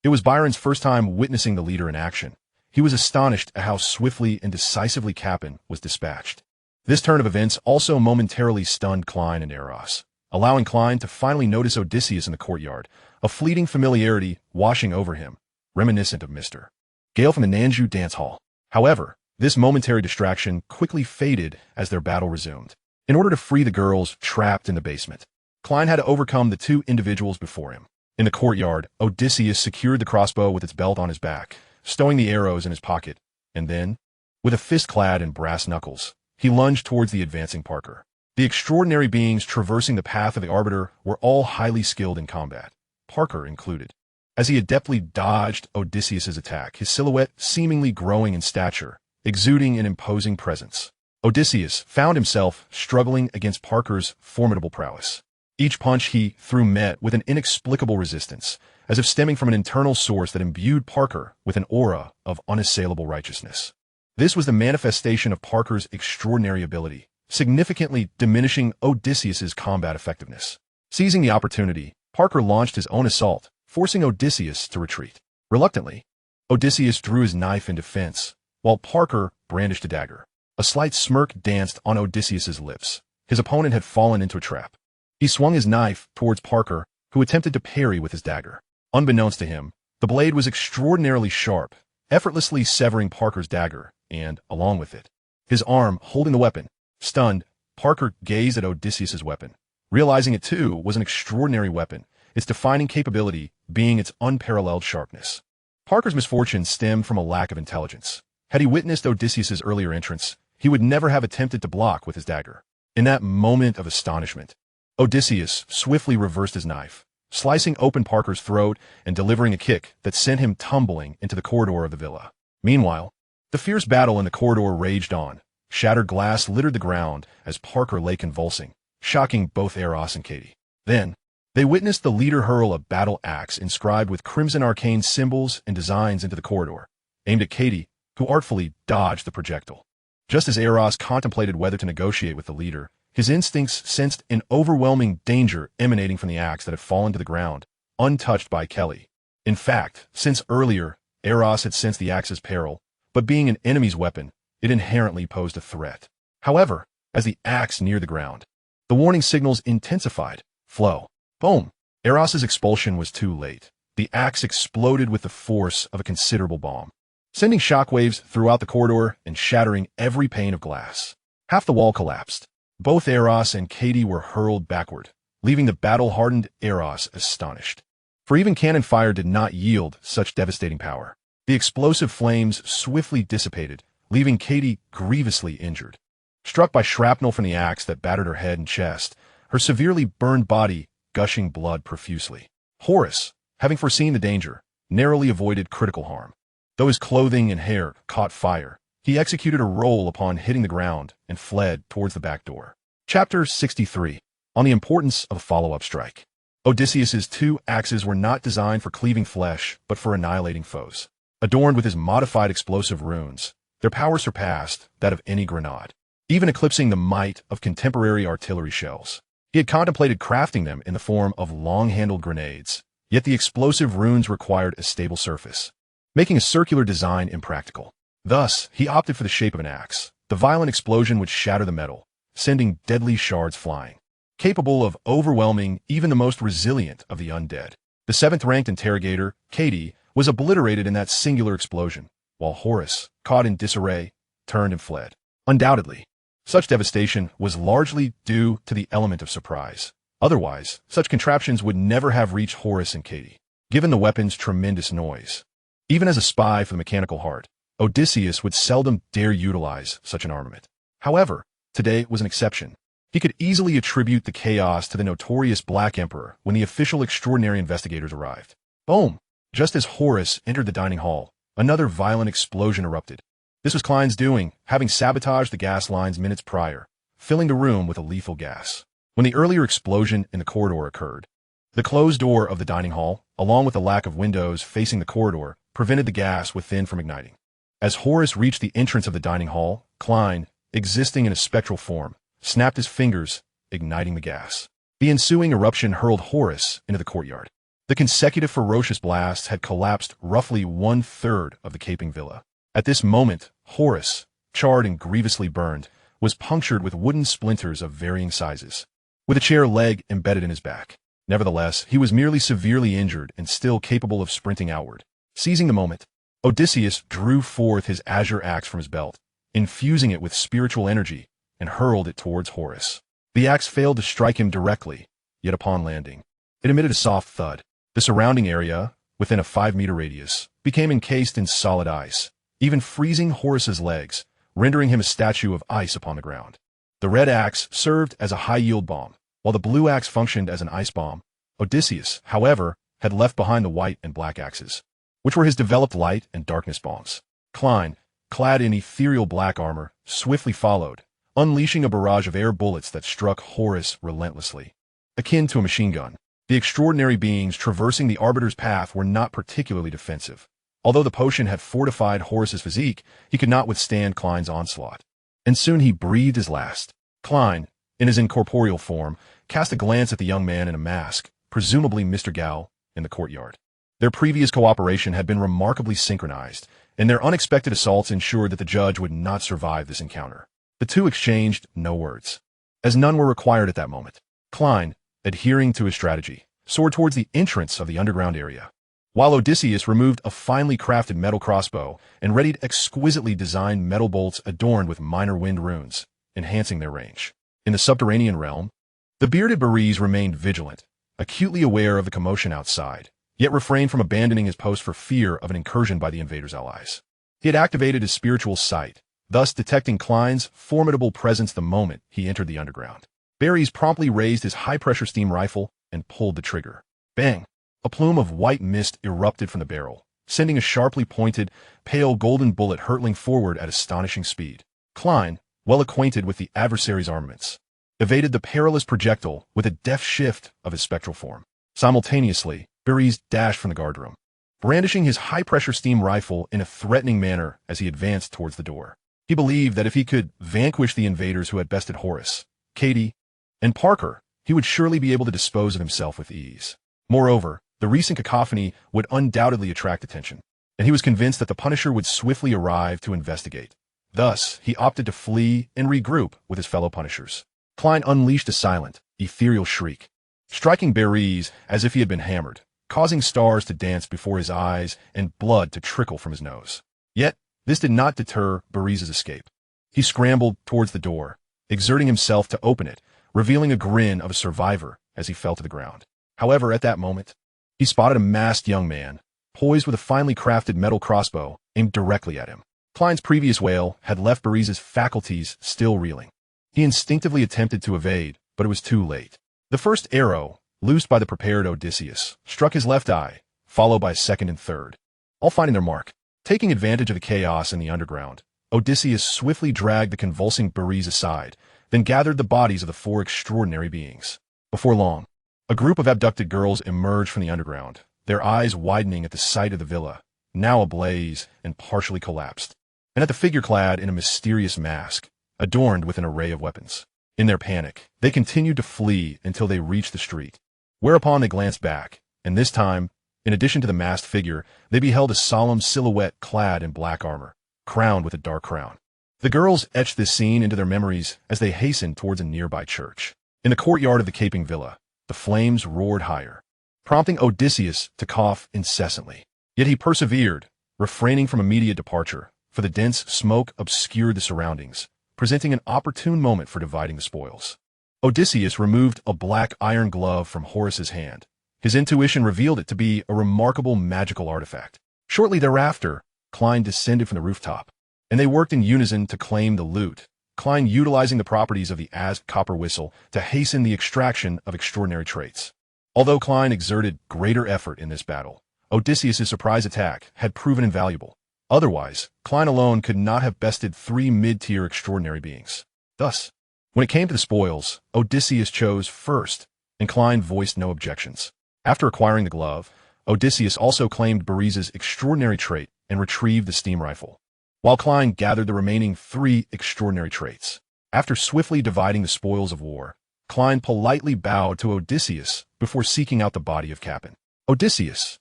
It was Byron's first time witnessing the leader in action. He was astonished at how swiftly and decisively Capon was dispatched. This turn of events also momentarily stunned Klein and Eros, allowing Klein to finally notice Odysseus in the courtyard, a fleeting familiarity washing over him, reminiscent of Mr. Gale from the Nanju dance hall. However, this momentary distraction quickly faded as their battle resumed. In order to free the girls trapped in the basement, Klein had to overcome the two individuals before him. In the courtyard, Odysseus secured the crossbow with its belt on his back, stowing the arrows in his pocket, and then, with a fist clad in brass knuckles, he lunged towards the advancing Parker. The extraordinary beings traversing the path of the Arbiter were all highly skilled in combat, Parker included. As he adeptly dodged Odysseus's attack, his silhouette seemingly growing in stature, exuding an imposing presence, Odysseus found himself struggling against Parker's formidable prowess. Each punch he threw met with an inexplicable resistance, as if stemming from an internal source that imbued Parker with an aura of unassailable righteousness. This was the manifestation of Parker's extraordinary ability, significantly diminishing Odysseus's combat effectiveness. Seizing the opportunity, Parker launched his own assault, forcing Odysseus to retreat. Reluctantly, Odysseus drew his knife in defense, while Parker brandished a dagger. A slight smirk danced on Odysseus's lips. His opponent had fallen into a trap. He swung his knife towards Parker, who attempted to parry with his dagger. Unbeknownst to him, the blade was extraordinarily sharp, effortlessly severing Parker's dagger, and, along with it, his arm holding the weapon. Stunned, Parker gazed at Odysseus's weapon, realizing it too was an extraordinary weapon, its defining capability being its unparalleled sharpness. Parker's misfortune stemmed from a lack of intelligence. Had he witnessed Odysseus's earlier entrance, he would never have attempted to block with his dagger. In that moment of astonishment, Odysseus swiftly reversed his knife, slicing open Parker's throat and delivering a kick that sent him tumbling into the corridor of the villa. Meanwhile, the fierce battle in the corridor raged on. Shattered glass littered the ground as Parker lay convulsing, shocking both Eros and Katie. Then, they witnessed the leader hurl a battle axe inscribed with crimson arcane symbols and designs into the corridor, aimed at Katie, who artfully dodged the projectile. Just as Eros contemplated whether to negotiate with the leader, his instincts sensed an overwhelming danger emanating from the axe that had fallen to the ground, untouched by Kelly. In fact, since earlier, Eros had sensed the axe's peril, but being an enemy's weapon, it inherently posed a threat. However, as the axe neared the ground, the warning signals intensified. Flow. Boom! Eros's expulsion was too late. The axe exploded with the force of a considerable bomb, sending shockwaves throughout the corridor and shattering every pane of glass. Half the wall collapsed. Both Eros and Katie were hurled backward, leaving the battle-hardened Eros astonished. For even cannon fire did not yield such devastating power. The explosive flames swiftly dissipated, leaving Katie grievously injured. Struck by shrapnel from the axe that battered her head and chest, her severely burned body gushing blood profusely. Horace, having foreseen the danger, narrowly avoided critical harm. Though his clothing and hair caught fire, he executed a roll upon hitting the ground and fled towards the back door. Chapter 63. On the importance of a follow-up strike. Odysseus's two axes were not designed for cleaving flesh, but for annihilating foes. Adorned with his modified explosive runes, their power surpassed that of any grenade, even eclipsing the might of contemporary artillery shells. He had contemplated crafting them in the form of long-handled grenades, yet the explosive runes required a stable surface, making a circular design impractical. Thus, he opted for the shape of an axe. The violent explosion would shatter the metal, sending deadly shards flying, capable of overwhelming even the most resilient of the undead. The seventh-ranked interrogator, Katie, was obliterated in that singular explosion, while Horace, caught in disarray, turned and fled. Undoubtedly, such devastation was largely due to the element of surprise. Otherwise, such contraptions would never have reached Horace and Katie, given the weapon's tremendous noise. Even as a spy for the mechanical heart, Odysseus would seldom dare utilize such an armament. However, today was an exception. He could easily attribute the chaos to the notorious Black Emperor when the official extraordinary investigators arrived. Boom! Just as Horace entered the dining hall, another violent explosion erupted. This was Klein's doing, having sabotaged the gas lines minutes prior, filling the room with a lethal gas. When the earlier explosion in the corridor occurred, the closed door of the dining hall, along with the lack of windows facing the corridor, prevented the gas within from igniting. As Horace reached the entrance of the dining hall, Klein, existing in a spectral form, snapped his fingers, igniting the gas. The ensuing eruption hurled Horace into the courtyard. The consecutive ferocious blasts had collapsed roughly 1/3 of the caping villa. At this moment, Horace, charred and grievously burned, was punctured with wooden splinters of varying sizes, with a chair leg embedded in his back. Nevertheless, he was merely severely injured and still capable of sprinting outward. Seizing the moment, Odysseus drew forth his azure axe from his belt, infusing it with spiritual energy, and hurled it towards Horace. The axe failed to strike him directly, yet upon landing, it emitted a soft thud. The surrounding area, within a 5-meter radius, became encased in solid ice, even freezing Horace's legs, rendering him a statue of ice upon the ground. The red axe served as a high-yield bomb, while the blue axe functioned as an ice bomb. Odysseus, however, had left behind the white and black axes, which were his developed light and darkness bombs. Klein, clad in ethereal black armor, swiftly followed, unleashing a barrage of air bullets that struck Horace relentlessly, akin to a machine gun. The extraordinary beings traversing the Arbiter's path were not particularly defensive. Although the potion had fortified Horace's physique, he could not withstand Klein's onslaught. And soon he breathed his last. Klein, in his incorporeal form, cast a glance at the young man in a mask, presumably Mr. Gao, in the courtyard. Their previous cooperation had been remarkably synchronized, and their unexpected assaults ensured that the judge would not survive this encounter. The two exchanged no words, as none were required at that moment. Klein, adhering to his strategy, soared towards the entrance of the underground area, while Odysseus removed a finely crafted metal crossbow and readied exquisitely designed metal bolts adorned with minor wind runes, enhancing their range. In the subterranean realm, the bearded Barise remained vigilant, acutely aware of the commotion outside, yet refrained from abandoning his post for fear of an incursion by the invaders' allies. He had activated his spiritual sight, thus detecting Klein's formidable presence the moment he entered the underground. Barise promptly raised his high-pressure steam rifle and pulled the trigger. Bang! A plume of white mist erupted from the barrel, sending a sharply pointed, pale golden bullet hurtling forward at astonishing speed. Klein, well acquainted with the adversary's armaments, evaded the perilous projectile with a deft shift of his spectral form. Simultaneously, Barise dashed from the guardroom, brandishing his high-pressure steam rifle in a threatening manner as he advanced towards the door. He believed that if he could vanquish the invaders who had bested Horace, Katie, and Parker, he would surely be able to dispose of himself with ease. Moreover, the recent cacophony would undoubtedly attract attention, and he was convinced that the Punisher would swiftly arrive to investigate. Thus, he opted to flee and regroup with his fellow Punishers. Klein unleashed a silent, ethereal shriek, striking Barise as if he had been hammered, causing stars to dance before his eyes and blood to trickle from his nose. Yet, this did not deter Barise's escape. He scrambled towards the door, exerting himself to open it, revealing a grin of a survivor as he fell to the ground. However, at that moment, he spotted a masked young man, poised with a finely crafted metal crossbow aimed directly at him. Klein's previous wail had left Barise's faculties still reeling. He instinctively attempted to evade, but it was too late. The first arrow, loosed by the prepared Odysseus, struck his left eye, followed by a second and third, all finding their mark. Taking advantage of the chaos in the underground, Odysseus swiftly dragged the convulsing Barise aside, then gathered the bodies of the 4 extraordinary beings. Before long, a group of abducted girls emerged from the underground, their eyes widening at the sight of the villa, now ablaze and partially collapsed, and at the figure clad in a mysterious mask, adorned with an array of weapons. In their panic, they continued to flee until they reached the street, whereupon they glanced back, and this time, in addition to the masked figure, they beheld a solemn silhouette clad in black armor, crowned with a dark crown. The girls etched this scene into their memories as they hastened towards a nearby church. In the courtyard of the caping villa, the flames roared higher, prompting Odysseus to cough incessantly. Yet he persevered, refraining from immediate departure, for the dense smoke obscured the surroundings, presenting an opportune moment for dividing the spoils. Odysseus removed a black iron glove from Horace's hand. His intuition revealed it to be a remarkable magical artifact. Shortly thereafter, Klein descended from the rooftop, and they worked in unison to claim the loot, Klein utilizing the properties of the Asp copper whistle to hasten the extraction of extraordinary traits. Although Klein exerted greater effort in this battle, Odysseus' surprise attack had proven invaluable. Otherwise, Klein alone could not have bested 3 mid-tier extraordinary beings. Thus, when it came to the spoils, Odysseus chose first, and Klein voiced no objections. After acquiring the glove, Odysseus also claimed Barise's extraordinary trait and retrieved the steam rifle, while Klein gathered the remaining 3 extraordinary traits. After swiftly dividing the spoils of war, Klein politely bowed to Odysseus before seeking out the body of Capon. Odysseus,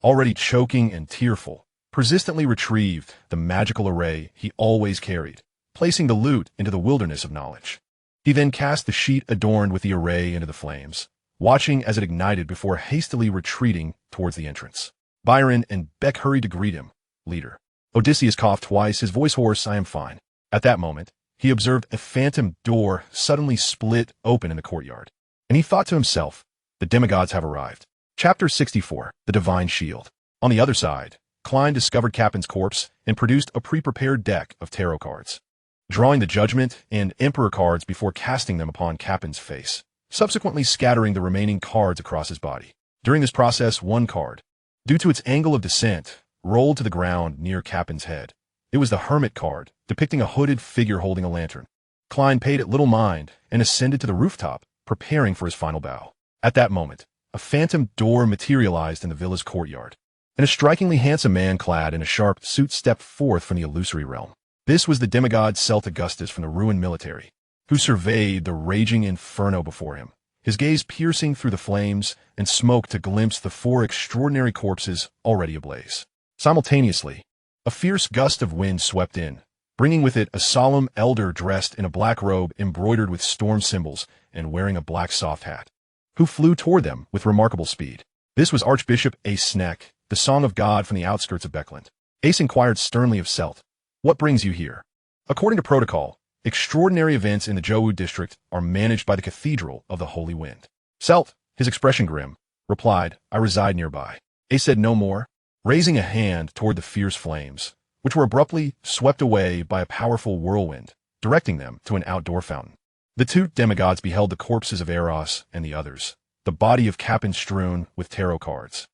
already choking and tearful, persistently retrieved the magical array he always carried, placing the loot into the wilderness of knowledge. He then cast the sheet adorned with the array into the flames, watching as it ignited before hastily retreating towards the entrance. Byron and Beck hurried to greet him. Leader. Odysseus coughed twice, his voice hoarse. I am fine. At that moment, he observed a phantom door suddenly split open in the courtyard, and he thought to himself, the demigods have arrived. Chapter 64, The Divine Shield. On the other side, Klein discovered Cappen's corpse and produced a pre-prepared deck of tarot cards, drawing the Judgment and Emperor cards before casting them upon Cappen's face, subsequently scattering the remaining cards across his body. During this process, one card, due to its angle of descent, rolled to the ground near Cappen's head. It was the Hermit card, depicting a hooded figure holding a lantern. Klein paid it little mind and ascended to the rooftop, preparing for his final bow. At that moment, a phantom door materialized in the villa's courtyard, and a strikingly handsome man clad in a sharp suit stepped forth from the illusory realm. This was the demigod Augustus from the ruined military, who surveyed the raging inferno before him, his gaze piercing through the flames and smoke to glimpse the 4 extraordinary corpses already ablaze. Simultaneously, a fierce gust of wind swept in, bringing with it a solemn elder dressed in a black robe embroidered with storm symbols and wearing a black soft hat, who flew toward them with remarkable speed. This was Archbishop Ace Sneck, the Song of God from the outskirts of Beckland. Ace inquired sternly of Selt, what brings you here? According to protocol, extraordinary events in the Jowu district are managed by the Cathedral of the Holy Wind. Selt, his expression grim, replied, I reside nearby. Ace said no more, raising a hand toward the fierce flames, which were abruptly swept away by a powerful whirlwind, directing them to an outdoor fountain. The 2 demigods beheld the corpses of Eros and the others, the body of Cappen strewn with tarot cards,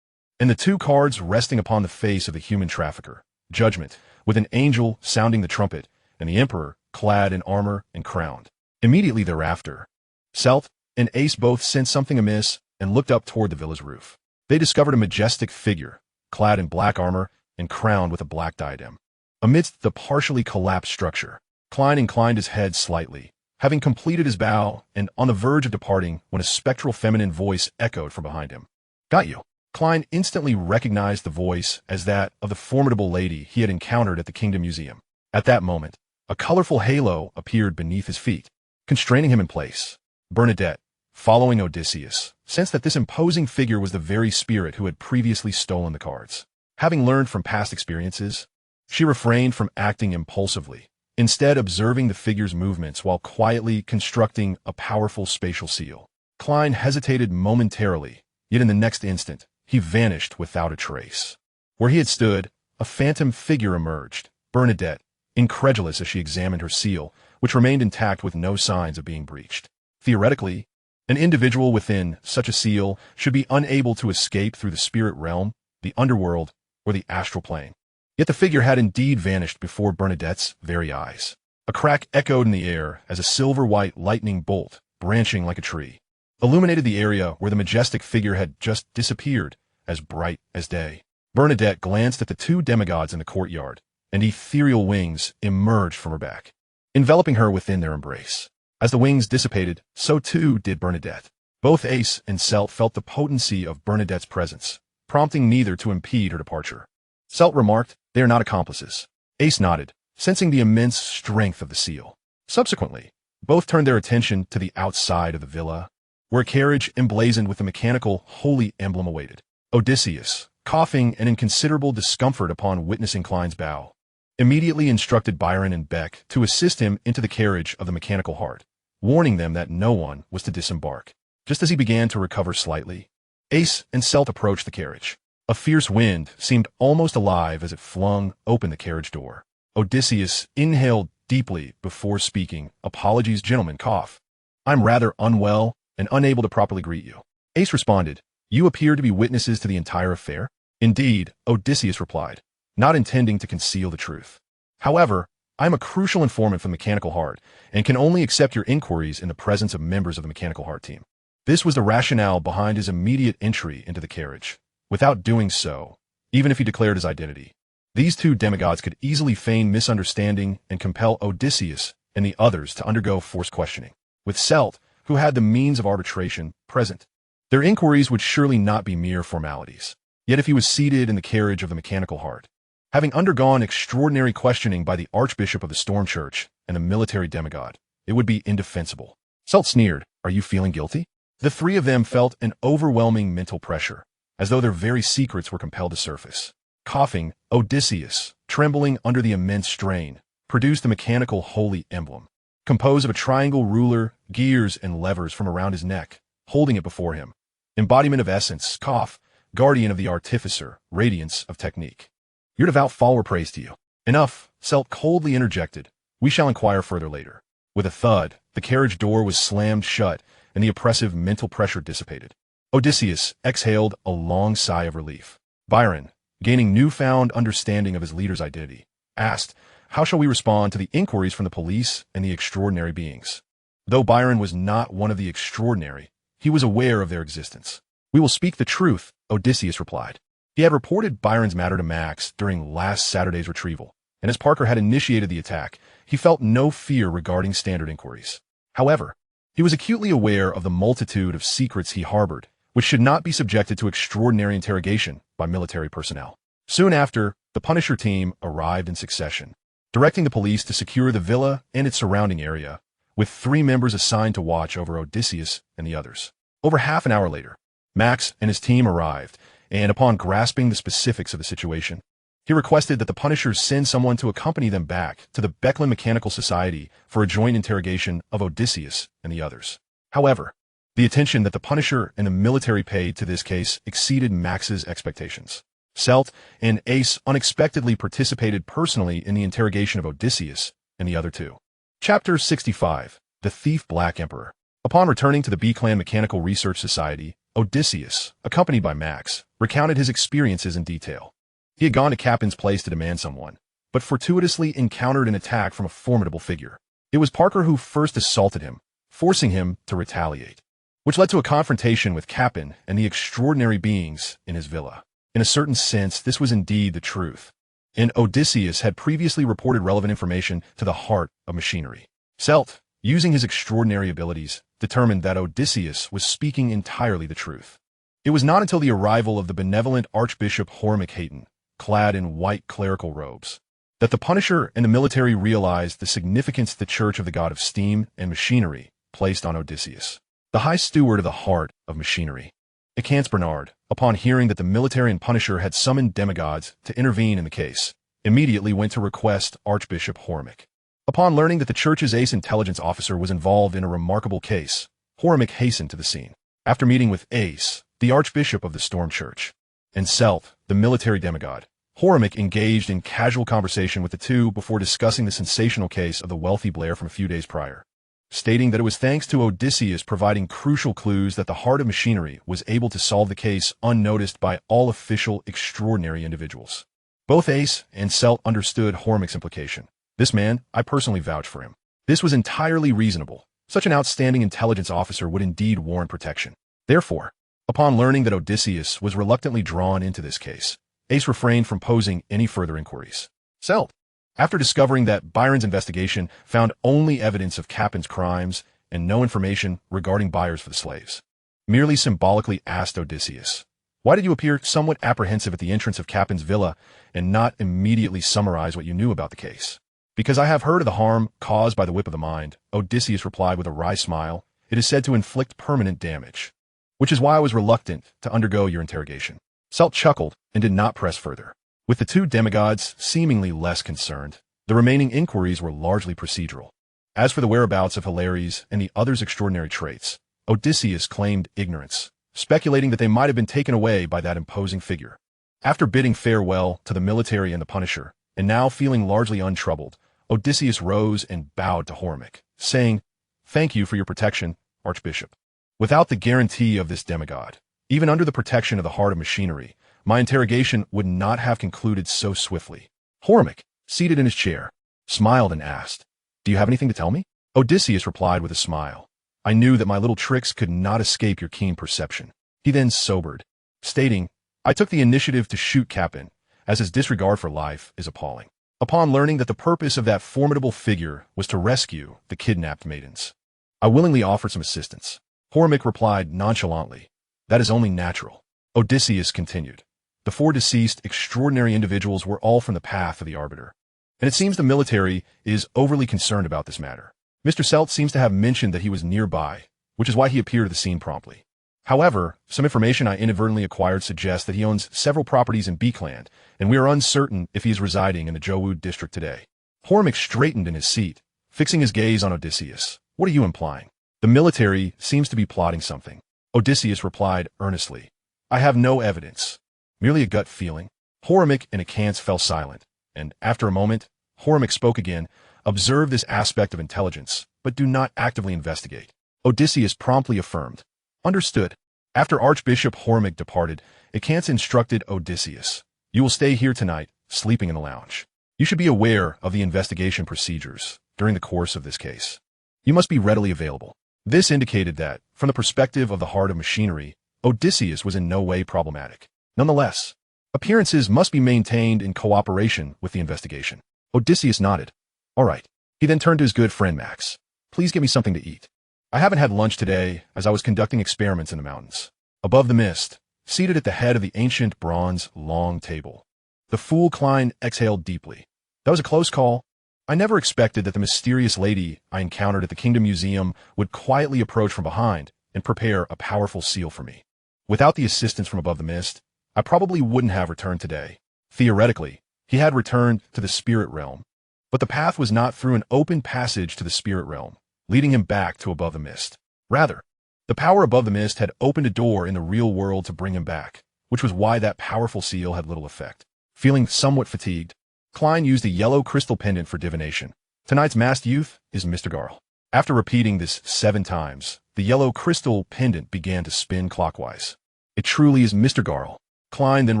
and the 2 cards resting upon the face of the human trafficker, Judgment, with an angel sounding the trumpet, and the Emperor clad in armor and crowned. Immediately thereafter, Selt and Ace both sensed something amiss and looked up toward the villa's roof. They discovered a majestic figure, clad in black armor and crowned with a black diadem. Amidst the partially collapsed structure, Klein inclined his head slightly, having completed his bow and on the verge of departing when a spectral feminine voice echoed from behind him. Got you. Klein instantly recognized the voice as that of the formidable lady he had encountered at the Kingdom Museum. At that moment, a colorful halo appeared beneath his feet, constraining him in place. Bernadette, following Odysseus, sensed that this imposing figure was the very spirit who had previously stolen the cards. Having learned from past experiences, she refrained from acting impulsively, instead observing the figure's movements while quietly constructing a powerful spatial seal. Klein hesitated momentarily, yet in the next instant, he vanished without a trace. Where he had stood, a phantom figure emerged, Bernadette, incredulous as she examined her seal, which remained intact with no signs of being breached. Theoretically, an individual within such a seal should be unable to escape through the spirit realm, the underworld, or the astral plane. Yet the figure had indeed vanished before Bernadette's very eyes. A crack echoed in the air as a silver-white lightning bolt, branching like a tree, illuminated the area where the majestic figure had just disappeared, as bright as day. Bernadette glanced at the 2 demigods in the courtyard, and ethereal wings emerged from her back, enveloping her within their embrace. As the wings dissipated, so too did Bernadette. Both Ace and Selt felt the potency of Bernadette's presence, prompting neither to impede her departure. Selt remarked, they are not accomplices. Ace nodded, sensing the immense strength of the seal. Subsequently, both turned their attention to the outside of the villa, where a carriage emblazoned with the mechanical holy emblem awaited. Odysseus, coughing and in considerable discomfort upon witnessing Klein's bow, immediately instructed Byron and Beck to assist him into the carriage of the mechanical heart, warning them that no one was to disembark. Just as he began to recover slightly, Ace and Selt approached the carriage. A fierce wind seemed almost alive as it flung open the carriage door. Odysseus inhaled deeply before speaking. Apologies, gentlemen, cough. I'm rather unwell and unable to properly greet you. Ace responded, you appear to be witnesses to the entire affair? Indeed, Odysseus replied, not intending to conceal the truth. However, I am a crucial informant from the Mechanical Heart and can only accept your inquiries in the presence of members of the Mechanical Heart team. This was the rationale behind his immediate entry into the carriage. Without doing so, even if he declared his identity, these 2 demigods could easily feign misunderstanding and compel Odysseus and the others to undergo forced questioning. With Selt, who had the means of arbitration, present, Their inquiries would surely not be mere formalities. Yet if he was seated in the carriage of the mechanical heart, having undergone extraordinary questioning by the Archbishop of the Storm Church and the military demigod, it would be indefensible. Salt sneered, "Are you feeling guilty?" The three of them felt an overwhelming mental pressure, as though their very secrets were compelled to surface. Coughing, Odysseus, trembling under the immense strain, produced the mechanical holy emblem, composed of a triangle ruler, gears, and levers from around his neck, holding it before him. Embodiment of essence, Koph, guardian of the artificer, radiance of technique. Your devout follower prays to you. Enough, Selt coldly interjected. We shall inquire further later. With a thud, the carriage door was slammed shut, and the oppressive mental pressure dissipated. Odysseus exhaled a long sigh of relief. Byron, gaining newfound understanding of his leader's identity, asked, "How shall we respond to the inquiries from the police and the extraordinary beings?" Though Byron was not one of the extraordinary, he was aware of their existence. "We will speak the truth," Odysseus replied. He had reported Byron's matter to Max during last Saturday's retrieval, and as Parker had initiated the attack, he felt no fear regarding standard inquiries. However, he was acutely aware of the multitude of secrets he harbored, which should not be subjected to extraordinary interrogation by military personnel. Soon after, the Punisher team arrived in succession, directing the police to secure the villa and its surrounding area, with 3 members assigned to watch over Odysseus and the others. Over half an hour later, Max and his team arrived, and upon grasping the specifics of the situation, he requested that the Punishers send someone to accompany them back to the Becklin Mechanical Society for a joint interrogation of Odysseus and the others. However, the attention that the Punisher and the military paid to this case exceeded Max's expectations. Selt and Ace unexpectedly participated personally in the interrogation of Odysseus and the other 2. Chapter 65, The Thief Black Emperor. Upon returning to the B-Clan Mechanical Research Society, Odysseus, accompanied by Max, recounted his experiences in detail. He had gone to Captain's place to demand someone, but fortuitously encountered an attack from a formidable figure. It was Parker who first assaulted him, forcing him to retaliate, which led to a confrontation with Captain and the extraordinary beings in his villa. In a certain sense, this was indeed the truth, and Odysseus had previously reported relevant information to the heart of machinery. Selt, using his extraordinary abilities, determined that Odysseus was speaking entirely the truth. It was not until the arrival of the benevolent Archbishop Hormick Hayton, clad in white clerical robes, that the Punisher and the military realized the significance the Church of the God of Steam and Machinery placed on Odysseus, the High Steward of the heart of machinery. Acantz Bernard, upon hearing that the military and Punisher had summoned demigods to intervene in the case, immediately went to request Archbishop Hormick. Upon learning that the Church's ace intelligence officer was involved in a remarkable case, Hormick hastened to the scene. After meeting with Ace, the Archbishop of the Storm Church, and Selt, the military demigod, Hormick engaged in casual conversation with the 2 before discussing the sensational case of the wealthy Blair from a few days prior, stating that it was thanks to Odysseus providing crucial clues that the heart of machinery was able to solve the case unnoticed by all official extraordinary individuals. Both Ace and Selt understood Hormick's implication. This man, I personally vouch for him. This was entirely reasonable. Such an outstanding intelligence officer would indeed warrant protection. Therefore, upon learning that Odysseus was reluctantly drawn into this case, Ace refrained from posing any further inquiries. Selt, after discovering that Byron's investigation found only evidence of Captain's crimes and no information regarding buyers for the slaves, merely symbolically asked Odysseus, "Why did you appear somewhat apprehensive at the entrance of Captain's villa and not immediately summarize what you knew about the case?" "Because I have heard of the harm caused by the whip of the mind," Odysseus replied with a wry smile. "It is said to inflict permanent damage, which is why I was reluctant to undergo your interrogation." Selt chuckled and did not press further. With the 2 demigods seemingly less concerned, the remaining inquiries were largely procedural. As for the whereabouts of Hilaries and the others' extraordinary traits, Odysseus claimed ignorance, speculating that they might have been taken away by that imposing figure. After bidding farewell to the military and the Punisher, and now feeling largely untroubled, Odysseus rose and bowed to Hormick, saying, "Thank you for your protection, Archbishop. Without the guarantee of this demigod, even under the protection of the heart of machinery, my interrogation would not have concluded so swiftly." Hormick, seated in his chair, smiled and asked, "Do you have anything to tell me?" Odysseus replied with a smile, "I knew that my little tricks could not escape your keen perception." He then sobered, stating, "I took the initiative to shoot Captain, as his disregard for life is appalling." Upon learning that the purpose of that formidable figure was to rescue the kidnapped maidens, I willingly offered some assistance. Hormick replied nonchalantly, That is only natural. Odysseus continued. The 4 deceased extraordinary individuals were all from the path of the Arbiter. And it seems the military is overly concerned about this matter. Mr. Selt seems to have mentioned that he was nearby, which is why he appeared at the scene promptly. However, some information I inadvertently acquired suggests that he owns several properties in Beakland, and we are uncertain if he is residing in the Jowood district today. Hormick straightened in his seat, fixing his gaze on Odysseus. What are you implying? The military seems to be plotting something. Odysseus replied earnestly. I have no evidence. Merely a gut feeling. Hormick and Acantz fell silent, and after a moment, Hormick spoke again. Observe this aspect of intelligence, but do not actively investigate. Odysseus promptly affirmed. Understood. After Archbishop Hormick departed, Acantz instructed Odysseus. You will stay here tonight, sleeping in the lounge. You should be aware of the investigation procedures during the course of this case. You must be readily available. This indicated that, from the perspective of the heart of machinery, Odysseus was in no way problematic. Nonetheless, appearances must be maintained in cooperation with the investigation. Odysseus nodded. All right. He then turned to his good friend Max. Please get me something to eat. I haven't had lunch today as I was conducting experiments in the mountains. Above the mist, seated at the head of the ancient bronze long table, the fool Klein exhaled deeply. That was a close call. I never expected that the mysterious lady I encountered at the Kingdom Museum would quietly approach from behind and prepare a powerful seal for me. Without the assistance from above the mist, I probably wouldn't have returned today. Theoretically, he had returned to the spirit realm, but the path was not through an open passage to the spirit realm, leading him back to above the mist. Rather, the power above the mist had opened a door in the real world to bring him back, which was why that powerful seal had little effect. Feeling somewhat fatigued, Klein used a yellow crystal pendant for divination. Tonight's masked youth is Mr. Garl. After repeating this 7 times, the yellow crystal pendant began to spin clockwise. It truly is Mr. Garl. Klein then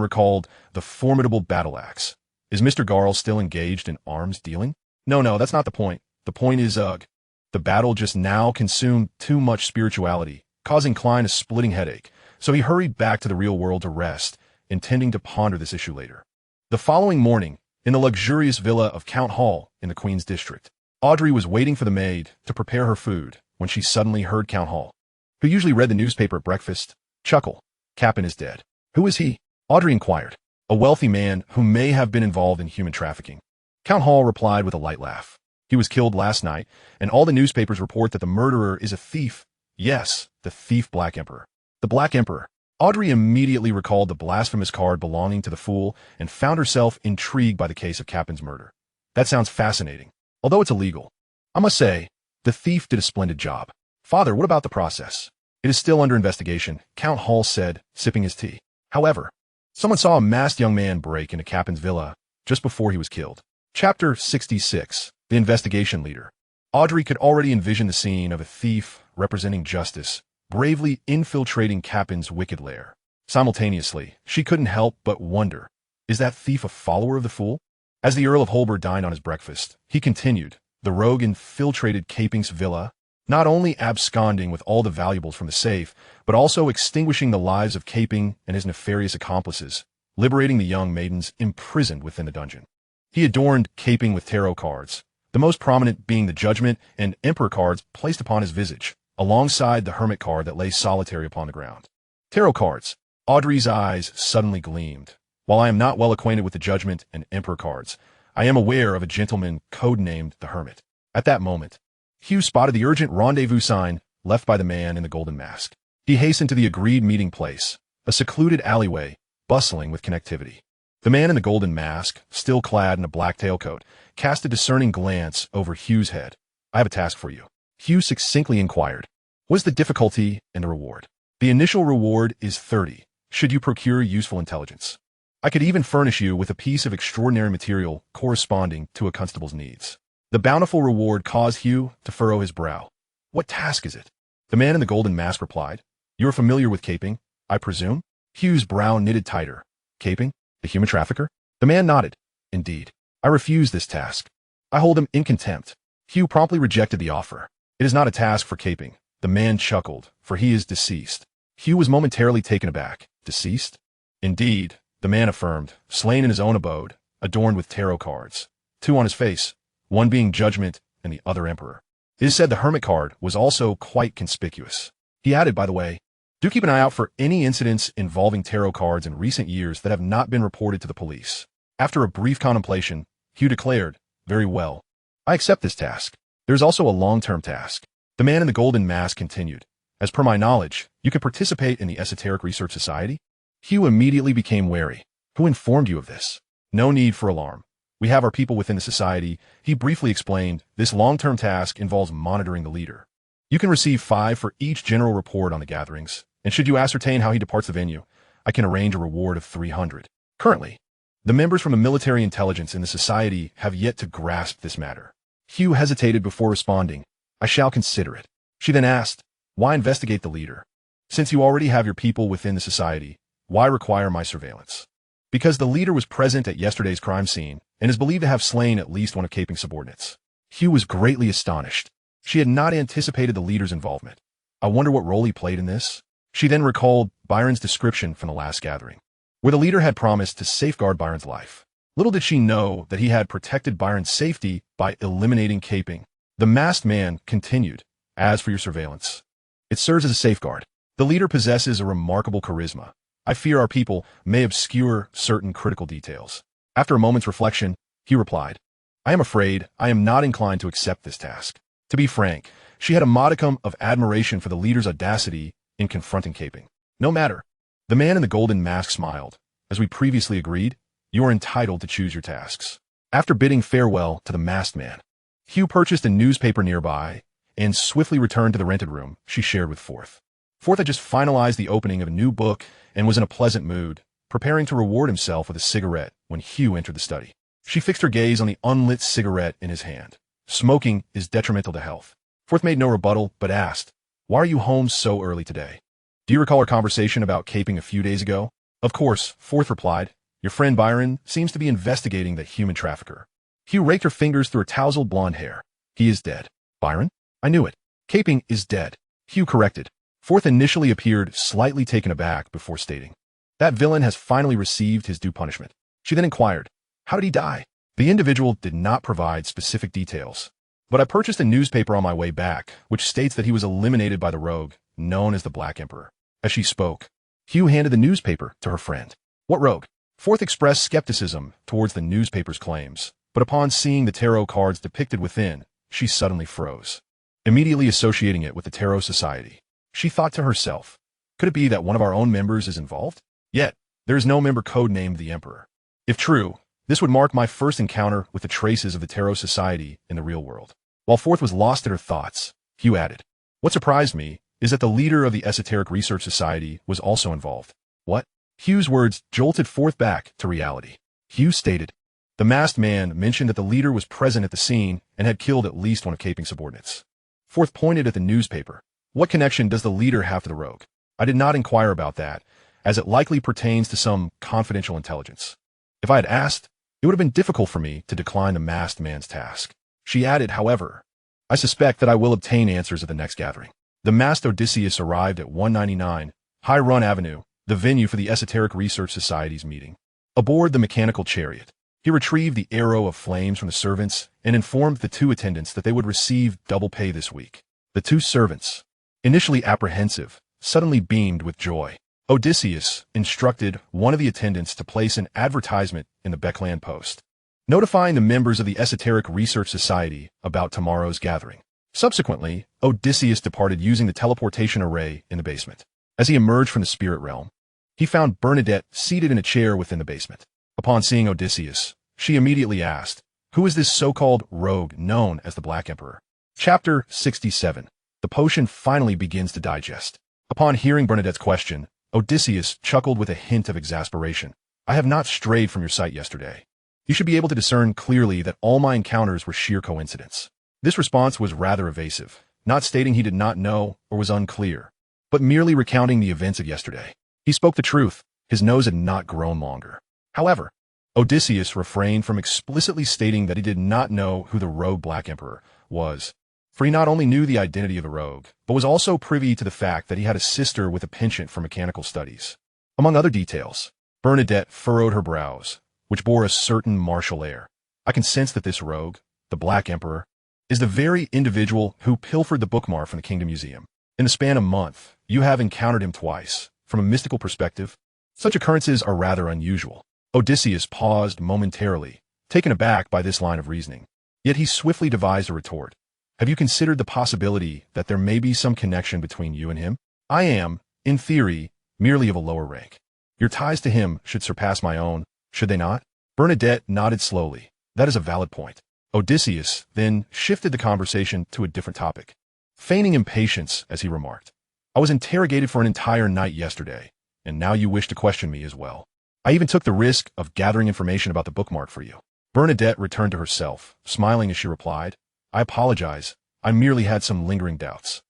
recalled the formidable battle axe. Is Mr. Garl still engaged in arms dealing? No, that's not the point. The point is, the battle just now consumed too much spirituality, causing Klein a splitting headache, so he hurried back to the real world to rest, intending to ponder this issue later. The following morning, in the luxurious villa of Count Hall in the Queen's District, Audrey was waiting for the maid to prepare her food when she suddenly heard Count Hall, who usually read the newspaper at breakfast, chuckle. Captain is dead. Who is he? Audrey inquired. A wealthy man who may have been involved in human trafficking. Count Hall replied with a light laugh. He was killed last night, and all the newspapers report that the murderer is a thief. Yes, the thief Black Emperor. The Black Emperor. Audrey immediately recalled the blasphemous card belonging to the fool and found herself intrigued by the case of Captain's murder. That sounds fascinating, although it's illegal. I must say, the thief did a splendid job. Father, what about the process? It is still under investigation, Count Hall said, sipping his tea. However, someone saw a masked young man break into Captain's villa just before he was killed. Chapter 66. The Investigation Leader. Audrey could already envision the scene of a thief representing justice, bravely infiltrating Captain's wicked lair. Simultaneously, she couldn't help but wonder, is that thief a follower of the fool? As the Earl of Holber dined on his breakfast, he continued, the rogue infiltrated Caping's villa, not only absconding with all the valuables from the safe, but also extinguishing the lives of Caping and his nefarious accomplices, liberating the young maidens imprisoned within the dungeon. He adorned Caping with tarot cards, the most prominent being the Judgment and Emperor cards placed upon his visage, alongside the Hermit card that lay solitary upon the ground. Tarot cards. Audrey's eyes suddenly gleamed. While I am not well acquainted with the Judgment and Emperor cards, I am aware of a gentleman codenamed the Hermit. At that moment, Hugh spotted the urgent rendezvous sign left by the man in the golden mask. He hastened to the agreed meeting place, a secluded alleyway, bustling with connectivity. The man in the golden mask, still clad in a black tailcoat, cast a discerning glance over Hugh's head. I have a task for you. Hugh succinctly inquired. What is the difficulty and the reward? The initial reward is 30, should you procure useful intelligence. I could even furnish you with a piece of extraordinary material corresponding to a constable's needs. The bountiful reward caused Hugh to furrow his brow. What task is it? The man in the golden mask replied. You are familiar with Caping, I presume? Hugh's brow knitted tighter. Caping? The human trafficker? The man nodded. Indeed. I refuse this task. I hold him in contempt. Hugh promptly rejected the offer. It is not a task for Caping. The man chuckled, for he is deceased. Hugh was momentarily taken aback. Deceased? Indeed, the man affirmed, slain in his own abode, adorned with tarot cards. 2 on his face, one being Judgment and the other Emperor. It is said the Hermit card was also quite conspicuous. He added, by the way, Do keep an eye out for any incidents involving tarot cards in recent years that have not been reported to the police. After a brief contemplation, Hugh declared, "Very well. I accept this task. There's also a long-term task." The man in the golden mask continued, "As per my knowledge, you can participate in the Esoteric Research Society?" Hugh immediately became wary. "Who informed you of this?" "No need for alarm. We have our people within the society." He briefly explained, "This long-term task involves monitoring the leader. You can receive 5 for each general report on the gatherings, and should you ascertain how he departs the venue, I can arrange a reward of 300. Currently, the members from the military intelligence in the society have yet to grasp this matter." Hugh hesitated before responding, "I shall consider it." She then asked, "Why investigate the leader? Since you already have your people within the society, why require my surveillance?" "Because the leader was present at yesterday's crime scene and is believed to have slain at least one of Caping's subordinates." Hugh was greatly astonished. She had not anticipated the leader's involvement. "I wonder what role he played in this?" She then recalled Byron's description from the last gathering, where the leader had promised to safeguard Byron's life. Little did she know that he had protected Byron's safety by eliminating Caping. The masked man continued, "As for your surveillance, it serves as a safeguard. The leader possesses a remarkable charisma. I fear our people may obscure certain critical details." After a moment's reflection, he replied, "I am afraid I am not inclined to accept this task." To be frank, she had a modicum of admiration for the leader's audacity in confronting Caping. "No matter." The man in the golden mask smiled. "As we previously agreed, you are entitled to choose your tasks." After bidding farewell to the masked man, Hugh purchased a newspaper nearby and swiftly returned to the rented room she shared with Forth. Forth had just finalized the opening of a new book and was in a pleasant mood, preparing to reward himself with a cigarette when Hugh entered the study. She fixed her gaze on the unlit cigarette in his hand. "Smoking is detrimental to health." Forth made no rebuttal, but asked, "Why are you home so early today? Do you recall our conversation about Caping a few days ago?" "Of course," Forth replied. "Your friend Byron seems to be investigating the human trafficker." Hugh raked her fingers through her tousled blonde hair. "He is dead." "Byron? I knew it." "Caping is dead," Hugh corrected. Forth initially appeared slightly taken aback before stating, "That villain has finally received his due punishment." She then inquired, "How did he die?" The individual did not provide specific details, but I purchased a newspaper on my way back, which states that he was eliminated by the rogue, known as the Black Emperor. As she spoke, Hugh handed the newspaper to her friend. "What rogue?" Forth expressed skepticism towards the newspaper's claims, but upon seeing the tarot cards depicted within, she suddenly froze, immediately associating it with the Tarot Society. She thought to herself, could it be that one of our own members is involved? Yet, there is no member codenamed the Emperor. If true, this would mark my first encounter with the traces of the Tarot Society in the real world. While Forth was lost in her thoughts, Hugh added, "What surprised me is that the leader of the Esoteric Research Society was also involved." "What?" Hugh's words jolted Forth back to reality. Hugh stated, "The masked man mentioned that the leader was present at the scene and had killed at least one of Caping's subordinates." Forth pointed at the newspaper. "What connection does the leader have to the rogue?" "I did not inquire about that, as it likely pertains to some confidential intelligence. If I had asked, it would have been difficult for me to decline the masked man's task." She added, however, "I suspect that I will obtain answers at the next gathering." The masked Odysseus arrived at 199 High Run Avenue, the venue for the Esoteric Research Society's meeting. Aboard the mechanical chariot, he retrieved the arrow of flames from the servants and informed the 2 attendants that they would receive double pay this week. The 2 servants, initially apprehensive, suddenly beamed with joy. Odysseus instructed one of the attendants to place an advertisement in the Beckland Post, notifying the members of the Esoteric Research Society about tomorrow's gathering. Subsequently, Odysseus departed using the teleportation array in the basement. As he emerged from the spirit realm, he found Bernadette seated in a chair within the basement. Upon seeing Odysseus, she immediately asked, "Who is this so-called rogue known as the Black Emperor?" Chapter 67. The potion finally begins to digest. Upon hearing Bernadette's question, Odysseus chuckled with a hint of exasperation. "I have not strayed from your sight yesterday. You should be able to discern clearly that all my encounters were sheer coincidence." This response was rather evasive, not stating he did not know or was unclear, but merely recounting the events of yesterday. He spoke the truth. His nose had not grown longer. However, Odysseus refrained from explicitly stating that he did not know who the rogue Black Emperor was, for he not only knew the identity of the rogue, but was also privy to the fact that he had a sister with a penchant for mechanical studies. Among other details, Bernadette furrowed her brows, which bore a certain martial air. "I can sense that this rogue, the Black Emperor, is the very individual who pilfered the bookmark from the Kingdom Museum. In the span of a month, you have encountered him twice. From a mystical perspective, such occurrences are rather unusual. Odysseus paused momentarily, taken aback by this line of reasoning. Yet he swiftly devised a retort. Have you considered the possibility that there may be some connection between you and him? I am, in theory, merely of a lower rank. Your ties to him should surpass my own, should they not? Bernadette nodded slowly. That is a valid point. Odysseus then shifted the conversation to a different topic, feigning impatience as he remarked. I was interrogated for an entire night yesterday, and now you wish to question me as well. I even took the risk of gathering information about the bookmark for you. Bernadette returned to herself, smiling as she replied, I apologize, I merely had some lingering doubts.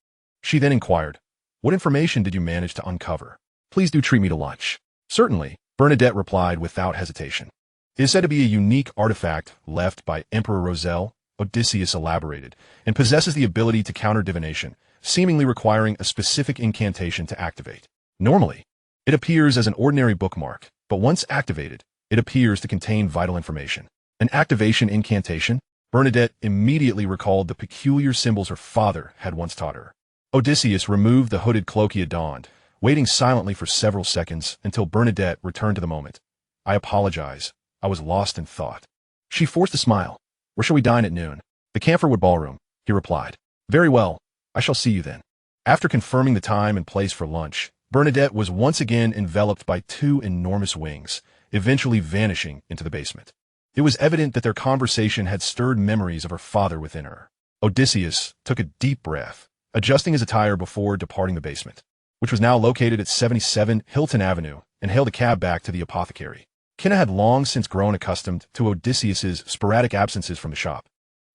She then inquired, what information did you manage to uncover? Please do treat me to lunch. Certainly, Bernadette replied without hesitation. It is said to be a unique artifact left by Emperor Roselle, Odysseus elaborated, and possesses the ability to counter divination, seemingly requiring a specific incantation to activate. Normally, it appears as an ordinary bookmark, but once activated, it appears to contain vital information. An activation incantation? Bernadette immediately recalled the peculiar symbols her father had once taught her. Odysseus removed the hooded cloak he had donned, waiting silently for several seconds until Bernadette returned to the moment. I apologize. I was lost in thought. She forced a smile. Where shall we dine at noon? The Camphorwood Ballroom, he replied. Very well. I shall see you then. After confirming the time and place for lunch, Bernadette was once again enveloped by two enormous wings, eventually vanishing into the basement. It was evident that their conversation had stirred memories of her father within her. Odysseus took a deep breath, adjusting his attire before departing the basement, which was now located at 77 Hilton Avenue, and hailed a cab back to the apothecary. Kinna had long since grown accustomed to Odysseus's sporadic absences from the shop.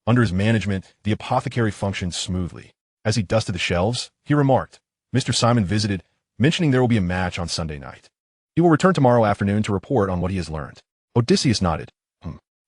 Under his management, the apothecary functioned smoothly. As he dusted the shelves, he remarked, Mr. Simon visited, mentioning there will be a match on Sunday night. He will return tomorrow afternoon to report on what he has learned. Odysseus nodded.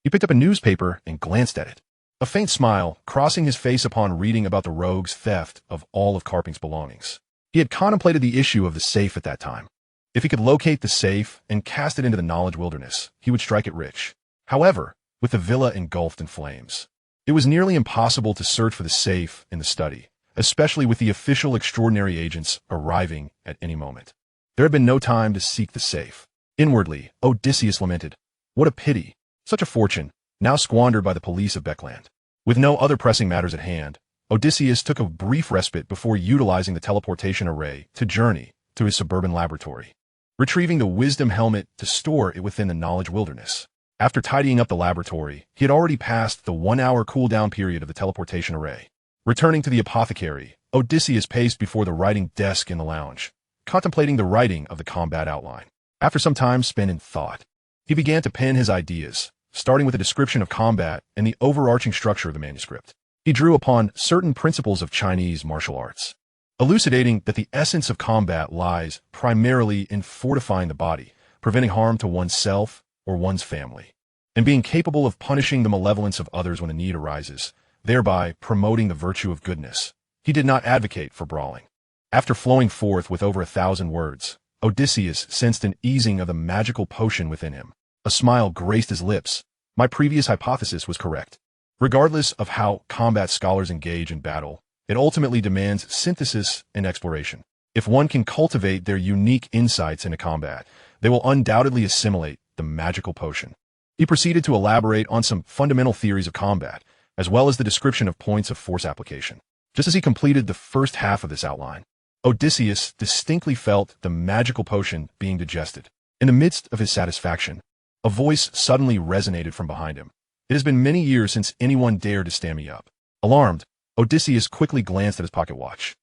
He picked up a newspaper and glanced at it. A faint smile crossing his face upon reading about the rogue's theft of all of Carping's belongings. He had contemplated the issue of the safe at that time. If he could locate the safe and cast it into the knowledge wilderness, he would strike it rich. However, with the villa engulfed in flames, it was nearly impossible to search for the safe in the study, especially with the official extraordinary agents arriving at any moment. There had been no time to seek the safe. Inwardly, Odysseus lamented, what a pity, such a fortune, now squandered by the police of Beckland. With no other pressing matters at hand, Odysseus took a brief respite before utilizing the teleportation array to journey to his suburban laboratory, retrieving the wisdom helmet to store it within the knowledge wilderness. After tidying up the laboratory, he had already passed the 1-hour cooldown period of the teleportation array. Returning to the apothecary, Odysseus paced before the writing desk in the lounge, contemplating the writing of the combat outline. After some time spent in thought, he began to pen his ideas, starting with a description of combat and the overarching structure of the manuscript. He drew upon certain principles of Chinese martial arts, elucidating that the essence of combat lies primarily in fortifying the body, preventing harm to oneself or one's family, and being capable of punishing the malevolence of others when a need arises, thereby promoting the virtue of goodness. He did not advocate for brawling. After flowing forth with over 1,000 words, Odysseus sensed an easing of the magical potion within him. A smile graced his lips. My previous hypothesis was correct. Regardless of how combat scholars engage in battle, it ultimately demands synthesis and exploration. If one can cultivate their unique insights into combat, they will undoubtedly assimilate the magical potion. He proceeded to elaborate on some fundamental theories of combat, as well as the description of points of force application. Just as he completed the first half of this outline, Odysseus distinctly felt the magical potion being digested. In the midst of his satisfaction, a voice suddenly resonated from behind him. It has been many years since anyone dared to stand me up. Alarmed, Odysseus quickly glanced at his pocket watch.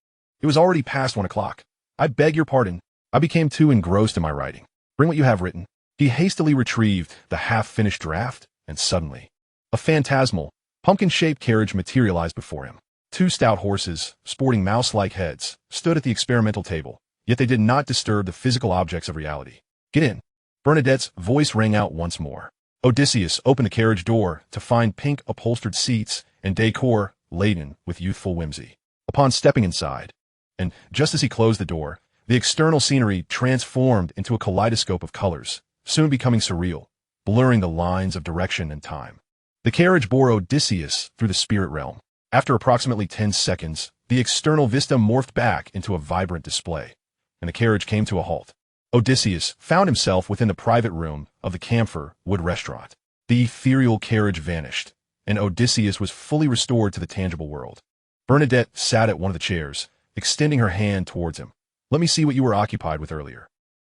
It was already past 1 o'clock. I beg your pardon. I became too engrossed in my writing. Bring what you have written. He hastily retrieved the half-finished draft, and suddenly, a phantasmal, pumpkin-shaped carriage materialized before him. 2 stout horses, sporting mouse-like heads, stood at the experimental table, yet they did not disturb the physical objects of reality. Get in. Bernadette's voice rang out once more. Odysseus opened the carriage door to find pink upholstered seats and decor laden with youthful whimsy. Upon stepping inside, and just as he closed the door, the external scenery transformed into a kaleidoscope of colors, soon becoming surreal, blurring the lines of direction and time. The carriage bore Odysseus through the spirit realm. After approximately 10 seconds, The external vista morphed back into a vibrant display, and the carriage came to a halt. Odysseus found himself within the private room of the Camphor Wood restaurant. The ethereal carriage vanished, and Odysseus was fully restored to the tangible world. Bernadette sat at one of the chairs, extending her hand towards him. "Let me see what you were occupied with earlier."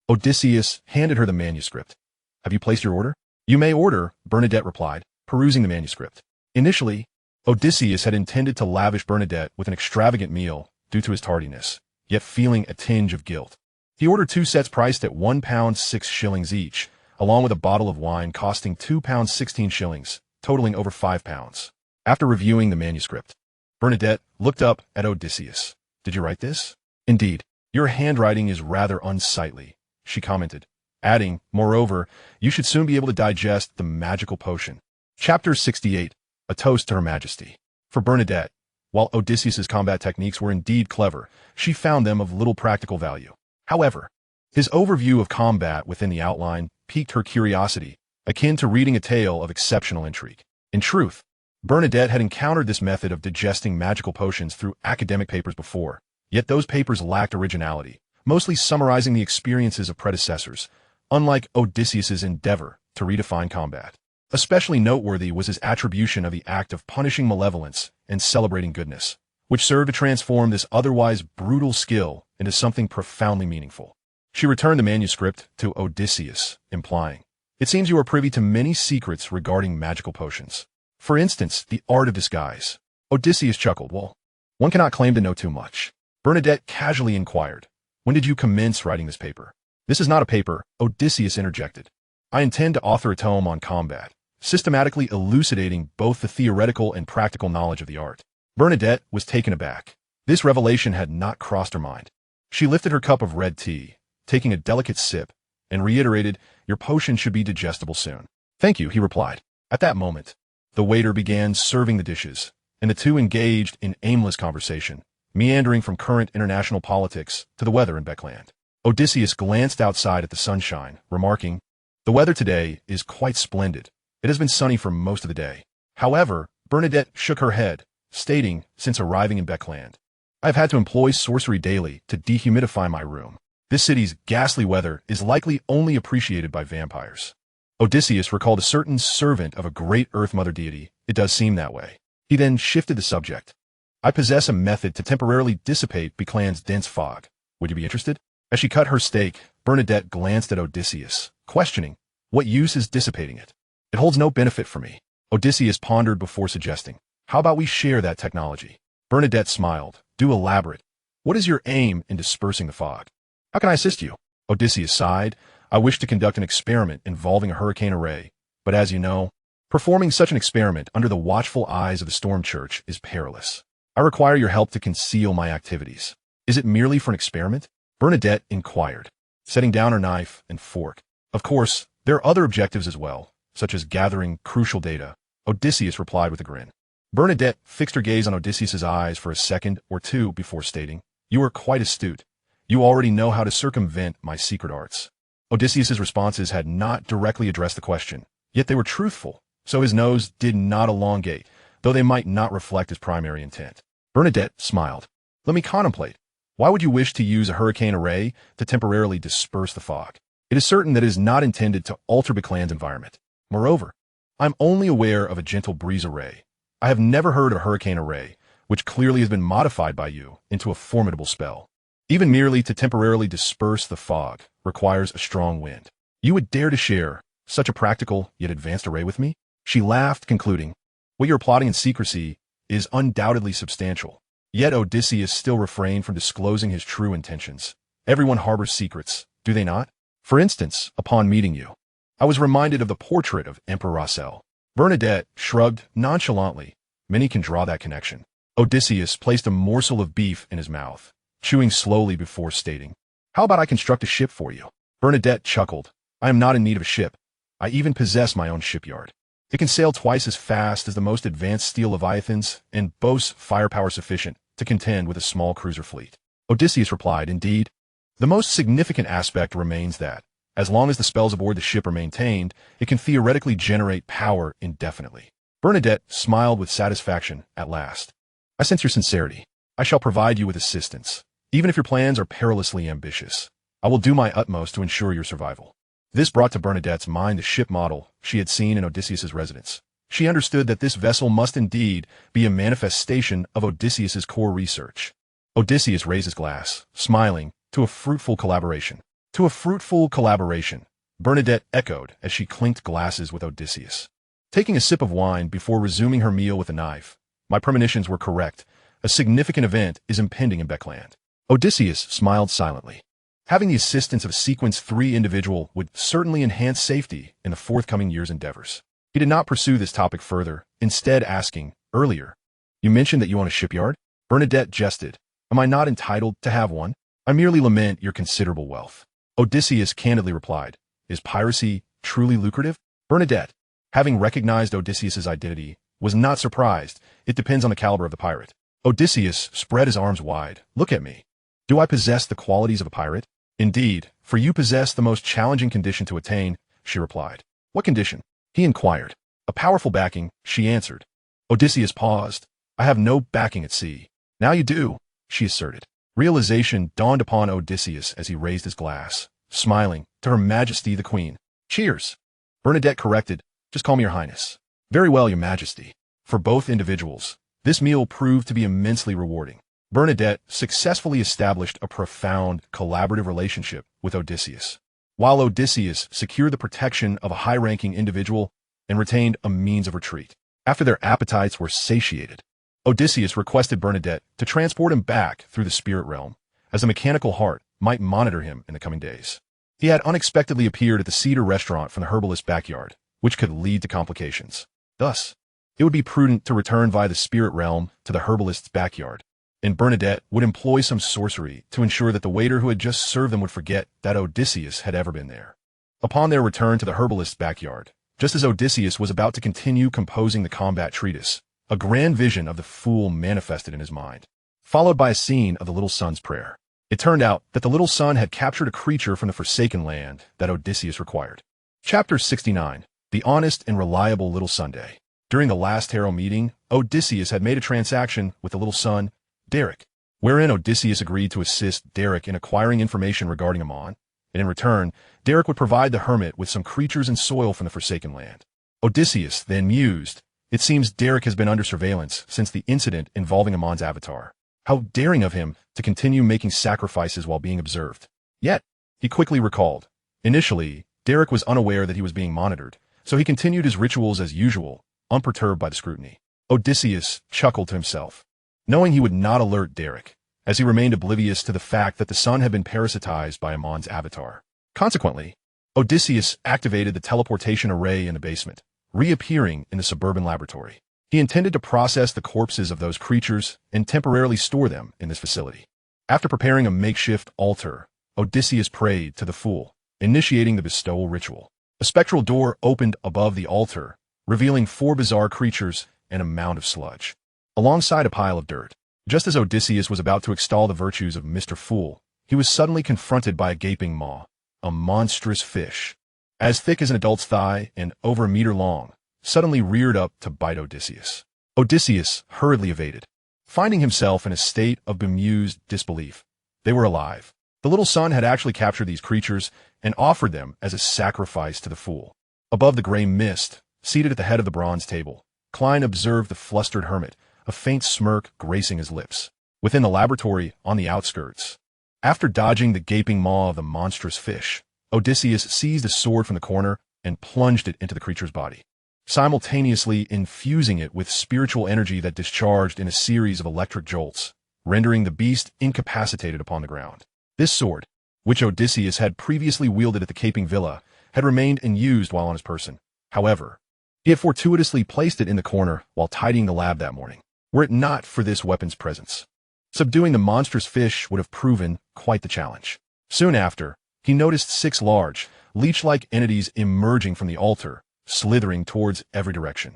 Odysseus handed her the manuscript. "Have you placed your order?" "You may order," Bernadette replied, perusing the manuscript. Initially, Odysseus had intended to lavish Bernadette with an extravagant meal due to his tardiness, yet feeling a tinge of guilt. He ordered 2 sets priced at £1 6 each, along with a bottle of wine costing £2 16, totaling over £5. After reviewing the manuscript, Bernadette looked up at Odysseus. "Did you write this?" "Indeed. Your handwriting is rather unsightly," she commented, adding, "Moreover, you should soon be able to digest the magical potion." Chapter 68. A Toast to Her Majesty. For Bernadette, while Odysseus's combat techniques were indeed clever, she found them of little practical value. However, his overview of combat within the outline piqued her curiosity, akin to reading a tale of exceptional intrigue. In truth, Bernadette had encountered this method of digesting magical potions through academic papers before, yet those papers lacked originality, mostly summarizing the experiences of predecessors, unlike Odysseus's endeavor to redefine combat. Especially noteworthy was his attribution of the act of punishing malevolence and celebrating goodness, which served to transform this otherwise brutal skill into something profoundly meaningful. She returned the manuscript to Odysseus, implying, "It seems you are privy to many secrets regarding magical potions. For instance, the art of disguise." Odysseus chuckled. "Well, one cannot claim to know too much." Bernadette casually inquired, "When did you commence writing this paper?" "This is not a paper," Odysseus interjected. "I intend to author a tome on combat, systematically elucidating both the theoretical and practical knowledge of the art." Bernadette was taken aback. This revelation had not crossed her mind. She lifted her cup of red tea, taking a delicate sip, and reiterated, "Your potion should be digestible soon." "Thank you," he replied. At that moment, the waiter began serving the dishes, and the two engaged in aimless conversation, meandering from current international politics to the weather in Beckland. Odysseus glanced outside at the sunshine, remarking, "The weather today is quite splendid. It has been sunny for most of the day." However, Bernadette shook her head, stating, "Since arriving in Beckland, I have had to employ sorcery daily to dehumidify my room. This city's ghastly weather is likely only appreciated by vampires." Odysseus recalled a certain servant of a great Earth Mother deity. "It does seem that way." He then shifted the subject. "I possess a method to temporarily dissipate Beckland's dense fog. Would you be interested?" As she cut her steak, Bernadette glanced at Odysseus, questioning, "What use is dissipating it?" "It holds no benefit for me." Odysseus pondered before suggesting, "How about we share that technology?" Bernadette smiled. "Do elaborate. What is your aim in dispersing the fog?" "How can I assist you?" Odysseus sighed. "I wish to conduct an experiment involving a hurricane array, but as you know, performing such an experiment under the watchful eyes of the Storm Church is perilous. I require your help to conceal my activities." "Is it merely for an experiment?" Bernadette inquired, setting down her knife and fork. "Of course, there are other objectives as well, such as gathering crucial data," Odysseus replied with a grin. Bernadette fixed her gaze on Odysseus's eyes for a second or two before stating, "You are quite astute. You already know how to circumvent my secret arts." Odysseus's responses had not directly addressed the question, yet they were truthful, so his nose did not elongate, though they might not reflect his primary intent. Bernadette smiled. "Let me contemplate. Why would you wish to use a hurricane array to temporarily disperse the fog? It is certain that it is not intended to alter Beckland's environment. Moreover, I am only aware of a gentle breeze array. I have never heard of a hurricane array, which clearly has been modified by you into a formidable spell. Even merely to temporarily disperse the fog requires a strong wind. You would dare to share such a practical yet advanced array with me?" She laughed, concluding, "What you are plotting in secrecy is undoubtedly substantial." Yet Odysseus still refrained from disclosing his true intentions. Everyone harbors secrets, do they not? "For instance, upon meeting you, I was reminded of the portrait of Emperor Rossel." Bernadette shrugged nonchalantly. Many can draw that connection. Odysseus placed a morsel of beef in his mouth, chewing slowly before stating, "How about I construct a ship for you?" Bernadette chuckled. "I am not in need of a ship. I even possess my own shipyard. It can sail twice as fast as the most advanced steel leviathans and boasts firepower sufficient to contend with a small cruiser fleet." Odysseus replied, "Indeed, the most significant aspect remains that, as long as the spells aboard the ship are maintained, it can theoretically generate power indefinitely." Bernadette smiled with satisfaction at last. "I sense your sincerity. I shall provide you with assistance. Even if your plans are perilously ambitious, I will do my utmost to ensure your survival. This brought to Bernadette's mind the ship model she had seen in Odysseus's residence. She understood that this vessel must indeed be a manifestation of Odysseus's core research. Odysseus raised his glass, smiling, to a fruitful collaboration. To a fruitful collaboration, Bernadette echoed as she clinked glasses with Odysseus. Taking a sip of wine before resuming her meal with a knife, my premonitions were correct. A significant event is impending in Beckland. Odysseus smiled silently. Having the assistance of a Sequence 3 individual would certainly enhance safety in the forthcoming year's endeavors. He did not pursue this topic further, instead asking, earlier, you mentioned that you own a shipyard? Bernadette jested. Am I not entitled to have one? I merely lament your considerable wealth. Odysseus candidly replied, is piracy truly lucrative? Bernadette, having recognized Odysseus's identity, was not surprised. It depends on the caliber of the pirate. Odysseus spread his arms wide. Look at me. Do I possess the qualities of a pirate? Indeed, for you possess the most challenging condition to attain, she replied. What condition? He inquired. A powerful backing, she answered. Odysseus paused. I have no backing at sea. Now you do, she asserted. Realization dawned upon Odysseus as he raised his glass, smiling, to Her Majesty the Queen. Cheers. Bernadette corrected, just call me Your Highness. Very well, Your Majesty. For both individuals, this meal proved to be immensely rewarding. Bernadette successfully established a profound, collaborative relationship with Odysseus, while Odysseus secured the protection of a high-ranking individual and retained a means of retreat. After their appetites were satiated, Odysseus requested Bernadette to transport him back through the spirit realm, as a mechanical heart might monitor him in the coming days. He had unexpectedly appeared at the Cedar restaurant from the herbalist's backyard, which could lead to complications. Thus, it would be prudent to return via the spirit realm to the herbalist's backyard, and Bernadette would employ some sorcery to ensure that the waiter who had just served them would forget that Odysseus had ever been there. Upon their return to the herbalist's backyard, just as Odysseus was about to continue composing the combat treatise, a grand vision of the fool manifested in his mind, followed by a scene of the little son's prayer. It turned out that the little son had captured a creature from the Forsaken Land that Odysseus required. Chapter 69. The Honest and Reliable Little Sunday. During the last Harrow meeting, Odysseus had made a transaction with the little son, Derek, wherein Odysseus agreed to assist Derek in acquiring information regarding Aman, and in return, Derek would provide the hermit with some creatures and soil from the Forsaken Land. Odysseus then mused, it seems Derek has been under surveillance since the incident involving Aman's avatar. How daring of him to continue making sacrifices while being observed. Yet, he quickly recalled, initially, Derek was unaware that he was being monitored, so he continued his rituals as usual, unperturbed by the scrutiny. Odysseus chuckled to himself, knowing he would not alert Derek, as he remained oblivious to the fact that the son had been parasitized by Aman's avatar. Consequently, Odysseus activated the teleportation array in the basement, reappearing in the suburban laboratory. He intended to process the corpses of those creatures and temporarily store them in this facility. After preparing a makeshift altar, Odysseus prayed to the fool, initiating the bestowal ritual. A spectral door opened above the altar, revealing 4 bizarre creatures and a mound of sludge, alongside a pile of dirt. Just as Odysseus was about to extol the virtues of Mr. Fool, he was suddenly confronted by a gaping maw, a monstrous fish, as thick as an adult's thigh and over a meter long, suddenly reared up to bite Odysseus. Odysseus hurriedly evaded, finding himself in a state of bemused disbelief. They were alive. The little son had actually captured these creatures and offered them as a sacrifice to the fool. Above the gray mist, seated at the head of the bronze table, Klein observed the flustered hermit, a faint smirk gracing his lips. Within the laboratory, on the outskirts, after dodging the gaping maw of the monstrous fish, Odysseus seized a sword from the corner and plunged it into the creature's body, simultaneously infusing it with spiritual energy that discharged in a series of electric jolts, rendering the beast incapacitated upon the ground. This sword, which Odysseus had previously wielded at the Caping Villa, had remained unused while on his person. However, he had fortuitously placed it in the corner while tidying the lab that morning, were it not for this weapon's presence. Subduing the monstrous fish would have proven quite the challenge. Soon after, he noticed 6 large, leech-like entities emerging from the altar, slithering towards every direction.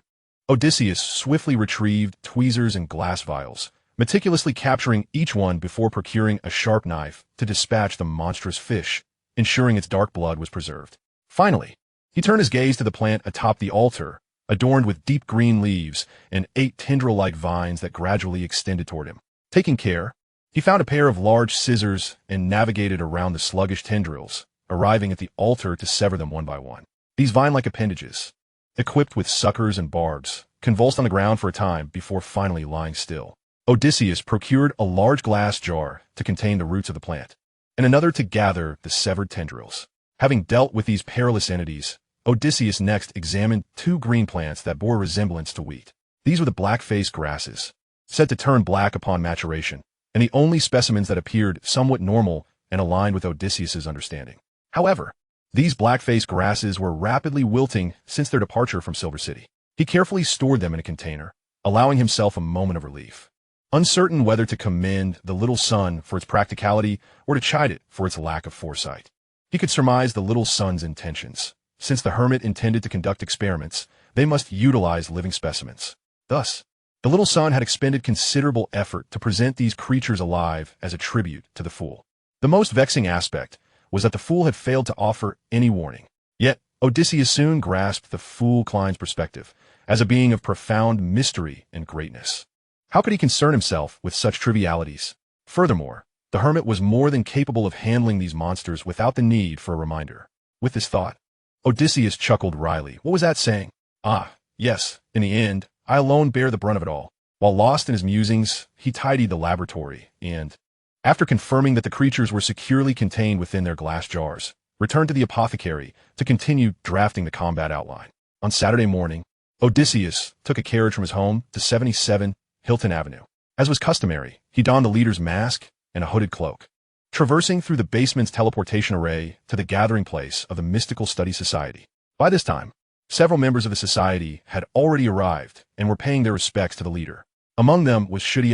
Odysseus swiftly retrieved tweezers and glass vials, meticulously capturing each one before procuring a sharp knife to dispatch the monstrous fish, ensuring its dark blood was preserved. Finally, he turned his gaze to the plant atop the altar, adorned with deep green leaves and 8 tendril-like vines that gradually extended toward him. Taking care, he found a pair of large scissors and navigated around the sluggish tendrils, arriving at the altar to sever them one by one. These vine-like appendages, equipped with suckers and barbs, convulsed on the ground for a time before finally lying still. Odysseus procured a large glass jar to contain the roots of the plant, and another to gather the severed tendrils. Having dealt with these perilous entities, Odysseus next examined 2 green plants that bore resemblance to wheat. These were the black-faced grasses, said to turn black upon maturation, and the only specimens that appeared somewhat normal and aligned with Odysseus's understanding. However, these black-faced grasses were rapidly wilting since their departure from Silver City. He carefully stored them in a container, allowing himself a moment of relief. Uncertain whether to commend the little son for its practicality or to chide it for its lack of foresight. He could surmise the little son's intentions. Since the hermit intended to conduct experiments, they must utilize living specimens. Thus, the little son had expended considerable effort to present these creatures alive as a tribute to the fool. The most vexing aspect was that the fool had failed to offer any warning. Yet, Odysseus soon grasped the fool Klein's perspective as a being of profound mystery and greatness. How could he concern himself with such trivialities? Furthermore, the hermit was more than capable of handling these monsters without the need for a reminder. With this thought, Odysseus chuckled wryly. What was that saying? Ah, yes, in the end, I alone bear the brunt of it all. While lost in his musings, he tidied the laboratory and, after confirming that the creatures were securely contained within their glass jars, returned to the apothecary to continue drafting the combat outline. On Saturday morning, Odysseus took a carriage from his home to 77 Hilton Avenue. As was customary, he donned the leader's mask and a hooded cloak. Traversing through the basement's teleportation array to the gathering place of the Mystical Study Society. By this time, several members of the society had already arrived and were paying their respects to the leader. Among them was Rudy,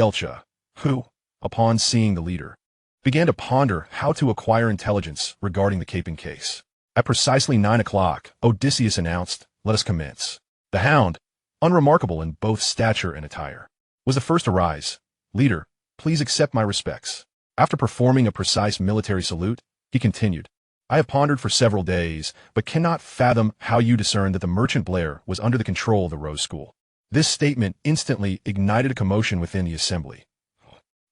who, upon seeing the leader, began to ponder how to acquire intelligence regarding the Caping case. At precisely 9 o'clock, Odysseus announced, "Let us commence." The hound, unremarkable in both stature and attire, was the first to rise. "Leader, please accept my respects." After performing a precise military salute, he continued, "I have pondered for several days, but cannot fathom how you discerned that the merchant Blair was under the control of the Rose School." This statement instantly ignited a commotion within the assembly.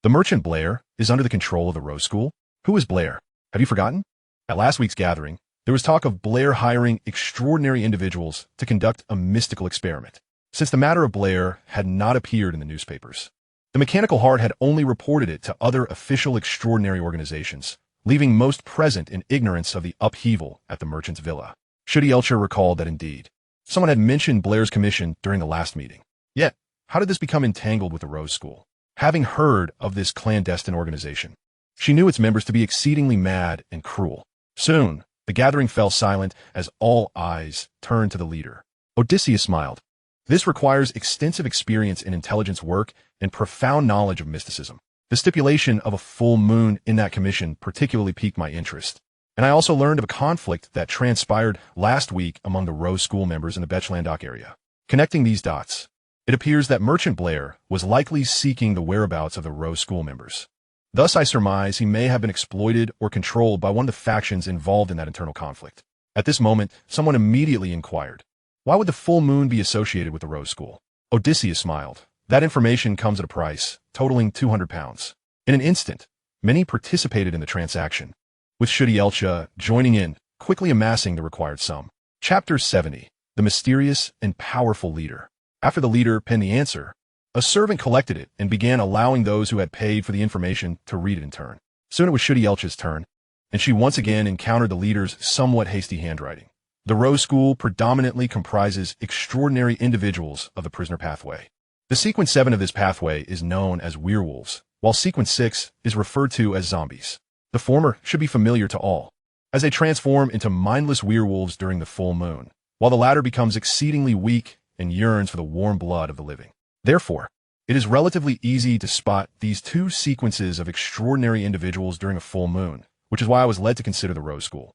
The merchant Blair is under the control of the Rose School? Who is Blair? Have you forgotten? At last week's gathering, there was talk of Blair hiring extraordinary individuals to conduct a mystical experiment. Since the matter of Blair had not appeared in the newspapers, the Mechanical Heart had only reported it to other official extraordinary organizations, leaving most present in ignorance of the upheaval at the merchant's villa. Rudy Arch recalled that indeed, someone had mentioned Blair's commission during the last meeting. Yet, how did this become entangled with the Rose School? Having heard of this clandestine organization, she knew its members to be exceedingly mad and cruel. Soon, the gathering fell silent as all eyes turned to the leader. Odysseus smiled. This requires extensive experience in intelligence work and profound knowledge of mysticism. The stipulation of a full moon in that commission particularly piqued my interest, and I also learned of a conflict that transpired last week among the Rose School members in the Betchlandock area. Connecting these dots, it appears that Merchant Blair was likely seeking the whereabouts of the Rose School members. Thus I surmise he may have been exploited or controlled by one of the factions involved in that internal conflict. At this moment, someone immediately inquired, "Why would the full moon be associated with the Rose School?" Odysseus smiled. "That information comes at a price, totaling 200 pounds. In an instant, many participated in the transaction, with Rudy Arch joining in, quickly amassing the required sum. Chapter 70. The Mysterious and Powerful Leader. After the leader penned the answer, a servant collected it and began allowing those who had paid for the information to read it in turn. Soon it was Rudy Arch's turn, and she once again encountered the leader's somewhat hasty handwriting. The Rose School predominantly comprises extraordinary individuals of the prisoner pathway. The sequence 7 of this pathway is known as werewolves, while sequence 6 is referred to as zombies. The former should be familiar to all, as they transform into mindless werewolves during the full moon, while the latter becomes exceedingly weak and yearns for the warm blood of the living. Therefore, it is relatively easy to spot these two sequences of extraordinary individuals during a full moon, which is why I was led to consider the Rose School.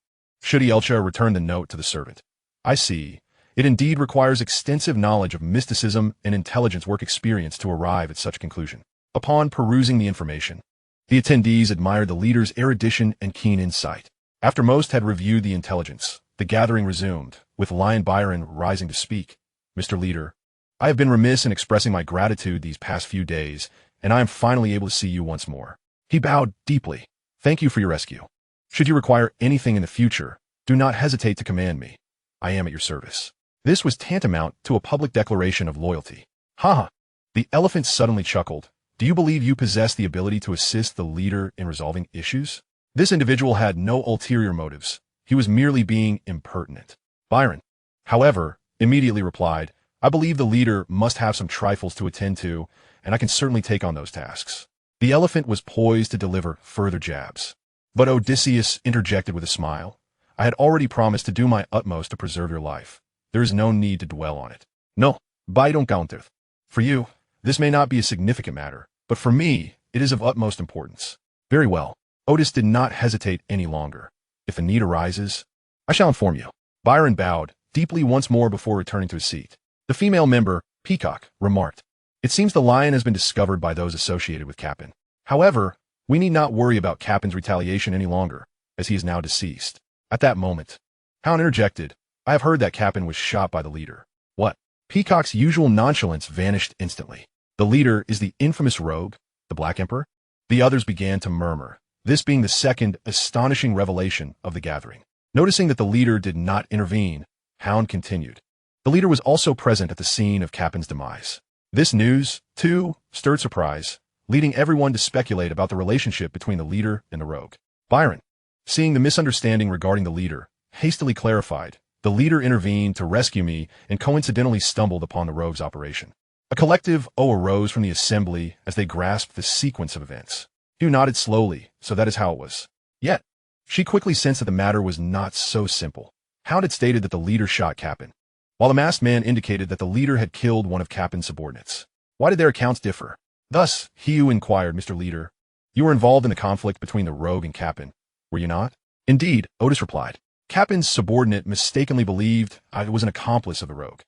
Rudy Arch returned the note to the servant. "I see. It indeed requires extensive knowledge of mysticism and intelligence work experience to arrive at such a conclusion." Upon perusing the information, the attendees admired the leader's erudition and keen insight. After most had reviewed the intelligence, the gathering resumed, with Lion Byron rising to speak. "Mr. Leader, I have been remiss in expressing my gratitude these past few days and I am finally able to see you once more." He bowed deeply. "Thank you for your rescue. Should you require anything in the future, do not hesitate to command me. I am at your service." This was tantamount to a public declaration of loyalty. Haha. The elephant suddenly chuckled. "Do you believe you possess the ability to assist the leader in resolving issues?" This individual had no ulterior motives. He was merely being impertinent. Byron, however, immediately replied, "I believe the leader must have some trifles to attend to, and I can certainly take on those tasks." The elephant was poised to deliver further jabs. But Odysseus interjected with a smile. "I had already promised to do my utmost to preserve your life. There is no need to dwell on it. No, by don't counter. For you, this may not be a significant matter, but for me, it is of utmost importance." "Very well." Otis did not hesitate any longer. "If the need arises, I shall inform you." Byron bowed deeply once more before returning to his seat. The female member, Peacock, remarked, "It seems the lion has been discovered by those associated with Cap'n. However, we need not worry about Cap'n's retaliation any longer, as he is now deceased." At that moment, Hound interjected, "I have heard that Cap'n was shot by the leader." "What?" Peacock's usual nonchalance vanished instantly. "The leader is the infamous rogue, the Black Emperor?" The others began to murmur, this being the second astonishing revelation of the gathering. Noticing that the leader did not intervene, Hound continued, "The leader was also present at the scene of Cap'n's demise." This news, too, stirred surprise, leading everyone to speculate about the relationship between the leader and the rogue. Byron, seeing the misunderstanding regarding the leader, hastily clarified, "The leader intervened to rescue me and coincidentally stumbled upon the rogue's operation." A collective "oh" arose from the assembly as they grasped the sequence of events. Hugh nodded slowly, so that is how it was. Yet, she quickly sensed that the matter was not so simple. Hound had stated that the leader shot Cap'n, while the masked man indicated that the leader had killed one of Cap'n's subordinates. Why did their accounts differ? Thus, Hugh inquired, "Mr. Leader, you were involved in the conflict between the rogue and Cap'n, were you not?" "Indeed," Otis replied. "Cap'n's subordinate mistakenly believed I was an accomplice of the rogue.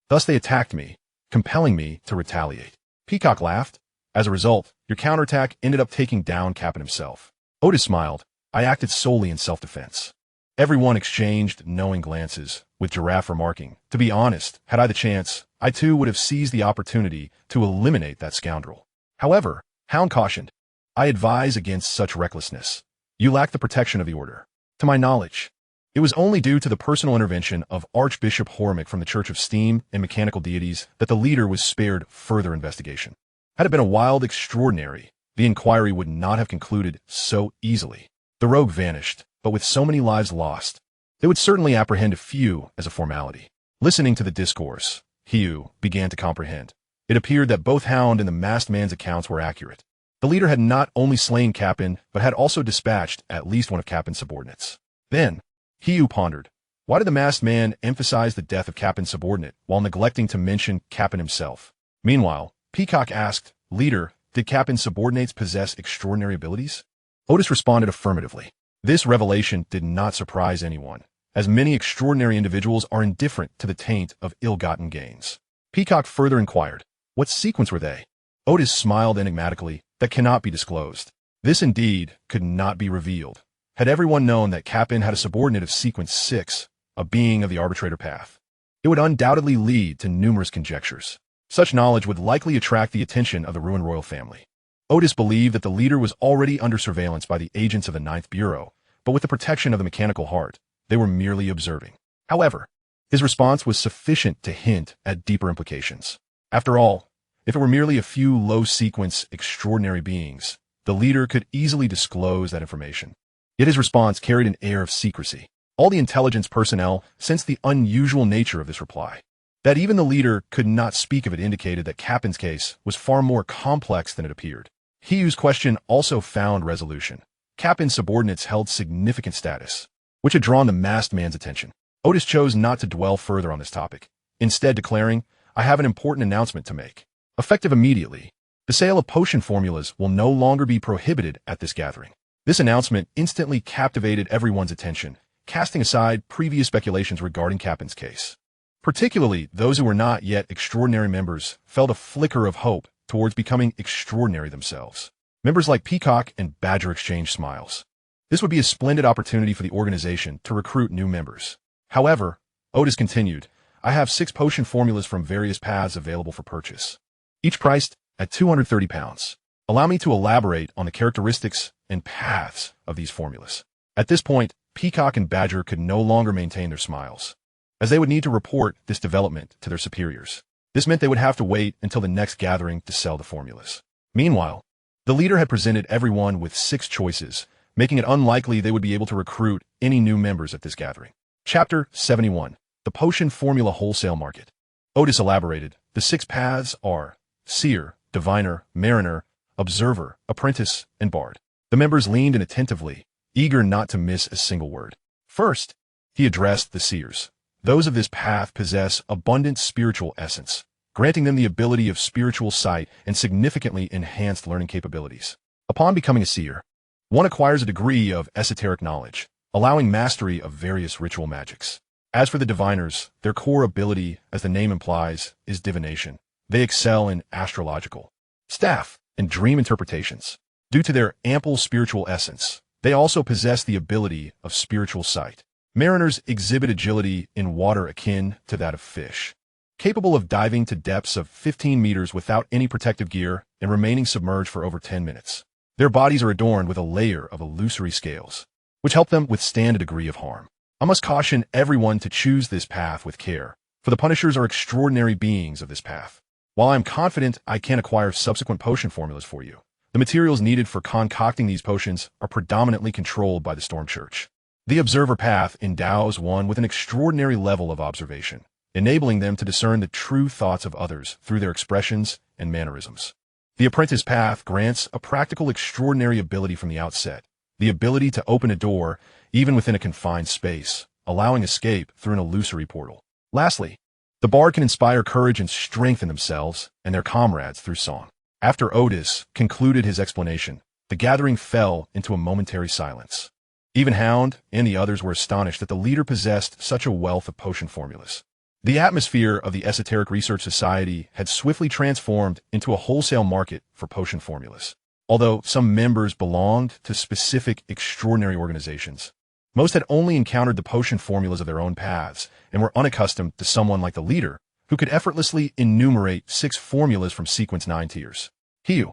Thus they attacked me, compelling me to retaliate." Peacock laughed. "As a result, your counterattack ended up taking down Cap'n himself." Otis smiled. "I acted solely in self-defense." Everyone exchanged knowing glances, with Giraffe remarking, "To be honest, had I the chance, I too would have seized the opportunity to eliminate that scoundrel." However, Hound cautioned, "I advise against such recklessness. You lack the protection of the order." To my knowledge, it was only due to the personal intervention of Archbishop Hormick from the Church of Steam and Mechanical Deities that the leader was spared further investigation. Had it been a wild extraordinary, the inquiry would not have concluded so easily. The rogue vanished, but with so many lives lost, they would certainly apprehend a few as a formality. Listening to the discourse, Hugh began to comprehend. It appeared that both Hound and the masked man's accounts were accurate. The leader had not only slain Cap'n, but had also dispatched at least one of Cap'n's subordinates. Then, Hugh pondered, why did the masked man emphasize the death of Cap'n's subordinate while neglecting to mention Cap'n himself? Meanwhile, Peacock asked, "Leader, did Cap'n's subordinates possess extraordinary abilities?" Otis responded affirmatively. This revelation did not surprise anyone, as many extraordinary individuals are indifferent to the taint of ill-gotten gains. Peacock further inquired, "What sequence were they?" Otis smiled enigmatically, "That cannot be disclosed." This indeed could not be revealed. Had everyone known that Cap'n had a subordinate of sequence 6, a being of the arbitrator path, it would undoubtedly lead to numerous conjectures. Such knowledge would likely attract the attention of the ruined royal family. Otis believed that the leader was already under surveillance by the agents of the Ninth Bureau, but with the protection of the mechanical heart, they were merely observing. However, his response was sufficient to hint at deeper implications. After all, if it were merely a few low-sequence, extraordinary beings, the leader could easily disclose that information. Yet his response carried an air of secrecy. All the intelligence personnel sensed the unusual nature of this reply. That even the leader could not speak of it indicated that Cap'n's case was far more complex than it appeared. Hugh's question also found resolution. Cap'n's subordinates held significant status, which had drawn the masked man's attention. Otis chose not to dwell further on this topic, instead declaring, "I have an important announcement to make." Effective immediately, the sale of potion formulas will no longer be prohibited at this gathering. This announcement instantly captivated everyone's attention, casting aside previous speculations regarding Cap'n's case. Particularly those who were not yet extraordinary members felt a flicker of hope towards becoming extraordinary themselves. Members like Peacock and Badger exchanged smiles. This would be a splendid opportunity for the organization to recruit new members. However, Otis continued, "I have 6 potion formulas from various paths available for purchase, each priced at £230. Allow me to elaborate on the characteristics and paths of these formulas. At this point, Peacock and Badger could no longer maintain their smiles, as they would need to report this development to their superiors. This meant they would have to wait until the next gathering to sell the formulas. Meanwhile, the leader had presented everyone with 6 choices, making it unlikely they would be able to recruit any new members at this gathering. Chapter 71. The Potion Formula Wholesale Market. Otis elaborated, the 6 paths are Seer, Diviner, Mariner, Observer, Apprentice, and Bard. The members leaned in attentively, eager not to miss a single word. First, he addressed the Seers. Those of this path possess abundant spiritual essence, granting them the ability of spiritual sight and significantly enhanced learning capabilities. Upon becoming a Seer, one acquires a degree of esoteric knowledge, allowing mastery of various ritual magics. As for the Diviners, their core ability, as the name implies, is divination. They excel in astrological, staff, and dream interpretations. Due to their ample spiritual essence, they also possess the ability of spiritual sight. Mariners exhibit agility in water akin to that of fish, capable of diving to depths of 15 meters without any protective gear and remaining submerged for over 10 minutes. Their bodies are adorned with a layer of illusory scales, which help them withstand a degree of harm. I must caution everyone to choose this path with care, for the Punishers are extraordinary beings of this path. While I am confident I can acquire subsequent potion formulas for you, the materials needed for concocting these potions are predominantly controlled by the Storm Church. The Observer path endows one with an extraordinary level of observation, enabling them to discern the true thoughts of others through their expressions and mannerisms. The Apprentice path grants a practical extraordinary ability from the outset, the ability to open a door even within a confined space, allowing escape through an illusory portal. Lastly, the Bard can inspire courage and strength in themselves and their comrades through song. After Otis concluded his explanation, the gathering fell into a momentary silence. Even Hound and the others were astonished that the leader possessed such a wealth of potion formulas. The atmosphere of the Esoteric Research Society had swiftly transformed into a wholesale market for potion formulas. Although some members belonged to specific extraordinary organizations, most had only encountered the potion formulas of their own paths and were unaccustomed to someone like the leader, who could effortlessly enumerate 6 formulas from sequence 9 tiers. He,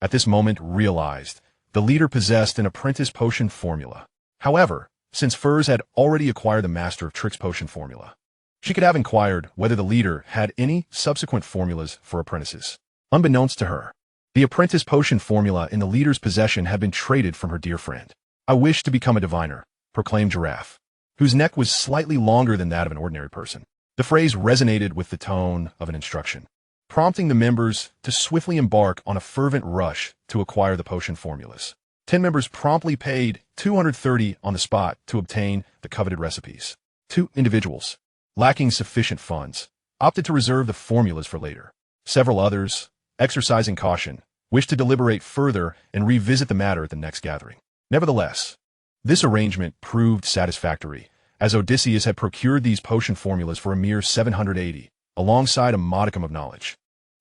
at this moment, realized the leader possessed an apprentice potion formula. However, since Furs had already acquired the Master of Tricks potion formula, she could have inquired whether the leader had any subsequent formulas for apprentices. Unbeknownst to her, the apprentice potion formula in the leader's possession had been traded from her dear friend. I wish to become a diviner, proclaimed Giraffe, whose neck was slightly longer than that of an ordinary person. The phrase resonated with the tone of an instruction, prompting the members to swiftly embark on a fervent rush to acquire the potion formulas. 10 members promptly paid $230 on the spot to obtain the coveted recipes. 2 individuals, lacking sufficient funds, opted to reserve the formulas for later. Several others, exercising caution, wished to deliberate further and revisit the matter at the next gathering. Nevertheless, this arrangement proved satisfactory, as Odysseus had procured these potion formulas for a mere 780, alongside a modicum of knowledge,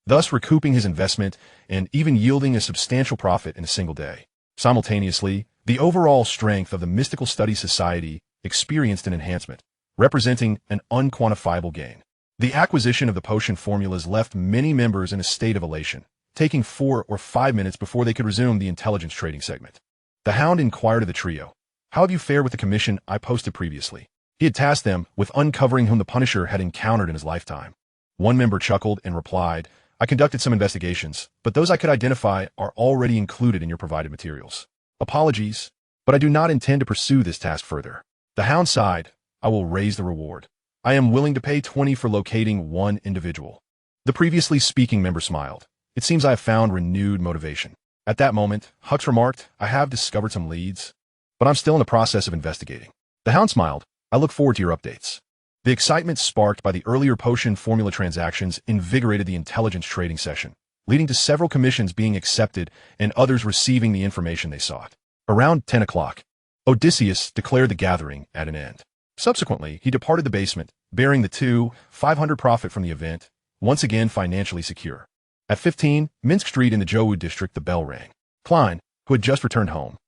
thus recouping his investment and even yielding a substantial profit in a single day. Simultaneously, the overall strength of the Mystical Studies Society experienced an enhancement, representing an unquantifiable gain. The acquisition of the potion formulas left many members in a state of elation, taking 4 or 5 minutes before they could resume the intelligence trading segment. The Hound inquired of the trio, "How have you fared with the commission I posted previously?" He had tasked them with uncovering whom the Punisher had encountered in his lifetime. One member chuckled and replied, "I conducted some investigations, but those I could identify are already included in your provided materials. Apologies, but I do not intend to pursue this task further." The Hound sighed, "I will raise the reward. I am willing to pay 20 for locating one individual." The previously speaking member smiled. "It seems I have found renewed motivation." At that moment, Hux remarked, "I have discovered some leads, but I'm still in the process of investigating." The Hound smiled, "I look forward to your updates." The excitement sparked by the earlier potion formula transactions invigorated the intelligence trading session, leading to several commissions being accepted and others receiving the information they sought. Around 10 o'clock, Odysseus declared the gathering at an end. Subsequently, he departed the basement, bearing the 500 profit from the event, once again financially secure. At 15 Minsk Street in the Jowu district, the bell rang. Klein, who had just returned home,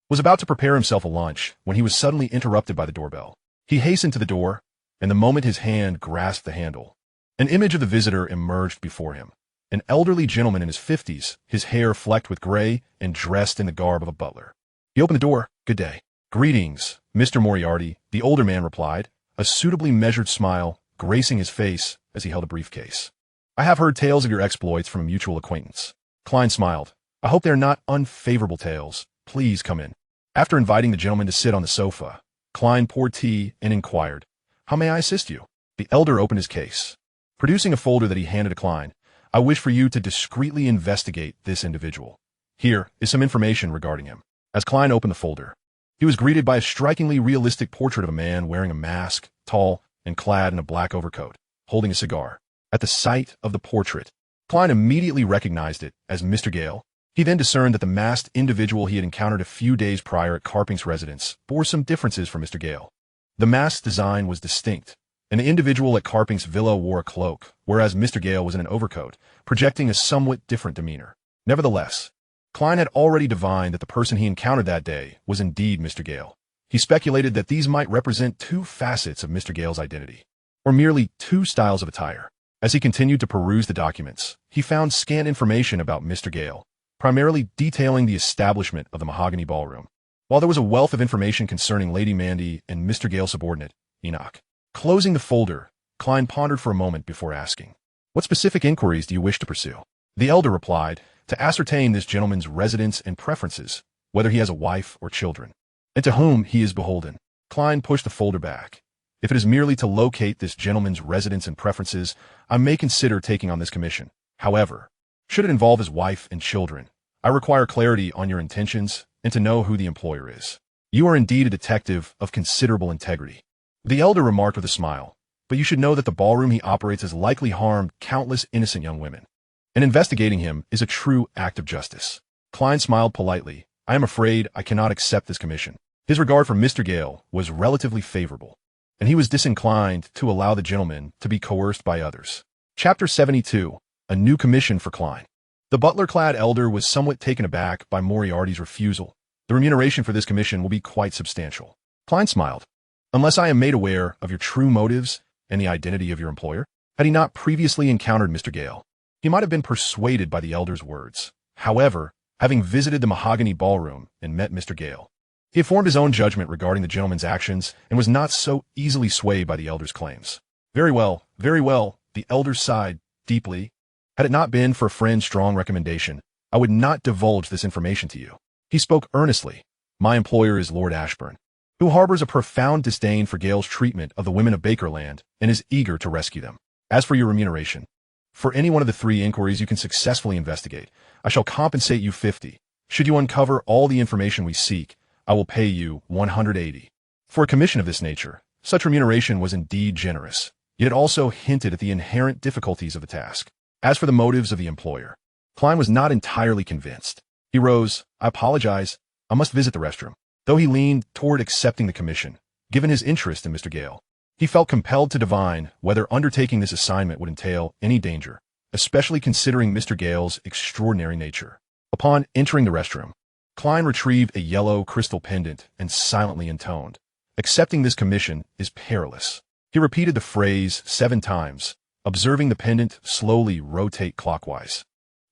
was about to prepare himself a lunch when he was suddenly interrupted by the doorbell. He hastened to the door, and the moment his hand grasped the handle, an image of the visitor emerged before him. An elderly gentleman in his 50s, his hair flecked with gray and dressed in the garb of a butler. He opened the door. "Good day." "Greetings, Mr. Moriarty," the older man replied, a suitably measured smile gracing his face as he held a briefcase. "I have heard tales of your exploits from a mutual acquaintance." Klein smiled. "I hope they are not unfavorable tales. Please come in." After inviting the gentleman to sit on the sofa, Klein poured tea and inquired, "How may I assist you?" The elder opened his case. Producing a folder that he handed to Klein, "I wish for you to discreetly investigate this individual. Here is some information regarding him." As Klein opened the folder, he was greeted by a strikingly realistic portrait of a man wearing a mask, tall, and clad in a black overcoat, holding a cigar. At the sight of the portrait, Klein immediately recognized it as Mr. Gale. He then discerned that the masked individual he had encountered a few days prior at Carping's residence bore some differences from Mr. Gale. The mask's design was distinct, and the individual at Carping's villa wore a cloak, whereas Mr. Gale was in an overcoat, projecting a somewhat different demeanor. Nevertheless, Klein had already divined that the person he encountered that day was indeed Mr. Gale. He speculated that these might represent two facets of Mr. Gale's identity, or merely two styles of attire. As he continued to peruse the documents, he found scant information about Mr. Gale, primarily detailing the establishment of the Mahogany Ballroom, while there was a wealth of information concerning Lady Mandy and Mr. Gale's subordinate, Enoch. Closing the folder, Klein pondered for a moment before asking, "What specific inquiries do you wish to pursue?" The elder replied, "To ascertain this gentleman's residence and preferences, whether he has a wife or children, and to whom he is beholden." Klein pushed the folder back. "If it is merely to locate this gentleman's residence and preferences, I may consider taking on this commission. However, should it involve his wife and children, I require clarity on your intentions and to know who the employer is. You are indeed a detective of considerable integrity." The elder remarked with a smile, "But you should know that the ballroom he operates has likely harmed countless innocent young women, and investigating him is a true act of justice." Klein smiled politely. "I am afraid I cannot accept this commission." His regard for Mr. Gale was relatively favorable, and he was disinclined to allow the gentleman to be coerced by others. Chapter 72. A New Commission for Klein. The butler-clad elder was somewhat taken aback by Moriarty's refusal. "The remuneration for this commission will be quite substantial." Klein smiled. "Unless I am made aware of your true motives and the identity of your employer." Had he not previously encountered Mr. Gale, he might have been persuaded by the elder's words. However, having visited the Mahogany Ballroom and met Mr. Gale, he had formed his own judgment regarding the gentleman's actions and was not so easily swayed by the elder's claims. Very well, the elder sighed deeply. "Had it not been for a friend's strong recommendation, I would not divulge this information to you." He spoke earnestly. "My employer is Lord Ashburn, who harbors a profound disdain for Gale's treatment of the women of Bakerland and is eager to rescue them. As for your remuneration, for any one of the three inquiries you can successfully investigate, I shall compensate you 50. Should you uncover all the information we seek, I will pay you 180. For a commission of this nature, such remuneration was indeed generous, yet it also hinted at the inherent difficulties of the task. As for the motives of the employer, Klein was not entirely convinced. He rose. "I apologize. I must visit the restroom." Though he leaned toward accepting the commission, given his interest in Mr. Gale, he felt compelled to divine whether undertaking this assignment would entail any danger, especially considering Mr. Gale's extraordinary nature. Upon entering the restroom, Klein retrieved a yellow crystal pendant and silently intoned, "Accepting this commission is perilous." He repeated the phrase 7 times, observing the pendant slowly rotate clockwise.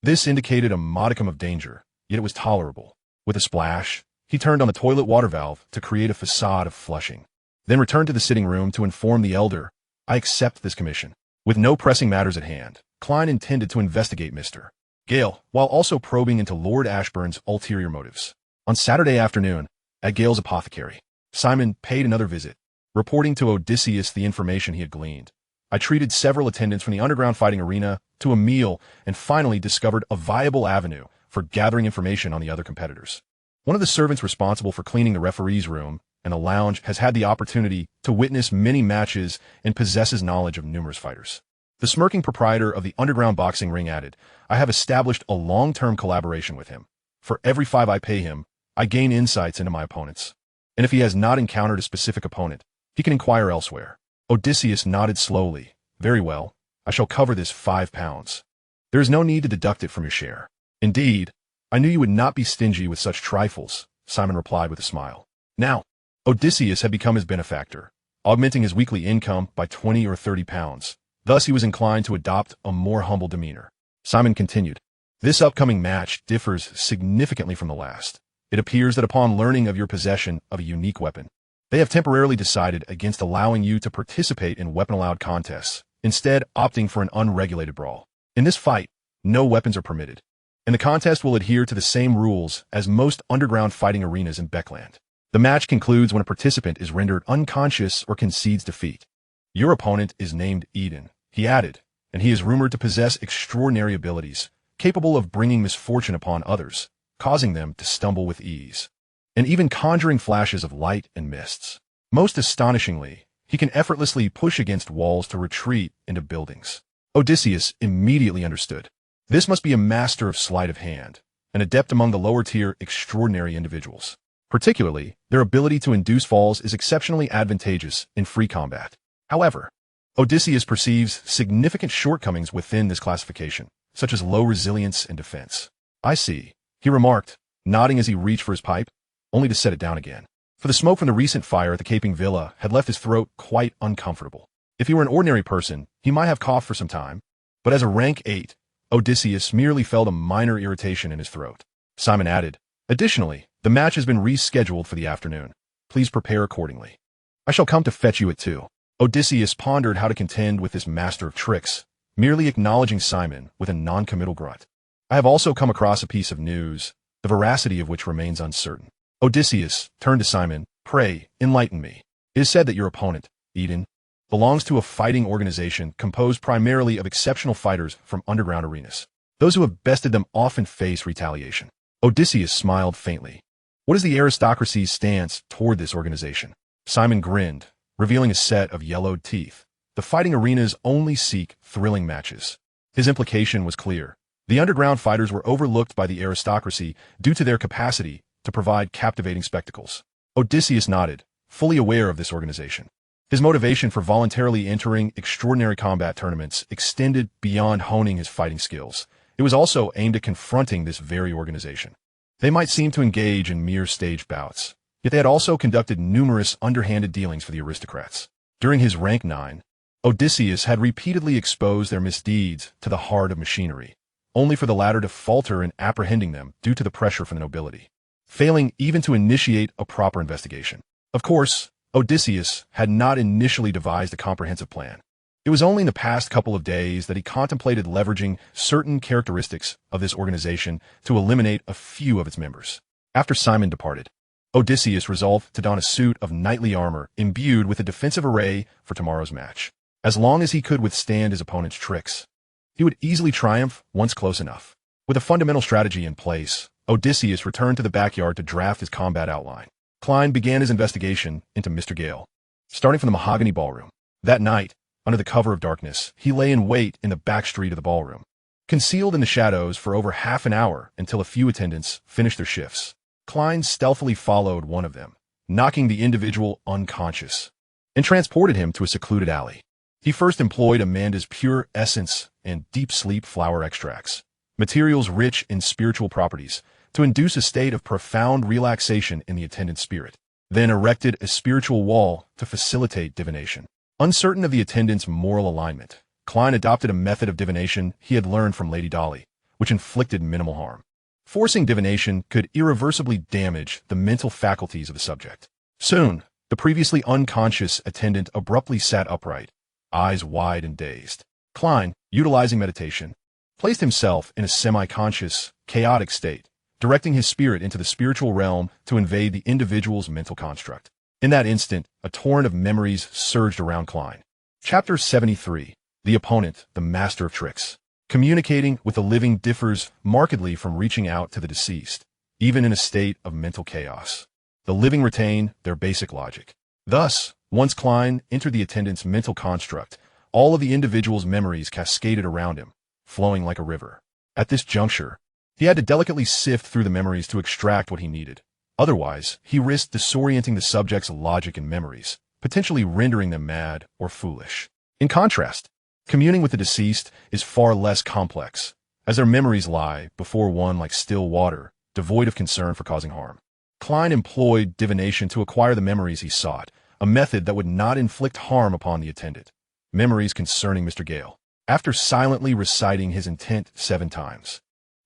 This indicated a modicum of danger, yet it was tolerable. With a splash, he turned on the toilet water valve to create a facade of flushing, then returned to the sitting room to inform the elder, "I accept this commission." With no pressing matters at hand, Klein intended to investigate Mr. Gale, while also probing into Lord Ashburn's ulterior motives. On Saturday afternoon, at Gale's apothecary, Simon paid another visit, reporting to Odysseus the information he had gleaned. "I treated several attendants from the underground fighting arena to a meal and finally discovered a viable avenue for gathering information on the other competitors. One of the servants responsible for cleaning the referee's room and the lounge has had the opportunity to witness many matches and possesses knowledge of numerous fighters." The smirking proprietor of the underground boxing ring added, "I have established a long-term collaboration with him. For every 5 I pay him, I gain insights into my opponents. And if he has not encountered a specific opponent, he can inquire elsewhere." Odysseus nodded slowly. "Very well, I shall cover this £5. There is no need to deduct it from your share." "Indeed, I knew you would not be stingy with such trifles," Simon replied with a smile. Now, Odysseus had become his benefactor, augmenting his weekly income by £20 or £30. Thus he was inclined to adopt a more humble demeanor. Simon continued. This upcoming match differs significantly from the last. It appears that upon learning of your possession of a unique weapon, they have temporarily decided against allowing you to participate in weapon-allowed contests, instead opting for an unregulated brawl. In this fight, no weapons are permitted, and the contest will adhere to the same rules as most underground fighting arenas in Beckland. The match concludes when a participant is rendered unconscious or concedes defeat. Your opponent is named Eden, he added, and he is rumored to possess extraordinary abilities, capable of bringing misfortune upon others, causing them to stumble with ease, and even conjuring flashes of light and mists. Most astonishingly, he can effortlessly push against walls to retreat into buildings. Odysseus immediately understood. This must be a master of sleight of hand, an adept among the lower-tier extraordinary individuals. Particularly, their ability to induce falls is exceptionally advantageous in free combat. However, Odysseus perceives significant shortcomings within this classification, such as low resilience and defense. I see, he remarked, nodding as he reached for his pipe, only to set it down again. For the smoke from the recent fire at the Caping Villa had left his throat quite uncomfortable. If he were an ordinary person, he might have coughed for some time, but as a rank 8, Odysseus merely felt a minor irritation in his throat. Simon added, additionally, the match has been rescheduled for the afternoon. Please prepare accordingly. I shall come to fetch you at 2. Odysseus pondered how to contend with this master of tricks, merely acknowledging Simon with a non-committal grunt. I have also come across a piece of news, the veracity of which remains uncertain. Odysseus turned to Simon. Pray, enlighten me. It is said that your opponent, Eden, belongs to a fighting organization composed primarily of exceptional fighters from underground arenas. Those who have bested them often face retaliation. Odysseus smiled faintly. What is the aristocracy's stance toward this organization? Simon grinned, revealing a set of yellowed teeth. The fighting arenas only seek thrilling matches. His implication was clear. The underground fighters were overlooked by the aristocracy due to their capacity to provide captivating spectacles. Odysseus nodded, fully aware of this organization. His motivation for voluntarily entering extraordinary combat tournaments extended beyond honing his fighting skills. It was also aimed at confronting this very organization. They might seem to engage in mere stage bouts, yet they had also conducted numerous underhanded dealings for the aristocrats. During his rank 9, Odysseus had repeatedly exposed their misdeeds to the heart of machinery, only for the latter to falter in apprehending them due to the pressure from the nobility, failing even to initiate a proper investigation. Of course, Odysseus had not initially devised a comprehensive plan. It was only in the past couple of days that he contemplated leveraging certain characteristics of this organization to eliminate a few of its members. After Simon departed, Odysseus resolved to don a suit of knightly armor imbued with a defensive array for tomorrow's match. As long as he could withstand his opponent's tricks, he would easily triumph once close enough. With a fundamental strategy in place, Odysseus returned to the backyard to draft his combat outline. Klein began his investigation into Mr. Gale, starting from the mahogany ballroom. That night, under the cover of darkness, he lay in wait in the back street of the ballroom, concealed in the shadows for over half an hour until a few attendants finished their shifts. Klein stealthily followed one of them, knocking the individual unconscious, and transported him to a secluded alley. He first employed Amanda's pure essence and deep sleep flower extracts, materials rich in spiritual properties, to induce a state of profound relaxation in the attendant's spirit, then erected a spiritual wall to facilitate divination. Uncertain of the attendant's moral alignment, Klein adopted a method of divination he had learned from Lady Dolly, which inflicted minimal harm. Forcing divination could irreversibly damage the mental faculties of the subject. Soon, the previously unconscious attendant abruptly sat upright, eyes wide and dazed. Klein, utilizing meditation, placed himself in a semi-conscious, chaotic state, directing his spirit into the spiritual realm to invade the individual's mental construct. In that instant, a torrent of memories surged around Klein. Chapter 73. The Opponent, the Master of Tricks. Communicating with the living differs markedly from reaching out to the deceased, even in a state of mental chaos. The living retain their basic logic. Thus, once Klein entered the attendant's mental construct, all of the individual's memories cascaded around him, flowing like a river. At this juncture, he had to delicately sift through the memories to extract what he needed. Otherwise, he risked disorienting the subject's logic and memories, potentially rendering them mad or foolish. In contrast, communing with the deceased is far less complex, as their memories lie before one like still water, devoid of concern for causing harm. Klein employed divination to acquire the memories he sought, a method that would not inflict harm upon the attendant. Memories concerning Mr. Gale. after silently reciting his intent 7 times.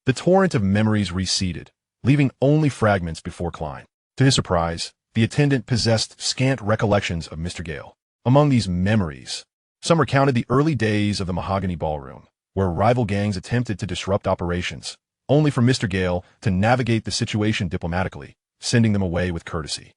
The torrent of memories receded, leaving only fragments before Klein. To his surprise, the attendant possessed scant recollections of Mr. Gale. Among these memories, some recounted the early days of the Mahogany Ballroom, where rival gangs attempted to disrupt operations, only for Mr. Gale to navigate the situation diplomatically, sending them away with courtesy.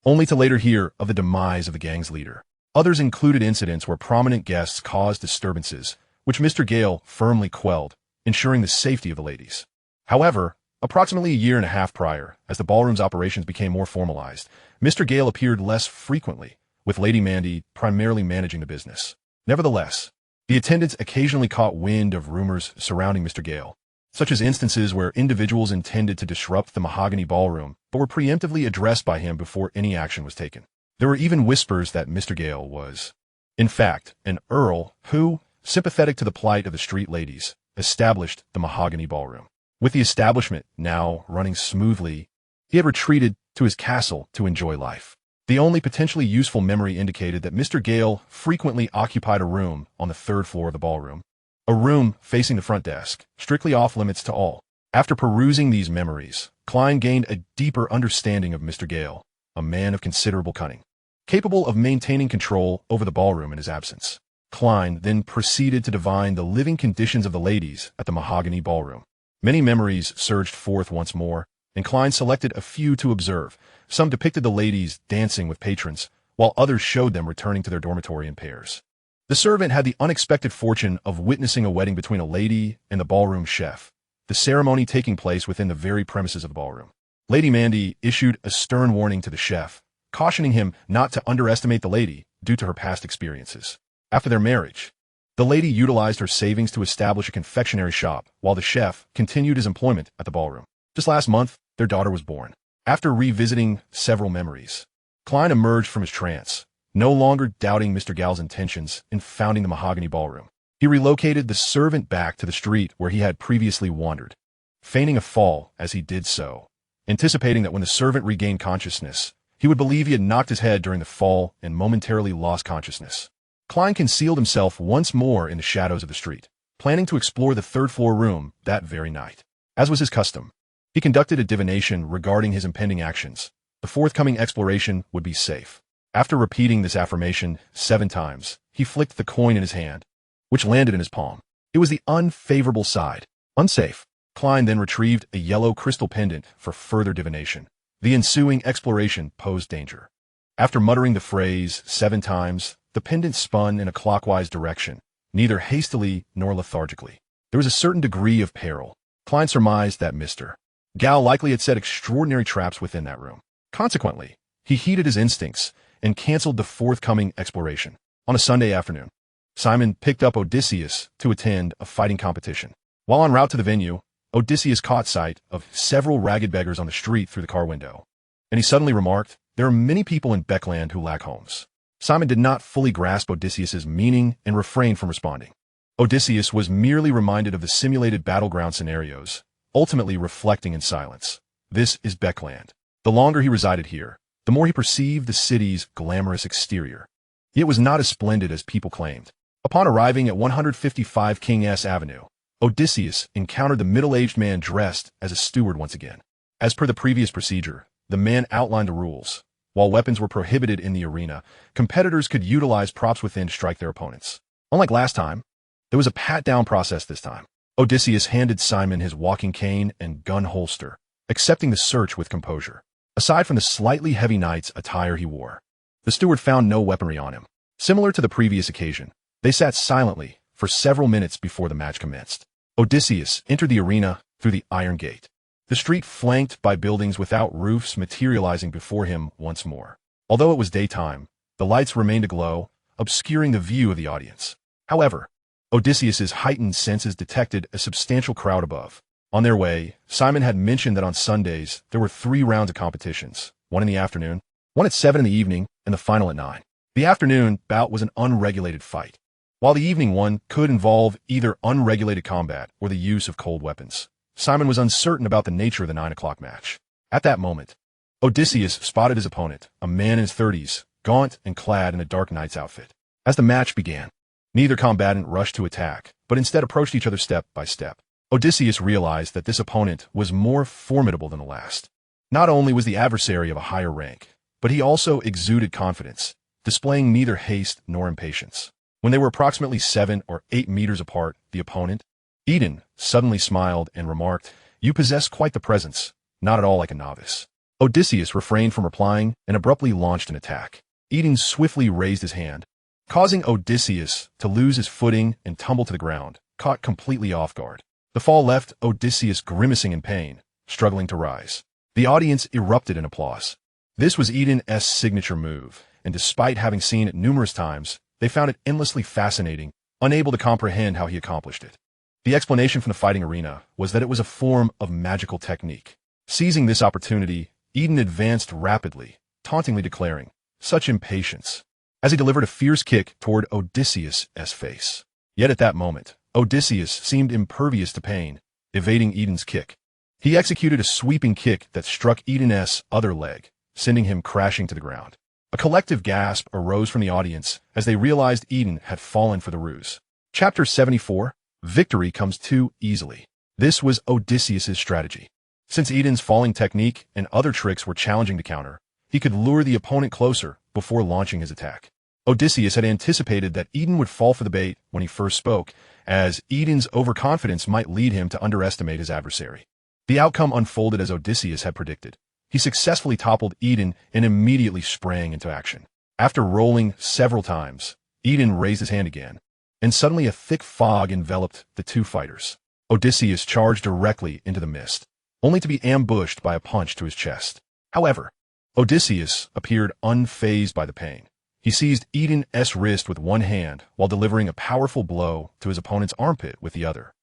Only to later hear of the demise of the gang's leader. Others included incidents where prominent guests caused disturbances, which Mr. Gale firmly quelled, ensuring the safety of the ladies. However, approximately a year and a half prior, as the ballroom's operations became more formalized, Mr. Gale appeared less frequently, with Lady Mandy primarily managing the business. Nevertheless, the attendants occasionally caught wind of rumors surrounding Mr. Gale, such as instances where individuals intended to disrupt the Mahogany Ballroom but were preemptively addressed by him before any action was taken. There were even whispers that Mr. Gale was, in fact, an earl who, sympathetic to the plight of the street ladies, established the Mahogany Ballroom. With the establishment now running smoothly, he had retreated to his castle to enjoy life. The only potentially useful memory indicated that Mr. Gale frequently occupied a room on the 3rd floor of the ballroom, a room facing the front desk, strictly off-limits to all. After perusing these memories, Klein gained a deeper understanding of Mr. Gale, a man of considerable cunning, capable of maintaining control over the ballroom in his absence. Klein then proceeded to divine the living conditions of the ladies at the Mahogany Ballroom. Many memories surged forth once more, and Klein selected a few to observe. Some depicted the ladies dancing with patrons, while others showed them returning to their dormitory in pairs. The servant had the unexpected fortune of witnessing a wedding between a lady and the ballroom chef, the ceremony taking place within the very premises of the ballroom. Lady Mandy issued a stern warning to the chef, cautioning him not to underestimate the lady due to her past experiences. After their marriage, the lady utilized her savings to establish a confectionery shop, while the chef continued his employment at the ballroom. Just last month, their daughter was born. After revisiting several memories, Klein emerged from his trance, no longer doubting Mr. Gale's intentions in founding the Mahogany Ballroom. He relocated the servant back to the street where he had previously wandered, feigning a fall as he did so, anticipating that when the servant regained consciousness, he would believe he had knocked his head during the fall and momentarily lost consciousness. Klein concealed himself once more in the shadows of the street, planning to explore the 3rd floor room that very night. As was his custom, he conducted a divination regarding his impending actions. The forthcoming exploration would be safe. After repeating this affirmation 7 times, he flicked the coin in his hand, which landed in his palm. It was the unfavorable side. Unsafe. Klein then retrieved a yellow crystal pendant for further divination. The ensuing exploration posed danger. After muttering the phrase 7 times, the pendant spun in a clockwise direction, neither hastily nor lethargically. There was a certain degree of peril. Klein surmised that Mr. Gale likely had set extraordinary traps within that room. Consequently, he heeded his instincts and canceled the forthcoming exploration. On a Sunday afternoon, Simon picked up Odysseus to attend a fighting competition. While en route to the venue, Odysseus caught sight of several ragged beggars on the street through the car window, and he suddenly remarked, "There are many people in Beckland who lack homes." Simon did not fully grasp Odysseus's meaning and refrained from responding. Odysseus was merely reminded of the simulated battleground scenarios, ultimately reflecting in silence. This is Beckland. The longer he resided here, the more he perceived the city's glamorous exterior. It was not as splendid as people claimed. Upon arriving at 155 King S Avenue, Odysseus encountered the middle-aged man dressed as a steward once again. As per the previous procedure, the man outlined the rules. While weapons were prohibited in the arena, competitors could utilize props within to strike their opponents. Unlike last time, there was a pat-down process this time. Odysseus handed Simon his walking cane and gun holster, accepting the search with composure. Aside from the slightly heavy knight's attire he wore, the steward found no weaponry on him. Similar to the previous occasion, they sat silently for several minutes before the match commenced. Odysseus entered the arena through the iron gate, the street flanked by buildings without roofs materializing before him once more. Although it was daytime, the lights remained aglow, obscuring the view of the audience. However, Odysseus's heightened senses detected a substantial crowd above. On their way, Simon had mentioned that on Sundays there were 3 rounds of competitions, one in the afternoon, one at 7 in the evening, and the final at 9. The afternoon bout was an unregulated fight, while the evening one could involve either unregulated combat or the use of cold weapons. Simon was uncertain about the nature of the 9 o'clock match. At that moment, Odysseus spotted his opponent, a man in his 30s, gaunt and clad in a dark knight's outfit. As the match began, neither combatant rushed to attack, but instead approached each other step by step. Odysseus realized that this opponent was more formidable than the last. Not only was the adversary of a higher rank, but he also exuded confidence, displaying neither haste nor impatience. When they were approximately 7 or 8 meters apart, the opponent, Eden, suddenly smiled and remarked, "You possess quite the presence, not at all like a novice." Odysseus refrained from replying and abruptly launched an attack. Eden swiftly raised his hand, causing Odysseus to lose his footing and tumble to the ground, caught completely off guard. The fall left Odysseus grimacing in pain, struggling to rise. The audience erupted in applause. This was Eden's signature move, and despite having seen it numerous times, they found it endlessly fascinating, unable to comprehend how he accomplished it. The explanation from the fighting arena was that it was a form of magical technique. Seizing this opportunity, Eden advanced rapidly, tauntingly declaring, "Such impatience," as he delivered a fierce kick toward Odysseus' face. Yet at that moment, Odysseus seemed impervious to pain, evading Eden's kick. He executed a sweeping kick that struck Eden's other leg, sending him crashing to the ground. A collective gasp arose from the audience as they realized Eden had fallen for the ruse. Chapter 74, Victory Comes Too Easily. This was Odysseus' strategy. Since Eden's falling technique and other tricks were challenging to counter, he could lure the opponent closer before launching his attack. Odysseus had anticipated that Eden would fall for the bait when he first spoke, as Eden's overconfidence might lead him to underestimate his adversary. The outcome unfolded as Odysseus had predicted. He successfully toppled Eden and immediately sprang into action. After rolling several times, Eden raised his hand again, and suddenly a thick fog enveloped the two fighters. Odysseus charged directly into the mist, only to be ambushed by a punch to his chest. However, Odysseus appeared unfazed by the pain. He seized Eden's wrist with one hand while delivering a powerful blow to his opponent's armpit with the other,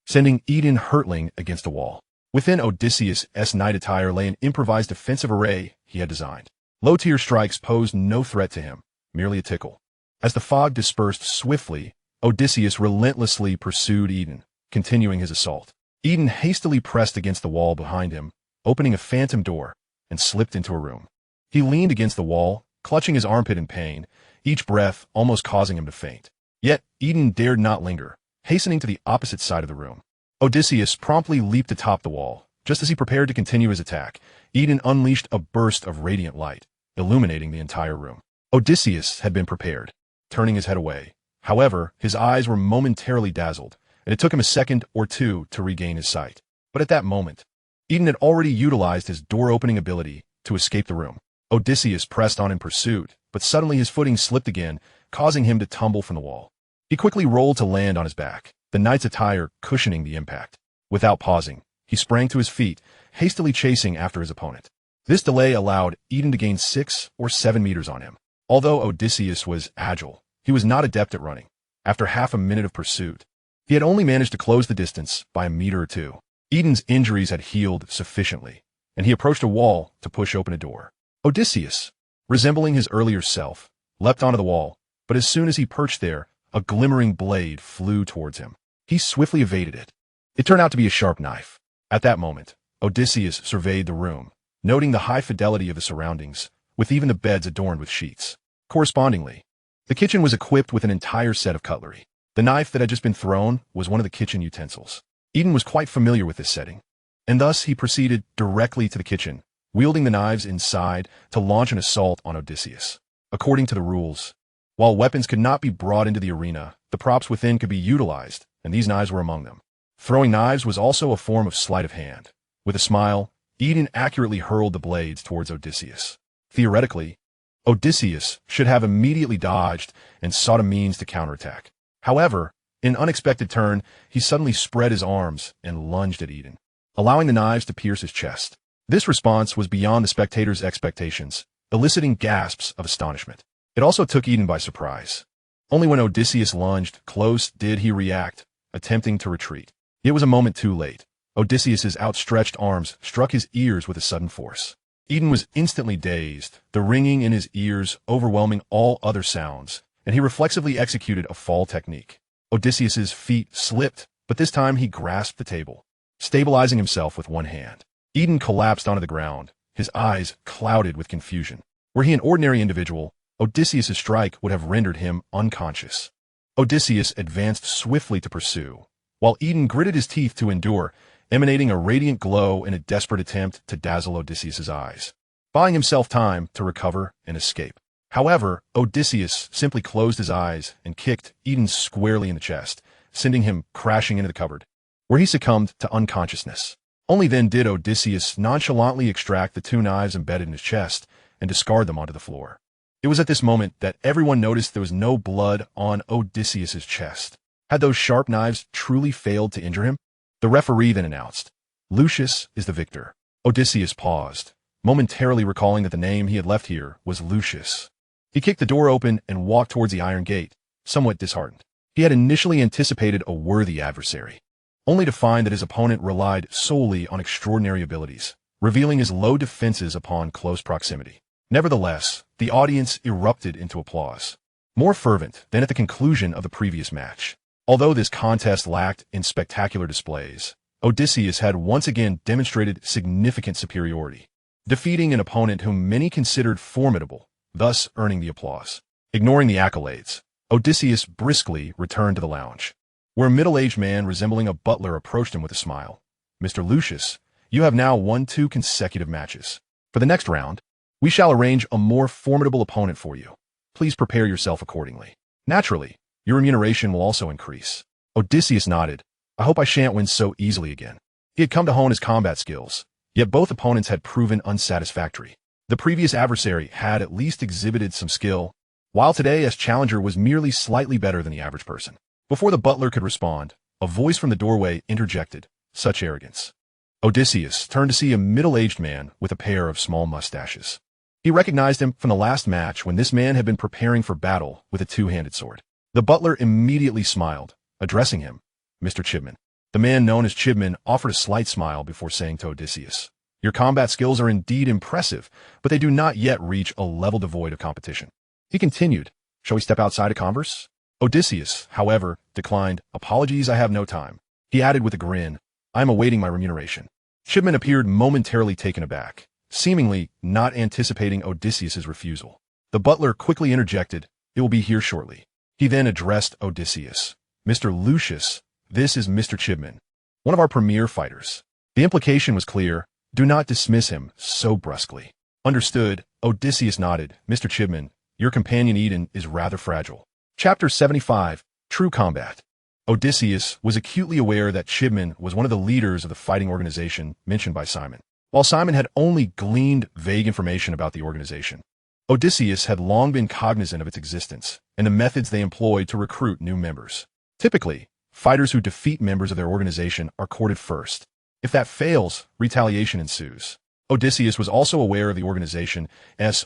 sending Eden hurtling against a wall. Within Odysseus' night attire lay an improvised defensive array he had designed. Low-tier strikes posed no threat to him, merely a tickle. As the fog dispersed swiftly, Odysseus relentlessly pursued Eden, continuing his assault. Eden hastily pressed against the wall behind him, opening a phantom door, and slipped into a room. He leaned against the wall, clutching his armpit in pain, each breath almost causing him to faint. Yet Eden dared not linger, hastening to the opposite side of the room. Odysseus promptly leaped atop the wall. Just as he prepared to continue his attack, Eden unleashed a burst of radiant light, illuminating the entire room. Odysseus had been prepared, turning his head away. However, his eyes were momentarily dazzled, and it took him a second or two to regain his sight. But at that moment, Eden had already utilized his door-opening ability to escape the room. Odysseus pressed on in pursuit, but suddenly his footing slipped again, causing him to tumble from the wall. He quickly rolled to land on his back, the knight's attire cushioning the impact. Without pausing, he sprang to his feet, hastily chasing after his opponent. This delay allowed Eden to gain 6 or 7 meters on him. Although Odysseus was agile, he was not adept at running. After half a minute of pursuit, he had only managed to close the distance by a meter or two. Eden's injuries had healed sufficiently, and he approached a wall to push open a door. Odysseus, resembling his earlier self, leapt onto the wall, but as soon as he perched there, a glimmering blade flew towards him. He swiftly evaded it. It turned out to be a sharp knife. At that moment, Odysseus surveyed the room, noting the high fidelity of the surroundings, with even the beds adorned with sheets. Correspondingly, the kitchen was equipped with an entire set of cutlery. The knife that had just been thrown was one of the kitchen utensils. Eden was quite familiar with this setting, and thus he proceeded directly to the kitchen, wielding the knives inside to launch an assault on Odysseus. According to the rules, while weapons could not be brought into the arena, the props within could be utilized, and these knives were among them. Throwing knives was also a form of sleight of hand. With a smile, Eden accurately hurled the blades towards Odysseus. Theoretically, Odysseus should have immediately dodged and sought a means to counterattack. However, in an unexpected turn, he suddenly spread his arms and lunged at Eden, allowing the knives to pierce his chest. This response was beyond the spectators' expectations, eliciting gasps of astonishment. It also took Eden by surprise. Only when Odysseus lunged close did he react, attempting to retreat. It was a moment too late. Odysseus's outstretched arms struck his ears with a sudden force. Eden was instantly dazed, the ringing in his ears overwhelming all other sounds, and he reflexively executed a fall technique. Odysseus's feet slipped, but this time he grasped the table, stabilizing himself with one hand. Eden collapsed onto the ground, his eyes clouded with confusion. Were he an ordinary individual, Odysseus's strike would have rendered him unconscious. Odysseus advanced swiftly to pursue, while Eden gritted his teeth to endure, emanating a radiant glow in a desperate attempt to dazzle Odysseus's eyes, buying himself time to recover and escape. However, Odysseus simply closed his eyes and kicked Eden squarely in the chest, sending him crashing into the cupboard, where he succumbed to unconsciousness. Only then did Odysseus nonchalantly extract the 2 knives embedded in his chest and discard them onto the floor. It was at this moment that everyone noticed there was no blood on Odysseus's chest. Had those sharp knives truly failed to injure him? The referee then announced, "Lucius is the victor." Odysseus paused, momentarily recalling that the name he had left here was Lucius. He kicked the door open and walked towards the iron gate, somewhat disheartened. He had initially anticipated a worthy adversary, only to find that his opponent relied solely on extraordinary abilities, revealing his low defenses upon close proximity. Nevertheless, the audience erupted into applause, more fervent than at the conclusion of the previous match. Although this contest lacked in spectacular displays, Odysseus had once again demonstrated significant superiority, defeating an opponent whom many considered formidable, thus earning the applause. Ignoring the accolades, Odysseus briskly returned to the lounge, where a middle-aged man resembling a butler approached him with a smile. "Mr. Lucius, you have now won 2 consecutive matches. For the next round, we shall arrange a more formidable opponent for you. Please prepare yourself accordingly. Naturally, your remuneration will also increase." Odysseus nodded. "I hope I shan't win so easily again." He had come to hone his combat skills, yet both opponents had proven unsatisfactory. The previous adversary had at least exhibited some skill, while today's challenger was merely slightly better than the average person. Before the butler could respond, a voice from the doorway interjected, "Such arrogance." Odysseus turned to see a middle-aged man with a pair of small mustaches. He recognized him from the last match when this man had been preparing for battle with a 2-handed sword. The butler immediately smiled, addressing him, "Mr. Chibman." The man known as Chibman offered a slight smile before saying to Odysseus, "Your combat skills are indeed impressive, but they do not yet reach a level devoid of competition." He continued, "Shall we step outside to converse?" Odysseus, however, declined. "Apologies, I have no time." He added with a grin, "I am awaiting my remuneration." Chibman appeared momentarily taken aback, seemingly not anticipating Odysseus's refusal. The butler quickly interjected, "It will be here shortly." He then addressed Odysseus, "Mr. Lucius, this is Mr. Chibman, one of our premier fighters." The implication was clear. Do not dismiss him so brusquely. Understood, Odysseus nodded. "Mr. Chibman, your companion Eden is rather fragile." Chapter 75, True Combat. Odysseus was acutely aware that Chibman was one of the leaders of the fighting organization mentioned by Simon. While Simon had only gleaned vague information about the organization, Odysseus had long been cognizant of its existence and the methods they employed to recruit new members. Typically, fighters who defeat members of their organization are courted first. If that fails, retaliation ensues. Odysseus was also aware of the organization's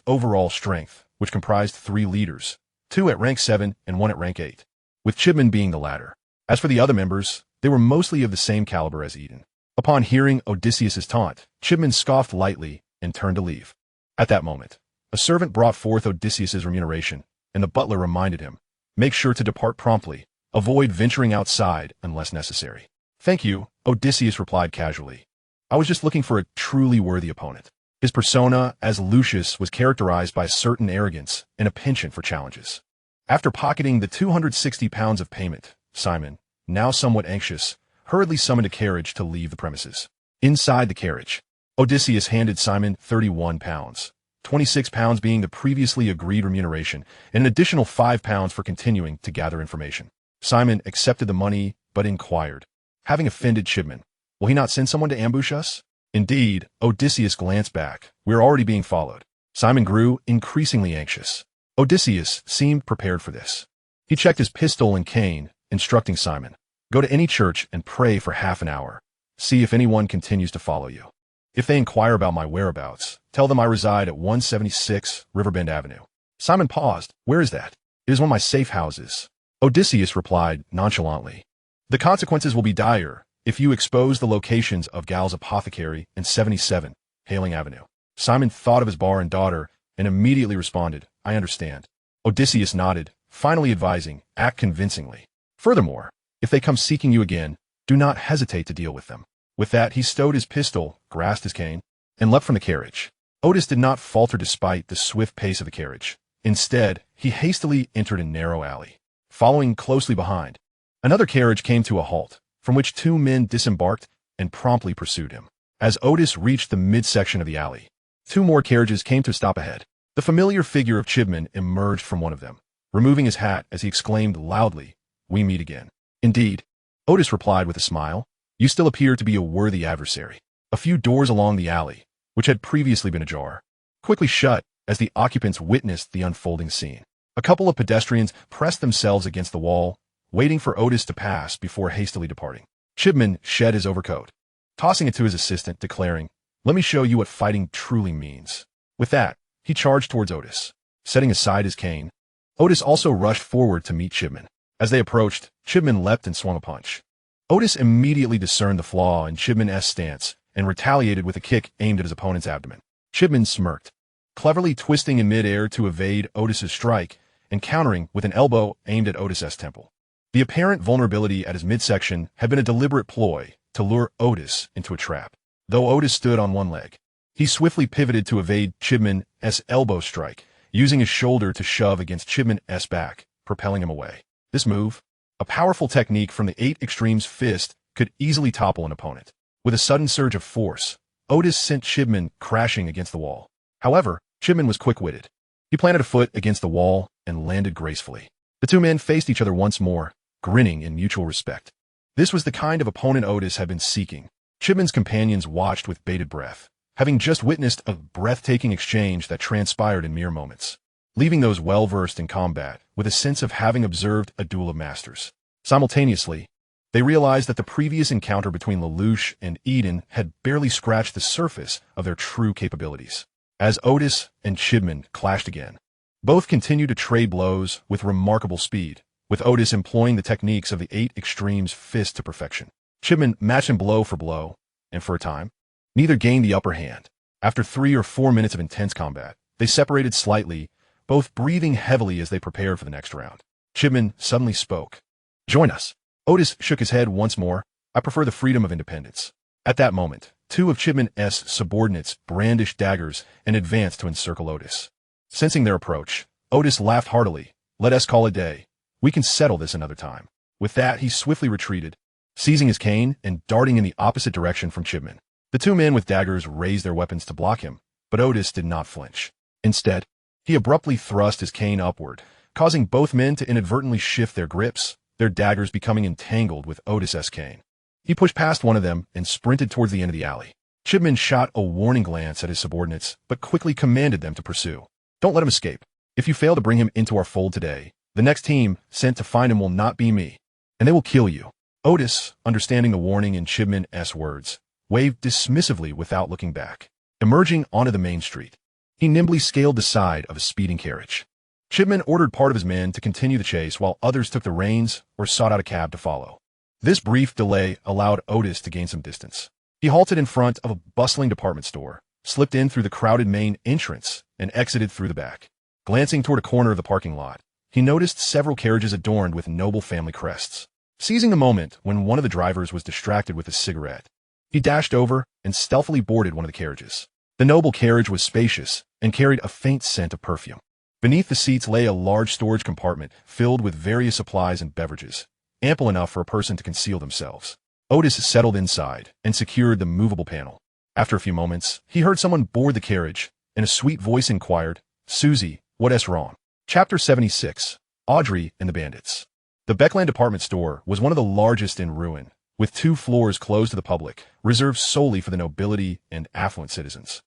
overall strength, which comprised 3 leaders, 2 at rank 7 and 1 at rank 8, with Chibman being the latter. As for the other members, they were mostly of the same caliber as Eden. Upon hearing Odysseus's taunt, Chibman scoffed lightly and turned to leave. At that moment, a servant brought forth Odysseus's remuneration, and the butler reminded him, "Make sure to depart promptly. Avoid venturing outside unless necessary." "Thank you," Odysseus replied casually. "I was just looking for a truly worthy opponent." His persona as Lucius was characterized by a certain arrogance and a penchant for challenges. After pocketing the 260 pounds of payment, Simon, now somewhat anxious, hurriedly summoned a carriage to leave the premises. Inside the carriage, Odysseus handed Simon 31 pounds, 26 pounds being the previously agreed remuneration, and an additional 5 pounds for continuing to gather information. Simon accepted the money, but inquired, having offended Chibman, "Will he not send someone to ambush us?" Indeed, Odysseus glanced back. "We are already being followed." Simon grew increasingly anxious. Odysseus seemed prepared for this. He checked his pistol and cane, instructing Simon, "Go to any church and pray for half an hour. See if anyone continues to follow you. If they inquire about my whereabouts, tell them I reside at 176 Riverbend Avenue." Simon paused. "Where is that?" "It is one of my safe houses." Odysseus replied nonchalantly, "The consequences will be dire if you expose the locations of Gal's Apothecary and 77 Hailing Avenue." Simon thought of his bar and daughter and immediately responded, "I understand." Odysseus nodded, finally advising, "Act convincingly. Furthermore, if they come seeking you again, do not hesitate to deal with them." With that, he stowed his pistol, grasped his cane, and leapt from the carriage. Otis did not falter despite the swift pace of the carriage. Instead, he hastily entered a narrow alley. following closely behind. Another carriage came to a halt, from which two men disembarked and promptly pursued him. As Otis reached the midsection of the alley, two more carriages came to a stop ahead. The familiar figure of Chibman emerged from one of them, removing his hat as he exclaimed loudly, "We meet again." "Indeed," Otis replied with a smile. "You still appear to be a worthy adversary." A few doors along the alley, which had previously been ajar, quickly shut as the occupants witnessed the unfolding scene. A couple of pedestrians pressed themselves against the wall, waiting for Otis to pass before hastily departing. Chibman shed his overcoat, tossing it to his assistant, declaring, "Let me show you what fighting truly means." With that, he charged towards Otis. Setting aside his cane, Otis also rushed forward to meet Chibman. As they approached, Chibman leapt and swung a punch. Otis immediately discerned the flaw in Chibman's stance and retaliated with a kick aimed at his opponent's abdomen. Chibman smirked, cleverly twisting in midair to evade Otis's strike and countering with an elbow aimed at Otis's temple. The apparent vulnerability at his midsection had been a deliberate ploy to lure Otis into a trap. Though Otis stood on one leg, he swiftly pivoted to evade Chibman's elbow strike, using his shoulder to shove against Chibman's back, propelling him away. This move, a powerful technique from the 8 Extremes fist, could easily topple an opponent. With a sudden surge of force, Otis sent Chibman crashing against the wall. However, Chibman was quick-witted. He planted a foot against the wall and landed gracefully. The two men faced each other once more, grinning in mutual respect. This was the kind of opponent Otis had been seeking. Chibman's companions watched with bated breath, having just witnessed a breathtaking exchange that transpired in mere moments, leaving those well-versed in combat with a sense of having observed a duel of masters. Simultaneously, they realized that the previous encounter between Lelouch and Eden had barely scratched the surface of their true capabilities. As Otis and Chibman clashed again, both continued to trade blows with remarkable speed, with Otis employing the techniques of the 8 Extremes fist to perfection. Chibman matched him blow for blow, and for a time, neither gained the upper hand. After 3 or 4 minutes of intense combat, they separated slightly, both breathing heavily as they prepared for the next round. Chibman suddenly spoke. "Join us." Otis shook his head once more. "I prefer the freedom of independence." At that moment, 2 of Chibman's subordinates brandished daggers and advanced to encircle Otis. Sensing their approach, Otis laughed heartily. "Let us call it a day. We can settle this another time." With that, he swiftly retreated, seizing his cane and darting in the opposite direction from Chibman. The 2 men with daggers raised their weapons to block him, but Otis did not flinch. Instead, he abruptly thrust his cane upward, causing both men to inadvertently shift their grips, their daggers becoming entangled with Otis's cane. He pushed past one of them and sprinted towards the end of the alley. Chibman shot a warning glance at his subordinates, but quickly commanded them to pursue. "Don't let him escape. If you fail to bring him into our fold today, the next team sent to find him will not be me, and they will kill you." Otis, understanding the warning in Chibman's words, waved dismissively without looking back. Emerging onto the main street, he nimbly scaled the side of a speeding carriage. Chibman ordered part of his men to continue the chase while others took the reins or sought out a cab to follow. This brief delay allowed Otis to gain some distance. He halted in front of a bustling department store, slipped in through the crowded main entrance, and exited through the back. Glancing toward a corner of the parking lot, he noticed several carriages adorned with noble family crests. Seizing the moment when one of the drivers was distracted with a cigarette, he dashed over and stealthily boarded one of the carriages. The noble carriage was spacious and carried a faint scent of perfume. Beneath the seats lay a large storage compartment filled with various supplies and beverages, ample enough for a person to conceal themselves. Otis settled inside and secured the movable panel. After a few moments, he heard someone board the carriage, and a sweet voice inquired, "Susie, what's wrong?" Chapter 76, Audrey and the Bandits. The Beckland department store was one of the largest in Rouen, with 2 floors closed to the public, reserved solely for the nobility and affluent citizens.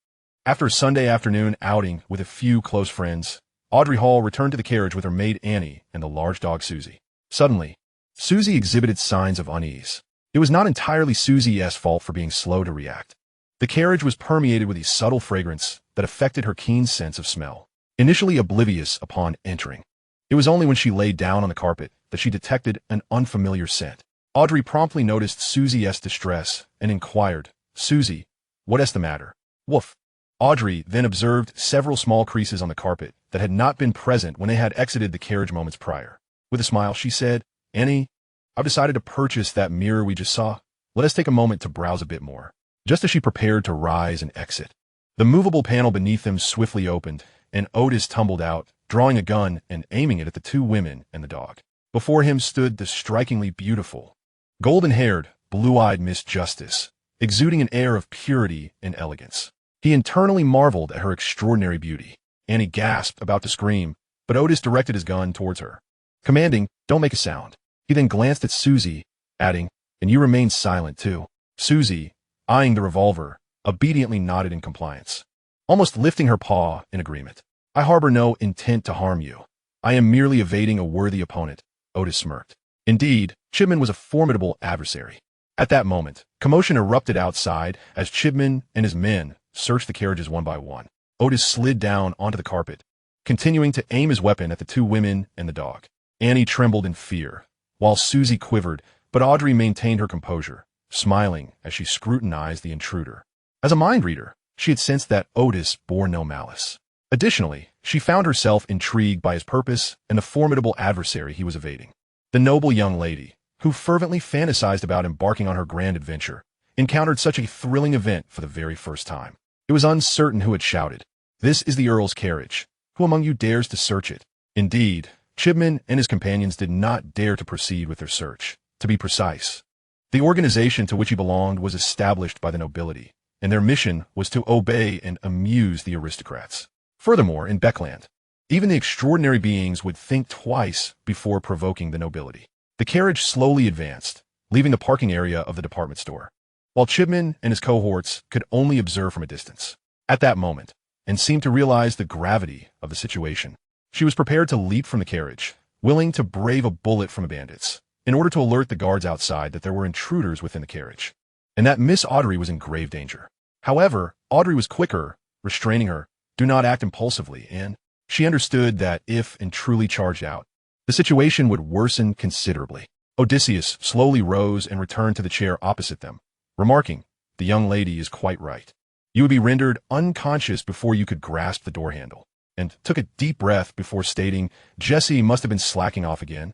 After a Sunday afternoon outing with a few close friends, Audrey Hall returned to the carriage with her maid Annie and the large dog Susie. Suddenly, Susie exhibited signs of unease. It was not entirely Susie's fault for being slow to react. The carriage was permeated with a subtle fragrance that affected her keen sense of smell. Initially oblivious upon entering, it was only when she laid down on the carpet that she detected an unfamiliar scent. Audrey promptly noticed Susie's distress and inquired, "Susie, what's the matter?" "Woof." Audrey then observed several small creases on the carpet that had not been present when they had exited the carriage moments prior. With a smile, she said, "Annie, I've decided to purchase that mirror we just saw. Let us take a moment to browse a bit more." Just as she prepared to rise and exit, the movable panel beneath them swiftly opened, and Otis tumbled out, drawing a gun and aiming it at the 2 women and the dog. Before him stood the strikingly beautiful, golden-haired, blue-eyed Miss Justice, exuding an air of purity and elegance. He internally marveled at her extraordinary beauty. Annie gasped, about to scream, but Otis directed his gun towards her, commanding, "Don't make a sound." He then glanced at Susie, adding, "And you remain silent, too." Susie, eyeing the revolver, obediently nodded in compliance, almost lifting her paw in agreement. "I harbor no intent to harm you. I am merely evading a worthy opponent," Otis smirked. Indeed, Chipman was a formidable adversary. At that moment, commotion erupted outside as Chipman and his men searched the carriages one by one. Otis slid down onto the carpet, continuing to aim his weapon at the two women and the dog. Annie trembled in fear, while Susie quivered, but Audrey maintained her composure, smiling as she scrutinized the intruder. As a mind reader, she had sensed that Otis bore no malice. Additionally, she found herself intrigued by his purpose and the formidable adversary he was evading. The noble young lady, who fervently fantasized about embarking on her grand adventure, encountered such a thrilling event for the very first time. It was uncertain who had shouted, "This is the Earl's carriage. Who among you dares to search it?" Indeed, Chipman and his companions did not dare to proceed with their search. To be precise, the organization to which he belonged was established by the nobility, and their mission was to obey and amuse the aristocrats. Furthermore, in Beckland, even the extraordinary beings would think twice before provoking the nobility. The carriage slowly advanced, leaving the parking area of the department store, while Chipman and his cohorts could only observe from a distance. At that moment, and seemed to realize the gravity of the situation, she was prepared to leap from the carriage, willing to brave a bullet from the bandits, in order to alert the guards outside that there were intruders within the carriage, and that Miss Audrey was in grave danger. However, Audrey was quicker, restraining her, "Do not act impulsively," and she understood that if and truly charged out, the situation would worsen considerably. Odysseus slowly rose and returned to the chair opposite them, remarking, "The young lady is quite right. You would be rendered unconscious before you could grasp the door handle," and took a deep breath before stating, "Jessie must have been slacking off again,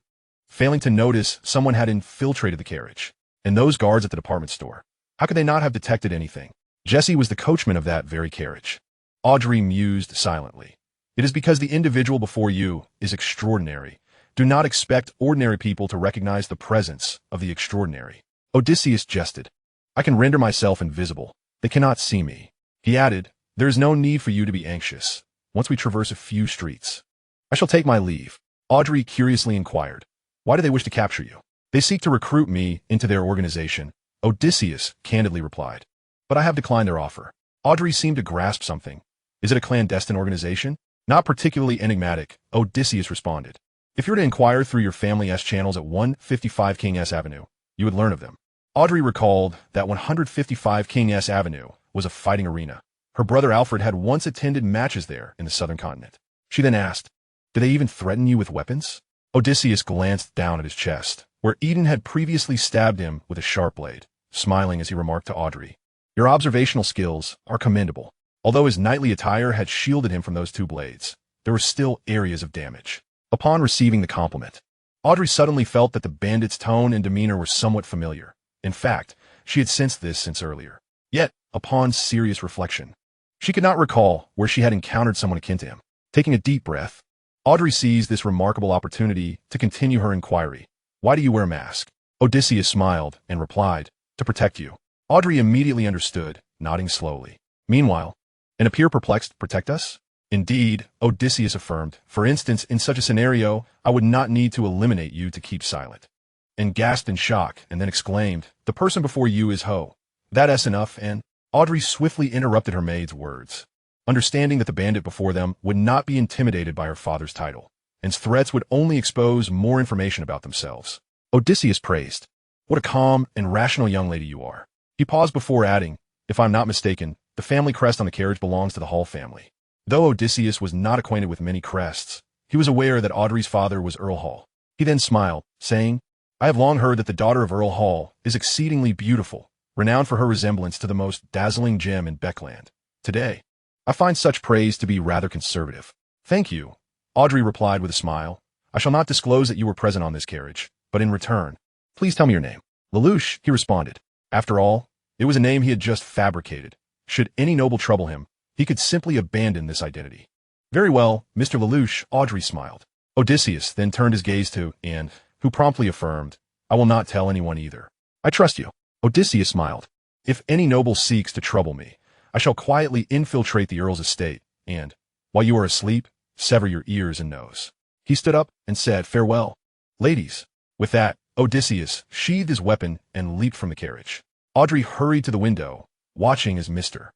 failing to notice someone had infiltrated the carriage. And those guards at the department store, how could they not have detected anything? Jessie was the coachman of that very carriage." Audrey mused silently. "It is because the individual before you is extraordinary. Do not expect ordinary people to recognize the presence of the extraordinary." Odysseus jested, "I can render myself invisible. They cannot see me." He added, "There is no need for you to be anxious. Once we traverse a few streets, I shall take my leave." Audrey curiously inquired, "Why do they wish to capture you?" "They seek to recruit me into their organization," Odysseus candidly replied. "But I have declined their offer." Audrey seemed to grasp something. "Is it a clandestine organization?" "Not particularly enigmatic," Odysseus responded. "If you were to inquire through your family's channels at 155 King S Avenue, you would learn of them." Audrey recalled that 155 King S Avenue was a fighting arena. Her brother Alfred had once attended matches there in the southern continent. She then asked, "Do they even threaten you with weapons?" Odysseus glanced down at his chest, where Eden had previously stabbed him with a sharp blade, smiling as he remarked to Audrey, "Your observational skills are commendable." Although his knightly attire had shielded him from those two blades, there were still areas of damage. Upon receiving the compliment, Audrey suddenly felt that the bandit's tone and demeanor were somewhat familiar. In fact, she had sensed this since earlier. Yet, upon serious reflection, she could not recall where she had encountered someone akin to him. Taking a deep breath, Audrey seized this remarkable opportunity to continue her inquiry. "Why do you wear a mask?" Odysseus smiled and replied, "To protect you." Audrey immediately understood, nodding slowly. "Meanwhile, and appear perplexed, protect us?" "Indeed," Odysseus affirmed. "For instance, in such a scenario, I would not need to eliminate you to keep silent." And gasped in shock, and then exclaimed, "The person before you is Ho. That's enough," and Audrey swiftly interrupted her maid's words, understanding that the bandit before them would not be intimidated by her father's title, and threats would only expose more information about themselves. Odysseus praised, "What a calm and rational young lady you are." He paused before adding, "If I'm not mistaken, the family crest on the carriage belongs to the Hall family." Though Odysseus was not acquainted with many crests, he was aware that Audrey's father was Earl Hall. He then smiled, saying, "I have long heard that the daughter of Earl Hall is exceedingly beautiful, renowned for her resemblance to the most dazzling gem in Beckland. Today, I find such praise to be rather conservative." "Thank you," Audrey replied with a smile. "I shall not disclose that you were present on this carriage, but in return, please tell me your name." "Lelouch," he responded. After all, it was a name he had just fabricated. Should any noble trouble him, he could simply abandon this identity. "Very well, Mr. Lelouch," Audrey smiled. Odysseus then turned his gaze to, "And who promptly affirmed, "I will not tell anyone either." "I trust you." Odysseus smiled. "If any noble seeks to trouble me, I shall quietly infiltrate the Earl's estate, and, while you are asleep, sever your ears and nose." He stood up and said, "Farewell, ladies." With that, Odysseus sheathed his weapon and leaped from the carriage. Audrey hurried to the window, watching as Mr.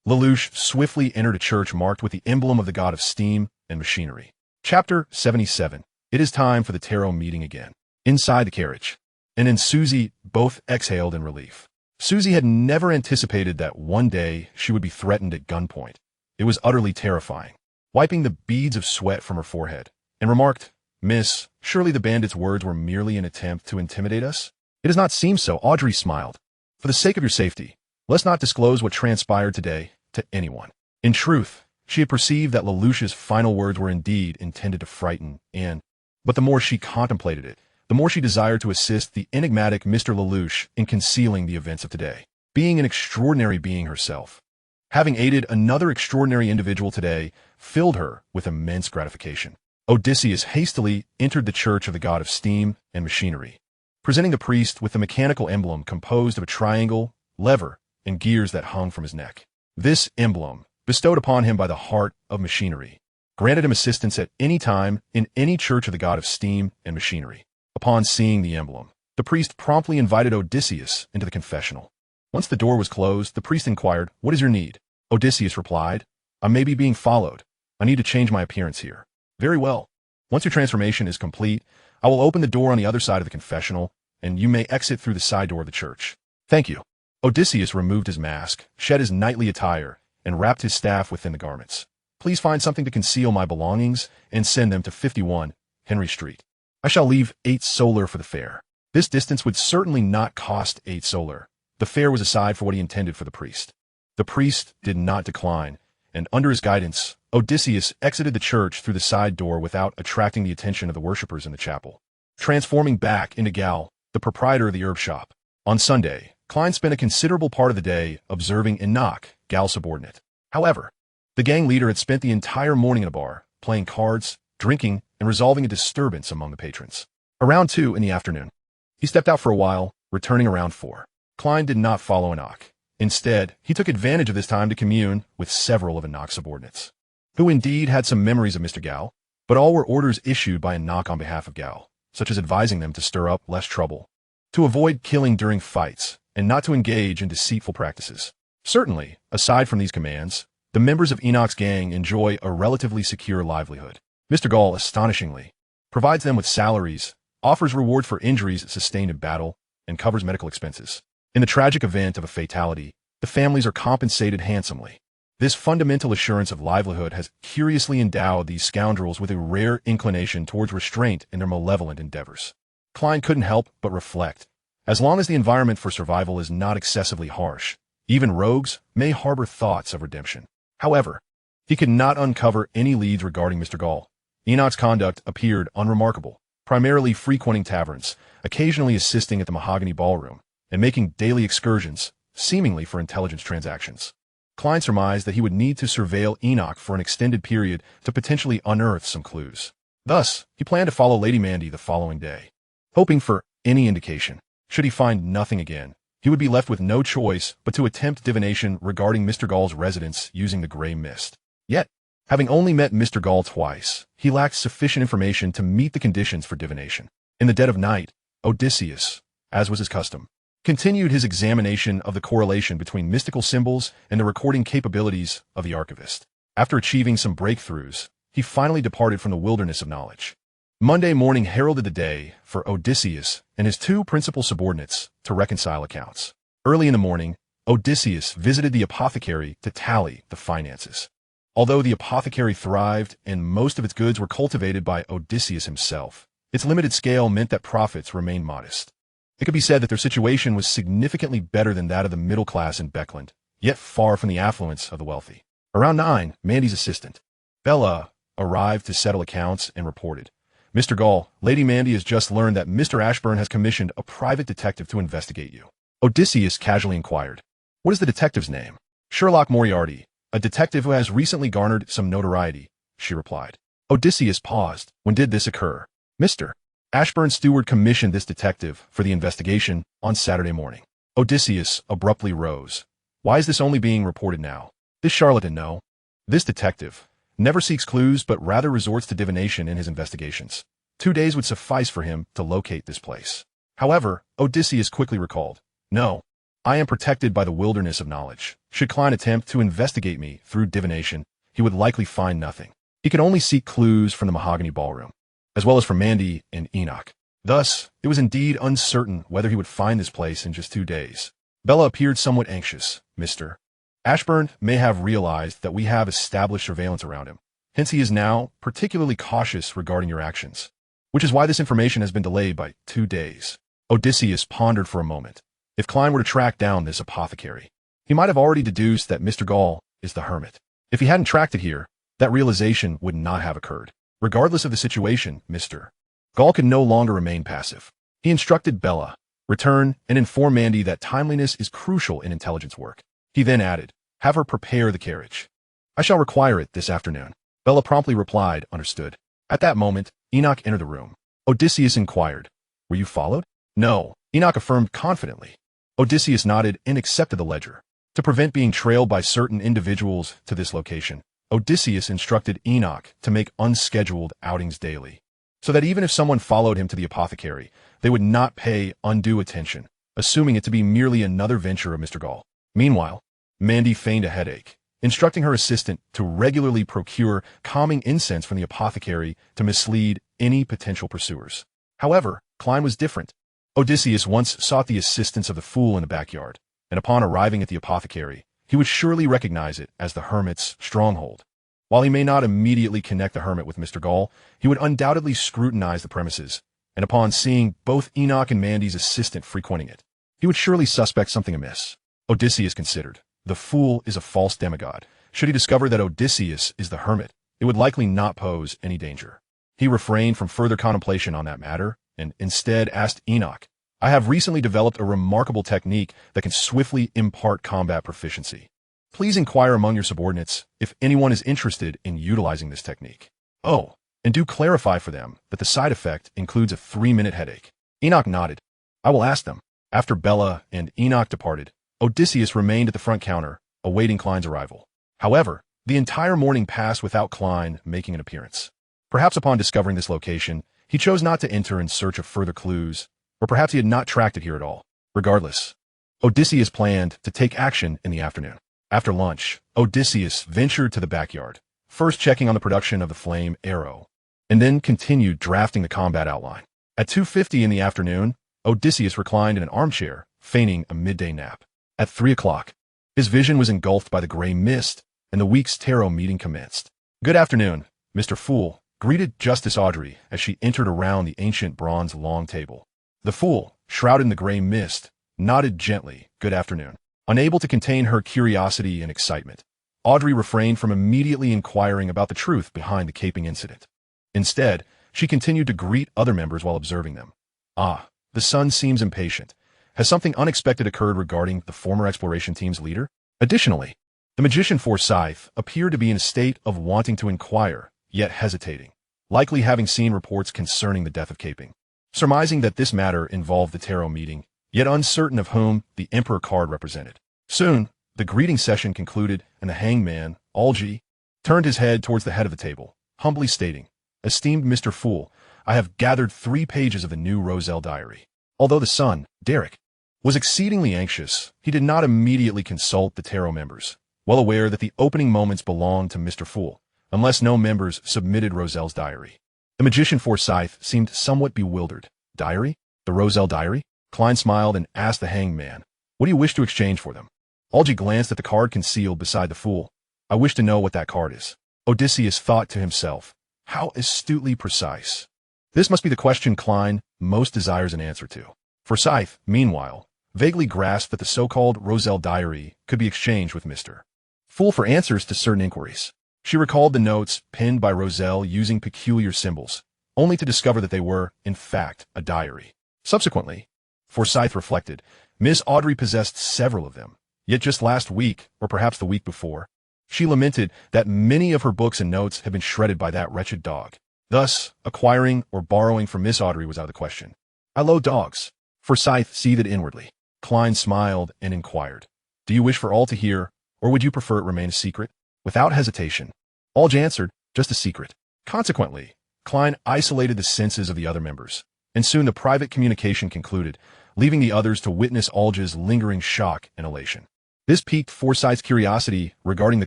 Lelouch swiftly entered a church marked with the emblem of the god of steam and machinery. Chapter 77. It is time for the tarot meeting again. Inside the carriage, Anne and Susie both exhaled in relief. Susie had never anticipated that one day she would be threatened at gunpoint. It was utterly terrifying. Wiping the beads of sweat from her forehead, Anne remarked, "Miss, surely the bandit's words were merely an attempt to intimidate us?" "It does not seem so," Audrey smiled. "For the sake of your safety, let's not disclose what transpired today to anyone." In truth, she had perceived that Lelouch's final words were indeed intended to frighten Anne, but the more she contemplated it, the more she desired to assist the enigmatic Mr. Lelouch in concealing the events of today. Being an extraordinary being herself, having aided another extraordinary individual today, filled her with immense gratification. Odysseus hastily entered the church of the god of steam and machinery, presenting the priest with the mechanical emblem composed of a triangle, lever, and gears that hung from his neck. This emblem, bestowed upon him by the heart of machinery, granted him assistance at any time in any church of the god of steam and machinery. Upon seeing the emblem, the priest promptly invited Odysseus into the confessional. Once the door was closed, the priest inquired, "What is your need?" Odysseus replied, "I may be being followed. I need to change my appearance here." "Very well. Once your transformation is complete, I will open the door on the other side of the confessional, and you may exit through the side door of the church." "Thank you." Odysseus removed his mask, shed his knightly attire, and wrapped his staff within the garments. "Please find something to conceal my belongings and send them to 51 Henry Street. I shall leave 8 solar for the fare." This distance would certainly not cost 8 solar. The fare was aside for what he intended for the priest. The priest did not decline, and under his guidance, Odysseus exited the church through the side door without attracting the attention of the worshippers in the chapel. Transforming back into Gal, the proprietor of the herb shop. On Sunday, Klein spent a considerable part of the day observing Enoch, Gal's subordinate. However, the gang leader had spent the entire morning in a bar, playing cards, drinking, and resolving a disturbance among the patrons. Around 2 in the afternoon, he stepped out for a while, returning around 4. Klein did not follow Enoch. Instead, he took advantage of this time to commune with several of Enoch's subordinates, who indeed had some memories of Mr. Gal, but all were orders issued by Enoch on behalf of Gal, such as advising them to stir up less trouble, to avoid killing during fights, and not to engage in deceitful practices. Certainly, aside from these commands, the members of Enoch's gang enjoy a relatively secure livelihood. Mr. Gal, astonishingly, provides them with salaries, offers rewards for injuries sustained in battle, and covers medical expenses. In the tragic event of a fatality, the families are compensated handsomely. This fundamental assurance of livelihood has curiously endowed these scoundrels with a rare inclination towards restraint in their malevolent endeavors. Klein couldn't help but reflect. As long as the environment for survival is not excessively harsh, even rogues may harbor thoughts of redemption. However, he could not uncover any leads regarding Mr. Gal. Enoch's conduct appeared unremarkable, primarily frequenting taverns, occasionally assisting at the Mahogany Ballroom, and making daily excursions, seemingly for intelligence transactions. Klein surmised that he would need to surveil Enoch for an extended period to potentially unearth some clues. Thus, he planned to follow Lady Mandy the following day, hoping for any indication. Should he find nothing again, he would be left with no choice but to attempt divination regarding Mr. Gal's residence using the gray mist. Yet, having only met Mr. Gal twice, he lacked sufficient information to meet the conditions for divination. In the dead of night, Odysseus, as was his custom, continued his examination of the correlation between mystical symbols and the recording capabilities of the archivist. After achieving some breakthroughs, he finally departed from the wilderness of knowledge. Monday morning heralded the day for Odysseus and his 2 principal subordinates to reconcile accounts. Early in the morning, Odysseus visited the apothecary to tally the finances. Although the apothecary thrived and most of its goods were cultivated by Odysseus himself, its limited scale meant that profits remained modest. It could be said that their situation was significantly better than that of the middle class in Beckland, yet far from the affluence of the wealthy. Around 9, Mandy's assistant, Bella, arrived to settle accounts and reported, "Mr. Gal, Lady Mandy has just learned that Mr. Ashburn has commissioned a private detective to investigate you." Odysseus casually inquired, "What is the detective's name?" "Sherlock Moriarty, a detective who has recently garnered some notoriety," she replied. Odysseus paused. "When did this occur?" "Mr. Ashburn's steward commissioned this detective for the investigation on Saturday morning. Odysseus abruptly rose. Why is this only being reported now? This charlatan, no. This detective never seeks clues but rather resorts to divination in his investigations. 2 days would suffice for him to locate this place. However, Odysseus quickly recalled, no, I am protected by the wilderness of knowledge. Should Klein attempt to investigate me through divination, he would likely find nothing. He could only seek clues from the mahogany ballroom, as well as from Mandy and Enoch. Thus, it was indeed uncertain whether he would find this place in just 2 days. Bella appeared somewhat anxious. Mr. Ashburn may have realized that we have established surveillance around him. Hence he is now particularly cautious regarding your actions, which is why this information has been delayed by 2 days. Odysseus pondered for a moment. If Klein were to track down this apothecary, he might have already deduced that Mr. Gall is the hermit. If he hadn't tracked it here, that realization would not have occurred. Regardless of the situation, Mr. Gall could no longer remain passive. He instructed Bella, return and inform Mandy that timeliness is crucial in intelligence work. He then added, have her prepare the carriage. I shall require it this afternoon. Bella promptly replied, understood. At that moment, Enoch entered the room. Odysseus inquired, were you followed? No, Enoch affirmed confidently. Odysseus nodded and accepted the ledger. To prevent being trailed by certain individuals to this location, Odysseus instructed Enoch to make unscheduled outings daily, so that even if someone followed him to the apothecary, they would not pay undue attention, assuming it to be merely another venture of Mr. Gall. Meanwhile, Mandy feigned a headache, instructing her assistant to regularly procure calming incense from the apothecary to mislead any potential pursuers. However, Klein was different. Odysseus once sought the assistance of the fool in the backyard, and upon arriving at the apothecary, he would surely recognize it as the hermit's stronghold. While he may not immediately connect the hermit with Mr. Gall, he would undoubtedly scrutinize the premises, and upon seeing both Enoch and Mandy's assistant frequenting it, he would surely suspect something amiss. Odysseus considered, the fool is a false demigod. Should he discover that Odysseus is the hermit, it would likely not pose any danger. He refrained from further contemplation on that matter, and instead asked Enoch, I have recently developed a remarkable technique that can swiftly impart combat proficiency. Please inquire among your subordinates if anyone is interested in utilizing this technique. Oh, and do clarify for them that the side effect includes a 3-minute headache. Enoch nodded. I will ask them. After Bella and Enoch departed, Odysseus remained at the front counter, awaiting Klein's arrival. However, the entire morning passed without Klein making an appearance. Perhaps upon discovering this location, he chose not to enter in search of further clues, or perhaps he had not tracked it here at all. Regardless, Odysseus planned to take action in the afternoon. After lunch, Odysseus ventured to the backyard, first checking on the production of the flame arrow, and then continued drafting the combat outline. At 2:50 in the afternoon, Odysseus reclined in an armchair, feigning a midday nap. At 3 o'clock, his vision was engulfed by the gray mist, and the week's tarot meeting commenced. Good afternoon, Mr. Fool, greeted Justice Audrey as she entered around the ancient bronze long table. The fool, shrouded in the gray mist, nodded gently, good afternoon. Unable to contain her curiosity and excitement, Audrey refrained from immediately inquiring about the truth behind the caping incident. Instead, she continued to greet other members while observing them. Ah, the sun seems impatient. Has something unexpected occurred regarding the former exploration team's leader? Additionally, the magician Forsyth appeared to be in a state of wanting to inquire, yet hesitating, likely having seen reports concerning the death of Caping. Surmising that this matter involved the tarot meeting, yet uncertain of whom the Emperor card represented. Soon, the greeting session concluded, and the hangman, Algie, turned his head towards the head of the table, humbly stating, Esteemed Mr. Fool, I have gathered 3 pages of the new Roselle diary. Although the son, Derek, was exceedingly anxious, he did not immediately consult the tarot members, well aware that the opening moments belonged to Mr. Fool, unless no members submitted Roselle's diary. The magician Forsyth seemed somewhat bewildered. Diary? The Roselle diary? Klein smiled and asked the hangman, what do you wish to exchange for them? Algie glanced at the card concealed beside the fool. I wish to know what that card is. Odysseus thought to himself, how astutely precise. This must be the question Klein most desires an answer to. Forsyth, meanwhile, vaguely grasped that the so-called Roselle diary could be exchanged with Mr. Fool for answers to certain inquiries. She recalled the notes penned by Roselle using peculiar symbols, only to discover that they were, in fact, a diary. Subsequently, Forsyth reflected, Miss Audrey possessed several of them, yet just last week, or perhaps the week before, she lamented that many of her books and notes had been shredded by that wretched dog. Thus, acquiring or borrowing from Miss Audrey was out of the question. I loathe dogs. Forsyth seethed inwardly. Klein smiled and inquired, "Do you wish for all to hear, or would you prefer it remain a secret?" Without hesitation, Alge answered, "Just a secret." Consequently, Klein isolated the senses of the other members, and soon the private communication concluded, leaving the others to witness Alge's lingering shock and elation. This piqued Forsyth's curiosity regarding the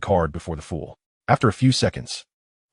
card before the fool. After a few seconds,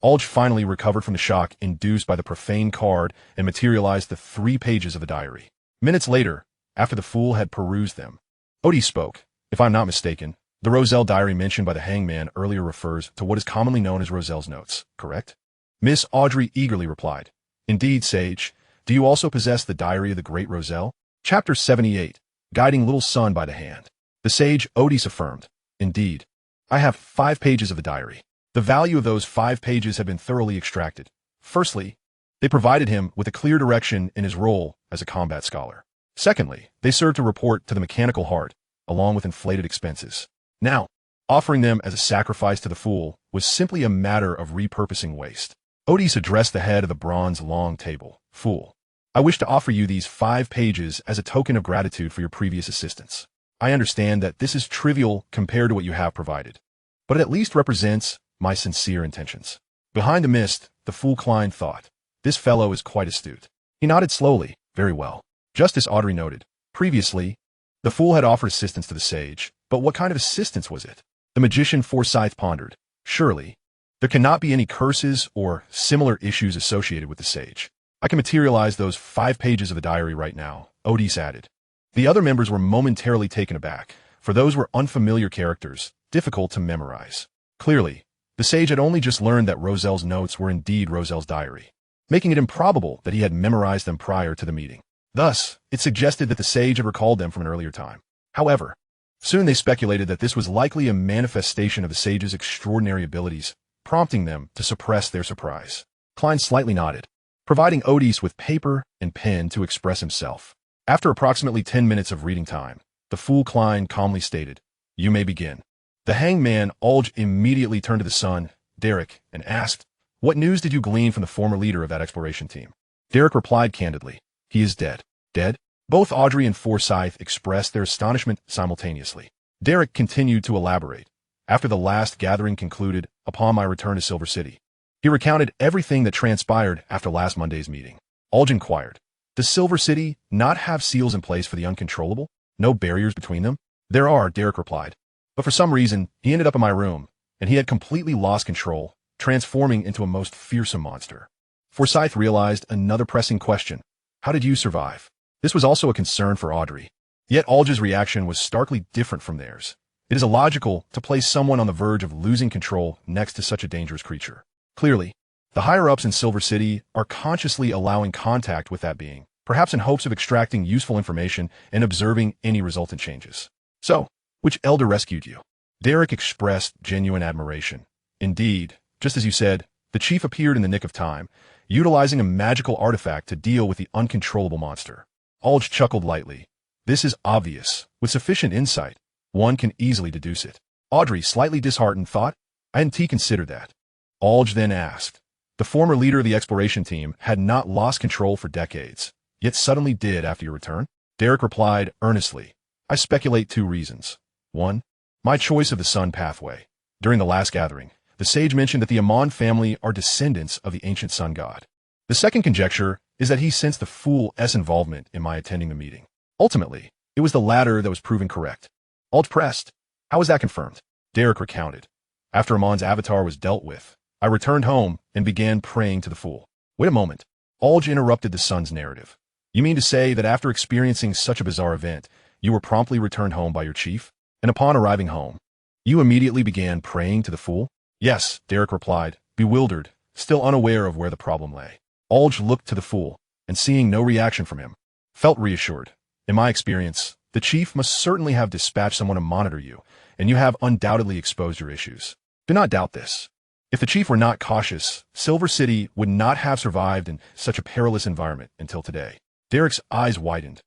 Alge finally recovered from the shock induced by the profane card and materialized the 3 pages of the diary. Minutes later, after the fool had perused them, Otis spoke. "If I'm not mistaken, the Roselle diary mentioned by the hangman earlier refers to what is commonly known as Roselle's notes, correct?" Miss Audrey eagerly replied, "Indeed, Sage. Do you also possess the diary of the great Roselle?" Chapter 78, Guiding Little Son by the Hand. The sage Otis affirmed, "Indeed. I have 5 pages of the diary." The value of those 5 pages had been thoroughly extracted. Firstly, they provided him with a clear direction in his role as a combat scholar. Secondly, they served to report to the mechanical heart, along with inflated expenses. Now, offering them as a sacrifice to the fool was simply a matter of repurposing waste. Otis addressed the head of the bronze long table. "Fool, I wish to offer you these 5 pages as a token of gratitude for your previous assistance. I understand that this is trivial compared to what you have provided, but it at least represents my sincere intentions." Behind the mist, the fool Klein thought, "This fellow is quite astute." He nodded slowly. "Very well." Just as Audrey noted, previously, the fool had offered assistance to the sage, but what kind of assistance was it? The magician Forsyth pondered. Surely, there cannot be any curses or similar issues associated with the sage. "I can materialize those 5 pages of the diary right now," Otis added. The other members were momentarily taken aback, for those were unfamiliar characters, difficult to memorize. Clearly, the sage had only just learned that Roselle's notes were indeed Roselle's diary, making it improbable that he had memorized them prior to the meeting. Thus, it suggested that the sage had recalled them from an earlier time. However, soon they speculated that this was likely a manifestation of the sage's extraordinary abilities, prompting them to suppress their surprise. Klein slightly nodded, providing Otis with paper and pen to express himself. After approximately 10 minutes of reading time, the fool Klein calmly stated, "You may begin." The hangman Alge immediately turned to the son, Derek, and asked, "What news did you glean from the former leader of that exploration team?" Derek replied candidly, "He is dead." "Dead?" Both Audrey and Forsyth expressed their astonishment simultaneously. Derek continued to elaborate. "After the last gathering concluded, upon my return to Silver City, he recounted everything that transpired after last Monday's meeting." Alge inquired, "Does Silver City not have seals in place for the uncontrollable? No barriers between them?" "There are," Derek replied. "But for some reason, he ended up in my room, and he had completely lost control, transforming into a most fearsome monster." Forsyth realized another pressing question. How did you survive? This was also a concern for Audrey. Yet Alge's reaction was starkly different from theirs. It is illogical to place someone on the verge of losing control next to such a dangerous creature. Clearly, the higher-ups in Silver City are consciously allowing contact with that being, perhaps in hopes of extracting useful information and observing any resultant changes. "So, which elder rescued you?" Derek expressed genuine admiration. "Indeed, just as you said, the chief appeared in the nick of time, utilizing a magical artifact to deal with the uncontrollable monster." Alge chuckled lightly. "This is obvious. With sufficient insight, one can easily deduce it." Audrey, slightly disheartened, thought, "I hadn't considered that." Alge then asked. The former leader of the exploration team had not lost control for decades, yet suddenly did after your return? Derek replied earnestly, "I speculate 2 reasons. 1. My choice of the sun pathway. During the last gathering, the sage mentioned that the Aman family are descendants of the ancient sun god. The second conjecture is that he sensed the fool's involvement in my attending the meeting. Ultimately, it was the latter that was proven correct." Alge pressed, "How was that confirmed?" Derek recounted. "After Aman's avatar was dealt with, I returned home and began praying to the fool." "Wait a moment." Alge interrupted the son's narrative. "You mean to say that after experiencing such a bizarre event, you were promptly returned home by your chief? And upon arriving home, you immediately began praying to the fool?" "Yes," Derek replied, bewildered, still unaware of where the problem lay. Alge looked to the fool, and seeing no reaction from him, felt reassured. "In my experience, the chief must certainly have dispatched someone to monitor you, and you have undoubtedly exposed your issues. Do not doubt this. If the chief were not cautious, Silver City would not have survived in such a perilous environment until today." Derek's eyes widened.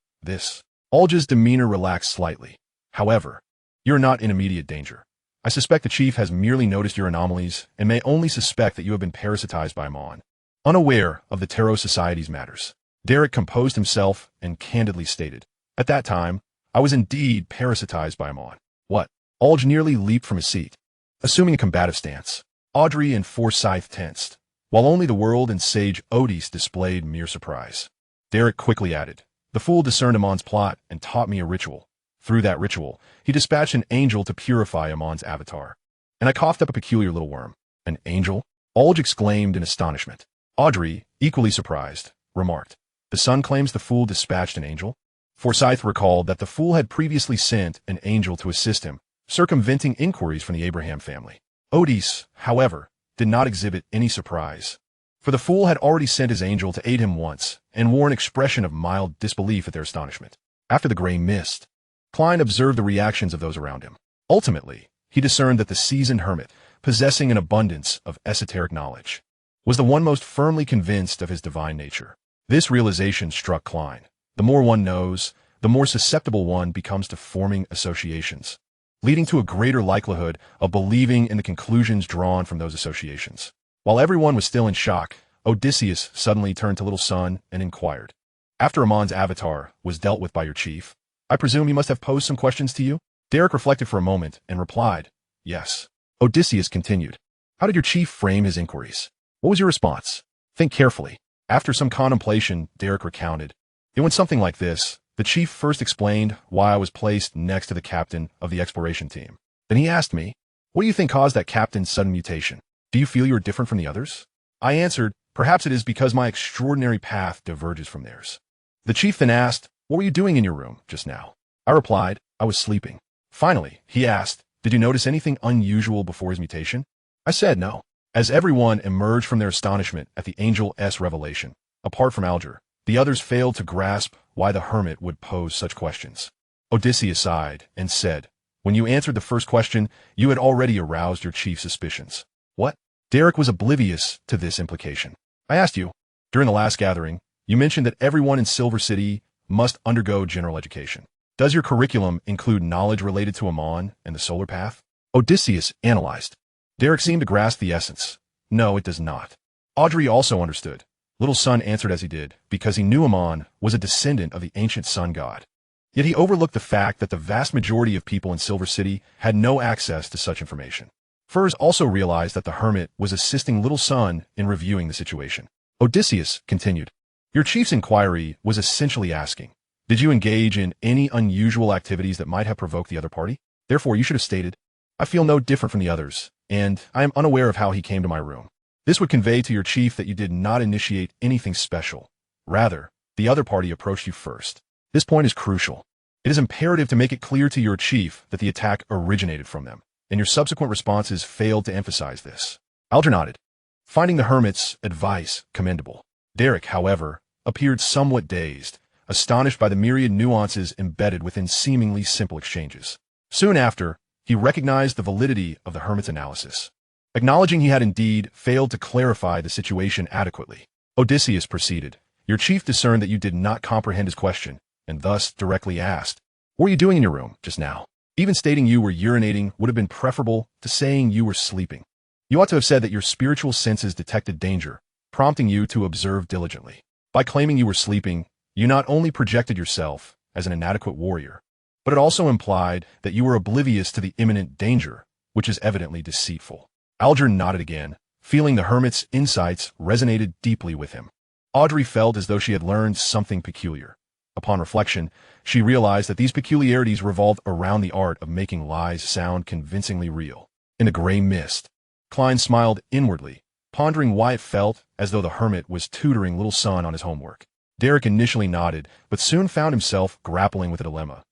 Alge's demeanor relaxed slightly. "However, you're not in immediate danger. I suspect the chief has merely noticed your anomalies and may only suspect that you have been parasitized by Aman. Unaware of the Tarot Society's matters, Derek composed himself and candidly stated, "At that time, I was indeed parasitized by Aman." "What?" Alge nearly leaped from his seat. Assuming a combative stance, Audrey and Forsyth tensed, while only the world and sage Otis displayed mere surprise. Derek quickly added, "The fool discerned Aman's plot and taught me a ritual. Through that ritual, he dispatched an angel to purify Aman's avatar." And I coughed up a peculiar little worm. "An angel?" Alge exclaimed in astonishment. Audrey, equally surprised, remarked, "The Sun claims the fool dispatched an angel?" Forsyth recalled that the fool had previously sent an angel to assist him, circumventing inquiries from the Abraham family. Otis, however, did not exhibit any surprise, for the fool had already sent his angel to aid him once and wore an expression of mild disbelief at their astonishment. After the gray mist, Klein observed the reactions of those around him. Ultimately, he discerned that the seasoned hermit, possessing an abundance of esoteric knowledge, was the one most firmly convinced of his divine nature. This realization struck Klein. The more one knows, the more susceptible one becomes to forming associations, leading to a greater likelihood of believing in the conclusions drawn from those associations. While everyone was still in shock, Odysseus suddenly turned to Little Sun and inquired, "After Aman's avatar was dealt with by your chief, I presume he must have posed some questions to you?" Derek reflected for a moment and replied, "Yes." Odysseus continued, "How did your chief frame his inquiries? What was your response?" "Think carefully." After some contemplation, Derek recounted, "It went something like this. The chief first explained why I was placed next to the captain of the exploration team. Then he asked me, 'What do you think caused that captain's sudden mutation? Do you feel you are different from the others?' I answered, 'Perhaps it is because my extraordinary path diverges from theirs.' The chief then asked, 'What were you doing in your room just now?' I replied, 'I was sleeping.' Finally, he asked, 'Did you notice anything unusual before his mutation?' I said no. As everyone emerged from their astonishment at the angel's revelation, apart from Alger, the others failed to grasp why the hermit would pose such questions. Odysseus sighed and said, 'When you answered the first question, you had already aroused your chief's suspicions.' What? Derek was oblivious to this implication. I asked you, during the last gathering, you mentioned that everyone in Silver City must undergo general education. Does your curriculum include knowledge related to Aman and the solar path? Odysseus analyzed. Derek seemed to grasp the essence. No, it does not. Audrey also understood. Little Sun answered as he did, because he knew Aman was a descendant of the ancient sun god. Yet he overlooked the fact that the vast majority of people in Silver City had no access to such information. Furs also realized that the hermit was assisting Little Sun in reviewing the situation. Odysseus continued, "Your chief's inquiry was essentially asking, did you engage in any unusual activities that might have provoked the other party? Therefore, you should have stated, I feel no different from the others, and I am unaware of how he came to my room. This would convey to your chief that you did not initiate anything special. Rather, the other party approached you first. This point is crucial. It is imperative to make it clear to your chief that the attack originated from them, and your subsequent responses failed to emphasize this." Alger nodded, finding the hermit's advice commendable. Derek, however, appeared somewhat dazed, astonished by the myriad nuances embedded within seemingly simple exchanges. Soon after, he recognized the validity of the hermit's analysis. Acknowledging he had indeed failed to clarify the situation adequately, Odysseus proceeded, "Your chief discerned that you did not comprehend his question, and thus directly asked, 'What were you doing in your room just now?' Even stating you were urinating would have been preferable to saying you were sleeping. You ought to have said that your spiritual senses detected danger, prompting you to observe diligently. By claiming you were sleeping, you not only projected yourself as an inadequate warrior, but it also implied that you were oblivious to the imminent danger, which is evidently deceitful." Alger nodded again, feeling the hermit's insights resonated deeply with him. Audrey felt as though she had learned something peculiar. Upon reflection, she realized that these peculiarities revolved around the art of making lies sound convincingly real. In the gray mist, Klein smiled inwardly, pondering why it felt as though the hermit was tutoring Little Sun on his homework. Derek initially nodded, but soon found himself grappling with a dilemma.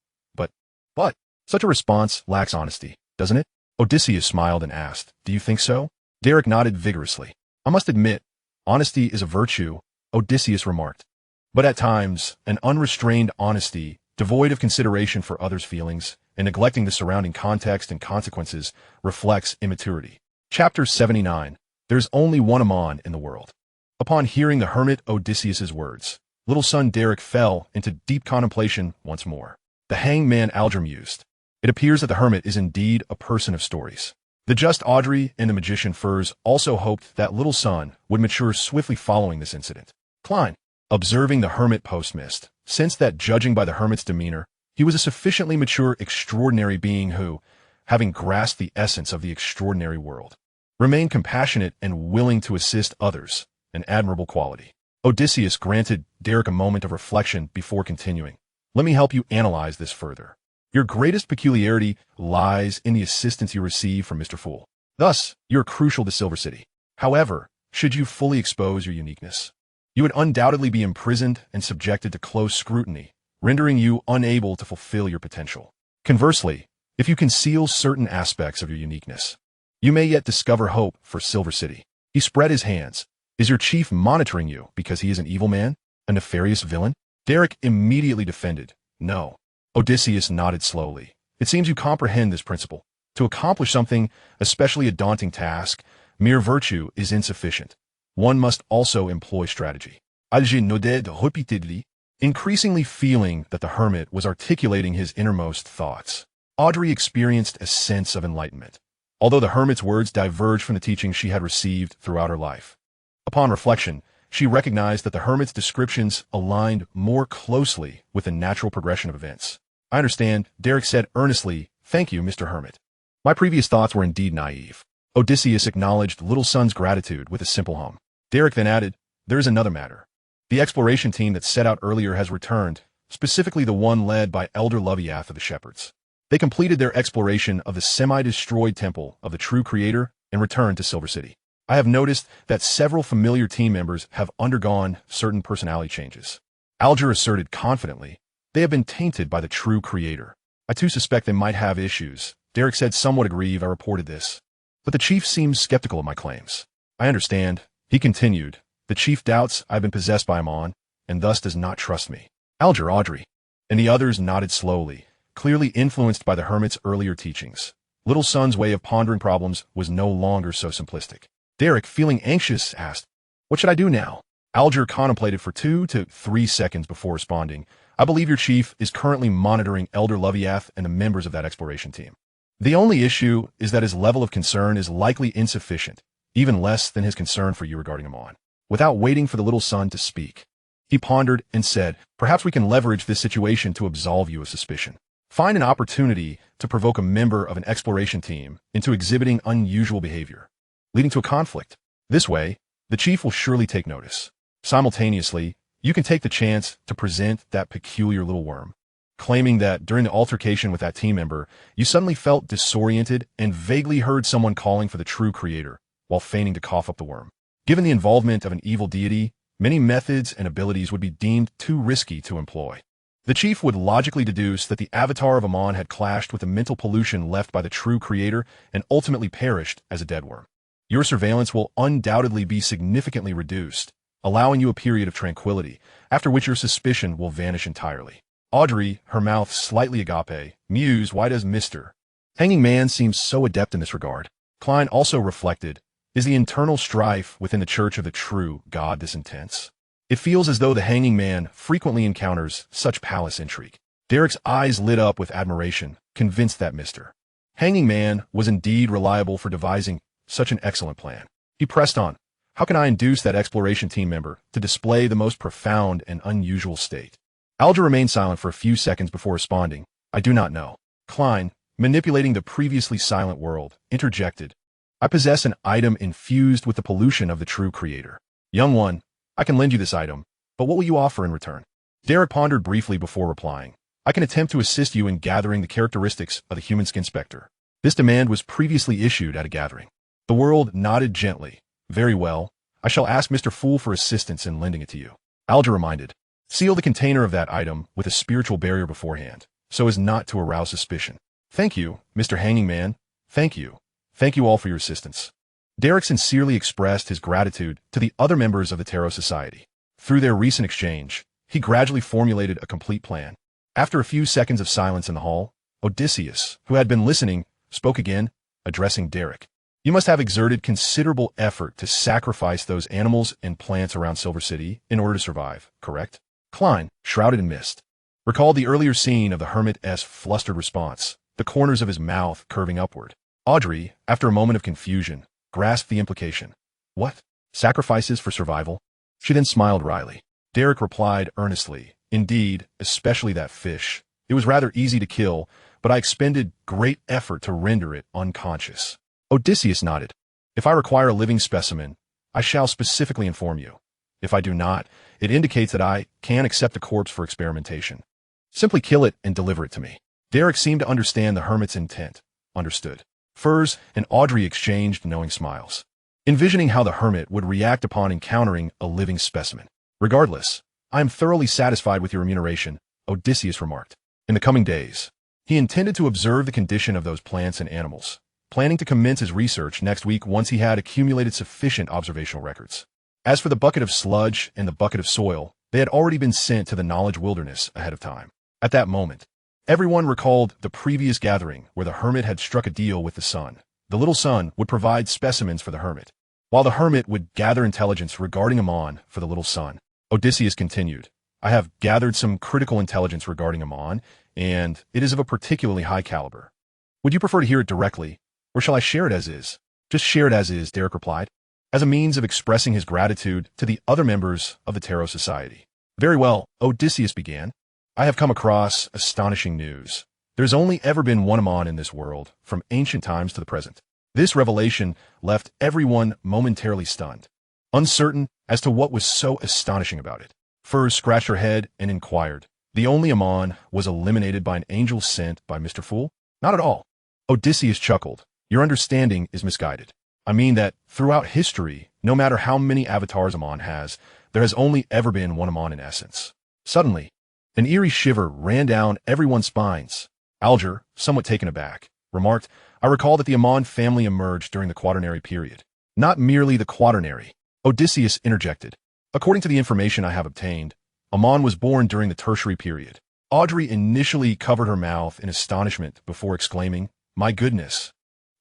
But, such a response lacks honesty, doesn't it? Odysseus smiled and asked, "Do you think so?" Derek nodded vigorously. "I must admit, honesty is a virtue," Odysseus remarked. "But at times, an unrestrained honesty, devoid of consideration for others' feelings, and neglecting the surrounding context and consequences, reflects immaturity." Chapter 79. There's only one Aman in the world. Upon hearing the hermit Odysseus's words, Little Son Derek fell into deep contemplation once more. The hanged man Alger mused. It appears that the hermit is indeed a person of stories. The just Audrey and the magician Furs also hoped that little son would mature swiftly following this incident. Klein, observing the hermit post-mist, sensed that judging by the hermit's demeanor, he was a sufficiently mature, extraordinary being who, having grasped the essence of the extraordinary world, remained compassionate and willing to assist others, an admirable quality. Odysseus granted Derek a moment of reflection before continuing. Let me help you analyze this further. Your greatest peculiarity lies in the assistance you receive from Mr. Fool. Thus, you're crucial to Silver City. However, should you fully expose your uniqueness, you would undoubtedly be imprisoned and subjected to close scrutiny, rendering you unable to fulfill your potential. Conversely, if you conceal certain aspects of your uniqueness, you may yet discover hope for Silver City. He spread his hands. Is your chief monitoring you because he is an evil man? A nefarious villain? Derek immediately defended. No. Odysseus nodded slowly. It seems you comprehend this principle. To accomplish something, especially a daunting task, mere virtue is insufficient. One must also employ strategy. Alger nodded repeatedly, increasingly feeling that the hermit was articulating his innermost thoughts. Audrey experienced a sense of enlightenment, although the hermit's words diverged from the teachings she had received throughout her life. Upon reflection, she recognized that the hermit's descriptions aligned more closely with the natural progression of events. I understand, Derek said earnestly. Thank you, Mr. Hermit. My previous thoughts were indeed naive. Odysseus acknowledged little son's gratitude with a simple hum. Derek then added, there is another matter. The exploration team that set out earlier has returned, specifically the one led by Elder Loviath of the Shepherds. They completed their exploration of the semi-destroyed temple of the true creator and returned to Silver City. I have noticed that several familiar team members have undergone certain personality changes. Alger asserted confidently, they have been tainted by the true creator. I too suspect they might have issues. Derek said somewhat aggrieved I reported this. But the chief seems skeptical of my claims. I understand. He continued, the chief doubts I've been possessed by Aman, and thus does not trust me. Alger, Audrey. And the others nodded slowly, clearly influenced by the hermit's earlier teachings. Little son's way of pondering problems was no longer so simplistic. Derek, feeling anxious, asked, what should I do now? Alger contemplated for 2 to 3 seconds before responding. I believe your chief is currently monitoring Elder Loviath and the members of that exploration team. The only issue is that his level of concern is likely insufficient, even less than his concern for you regarding Aman. Without waiting for the little son to speak, he pondered and said, perhaps we can leverage this situation to absolve you of suspicion. Find an opportunity to provoke a member of an exploration team into exhibiting unusual behavior, leading to a conflict. This way, the chief will surely take notice. Simultaneously, you can take the chance to present that peculiar little worm, claiming that during the altercation with that team member, you suddenly felt disoriented and vaguely heard someone calling for the true creator while feigning to cough up the worm. Given the involvement of an evil deity, many methods and abilities would be deemed too risky to employ. The chief would logically deduce that the avatar of Aman had clashed with the mental pollution left by the true creator and ultimately perished as a deadworm. Your surveillance will undoubtedly be significantly reduced, allowing you a period of tranquility, after which your suspicion will vanish entirely. Audrey, her mouth slightly agape, mused, why does Mr. Hanging Man seem so adept in this regard? Klein also reflected, is the internal strife within the Church of the True God this intense? It feels as though the Hanging Man frequently encounters such palace intrigue. Derek's eyes lit up with admiration, convinced that Mr. Hanging Man was indeed reliable for devising such an excellent plan. He pressed on, how can I induce that exploration team member to display the most profound and unusual state? Alger remained silent for a few seconds before responding, I do not know. Klein, manipulating the previously silent world, interjected, I possess an item infused with the pollution of the true creator. Young one, I can lend you this item, but what will you offer in return? Derek pondered briefly before replying, I can attempt to assist you in gathering the characteristics of the human skin spectre. This demand was previously issued at a gathering. The world nodded gently. Very well, I shall ask Mr. Fool for assistance in lending it to you. Alger reminded, seal the container of that item with a spiritual barrier beforehand, so as not to arouse suspicion. Thank you, Mr. Hanging Man. Thank you. Thank you all for your assistance. Derek sincerely expressed his gratitude to the other members of the Tarot Society. Through their recent exchange, he gradually formulated a complete plan. After a few seconds of silence in the hall, Odysseus, who had been listening, spoke again, addressing Derek. You must have exerted considerable effort to sacrifice those animals and plants around Silver City in order to survive, correct? Klein, shrouded in mist, recalled the earlier scene of the hermit's flustered response, the corners of his mouth curving upward. Audrey, after a moment of confusion, grasped the implication. What? Sacrifices for survival? She then smiled wryly. Derek replied earnestly, indeed, especially that fish. It was rather easy to kill, but I expended great effort to render it unconscious. Odysseus nodded. If I require a living specimen, I shall specifically inform you. If I do not, it indicates that I can accept the corpse for experimentation. Simply kill it and deliver it to me. Derek seemed to understand the hermit's intent. Understood. Furs and Audrey exchanged knowing smiles, envisioning how the hermit would react upon encountering a living specimen. Regardless, I am thoroughly satisfied with your remuneration, Odysseus remarked. In the coming days, he intended to observe the condition of those plants and animals, planning to commence his research next week once he had accumulated sufficient observational records. As for the bucket of sludge and the bucket of soil, they had already been sent to the knowledge wilderness ahead of time. At that moment, everyone recalled the previous gathering where the hermit had struck a deal with the sun. The little sun would provide specimens for the hermit, while the hermit would gather intelligence regarding Aman for the little sun. Odysseus continued, I have gathered some critical intelligence regarding Aman, and it is of a particularly high caliber. Would you prefer to hear it directly, or shall I share it as is? Just share it as is, Derek replied, as a means of expressing his gratitude to the other members of the Tarot Society. Very well, Odysseus began. I have come across astonishing news. There's only ever been one Aman in this world, from ancient times to the present. This revelation left everyone momentarily stunned, uncertain as to what was so astonishing about it. Furs scratched her head and inquired, the only Aman was eliminated by an angel sent by Mr. Fool? Not at all. Odysseus chuckled. Your understanding is misguided. I mean that throughout history, no matter how many avatars Aman has, there has only ever been one Aman in essence. Suddenly, an eerie shiver ran down everyone's spines. Alger, somewhat taken aback, remarked, I recall that the Aman family emerged during the Quaternary period. Not merely the Quaternary. Odysseus interjected. According to the information I have obtained, Aman was born during the Tertiary period. Audrey initially covered her mouth in astonishment before exclaiming, My goodness.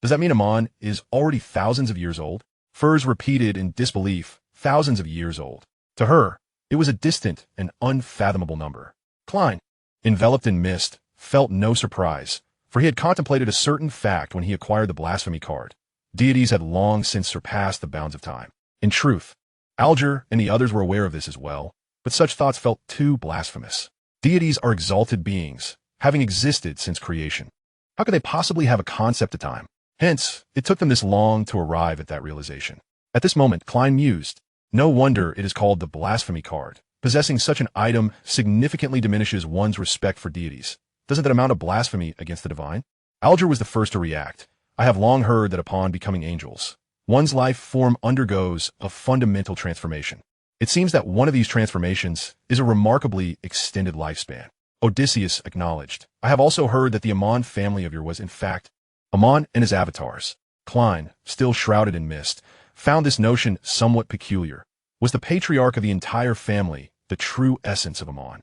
Does that mean Aman is already thousands of years old? Furs repeated in disbelief, thousands of years old. To her, it was a distant and unfathomable number. Klein, enveloped in mist, felt no surprise, for he had contemplated a certain fact when he acquired the blasphemy card. Deities had long since surpassed the bounds of time. In truth, Alger and the others were aware of this as well, but such thoughts felt too blasphemous. Deities are exalted beings, having existed since creation. How could they possibly have a concept of time? Hence, it took them this long to arrive at that realization. At this moment, Klein mused, no wonder it is called the blasphemy card. Possessing such an item significantly diminishes one's respect for deities. Doesn't that amount to blasphemy against the divine? Alger was the first to react. I have long heard that upon becoming angels, one's life form undergoes a fundamental transformation. It seems that one of these transformations is a remarkably extended lifespan. Odysseus acknowledged. I have also heard that the Aman family of yours was, in fact, Aman and his avatars. Klein, still shrouded in mist, found this notion somewhat peculiar. Was the patriarch of the entire family the true essence of Aman?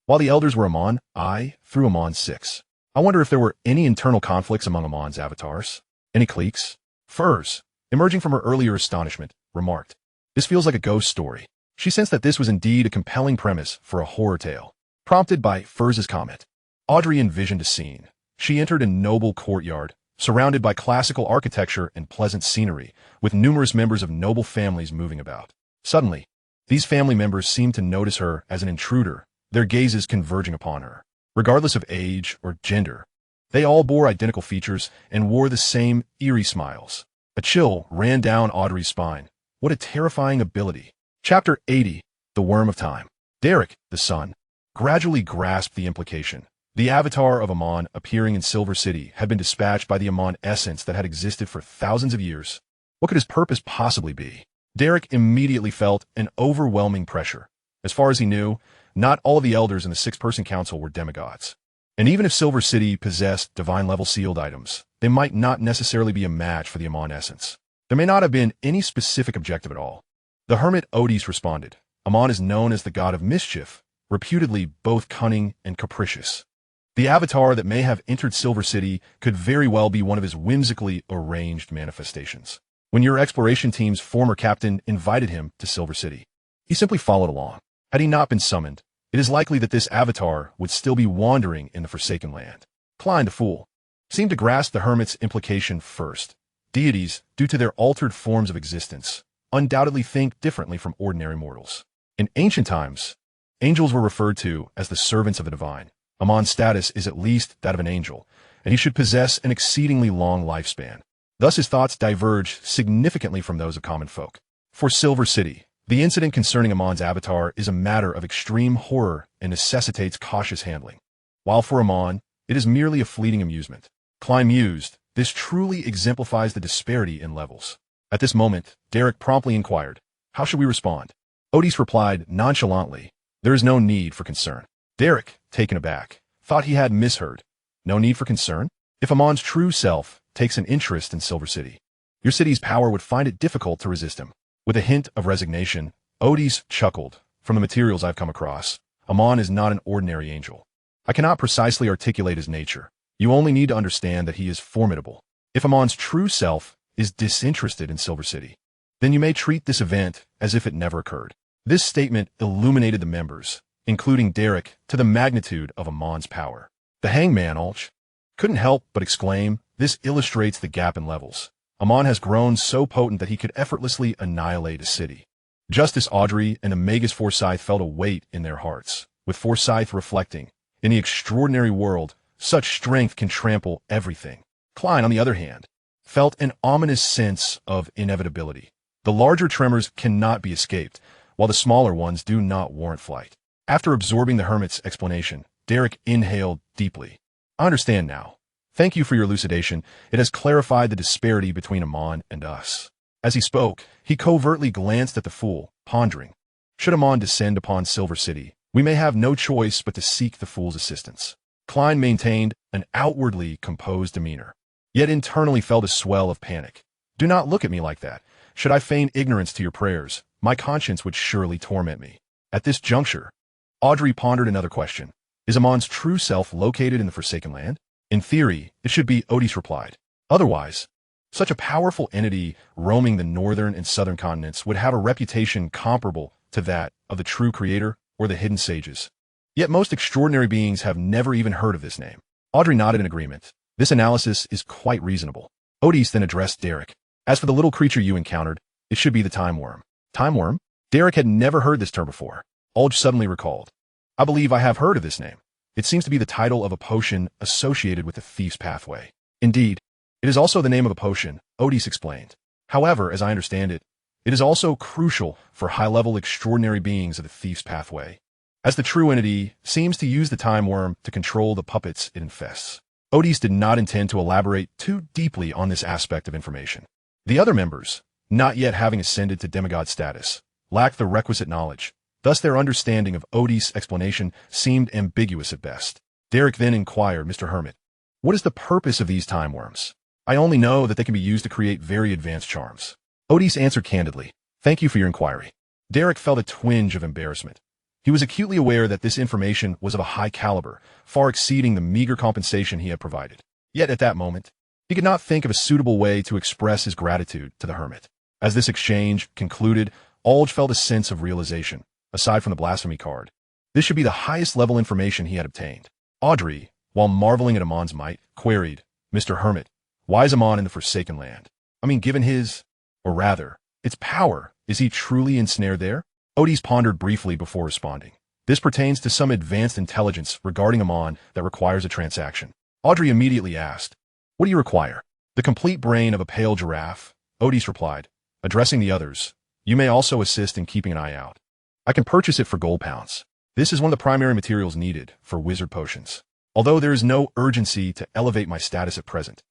While the elders were Aman, through Aman 6. I wonder if there were any internal conflicts among Aman's avatars? Any cliques? Furs, emerging from her earlier astonishment, remarked, This feels like a ghost story. She sensed that this was indeed a compelling premise for a horror tale. Prompted by Furs's comment, Audrey envisioned a scene. She entered a noble courtyard, surrounded by classical architecture and pleasant scenery, with numerous members of noble families moving about. Suddenly, these family members seemed to notice her as an intruder, their gazes converging upon her. Regardless of age or gender, they all bore identical features and wore the same eerie smiles. A chill ran down Audrey's spine. What a terrifying ability. Chapter 80, The Worm of Time. Derek, the son, gradually grasped the implication. The avatar of Aman appearing in Silver City had been dispatched by the Aman essence that had existed for thousands of years. What could his purpose possibly be? Derek immediately felt an overwhelming pressure. As far as he knew, not all of the elders in the six-person council were demigods. And even if Silver City possessed divine-level sealed items, they might not necessarily be a match for the Aman essence. There may not have been any specific objective at all. The hermit Otis responded, Aman is known as the god of mischief, reputedly both cunning and capricious. The avatar that may have entered Silver City could very well be one of his whimsically arranged manifestations. When your exploration team's former captain invited him to Silver City, he simply followed along. Had he not been summoned, it is likely that this avatar would still be wandering in the Forsaken Land. Klein the fool. seemed to grasp the hermit's implication first. Deities, due to their altered forms of existence, undoubtedly think differently from ordinary mortals. In ancient times, angels were referred to as the servants of the divine. Aman's status is at least that of an angel, and he should possess an exceedingly long lifespan. Thus his thoughts diverge significantly from those of common folk. For Silver City, the incident concerning Aman's avatar is a matter of extreme horror and necessitates cautious handling. While for Aman, it is merely a fleeting amusement. Klein mused, this truly exemplifies the disparity in levels. At this moment, Derek promptly inquired, how should we respond? Otis replied nonchalantly, there is no need for concern. Derek, taken aback, thought he had misheard. No need for concern? If Aman's true self takes an interest in Silver City, your city's power would find it difficult to resist him. With a hint of resignation, Otis chuckled. From the materials I've come across, Aman is not an ordinary angel. I cannot precisely articulate his nature. You only need to understand that he is formidable. If Aman's true self is disinterested in Silver City, then you may treat this event as if it never occurred. This statement illuminated the members, including Derek, to the magnitude of Aman's power. The hangman, Arch, couldn't help but exclaim, this illustrates the gap in levels. Aman has grown so potent that he could effortlessly annihilate a city. Justice Audrey and Amagus Forsyth felt a weight in their hearts, with Forsyth reflecting, in the extraordinary world, such strength can trample everything. Klein, on the other hand, felt an ominous sense of inevitability. The larger tremors cannot be escaped, while the smaller ones do not warrant flight. After absorbing the hermit's explanation, Derek inhaled deeply. I understand now. Thank you for your elucidation. It has clarified the disparity between Aman and us. As he spoke, he covertly glanced at the fool, pondering. Should Aman descend upon Silver City, we may have no choice but to seek the fool's assistance. Klein maintained an outwardly composed demeanor, yet internally felt a swell of panic. Do not look at me like that. Should I feign ignorance to your prayers, my conscience would surely torment me. At this juncture, Audrey pondered another question. Is Aman's true self located in the Forsaken Land? In theory, it should be, Otis replied. Otherwise, such a powerful entity roaming the northern and southern continents would have a reputation comparable to that of the true creator or the hidden sages. Yet most extraordinary beings have never even heard of this name. Audrey nodded in agreement. This analysis is quite reasonable. Otis then addressed Derek. As for the little creature you encountered, it should be the time worm. Time worm? Derek had never heard this term before. Ulge suddenly recalled. I believe I have heard of this name. It seems to be the title of a potion associated with the thief's pathway. Indeed, it is also the name of a potion, Otis explained. However, as I understand it, it is also crucial for high-level extraordinary beings of the thief's pathway, as the true entity seems to use the time worm to control the puppets it infests. Otis did not intend to elaborate too deeply on this aspect of information. The other members, not yet having ascended to demigod status, lacked the requisite knowledge. Thus their understanding of Otis' explanation seemed ambiguous at best. Derek then inquired, Mr. Hermit, what is the purpose of these time worms? I only know that they can be used to create very advanced charms. Otis answered candidly, thank you for your inquiry. Derek felt a twinge of embarrassment. He was acutely aware that this information was of a high caliber, far exceeding the meager compensation he had provided. Yet at that moment, he could not think of a suitable way to express his gratitude to the hermit. As this exchange concluded, Ulge felt a sense of realization. Aside from the blasphemy card, this should be the highest level information he had obtained. Audrey, while marveling at Aman's might, queried, Mr. Hermit, why is Aman in the Forsaken Land? I mean, given his, or rather, its power, is he truly ensnared there? Otis pondered briefly before responding. This pertains to some advanced intelligence regarding Aman that requires a transaction. Audrey immediately asked, what do you require? The complete brain of a pale giraffe, Otis replied, addressing the others. You may also assist in keeping an eye out. I can purchase it for gold pounds. This is one of the primary materials needed for wizard potions. Although there is no urgency to elevate my status at present,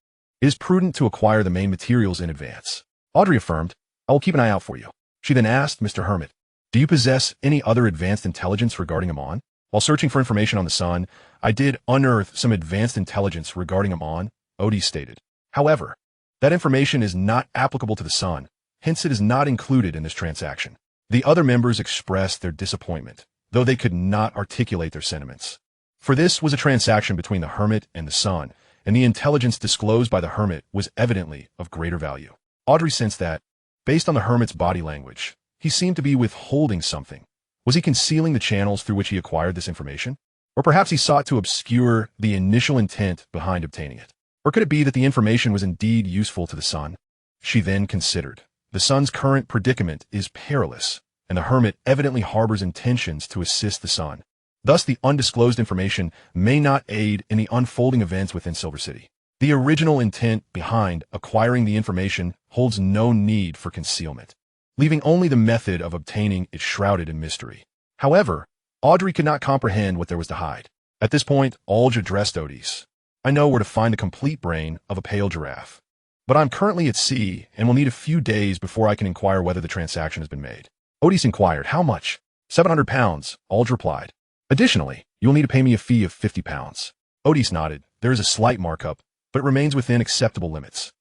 it is prudent to acquire the main materials in advance. Audrey affirmed, I will keep an eye out for you. She then asked Mr. Hermit, do you possess any other advanced intelligence regarding Aman? While searching for information on the sun, I did unearth some advanced intelligence regarding Aman, Otis stated. However, that information is not applicable to the sun, hence it is not included in this transaction. The other members expressed their disappointment, though they could not articulate their sentiments. For this was a transaction between the hermit and the sun, and the intelligence disclosed by the hermit was evidently of greater value. Audrey sensed that, based on the hermit's body language, he seemed to be withholding something. Was he concealing the channels through which he acquired this information? Or perhaps he sought to obscure the initial intent behind obtaining it. Or could it be that the information was indeed useful to the sun? She then considered. The sun's current predicament is perilous, and the hermit evidently harbors intentions to assist the sun. Thus, the undisclosed information may not aid in the unfolding events within Silver City. The original intent behind acquiring the information holds no need for concealment, leaving only the method of obtaining it shrouded in mystery. However, Audrey could not comprehend what there was to hide. At this point, Alge addressed Otis. I know where to find the complete brain of a pale giraffe, but I'm currently at sea and will need a few days before I can inquire whether the transaction has been made. Otis inquired, how much? 700 pounds, Alge replied. Additionally, you will need to pay me a fee of 50 pounds. Otis nodded. There is a slight markup, but it remains within acceptable limits.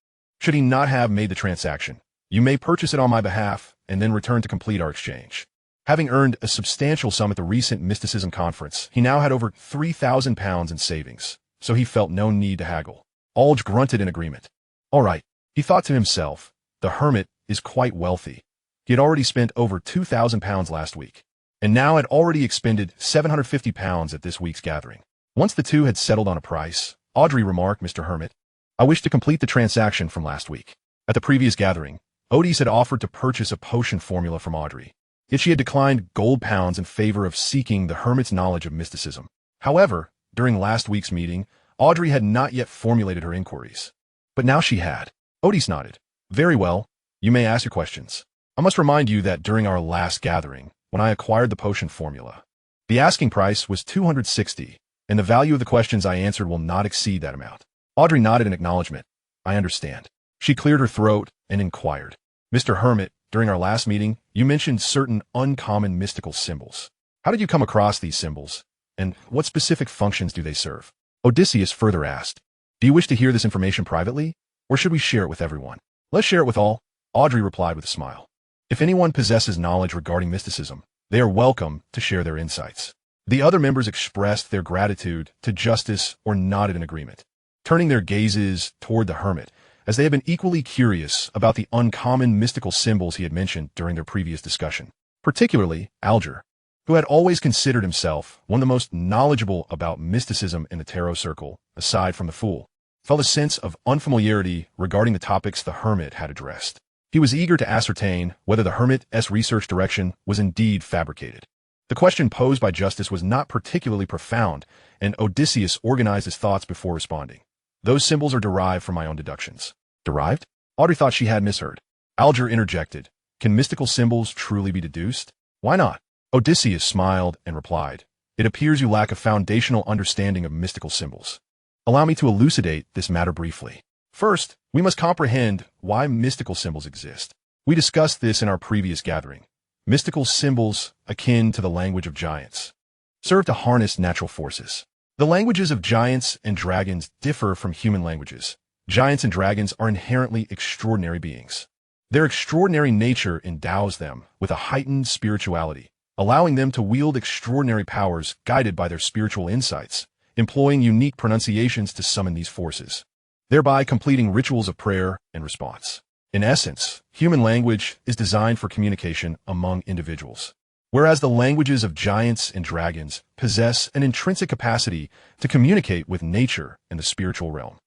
Should he not have made the transaction, you may purchase it on my behalf and then return to complete our exchange. Having earned a substantial sum at the recent mysticism conference, he now had over 3,000 pounds in savings, so he felt no need to haggle. Alge grunted in agreement. All right, he thought to himself, the hermit is quite wealthy. He had already spent over 2,000 pounds last week, and now had already expended 750 pounds at this week's gathering. Once the two had settled on a price, Audrey remarked, Mr. Hermit, I wish to complete the transaction from last week. At the previous gathering, Otis had offered to purchase a potion formula from Audrey, yet she had declined gold pounds in favor of seeking the hermit's knowledge of mysticism. However, during last week's meeting, Audrey had not yet formulated her inquiries. But now she had. Otis nodded. Very well, you may ask your questions. I must remind you that during our last gathering, when I acquired the potion formula, the asking price was 260, and the value of the questions I answered will not exceed that amount. Audrey nodded in acknowledgement. I understand. She cleared her throat and inquired. Mr. Hermit, during our last meeting, you mentioned certain uncommon mystical symbols. How did you come across these symbols, and what specific functions do they serve? Odysseus further asked, do you wish to hear this information privately, or should we share it with everyone? Let's share it with all, Audrey replied with a smile. If anyone possesses knowledge regarding mysticism, they are welcome to share their insights. The other members expressed their gratitude to Justice or nodded in agreement, turning their gazes toward the hermit, as they had been equally curious about the uncommon mystical symbols he had mentioned during their previous discussion. Particularly, Alger, who had always considered himself one of the most knowledgeable about mysticism in the tarot circle, aside from the Fool, felt a sense of unfamiliarity regarding the topics the hermit had addressed. He was eager to ascertain whether the hermit's research direction was indeed fabricated. The question posed by Justice was not particularly profound, and Odysseus organized his thoughts before responding. Those symbols are derived from my own deductions. Derived? Audrey thought she had misheard. Alger interjected. Can mystical symbols truly be deduced? Why not? Odysseus smiled and replied. It appears you lack a foundational understanding of mystical symbols. Allow me to elucidate this matter briefly. First, we must comprehend why mystical symbols exist. We discussed this in our previous gathering. Mystical symbols, akin to the language of giants, serve to harness natural forces. The languages of giants and dragons differ from human languages. Giants and dragons are inherently extraordinary beings. Their extraordinary nature endows them with a heightened spirituality, allowing them to wield extraordinary powers guided by their spiritual insights, employing unique pronunciations to summon these forces, thereby completing rituals of prayer and response. In essence, human language is designed for communication among individuals, whereas the languages of giants and dragons possess an intrinsic capacity to communicate with nature and the spiritual realm.